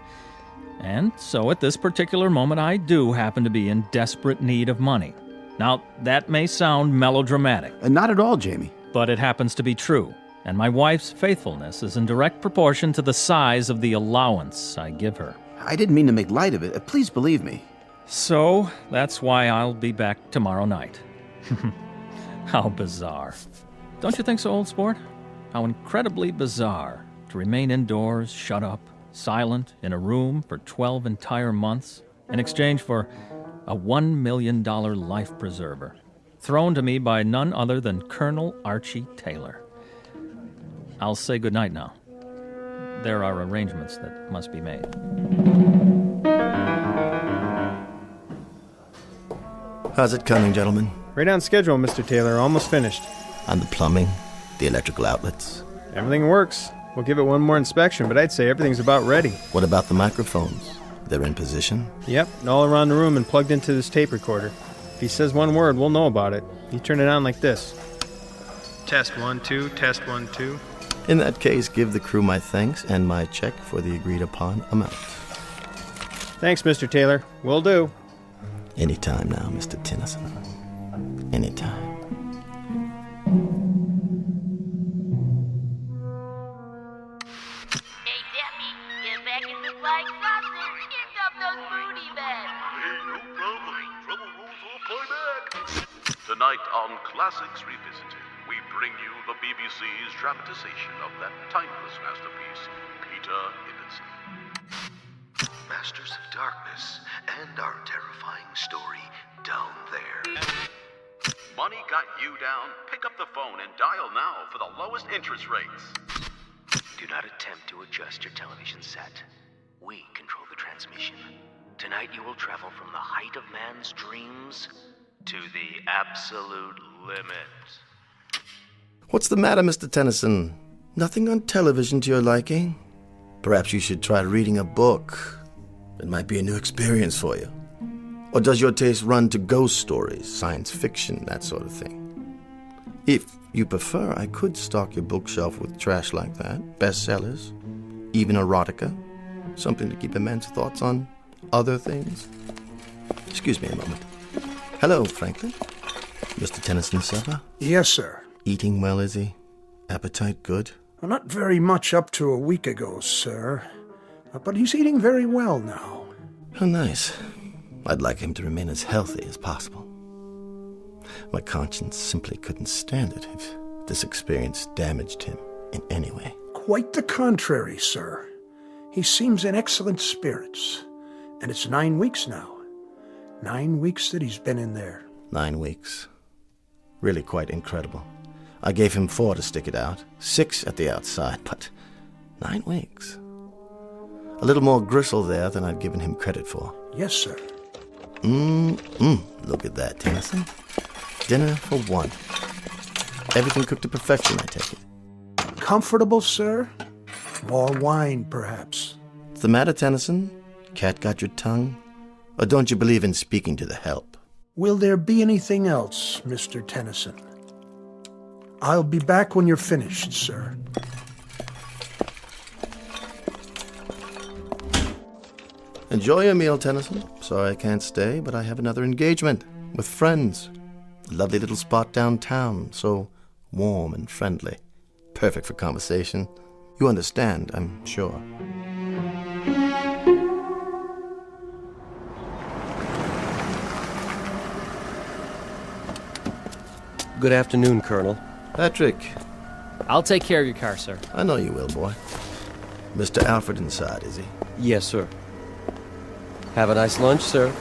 And so at this particular moment, I do happen to be in desperate need of money. Now, that may sound melodramatic. Not at all, Jamie. But it happens to be true. And my wife's faithfulness is in direct proportion to the size of the allowance I give her. I didn't mean to make light of it. Please believe me. So, that's why I'll be back tomorrow night. How bizarre. Don't you think so, old sport? How incredibly bizarre to remain indoors, shut up, silent, in a room for 12 entire months, in exchange for a $1 million life preserver, thrown to me by none other than Colonel Archie Taylor. I'll say goodnight now. There are arrangements that must be made. How's it coming, gentlemen? Right on schedule, Mr. Taylor. Almost finished. And the plumbing, the electrical outlets. Everything works. We'll give it one more inspection, but I'd say everything's about ready. What about the microphones? They're in position? Yep, all around the room and plugged into this tape recorder. If he says one word, we'll know about it. You turn it on like this. Test 1, 2, test 1, 2. In that case, give the crew my thanks and my check for the agreed-upon amount. Thanks, Mr. Taylor. Will do. Anytime now, Mr. Tennyson. Anytime. Tonight on Classics Revisited, we bring you the BBC's dramatization of that timeless masterpiece, Peter Ibbotson. Masters of Darkness and our terrifying story, Down There. Money got you down? Pick up the phone and dial now for the lowest interest rates. Do not attempt to adjust your television set. We control the transmission. Tonight you will travel from the height of man's dreams to the absolute limit. What's the matter, Mr. Tennyson? Nothing on television to your liking? Perhaps you should try reading a book. It might be a new experience for you. Or does your taste run to ghost stories, science fiction, that sort of thing? If you prefer, I could stock your bookshelf with trash like that. Bestsellers, even erotica. Something to keep a man's thoughts on other things. Excuse me a moment. Hello, Franklin. Mr. Tennyson's supper? Yes, sir. Eating well, is he? Appetite good? Well, not very much up to a week ago, sir. But he's eating very well now. Oh, nice. I'd like him to remain as healthy as possible. My conscience simply couldn't stand it if this experience damaged him in any way. Quite the contrary, sir. He seems in excellent spirits. And it's 9 weeks now. 9 weeks that he's been in there. 9 weeks. Really quite incredible. I gave him 4 to stick it out, 6 at the outside, but 9 weeks. A little more gristle there than I'd given him credit for. Yes, sir. Look at that, Tennyson. Dinner for 1. Everything cooked to perfection, I take it. Comfortable, sir? More wine, perhaps. What's the matter, Tennyson? Cat got your tongue? Or don't you believe in speaking to the help? Will there be anything else, Mr. Tennyson? I'll be back when you're finished, sir. Enjoy your meal, Tennyson. Sorry I can't stay, but I have another engagement with friends. A lovely little spot downtown, so warm and friendly. Perfect for conversation. You understand, I'm sure. Good afternoon, Colonel. Patrick. I'll take care of your car, sir. I know you will, boy. Mr. Alfred inside, is he? Yes, sir. Have a nice lunch, sir.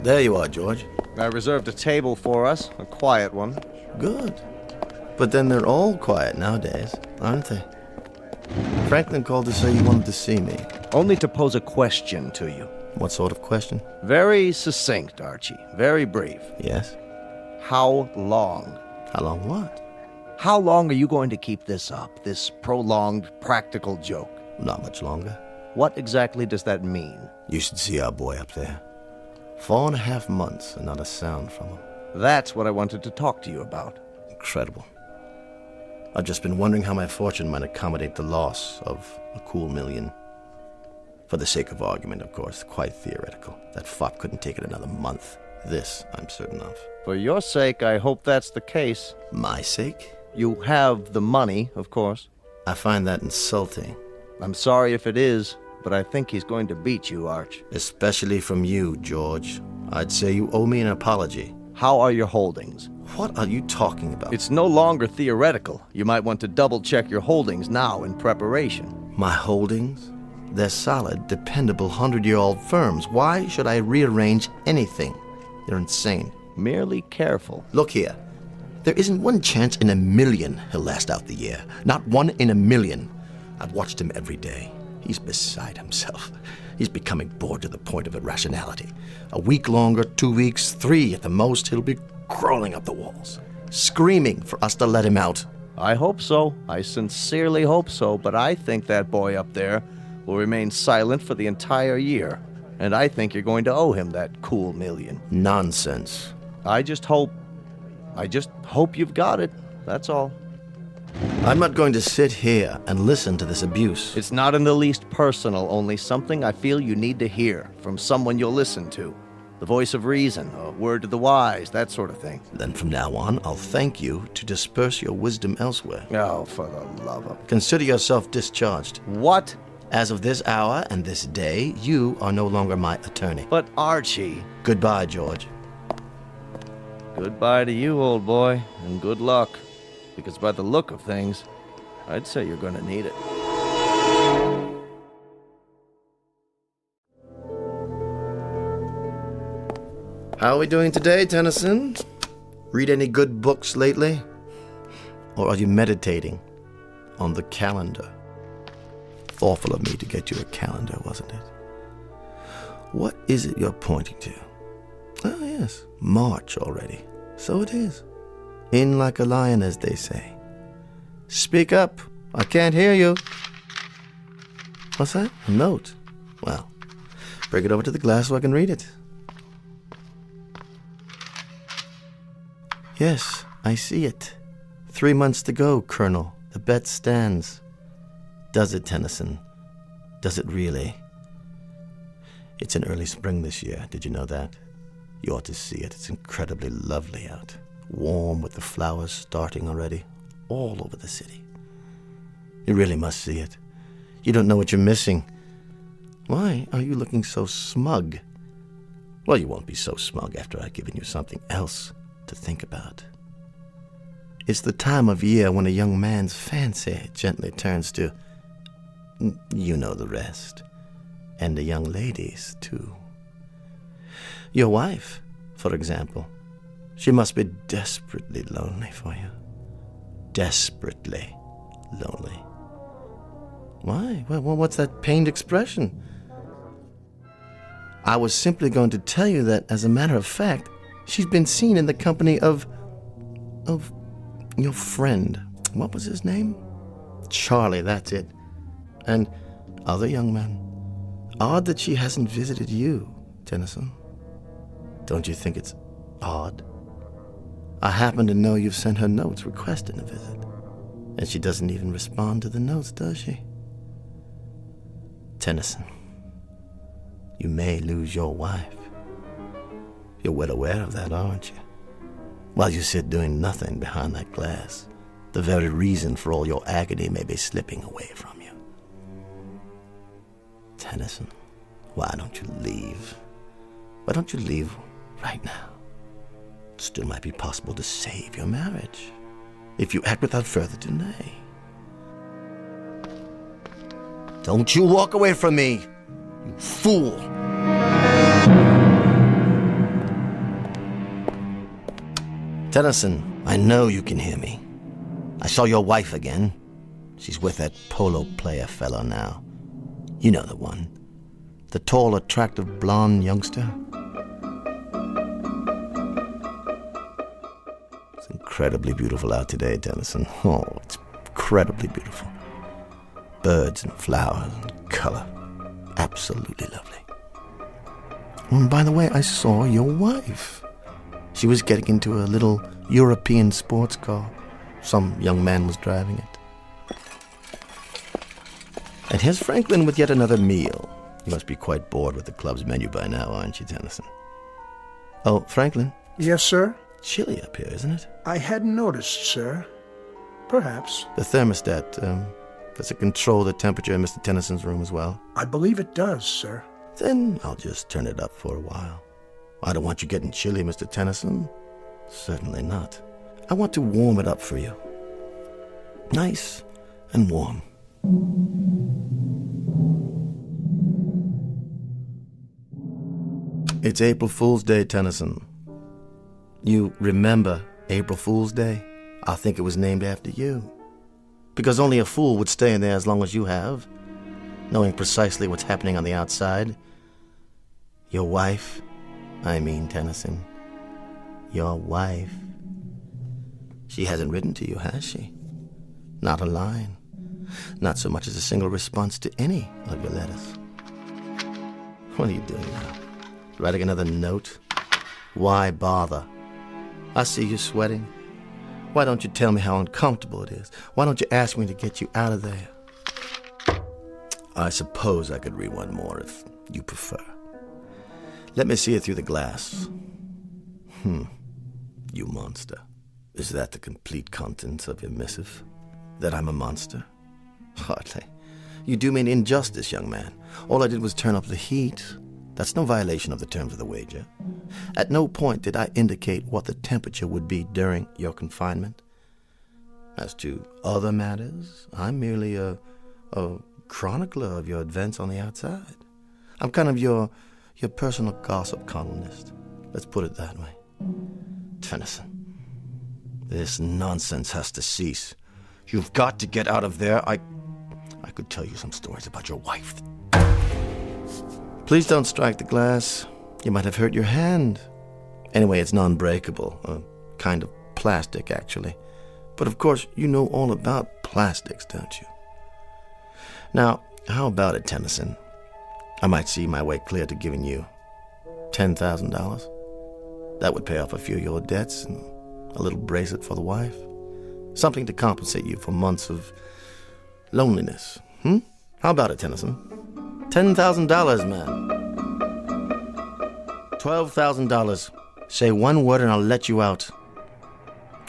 There you are, George. I reserved a table for us, a quiet one. Good. But then they're all quiet nowadays, aren't they? Franklin called to say you wanted to see me. Only to pose a question to you. What sort of question? Very succinct, Archie. Very brief. Yes? How long? How long what? How long are you going to keep this up, this prolonged practical joke? Not much longer. What exactly does that mean? You should see our boy up there. 4.5 months and not a sound from him. That's what I wanted to talk to you about. Incredible. I've just been wondering how my fortune might accommodate the loss of a cool $1 million. For the sake of argument, of course, quite theoretical. That fop couldn't take it another month. This, I'm certain of. For your sake, I hope that's the case. My sake? You have the money, of course. I find that insulting. I'm sorry if it is, but I think he's going to beat you, Arch. Especially from you, George. I'd say you owe me an apology. How are your holdings? What are you talking about? It's no longer theoretical. You might want to double-check your holdings now in preparation. My holdings? They're solid, dependable, 100-year-old firms. Why should I rearrange anything? You're insane. Merely careful. Look here. There isn't one chance in a million he'll last out the year. Not one in a million. I've watched him every day. He's beside himself. He's becoming bored to the point of irrationality. A week longer, 2 weeks, 3 at the most, he'll be crawling up the walls. screaming for us to let him out. I hope so. I sincerely hope so, but I think that boy up there will remain silent for the entire year. And I think you're going to owe him that cool $1 million. Nonsense. I just hope you've got it. That's all. I'm not going to sit here and listen to this abuse. It's not in the least personal, only something I feel you need to hear from someone you'll listen to. The voice of reason, a word to the wise, that sort of thing. Then from now on, I'll thank you to disperse your wisdom elsewhere. Oh, for the love of... Consider yourself discharged. What? As of this hour and this day, you are no longer my attorney. But Archie... Goodbye, George. Goodbye to you, old boy, and good luck. Because by the look of things, I'd say you're going to need it. How are we doing today, Tennyson? Read any good books lately? Or are you meditating on the calendar? Thoughtful of me to get you a calendar, wasn't it? What is it you're pointing to? Oh, yes, March already. So it is. In like a lion, as they say. Speak up. I can't hear you. What's that? A note? Well, bring it over to the glass so I can read it. Yes, I see it. 3 months to go, Colonel. The bet stands. Does it, Tennyson? Does it really? It's in early spring this year. Did you know that? You ought to see it. It's incredibly lovely out. Warm with the flowers starting already. All over the city. You really must see it. You don't know what you're missing. Why are you looking so smug? Well, you won't be so smug after I've given you something else to think about. It's the time of year when a young man's fancy gently turns to, you know the rest, and the young ladies, too. Your wife, for example, she must be desperately lonely for you. Desperately lonely. Why? Well, what's that pained expression? I was simply going to tell you that, as a matter of fact, she's been seen in the company of your friend. What was his name? Charlie, that's it. And other young men. Odd that she hasn't visited you, Tennyson. Don't you think it's odd? I happen to know you've sent her notes requesting a visit. And she doesn't even respond to the notes, does she? Tennyson, you may lose your wife. You're well aware of that, aren't you? While you sit doing nothing behind that glass, the very reason for all your agony may be slipping away from you. Tennyson, why don't you leave? Why don't you leave right now? It still might be possible to save your marriage, if you act without further delay. Don't you walk away from me, you fool! Tennyson, I know you can hear me. I saw your wife again. She's with that polo player fellow now. You know the one. The tall, attractive, blonde youngster. It's incredibly beautiful out today, Tennyson. Oh, it's incredibly beautiful. Birds and flowers and color. Absolutely lovely. And by the way, I saw your wife. She was getting into a little European sports car. Some young man was driving it. And here's Franklin with yet another meal. You must be quite bored with the club's menu by now, aren't you, Tennyson? Oh, Franklin? Yes, sir? Chilly up here, isn't it? I hadn't noticed, sir. Perhaps. The thermostat, does it control the temperature in Mr. Tennyson's room as well? I believe it does, sir. Then I'll just turn it up for a while. I don't want you getting chilly, Mr. Tennyson. Certainly not. I want to warm it up for you. Nice and warm. It's April Fool's Day, Tennyson. You remember April Fool's Day? I think it was named after you. Because only a fool would stay in there as long as you have, knowing precisely what's happening on the outside. Your wife, Tennyson, your wife. She hasn't written to you, has she? Not a line. Not so much as a single response to any of your letters. What are you doing now? Writing another note? Why bother? I see you sweating. Why don't you tell me how uncomfortable it is? Why don't you ask me to get you out of there? I suppose I could read one more if you prefer. Let me see it through the glass. You monster. Is that the complete contents of your missive? That I'm a monster? Hardly. You do me an injustice, young man. All I did was turn up the heat. That's no violation of the terms of the wager. At no point did I indicate what the temperature would be during your confinement. As to other matters, I'm merely a chronicler of your events on the outside. I'm kind of your personal gossip columnist. Let's put it that way. Tennyson, this nonsense has to cease. You've got to get out of there. I could tell you some stories about your wife. Please don't strike the glass. You might have hurt your hand. Anyway, it's non-breakable. A kind of plastic, actually. But of course, you know all about plastics, don't you? Now, how about it, Tennyson? I might see my way clear to giving you $10,000. That would pay off a few of your debts and a little bracelet for the wife. Something to compensate you for months of loneliness. How about it, Tennyson? $10,000, man. $12,000. Say one word and I'll let you out.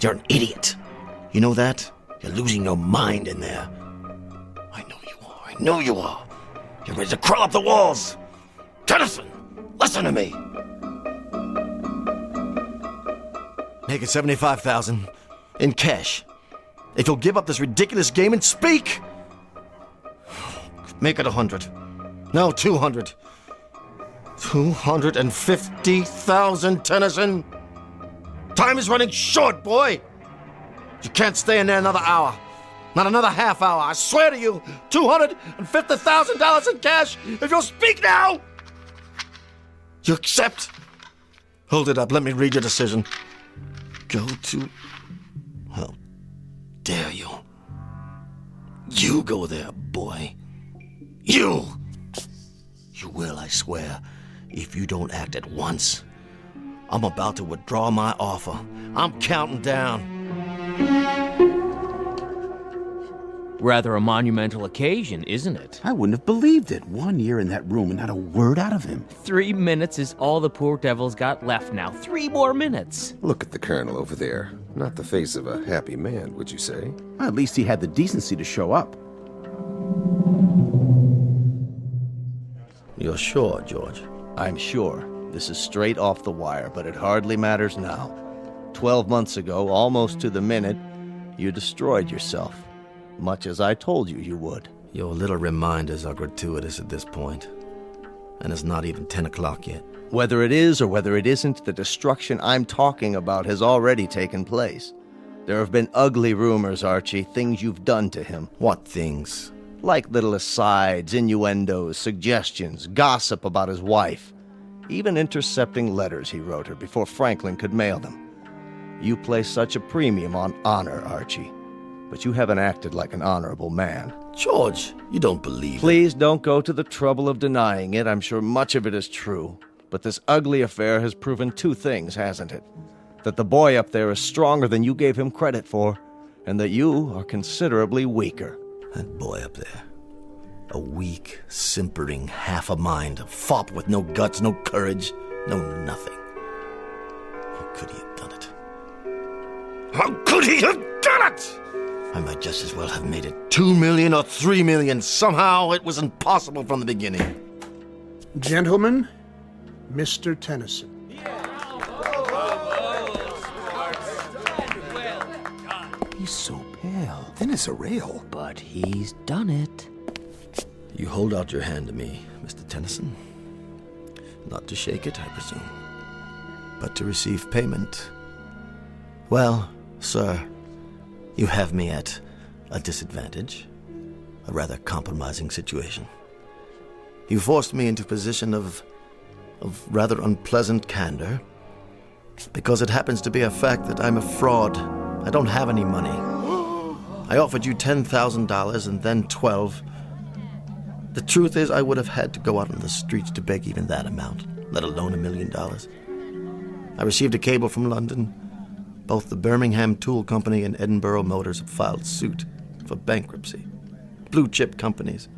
You're an idiot. You know that? You're losing your mind in there. I know you are. You're ready to crawl up the walls. Tennyson, listen to me. Make it $75,000 in cash. If you'll give up this ridiculous game and speak. Make it 100. No, 200. 250,000, Tennyson. Time is running short, boy. You can't stay in there another hour. Not another half hour. I swear to you, $250,000 in cash if you'll speak now. You accept? Hold it up. Let me read your decision. Go to... How dare you? You go there, boy. You! You will, I swear, if you don't act at once. I'm about to withdraw my offer. I'm counting down. Rather a monumental occasion, isn't it? I wouldn't have believed it. 1 year in that room and not a word out of him. 3 minutes is all the poor devil's got left now. 3 more minutes. Look at the colonel over there. Not the face of a happy man, would you say? Well, at least he had the decency to show up. You're sure, George? I'm sure. This is straight off the wire, but it hardly matters now. 12 months ago, almost to the minute, you destroyed yourself. Much as I told you you would. Your little reminders are gratuitous at this point. And it's not even 10 o'clock yet. Whether it is or whether it isn't, the destruction I'm talking about has already taken place. There have been ugly rumors, Archie, things you've done to him. What things? Like little asides, innuendos, suggestions, gossip about his wife. Even intercepting letters he wrote her before Franklin could mail them. You place such a premium on honor, Archie. But you haven't acted like an honorable man. George, you don't believe Please don't go to the trouble of denying it. I'm sure much of it is true. But this ugly affair has proven 2 things, hasn't it? That the boy up there is stronger than you gave him credit for, and that you are considerably weaker. That boy up there. A weak, simpering, half a mind, a fop with no guts, no courage, no nothing. How could he have done it? How could he have done it? I might just as well have made it 2 million or 3 million. Somehow it was impossible from the beginning. Gentlemen, Mr. Tennyson. He's so pale, thin as a rail. But he's done it. You hold out your hand to me, Mr. Tennyson. Not to shake it, I presume, but to receive payment. Well, sir, you have me at a disadvantage, a rather compromising situation. You forced me into a position of rather unpleasant candor, because it happens to be a fact that I'm a fraud, I don't have any money. I offered you $10,000 and then 12. The truth is, I would have had to go out on the streets to beg even that amount, let alone $1 million. I received a cable from London. Both the Birmingham Tool Company and Edinburgh Motors have filed suit for bankruptcy. Blue-chip companies.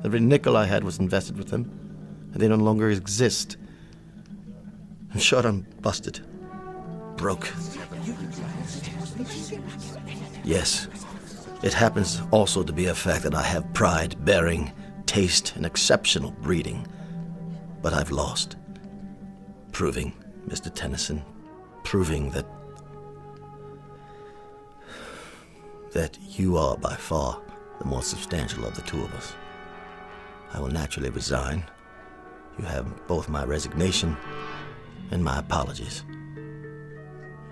Every nickel I had was invested with them, and they no longer exist. In short, I'm busted. Broke. Yes, it happens also to be a fact that I have pride, bearing, taste, and exceptional breeding. But I've lost. Proving, Mr. Tennyson, proving that you are by far the more substantial of the two of us. I will naturally resign. You have both my resignation and my apologies.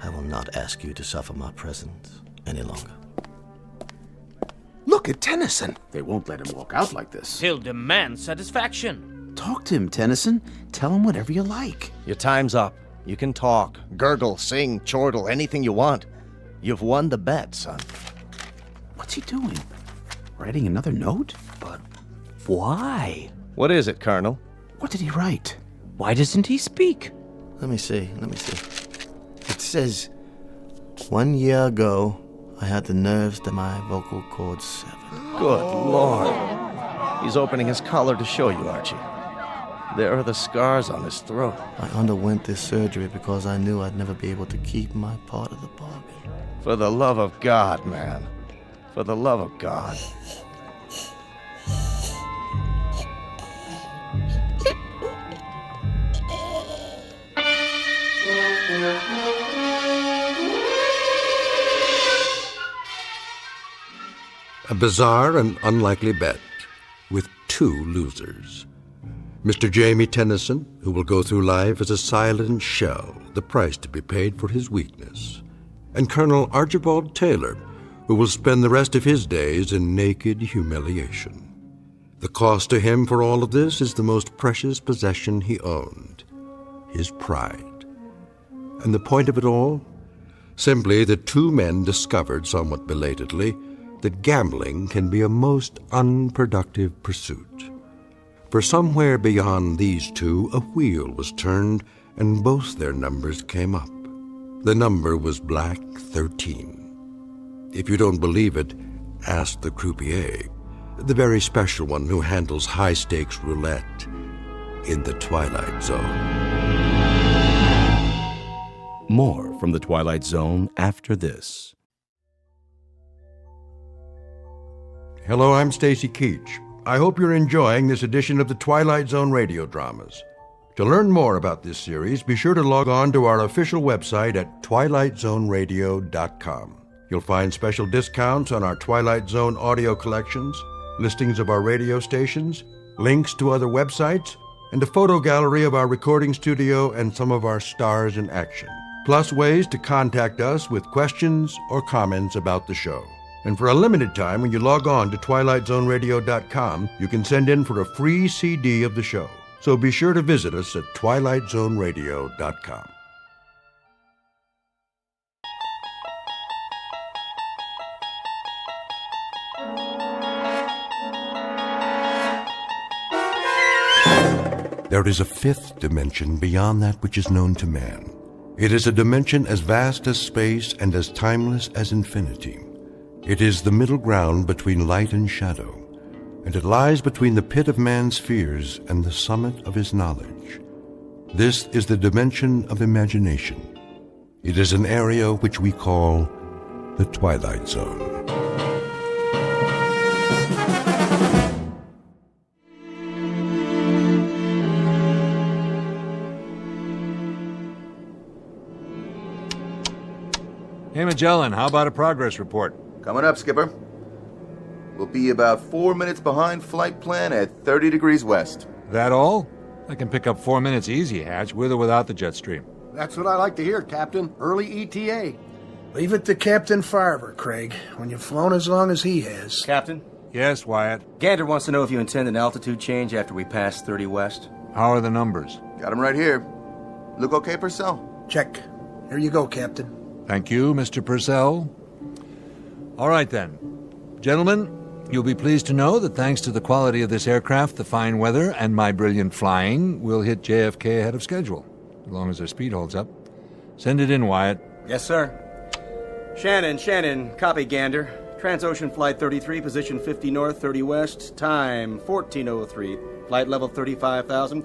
I will not ask you to suffer my presence any longer. Look at Tennyson. They won't let him walk out like this. He'll demand satisfaction. Talk to him, Tennyson. Tell him whatever you like. Your time's up. You can talk, gurgle, sing, chortle, anything you want. You've won the bet, son. What's he doing? Writing another note? But why? What is it, Colonel? What did he write? Why doesn't he speak? Let me see. It says, 1 year ago, I had the nerves to my vocal cords severed. Good Lord. He's opening his collar to show you, Archie. There are the scars on his throat. I underwent this surgery because I knew I'd never be able to keep my part of the bargain. For the love of God, man. For the love of God. A bizarre and unlikely bet with two losers. Mr. Jamie Tennyson, who will go through life as a silent shell, the price to be paid for his weakness. And Colonel Archibald Taylor, who will spend the rest of his days in naked humiliation. The cost to him for all of this is the most precious possession he owned, his pride. And the point of it all? Simply that two men discovered somewhat belatedly that gambling can be a most unproductive pursuit. For somewhere beyond these two, a wheel was turned, and both their numbers came up. The number was Black 13. If you don't believe it, ask the croupier, the very special one who handles high-stakes roulette in the Twilight Zone. More from the Twilight Zone after this. Hello, I'm Stacy Keach. I hope you're enjoying this edition of the Twilight Zone Radio Dramas. To learn more about this series, be sure to log on to our official website at twilightzoneradio.com. You'll find special discounts on our Twilight Zone audio collections, listings of our radio stations, links to other websites, and a photo gallery of our recording studio and some of our stars in action. Plus ways to contact us with questions or comments about the show. And for a limited time, when you log on to twilightzoneradio.com, you can send in for a free CD of the show. So be sure to visit us at twilightzoneradio.com. There is a fifth dimension beyond that which is known to man. It is a dimension as vast as space and as timeless as infinity. It is the middle ground between light and shadow, and it lies between the pit of man's fears and the summit of his knowledge. This is the dimension of imagination. It is an area which we call the Twilight Zone. Hey, Magellan, how about a progress report? Coming up, Skipper. We'll be about 4 minutes behind flight plan at 30 degrees west. That all? I can pick up 4 minutes easy, Hatch, with or without the jet stream. That's what I like to hear, Captain. Early ETA. Leave it to Captain Farver, Craig, when you've flown as long as he has. Captain? Yes, Wyatt? Gander wants to know if you intend an altitude change after we pass 30 west. How are the numbers? Got him right here. Look okay, Purcell? Check. Here you go, Captain. Thank you, Mr. Purcell. All right, then. Gentlemen, you'll be pleased to know that thanks to the quality of this aircraft, the fine weather, and my brilliant flying, we'll hit JFK ahead of schedule, as long as their speed holds up. Send it in, Wyatt. Yes, sir. Shannon, copy Gander. Transocean Flight 33, position 50 north, 30 west, time 1403, flight level 35,000.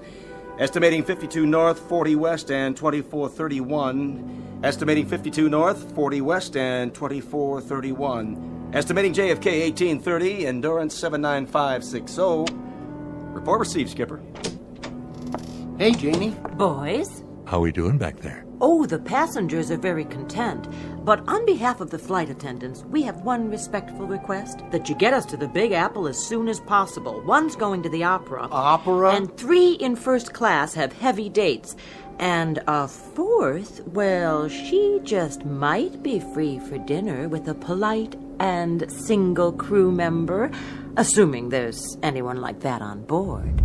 Estimating 52 north, 40 west, and 2431. Estimating 52 north, 40 west, and 2431. Estimating JFK 1830, Endurance 79560. Report received, Skipper. Hey, Janie. Boys? How we doing back there? Oh, the passengers are very content. But on behalf of the flight attendants, we have one respectful request. That you get us to the Big Apple as soon as possible. One's going to the opera. Opera? And 3 in first class have heavy dates. And a 4th, well, she just might be free for dinner with a polite and single crew member, assuming there's anyone like that on board.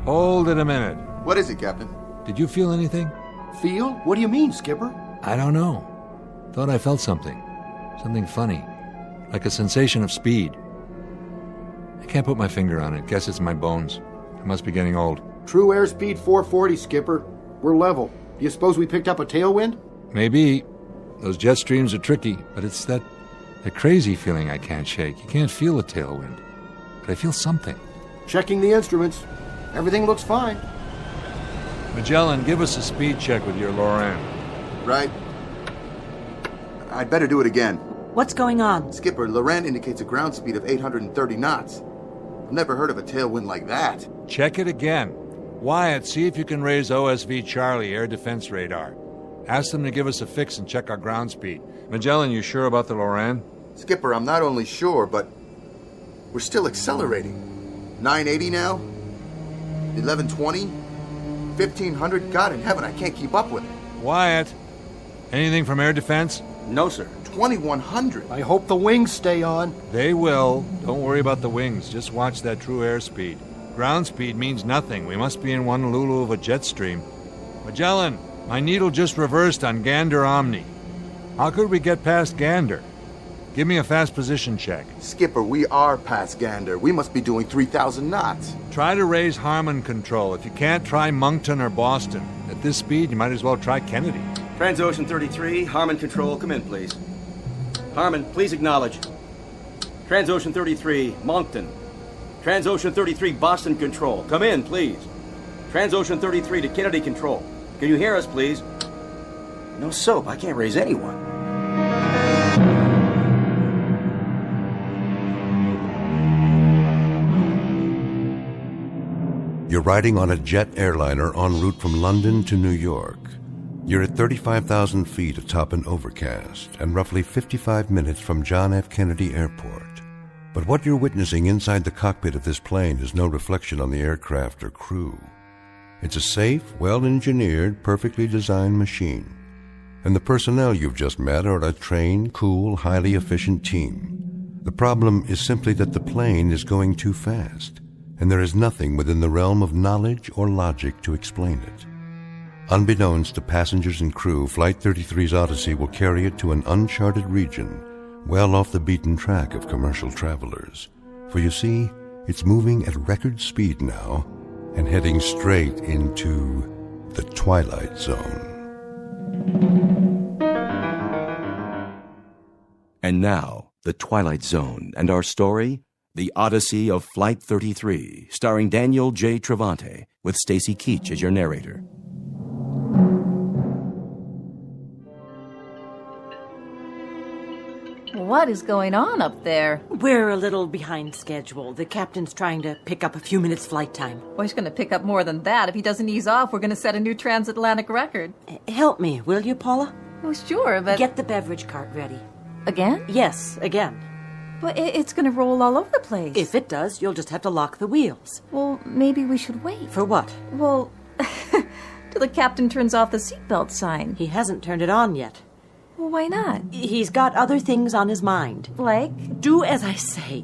Hold it a minute. What is it, Captain? Did you feel anything? Feel? What do you mean, Skipper? I don't know. Thought I felt something. Something funny. Like a sensation of speed. I can't put my finger on it. Guess it's my bones. I must be getting old. True airspeed 440, Skipper. We're level. Do you suppose we picked up a tailwind? Maybe. Those jet streams are tricky, but it's that crazy feeling I can't shake. You can't feel a tailwind. But I feel something. Checking the instruments. Everything looks fine. Magellan, give us a speed check with your Loran. Right. I'd better do it again. What's going on? Skipper, Loran indicates a ground speed of 830 knots. I've never heard of a tailwind like that. Check it again. Wyatt, see if you can raise OSV Charlie air defense radar. Ask them to give us a fix and check our ground speed. Magellan, you sure about the Loran? Skipper, I'm not only sure, but we're still accelerating. 980 now? 1120? 1500? God in heaven, I can't keep up with it. Wyatt, anything from air defense? No, sir. 2100. I hope the wings stay on. They will. Don't worry about the wings. Just watch that true airspeed. Ground speed means nothing. We must be in one lulu of a jet stream. Magellan, my needle just reversed on Gander Omni. How could we get past Gander? Give me a fast position check. Skipper, we are past Gander. We must be doing 3,000 knots. Try to raise Harmon control. If you can't, try Moncton or Boston. At this speed, you might as well try Kennedy. Transocean 33, Harmon Control, come in, please. Harmon, please acknowledge. Transocean 33, Moncton. Transocean 33, Boston Control, come in, please. Transocean 33 to Kennedy Control. Can you hear us, please? No soap, I can't raise anyone. You're riding on a jet airliner en route from London to New York. You're at 35,000 feet atop an overcast and roughly 55 minutes from John F. Kennedy Airport. But what you're witnessing inside the cockpit of this plane is no reflection on the aircraft or crew. It's a safe, well-engineered, perfectly designed machine. And the personnel you've just met are a trained, cool, highly efficient team. The problem is simply that the plane is going too fast, and there is nothing within the realm of knowledge or logic to explain it. Unbeknownst to passengers and crew, Flight 33's Odyssey will carry it to an uncharted region, well off the beaten track of commercial travelers. For you see, it's moving at record speed now, and heading straight into the Twilight Zone. And now, the Twilight Zone, and our story, The Odyssey of Flight 33, starring Daniel J. Travante, with Stacy Keach as your narrator. What is going on up there? We're a little behind schedule. The captain's trying to pick up a few minutes flight time. Well, he's going to pick up more than that. If he doesn't ease off, we're going to set a new transatlantic record. Help me, will you, Paula? Oh, sure, but... Get the beverage cart ready. Again? Yes, again. But it's going to roll all over the place. If it does, you'll just have to lock the wheels. Well, maybe we should wait. For what? Well, till the captain turns off the seatbelt sign. He hasn't turned it on yet. Well, why not? He's got other things on his mind. Like? Do as I say.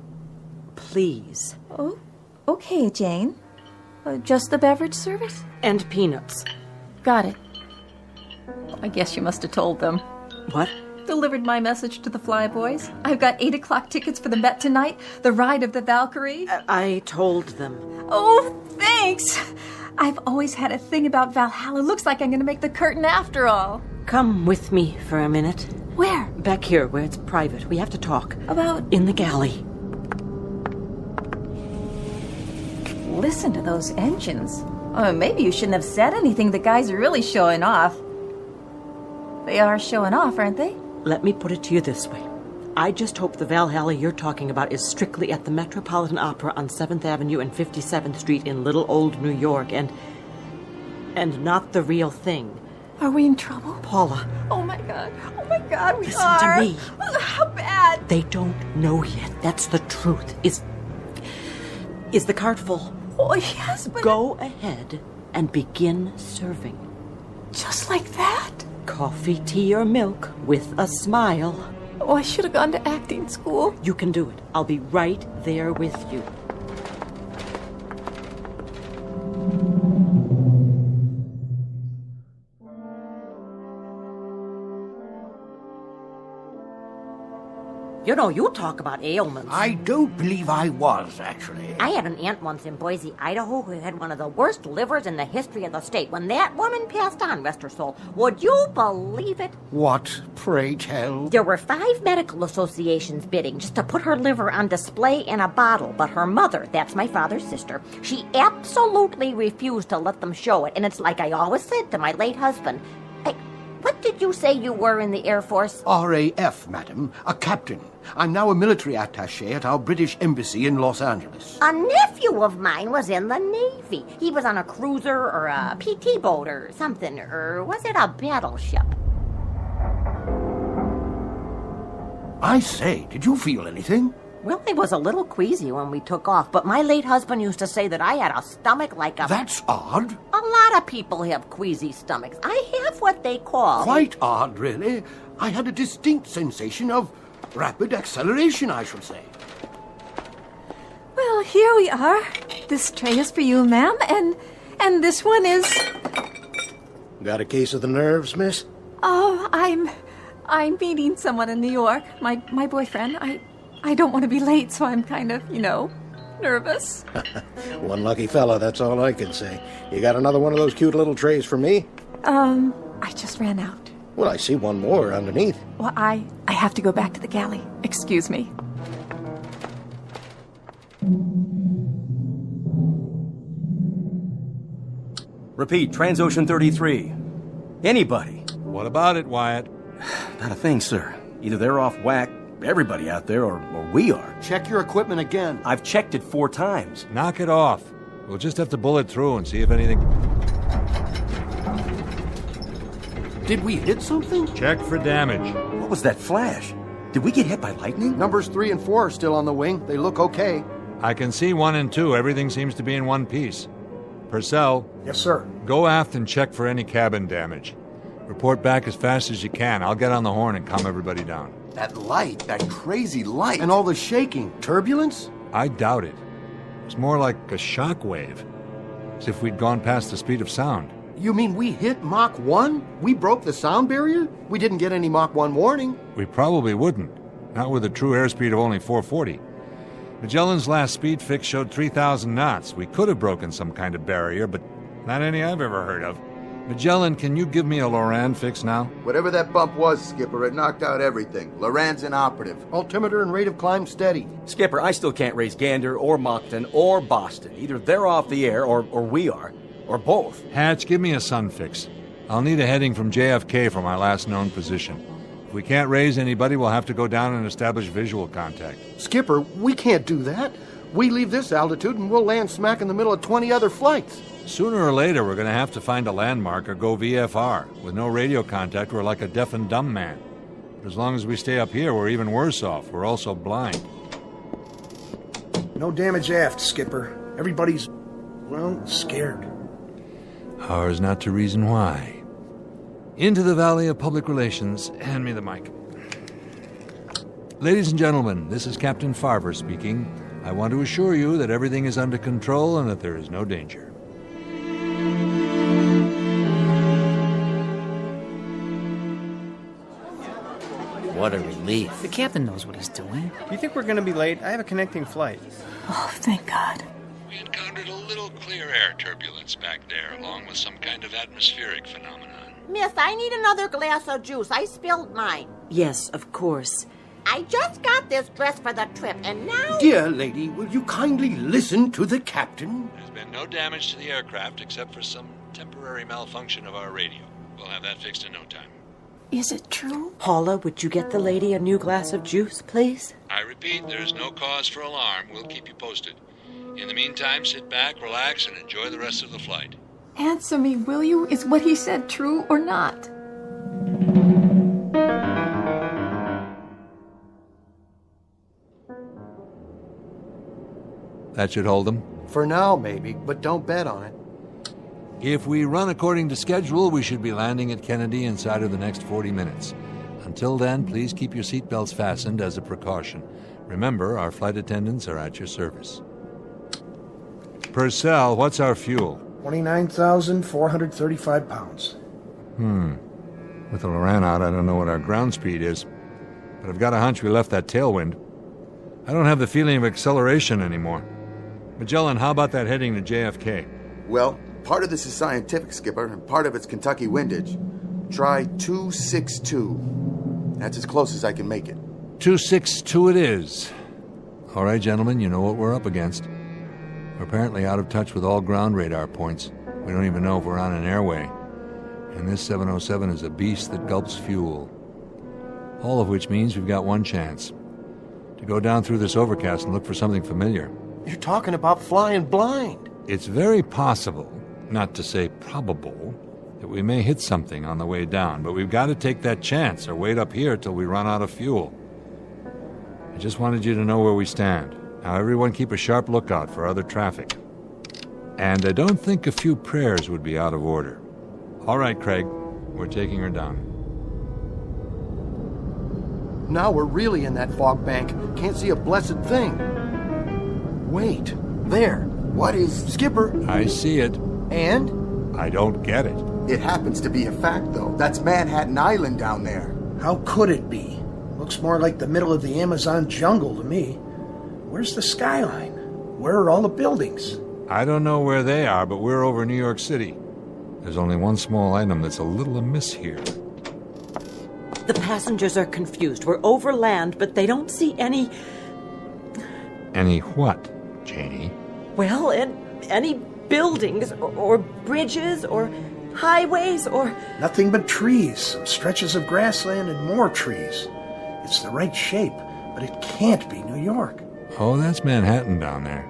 Please. Oh, okay, Jane. Just the beverage service? And peanuts. Got it. I guess you must have told them. What? Delivered my message to the Flyboys. I've got 8 o'clock tickets for the Met tonight, the ride of the Valkyrie. I told them. Oh, thanks! I've always had a thing about Valhalla. Looks like I'm going to make the curtain after all. Come with me for a minute. Where? Back here, where it's private. We have to talk. About? In the galley. Listen to those engines. Oh, maybe you shouldn't have said anything. The guys are really showing off. They are showing off, aren't they? Let me put it to you this way. I just hope the Valhalla you're talking about is strictly at the Metropolitan Opera on 7th Avenue and 57th Street in Little Old New York, and not the real thing. Are we in trouble? Paula. Oh my God, we Listen are. to me. How bad? They don't know yet. That's the truth. Is the cart full? Oh, yes, but... Go ahead and begin serving. Just like that? Coffee, tea, or milk with a smile. Oh, I should have gone to acting school. You can do it. I'll be right there with you. You know, you talk about ailments. I don't believe I was, actually. I had an aunt once in Boise, Idaho, who had one of the worst livers in the history of the state. When that woman passed on, rest her soul, would you believe it? What, pray tell? There were 5 medical associations bidding just to put her liver on display in a bottle, but her mother, that's my father's sister, she absolutely refused to let them show it. And it's like I always said to my late husband, what did you say you were in the Air Force? RAF, madam. A captain. I'm now a military attaché at our British embassy in Los Angeles. A nephew of mine was in the Navy. He was on a cruiser or a PT boat or something, or was it a battleship? I say, did you feel anything? Well, I was a little queasy when we took off, but my late husband used to say that I had a stomach like a... That's odd. A lot of people have queasy stomachs. I have what they call... Quite odd, really. I had a distinct sensation of rapid acceleration, I should say. Well, here we are. This tray is for you, ma'am, and this one is... Got a case of the nerves, miss? Oh, I'm meeting someone in New York. My boyfriend. I don't want to be late, so I'm kind of, nervous. One lucky fella, that's all I can say. You got another one of those cute little trays for me? I just ran out. Well, I see one more underneath. Well, I have to go back to the galley. Excuse me. Repeat, Transocean 33. Anybody? What about it, Wyatt? Not a thing, sir. Either they're off whack, everybody out there, or we are. Check your equipment again. I've checked it 4 times. Knock it off. We'll just have to bullet through and see if anything... Did we hit something? Check for damage. What was that flash? Did we get hit by lightning? Numbers 3 and 4 are still on the wing. They look okay. I can see 1 and 2. Everything seems to be in one piece. Purcell. Yes, sir. Go aft and check for any cabin damage. Report back as fast as you can. I'll get on the horn and calm everybody down. That light, that crazy light. And all the shaking. Turbulence? I doubt it. It's more like a shock wave. As if we'd gone past the speed of sound. You mean we hit Mach 1? We broke the sound barrier? We didn't get any Mach 1 warning. We probably wouldn't. Not with a true airspeed of only 440. Magellan's last speed fix showed 3,000 knots. We could have broken some kind of barrier, but not any I've ever heard of. Magellan, can you give me a Loran fix now? Whatever that bump was, Skipper, it knocked out everything. Loran's inoperative. Altimeter and rate of climb steady. Skipper, I still can't raise Gander or Moncton or Boston. Either they're off the air or we are. Or both. Hatch, give me a sun fix. I'll need a heading from JFK for my last known position. If we can't raise anybody, we'll have to go down and establish visual contact. Skipper, we can't do that. We leave this altitude and we'll land smack in the middle of 20 other flights. Sooner or later, we're going to have to find a landmark or go VFR. With no radio contact, we're like a deaf and dumb man. But as long as we stay up here, we're even worse off. We're also blind. No damage aft, Skipper. Everybody's, scared. Ours not to reason why. Into the Valley of Public Relations. Hand me the mic. Ladies and gentlemen, this is Captain Farver speaking. I want to assure you that everything is under control and that there is no danger. what a relief. The captain knows what he's doing. Do you think we're going to be late? I have a connecting flight. Oh, thank God. We encountered a little clear air turbulence back there, along with some kind of atmospheric phenomenon. Miss, I need another glass of juice. I spilled mine. Yes, of course. I just got this dress for the trip, and now... Dear lady, will you kindly listen to the captain? There's been no damage to the aircraft except for some temporary malfunction of our radio. We'll have that fixed in no time. Is it true? Paula, would you get the lady a new glass of juice, please? I repeat, there's no cause for alarm. We'll keep you posted. In the meantime, sit back, relax, and enjoy the rest of the flight. Answer me, will you? Is what he said true or not? That should hold them. For now, maybe, but don't bet on it. If we run according to schedule, we should be landing at Kennedy inside of the next 40 minutes. Until then, please keep your seatbelts fastened as a precaution. Remember, our flight attendants are at your service. Purcell, what's our fuel? 29,435 pounds. With the Loran out, I don't know what our ground speed is, but I've got a hunch we left that tailwind. I don't have the feeling of acceleration anymore. Magellan, how about that heading to JFK? Well, part of this is scientific, Skipper, and part of it's Kentucky windage. Try 262. That's as close as I can make it. 262 it is. All right, gentlemen, you know what we're up against. We're apparently out of touch with all ground radar points. We don't even know if we're on an airway. And this 707 is a beast that gulps fuel. All of which means we've got one chance. To go down through this overcast and look for something familiar. You're talking about flying blind. It's very possible, not to say probable, that we may hit something on the way down, but we've got to take that chance or wait up here till we run out of fuel. I just wanted you to know where we stand. Now everyone keep a sharp lookout for other traffic. And I don't think a few prayers would be out of order. All right, Craig, we're taking her down. Now we're really in that fog bank. Can't see a blessed thing. Wait, there. What is... Skipper? I see it. And? I don't get it. It happens to be a fact, though. That's Manhattan Island down there. How could it be? Looks more like the middle of the Amazon jungle to me. Where's the skyline? Where are all the buildings? I don't know where they are, but we're over New York City. There's only one small item that's a little amiss here. The passengers are confused. We're over land, but they don't see any... Any what, Janie? Well, any buildings or bridges or highways or... Nothing but trees, some stretches of grassland and more trees. It's the right shape, but it can't be New York. Oh, that's Manhattan down there.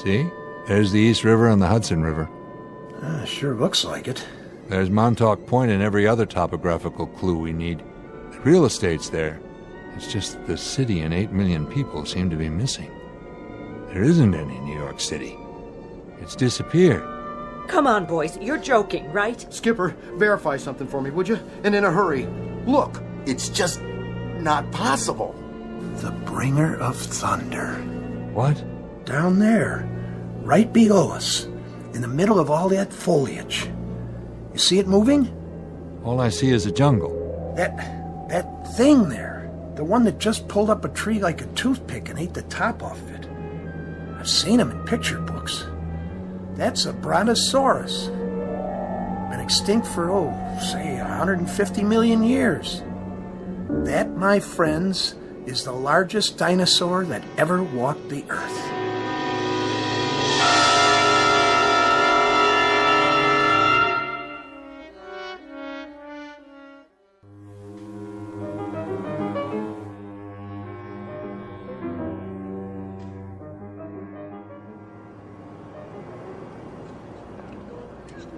See? There's the East River and the Hudson River. Sure looks like it. There's Montauk Point and every other topographical clue we need. The real estate's there. It's just the city and 8 million people seem to be missing. There isn't any New York City. It's disappeared. Come on, boys. You're joking, right? Skipper, verify something for me, would you? And in a hurry. Look, it's just not possible. The bringer of thunder. What? Down there, right below us, in the middle of all that foliage. You see it moving? All I see is a jungle. That thing there, the one that just pulled up a tree like a toothpick and ate the top off of it. I've seen him in picture books. That's a brontosaurus. Been extinct for, say, 150 million years. That, my friends, is the largest dinosaur that ever walked the earth.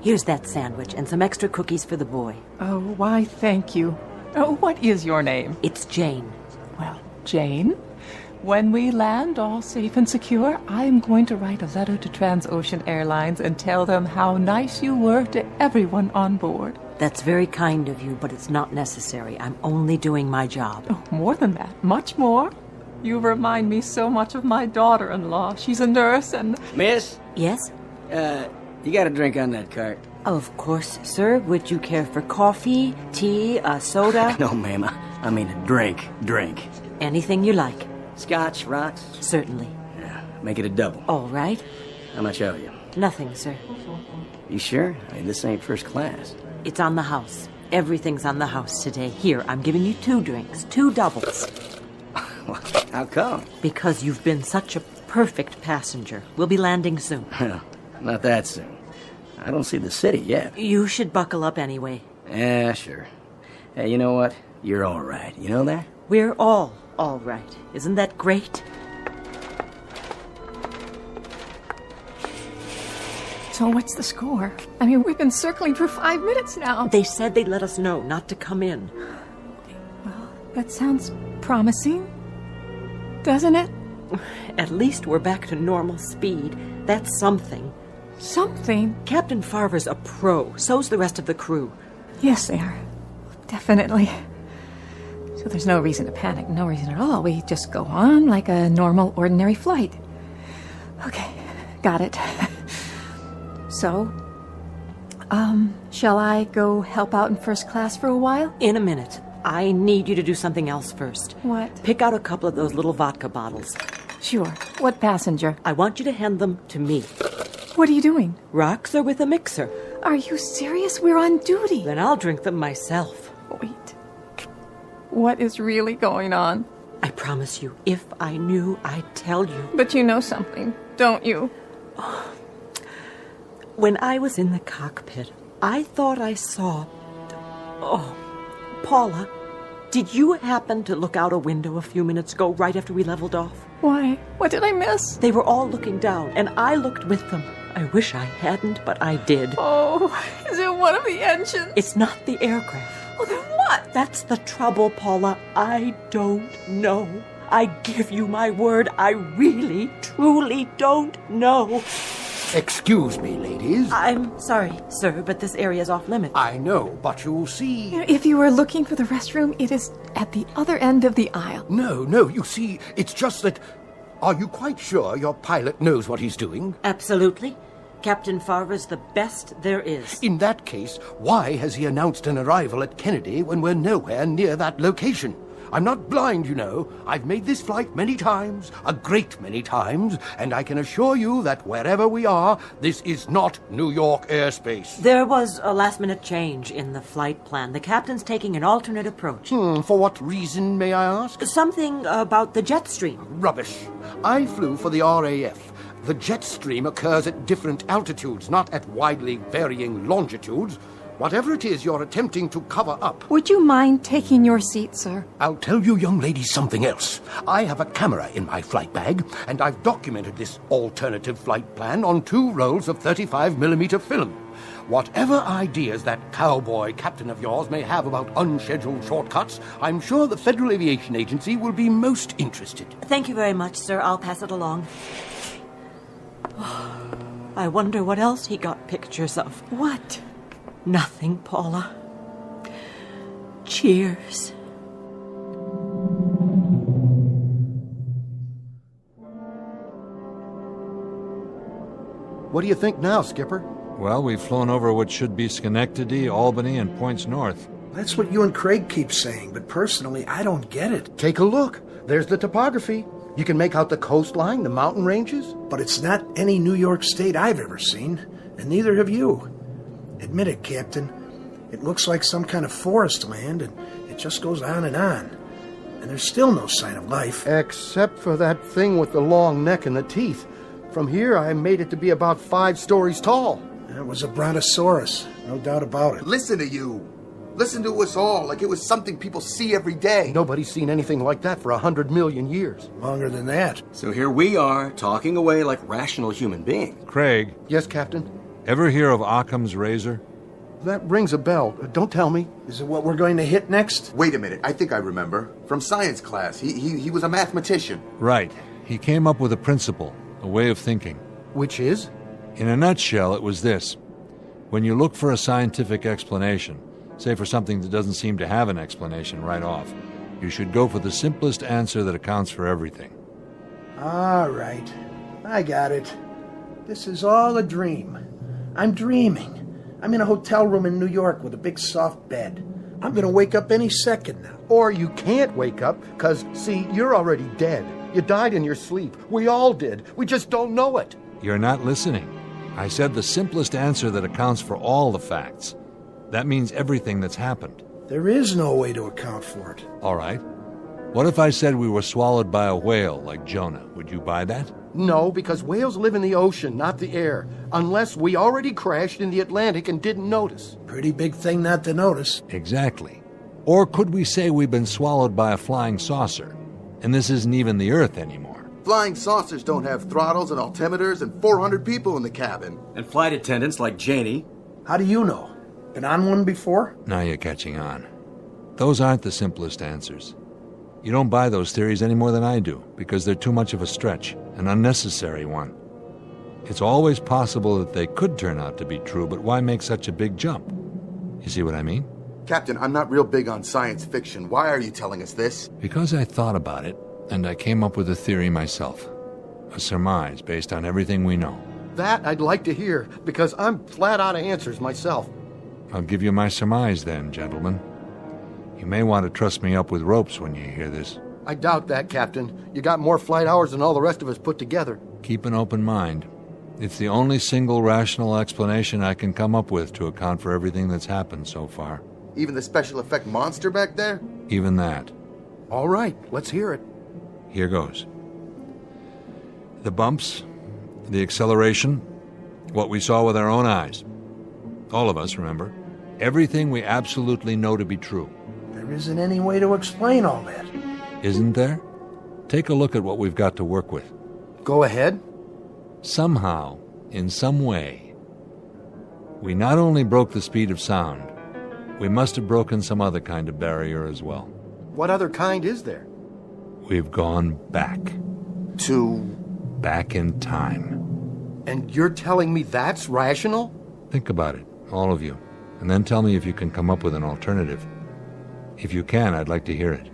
Here's that sandwich and some extra cookies for the boy. Oh, why, thank you. Oh, what is your name? It's Jane. Well, Jane, when we land all safe and secure, I'm going to write a letter to Transocean Airlines and tell them how nice you were to everyone on board. That's very kind of you, but it's not necessary. I'm only doing my job. Oh, more than that. Much more. You remind me so much of my daughter-in-law. She's a nurse and... Miss? Yes? You got a drink on that cart? Of course, sir. Would you care for coffee, tea, soda? No, ma'am. I mean a drink. Anything you like. Scotch, rocks? Certainly. Yeah, make it a double. All right. How much owe you? Nothing, sir. You sure? I mean, this ain't first class. It's on the house. Everything's on the house today. Here, I'm giving you 2 drinks, 2 doubles. How come? Because you've been such a perfect passenger. We'll be landing soon. Not that soon. I don't see the city yet. You should buckle up anyway. Yeah, sure. Hey, you know what? You're all right. You know that? We're all right. Isn't that great? So what's the score? I mean, we've been circling for 5 minutes now. They said they'd let us know not to come in. Well, that sounds promising, doesn't it? At least we're back to normal speed. That's something. Something? Captain Farver's a pro. So's the rest of the crew. Yes, they are. Definitely. So there's no reason to panic. No reason at all. We just go on like a normal, ordinary flight. Okay, got it. So, shall I go help out in first class for a while? In a minute. I need you to do something else first. What? Pick out a couple of those little vodka bottles. Sure. What passenger? I want you to hand them to me. What are you doing? Rocks are with a mixer. Are you serious? We're on duty. Then I'll drink them myself. Wait. What is really going on? I promise you, if I knew, I'd tell you. But you know something, don't you? When I was in the cockpit, I thought I saw... Oh, Paula, did you happen to look out a window a few minutes ago, right after we leveled off? Why? What did I miss? They were all looking down, and I looked with them. I wish I hadn't, but I did. Oh, is it one of the engines? It's not the aircraft. Well, then what? That's the trouble, Paula. I don't know. I give you my word, I really, truly don't know. Excuse me, ladies. I'm sorry, sir, but this area's off limits. I know, but you'll see... If you were looking for the restroom, it is at the other end of the aisle. No, you see, it's just that... Are you quite sure your pilot knows what he's doing? Absolutely. Captain Farver's the best there is. In that case, why has he announced an arrival at Kennedy when we're nowhere near that location? I'm not blind, you know. I've made this flight many times, a great many times, and I can assure you that wherever we are, this is not New York airspace. There was a last-minute change in the flight plan. The captain's taking an alternate approach. For what reason, may I ask? Something about the jet stream. Rubbish. I flew for the RAF. The jet stream occurs at different altitudes, not at widely varying longitudes. Whatever it is you're attempting to cover up... Would you mind taking your seat, sir? I'll tell you young ladies something else. I have a camera in my flight bag, and I've documented this alternative flight plan on 2 rolls of 35mm film. Whatever ideas that cowboy captain of yours may have about unscheduled shortcuts, I'm sure the Federal Aviation Agency will be most interested. Thank you very much, sir. I'll pass it along. I wonder what else he got pictures of. What? Nothing, Paula. Cheers. What do you think now, Skipper? Well, we've flown over what should be Schenectady, Albany, and points north. That's what you and Craig keep saying, but personally, I don't get it. Take a look. There's the topography. You can make out the coastline, the mountain ranges. But it's not any New York state I've ever seen, and neither have you. Admit it, Captain. It looks like some kind of forest land, and it just goes on. And there's still no sign of life. Except for that thing with the long neck and the teeth. From here, I made it to be about 5 stories tall. That was a brontosaurus, no doubt about it. Listen to you. Listen to us all like it was something people see every day. Nobody's seen anything like that for 100 million years. Longer than that. So here we are, talking away like rational human beings. Craig. Yes, Captain? Ever hear of Occam's razor? That rings a bell. Don't tell me. Is it what we're going to hit next? Wait a minute. I think I remember. From science class. He was a mathematician. Right. He came up with a principle, a way of thinking. Which is? In a nutshell, it was this. When you look for a scientific explanation, say for something that doesn't seem to have an explanation right off, you should go for the simplest answer that accounts for everything. All right. I got it. This is all a dream. I'm dreaming. I'm in a hotel room in New York with a big soft bed. I'm gonna wake up any second now. Or you can't wake up, because, see, you're already dead. You died in your sleep. We all did. We just don't know it. You're not listening. I said the simplest answer that accounts for all the facts. That means everything that's happened. There is no way to account for it. All right. What if I said we were swallowed by a whale like Jonah? Would you buy that? No, because whales live in the ocean, not the air. Unless we already crashed in the Atlantic and didn't notice. Pretty big thing not to notice. Exactly. Or could we say we've been swallowed by a flying saucer, and this isn't even the Earth anymore? Flying saucers don't have throttles and altimeters and 400 people in the cabin. And flight attendants like Janie. How do you know? Been on one before? Now you're catching on. Those aren't the simplest answers. You don't buy those theories any more than I do, because they're too much of a stretch, an unnecessary one. It's always possible that they could turn out to be true, but why make such a big jump? You see what I mean? Captain, I'm not real big on science fiction. Why are you telling us this? Because I thought about it, and I came up with a theory myself. A surmise based on everything we know. That I'd like to hear, because I'm flat out of answers myself. I'll give you my surmise then, gentlemen. You may want to truss me up with ropes when you hear this. I doubt that, Captain. You got more flight hours than all the rest of us put together. Keep an open mind. It's the only single rational explanation I can come up with to account for everything that's happened so far. Even the special effect monster back there? Even that. All right, let's hear it. Here goes. The bumps, the acceleration, what we saw with our own eyes. All of us, remember. Everything we absolutely know to be true. There isn't any way to explain all that. Isn't there? Take a look at what we've got to work with. Go ahead. Somehow, in some way, we not only broke the speed of sound, we must have broken some other kind of barrier as well. What other kind is there? We've gone back. To? Back in time. And you're telling me that's rational? Think about it, all of you, and then tell me if you can come up with an alternative. If you can, I'd like to hear it.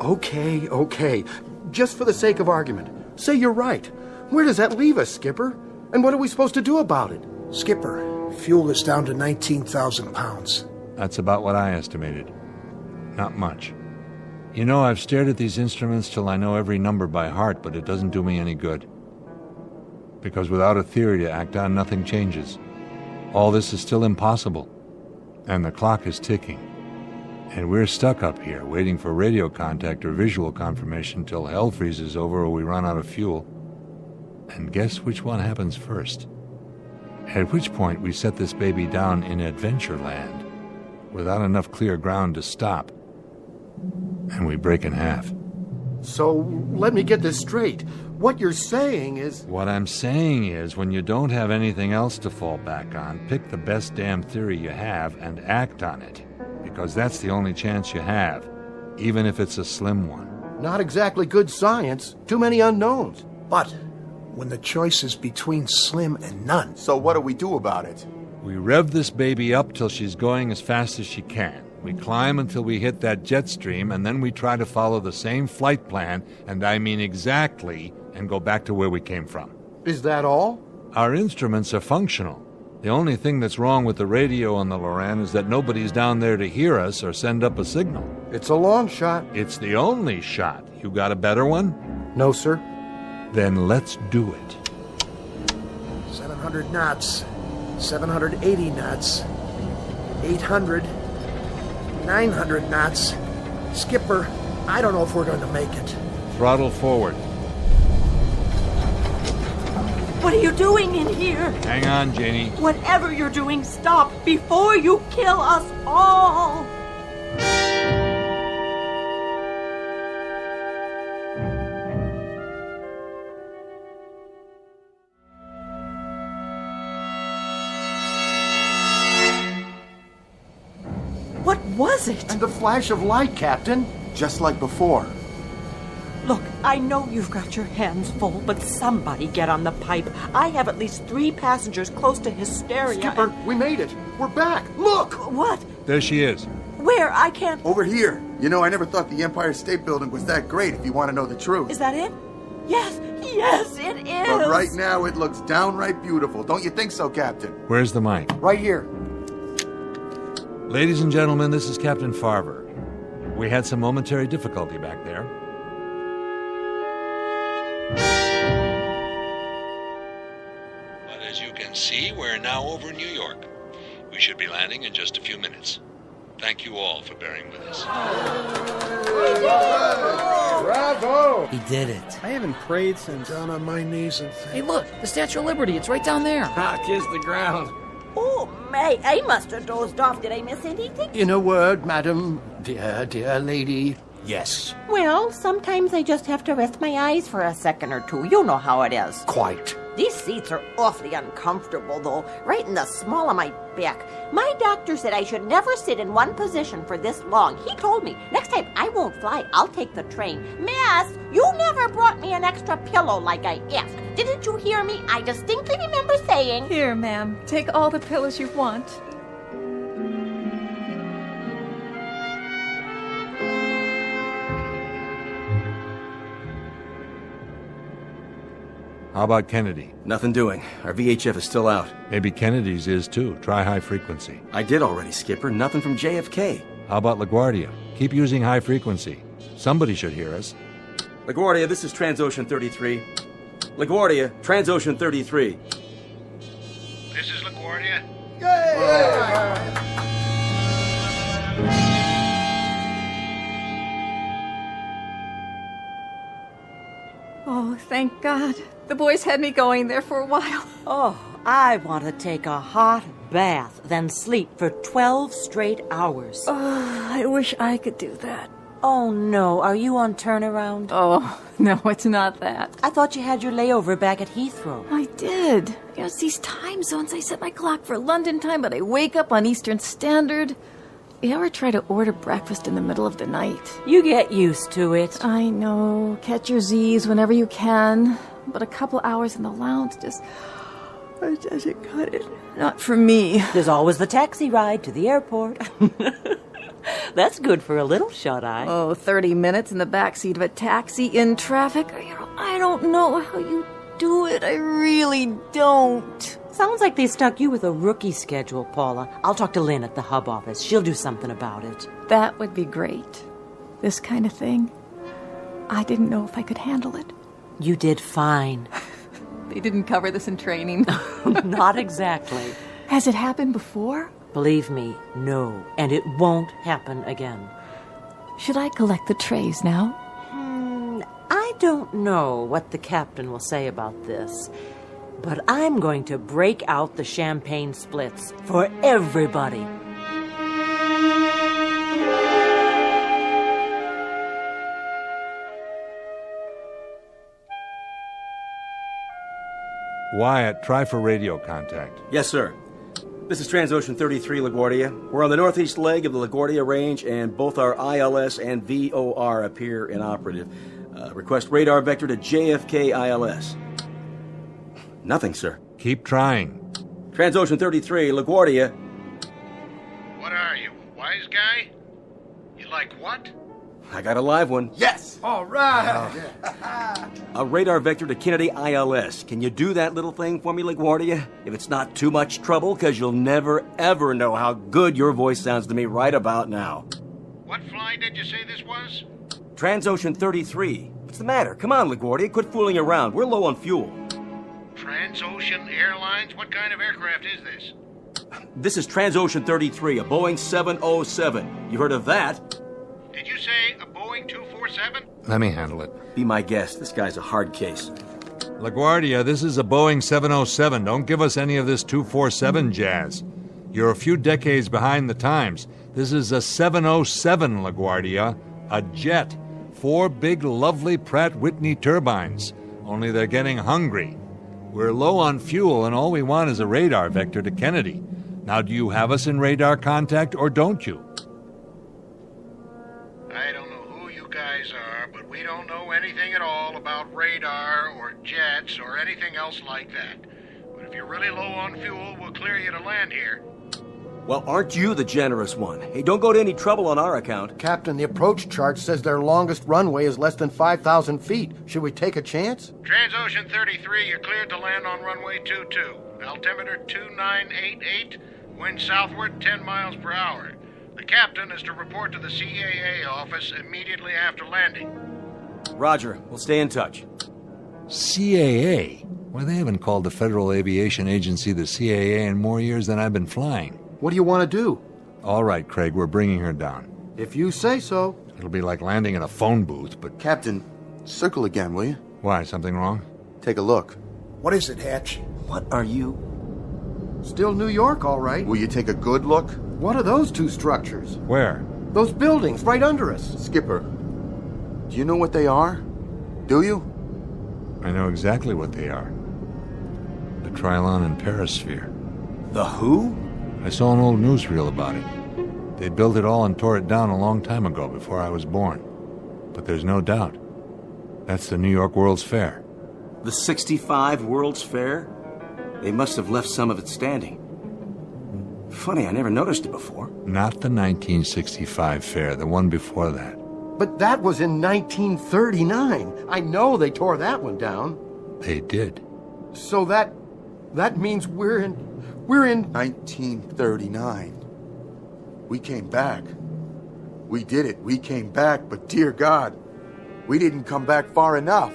Okay. Just for the sake of argument, say you're right. Where does that leave us, Skipper? And what are we supposed to do about it? Skipper, fuel is down to 19,000 pounds. That's about what I estimated. Not much. You know, I've stared at these instruments till I know every number by heart, but it doesn't do me any good. Because without a theory to act on, nothing changes. All this is still impossible. And the clock is ticking. And we're stuck up here, waiting for radio contact or visual confirmation till hell freezes over or we run out of fuel. And guess which one happens first? At which point we set this baby down in Adventureland, without enough clear ground to stop. And we break in half. So, let me get this straight. What you're saying is... What I'm saying is, when you don't have anything else to fall back on, pick the best damn theory you have and act on it. Because that's the only chance you have, even if it's a slim one. Not exactly good science. Too many unknowns. But when the choice is between slim and none... So what do we do about it? We rev this baby up till she's going as fast as she can. We climb until we hit that jet stream, and then we try to follow the same flight plan, and I mean exactly, and go back to where we came from. Is that all? Our instruments are functional. The only thing that's wrong with the radio on the Loran is that nobody's down there to hear us or send up a signal. It's a long shot. It's the only shot. You got a better one? No, sir. Then let's do it. 700 knots. 780 knots. 800. 900 knots. Skipper, I don't know if we're going to make it. Throttle forward. What are you doing in here? Hang on, Janie. Whatever you're doing, stop before you kill us all! What was it? And the flash of light, Captain. Just like before. Look, I know you've got your hands full, but somebody get on the pipe. I have at least 3 passengers close to hysteria. Skipper, we made it. We're back. Look! What? There she is. Where? I can't... Over here. You know, I never thought the Empire State Building was that great, if you want to know the truth. Is that it? Yes, it is. But right now, it looks downright beautiful. Don't you think so, Captain? Where's the mic? Right here. Ladies and gentlemen, this is Captain Farver. We had some momentary difficulty back there. But as you can see, we're now over New York. We should be landing in just a few minutes. Thank you all for bearing with us. Bravo! He did it. I haven't prayed since... Down on my knees and Hey, look, the Statue of Liberty. It's right down there. Kiss the ground. Oh, May, I must have dozed off. Did I miss anything? In a word, madam, dear lady, yes. Well, sometimes I just have to rest my eyes for a second or two. You know how it is. Quite. These seats are awfully uncomfortable, though, right in the small of my back. My doctor said I should never sit in one position for this long. He told me, next time I won't fly, I'll take the train. Miss, you never brought me an extra pillow like I asked. Didn't you hear me? I distinctly remember saying... Here, ma'am. Take all the pillows you want. How about Kennedy? Nothing doing. Our VHF is still out. Maybe Kennedy's is too. Try high frequency. I did already, Skipper. Nothing from JFK. How about LaGuardia? Keep using high frequency. Somebody should hear us. LaGuardia, this is Transocean 33. LaGuardia, Transocean 33. This is LaGuardia. Oh, thank God. The boys had me going there for a while. Oh, I want to take a hot bath, then sleep for 12 straight hours. Oh, I wish I could do that. Oh, no. Are you on turnaround? Oh, no, it's not that. I thought you had your layover back at Heathrow. I did. You know, it's these time zones. I set my clock for London time, but I wake up on Eastern Standard. You ever try to order breakfast in the middle of the night? You get used to it. I know. Catch your Z's whenever you can. But a couple hours in the lounge just... It doesn't cut it. Not for me. There's always the taxi ride to the airport. That's good for a little shut-eye. Oh, 30 minutes in the backseat of a taxi in traffic? I don't know how you do it. I really don't. Sounds like they stuck you with a rookie schedule, Paula. I'll talk to Lynn at the hub office. She'll do something about it. That would be great. This kind of thing. I didn't know if I could handle it. You did fine. They didn't cover this in training. Not exactly. Has it happened before? Believe me, no. And it won't happen again. Should I collect the trays now? I don't know what the captain will say about this, but I'm going to break out the champagne splits for everybody. Wyatt, try for radio contact. Yes, sir. This is Transocean 33, LaGuardia. We're on the northeast leg of the LaGuardia Range, and both our ILS and VOR appear inoperative. Request radar vector to JFK ILS. Nothing, sir. Keep trying. Transocean 33, LaGuardia. What are you, a wise guy? You like what? I got a live one. Yes! All right! A radar vector to Kennedy ILS. Can you do that little thing for me, LaGuardia? If it's not too much trouble, because you'll never, ever know how good your voice sounds to me right about now. What flight did you say this was? Transocean 33. What's the matter? Come on, LaGuardia. Quit fooling around. We're low on fuel. Transocean Airlines? What kind of aircraft is this? This is Transocean 33, a Boeing 707. You heard of that? Did you say a Boeing 247? Let me handle it. Be my guest. This guy's a hard case. LaGuardia, this is a Boeing 707. Don't give us any of this 247 jazz. You're a few decades behind the times. This is a 707, LaGuardia. A jet. 4 big, lovely Pratt Whitney turbines. Only they're getting hungry. We're low on fuel, and all we want is a radar vector to Kennedy. Now, do you have us in radar contact, or don't you? I don't know who you guys are, but we don't know anything at all about radar or jets or anything else like that. But if you're really low on fuel, we'll clear you to land here. Well, aren't you the generous one? Hey, don't go to any trouble on our account. Captain, the approach chart says their longest runway is less than 5,000 feet. Should we take a chance? Transocean 33, you're cleared to land on runway 22. Altimeter 2988, wind southward 10 miles per hour. The captain is to report to the CAA office immediately after landing. Roger. We'll stay in touch. CAA? Why, they haven't called the Federal Aviation Agency the CAA in more years than I've been flying. What do you want to do? All right, Craig, we're bringing her down. If you say so. It'll be like landing in a phone booth, but... Captain, circle again, will you? Why, something wrong? Take a look. What is it, Hatch? What are you? Still New York, all right. Will you take a good look? What are those two structures? Where? Those buildings right under us. Skipper, do you know what they are? Do you? I know exactly what they are. The Trilon and Perisphere. The who? I saw an old newsreel about it. They built it all and tore it down a long time ago, before I was born. But there's no doubt. That's the New York World's Fair. The 65 World's Fair? They must have left some of it standing. Funny, I never noticed it before. Not the 1965 fair, the one before that. But that was in 1939. I know they tore that one down. They did. So that means we're in 1939. We came back. We did it. We came back, but dear God, we didn't come back far enough.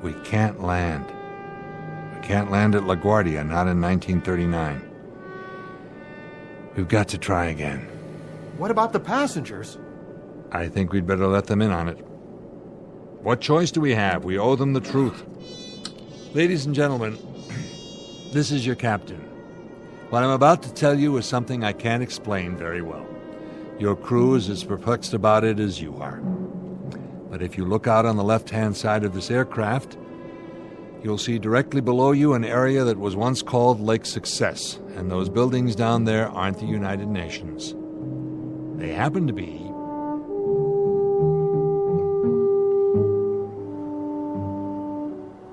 We can't land. We can't land at LaGuardia, not in 1939. We've got to try again. What about the passengers? I think we'd better let them in on it. What choice do we have? We owe them the truth. Ladies and gentlemen, this is your captain. What I'm about to tell you is something I can't explain very well. Your crew is as perplexed about it as you are. But if you look out on the left-hand side of this aircraft, you'll see directly below you an area that was once called Lake Success, and those buildings down there aren't the United Nations. They happen to be...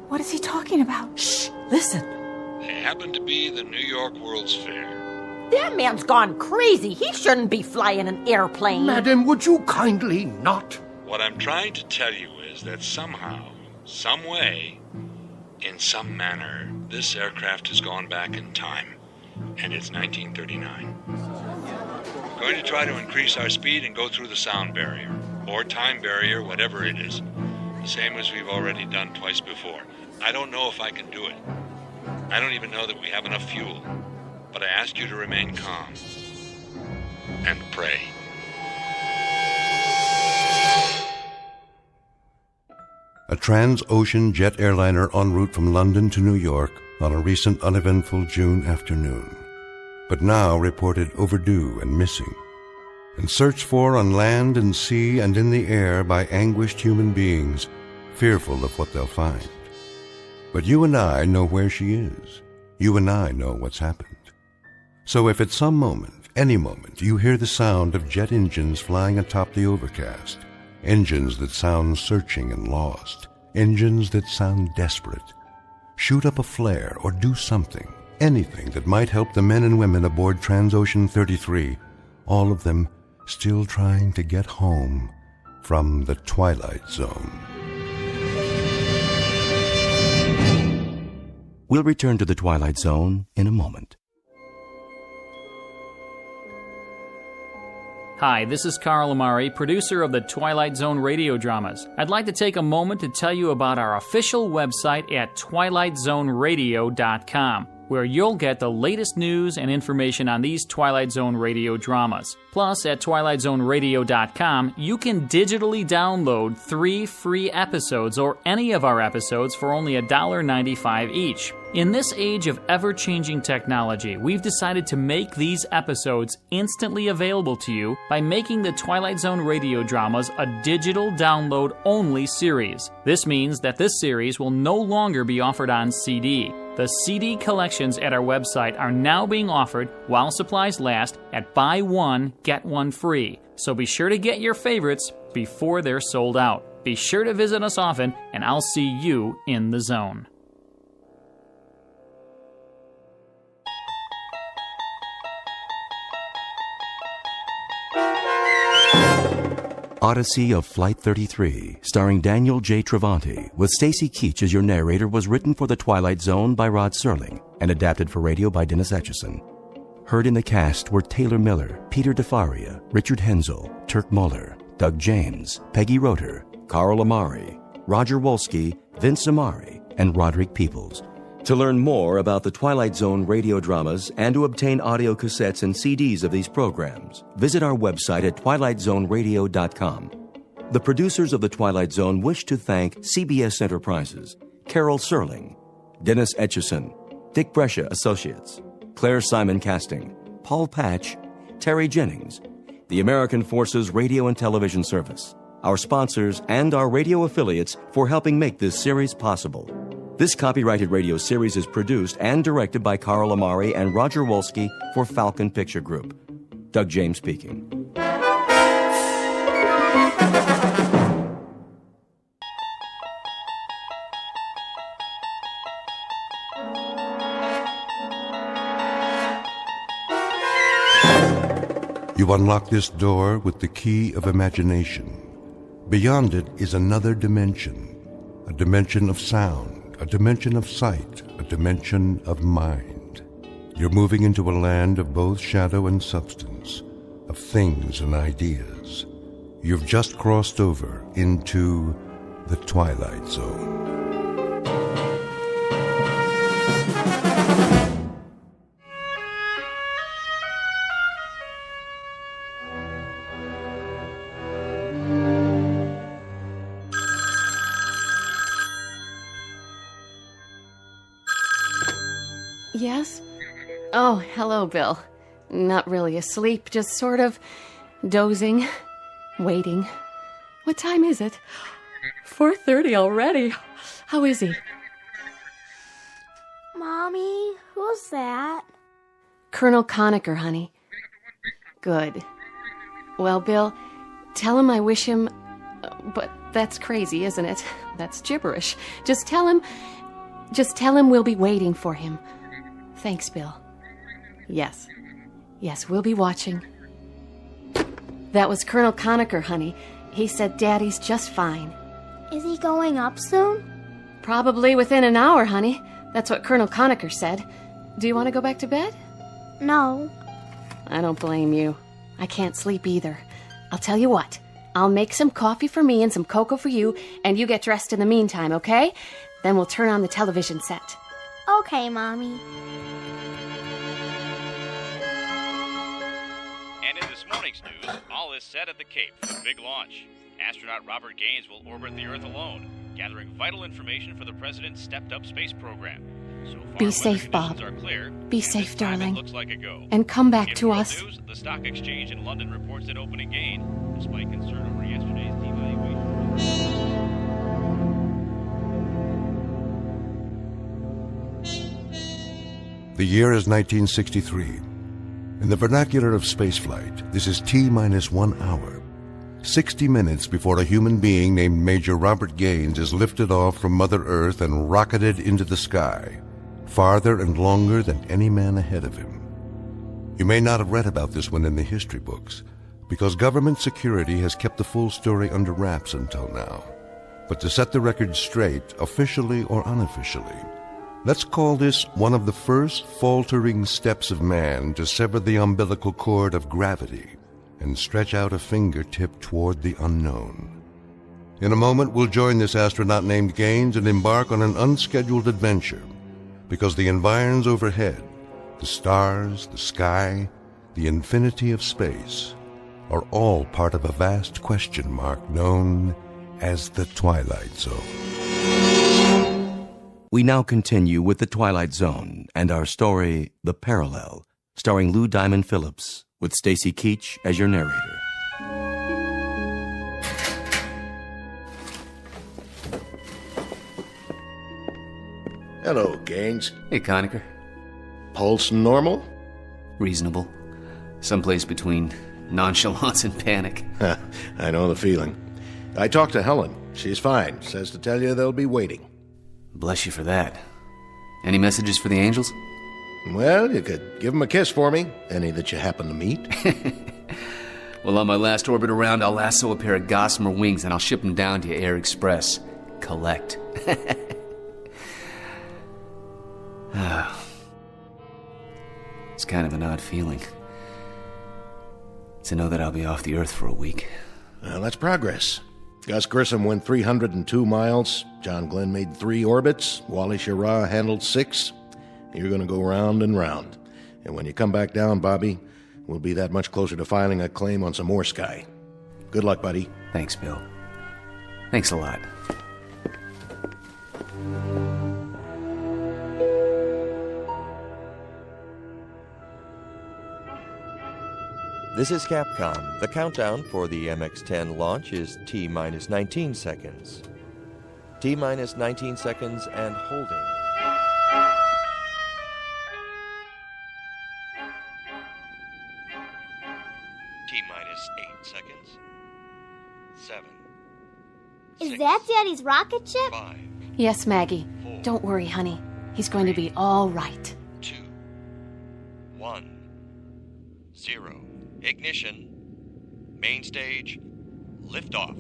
What is he talking about? Shh! Listen! They happen to be the New York World's Fair. That man's gone crazy. He shouldn't be flying an airplane. Madam, would you kindly not? What I'm trying to tell you is that somehow, some way, in some manner, this aircraft has gone back in time, and it's 1939. We're going to try to increase our speed and go through the sound barrier, or time barrier, whatever it is, the same as we've already done twice before. I don't know if I can do it. I don't even know that we have enough fuel, but I ask you to remain calm and pray. A trans-ocean jet airliner en route from London to New York on a recent uneventful June afternoon, but now reported overdue and missing, and searched for on land and sea and in the air by anguished human beings, fearful of what they'll find. But you and I know where she is. You and I know what's happened. So if at some moment, any moment, you hear the sound of jet engines flying atop the overcast, engines that sound searching and lost, engines that sound desperate, shoot up a flare or do something, anything that might help the men and women aboard Transocean 33, all of them still trying to get home from the Twilight Zone. We'll return to the Twilight Zone in a moment. Hi, this is Carl Amari, producer of the Twilight Zone Radio Dramas. I'd like to take a moment to tell you about our official website at twilightzoneradio.com, where you'll get the latest news and information on these Twilight Zone Radio dramas. Plus, at twilightzoneradio.com, you can digitally download 3 free episodes or any of our episodes for only $1.95 each. In this age of ever-changing technology, we've decided to make these episodes instantly available to you by making the Twilight Zone Radio Dramas a digital download-only series. This means that this series will no longer be offered on CD. The CD collections at our website are now being offered, while supplies last, at buy one, get one free. So be sure to get your favorites before they're sold out. Be sure to visit us often, and I'll see you in the zone. Odyssey of Flight 33, starring Daniel J. Travanti, with Stacy Keach as your narrator, was written for The Twilight Zone by Rod Serling and adapted for radio by Dennis Etchison. Heard in the cast were Taylor Miller, Peter DeFaria, Richard Hensel, Turk Muller, Doug James, Peggy Roter, Carl Amari, Roger Wolski, Vince Amari, and Roderick Peoples. To learn more about the Twilight Zone radio dramas and to obtain audio cassettes and CDs of these programs, visit our website at twilightzoneradio.com. The producers of The Twilight Zone wish to thank CBS Enterprises, Carol Serling, Dennis Etchison, Dick Brescia Associates, Claire Simon Casting, Paul Patch, Terry Jennings, the American Forces Radio and Television Service, our sponsors, and our radio affiliates for helping make this series possible. This copyrighted radio series is produced and directed by Carl Amari and Roger Wolski for Falcon Picture Group. Doug James speaking. You unlock this door with the key of imagination. Beyond it is another dimension, a dimension of sound, a dimension of sight, a dimension of mind. You're moving into a land of both shadow and substance, of things and ideas. You've just crossed over into the Twilight Zone. Yes? Oh, hello, Bill. Not really asleep, just sort of dozing, waiting. What time is it? 4:30 already. How is he? Mommy, who's that? Colonel Conacher, honey. Good. Well, Bill, tell him I wish him... But that's crazy, isn't it? That's gibberish. Just tell him we'll be waiting for him. Thanks, Bill. Yes, we'll be watching. That was Colonel Conacher, honey. He said Daddy's just fine. Is he going up soon? Probably within an hour, honey. That's what Colonel Conacher said. Do you want to go back to bed? No. I don't blame you. I can't sleep either. I'll tell you what. I'll make some coffee for me and some cocoa for you, and you get dressed in the meantime, okay? Then we'll turn on the television set. Okay, Mommy. And in this morning's news, all is set at the Cape for the big launch. Astronaut Robert Gaines will orbit the Earth alone, gathering vital information for the President's stepped-up space program. So far, Be safe, Bob. are clear, Be safe, darling. looks like a go. And come back In to world us. News, the stock exchange in London reports an opening gain, despite concern over yesterday's devaluation. The year is 1963. In the vernacular of spaceflight, this is T-minus 1 hour. 60 minutes before a human being named Major Robert Gaines is lifted off from Mother Earth and rocketed into the sky, farther and longer than any man ahead of him. You may not have read about this one in the history books, because government security has kept the full story under wraps until now. But to set the record straight, officially or unofficially, let's call this one of the first faltering steps of man to sever the umbilical cord of gravity and stretch out a fingertip toward the unknown. In a moment, we'll join this astronaut named Gaines and embark on an unscheduled adventure, because the environs overhead, the stars, the sky, the infinity of space, are all part of a vast question mark known as the Twilight Zone. We now continue with The Twilight Zone and our story, The Parallel, starring Lou Diamond Phillips, with Stacy Keach as your narrator. Hello, Gaines. Hey, Conacher. Pulse normal? Reasonable. Someplace between nonchalance and panic. I know the feeling. I talked to Helen. She's fine. Says to tell you they'll be waiting. Bless you for that. Any messages for the angels? Well, you could give them a kiss for me. Any that you happen to meet. Well, on my last orbit around, I'll lasso a pair of gossamer wings and I'll ship them down to you Air Express. Collect. It's kind of an odd feeling. To know that I'll be off the Earth for a week. Well, that's progress. Gus Grissom went 302 miles. John Glenn made 3 orbits. Wally Schirra handled 6. You're going to go round and round. And when you come back down, Bobby, we'll be that much closer to filing a claim on some more sky. Good luck, buddy. Thanks, Bill. Thanks a lot. This is Capcom. The countdown for the MX-10 launch is T-minus 19 seconds. T-minus 19 seconds and holding. T-minus 8 seconds. 7. Is that Daddy's rocket ship? 5. Yes, Maggie. Don't worry, honey. He's going to be all right. 2. 1. 0. Ignition. Main stage. Liftoff.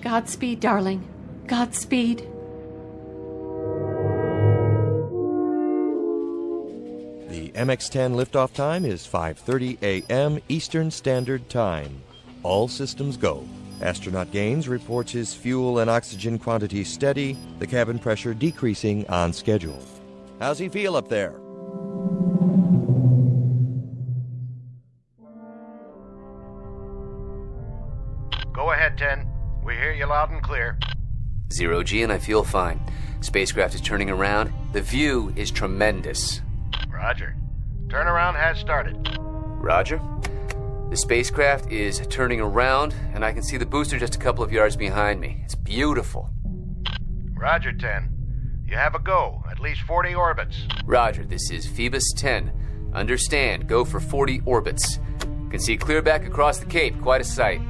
Godspeed, darling. Godspeed. The MX-10 liftoff time is 5:30 a.m. Eastern Standard Time. All systems go. Astronaut Gaines reports his fuel and oxygen quantity steady, the cabin pressure decreasing on schedule. How's he feel up there? Go ahead, 10. We hear you loud and clear. 0G, and I feel fine. Spacecraft is turning around. The view is tremendous. Roger. Turnaround has started. Roger. The spacecraft is turning around, and I can see the booster just a couple of yards behind me. It's beautiful. Roger, 10. You have a go. At least 40 orbits. Roger, this is Phoebus 10. Understand, go for 40 orbits. Can see clear back across the Cape. Quite a sight.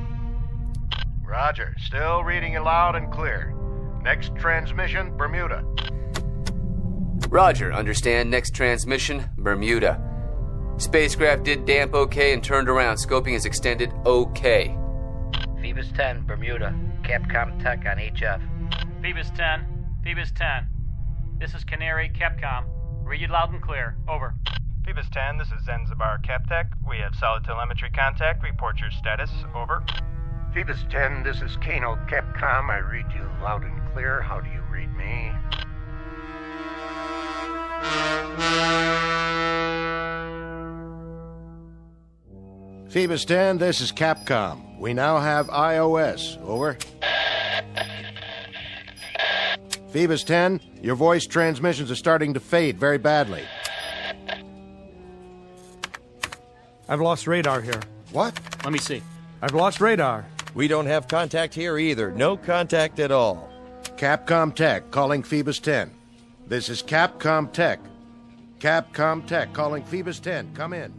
Roger. Still reading you loud and clear. Next transmission, Bermuda. Roger. Understand. Next transmission, Bermuda. Spacecraft did damp okay and turned around. Scoping is extended okay. Phoebus 10, Bermuda. Capcom Tech on HF. Phoebus 10. Phoebus 10. This is Canary, Capcom. Read you loud and clear. Over. Phoebus 10, this is Zanzibar Captech. We have solid telemetry contact. Report your status. Over. Phoebus 10, this is Kano, Capcom. I read you loud and clear. How do you read me? Phoebus 10, this is Capcom. We now have iOS. Over. Phoebus 10, your voice transmissions are starting to fade very badly. I've lost radar here. What? Let me see. I've lost radar. We don't have contact here either. No contact at all. Capcom Tech calling Phoebus 10. This is Capcom Tech. Capcom Tech calling Phoebus 10. Come in.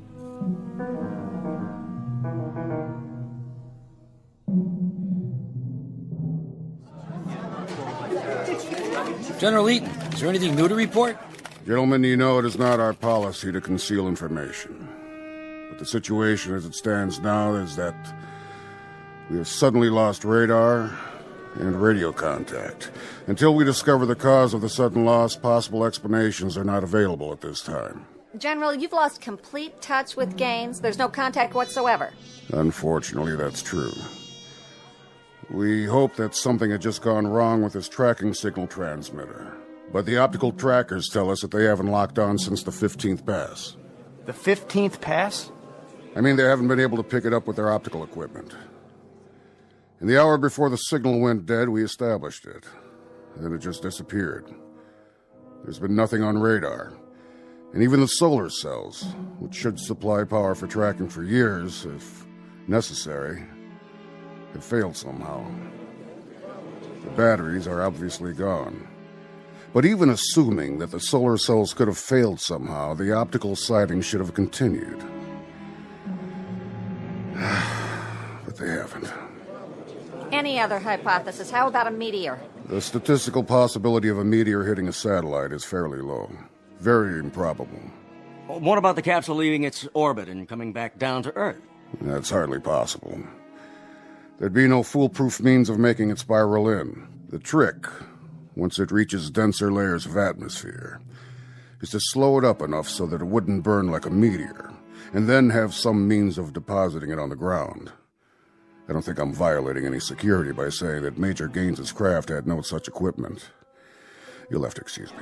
General Eaton, is there anything new to report? Gentlemen, you know it is not our policy to conceal information. But the situation as it stands now is that we have suddenly lost radar and radio contact. Until we discover the cause of the sudden loss, possible explanations are not available at this time. General, you've lost complete touch with Gaines. There's no contact whatsoever. Unfortunately, that's true. We hope that something had just gone wrong with this tracking signal transmitter. But the optical trackers tell us that they haven't locked on since the 15th pass. The 15th pass? I mean, they haven't been able to pick it up with their optical equipment. In the hour before the signal went dead, we established it. Then it just disappeared. There's been nothing on radar. And even the solar cells, which should supply power for tracking for years, if necessary, have failed somehow. The batteries are obviously gone. But even assuming that the solar cells could have failed somehow, the optical sighting should have continued. But they haven't. Any other hypothesis? How about a meteor? The statistical possibility of a meteor hitting a satellite is fairly low. Very improbable. What about the capsule leaving its orbit and coming back down to Earth? That's hardly possible. There'd be no foolproof means of making it spiral in. The trick, once it reaches denser layers of atmosphere, is to slow it up enough so that it wouldn't burn like a meteor, and then have some means of depositing it on the ground. I don't think I'm violating any security by saying that Major Gaines's craft had no such equipment. You'll have to excuse me.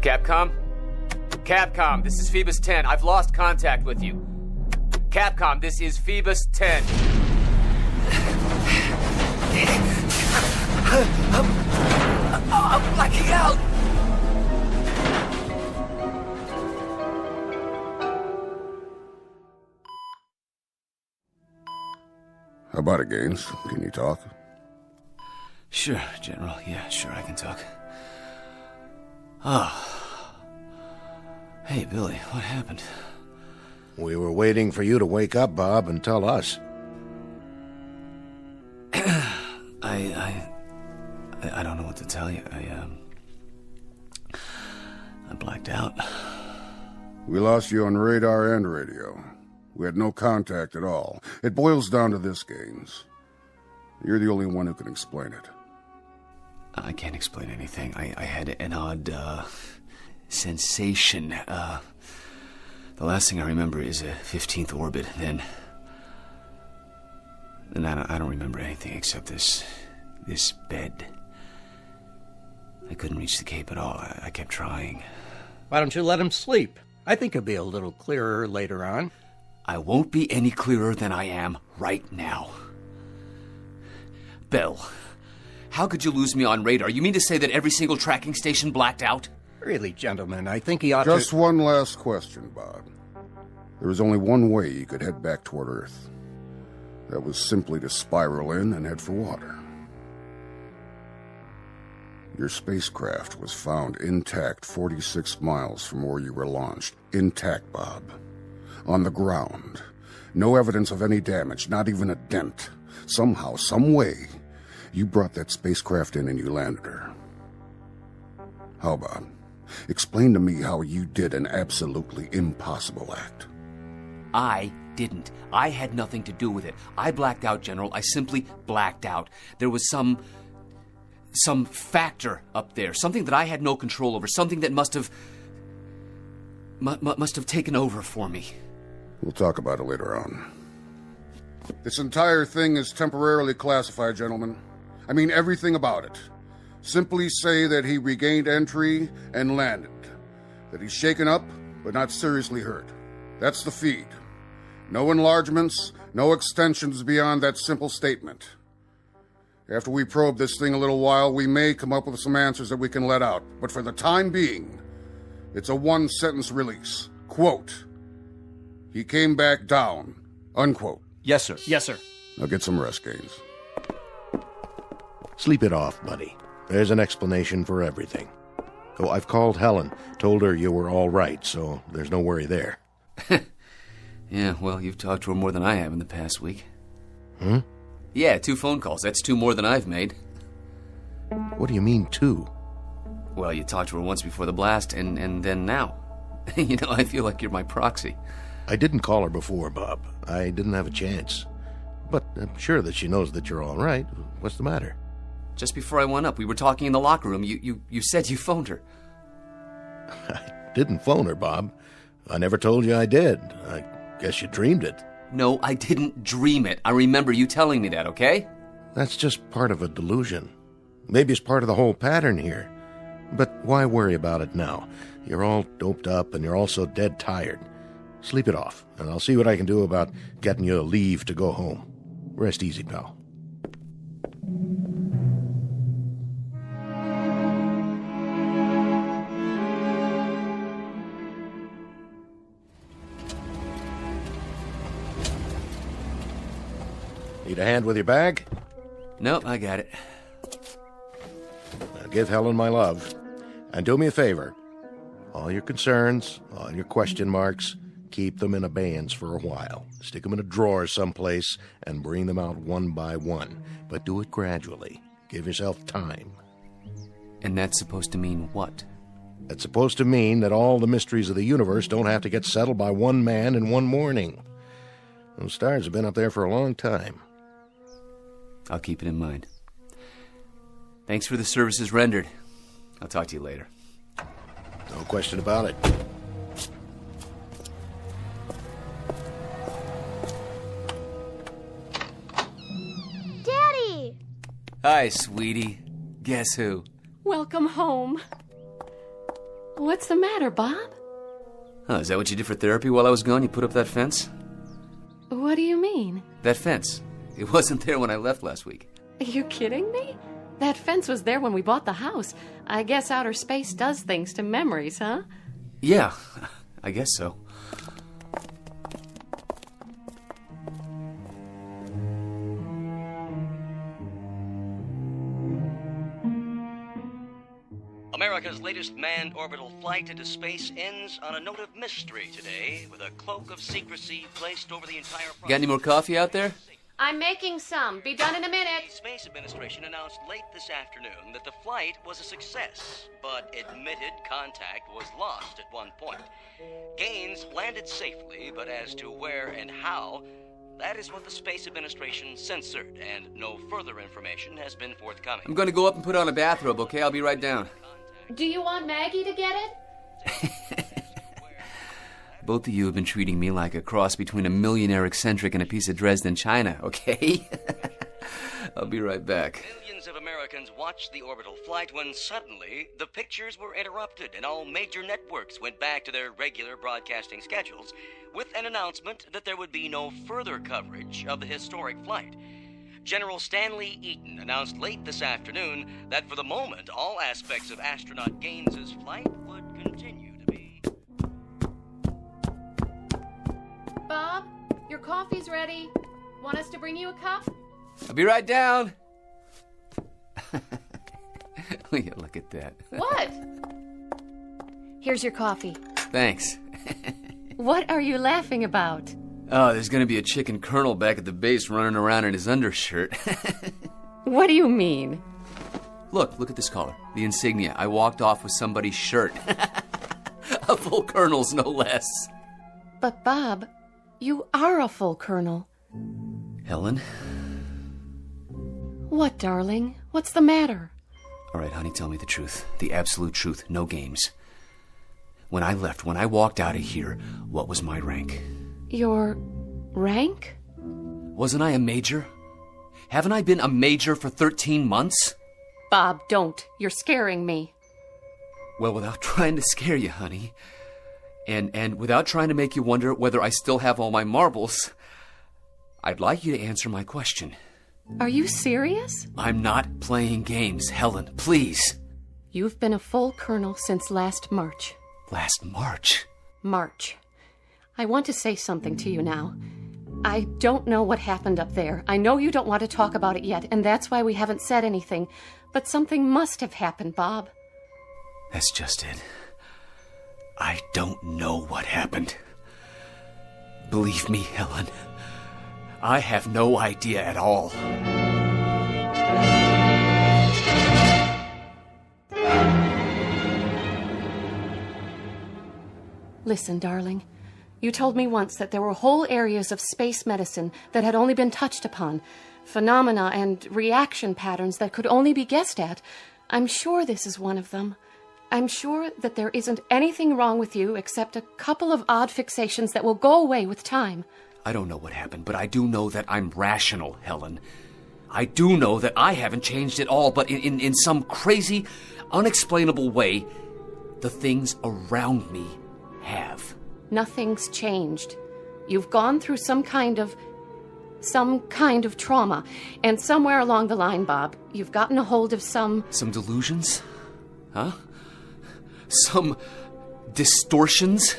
Capcom? Capcom, this is Phoebus 10. I've lost contact with you. Capcom, this is Phoebus 10. I'm blacking out! How about it, Gaines? Can you talk? Sure, General. Yeah, sure, I can talk. Oh. Hey, Billy, what happened? We were waiting for you to wake up, Bob, and tell us. I don't know what to tell you. I blacked out. We lost you on radar and radio. We had no contact at all. It boils down to this, Gaines. You're the only one who can explain it. I can't explain anything. I had an odd, sensation. The last thing I remember is a 15th orbit, then I don't remember anything except this bed. I couldn't reach the Cape at all. I kept trying. Why don't you let him sleep? I think he'll be a little clearer later on. I won't be any clearer than I am right now. Bill, how could you lose me on radar? You mean to say that every single tracking station blacked out? Really, gentlemen, I think he ought Just to... one last question, Bob. There was only one way you could head back toward Earth. That was simply to spiral in and head for water. Your spacecraft was found intact 46 miles from where you were launched. Intact, Bob. On the ground. No evidence of any damage, not even a dent. Somehow, some way, you brought that spacecraft in and you landed her. How, Bob? Explain to me how you did an absolutely impossible act. I didn't. I had nothing to do with it. I blacked out, General. I simply blacked out. There was some factor up there, something that I had no control over, something that must have taken over for me. We'll talk about it later on. This entire thing is temporarily classified, gentlemen. I mean everything about it. Simply say that he regained entry and landed. That he's shaken up, but not seriously hurt. That's the feed. No enlargements, no extensions beyond that simple statement. After we probe this thing a little while, we may come up with some answers that we can let out. But for the time being, it's a one-sentence release. Quote, he came back down. Unquote. Yes, sir. Yes, sir. Now get some rest, Gaines. Sleep it off, buddy. There's an explanation for everything. Oh, I've called Helen. Told her you were all right, so there's no worry there. Yeah, well, you've talked to her more than I have in the past week. Hmm? Yeah, 2 phone calls. That's 2 more than I've made. What do you mean, 2? Well, you talked to her once before the blast, and then now. You know, I feel like you're my proxy. I didn't call her before, Bob. I didn't have a chance. But I'm sure that she knows that you're all right. What's the matter? Just before I went up, we were talking in the locker room. You said you phoned her. I didn't phone her, Bob. I never told you I did. I guess you dreamed it. No, I didn't dream it. I remember you telling me that, okay? That's just part of a delusion. Maybe it's part of the whole pattern here. But why worry about it now? You're all doped up and you're also dead tired. Sleep it off, and I'll see what I can do about getting you a leave to go home. Rest easy, pal. Need a hand with your bag? Nope, I got it. Now give Helen my love. And do me a favor. All your concerns, all your question marks, keep them in abeyance for a while. Stick them in a drawer someplace and bring them out one by one. But do it gradually. Give yourself time. And that's supposed to mean what? That's supposed to mean that all the mysteries of the universe don't have to get settled by one man in one morning. Those stars have been up there for a long time. I'll keep it in mind. Thanks for the services rendered. I'll talk to you later. No question about it. Daddy! Hi, sweetie. Guess who? Welcome home. What's the matter, Bob? Oh, is that what you did for therapy while I was gone? You put up that fence? What do you mean? That fence. It wasn't there when I left last week. Are you kidding me? That fence was there when we bought the house. I guess outer space does things to memories, huh? Yeah, I guess so. America's latest manned orbital flight into space ends on a note of mystery today, with a cloak of secrecy placed over the entire process. Got any more coffee out there? I'm making some. Be done in a minute. The Space Administration announced late this afternoon that the flight was a success, but admitted contact was lost at one point. Gaines landed safely, but as to where and how, that is what the Space Administration censored, and no further information has been forthcoming. I'm going to go up and put on a bathrobe, okay? I'll be right down. Do you want Maggie to get it? Both of you have been treating me like a cross between a millionaire eccentric and a piece of Dresden china, okay? I'll be right back. Millions of Americans watched the orbital flight when suddenly the pictures were interrupted and all major networks went back to their regular broadcasting schedules with an announcement that there would be no further coverage of the historic flight. General Stanley Eaton announced late this afternoon that for the moment all aspects of astronaut Gaines's flight would continue to be. Bob, your coffee's ready. Want us to bring you a cup? I'll be right down. Look at that. What? Here's your coffee. Thanks. What are you laughing about? Oh, there's going to be a chicken colonel back at the base running around in his undershirt. What do you mean? Look at this collar. The insignia. I walked off with somebody's shirt. A full colonel's, no less. But, Bob, you are a full colonel. Helen? What, darling? What's the matter? All right, honey, tell me the truth. The absolute truth. No games. When I left, when I walked out of here, what was my rank? Your rank? Wasn't I a major? Haven't I been a major for 13 months? Bob, don't. You're scaring me. Well, without trying to scare you, honey, and without trying to make you wonder whether I still have all my marbles, I'd like you to answer my question. Are you serious? I'm not playing games, Helen, please. You've been a full colonel since last March. Last March? March. I want to say something to you now. I don't know what happened up there. I know you don't want to talk about it yet, and that's why we haven't said anything. But something must have happened, Bob. That's just it. I don't know what happened. Believe me, Helen, I have no idea at all. Listen, darling. You told me once that there were whole areas of space medicine that had only been touched upon, phenomena and reaction patterns that could only be guessed at. I'm sure this is one of them. I'm sure that there isn't anything wrong with you except a couple of odd fixations that will go away with time. I don't know what happened, but I do know that I'm rational, Helen. I do know that I haven't changed at all, but in some crazy, unexplainable way, the things around me have. Nothing's changed. You've gone through some kind of trauma. And somewhere along the line, Bob, you've gotten a hold of some delusions? Huh? Some distortions?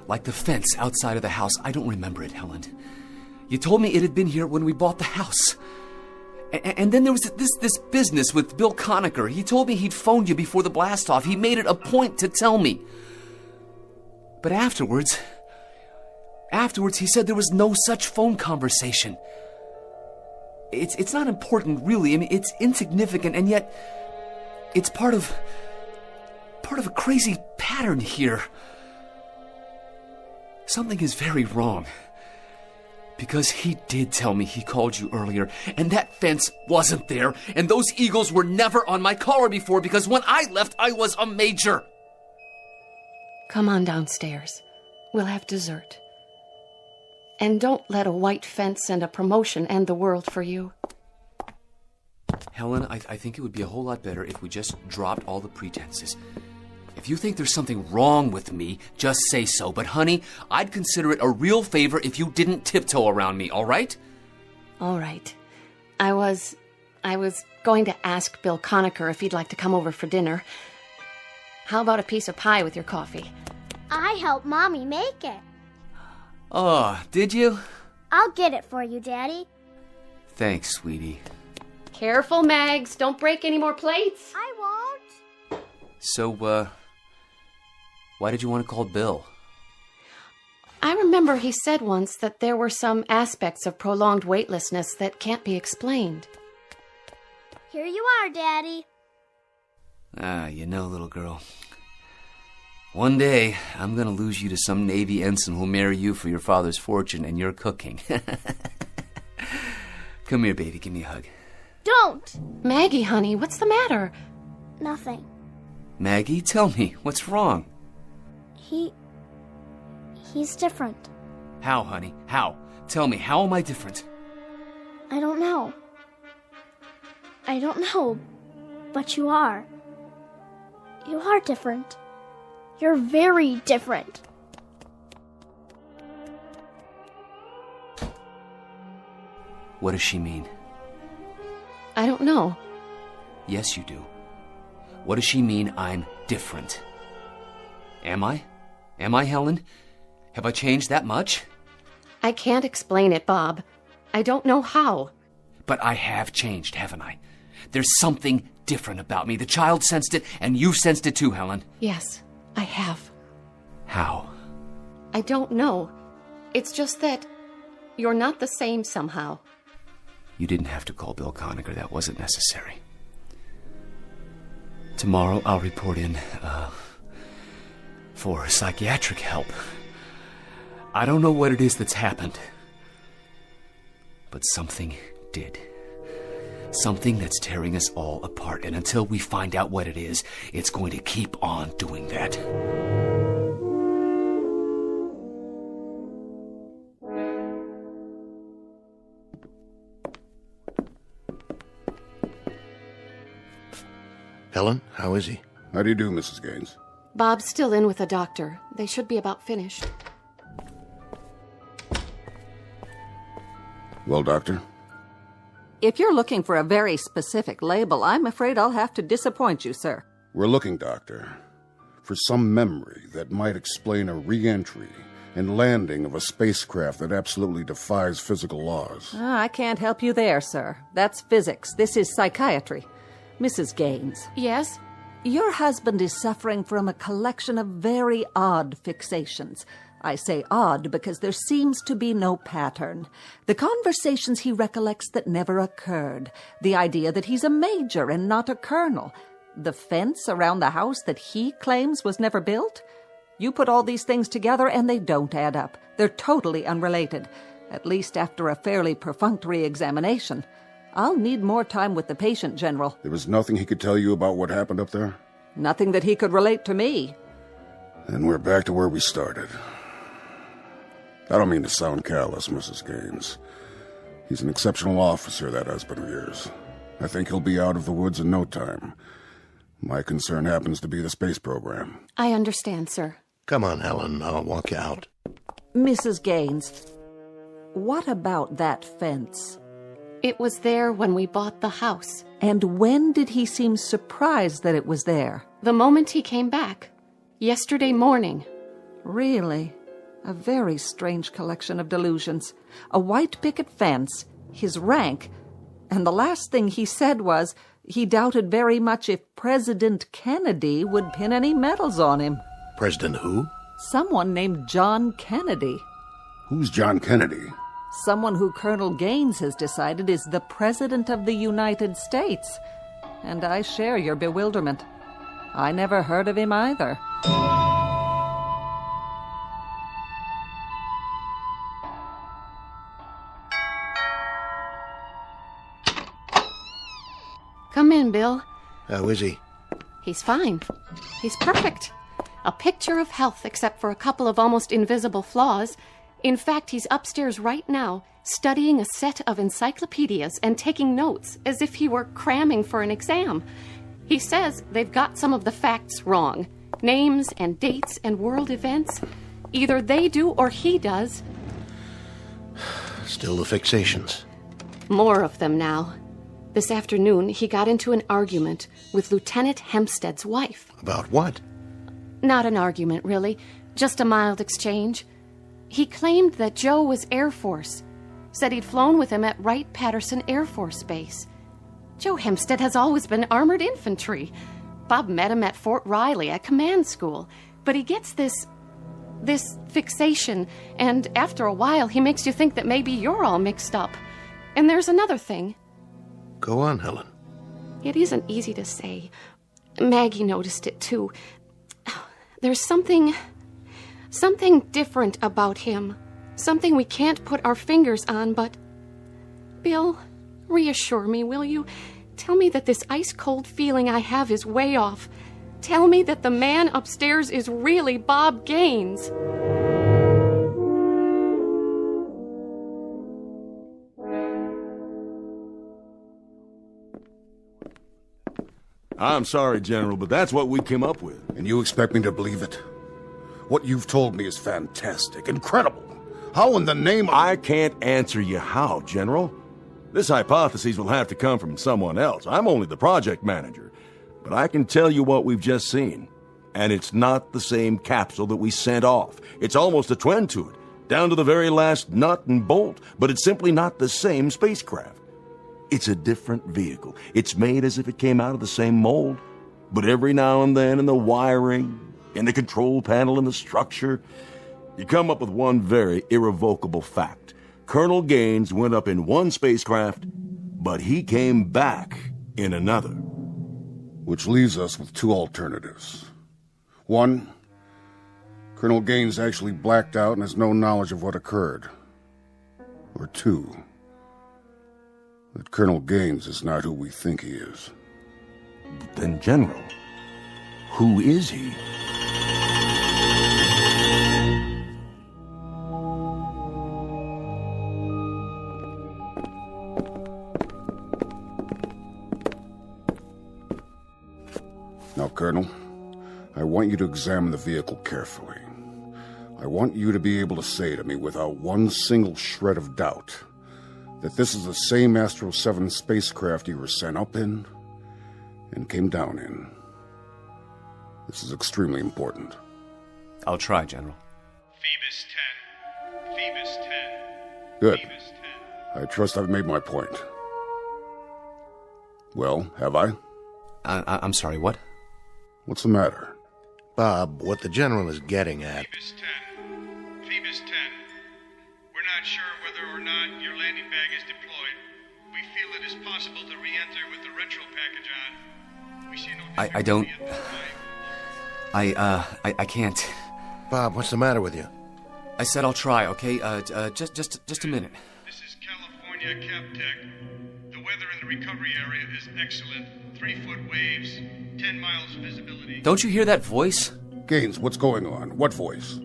Like the fence outside of the house. I don't remember it, Helen. You told me it had been here when we bought the house. And then there was this business with Bill Conacher. He told me he'd phoned you before the blast-off. He made it a point to tell me. But afterwards, he said there was no such phone conversation. It's not important, really. I mean, it's insignificant, and yet it's part of a crazy pattern here. Something is very wrong. Because he did tell me he called you earlier, and that fence wasn't there, and those eagles were never on my collar before, because when I left, I was a major. Come on downstairs. We'll have dessert. And don't let a white fence and a promotion end the world for you. Helen, I think it would be a whole lot better if we just dropped all the pretenses. If you think there's something wrong with me, just say so. But, honey, I'd consider it a real favor if you didn't tiptoe around me, all right? All right. I was going to ask Bill Conacher if he'd like to come over for dinner. How about a piece of pie with your coffee? I helped Mommy make it. Oh, did you? I'll get it for you, Daddy. Thanks, sweetie. Careful, Mags. Don't break any more plates. I won't. So, why did you want to call Bill? I remember he said once that there were some aspects of prolonged weightlessness that can't be explained. Here you are, Daddy. You know, little girl. One day, I'm gonna lose you to some Navy ensign who'll marry you for your father's fortune and your cooking. Come here, baby. Give me a hug. Don't! Maggie, honey, what's the matter? Nothing. Maggie, tell me, what's wrong? He's different. How, honey? How? Tell me, how am I different? I don't know. But you are. You are different. You're very different. What does she mean? I don't know. Yes, you do. What does she mean I'm different? Am I? Am I, Helen? Have I changed that much? I can't explain it, Bob. I don't know how. But I have changed, haven't I? There's something different about me. The child sensed it, and you sensed it too, Helen. Yes, I have. How? I don't know. It's just that you're not the same somehow. You didn't have to call Bill Conacher. That wasn't necessary. Tomorrow I'll report in, for psychiatric help. I don't know what it is that's happened, but something did. Something that's tearing us all apart, and until we find out what it is, it's going to keep on doing that. Helen, how is he? How do you do, Mrs. Gaines? Bob's still in with the doctor. They should be about finished. Well, Doctor? If you're looking for a very specific label, I'm afraid I'll have to disappoint you, sir. We're looking, Doctor, for some memory that might explain a re-entry and landing of a spacecraft that absolutely defies physical laws. I can't help you there, sir. That's physics. This is psychiatry. Mrs. Gaines. Yes? Your husband is suffering from a collection of very odd fixations. I say odd because there seems to be no pattern. The conversations he recollects that never occurred. The idea that he's a major and not a colonel. The fence around the house that he claims was never built. You put all these things together and they don't add up. They're totally unrelated, at least after a fairly perfunctory examination. I'll need more time with the patient, General. There was nothing he could tell you about what happened up there? Nothing that he could relate to me. Then we're back to where we started. I don't mean to sound callous, Mrs. Gaines. He's an exceptional officer, that husband of yours. I think he'll be out of the woods in no time. My concern happens to be the space program. I understand, sir. Come on, Helen. I'll walk you out. Mrs. Gaines, what about that fence? It was there when we bought the house. And when did he seem surprised that it was there? The moment he came back. Yesterday morning. Really? A very strange collection of delusions. A white picket fence, his rank, and the last thing he said was he doubted very much if President Kennedy would pin any medals on him. President who? Someone named John Kennedy. Who's John Kennedy? Someone who Colonel Gaines has decided is the President of the United States. And I share your bewilderment. I never heard of him either. Come in, Bill. How is he? He's fine. He's perfect. A picture of health except for a couple of almost invisible flaws. In fact, he's upstairs right now, studying a set of encyclopedias and taking notes as if he were cramming for an exam. He says they've got some of the facts wrong. Names and dates and world events. Either they do or he does. Still the fixations. More of them now. This afternoon, he got into an argument with Lieutenant Hempstead's wife. About what? Not an argument, really. Just a mild exchange. He claimed that Joe was Air Force. Said he'd flown with him at Wright-Patterson Air Force Base. Joe Hempstead has always been armored infantry. Bob met him at Fort Riley at command school. But he gets this fixation, and after a while, he makes you think that maybe you're all mixed up. And there's another thing. Go on, Helen. It isn't easy to say. Maggie noticed it, too. There's something different about him. Something we can't put our fingers on, but... Bill, reassure me, will you? Tell me that this ice-cold feeling I have is way off. Tell me that the man upstairs is really Bob Gaines. I'm sorry, General, but that's what we came up with. And you expect me to believe it? What you've told me is fantastic, incredible. How in the name of... I can't answer you how, General. This hypothesis will have to come from someone else. I'm only the project manager. But I can tell you what we've just seen. And it's not the same capsule that we sent off. It's almost a twin to it, down to the very last nut and bolt. But it's simply not the same spacecraft. It's a different vehicle. It's made as if it came out of the same mold. But every now and then in the wiring, in the control panel, in the structure, you come up with one very irrevocable fact. Colonel Gaines went up in one spacecraft, but he came back in another. Which leaves us with two alternatives. One, Colonel Gaines actually blacked out and has no knowledge of what occurred. Or two, that Colonel Gaines is not who we think he is. But then, General, who is he? Now, Colonel, I want you to examine the vehicle carefully. I want you to be able to say to me without one single shred of doubt that this is the same Astro 7 spacecraft you were sent up in and came down in. This is extremely important. I'll try, General. Phoebus 10. Phoebus 10. Good. Phoebus 10. I trust I've made my point. Well, have I? I'm sorry, what? What's the matter? Bob, what the General is getting at... Phoebus 10. Phoebus 10. We're not sure whether or not your landing bag is deployed. We feel it is possible to re-enter with the retro package on. We see no... I don't... I can't. Bob, what's the matter with you? I said I'll try, okay? Just a minute. This is California CapTech. The weather in the recovery area is excellent. 3-foot waves, 10 miles visibility. Don't you hear that voice? Gaines, what's going on? What voice?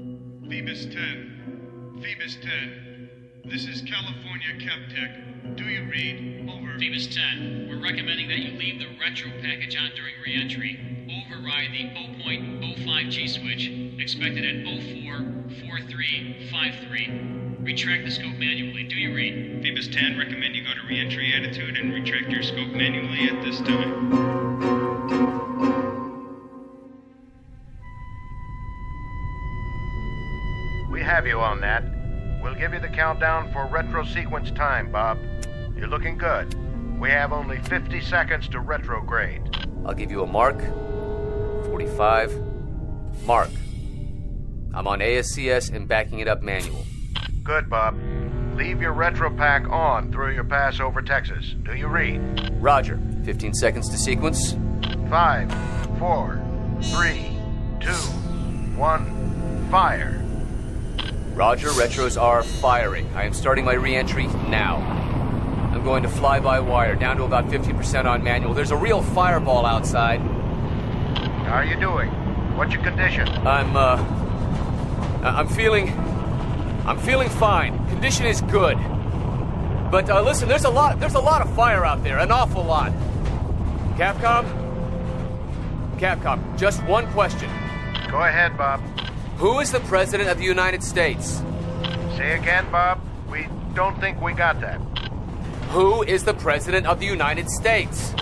Phoebus 10. Phoebus 10. This is California CapTech. Do you read? Over. Phoebus 10. We're recommending that you leave the retro package on during re-entry. Override the 0.05G switch. Expected at 044353. Retract the scope manually. Do you read? Phoebus 10, recommend you go to re-entry attitude and retract your scope manually at this time. We have you on that. We'll give you the countdown for retro sequence time, Bob. You're looking good. We have only 50 seconds to retrograde. I'll give you a mark. 45. Mark. I'm on ASCS and backing it up manual. Good, Bob. Leave your retro pack on through your pass over Texas. Do you read? Roger. 15 seconds to sequence. 5, 4, 3, 2, 1, fire. Roger, retros are firing. I am starting my re-entry now. I'm I'm going to fly-by-wire, down to about 50% on manual. There's a real fireball outside. How are you doing? What's your condition? I'm feeling fine. Condition is good. But listen, there's a lot of fire out there, an awful lot. Capcom, just one question. Go ahead, Bob. Who is the President of the United States? Say again, Bob. We don't think we got that. Who is the President of the United States?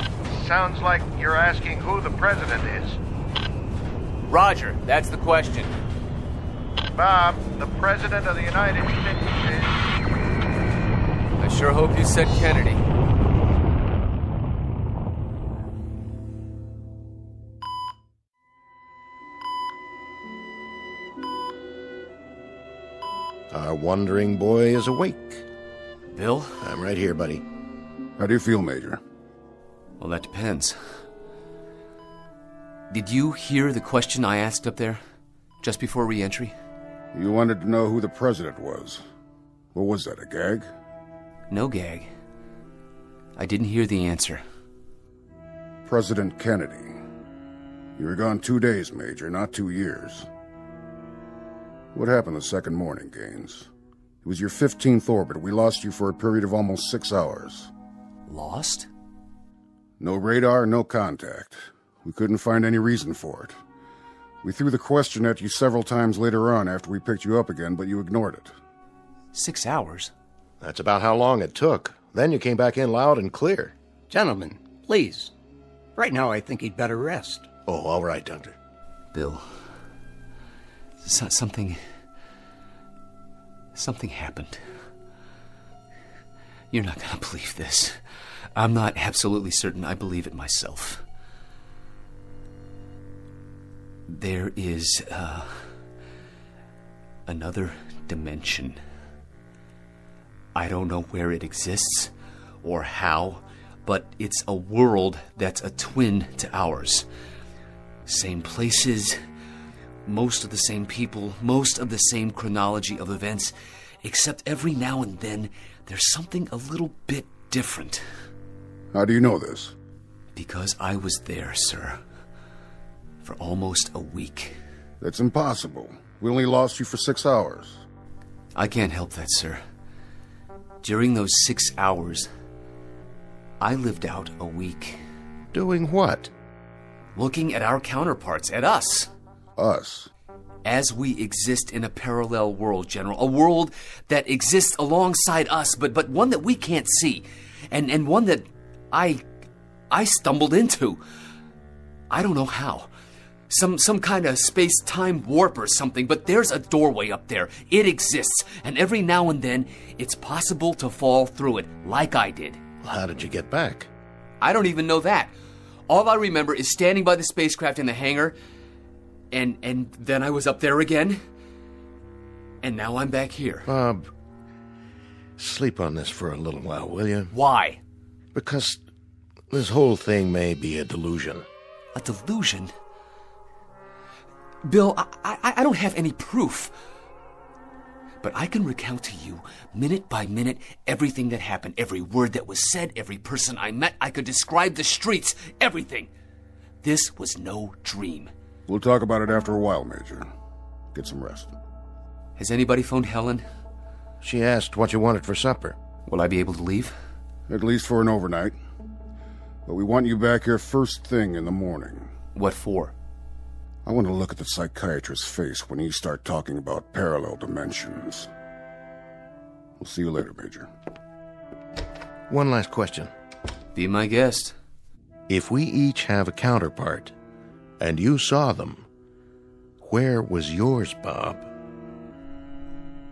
Sounds like you're asking who the President is. Roger, that's the question. Bob, the President of the United States is... I sure hope you said Kennedy. Our wandering boy is awake. Bill? I'm right here, buddy. How do you feel, Major? Well, that depends. Did you hear the question I asked up there, just before re-entry? You wanted to know who the President was. What was that, a gag? No gag. I didn't hear the answer. President Kennedy. You were gone 2 days, Major, not 2 years. What happened the second morning, Gaines? It was your 15th orbit. We lost you for a period of almost 6 hours. Lost? No radar, no contact. We couldn't find any reason for it. We threw the question at you several times later on after we picked you up again, but you ignored it. 6 hours? That's about how long it took. Then you came back in loud and clear. Gentlemen, please. Right now I think he'd better rest. Oh, all right, Doctor. Bill. Something happened. You're not gonna believe this. I'm not absolutely certain I believe it myself. There is, another dimension. I don't know where it exists or how, but it's a world that's a twin to ours. Same places, most of the same people, most of the same chronology of events, except every now and then there's something a little bit different. How do you know this? Because I was there, sir. For almost a week. That's impossible. We only lost you for 6 hours. I can't help that, sir. During those 6 hours, I lived out a week. Doing what? Looking at our counterparts, at us. Us? As we exist in a parallel world, General. A world that exists alongside us, but one that we can't see. And one that I stumbled into. I don't know how. Some kind of space-time warp or something, but there's a doorway up there. It exists, and every now and then, it's possible to fall through it, like I did. Well, how did you get back? I don't even know that. All I remember is standing by the spacecraft in the hangar, and then I was up there again, and now I'm back here. Bob, sleep on this for a little while, will you? Why? Because this whole thing may be a delusion. A delusion? Bill, I don't have any proof. But I can recount to you, minute by minute, everything that happened. Every word that was said, every person I met. I could describe the streets, everything. This was no dream. We'll talk about it after a while, Major. Get some rest. Has anybody phoned Helen? She asked what you wanted for supper. Will I be able to leave? At least for an overnight. But we want you back here first thing in the morning. What for? I want to look at the psychiatrist's face when you start talking about parallel dimensions. We'll see you later, Major. One last question. Be my guest. If we each have a counterpart, and you saw them, where was yours, Bob?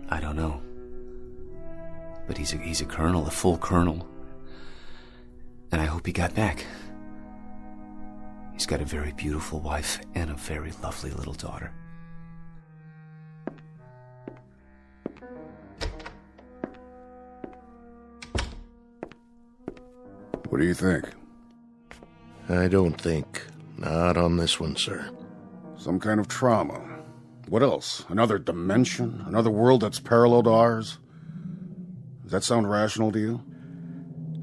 I don't know. But he's a colonel, a full colonel. And I hope he got back. He's got a very beautiful wife and a very lovely little daughter. What do you think? I don't think. Not on this one, sir. Some kind of trauma. What else? Another dimension? Another world that's parallel to ours? Does that sound rational to you?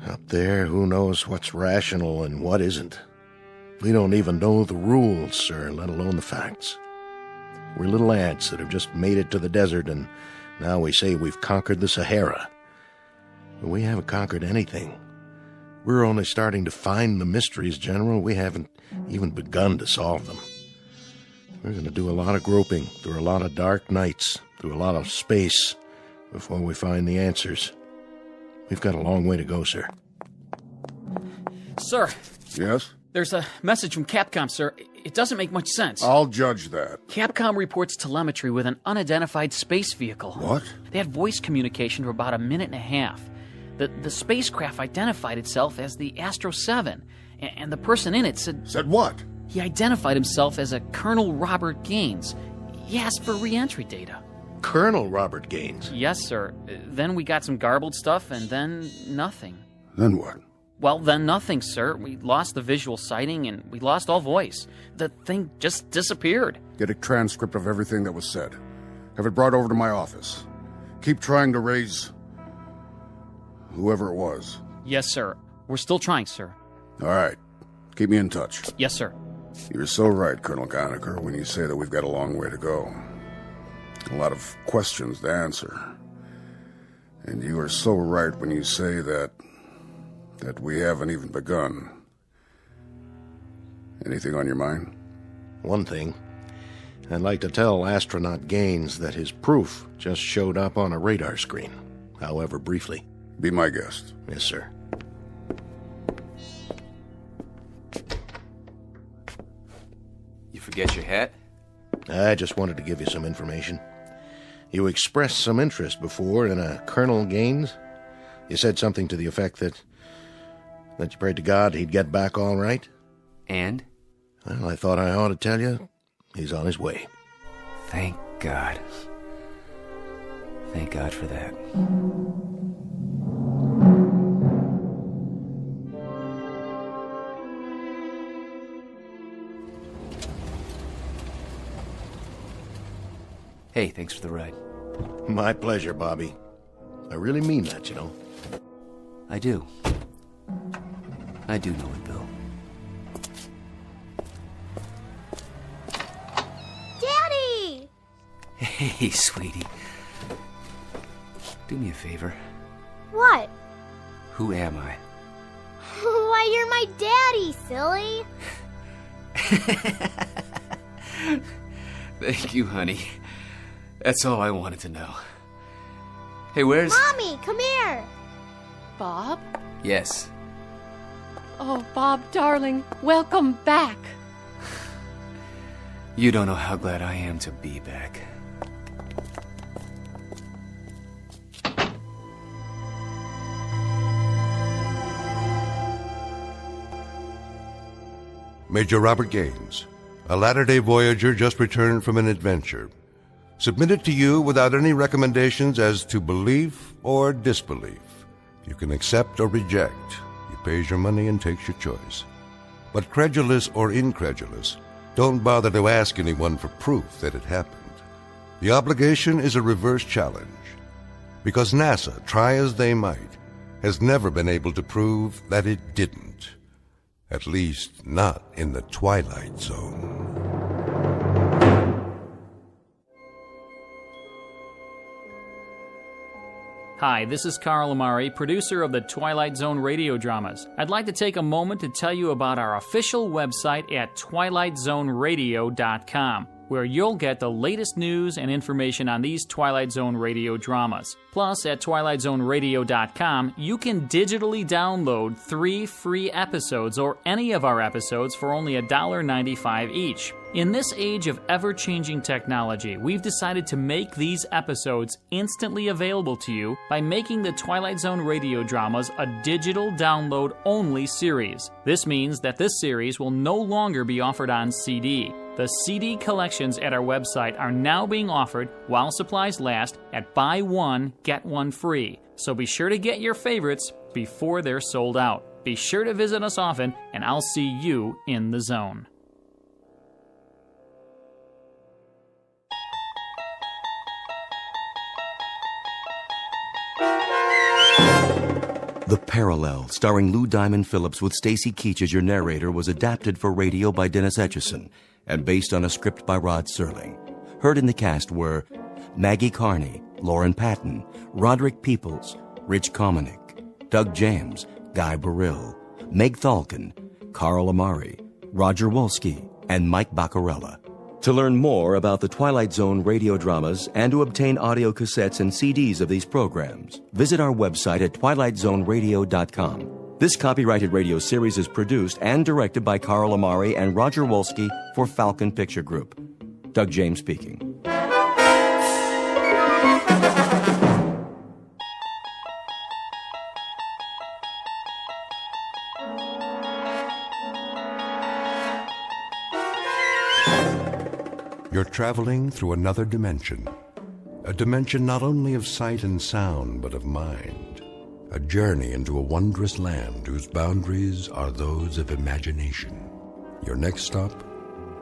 Up there, who knows what's rational and what isn't? We don't even know the rules, sir, let alone the facts. We're little ants that have just made it to the desert, and now we say we've conquered the Sahara. But we haven't conquered anything. We're only starting to find the mysteries, General. We haven't even begun to solve them. We're going to do a lot of groping through a lot of dark nights, through a lot of space, before we find the answers. We've got a long way to go, sir. Sir. Yes? There's a message from Capcom, sir. It doesn't make much sense. I'll judge that. Capcom reports telemetry with an unidentified space vehicle. What? They had voice communication for about a minute and a half. The spacecraft identified itself as the Astro 7, and the person in it said... Said what? He identified himself as a Colonel Robert Gaines. He asked for re-entry data. Colonel Robert Gaines? Yes, sir. Then we got some garbled stuff, and then nothing. Then what? Well, then nothing, sir. We lost the visual sighting, and we lost all voice. The thing just disappeared. Get a transcript of everything that was said. Have it brought over to my office. Keep trying to raise... whoever it was. Yes, sir. We're still trying, sir. All right. Keep me in touch. Yes, sir. You're so right, Colonel Conacher, when you say that we've got a long way to go. A lot of questions to answer. And you are so right when you say that we haven't even begun. Anything on your mind? One thing. I'd like to tell astronaut Gaines that his proof just showed up on a radar screen, however briefly. Be my guest. Yes, sir. You forget your hat? I just wanted to give you some information. You expressed some interest before in a Colonel Gaines. You said something to the effect that you prayed to God he'd get back all right. And? Well, I thought I ought to tell you he's on his way. Thank God. Thank God for that. Hey, thanks for the ride. My pleasure, Bobby. I really mean that, you know. I do. I do know it, Bill. Daddy! Hey, sweetie. Do me a favor. What? Who am I? Why, you're my daddy, silly. Thank you, honey. That's all I wanted to know. Hey, where's... Mommy, come here. Bob? Yes. Oh, Bob, darling, welcome back. You don't know how glad I am to be back. Major Robert Gaines, a latter-day Voyager just returned from an adventure. Submitted to you without any recommendations as to belief or disbelief. You can accept or reject. He pays your money and takes your choice. But credulous or incredulous, don't bother to ask anyone for proof that it happened. The obligation is a reverse challenge. Because NASA, try as they might, has never been able to prove that it didn't. At least, not in the Twilight Zone. Hi, this is Carl Amari, producer of the Twilight Zone Radio Dramas. I'd like to take a moment to tell you about our official website at twilightzoneradio.com, where you'll get the latest news and information on these Twilight Zone Radio dramas. Plus, at twilightzoneradio.com, you can digitally download 3 free episodes or any of our episodes for only $1.95 each. In this age of ever-changing technology, we've decided to make these episodes instantly available to you by making the Twilight Zone Radio Dramas a digital download-only series. This means that this series will no longer be offered on CD. The CD collections at our website are now being offered while supplies last at buy one, get one free. So be sure to get your favorites before they're sold out. Be sure to visit us often, and I'll see you in the zone. The Parallel, starring Lou Diamond Phillips with Stacy Keach as your narrator, was adapted for radio by Dennis Etchison and based on a script by Rod Serling. Heard in the cast were Maggie Carney, Lauren Patton, Roderick Peoples, Rich Kominick, Doug James, Guy Burrill, Meg Thalken, Carl Amari, Roger Wolski, and Mike Baccarella. To learn more about the Twilight Zone radio dramas and to obtain audio cassettes and CDs of these programs, visit our website at twilightzoneradio.com. This copyrighted radio series is produced and directed by Carl Amari and Roger Wolski for Falcon Picture Group. Doug James speaking. You're traveling through another dimension. A dimension not only of sight and sound, but of mind. A journey into a wondrous land whose boundaries are those of imagination. Your next stop,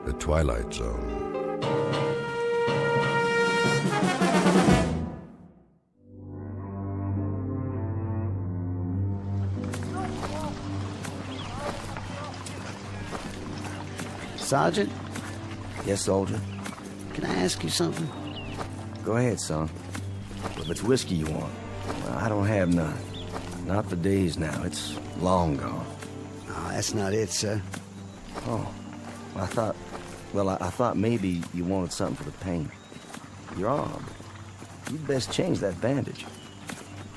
the Twilight Zone. Sergeant? Yes, soldier? Can I ask you something? Go ahead, son. If it's whiskey you want, well, I don't have none. Not for days now. It's long gone. Oh, that's not it, sir. Oh, I thought maybe you wanted something for the pain. Your arm. You'd best change that bandage.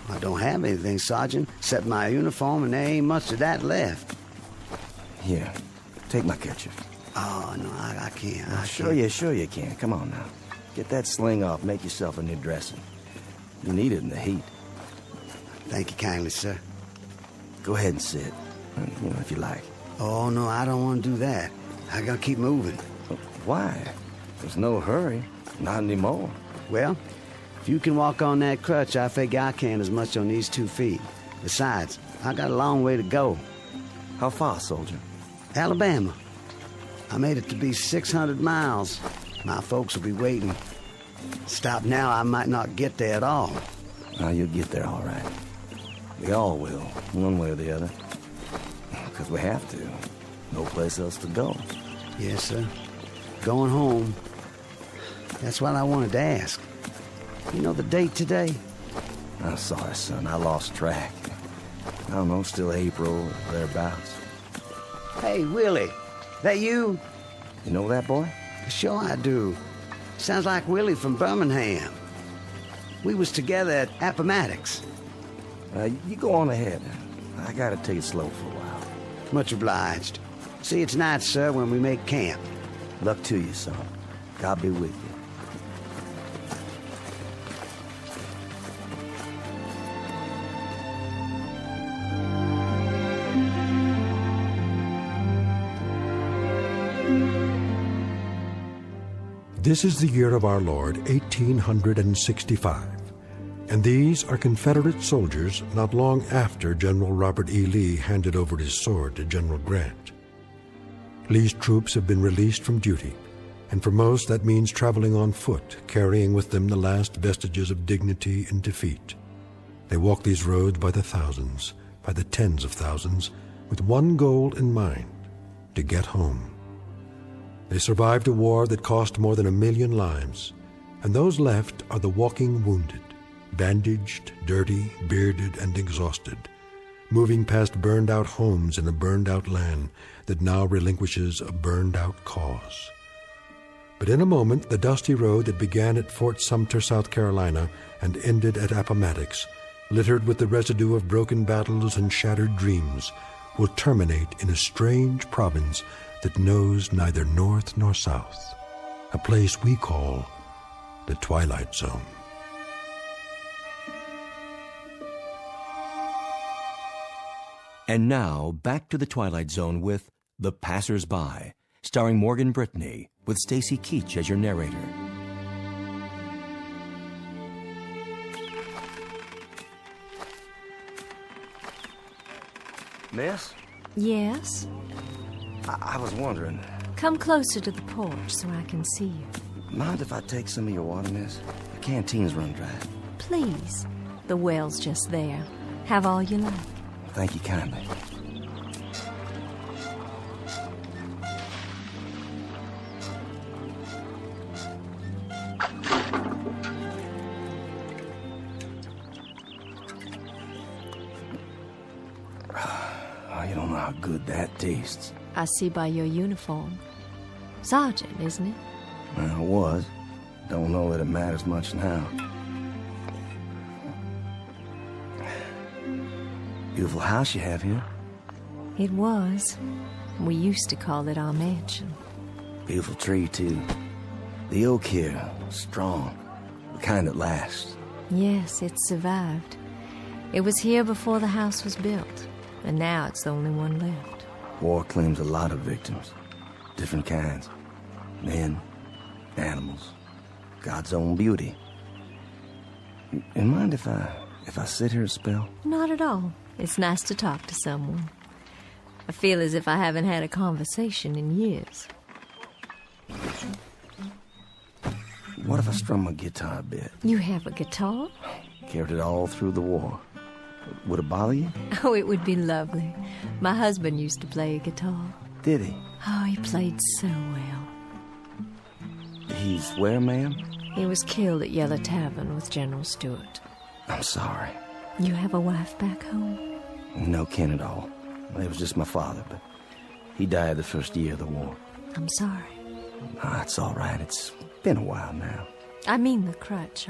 I don't have anything, Sergeant, except my uniform, and there ain't much of that left. Here, take my kerchief. Oh, no, I can't. Sure you can. Come on now. Get that sling off. Make yourself a new dressing. You need it in the heat. Thank you kindly, sir. Go ahead and sit, if you like. Oh, no, I don't want to do that. I gotta keep moving. Why? There's no hurry. Not anymore. Well, if you can walk on that crutch, I figure I can as much on these 2 feet. Besides, I got a long way to go. How far, soldier? Alabama. I made it to be 600 miles. My folks will be waiting. Stop now, I might not get there at all. Now, you'll get there all right. We all will, one way or the other. Because we have to. No place else to go. Yes, sir. Going home. That's what I wanted to ask. You know the date today? I'm sorry, son. I lost track. I don't know, still April or thereabouts. Hey, Willie. That you? You know that boy? Sure I do. Sounds like Willie from Birmingham. We was together at Appomattox. You go on ahead. I gotta take it slow for a while. Much obliged. See you tonight, sir, when we make camp. Luck to you, son. God be with you. This is the year of our Lord, 1865, and these are Confederate soldiers not long after General Robert E. Lee handed over his sword to General Grant. Lee's troops have been released from duty, and for most that means traveling on foot, carrying with them the last vestiges of dignity and defeat. They walk these roads by the thousands, by the tens of thousands, with one goal in mind, to get home. They survived a war that cost more than 1 million lives, and those left are the walking wounded, bandaged, dirty, bearded, and exhausted, moving past burned-out homes in a burned-out land that now relinquishes a burned-out cause. But in a moment, the dusty road that began at Fort Sumter, South Carolina, and ended at Appomattox, littered with the residue of broken battles and shattered dreams, will terminate in a strange province that knows neither north nor south, a place we call the Twilight Zone. And now, back to the Twilight Zone with The Passers-By, starring Morgan Brittany, with Stacy Keach as your narrator. Miss? Yes? I was wondering. Come closer to the porch so I can see you. Mind if I take some of your water, miss? The canteen's run dry. Please. The well's just there. Have all you like. Thank you kindly. Oh, you don't know how good that tastes. I see by your uniform. Sergeant, isn't it? Well, it was. Don't know that it matters much now. Beautiful house you have here. It was. We used to call it our mansion. Beautiful tree, too. The oak here, strong. The kind that lasts. Yes, it survived. It was here before the house was built, and now it's the only one left. War claims a lot of victims. Different kinds. Men, animals, God's own beauty. You mind if I sit here a spell? Not at all. It's nice to talk to someone. I feel as if I haven't had a conversation in years. What if I strum my guitar a bit? You have a guitar? Carried it all through the war. Would it bother you? Oh, it would be lovely. My husband used to play a guitar. Did he? Oh, he played so well. He's where, ma'am? He was killed at Yellow Tavern with General Stewart. I'm sorry. You have a wife back home? No kin at all. It was just my father, but he died the first year of the war. I'm sorry. Ah, it's all right. It's been a while now. I mean the crutch.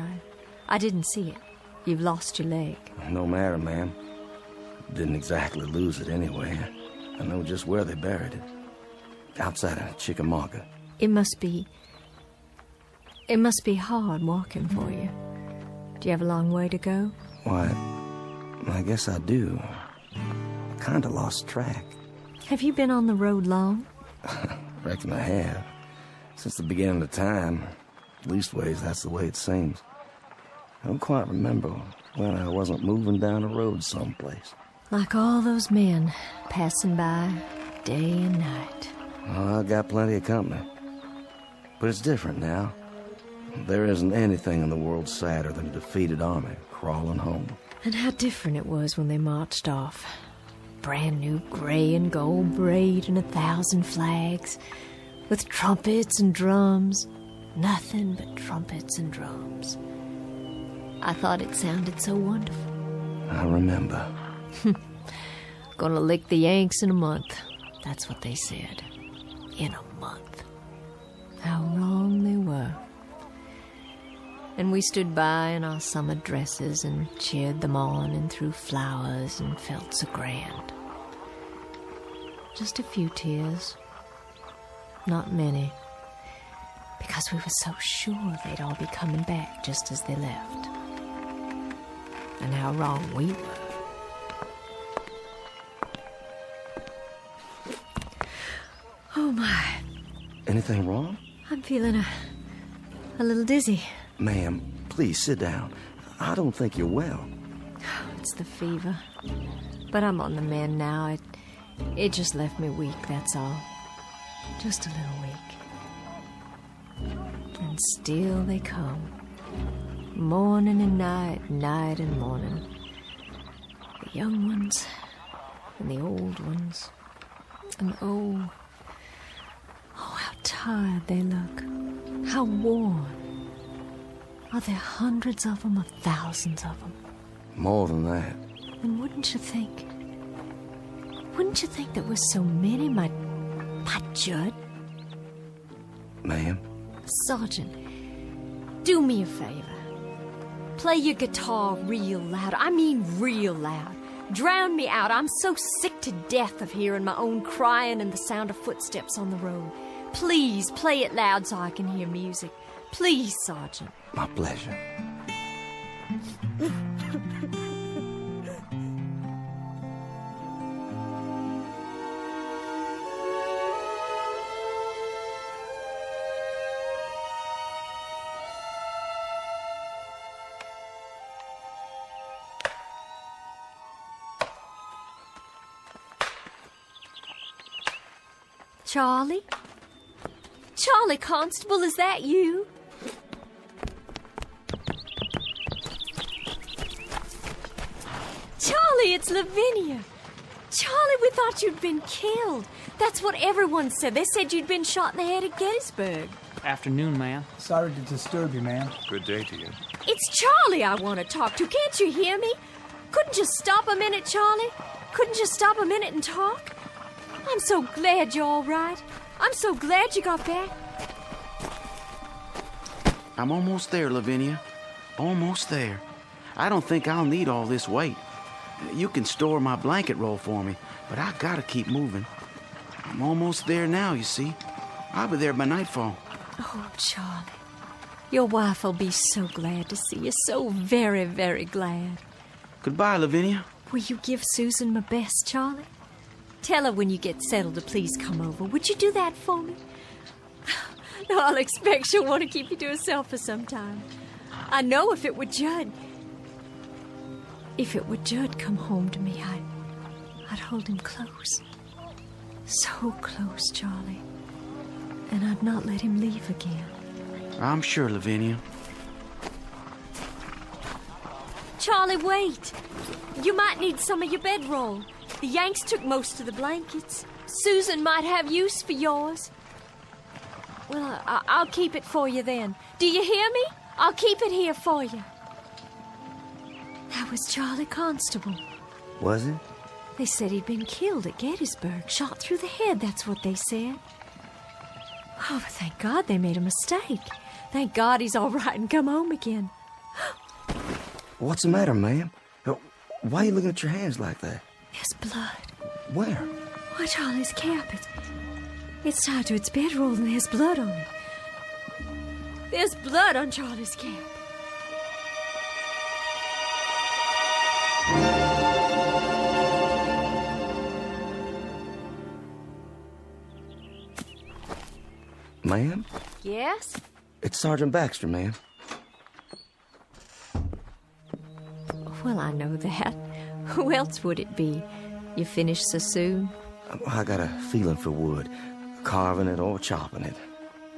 I didn't see it. You've lost your leg. No matter, ma'am. Didn't exactly lose it anyway. I know just where they buried it. Outside of Chickamauga. It must be hard walking for you. Do you have a long way to go? Why, I guess I do. I kind of lost track. Have you been on the road long? Reckon I have. Since the beginning of time. Leastways, that's the way it seems. I don't quite remember when I wasn't moving down a road someplace. Like all those men passing by day and night. Oh, I got plenty of company. But it's different now. There isn't anything in the world sadder than a defeated army crawling home. And how different it was when they marched off. Brand new gray and gold braid and 1,000 flags. With trumpets and drums. Nothing but trumpets and drums. I thought it sounded so wonderful. I remember. Gonna lick the Yanks in a month. That's what they said. In a month. How wrong they were. And we stood by in our summer dresses and cheered them on and threw flowers and felt so grand. Just a few tears. Not many. Because we were so sure they'd all be coming back just as they left. And how wrong we were. Oh my. Anything wrong? I'm feeling a little dizzy. Ma'am, please sit down. I don't think you're well. It's the fever. But I'm on the mend now. It just left me weak, that's all. Just a little weak. And still they come. Morning and night, night and morning. The young ones and the old ones. And oh, how tired they look. How worn. Are there hundreds of them or thousands of them? More than that. And wouldn't you think there were so many, my Judd? Ma'am? Sergeant, do me a favor. Play your guitar real loud. I mean real loud. Drown me out. I'm so sick to death of hearing my own crying and the sound of footsteps on the road. Please play it loud so I can hear music. Please, Sergeant. My pleasure. Charlie? Charlie Constable, is that you? Charlie! Charlie, it's Lavinia. Charlie, we thought you'd been killed. That's what everyone said. They said you'd been shot in the head at Gettysburg. Afternoon, ma'am. Sorry to disturb you, ma'am. Good day to you. It's Charlie I want to talk to. Can't you hear me? Couldn't you stop a minute, Charlie? Couldn't you stop a minute and talk? I'm so glad you're all right. I'm so glad you got back. I'm almost there, Lavinia. Almost there. I don't think I'll need all this weight. You can store my blanket roll for me, but I gotta keep moving. I'm almost there now, you see. I'll be there by nightfall. Oh, Charlie. Your wife will be so glad to see you. So very, very glad. Goodbye, Lavinia. Will you give Susan my best, Charlie? Tell her when you get settled to please come over. Would you do that for me? No, I'll expect she'll want to keep you to herself for some time. I know if it were Judd come home to me, I'd hold him close. So close, Charlie. And I'd not let him leave again. I'm sure, Lavinia. Charlie, wait. You might need some of your bedroll. The Yanks took most of the blankets. Susan might have use for yours. Well, I'll keep it for you then. Do you hear me? I'll keep it here for you. That was Charlie Constable. Was it? They said he'd been killed at Gettysburg, shot through the head, that's what they said. Oh, but thank God they made a mistake. Thank God he's all right and come home again. What's the matter, ma'am? Why are you looking at your hands like that? There's blood. Where? Why, Charlie's cap. It's tied to its bedroll and there's blood on it. There's blood on Charlie's cap. Ma'am? Yes? It's Sergeant Baxter, ma'am. Well, I know that. Who else would it be? You finished so soon? I got a feeling for wood, carving it or chopping it.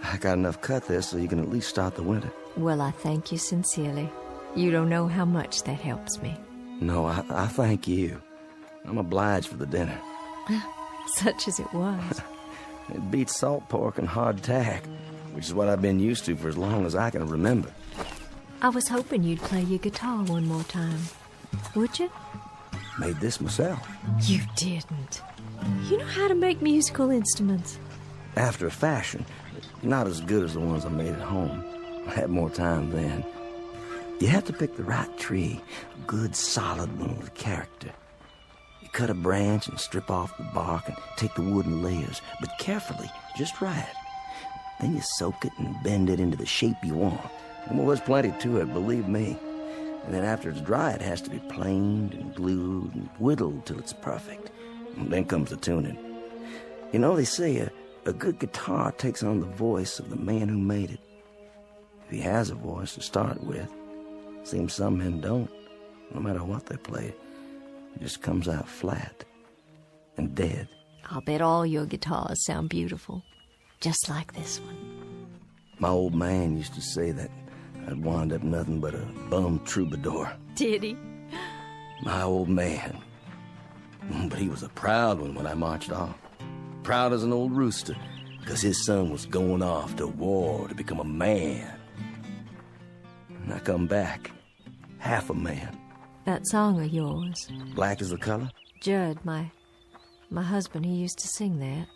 I got enough cut there so you can at least start the winter. Well, I thank you sincerely. You don't know how much that helps me. No, I thank you. I'm obliged for the dinner. Such as it was. It beats salt pork and hardtack, which is what I've been used to for as long as I can remember. I was hoping you'd play your guitar one more time. Would you? Made this myself. You didn't. You know how to make musical instruments. After a fashion, not as good as the ones I made at home. I had more time then. You have to pick the right tree, a good solid one with character. You cut a branch and strip off the bark and take the wood in layers, but carefully, just right. Then you soak it and bend it into the shape you want. Well, there's plenty to it, believe me. And then after it's dry, it has to be planed and glued and whittled till it's perfect. And then comes the tuning. You know, they say a good guitar takes on the voice of the man who made it. If he has a voice to start with. Seems some men don't. No matter what they play, it just comes out flat and dead. I'll bet all your guitars sound beautiful. Just like this one. My old man used to say that I'd wind up nothing but a bum troubadour. Did he? My old man. But he was a proud one when I marched off. Proud as an old rooster, because his son was going off to war to become a man. And I come back, half a man. That song of yours. Black is the color? Judd, my husband, he used to sing that.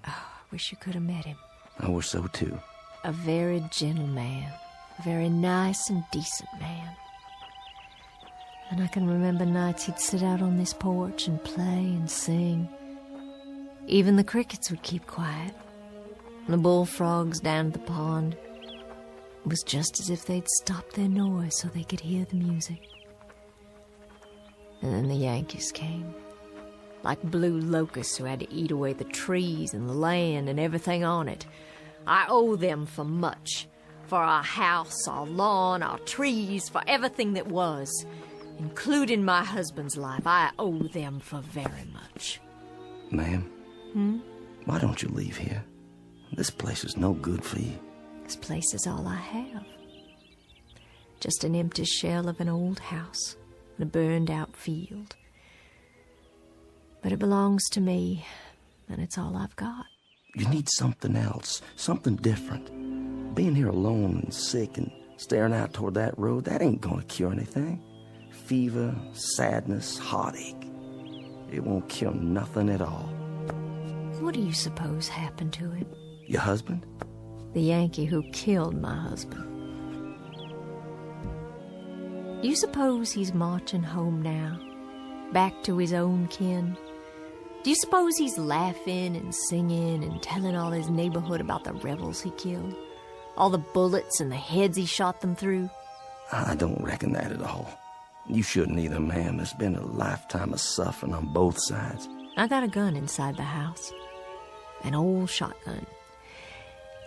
Oh, I wish you could have met him. I wish so, too. A very gentle man. A very nice and decent man. And I can remember nights he'd sit out on this porch and play and sing. Even the crickets would keep quiet. And the bullfrogs down at the pond. It was just as if they'd stopped their noise so they could hear the music. And then the Yankees came. Like blue locusts who had to eat away the trees and the land and everything on it. I owe them for much. For our house, our lawn, our trees, for everything that was. Including my husband's life. I owe them for very much. Ma'am? Why don't you leave here? This place is no good for you. This place is all I have. Just an empty shell of an old house. in a burned-out field. But it belongs to me, and it's all I've got. You need something else, something different. Being here alone and sick and staring out toward that road, that ain't gonna cure anything. Fever, sadness, heartache. It won't cure nothing at all. What do you suppose happened to him? Your husband? The Yankee who killed my husband. Do you suppose he's marching home now, back to his own kin? Do you suppose he's laughing and singing and telling all his neighborhood about the rebels he killed? All the bullets and the heads he shot them through? I don't reckon that at all. You shouldn't either, ma'am. There's been a lifetime of suffering on both sides. I got a gun inside the house. An old shotgun.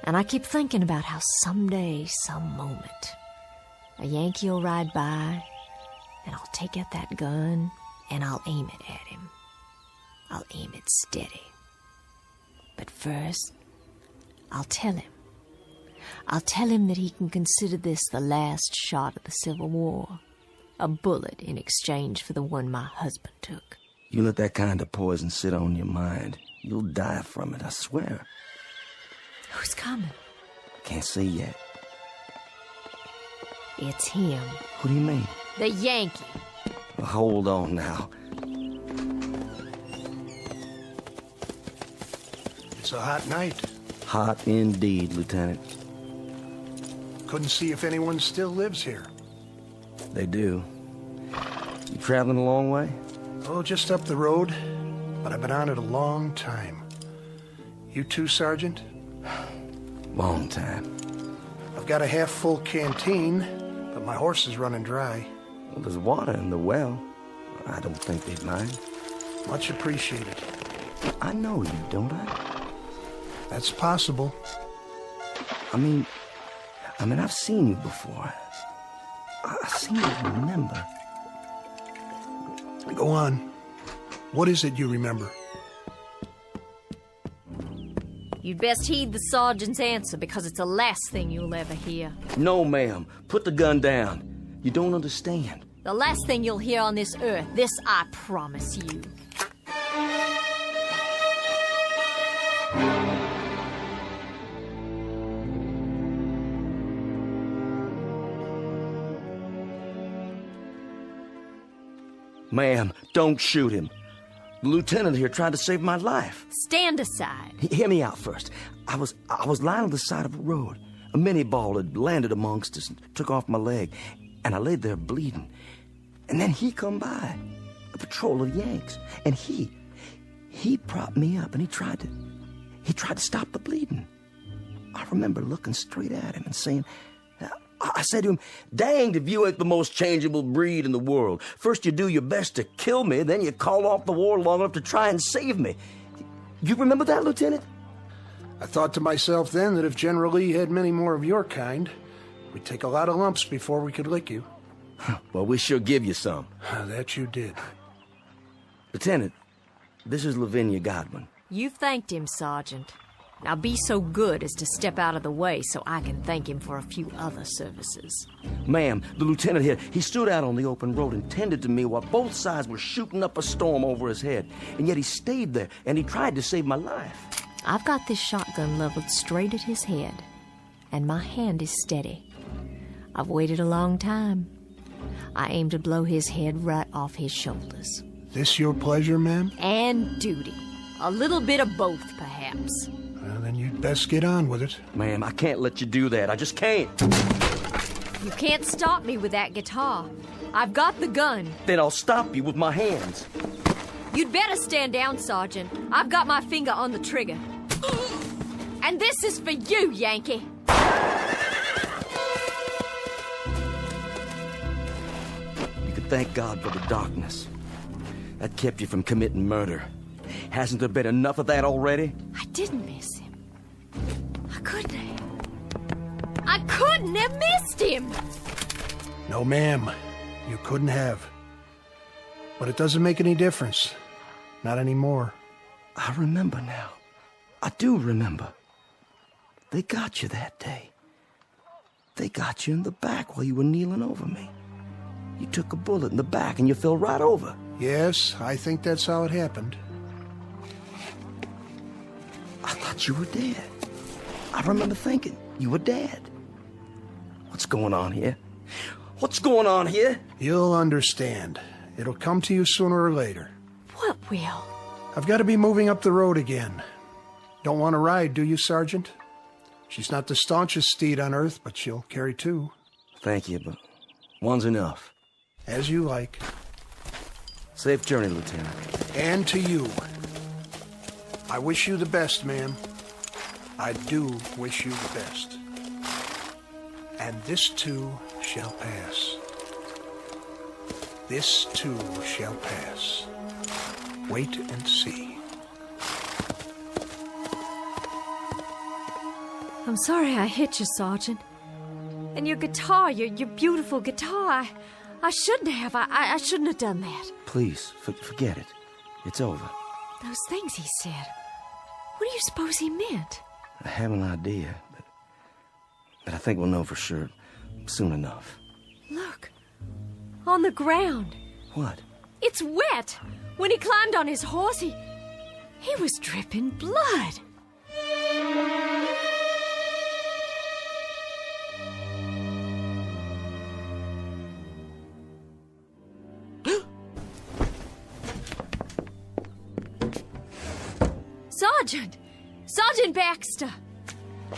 And I keep thinking about how someday, some moment, a Yankee will ride by, and I'll take out that gun, and I'll aim it at him. I'll aim it steady. But first, I'll tell him. I'll tell him that he can consider this the last shot of the Civil War. A bullet in exchange for the one my husband took. You let that kind of poison sit on your mind, you'll die from it, I swear. Who's coming? Can't see yet. It's him. Who do you mean? The Yankee. Well, hold on now. It's a hot night. Hot indeed, Lieutenant. Couldn't see if anyone still lives here. They do. You traveling a long way? Oh, just up the road. But I've been on it a long time. You too, Sergeant? Long time. I've got a half-full canteen, but my horse is running dry. Well, there's water in the well. I don't think they'd mind. Much appreciated. I know you, don't I? That's possible. I mean, I've seen you before. I seem to remember. Go on. What is it you remember? You'd best heed the sergeant's answer, because it's the last thing you'll ever hear. No, ma'am. Put the gun down. You don't understand. The last thing you'll hear on this earth. This I promise you. Ma'am, don't shoot him. The lieutenant here tried to save my life. Stand aside. Hear me out first. I was lying on the side of a road. A mini ball had landed amongst us and took off my leg, and I laid there bleeding. And then he come by, a patrol of Yanks, and he propped me up, and he tried to stop the bleeding. I remember looking straight at him and saying, I said to him, "Danged if you ain't the most changeable breed in the world. First you do your best to kill me, then you call off the war long enough to try and save me." You remember that, Lieutenant? I thought to myself then that if General Lee had many more of your kind, we'd take a lot of lumps before we could lick you. Well, we sure give you some. That you did. Lieutenant, this is Lavinia Godwin. You've thanked him, Sergeant. Now be so good as to step out of the way so I can thank him for a few other services. Ma'am, the lieutenant here, he stood out on the open road and tended to me while both sides were shooting up a storm over his head. And yet he stayed there, and he tried to save my life. I've got this shotgun leveled straight at his head, and my hand is steady. I've waited a long time. I aim to blow his head right off his shoulders. This your pleasure, ma'am? And duty. A little bit of both, perhaps. Well, then you'd best get on with it. Ma'am, I can't let you do that. I just can't. You can't stop me with that guitar. I've got the gun. Then I'll stop you with my hands. You'd better stand down, Sergeant. I've got my finger on the trigger. And this is for you, Yankee. You could thank God for the darkness. That kept you from committing murder. Hasn't there been enough of that already? I didn't miss him. I couldn't have. I couldn't have missed him. No, ma'am. You couldn't have. But it doesn't make any difference. Not anymore. I remember now. I do remember. They got you that day. They got you in the back while you were kneeling over me. You took a bullet in the back and you fell right over. Yes, I think that's how it happened. I thought you were dead. I remember thinking you were dead. What's going on here? What's going on here? You'll understand. It'll come to you sooner or later. What will? I've got to be moving up the road again. Don't want to ride, do you, Sergeant? She's not the staunchest steed on earth, but she'll carry two. Thank you, but one's enough. As you like. Safe journey, Lieutenant. And to you. I wish you the best, ma'am. I do wish you the best. And this too shall pass. This too shall pass. Wait and see. I'm sorry I hit you, Sergeant. And your guitar, your beautiful guitar, I shouldn't have. I shouldn't have done that. Please, forget it. It's over. Those things he said. What do you suppose he meant? I have an idea, but I think we'll know for sure soon enough. Look. On the ground. What? It's wet. When he climbed on his horse, he was dripping blood. Sergeant! Sergeant Baxter!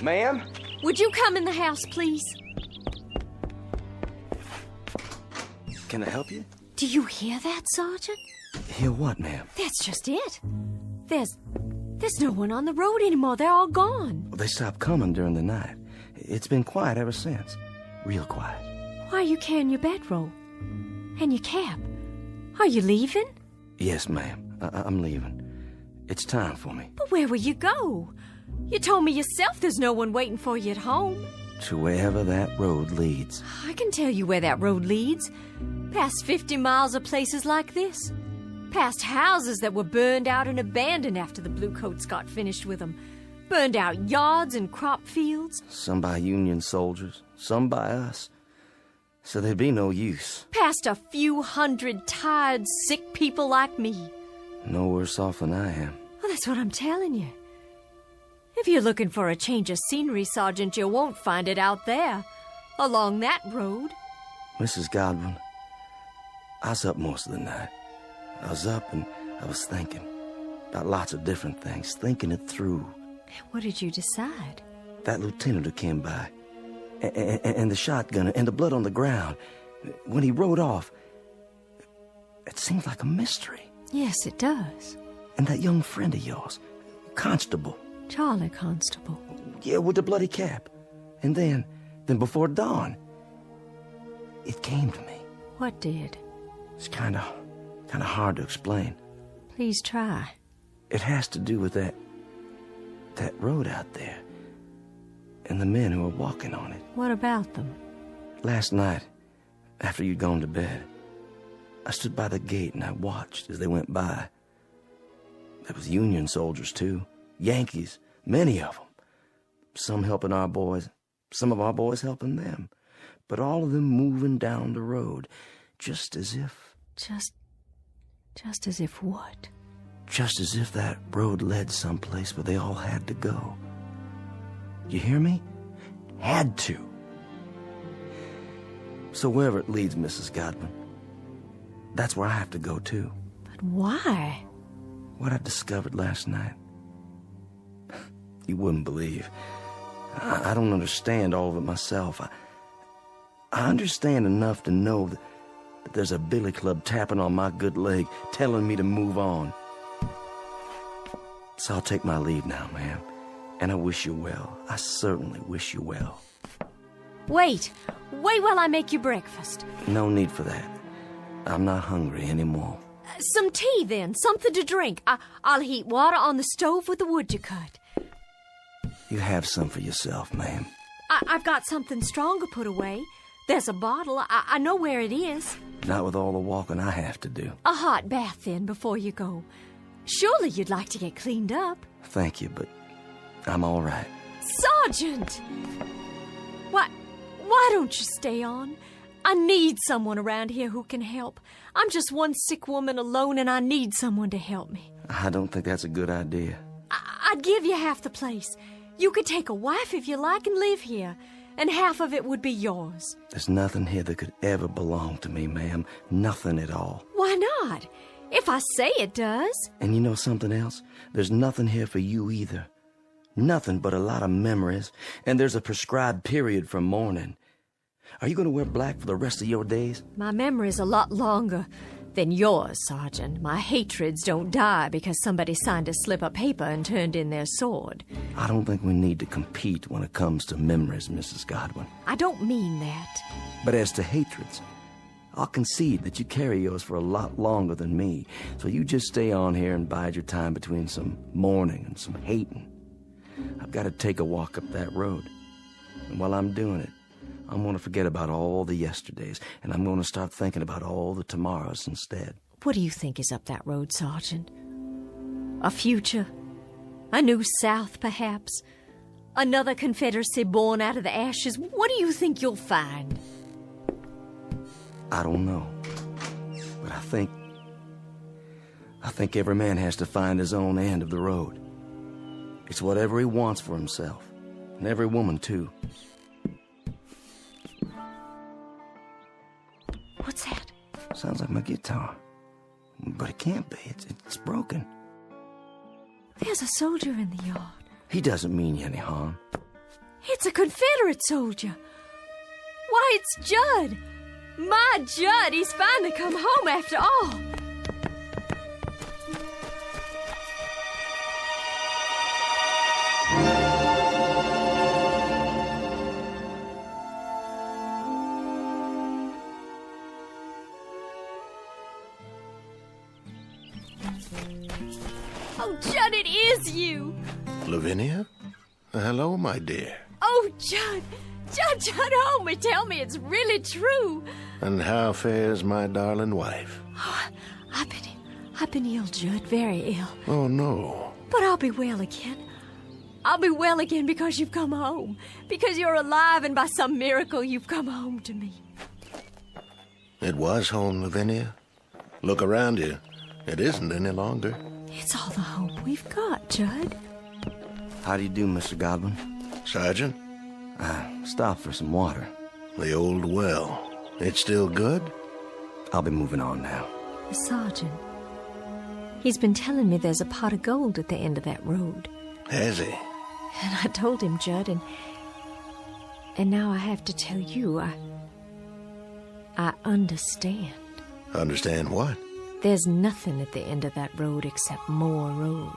Ma'am? Would you come in the house, please? Can I help you? Do you hear that, Sergeant? Hear what, ma'am? That's just it. There's no one on the road anymore. They're all gone. They stopped coming during the night. It's been quiet ever since. Real quiet. Why are you carrying your bedroll? And your cap? Are you leaving? Yes, ma'am. I'm leaving. It's time for me. But where will you go? You told me yourself there's no one waiting for you at home. To wherever that road leads. I can tell you where that road leads. Past 50 miles of places like this. Past houses that were burned out and abandoned after the Bluecoats got finished with them. Burned out yards and crop fields. Some by Union soldiers, some by us. So there'd be no use. Past a few hundred tired, sick people like me. No worse off than I am. Well, that's what I'm telling you. If you're looking for a change of scenery, Sergeant, you won't find it out there. Along that road. Mrs. Godwin, I was up most of the night. I was up and I was thinking about lots of different things, thinking it through. What did you decide? That lieutenant who came by, and the shotgun, and the blood on the ground. When he rode off, it seemed like a mystery. Yes, it does. And that young friend of yours, Constable. Charlie Constable. Yeah, with the bloody cap. And then before dawn, it came to me. What did? It's kind of hard to explain. Please try. It has to do with that road out there, and the men who were walking on it. What about them? Last night, after you'd gone to bed, I stood by the gate and I watched as they went by. There was Union soldiers, too. Yankees, many of them. Some helping our boys, some of our boys helping them. But all of them moving down the road, just as if... Just as if what? Just as if that road led someplace where they all had to go. You hear me? Had to. So wherever it leads, Mrs. Godwin, that's where I have to go, too. But why? What I discovered last night. You wouldn't believe. I don't understand all of it myself. I understand enough to know that there's a billy club tapping on my good leg, telling me to move on. So I'll take my leave now, ma'am. And I wish you well. I certainly wish you well. Wait while I make you breakfast. No need for that. I'm not hungry anymore. Some tea, then. Something to drink. I'll heat water on the stove with the wood you cut. You have some for yourself, ma'am. I've got something stronger put away. There's a bottle. I know where it is. Not with all the walking I have to do. A hot bath, then, before you go. Surely you'd like to get cleaned up. Thank you, but I'm all right. Sergeant! Why don't you stay on? I need someone around here who can help. I'm just one sick woman alone, and I need someone to help me. I don't think that's a good idea. I'd give you half the place. You could take a wife if you like and live here, and half of it would be yours. There's nothing here that could ever belong to me, ma'am. Nothing at all. Why not? If I say it does. And you know something else? There's nothing here for you either. Nothing but a lot of memories, and there's a prescribed period for mourning. Are you going to wear black for the rest of your days? My memory's a lot longer than yours, Sergeant. My hatreds don't die because somebody signed a slip of paper and turned in their sword. I don't think we need to compete when it comes to memories, Mrs. Godwin. I don't mean that. But as to hatreds, I'll concede that you carry yours for a lot longer than me, so you just stay on here and bide your time between some mourning and some hating. I've got to take a walk up that road, and while I'm doing it, I'm going to forget about all the yesterdays, and I'm going to start thinking about all the tomorrows instead. What do you think is up that road, Sergeant? A future? A new South, perhaps? Another Confederacy born out of the ashes? What do you think you'll find? I don't know, but I think every man has to find his own end of the road. It's whatever he wants for himself, and every woman, too. What's that? Sounds like my guitar. But it can't be. It's broken. There's a soldier in the yard. He doesn't mean you any harm. It's a Confederate soldier. Why, it's Judd. My Judd, he's finally come home after all. Oh, Judd, it is you. Lavinia? Hello, my dear. Oh, Judd, hold me. Tell me it's really true. And how fares my darling wife? Oh, I've been ill, Judd, very ill. Oh, no. But I'll be well again. I'll be well again because you've come home. Because you're alive, and by some miracle you've come home to me. It was home, Lavinia. Look around you. It isn't any longer. It's all the hope we've got, Judd. How do you do, Mr. Godwin? Sergeant? I stopped for some water. The old well. It's still good? I'll be moving on now. The sergeant. He's been telling me there's a pot of gold at the end of that road. Has he? And I told him, Judd, and now I have to tell you, I understand. Understand what? There's nothing at the end of that road except more road.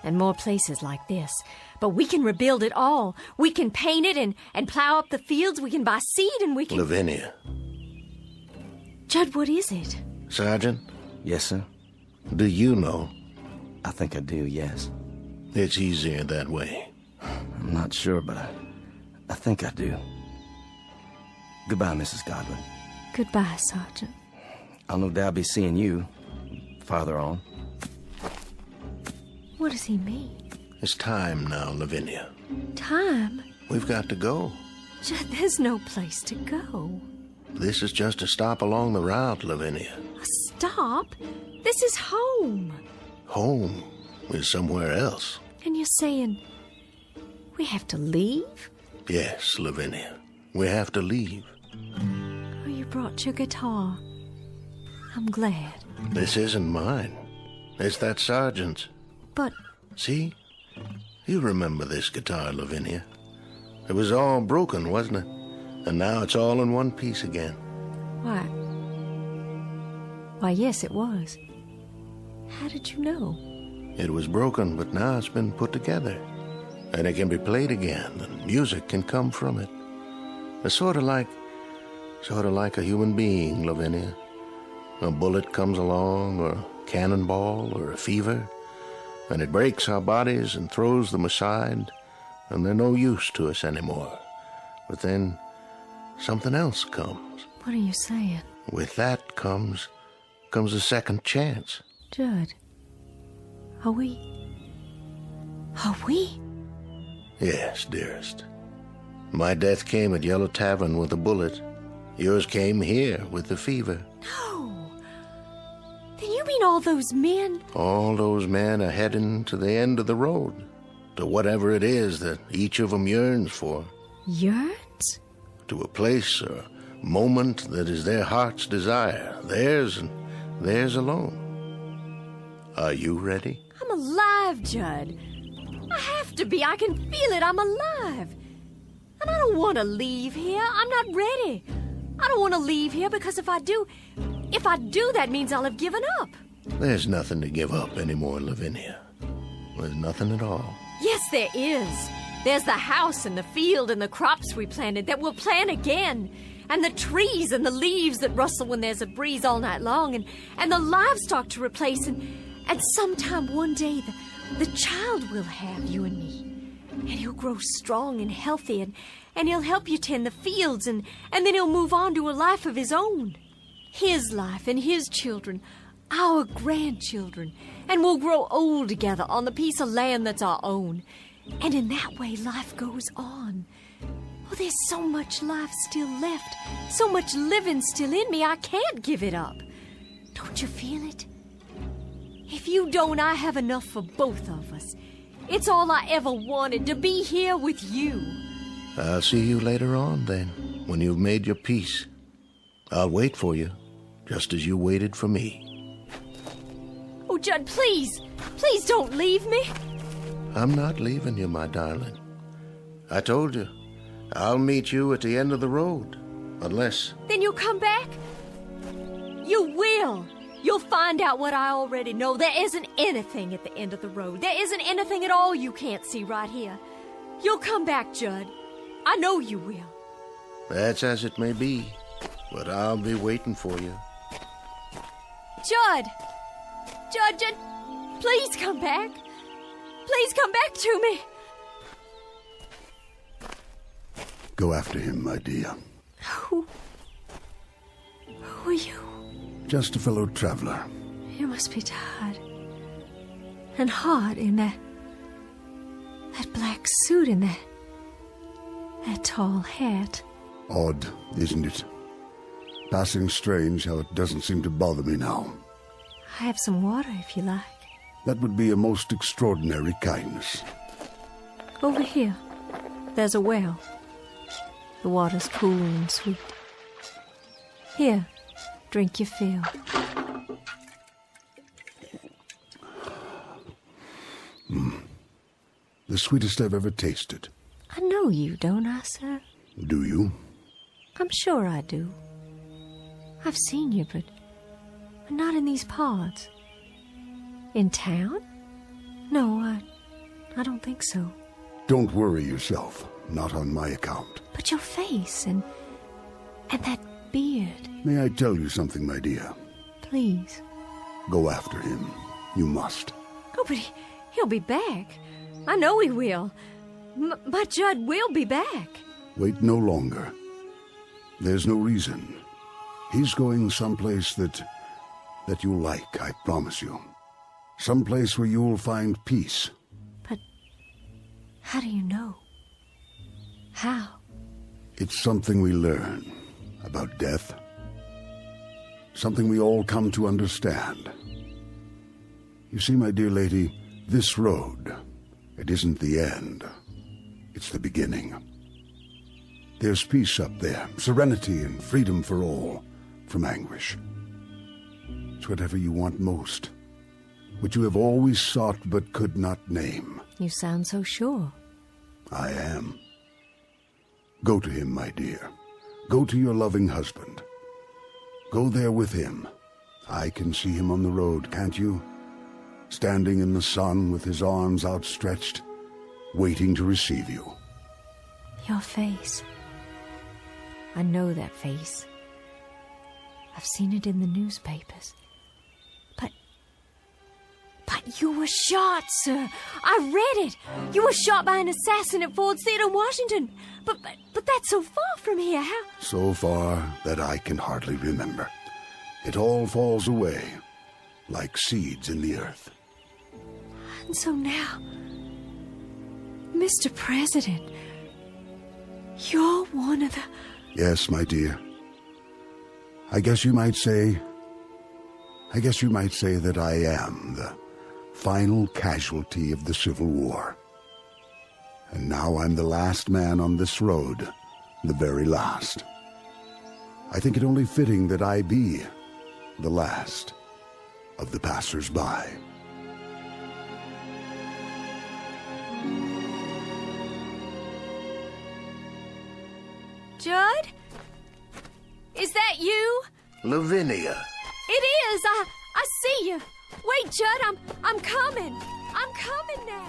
And more places like this. But we can rebuild it all. We can paint it and plow up the fields. We can buy seed and we can... Lavinia. Judd, what is it? Sergeant? Yes, sir? Do you know? I think I do, yes. It's easier that way. I'm not sure, but I think I do. Goodbye, Mrs. Godwin. Goodbye, Sergeant. I'll no doubt be seeing you farther on. What does he mean? It's time now, Lavinia. Time? We've got to go. Judd, there's no place to go. This is just a stop along the route, Lavinia. A stop? This is home. Home is somewhere else. And you're saying we have to leave? Yes, Lavinia. We have to leave. Oh, you brought your guitar. I'm glad. This isn't mine. It's that sergeant's. But... See? You remember this guitar, Lavinia. It was all broken, wasn't it? And now it's all in one piece again. Why, yes, it was. How did you know? It was broken, but now it's been put together. And it can be played again, and music can come from it. It's sort of like a human being, Lavinia. A bullet comes along, or a cannonball, or a fever, and it breaks our bodies and throws them aside, and they're no use to us anymore. But then something else comes. What are you saying? With that comes a second chance. Judd, are we? Yes, dearest. My death came at Yellow Tavern with a bullet, Yours came here with the fever. No. Then you mean all those men? All those men are heading to the end of the road, to whatever it is that each of them yearns for. Yearns? To a place or moment that is their heart's desire, theirs and theirs alone. Are you ready? I'm alive, Judd. I have to be. I can feel it. I'm alive. And I don't want to leave here. I'm not ready. I don't want to leave here because if I do, that means I'll have given up. There's nothing to give up anymore, Lavinia. There's nothing at all. Yes, there is. There's the house and the field and the crops we planted that we'll plant again. And the trees and the leaves that rustle when there's a breeze all night long. And the livestock to replace. And sometime one day, the child will have, you and me. And he'll grow strong and healthy. And he'll help you tend the fields. And then he'll move on to a life of his own. His life and his children. Our grandchildren. And we'll grow old together on the piece of land that's our own. And in that way, life goes on. Oh, there's so much life still left. So much living still in me, I can't give it up. Don't you feel it? If you don't, I have enough for both of us. It's all I ever wanted, to be here with you. I'll see you later on, then, when you've made your peace. I'll wait for you, just as you waited for me. Oh, Judd, please. Please don't leave me. I'm not leaving you, my darling. I told you, I'll meet you at the end of the road, unless... Then you'll come back? You will. You'll find out what I already know. There isn't anything at the end of the road. There isn't anything at all you can't see right here. You'll come back, Judd. I know you will. That's as it may be, but I'll be waiting for you. Judd! Judd, please come back. Please come back to me. Go after him, my dear. Who are you? Just a fellow traveler. You must be tired. And hot in that black suit and that tall hat. Odd, isn't it? Passing strange how it doesn't seem to bother me now. I have some water if you like. That would be a most extraordinary kindness. Over here, there's a well. The water's cool and sweet. Here, drink your fill. The sweetest I've ever tasted. I know you, don't I, sir? Do you? I'm sure I do. I've seen you, but not in these parts. In town? No, I don't think so. Don't worry yourself. Not on my account. But your face and that beard. May I tell you something, my dear? Please. Go after him. You must. Oh, but he'll be back. I know he will. My Judd will be back. Wait no longer. There's no reason. He's going someplace that you'll like, I promise you. Someplace where you'll find peace. But how do you know? How? It's something we learn about death. Something we all come to understand. You see, my dear lady, this road, it isn't the end. It's the beginning. There's peace up there, serenity and freedom for all, from anguish. It's whatever you want most, what you have always sought but could not name. You sound so sure. I am. Go to him, my dear. Go to your loving husband. Go there with him. I can see him on the road, can't you? Standing in the sun with his arms outstretched, waiting to receive you. Your face. I know that face. I've seen it in the newspapers. But you were shot, sir. I read it. You were shot by an assassin at Ford's Theater in Washington. But that's so far from here. How? So far that I can hardly remember. It all falls away, like seeds in the earth. And so now, Mr. President, you're one of the... Yes, my dear. I guess you might say that I am the final casualty of the Civil War. And now I'm the last man on this road, the very last. I think it only fitting that I be the last of the passers-by. Judd? Is that you? Lavinia. It is. I see you. Wait, Judd, I'm coming. I'm coming now.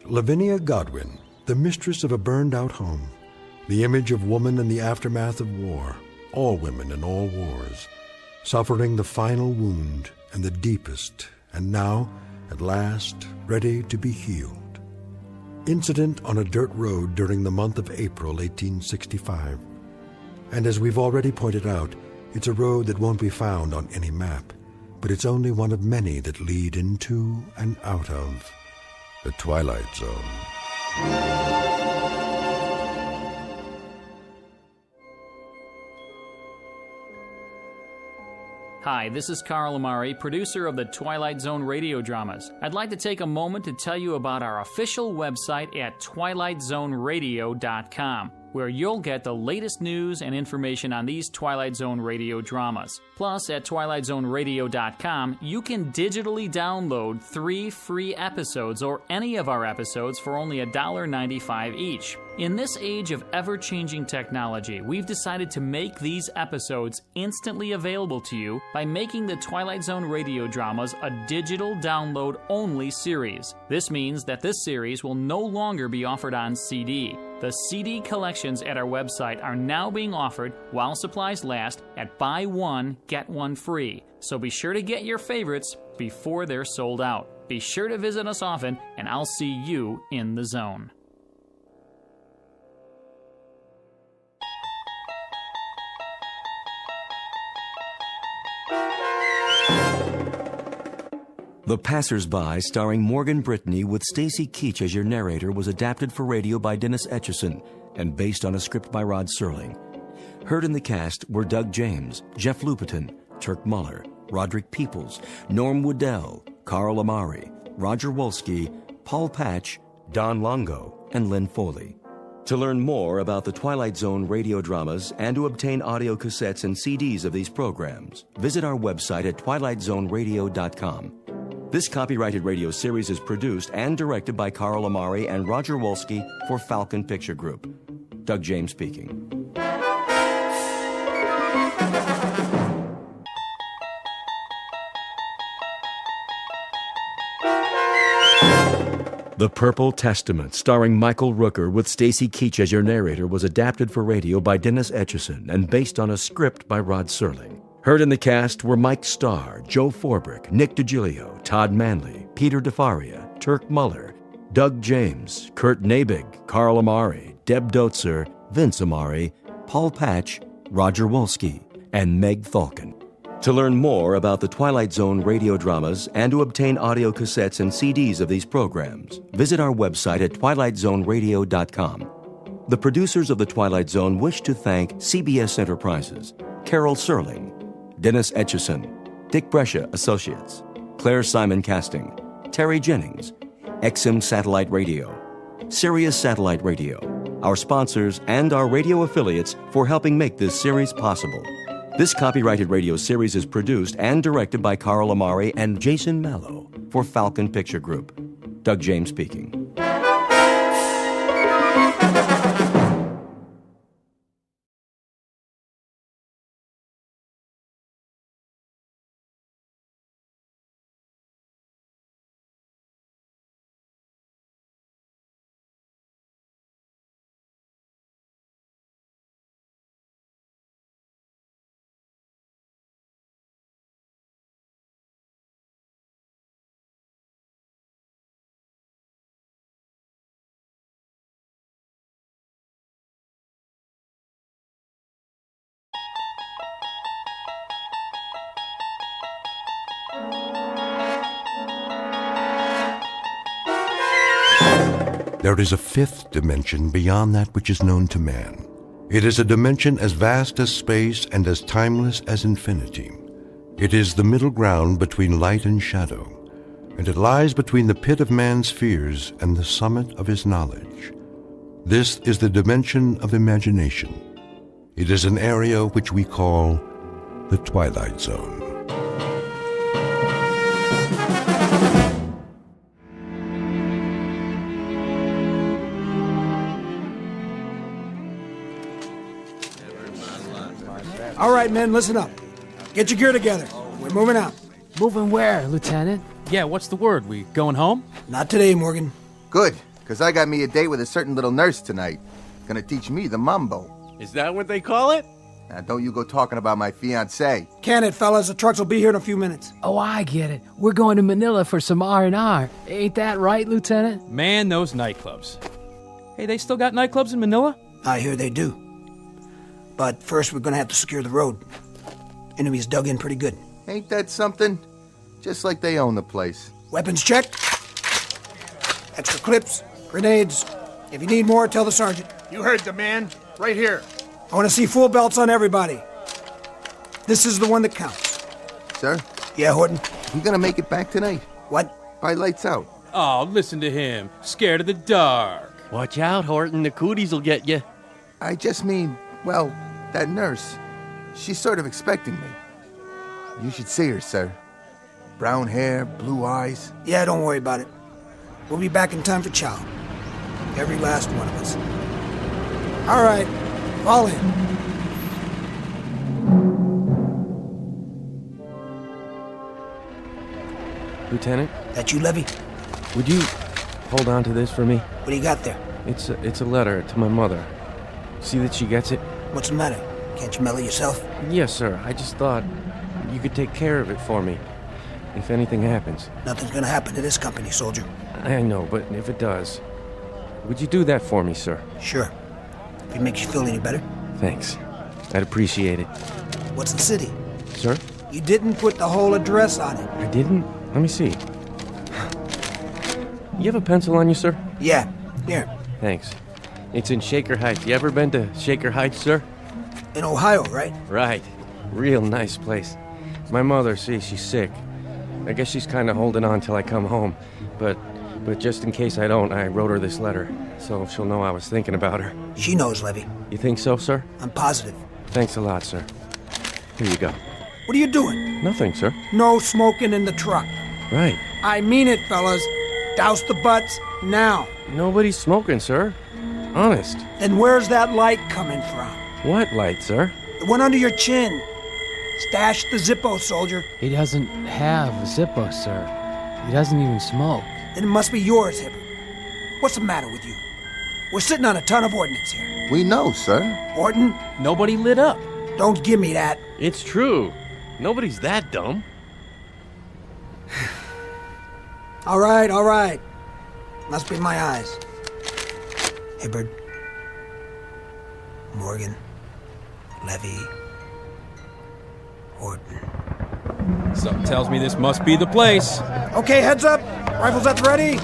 Lavinia Godwin, the mistress of a burned-out home, the image of woman in the aftermath of war, all women in all wars, suffering the final wound and the deepest, and now, at last, ready to be healed. Incident on a dirt road during the month of April 1865. And as we've already pointed out, it's a road that won't be found on any map, but it's only one of many that lead into and out of the Twilight Zone. Hi, this is Carl Amari, producer of the Twilight Zone Radio Dramas. I'd like to take a moment to tell you about our official website at twilightzoneradio.com, where you'll get the latest news and information on these Twilight Zone Radio dramas. Plus, at twilightzoneradio.com, you can digitally download 3 free episodes or any of our episodes for only $1.95 each. In this age of ever-changing technology, we've decided to make these episodes instantly available to you by making the Twilight Zone Radio Dramas a digital download-only series. This means that this series will no longer be offered on CD. The CD collections at our website are now being offered while supplies last at buy one, get one free. So be sure to get your favorites before they're sold out. Be sure to visit us often, and I'll see you in the zone. The Passers-By, starring Morgan Brittany with Stacy Keach as your narrator, was adapted for radio by Dennis Etchison and based on a script by Rod Serling. Heard in the cast were Doug James, Jeff Lupetin, Turk Muller, Roderick Peoples, Norm Woodell, Carl Amari, Roger Wolski, Paul Patch, Don Longo, and Lynn Foley. To learn more about the Twilight Zone radio dramas and to obtain audio cassettes and CDs of these programs, visit our website at twilightzoneradio.com. This copyrighted radio series is produced and directed by Carl Amari and Roger Wolski for Falcon Picture Group. Doug James speaking. The Purple Testament, starring Michael Rooker with Stacy Keach as your narrator, was adapted for radio by Dennis Etchison and based on a script by Rod Serling. Heard in the cast were Mike Starr, Joe Forbrick, Nick DiGilio, Todd Manley, Peter DeFaria, Turk Muller, Doug James, Kurt Nabig, Carl Amari, Deb Dotzer, Vince Amari, Paul Patch, Roger Wolski, and Meg Falcon. To learn more about the Twilight Zone radio dramas and to obtain audio cassettes and CDs of these programs, visit our website at twilightzoneradio.com. The producers of The Twilight Zone wish to thank CBS Enterprises, Carol Serling, Dennis Etchison, Dick Brescia Associates, Claire Simon Casting, Terry Jennings, XM Satellite Radio, Sirius Satellite Radio, our sponsors, and our radio affiliates for helping make this series possible. This copyrighted radio series is produced and directed by Carl Amari and Jason Mallow for Falcon Picture Group. Doug James speaking. there is a fifth dimension beyond that which is known to man. It is a dimension as vast as space and as timeless as infinity. It is the middle ground between light and shadow, and it lies between the pit of man's fears and the summit of his knowledge. This is the dimension of imagination. It is an area which we call the Twilight Zone. All right, men, listen up. Get your gear together. We're moving out. Moving where, Lieutenant? Yeah, what's the word? We going home? Not today, Morgan. Good, because I got me a date with a certain little nurse tonight. Gonna teach me the mambo. Is that what they call it? Now, don't you go talking about my fiancée. Can it, fellas? The trucks will be here in a few minutes. Oh, I get it. We're going to Manila for some R&R. Ain't that right, Lieutenant? Man, those nightclubs. Hey, they still got nightclubs in Manila? I hear they do. But first, we're gonna have to secure the road. Enemies dug in pretty good. Ain't that something? Just like they own the place. Weapons check. Extra clips, grenades. If you need more, tell the sergeant. You heard the man. Right here. I want to see full belts on everybody. This is the one that counts. Sir? Yeah, Horton? We gonna make it back tonight? What? By lights out. Oh, listen to him. Scared of the dark. Watch out, Horton. The cooties will get you. I just mean, well, that nurse. She's sort of expecting me. You should see her, sir. Brown hair, blue eyes. Yeah, don't worry about it. We'll be back in time for chow. Every last one of us. All right, fall in. Lieutenant? That you, Levy? Would you hold on to this for me? What do you got there? It's a letter to my mother. See that she gets it? What's the matter? Can't you mail it yourself? Yes, sir. I just thought you could take care of it for me if anything happens. Nothing's gonna happen to this company, soldier. I know, but if it does, would you do that for me, sir? Sure. If it makes you feel any better. Thanks. I'd appreciate it. What's the city? Sir? You didn't put the whole address on it. I didn't? Let me see. You have a pencil on you, sir? Yeah. Here. Thanks. It's in Shaker Heights. You ever been to Shaker Heights, sir? In Ohio, right? Right. Real nice place. My mother, she's sick. I guess she's kind of holding on till I come home. But just in case I don't, I wrote her this letter. So she'll know I was thinking about her. She knows, Levy. You think so, sir? I'm positive. Thanks a lot, sir. Here you go. What are you doing? Nothing, sir. No smoking in the truck. Right. I mean it, fellas. Douse the butts now. Nobody's smoking, sir. Honest. Then where's that light coming from? What light, sir? The one under your chin. Stash the Zippo, soldier. He doesn't have a Zippo, sir. He doesn't even smoke. Then it must be yours, Hibbert. What's the matter with you? We're sitting on a ton of ordnance here. We know, sir. Orton? Nobody lit up. Don't give me that. It's true. Nobody's that dumb. All right. Must be my eyes. Hibbert. Morgan. Levy. Horton. Something tells me this must be the place. Okay, heads up. Rifles at the ready.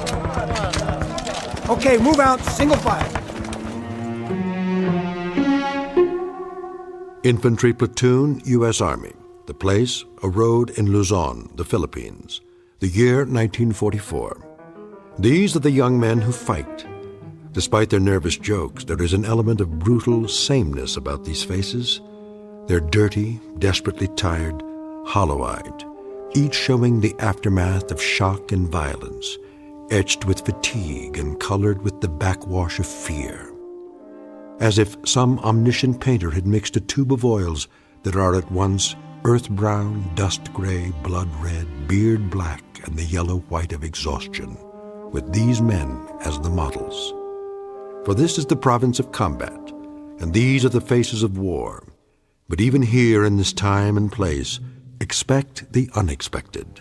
Okay, move out. Single file. Infantry Platoon, U.S. Army. The place, a road in Luzon, the Philippines. The year, 1944. These are the young men who fight. Despite their nervous jokes, there is an element of brutal sameness about these faces. They're dirty, desperately tired, hollow-eyed, each showing the aftermath of shock and violence, etched with fatigue and colored with the backwash of fear. As if some omniscient painter had mixed a tube of oils that are at once earth-brown, dust-gray, blood-red, beard-black, and the yellow-white of exhaustion, with these men as the models. For this is the province of combat, and these are the faces of war. But even here in this time and place, expect the unexpected,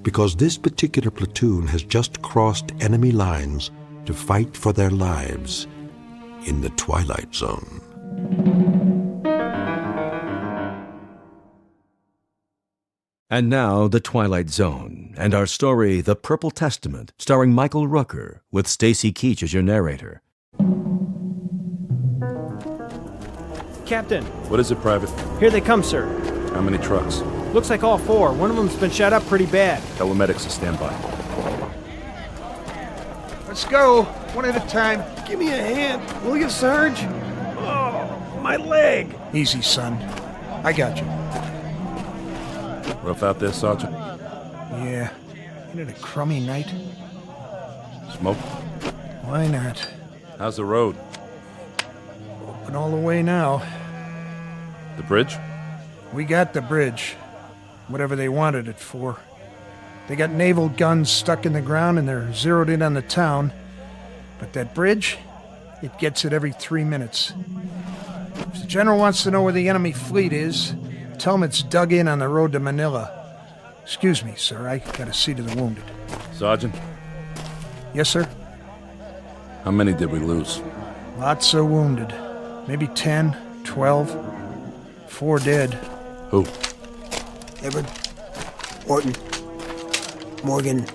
because this particular platoon has just crossed enemy lines to fight for their lives in the Twilight Zone. And now, The Twilight Zone, and our story, The Purple Testament, starring Michael Rooker, with Stacy Keach as your narrator. Captain. What is it, Private? Here they come, sir. How many trucks? Looks like all 4. One of them's been shot up pretty bad. Tell the medics to stand by. Let's go, one at a time. Give me a hand, will you, Sarge? Oh, my leg. Easy, son. I got you. Rough out there, Sergeant? Yeah. Ain't it a crummy night? Smoke? Why not? How's the road? Open all the way now. The bridge? We got the bridge. Whatever they wanted it for. They got naval guns stuck in the ground and they're zeroed in on the town. But that bridge, it gets it every 3 minutes. If the general wants to know where the enemy fleet is, tell him it's dug in on the road to Manila. Excuse me, sir, I gotta see to the wounded. Sergeant? Yes, sir? How many did we lose? Lots of wounded. Maybe 10, 12. 4 dead. Who? Hibbard, Orton, Morgan,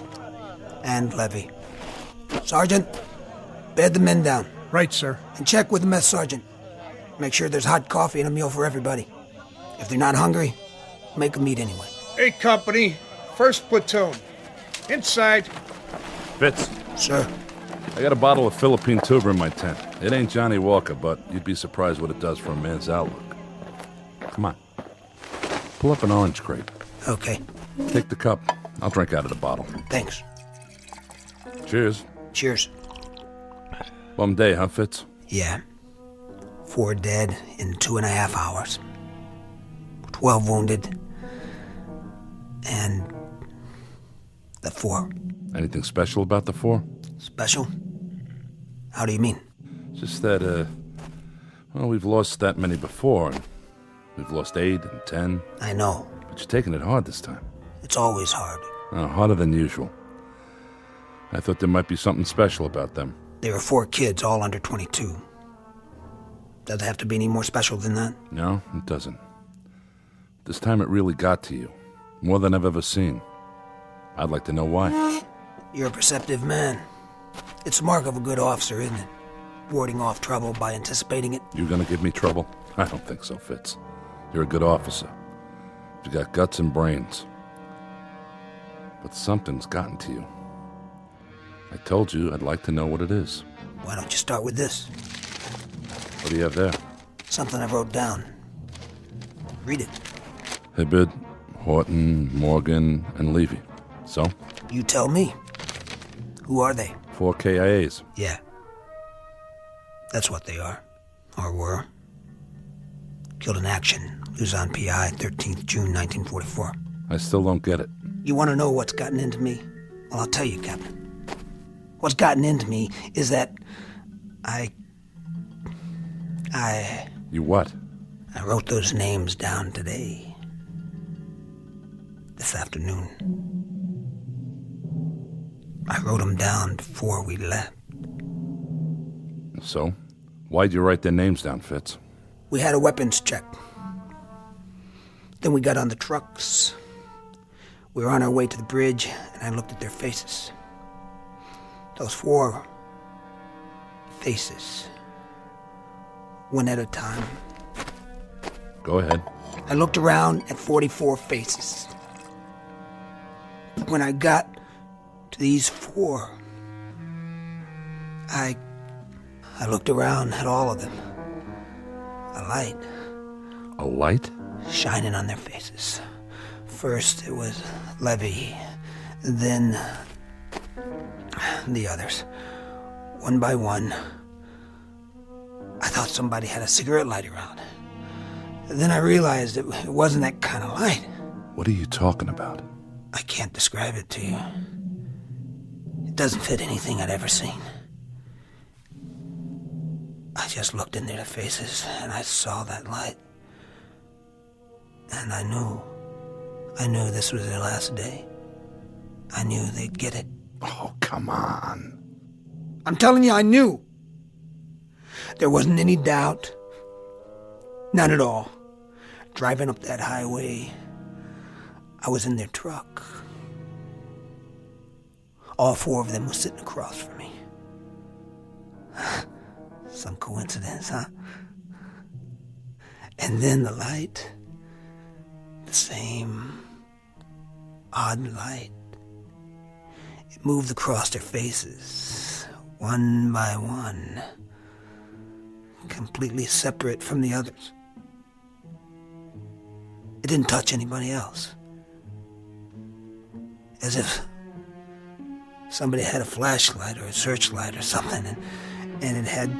and Levy. Sergeant, bed the men down. Right, sir. And check with the mess sergeant. Make sure there's hot coffee and a meal for everybody. If they're not hungry, make them eat anyway. Hey, company. First platoon. Inside. Fitz. Sir. I got a bottle of Philippine tuber in my tent. It ain't Johnny Walker, but you'd be surprised what it does for a man's outlook. Come on. Pull up an orange crate. Okay. Take the cup. I'll drink out of the bottle. Thanks. Cheers. Cheers. Bum day, huh, Fitz? Yeah. 4 dead in 2.5 hours. 12 wounded. And the 4. Anything special about the 4? Special? How do you mean? Just that, well, we've lost that many before, and we've lost 8 and 10. I know. But you're taking it hard this time. It's always hard. Oh, harder than usual. I thought there might be something special about them. There were 4 kids, all under 22. Does it have to be any more special than that? No, it doesn't. This time it really got to you. More than I've ever seen. I'd like to know why. You're a perceptive man. It's the mark of a good officer, isn't it? Warding off trouble by anticipating it. You gonna give me trouble? I don't think so, Fitz. You're a good officer. You got guts and brains. But something's gotten to you. I told you I'd like to know what it is. Why don't you start with this? What do you have there? Something I wrote down. Read it. Hibbard, Horton, Morgan, and Levy. So? You tell me. Who are they? 4 KIAs. Yeah. That's what they are. Or were. Killed in action. Luzon PI, 13th June, 1944. I still don't get it. You want to know what's gotten into me? Well, I'll tell you, Captain. What's gotten into me is that I... You what? I wrote those names down today. This afternoon. I wrote them down before we left. So? Why'd you write their names down, Fitz? We had a weapons check. Then we got on the trucks. We were on our way to the bridge, and I looked at their faces. Those 4 faces. One at a time. Go ahead. I looked around at 44 faces. When I got to these 4, I looked around at all of them. A light. A light? Shining on their faces. First it was Levy, then the others. One by one. I thought somebody had a cigarette lighter on. Then I realized it wasn't that kind of light. What are you talking about? I can't describe it to you. It doesn't fit anything I'd ever seen. I just looked into their faces and I saw that light. And I knew this was their last day. I knew they'd get it. Oh, come on. I'm telling you, I knew. There wasn't any doubt. None at all. Driving up that highway, I was in their truck. All four of them were sitting across from me. Some coincidence, huh? And then the light, the same odd light, it moved across their faces, one by one, completely separate from the others. It didn't touch anybody else. As if somebody had a flashlight or a searchlight or something, and it had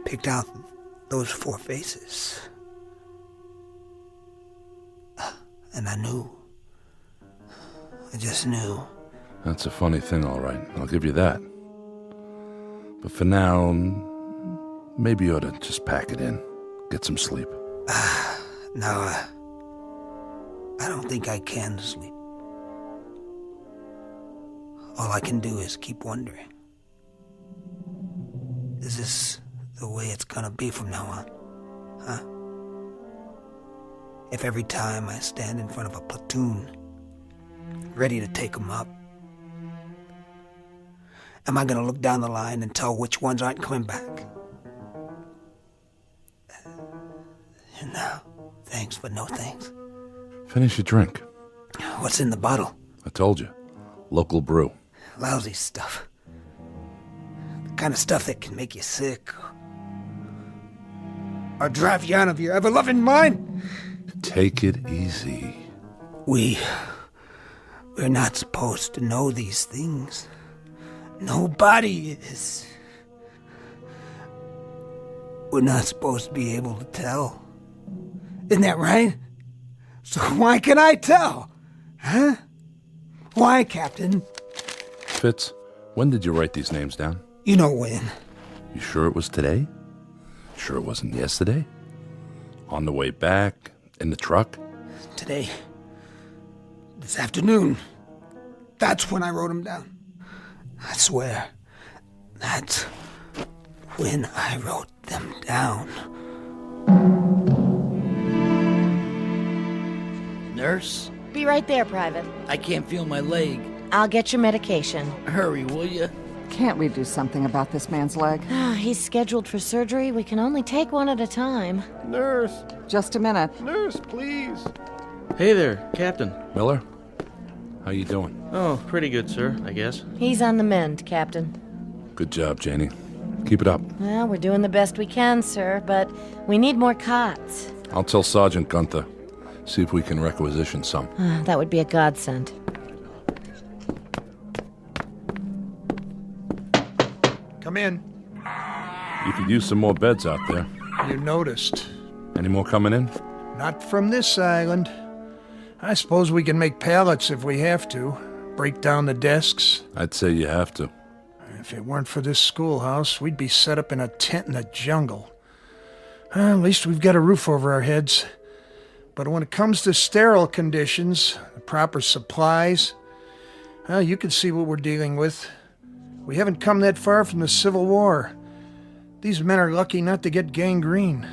picked out those four faces. And I knew. I just knew. That's a funny thing, all right. I'll give you that. But for now, maybe you ought to just pack it in. Get some sleep. No, I don't think I can sleep. All I can do is keep wondering. Is this the way it's gonna be from now on? Huh? If every time I stand in front of a platoon, ready to take them up, am I gonna look down the line and tell which ones aren't coming back? No, thanks, but no thanks. Finish your drink. What's in the bottle? I told you. Local brew. Lousy stuff. The kind of stuff that can make you sick. Or drive you out of your ever-loving mind. Take it easy. We're not supposed to know these things. Nobody is. We're not supposed to be able to tell. Isn't that right? So why can I tell? Huh? Why, Captain? Fitz, when did you write these names down? You know when. You sure it was today? Sure it wasn't yesterday? On the way back? In the truck? Today. This afternoon. That's when I wrote them down. I swear. That's when I wrote them down. Nurse? Be right there, Private. I can't feel my leg. I'll get your medication. Hurry, will you? Can't we do something about this man's leg? He's scheduled for surgery. We can only take one at a time. Nurse. Just a minute. Nurse, please. Hey there, Captain. Miller? How you doing? Oh, pretty good, sir, I guess. He's on the mend, Captain. Good job, Janie. Keep it up. Well, we're doing the best we can, sir, but we need more cots. I'll tell Sergeant Gunther. See if we can requisition some. That would be a godsend. Come in. You could use some more beds out there. You noticed. Any more coming in? Not from this island. I suppose we can make pallets if we have to. Break down the desks. I'd say you have to. If it weren't for this schoolhouse, we'd be set up in a tent in the jungle. At least we've got a roof over our heads. But when it comes to sterile conditions, the proper supplies, you can see what we're dealing with. We haven't come that far from the Civil War. These men are lucky not to get gangrene.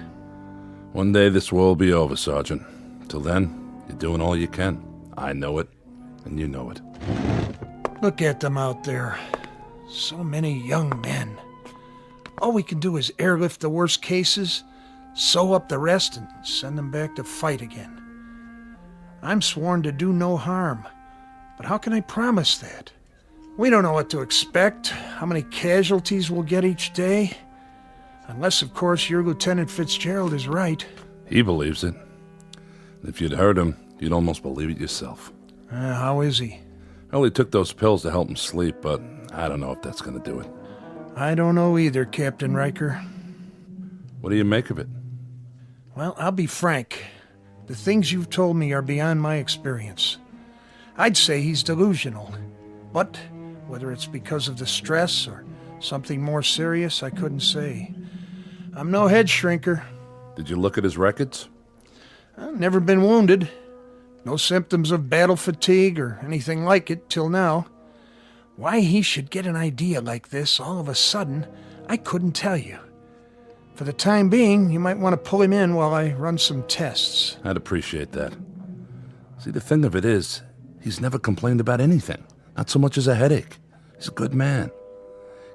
One day this war will be over, Sergeant. Till then, you're doing all you can. I know it, and you know it. Look at them out there. So many young men. All we can do is airlift the worst cases, sew up the rest, and send them back to fight again. I'm sworn to do no harm, but how can I promise that? We don't know what to expect, how many casualties we'll get each day. Unless, of course, your Lieutenant Fitzgerald is right. He believes it. If you'd heard him, you'd almost believe it yourself. How is he? Well, he took those pills to help him sleep, but I don't know if that's going to do it. I don't know either, Captain Riker. What do you make of it? Well, I'll be frank. The things you've told me are beyond my experience. I'd say he's delusional. But whether it's because of the stress or something more serious, I couldn't say. I'm no head shrinker. Did you look at his records? I've never been wounded. No symptoms of battle fatigue or anything like it till now. Why he should get an idea like this all of a sudden, I couldn't tell you. For the time being, you might want to pull him in while I run some tests. I'd appreciate that. See, the thing of it is, he's never complained about anything. Not so much as a headache. He's a good man.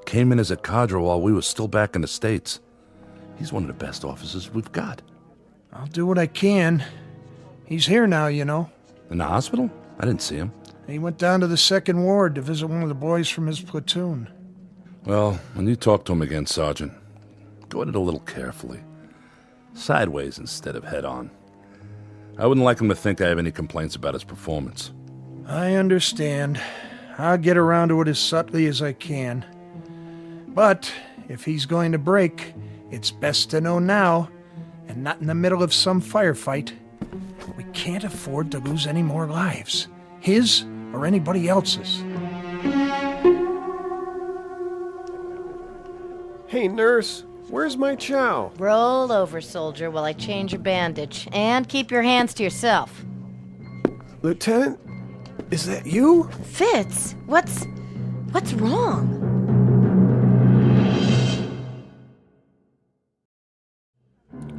Came in as a cadre while we were still back in the States. He's one of the best officers we've got. I'll do what I can. He's here now, you know. In the hospital? I didn't see him. He went down to the 2nd Ward to visit one of the boys from his platoon. Well, when you talk to him again, Sergeant, go at it a little carefully. Sideways instead of head-on. I wouldn't like him to think I have any complaints about his performance. I understand. I'll get around to it as subtly as I can. But if he's going to break, it's best to know now, and not in the middle of some firefight. We can't afford to lose any more lives. His or anybody else's. Hey, nurse, where's my chow? Roll over, soldier, while I change your bandage. And keep your hands to yourself. Lieutenant, is that you? Fitz, what's wrong?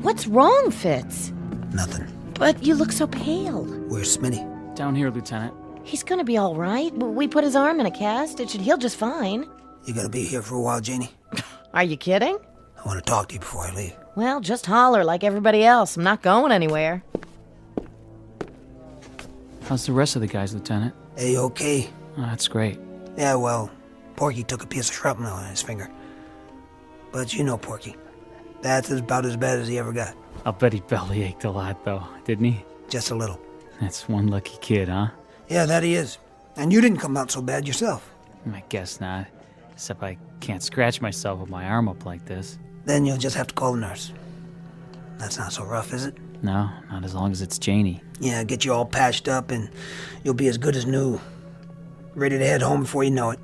What's wrong, Fitz? Nothing. But you look so pale. Where's Smitty? Down here, Lieutenant. He's gonna be all right. We put his arm in a cast. It should heal just fine. You gonna be here for a while, Janie? Are you kidding? I want to talk to you before I leave. Well, just holler like everybody else. I'm not going anywhere. How's the rest of the guys, Lieutenant? A-okay. Oh, that's great. Yeah, well, Porky took a piece of shrapnel in his finger. But you know Porky. That's about as bad as he ever got. I'll bet he belly ached a lot, though, didn't he? Just a little. That's one lucky kid, huh? Yeah, that he is. And you didn't come out so bad yourself. I guess not. Except I can't scratch myself with my arm up like this. Then you'll just have to call the nurse. That's not so rough, is it? No, not as long as it's Janie. Yeah, get you all patched up and you'll be as good as new. Ready to head home before you know it.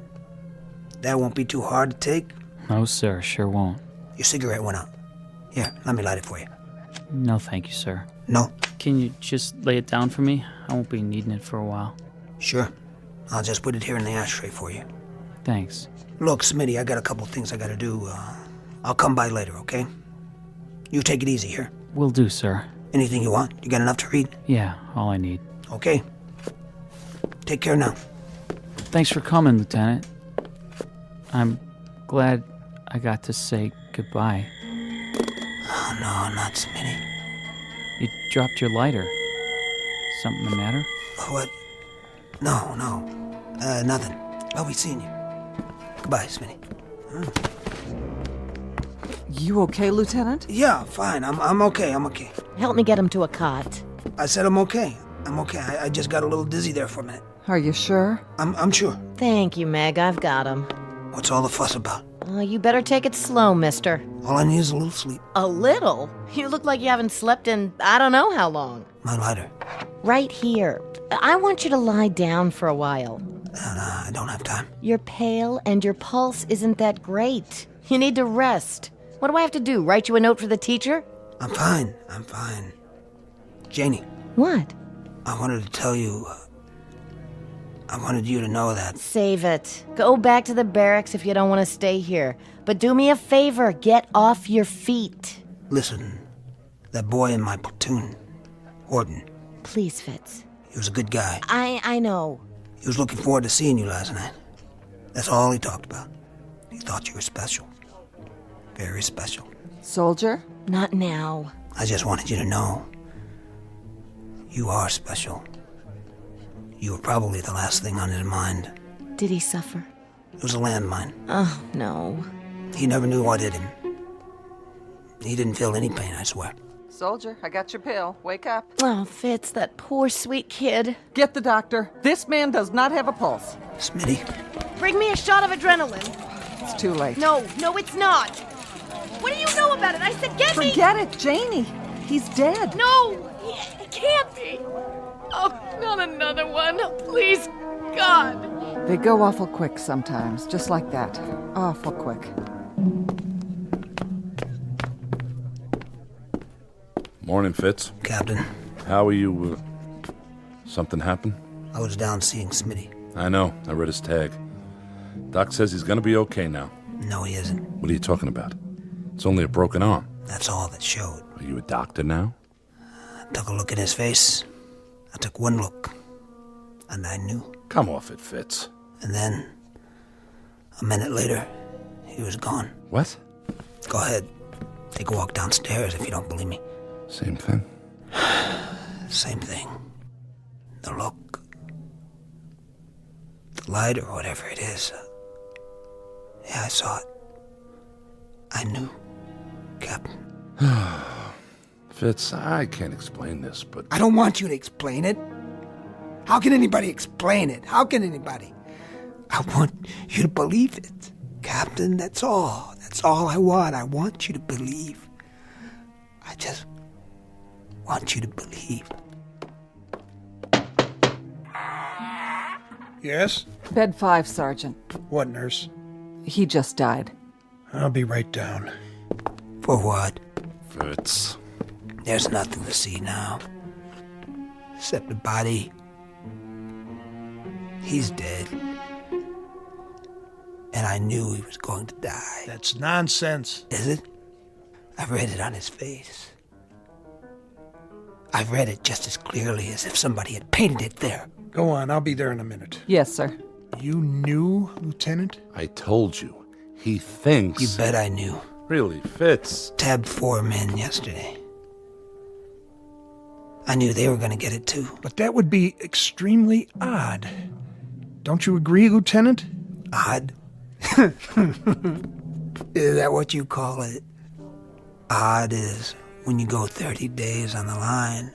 That won't be too hard to take. No, sir, sure won't. Your cigarette went out. Here, let me light it for you. No, thank you, sir. No? Can you just lay it down for me? I won't be needing it for a while. Sure. I'll just put it here in the ashtray for you. Thanks. Look, Smitty, I got a couple things I gotta do. I'll come by later, okay? You take it easy here. Will do, sir. Anything you want? You got enough to read? Yeah, all I need. Okay. Take care now. Thanks for coming, Lieutenant. I'm glad I got to say goodbye. Oh, no, not Smitty. You dropped your lighter. Something the matter? What? No. Nothing. I'll be seeing you. Goodbye, Smitty. You okay, Lieutenant? Yeah, fine. I'm okay. Help me get him to a cot. I said I'm okay. I just got a little dizzy there for a minute. Are you sure? I'm sure. Thank you, Meg. I've got him. What's all the fuss about? You better take it slow, mister. All I need is a little sleep. A little? You look like you haven't slept in I don't know how long. My lighter. Right here. I want you to lie down for a while. I don't have time. You're pale and your pulse isn't that great. You need to rest. What do I have to do? Write you a note for the teacher? I'm fine. Janie. What? I wanted to tell you... I wanted you to know that... Save it. Go back to the barracks if you don't want to stay here. But do me a favor. Get off your feet. Listen. That boy in my platoon. Horton. Please, Fitz. He was a good guy. I know. He was looking forward to seeing you last night. That's all he talked about. He thought you were special. Very special. Soldier? Not now. I just wanted you to know. You are special. You were probably the last thing on his mind. Did he suffer? It was a landmine. Oh, no. He never knew what hit him. He didn't feel any pain, I swear. Soldier, I got your pill. Wake up. Oh, Fitz, that poor sweet kid. Get the doctor. This man does not have a pulse. Smitty. Bring me a shot of adrenaline. It's too late. No, it's not. What do you know about it? I said get me. Forget it, Janie. He's dead. No, he can't be. Oh, not another one. Please, God. They go awful quick sometimes, just like that. Awful quick. Morning, Fitz. Captain. How are you? Something happened? I was down seeing Smitty. I know. I read his tag. Doc says he's gonna be okay now. No, he isn't. What are you talking about? It's only a broken arm. That's all that showed. Are you a doctor now? I took a look at his face. I took one look, and I knew. Come off it, Fitz. And then, a minute later, he was gone. What? Go ahead. Take a walk downstairs if you don't believe me. Same thing. Same thing. The look. The light or whatever it is. Yeah, I saw it. I knew, Captain. Fitz, I can't explain this, but... I don't want you to explain it. How can anybody explain it? How can anybody? I want you to believe it, Captain. That's all. That's all I want. I want you to believe. I just want you to believe. Yes? Bed 5, Sergeant. What, nurse? He just died. I'll be right down. For what? Fitz. There's nothing to see now. Except the body. He's dead. And I knew he was going to die. That's nonsense. Is it? I read it on his face. I read it just as clearly as if somebody had painted it there. Go on, I'll be there in a minute. Yes, sir. You knew, Lieutenant? I told you. He thinks... You bet I knew. Really, Fitz? Tabbed 4 men yesterday. I knew they were going to get it too. But that would be extremely odd. Don't you agree, Lieutenant? Odd? Is that what you call it? Odd is when you go 30 days on the line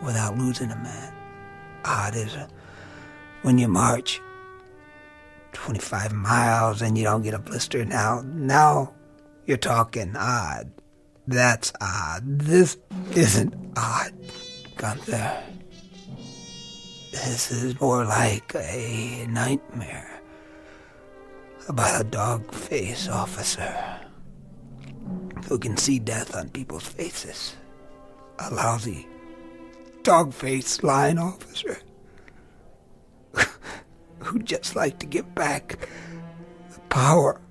without losing a man. Odd is when you march 25 miles and you don't get a blister. Now you're talking odd. That's odd. This isn't odd, Gunther. This is more like a nightmare about a dog-face officer who can see death on people's faces. A lousy dog-face line officer who'd just like to give back the power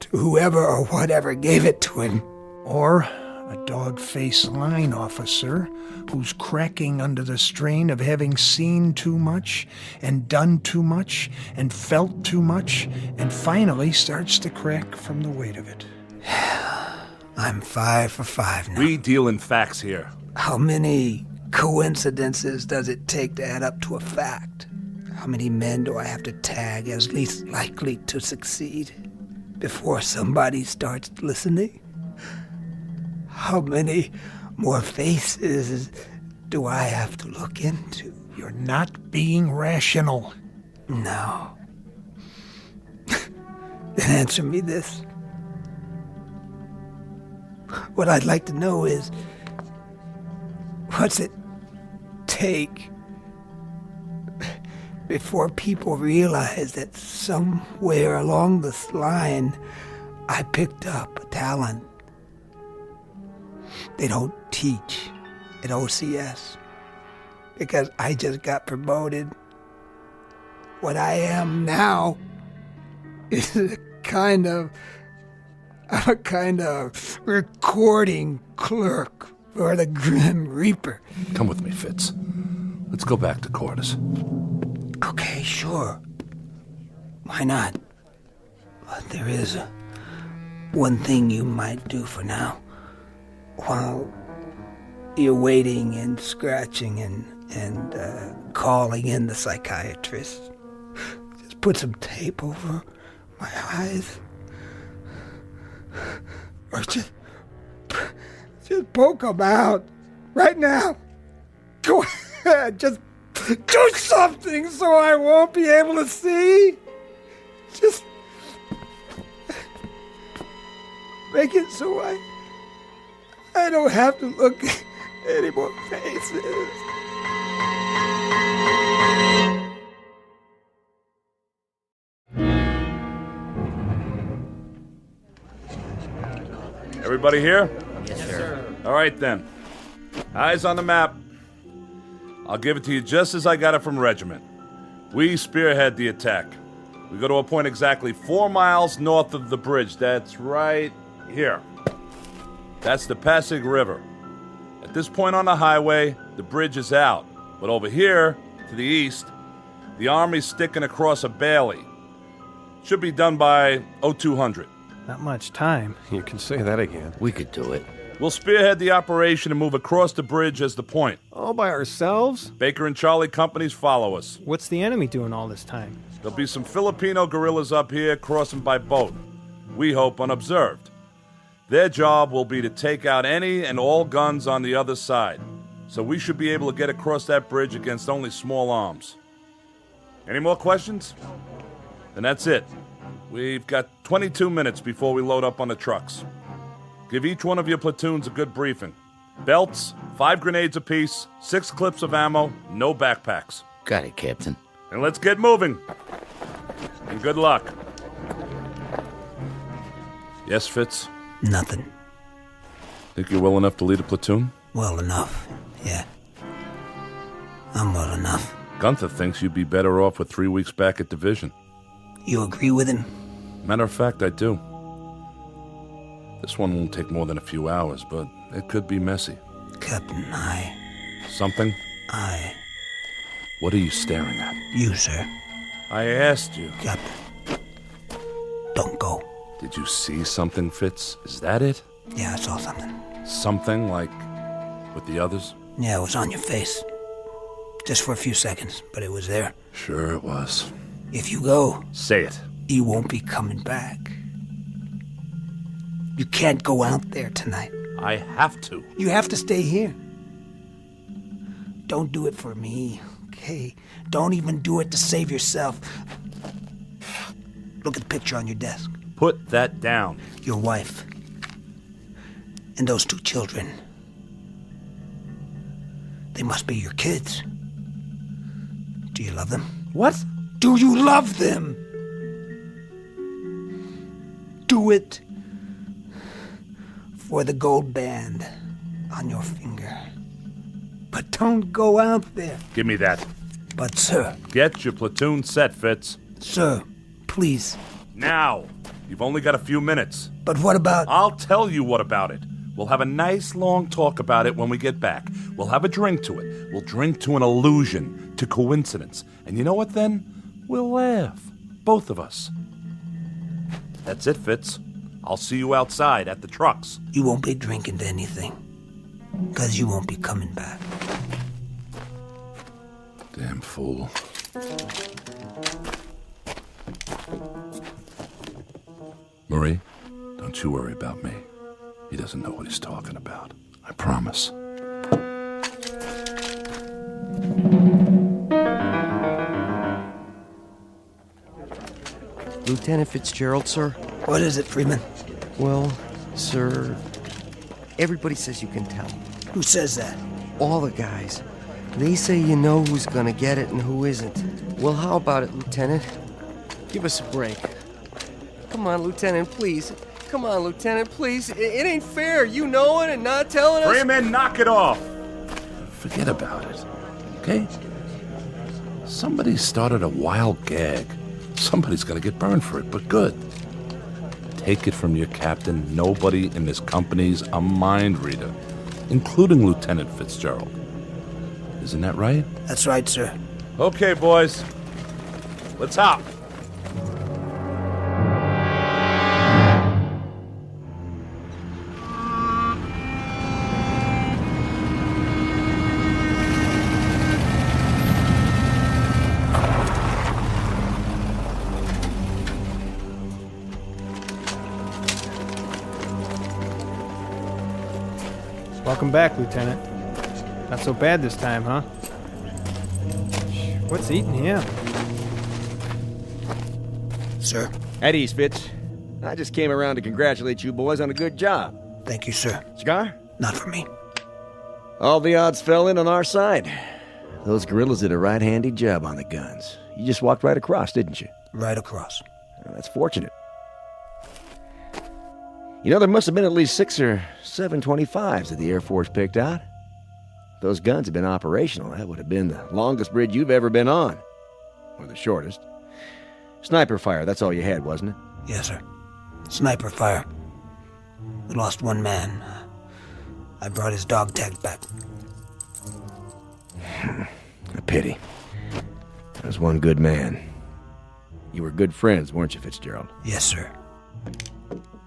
to whoever or whatever gave it to him. Or a dog-face line officer who's cracking under the strain of having seen too much and done too much and felt too much and finally starts to crack from the weight of it. I'm 5 for 5 now. We deal in facts here. How many coincidences does it take to add up to a fact? How many men do I have to tag as least likely to succeed before somebody starts listening? How many more faces do I have to look into? You're not being rational. No. Then answer me this. What I'd like to know is, what's it take before people realize that somewhere along this line I picked up a talent they don't teach at OCS because I just got promoted. What I am now is a kind of recording clerk for the Grim Reaper. Come with me, Fitz. Let's go back to quarters. Okay, sure. Why not? But there is one thing you might do for now. While you're waiting and scratching and calling in the psychiatrist, just put some tape over my eyes. Or just poke them out right now. Go ahead, just do something so I won't be able to see. Just make it so I don't have to look at any more faces. Everybody here? Yes, sir. All right, then. Eyes on the map. I'll give it to you just as I got it from Regiment. We spearhead the attack. We go to a point exactly 4 miles north of the bridge. That's right here. That's the Pasig River. At At this point on the highway, the bridge is out. But over here, to the east, the Army's sticking across a bailey. Should be done by 0200. Not much time. You can say that again. We could do it. We'll spearhead the operation and move across the bridge as the point. All by ourselves? Baker and Charlie companies follow us. What's the enemy doing all this time? There'll be some Filipino guerrillas up here crossing by boat. We hope unobserved. Their job will be to take out any and all guns on the other side. So we should be able to get across that bridge against only small arms. Any more questions? Then that's it. We've got 22 minutes before we load up on the trucks. Give each one of your platoons a good briefing. Belts, 5 grenades apiece, 6 clips of ammo, no backpacks. Got it, Captain. And let's get moving. And good luck. Yes, Fitz? Nothing. Think you're well enough to lead a platoon? Well enough, yeah. I'm well enough. Gunther thinks you'd be better off with 3 weeks back at division. You agree with him? Matter of fact, I do. This one won't take more than a few hours, but it could be messy. Captain, Something? What are you staring at? You, sir. I asked you. Captain, don't go. Did you see something, Fitz? Is that it? Yeah, I saw something. Something like with the others? Yeah, it was on your face. Just for a few seconds, but it was there. Sure it was. If you go... Say it. You won't be coming back. You can't go out there tonight. I have to. You have to stay here. Don't do it for me, okay? Don't even do it to save yourself. Look at the picture on your desk. Put that down. Your wife. And those 2 children. They must be your kids. Do you love them? What? Do you love them? Do it for the gold band on your finger. But don't go out there. Give me that. But, sir... Get your platoon set, Fitz. Sir, please. Now. You've only got a few minutes. But what about... I'll tell you what about it. We'll have a nice long talk about it when we get back. We'll have a drink to it. We'll drink to an illusion, to coincidence. And you know what then? We'll laugh. Both of us. That's it, Fitz. I'll see you outside at the trucks. You won't be drinking to anything. Because you won't be coming back. Damn fool. Marie, don't you worry about me. He doesn't know what he's talking about. I promise. Lieutenant Fitzgerald, sir? What is it, Freeman? Well, sir, everybody says you can tell. Who says that? All the guys. They say you know who's gonna get it and who isn't. Well, how about it, Lieutenant? Give us a break. Come on, Lieutenant, please. Come on, Lieutenant, please. It ain't fair, you knowing and not telling us. Freeman, knock it off. Forget about it, okay? Somebody started a wild gag. Somebody's gonna get burned for it, but good. Take it from your captain, nobody in this company's a mind reader, including Lieutenant Fitzgerald. Isn't that right? That's right, sir. Okay, boys. Let's hop. Welcome back, Lieutenant. Not so bad this time, huh? What's eating him? Sir? At ease, Fitz. I just came around to congratulate you boys on a good job. Thank you, sir. Cigar? Not for me. All the odds fell in on our side. Those guerrillas did a right handy job on the guns. You just walked right across, didn't you? Right across. Well, that's fortunate. You know, there must have been at least 6 or 7 25s that the Air Force picked out. If those guns had been operational, that would have been the longest bridge you've ever been on. Or the shortest. Sniper fire, that's all you had, wasn't it? Yes, sir. Sniper fire. We lost 1 man. I brought his dog tag back. A pity. That was one good man. You were good friends, weren't you, Fitzgerald? Yes, sir.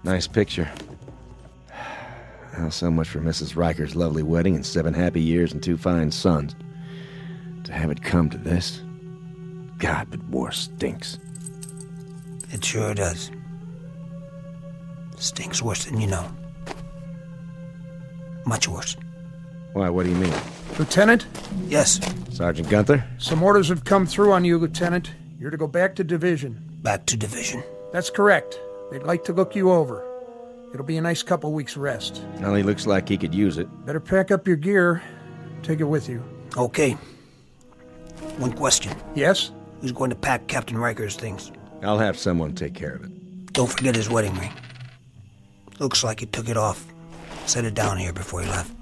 Nice picture. Well, so much for Mrs. Riker's lovely wedding and 7 happy years and 2 fine sons. To have it come to this. God, but war stinks. It sure does. Stinks worse than you know. Much worse. Why, what do you mean? Lieutenant? Yes. Sergeant Gunther? Some orders have come through on you, Lieutenant. You're to go back to division. Back to division? That's correct. They'd like to look you over. It'll be a nice couple weeks' rest. Well, he looks like he could use it. Better pack up your gear. Take it with you. Okay. One question. Yes? Who's going to pack Captain Riker's things? I'll have someone take care of it. Don't forget his wedding ring. Looks like he took it off. Set it down here before he left.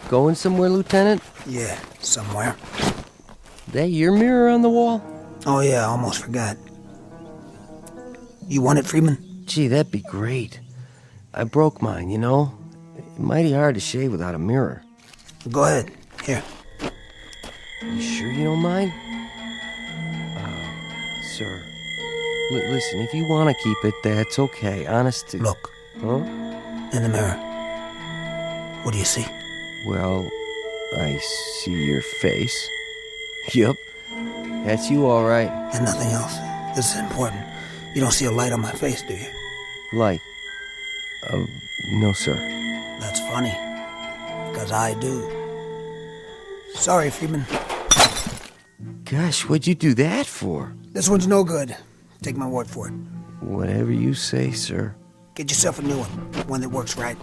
Going somewhere, Lieutenant? Yeah, somewhere. That your mirror on the wall? Oh, yeah, almost forgot. You want it, Freeman? Gee, that'd be great. I broke mine, you know? Mighty hard to shave without a mirror. Go ahead. Here. You sure you don't mind? Sir. Listen, if you want to keep it, that's okay. Honest to... Look. Huh? In the mirror. What do you see? Well, I see your face. Yep. That's you, all right. And nothing else. This is important. You don't see a light on my face, do you? Light? No, sir. That's funny. Because I do. Sorry, Freeman. Gosh, what'd you do that for? This one's no good. Take my word for it. Whatever you say, sir. Get yourself a new one that works right.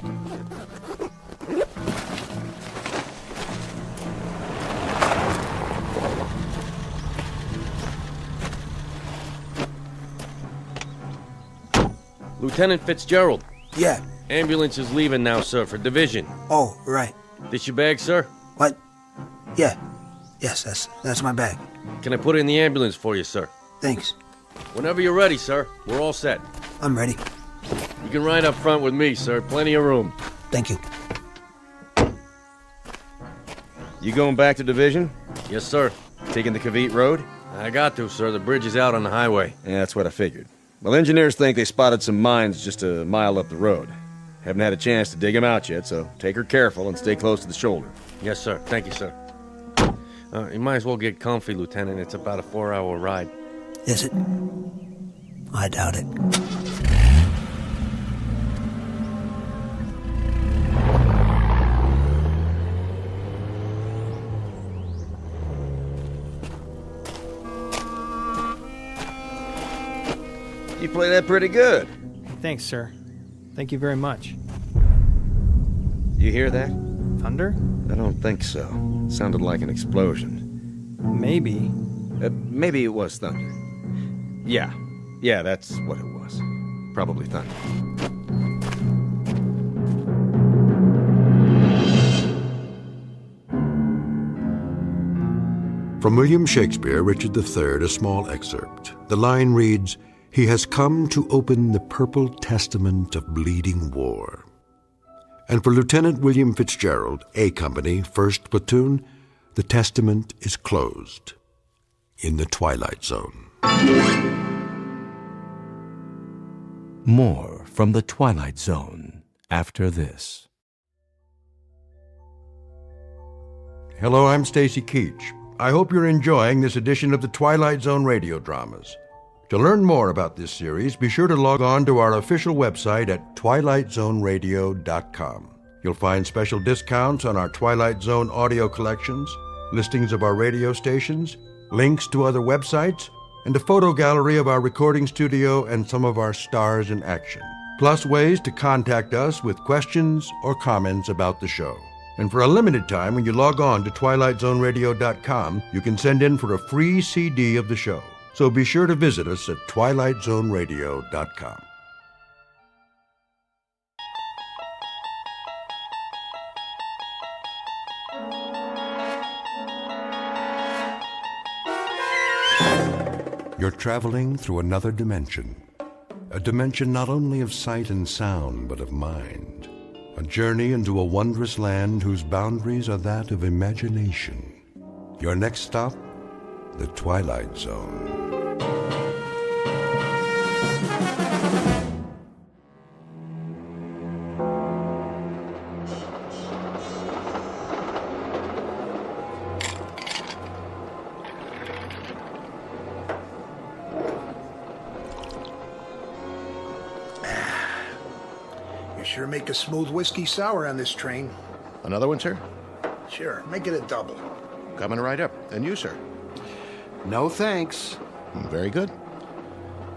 Lieutenant Fitzgerald. Yeah. Ambulance is leaving now, sir, for division. Oh, right. This your bag, sir? What? Yeah. Yes, that's my bag. Can I put it in the ambulance for you, sir? Thanks. Whenever you're ready, sir. We're all set. I'm ready. You can ride up front with me, sir. Plenty of room. Thank you. You going back to division? Yes, sir. Taking the Cavite Road? I got to, sir. The bridge is out on the highway. Yeah, that's what I figured. Well, engineers think they spotted some mines just a mile up the road. Haven't had a chance to dig them out yet, so take her careful and stay close to the shoulder. Yes, sir. Thank you, sir. You might as well get comfy, Lieutenant. It's about a 4-hour ride. Is it? I doubt it. You play that pretty good. Thanks, sir. Thank you very much. You hear that? Thunder? I don't think so. It sounded like an explosion. Maybe. Maybe it was thunder. Yeah, that's what it was. Probably thunder. From William Shakespeare, Richard III, a small excerpt. The line reads, "He has come to open the purple testament of bleeding war." And for Lieutenant William Fitzgerald, A Company, 1st Platoon, the testament is closed in the Twilight Zone. More from the Twilight Zone after this. Hello, I'm Stacy Keach. I hope you're enjoying this edition of the Twilight Zone Radio Dramas. To learn more about this series, be sure to log on to our official website at twilightzoneradio.com. You'll find special discounts on our Twilight Zone audio collections, listings of our radio stations, links to other websites, and a photo gallery of our recording studio and some of our stars in action. Plus ways to contact us with questions or comments about the show. And for a limited time, when you log on to twilightzoneradio.com, you can send in for a free CD of the show. So be sure to visit us at twilightzoneradio.com. You're traveling through another dimension, a dimension not only of sight and sound, but of mind. A journey into a wondrous land whose boundaries are that of imagination. Your next stop, the Twilight Zone. Sure make a smooth whiskey sour on this train. Another one, sir? Sure, make it a double. Coming right up. And you, sir? No thanks. Very good.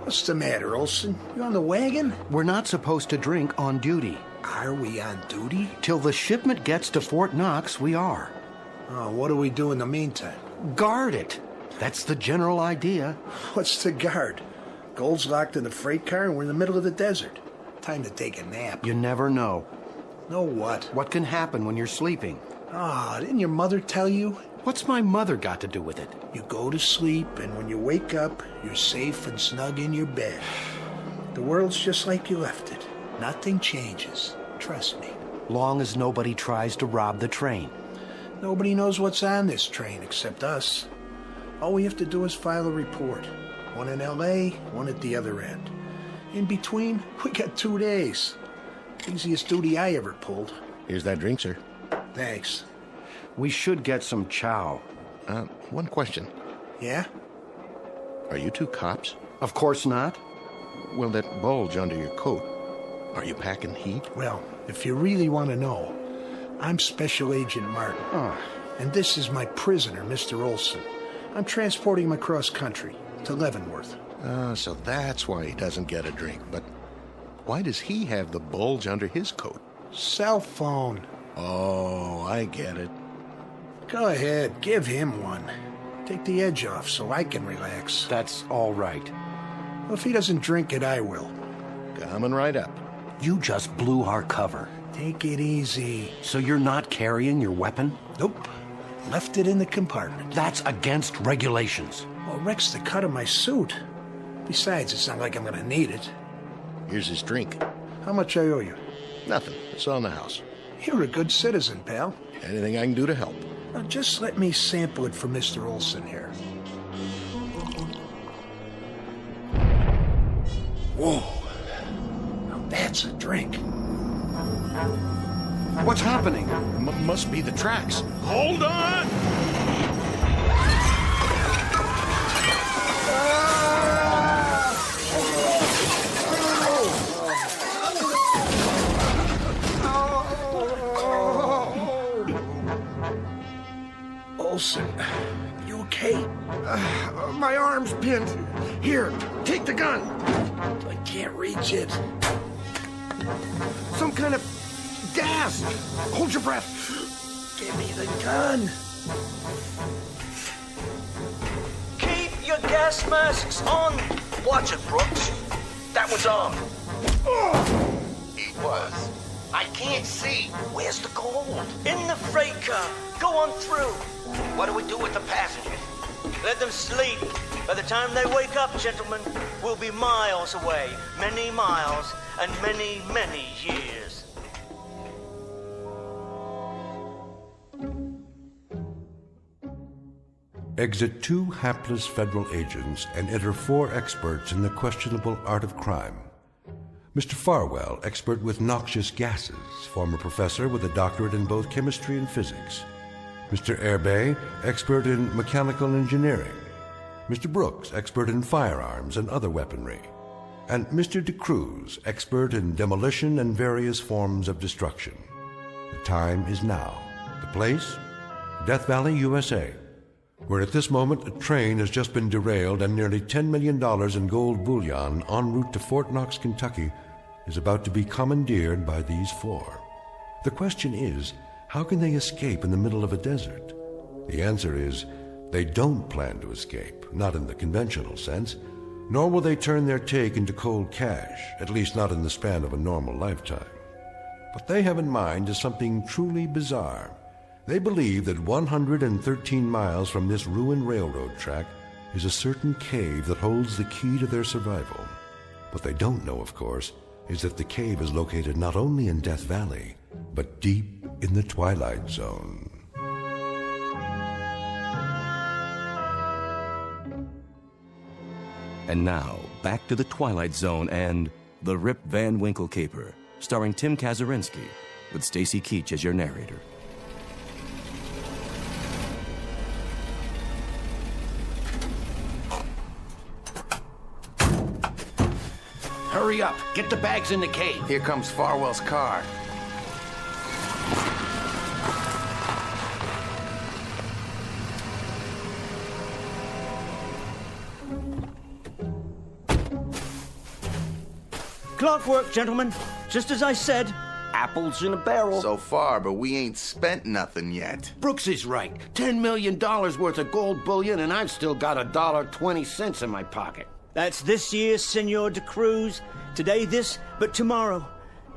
What's the matter, Olson? You on the wagon? We're not supposed to drink on duty. Are we on duty? Till the shipment gets to Fort Knox, we are. Oh, what do we do in the meantime? Guard it. That's the general idea. What's the guard? Gold's locked in the freight car and we're in the middle of the desert. Time to take a nap. You never know. Know what? What can happen when you're sleeping? Didn't your mother tell you? What's my mother got to do with it? You go to sleep, and when you wake up, you're safe and snug in your bed. The world's just like you left it. Nothing changes. Trust me. Long as nobody tries to rob the train. Nobody knows what's on this train except us. All we have to do is file a report. One in L.A., one at the other end. In between, we got 2 days. Easiest duty I ever pulled. Here's that drink, sir. Thanks. We should get some chow. One question. Yeah? Are you two cops? Of course not. Well, that bulge under your coat, are you packing heat? Well, if you really want to know, I'm Special Agent Martin. And this is my prisoner, Mr. Olson. I'm transporting him across country to Leavenworth. So that's why he doesn't get a drink. But why does he have the bulge under his coat? Cell phone. Oh, I get it. Go ahead, give him one. Take the edge off so I can relax. That's all right. Well, if he doesn't drink it, I will. Coming right up. You just blew our cover. Take it easy. So you're not carrying your weapon? Nope. Left it in the compartment. That's against regulations. Well, it wrecks the cut of my suit. Besides, it's not like I'm gonna need it. Here's his drink. How much I owe you? Nothing. It's on the house. You're a good citizen, pal. Anything I can do to help. Now, just let me sample it for Mr. Olson here. Whoa. Now that's a drink. What's happening? Must be the tracks. Hold on! Olson, you okay? My arm's pinned. Here, take the gun. I can't reach it. Some kind of gas. Hold your breath. Give me the gun. Keep your gas masks on. Watch it, Brooks. That one's on. He was. I can't see. Where's the gold? In the freight car. Go on through. What do we do with the passengers? Let them sleep. By the time they wake up, gentlemen, we'll be miles away. Many miles and many, many years. Exit 2 hapless federal agents and enter 4 experts in the questionable art of crime. Mr. Farwell, expert with noxious gases, former professor with a doctorate in both chemistry and physics. Mr. Airbay, expert in mechanical engineering. Mr. Brooks, expert in firearms and other weaponry. And Mr. DeCruz, expert in demolition and various forms of destruction. The time is now. The place? Death Valley, USA, where at this moment a train has just been derailed and nearly $10 million in gold bullion en route to Fort Knox, Kentucky, is about to be commandeered by these 4. The question is, how can they escape in the middle of a desert? The answer is, they don't plan to escape, not in the conventional sense, nor will they turn their take into cold cash, at least not in the span of a normal lifetime. What they have in mind is something truly bizarre. They believe that 113 miles from this ruined railroad track is a certain cave that holds the key to their survival. What they don't know, of course, is that the cave is located not only in Death Valley, but deep in the Twilight Zone. And now, back to the Twilight Zone and The Rip Van Winkle Caper, starring Tim Kazurinsky, with Stacy Keach as your narrator. Hurry up. Get the bags in the cave. Here comes Farwell's car. Clockwork, gentlemen. Just as I said. Apples in a barrel. So far, but we ain't spent nothing yet. Brooks is right. $10 million worth of gold bullion, and I've still got $1.20 in my pocket. That's this year, Senor de Cruz. Today this, but tomorrow.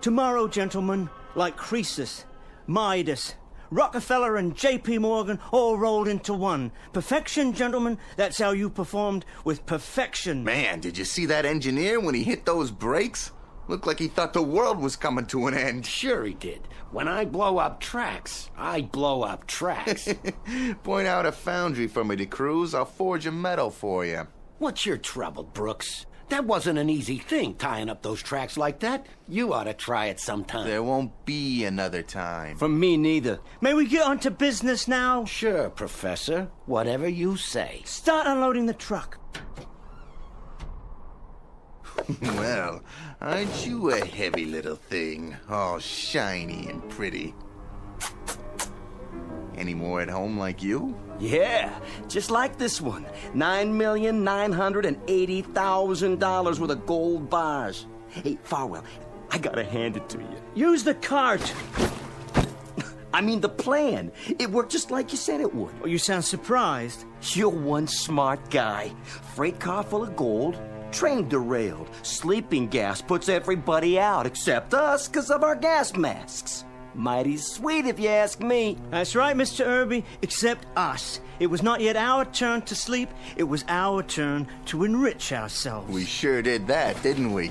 Tomorrow, gentlemen, like Croesus, Midas, Rockefeller, and J.P. Morgan all rolled into one. Perfection, gentlemen, that's how you performed with perfection. Man, did you see that engineer when he hit those brakes? Looked like he thought the world was coming to an end. Sure he did. When I blow up tracks, I blow up tracks. Point out a foundry for me, de Cruz. I'll forge a metal for you. What's your trouble, Brooks? That wasn't an easy thing, tying up those tracks like that. You ought to try it sometime. There won't be another time. From me, neither. May we get on to business now? Sure, Professor. Whatever you say. Start unloading the truck. Well, aren't you a heavy little thing? All shiny and pretty. Any more at home like you? Yeah, just like this one. $9,980,000 worth of gold bars. Hey, Farwell, I gotta hand it to you. Use the cart. I mean, the plan. It worked just like you said it would. Oh, you sound surprised. You're one smart guy. Freight car full of gold, train derailed, sleeping gas puts everybody out except us because of our gas masks. Mighty sweet, if you ask me. That's right, Mr. Irby, except us. It was not yet our turn to sleep. It was our turn to enrich ourselves. We sure did that, didn't we?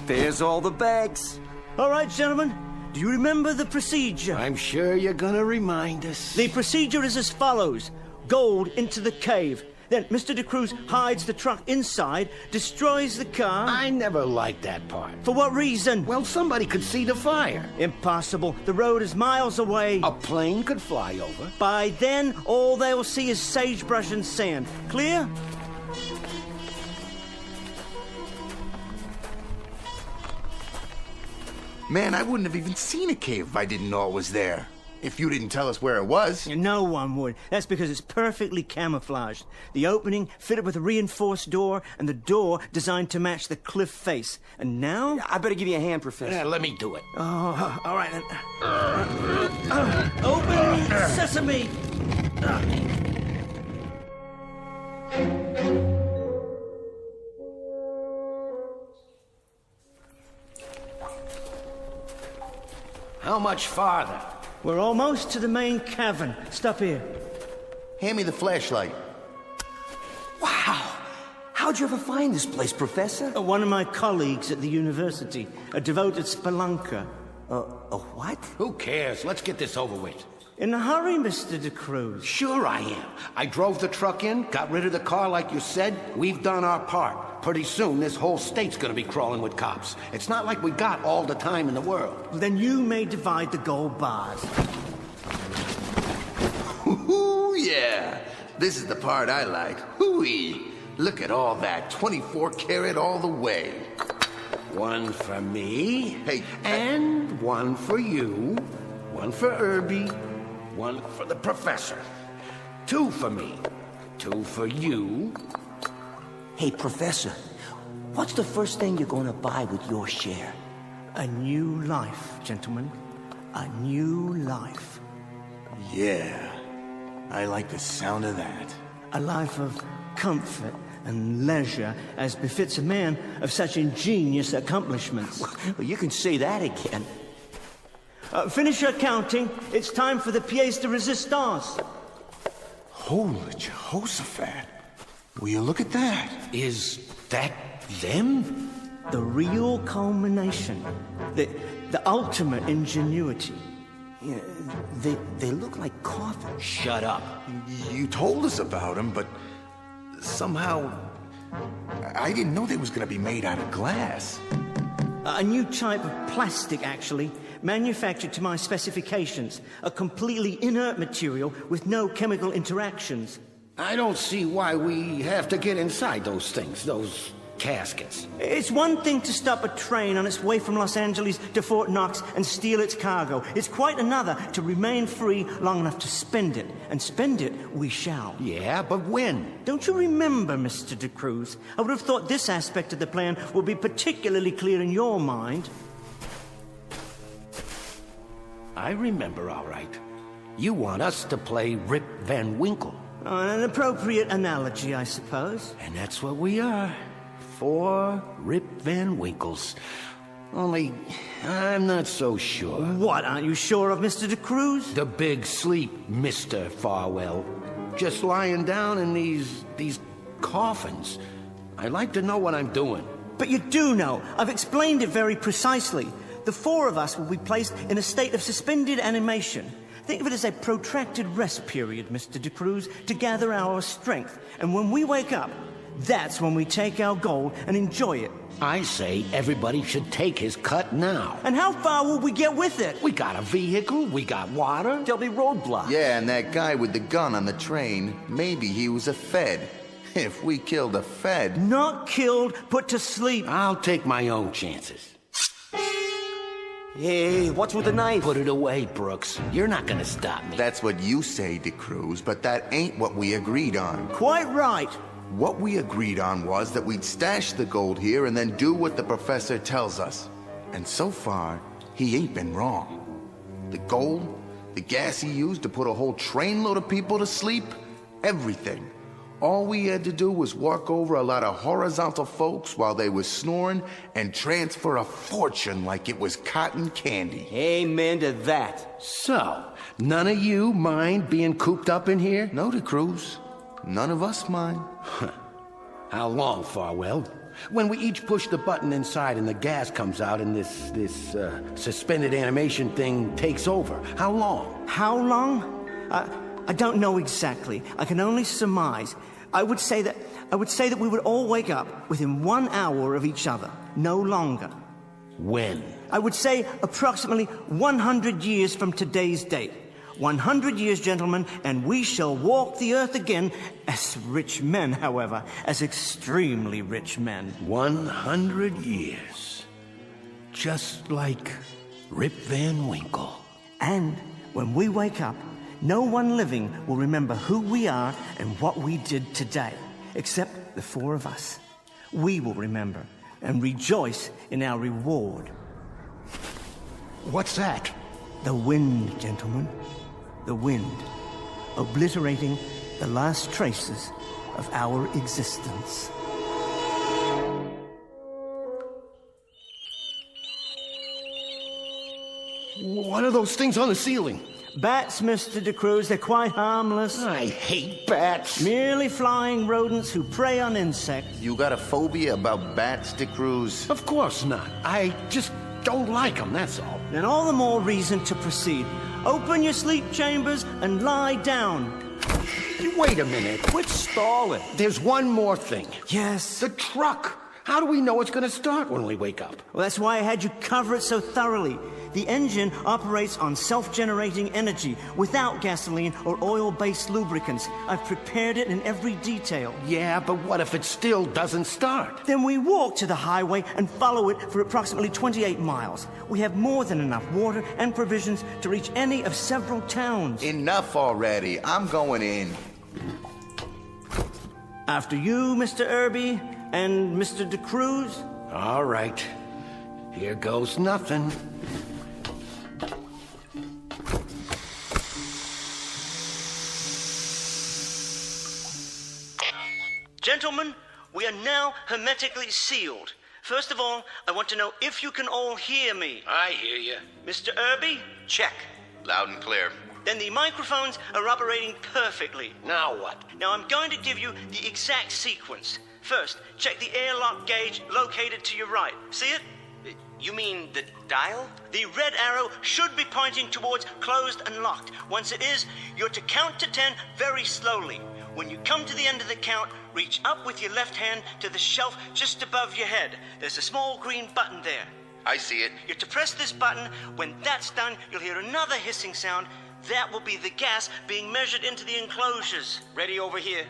There's all the bags. All right, gentlemen. Do you remember the procedure? I'm sure you're gonna remind us. The procedure is as follows. Gold into the cave. Then Mr. de Cruz hides the truck inside, destroys the car. I never liked that part. For what reason? Well, somebody could see the fire. Impossible. The road is miles away. A plane could fly over. By then, all they will see is sagebrush and sand. Clear? Man, I wouldn't have even seen a cave if I didn't know it was there. If you didn't tell us where it was. No one would. That's because it's perfectly camouflaged. The opening fitted with a reinforced door, and the door designed to match the cliff face. And now? I better give you a hand, Professor. Yeah, let me do it. Oh, all right. Open sesame! How much farther? We're almost to the main cavern. Stop here. Hand me the flashlight. Wow! How'd you ever find this place, Professor? One of my colleagues at the university, a devoted spelunker. A what? Who cares? Let's get this over with. In a hurry, Mr. de Cruz. Sure I am. I drove the truck in, got rid of the car like you said. We've done our part. Pretty soon, this whole state's gonna be crawling with cops. It's not like we got all the time in the world. Then you may divide the gold bars. Ooh, yeah. This is the part I like. Hooey. Look at all that. 24 karat all the way. One for me. Hey. And one for you. One for Irby. One for the professor. Two for me. Two for you. Hey, Professor, what's the first thing you're gonna buy with your share? A new life, gentlemen. A new life. Yeah. I like the sound of that. A life of comfort and leisure as befits a man of such ingenious accomplishments. Well, you can say that again. Finish your counting. It's time for the pièce de résistance. Holy Jehoshaphat. Will you look at that? Is that Them? The real culmination. The ultimate ingenuity. Yeah, they look like coffins. Shut up. You told us about them, but somehow I didn't know they was gonna be made out of glass. A new type of plastic, actually, manufactured to my specifications. A completely inert material with no chemical interactions. I don't see why we have to get inside those things, those caskets. It's one thing to stop a train on its way from Los Angeles to Fort Knox and steal its cargo. It's quite another to remain free long enough to spend it. And spend it we shall. Yeah, but when? Don't you remember, Mr. De Cruz? I would have thought this aspect of the plan would be particularly clear in your mind. I remember, all right. You want us to play Rip Van Winkle. An appropriate analogy, I suppose. And that's what we are. 4 Rip Van Winkles. Only, I'm not so sure. What, aren't you sure of, Mr. De Cruz? The big sleep, Mr. Farwell. Just lying down in these coffins. I like to know what I'm doing. But you do know. I've explained it very precisely. The 4 of us will be placed in a state of suspended animation. Think of it as a protracted rest period, Mr. De Cruz, to gather our strength. And when we wake up, that's when we take our gold and enjoy it. I say everybody should take his cut now. And how far will we get with it? We got a vehicle, we got water. There'll be roadblocks. Yeah, and that guy with the gun on the train, maybe he was a Fed. If we killed a Fed... Not killed, put to sleep. I'll take my own chances. Hey, what's with the knife? Put it away, Brooks. You're not gonna stop me. That's what you say, De Cruz, but that ain't what we agreed on. Quite right. What we agreed on was that we'd stash the gold here and then do what the professor tells us. And so far, he ain't been wrong. The gold, the gas he used to put a whole trainload of people to sleep, everything. All we had to do was walk over a lot of horizontal folks while they was snoring and transfer a fortune like it was cotton candy. Amen to that. So, none of you mind being cooped up in here? No, De Cruz. None of us mind. How long, Farwell? When we each push the button inside and the gas comes out and this suspended animation thing takes over. How long? How long? I don't know exactly. I can only surmise. I would say that we would all wake up within 1 hour of each other, no longer. When? I would say approximately 100 years from today's date. 100 years, gentlemen, and we shall walk the earth again as rich men, however, as extremely rich men. 100 years. Just like Rip Van Winkle. And when we wake up, no one living will remember who we are and what we did today, except the 4 of us. We will remember and rejoice in our reward. What's that? The wind, gentlemen. The wind, obliterating the last traces of our existence. What are those things on the ceiling? Bats, Mr. De Cruz. They're quite harmless. I hate bats. Merely flying rodents who prey on insects. You got a phobia about bats, De Cruz? Of course not. I just don't like them, that's all. Then all the more reason to proceed. Open your sleep chambers and lie down. Wait a minute. Quit stalling. There's one more thing. Yes? The truck. How do we know it's going to start when we wake up? Well, that's why I had you cover it so thoroughly. The engine operates on self-generating energy without gasoline or oil-based lubricants. I've prepared it in every detail. Yeah, but what if it still doesn't start? Then we walk to the highway and follow it for approximately 28 miles. We have more than enough water and provisions to reach any of several towns. Enough already. I'm going in. After you, Mr. Irby, and Mr. De Cruz. All right. Here goes nothing. Gentlemen, we are now hermetically sealed. First of all, I want to know if you can all hear me. I hear you. Mr. Irby? Check. Loud and clear. Then the microphones are operating perfectly. Now what? Now I'm going to give you the exact sequence. First, check the airlock gauge located to your right. See it? You mean the dial? The red arrow should be pointing towards closed and locked. Once it is, you're to count to 10 very slowly. When you come to the end of the count, reach up with your left hand to the shelf just above your head. There's a small green button there. I see it. You're to press this button. When that's done, you'll hear another hissing sound. That will be the gas being measured into the enclosures. Ready over here.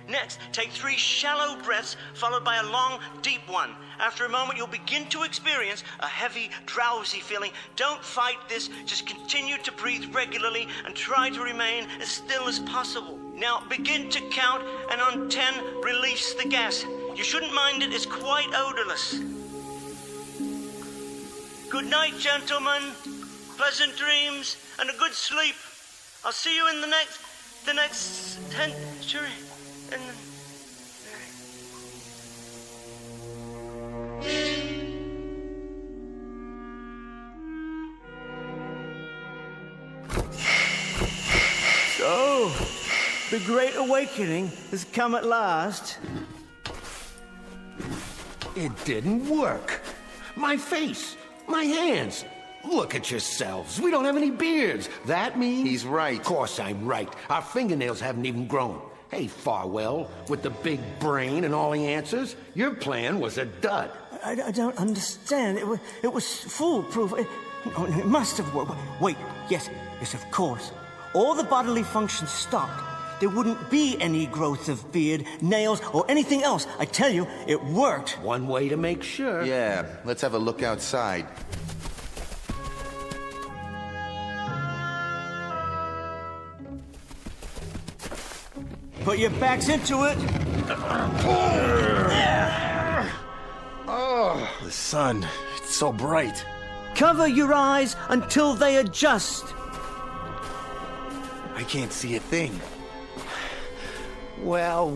Next, take 3 shallow breaths, followed by a long, deep one. After a moment, you'll begin to experience a heavy, drowsy feeling. Don't fight this. Just continue to breathe regularly and try to remain as still as possible. Now, begin to count, and on 10, release the gas. You shouldn't mind it. It's quite odorless. Good night, gentlemen. Pleasant dreams and a good sleep. I'll see you in the next century. And so, the Great Awakening has come at last. It didn't work. My face, my hands. Look at yourselves. We don't have any beards. That means... He's right. Of course I'm right. Our fingernails haven't even grown. Hey, Farwell, with the big brain and all the answers, your plan was a dud. I don't understand. It was foolproof. It must have worked. Wait, yes, of course. All the bodily functions stopped. There wouldn't be any growth of beard, nails, or anything else. I tell you, it worked. One way to make sure. Yeah, let's have a look outside. Put your backs into it. Oh, the sun. It's so bright. Cover your eyes until they adjust. I can't see a thing. Well,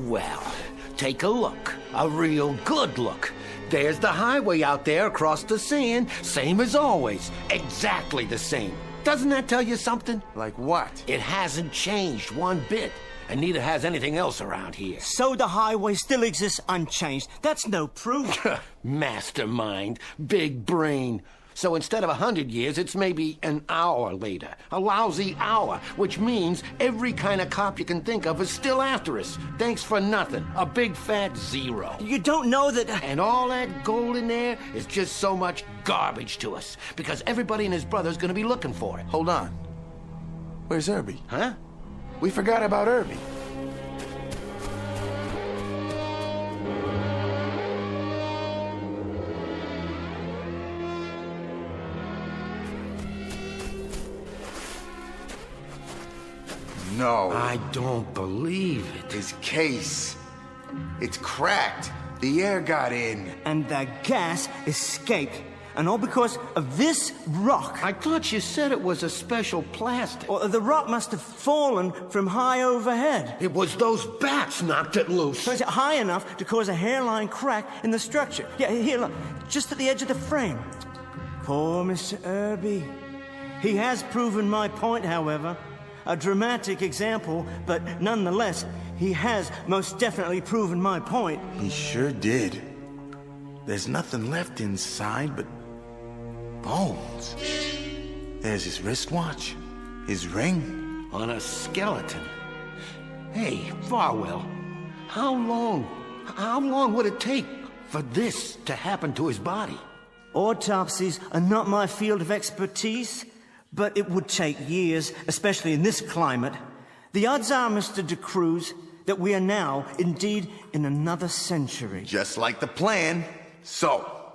take a look. A real good look. There's the highway out there across the sand. Same as always. Exactly the same. Doesn't that tell you something? Like what? It hasn't changed one bit. And neither has anything else around here. So the highway still exists unchanged. That's no proof. Mastermind. Big brain. So instead of 100 years, it's maybe an hour later. A lousy hour, which means every kind of cop you can think of is still after us. Thanks for nothing. A big fat zero. You don't know that... And all that gold in there is just so much garbage to us. Because everybody and his brother's gonna be looking for it. Hold on. Where's Irby? Huh? We forgot about Irby. No. I don't believe it. His case. It's cracked. The air got in. And the gas escaped. And all because of this rock. I thought you said it was a special plastic. Well, the rock must have fallen from high overhead. It was those bats knocked it loose. So it's high enough to cause a hairline crack in the structure. Yeah, here, look. Just at the edge of the frame. Poor Mr. Irby. He has proven my point, however. A dramatic example, but nonetheless, he has most definitely proven my point. He sure did. There's nothing left inside but bones. There's his wristwatch, his ring. On a skeleton. Hey, Farwell, how long would it take for this to happen to his body? Autopsies are not my field of expertise, but it would take years, especially in this climate. The odds are, Mr. De Cruz, that we are now, indeed, in another century. Just like the plan. So,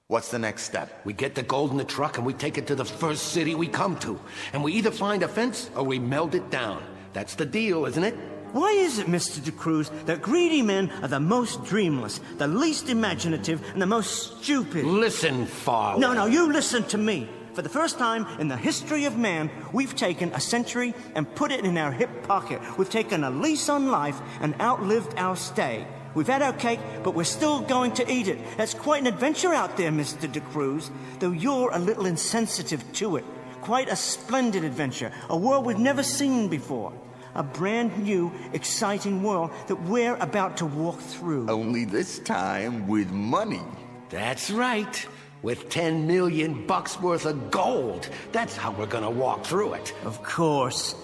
what's the next step? We get the gold in the truck and we take it to the first city we come to. And we either find a fence or we melt it down. That's the deal, isn't it? Why is it, Mr. De Cruz, that greedy men are the most dreamless, the least imaginative, and the most stupid? Listen, Farwell. No, you listen to me. For the first time in the history of man, we've taken a century and put it in our hip pocket. We've taken a lease on life and outlived our stay. We've had our cake, but we're still going to eat it. That's quite an adventure out there, Mr. De Cruz, though you're a little insensitive to it. Quite a splendid adventure. A world we've never seen before. A brand new, exciting world that we're about to walk through. Only this time with money. That's right. With 10 million bucks worth of gold. That's how we're gonna walk through it. Of course.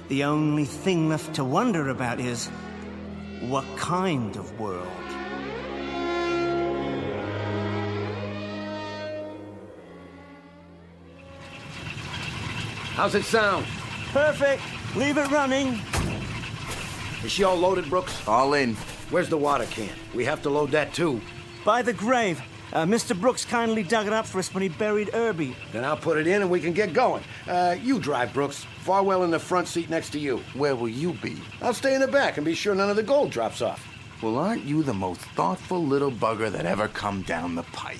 The only thing left to wonder about is, what kind of world? How's it sound? Perfect. Leave it running. Is she all loaded, Brooks? All in. Where's the water can? We have to load that too. By the grave. Mr. Brooks kindly dug it up for us when he buried Irby. Then I'll put it in and we can get going. You drive, Brooks. Farwell in the front seat next to you. Where will you be? I'll stay in the back and be sure none of the gold drops off. Well, aren't you the most thoughtful little bugger that ever come down the pike?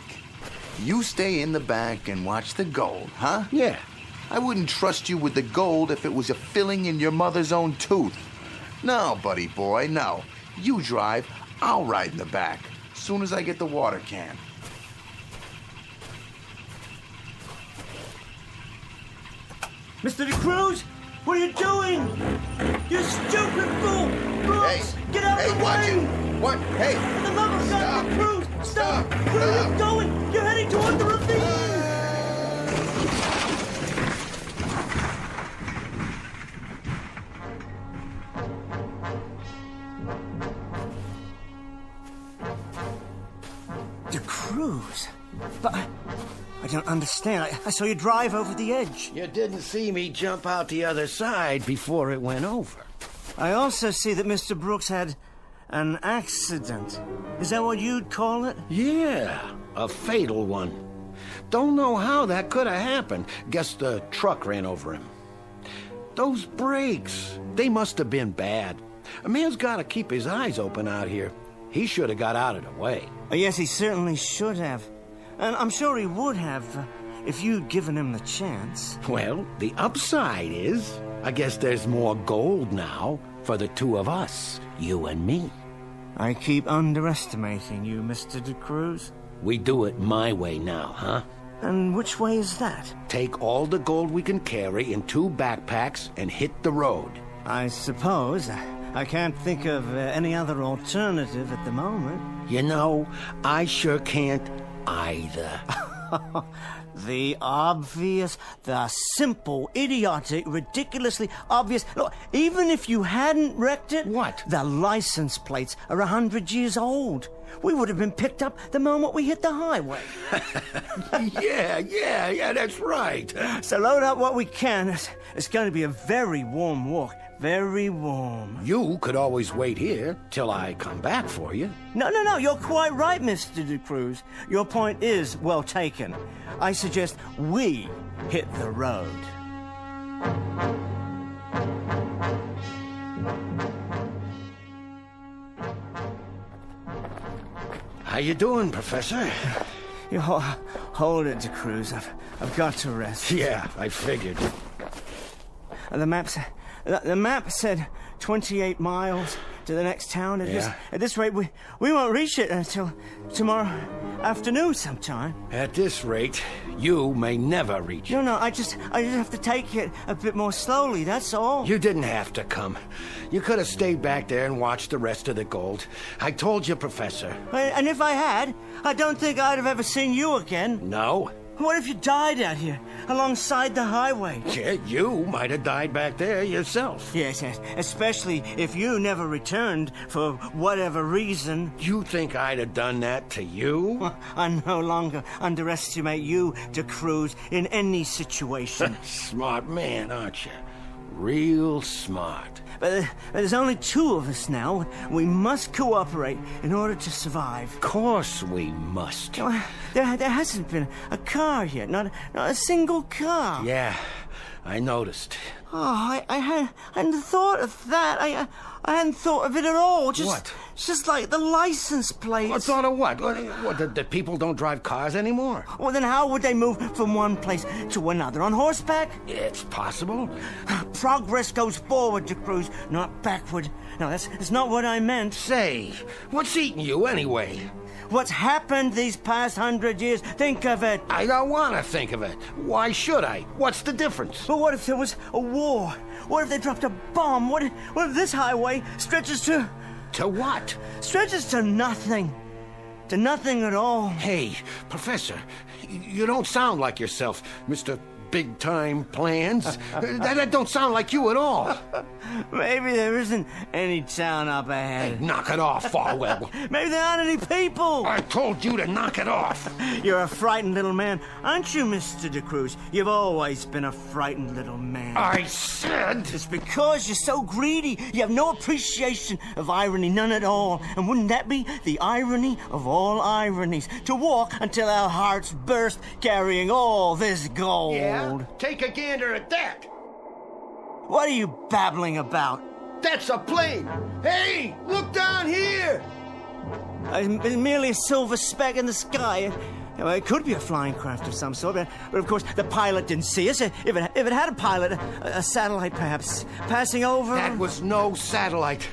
You stay in the back and watch the gold, huh? Yeah. I wouldn't trust you with the gold if it was a filling in your mother's own tooth. No, buddy boy, no. You drive, I'll ride in the back. Soon as I get the water can. Mr. DeCruz, what are you doing? You stupid fool! Brooks, Hey, get out of the watch way! it! What? Hey! For the love of God, DeCruz, stop! Where are you going? You're heading toward the ravine! DeCruz? But I don't understand. I saw you drive over the edge. You didn't see me jump out the other side before it went over. I also see that Mr. Brooks had an accident. Is that what you'd call it? Yeah, a fatal one. Don't know how that could have happened. Guess the truck ran over him. Those brakes, they must have been bad. A man's got to keep his eyes open out here. He should have got out of the way. Yes, he certainly should have. And I'm sure he would have if you'd given him the chance. Well, the upside is, I guess there's more gold now for the two of us, you and me. I keep underestimating you, Mr. DeCruz. We do it my way now, huh? And which way is that? Take all the gold we can carry in 2 backpacks and hit the road. I suppose. I can't think of any other alternative at the moment. You know, I sure can't either. The obvious, the simple, idiotic, ridiculously obvious. Look, even if you hadn't wrecked it... What? The license plates are 100 years old. We would have been picked up the moment we hit the highway. Yeah, that's right. So load up what we can. It's going to be a very warm walk. Very warm. You could always wait here till I come back for you. No, you're quite right, Mr. DeCruz. Your point is well taken. I suggest we hit the road. How you doing, Professor? You hold it, DeCruz. I've got to rest. Yeah, I figured. The map said 28 miles to the next town. At this rate, we won't reach it until tomorrow afternoon sometime. At this rate, you may never reach it. No, I just have to take it a bit more slowly, that's all. You didn't have to come. You could have stayed back there and watched the rest of the gold. I told you, Professor. And if I had, I don't think I'd have ever seen you again. No? What if you died out here, alongside the highway? Yeah, you might have died back there yourself. Yes, especially if you never returned for whatever reason. You think I'd have done that to you? I no longer underestimate you, DeCruz, in any situation. Smart man, aren't you? Real smart. But there's only 2 of us now. We must cooperate in order to survive. Of course we must. There hasn't been a car yet, not a single car. Yeah, I noticed. Oh, I hadn't thought of that. I hadn't thought of it at all. What? Just like the license plates. What thought of what? What, the people don't drive cars anymore? Well, then how would they move from one place to another? On horseback? It's possible. Progress goes forward, DeCruz, not backward. No, that's not what I meant. Say, what's eating you anyway? What's happened these past 100 years? Think of it. I don't want to think of it. Why should I? What's the difference? But what if there was a war? What if they dropped a bomb? What if this highway stretches to... To what? Stretches to nothing. To nothing at all. Hey, Professor, you don't sound like yourself, Mr. Big-time plans. that don't sound like you at all. Maybe there isn't any town up ahead. Hey, knock it off, Farwell. Maybe there aren't any people. I told you to knock it off. You're a frightened little man, aren't you, Mr. De Cruz? You've always been a frightened little man. I said... It's because you're so greedy. You have no appreciation of irony, none at all. And wouldn't that be the irony of all ironies? To walk until our hearts burst, carrying all this gold. Yeah? Take a gander at that. What are you babbling about? That's a plane. Hey, look down here. It's merely a silver speck in the sky. Well, it could be a flying craft of some sort, but of course the pilot didn't see us. If it had a pilot, a satellite perhaps, passing over... That was no satellite.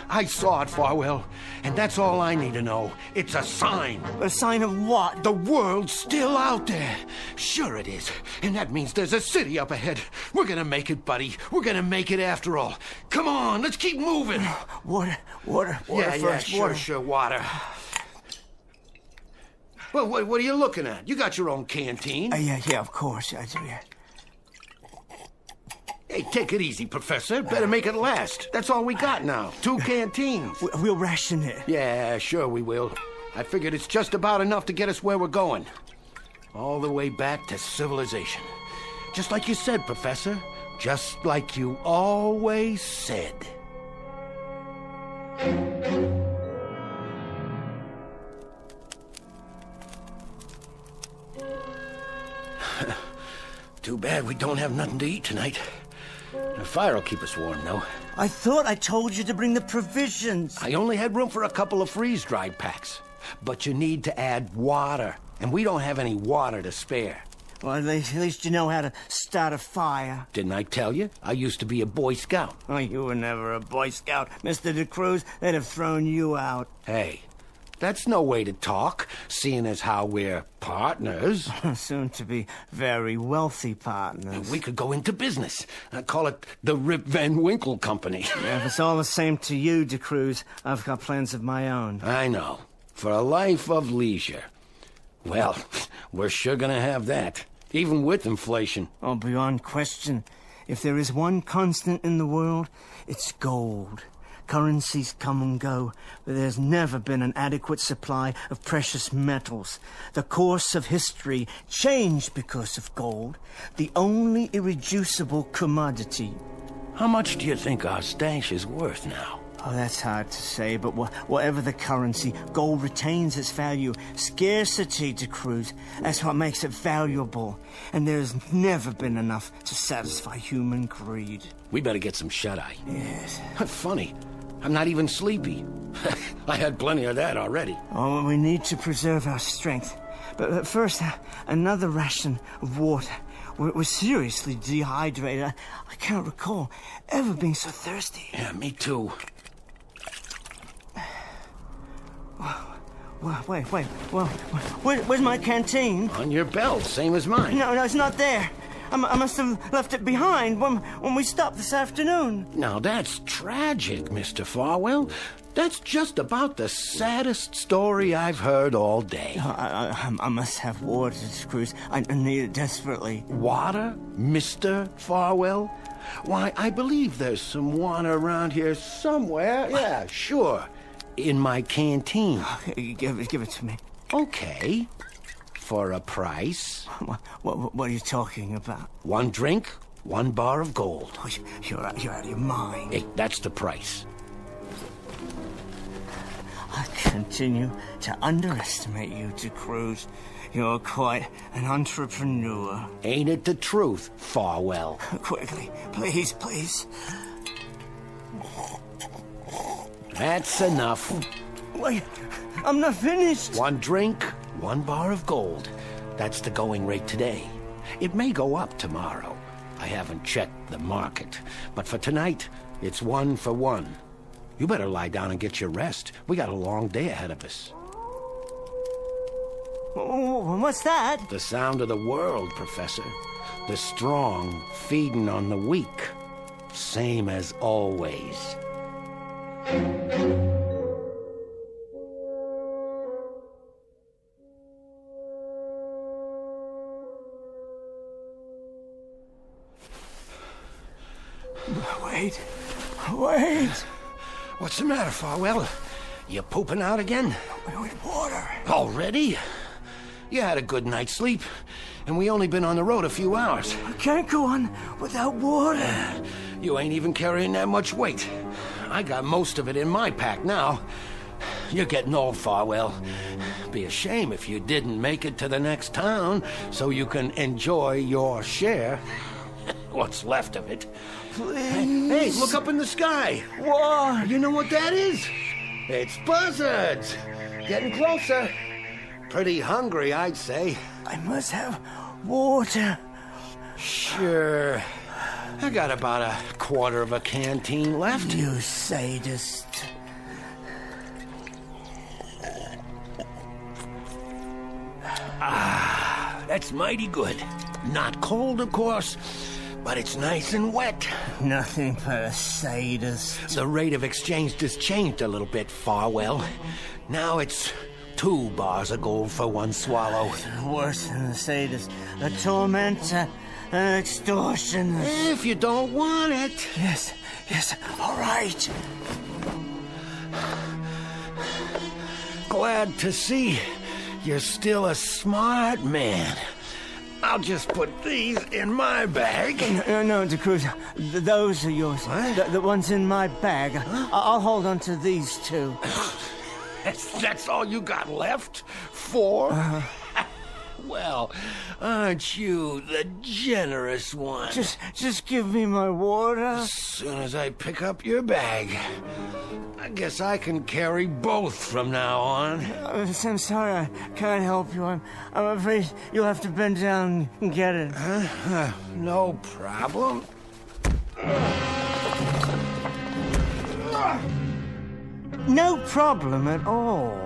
I saw it, Farwell, and that's all I need to know. It's a sign. A sign of what? The world's still out there. Sure it is. And that means there's a city up ahead. We're gonna make it, buddy. We're gonna make it after all. Come on, let's keep moving. Water first. Sure, water. Well, what are you looking at? You got your own canteen. Yeah, of course I do, yeah. Hey, take it easy, Professor. Better make it last. That's all we got now. 2 canteens. We'll ration it. Yeah, sure we will. I figured it's just about enough to get us where we're going. All the way back to civilization. Just like you said, Professor. Just like you always said. Too bad we don't have nothing to eat tonight. The fire will keep us warm, though. I thought I told you to bring the provisions. I only had room for a couple of freeze-dried packs. But you need to add water, and we don't have any water to spare. Well, at least you know how to start a fire. Didn't I tell you? I used to be a Boy Scout. Oh, you were never a Boy Scout, Mr. De Cruz. They'd have thrown you out. Hey, that's no way to talk, seeing as how we're partners. Soon to be very wealthy partners. We could go into business. Call it the Rip Van Winkle Company. Yeah, if it's all the same to you, De Cruz, I've got plans of my own. I know. For a life of leisure. Well, we're sure gonna have that, even with inflation. Oh, beyond question. If there is one constant in the world, it's gold. Currencies come and go, but there's never been an adequate supply of precious metals. The course of history changed because of gold, the only irreducible commodity. How much do you think our stash is worth now? Oh, that's hard to say, but whatever the currency, gold retains its value. Scarcity, De Cruz, that's what makes it valuable. And there's never been enough to satisfy human greed. We better get some shut-eye. Yes. Funny. I'm not even sleepy. I had plenty of that already. Oh, we need to preserve our strength. But first, another ration of water. We're seriously dehydrated. I can't recall ever being so thirsty. Yeah, me too. Wait. Well, where's my canteen? On your belt, same as mine. No, it's not there. I must have left it behind when we stopped this afternoon. Now, that's tragic, Mr. Farwell. That's just about the saddest story I've heard all day. I must have water, Cruz. I need it desperately. Water, Mr. Farwell? Why, I believe there's some water around here somewhere. Yeah, sure. In my canteen. Give it to me. Okay. For a price. What are you talking about? 1 drink, 1 bar of gold. Oh, you're out of your mind. Hey, that's the price. I continue to underestimate you, De Cruz. You're quite an entrepreneur. Ain't it the truth, Farwell? Quickly, please. That's enough. Wait, I'm not finished. 1 drink, 1 bar of gold. That's the going rate today. It may go up tomorrow. I haven't checked the market. But for tonight, it's 1 for 1. You better lie down and get your rest. We got a long day ahead of us. What's that? The sound of the world, Professor. The strong feeding on the weak. Same as always. Wait. What's the matter, Farwell? You pooping out again? We need water. Already? You had a good night's sleep, and we only been on the road a few hours. I can't go on without water. You ain't even carrying that much weight. I got most of it in my pack now. You're getting old, Farwell. Be a shame if you didn't make it to the next town so you can enjoy your share. What's left of it. Please. Hey, look up in the sky. What? You know what that is? It's buzzards. Getting closer. Pretty hungry, I'd say. I must have water. Sure. I got about a quarter of a canteen left. You sadist. That's mighty good. Not cold, of course, but it's nice and wet. Nothing but a sadist. The rate of exchange just changed a little bit, Farwell. Now it's 2 bars of gold for 1 swallow. Worse than a sadist. A tormentor. An extortionist. If you don't want it. Yes, all right. Glad to see you're still a smart man. I'll just put these in my bag. No, DeCruz, those are yours. What? The ones in my bag. I'll hold on to these 2. That's all you got left? 4? Well, aren't you the generous one? Just give me my water. As soon as I pick up your bag. I guess I can carry both from now on. I'm sorry I can't help you. I'm afraid you'll have to bend down and get it. No problem. No problem at all.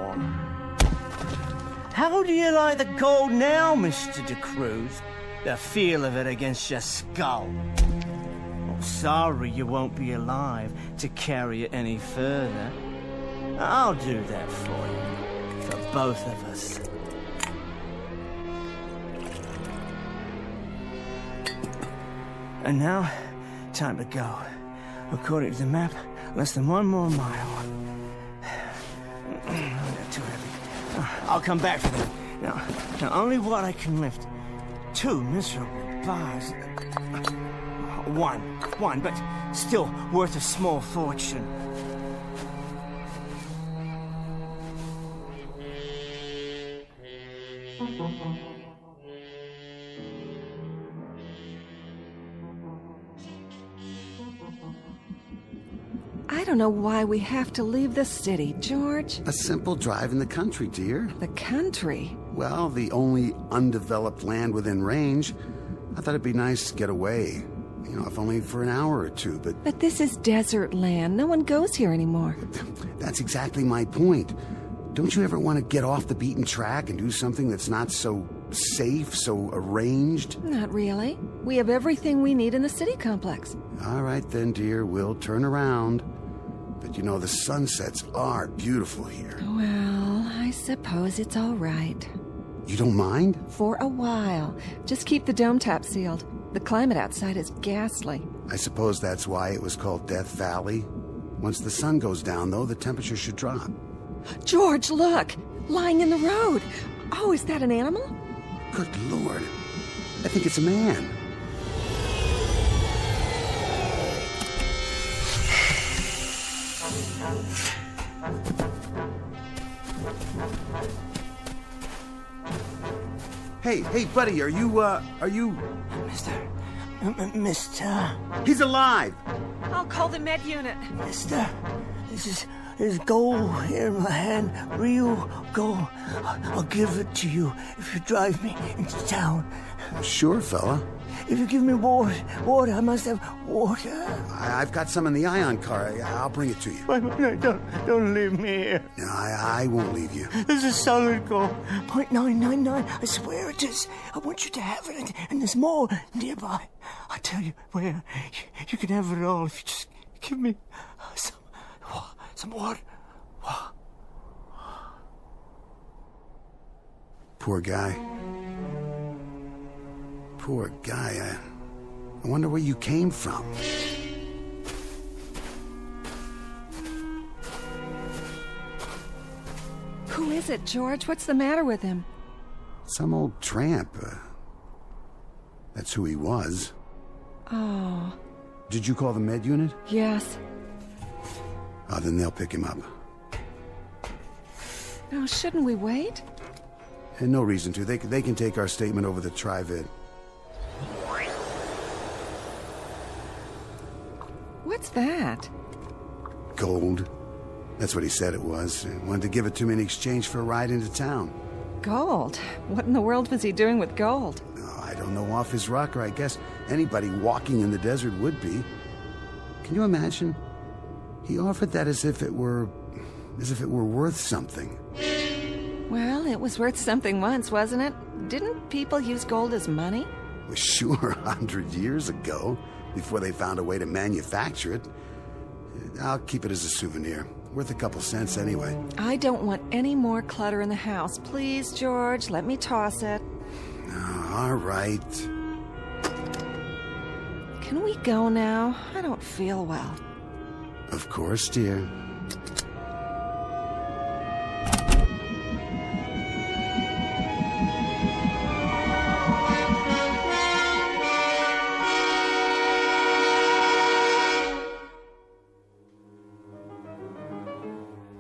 How do you like the gold now, Mr. DeCruz? The feel of it against your skull. Oh, sorry you won't be alive to carry it any further. I'll do that for you. For both of us. And now, time to go. According to the map, less than 1 more mile. Too heavy. I'll come back for them. Now only what I can lift. 2 miserable bars. One, but still worth a small fortune. I don't know why we have to leave the city, George. A simple drive in the country, dear. The country? Well, the only undeveloped land within range. I thought it'd be nice to get away. If only for an hour or 2, but... But this is desert land. No one goes here anymore. That's exactly my point. Don't you ever want to get off the beaten track and do something that's not so safe, so arranged? Not really. We have everything we need in the city complex. All right then, dear. We'll turn around. But the sunsets are beautiful here. Well, I suppose it's all right. You don't mind? For a while. Just keep the dome top sealed. The climate outside is ghastly. I suppose that's why it was called Death Valley. Once the sun goes down, though, the temperature should drop. George, look! Lying in the road! Oh, is that an animal? Good Lord. I think it's a man. Hey, buddy, are you... Mister... He's alive! I'll call the med unit. Mister, this There's gold here in my hand, real gold. I'll give it to you if you drive me into town. Sure, fella. If you give me water, I must have water. I've got some in the ion car. I'll bring it to you. Don't leave me here. No, I won't leave you. This is solid gold. 0.999. I swear it is. I want you to have it, and there's more nearby. I tell you where. You can have it all if you just give me some water. Poor guy. Poor guy. I wonder where you came from. Who is it, George? What's the matter with him? Some old tramp. That's who he was. Oh. Did you call the med unit? Yes. Oh, then they'll pick him up. Now, shouldn't we wait? And no reason to. They can take our statement over the Tri-Vid. What's that? Gold. That's what he said it was. He wanted to give it to me in exchange for a ride into town. Gold? What in the world was he doing with gold? Oh, I don't know, off his rocker. I guess anybody walking in the desert would be. Can you imagine? He offered that as if it were worth something. Well, it was worth something once, wasn't it? Didn't people use gold as money? Well, sure, 100 years ago, before they found a way to manufacture it. I'll keep it as a souvenir. Worth a couple cents anyway. I don't want any more clutter in the house. Please, George, let me toss it. Oh, all right. Can we go now? I don't feel well. Of course, dear.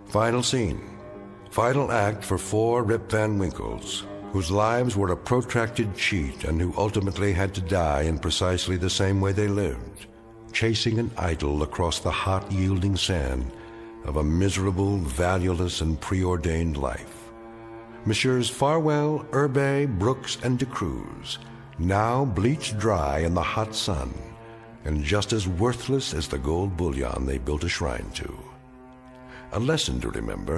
Final scene. Final act for 4 Rip Van Winkles, whose lives were a protracted cheat and who ultimately had to die in precisely the same way they lived, chasing an idol across the hot, yielding sand of a miserable, valueless, and preordained life. Messrs. Farwell, Urbay, Brooks, and De Cruz, now bleached dry in the hot sun, and just as worthless as the gold bullion they built a shrine to. A lesson to remember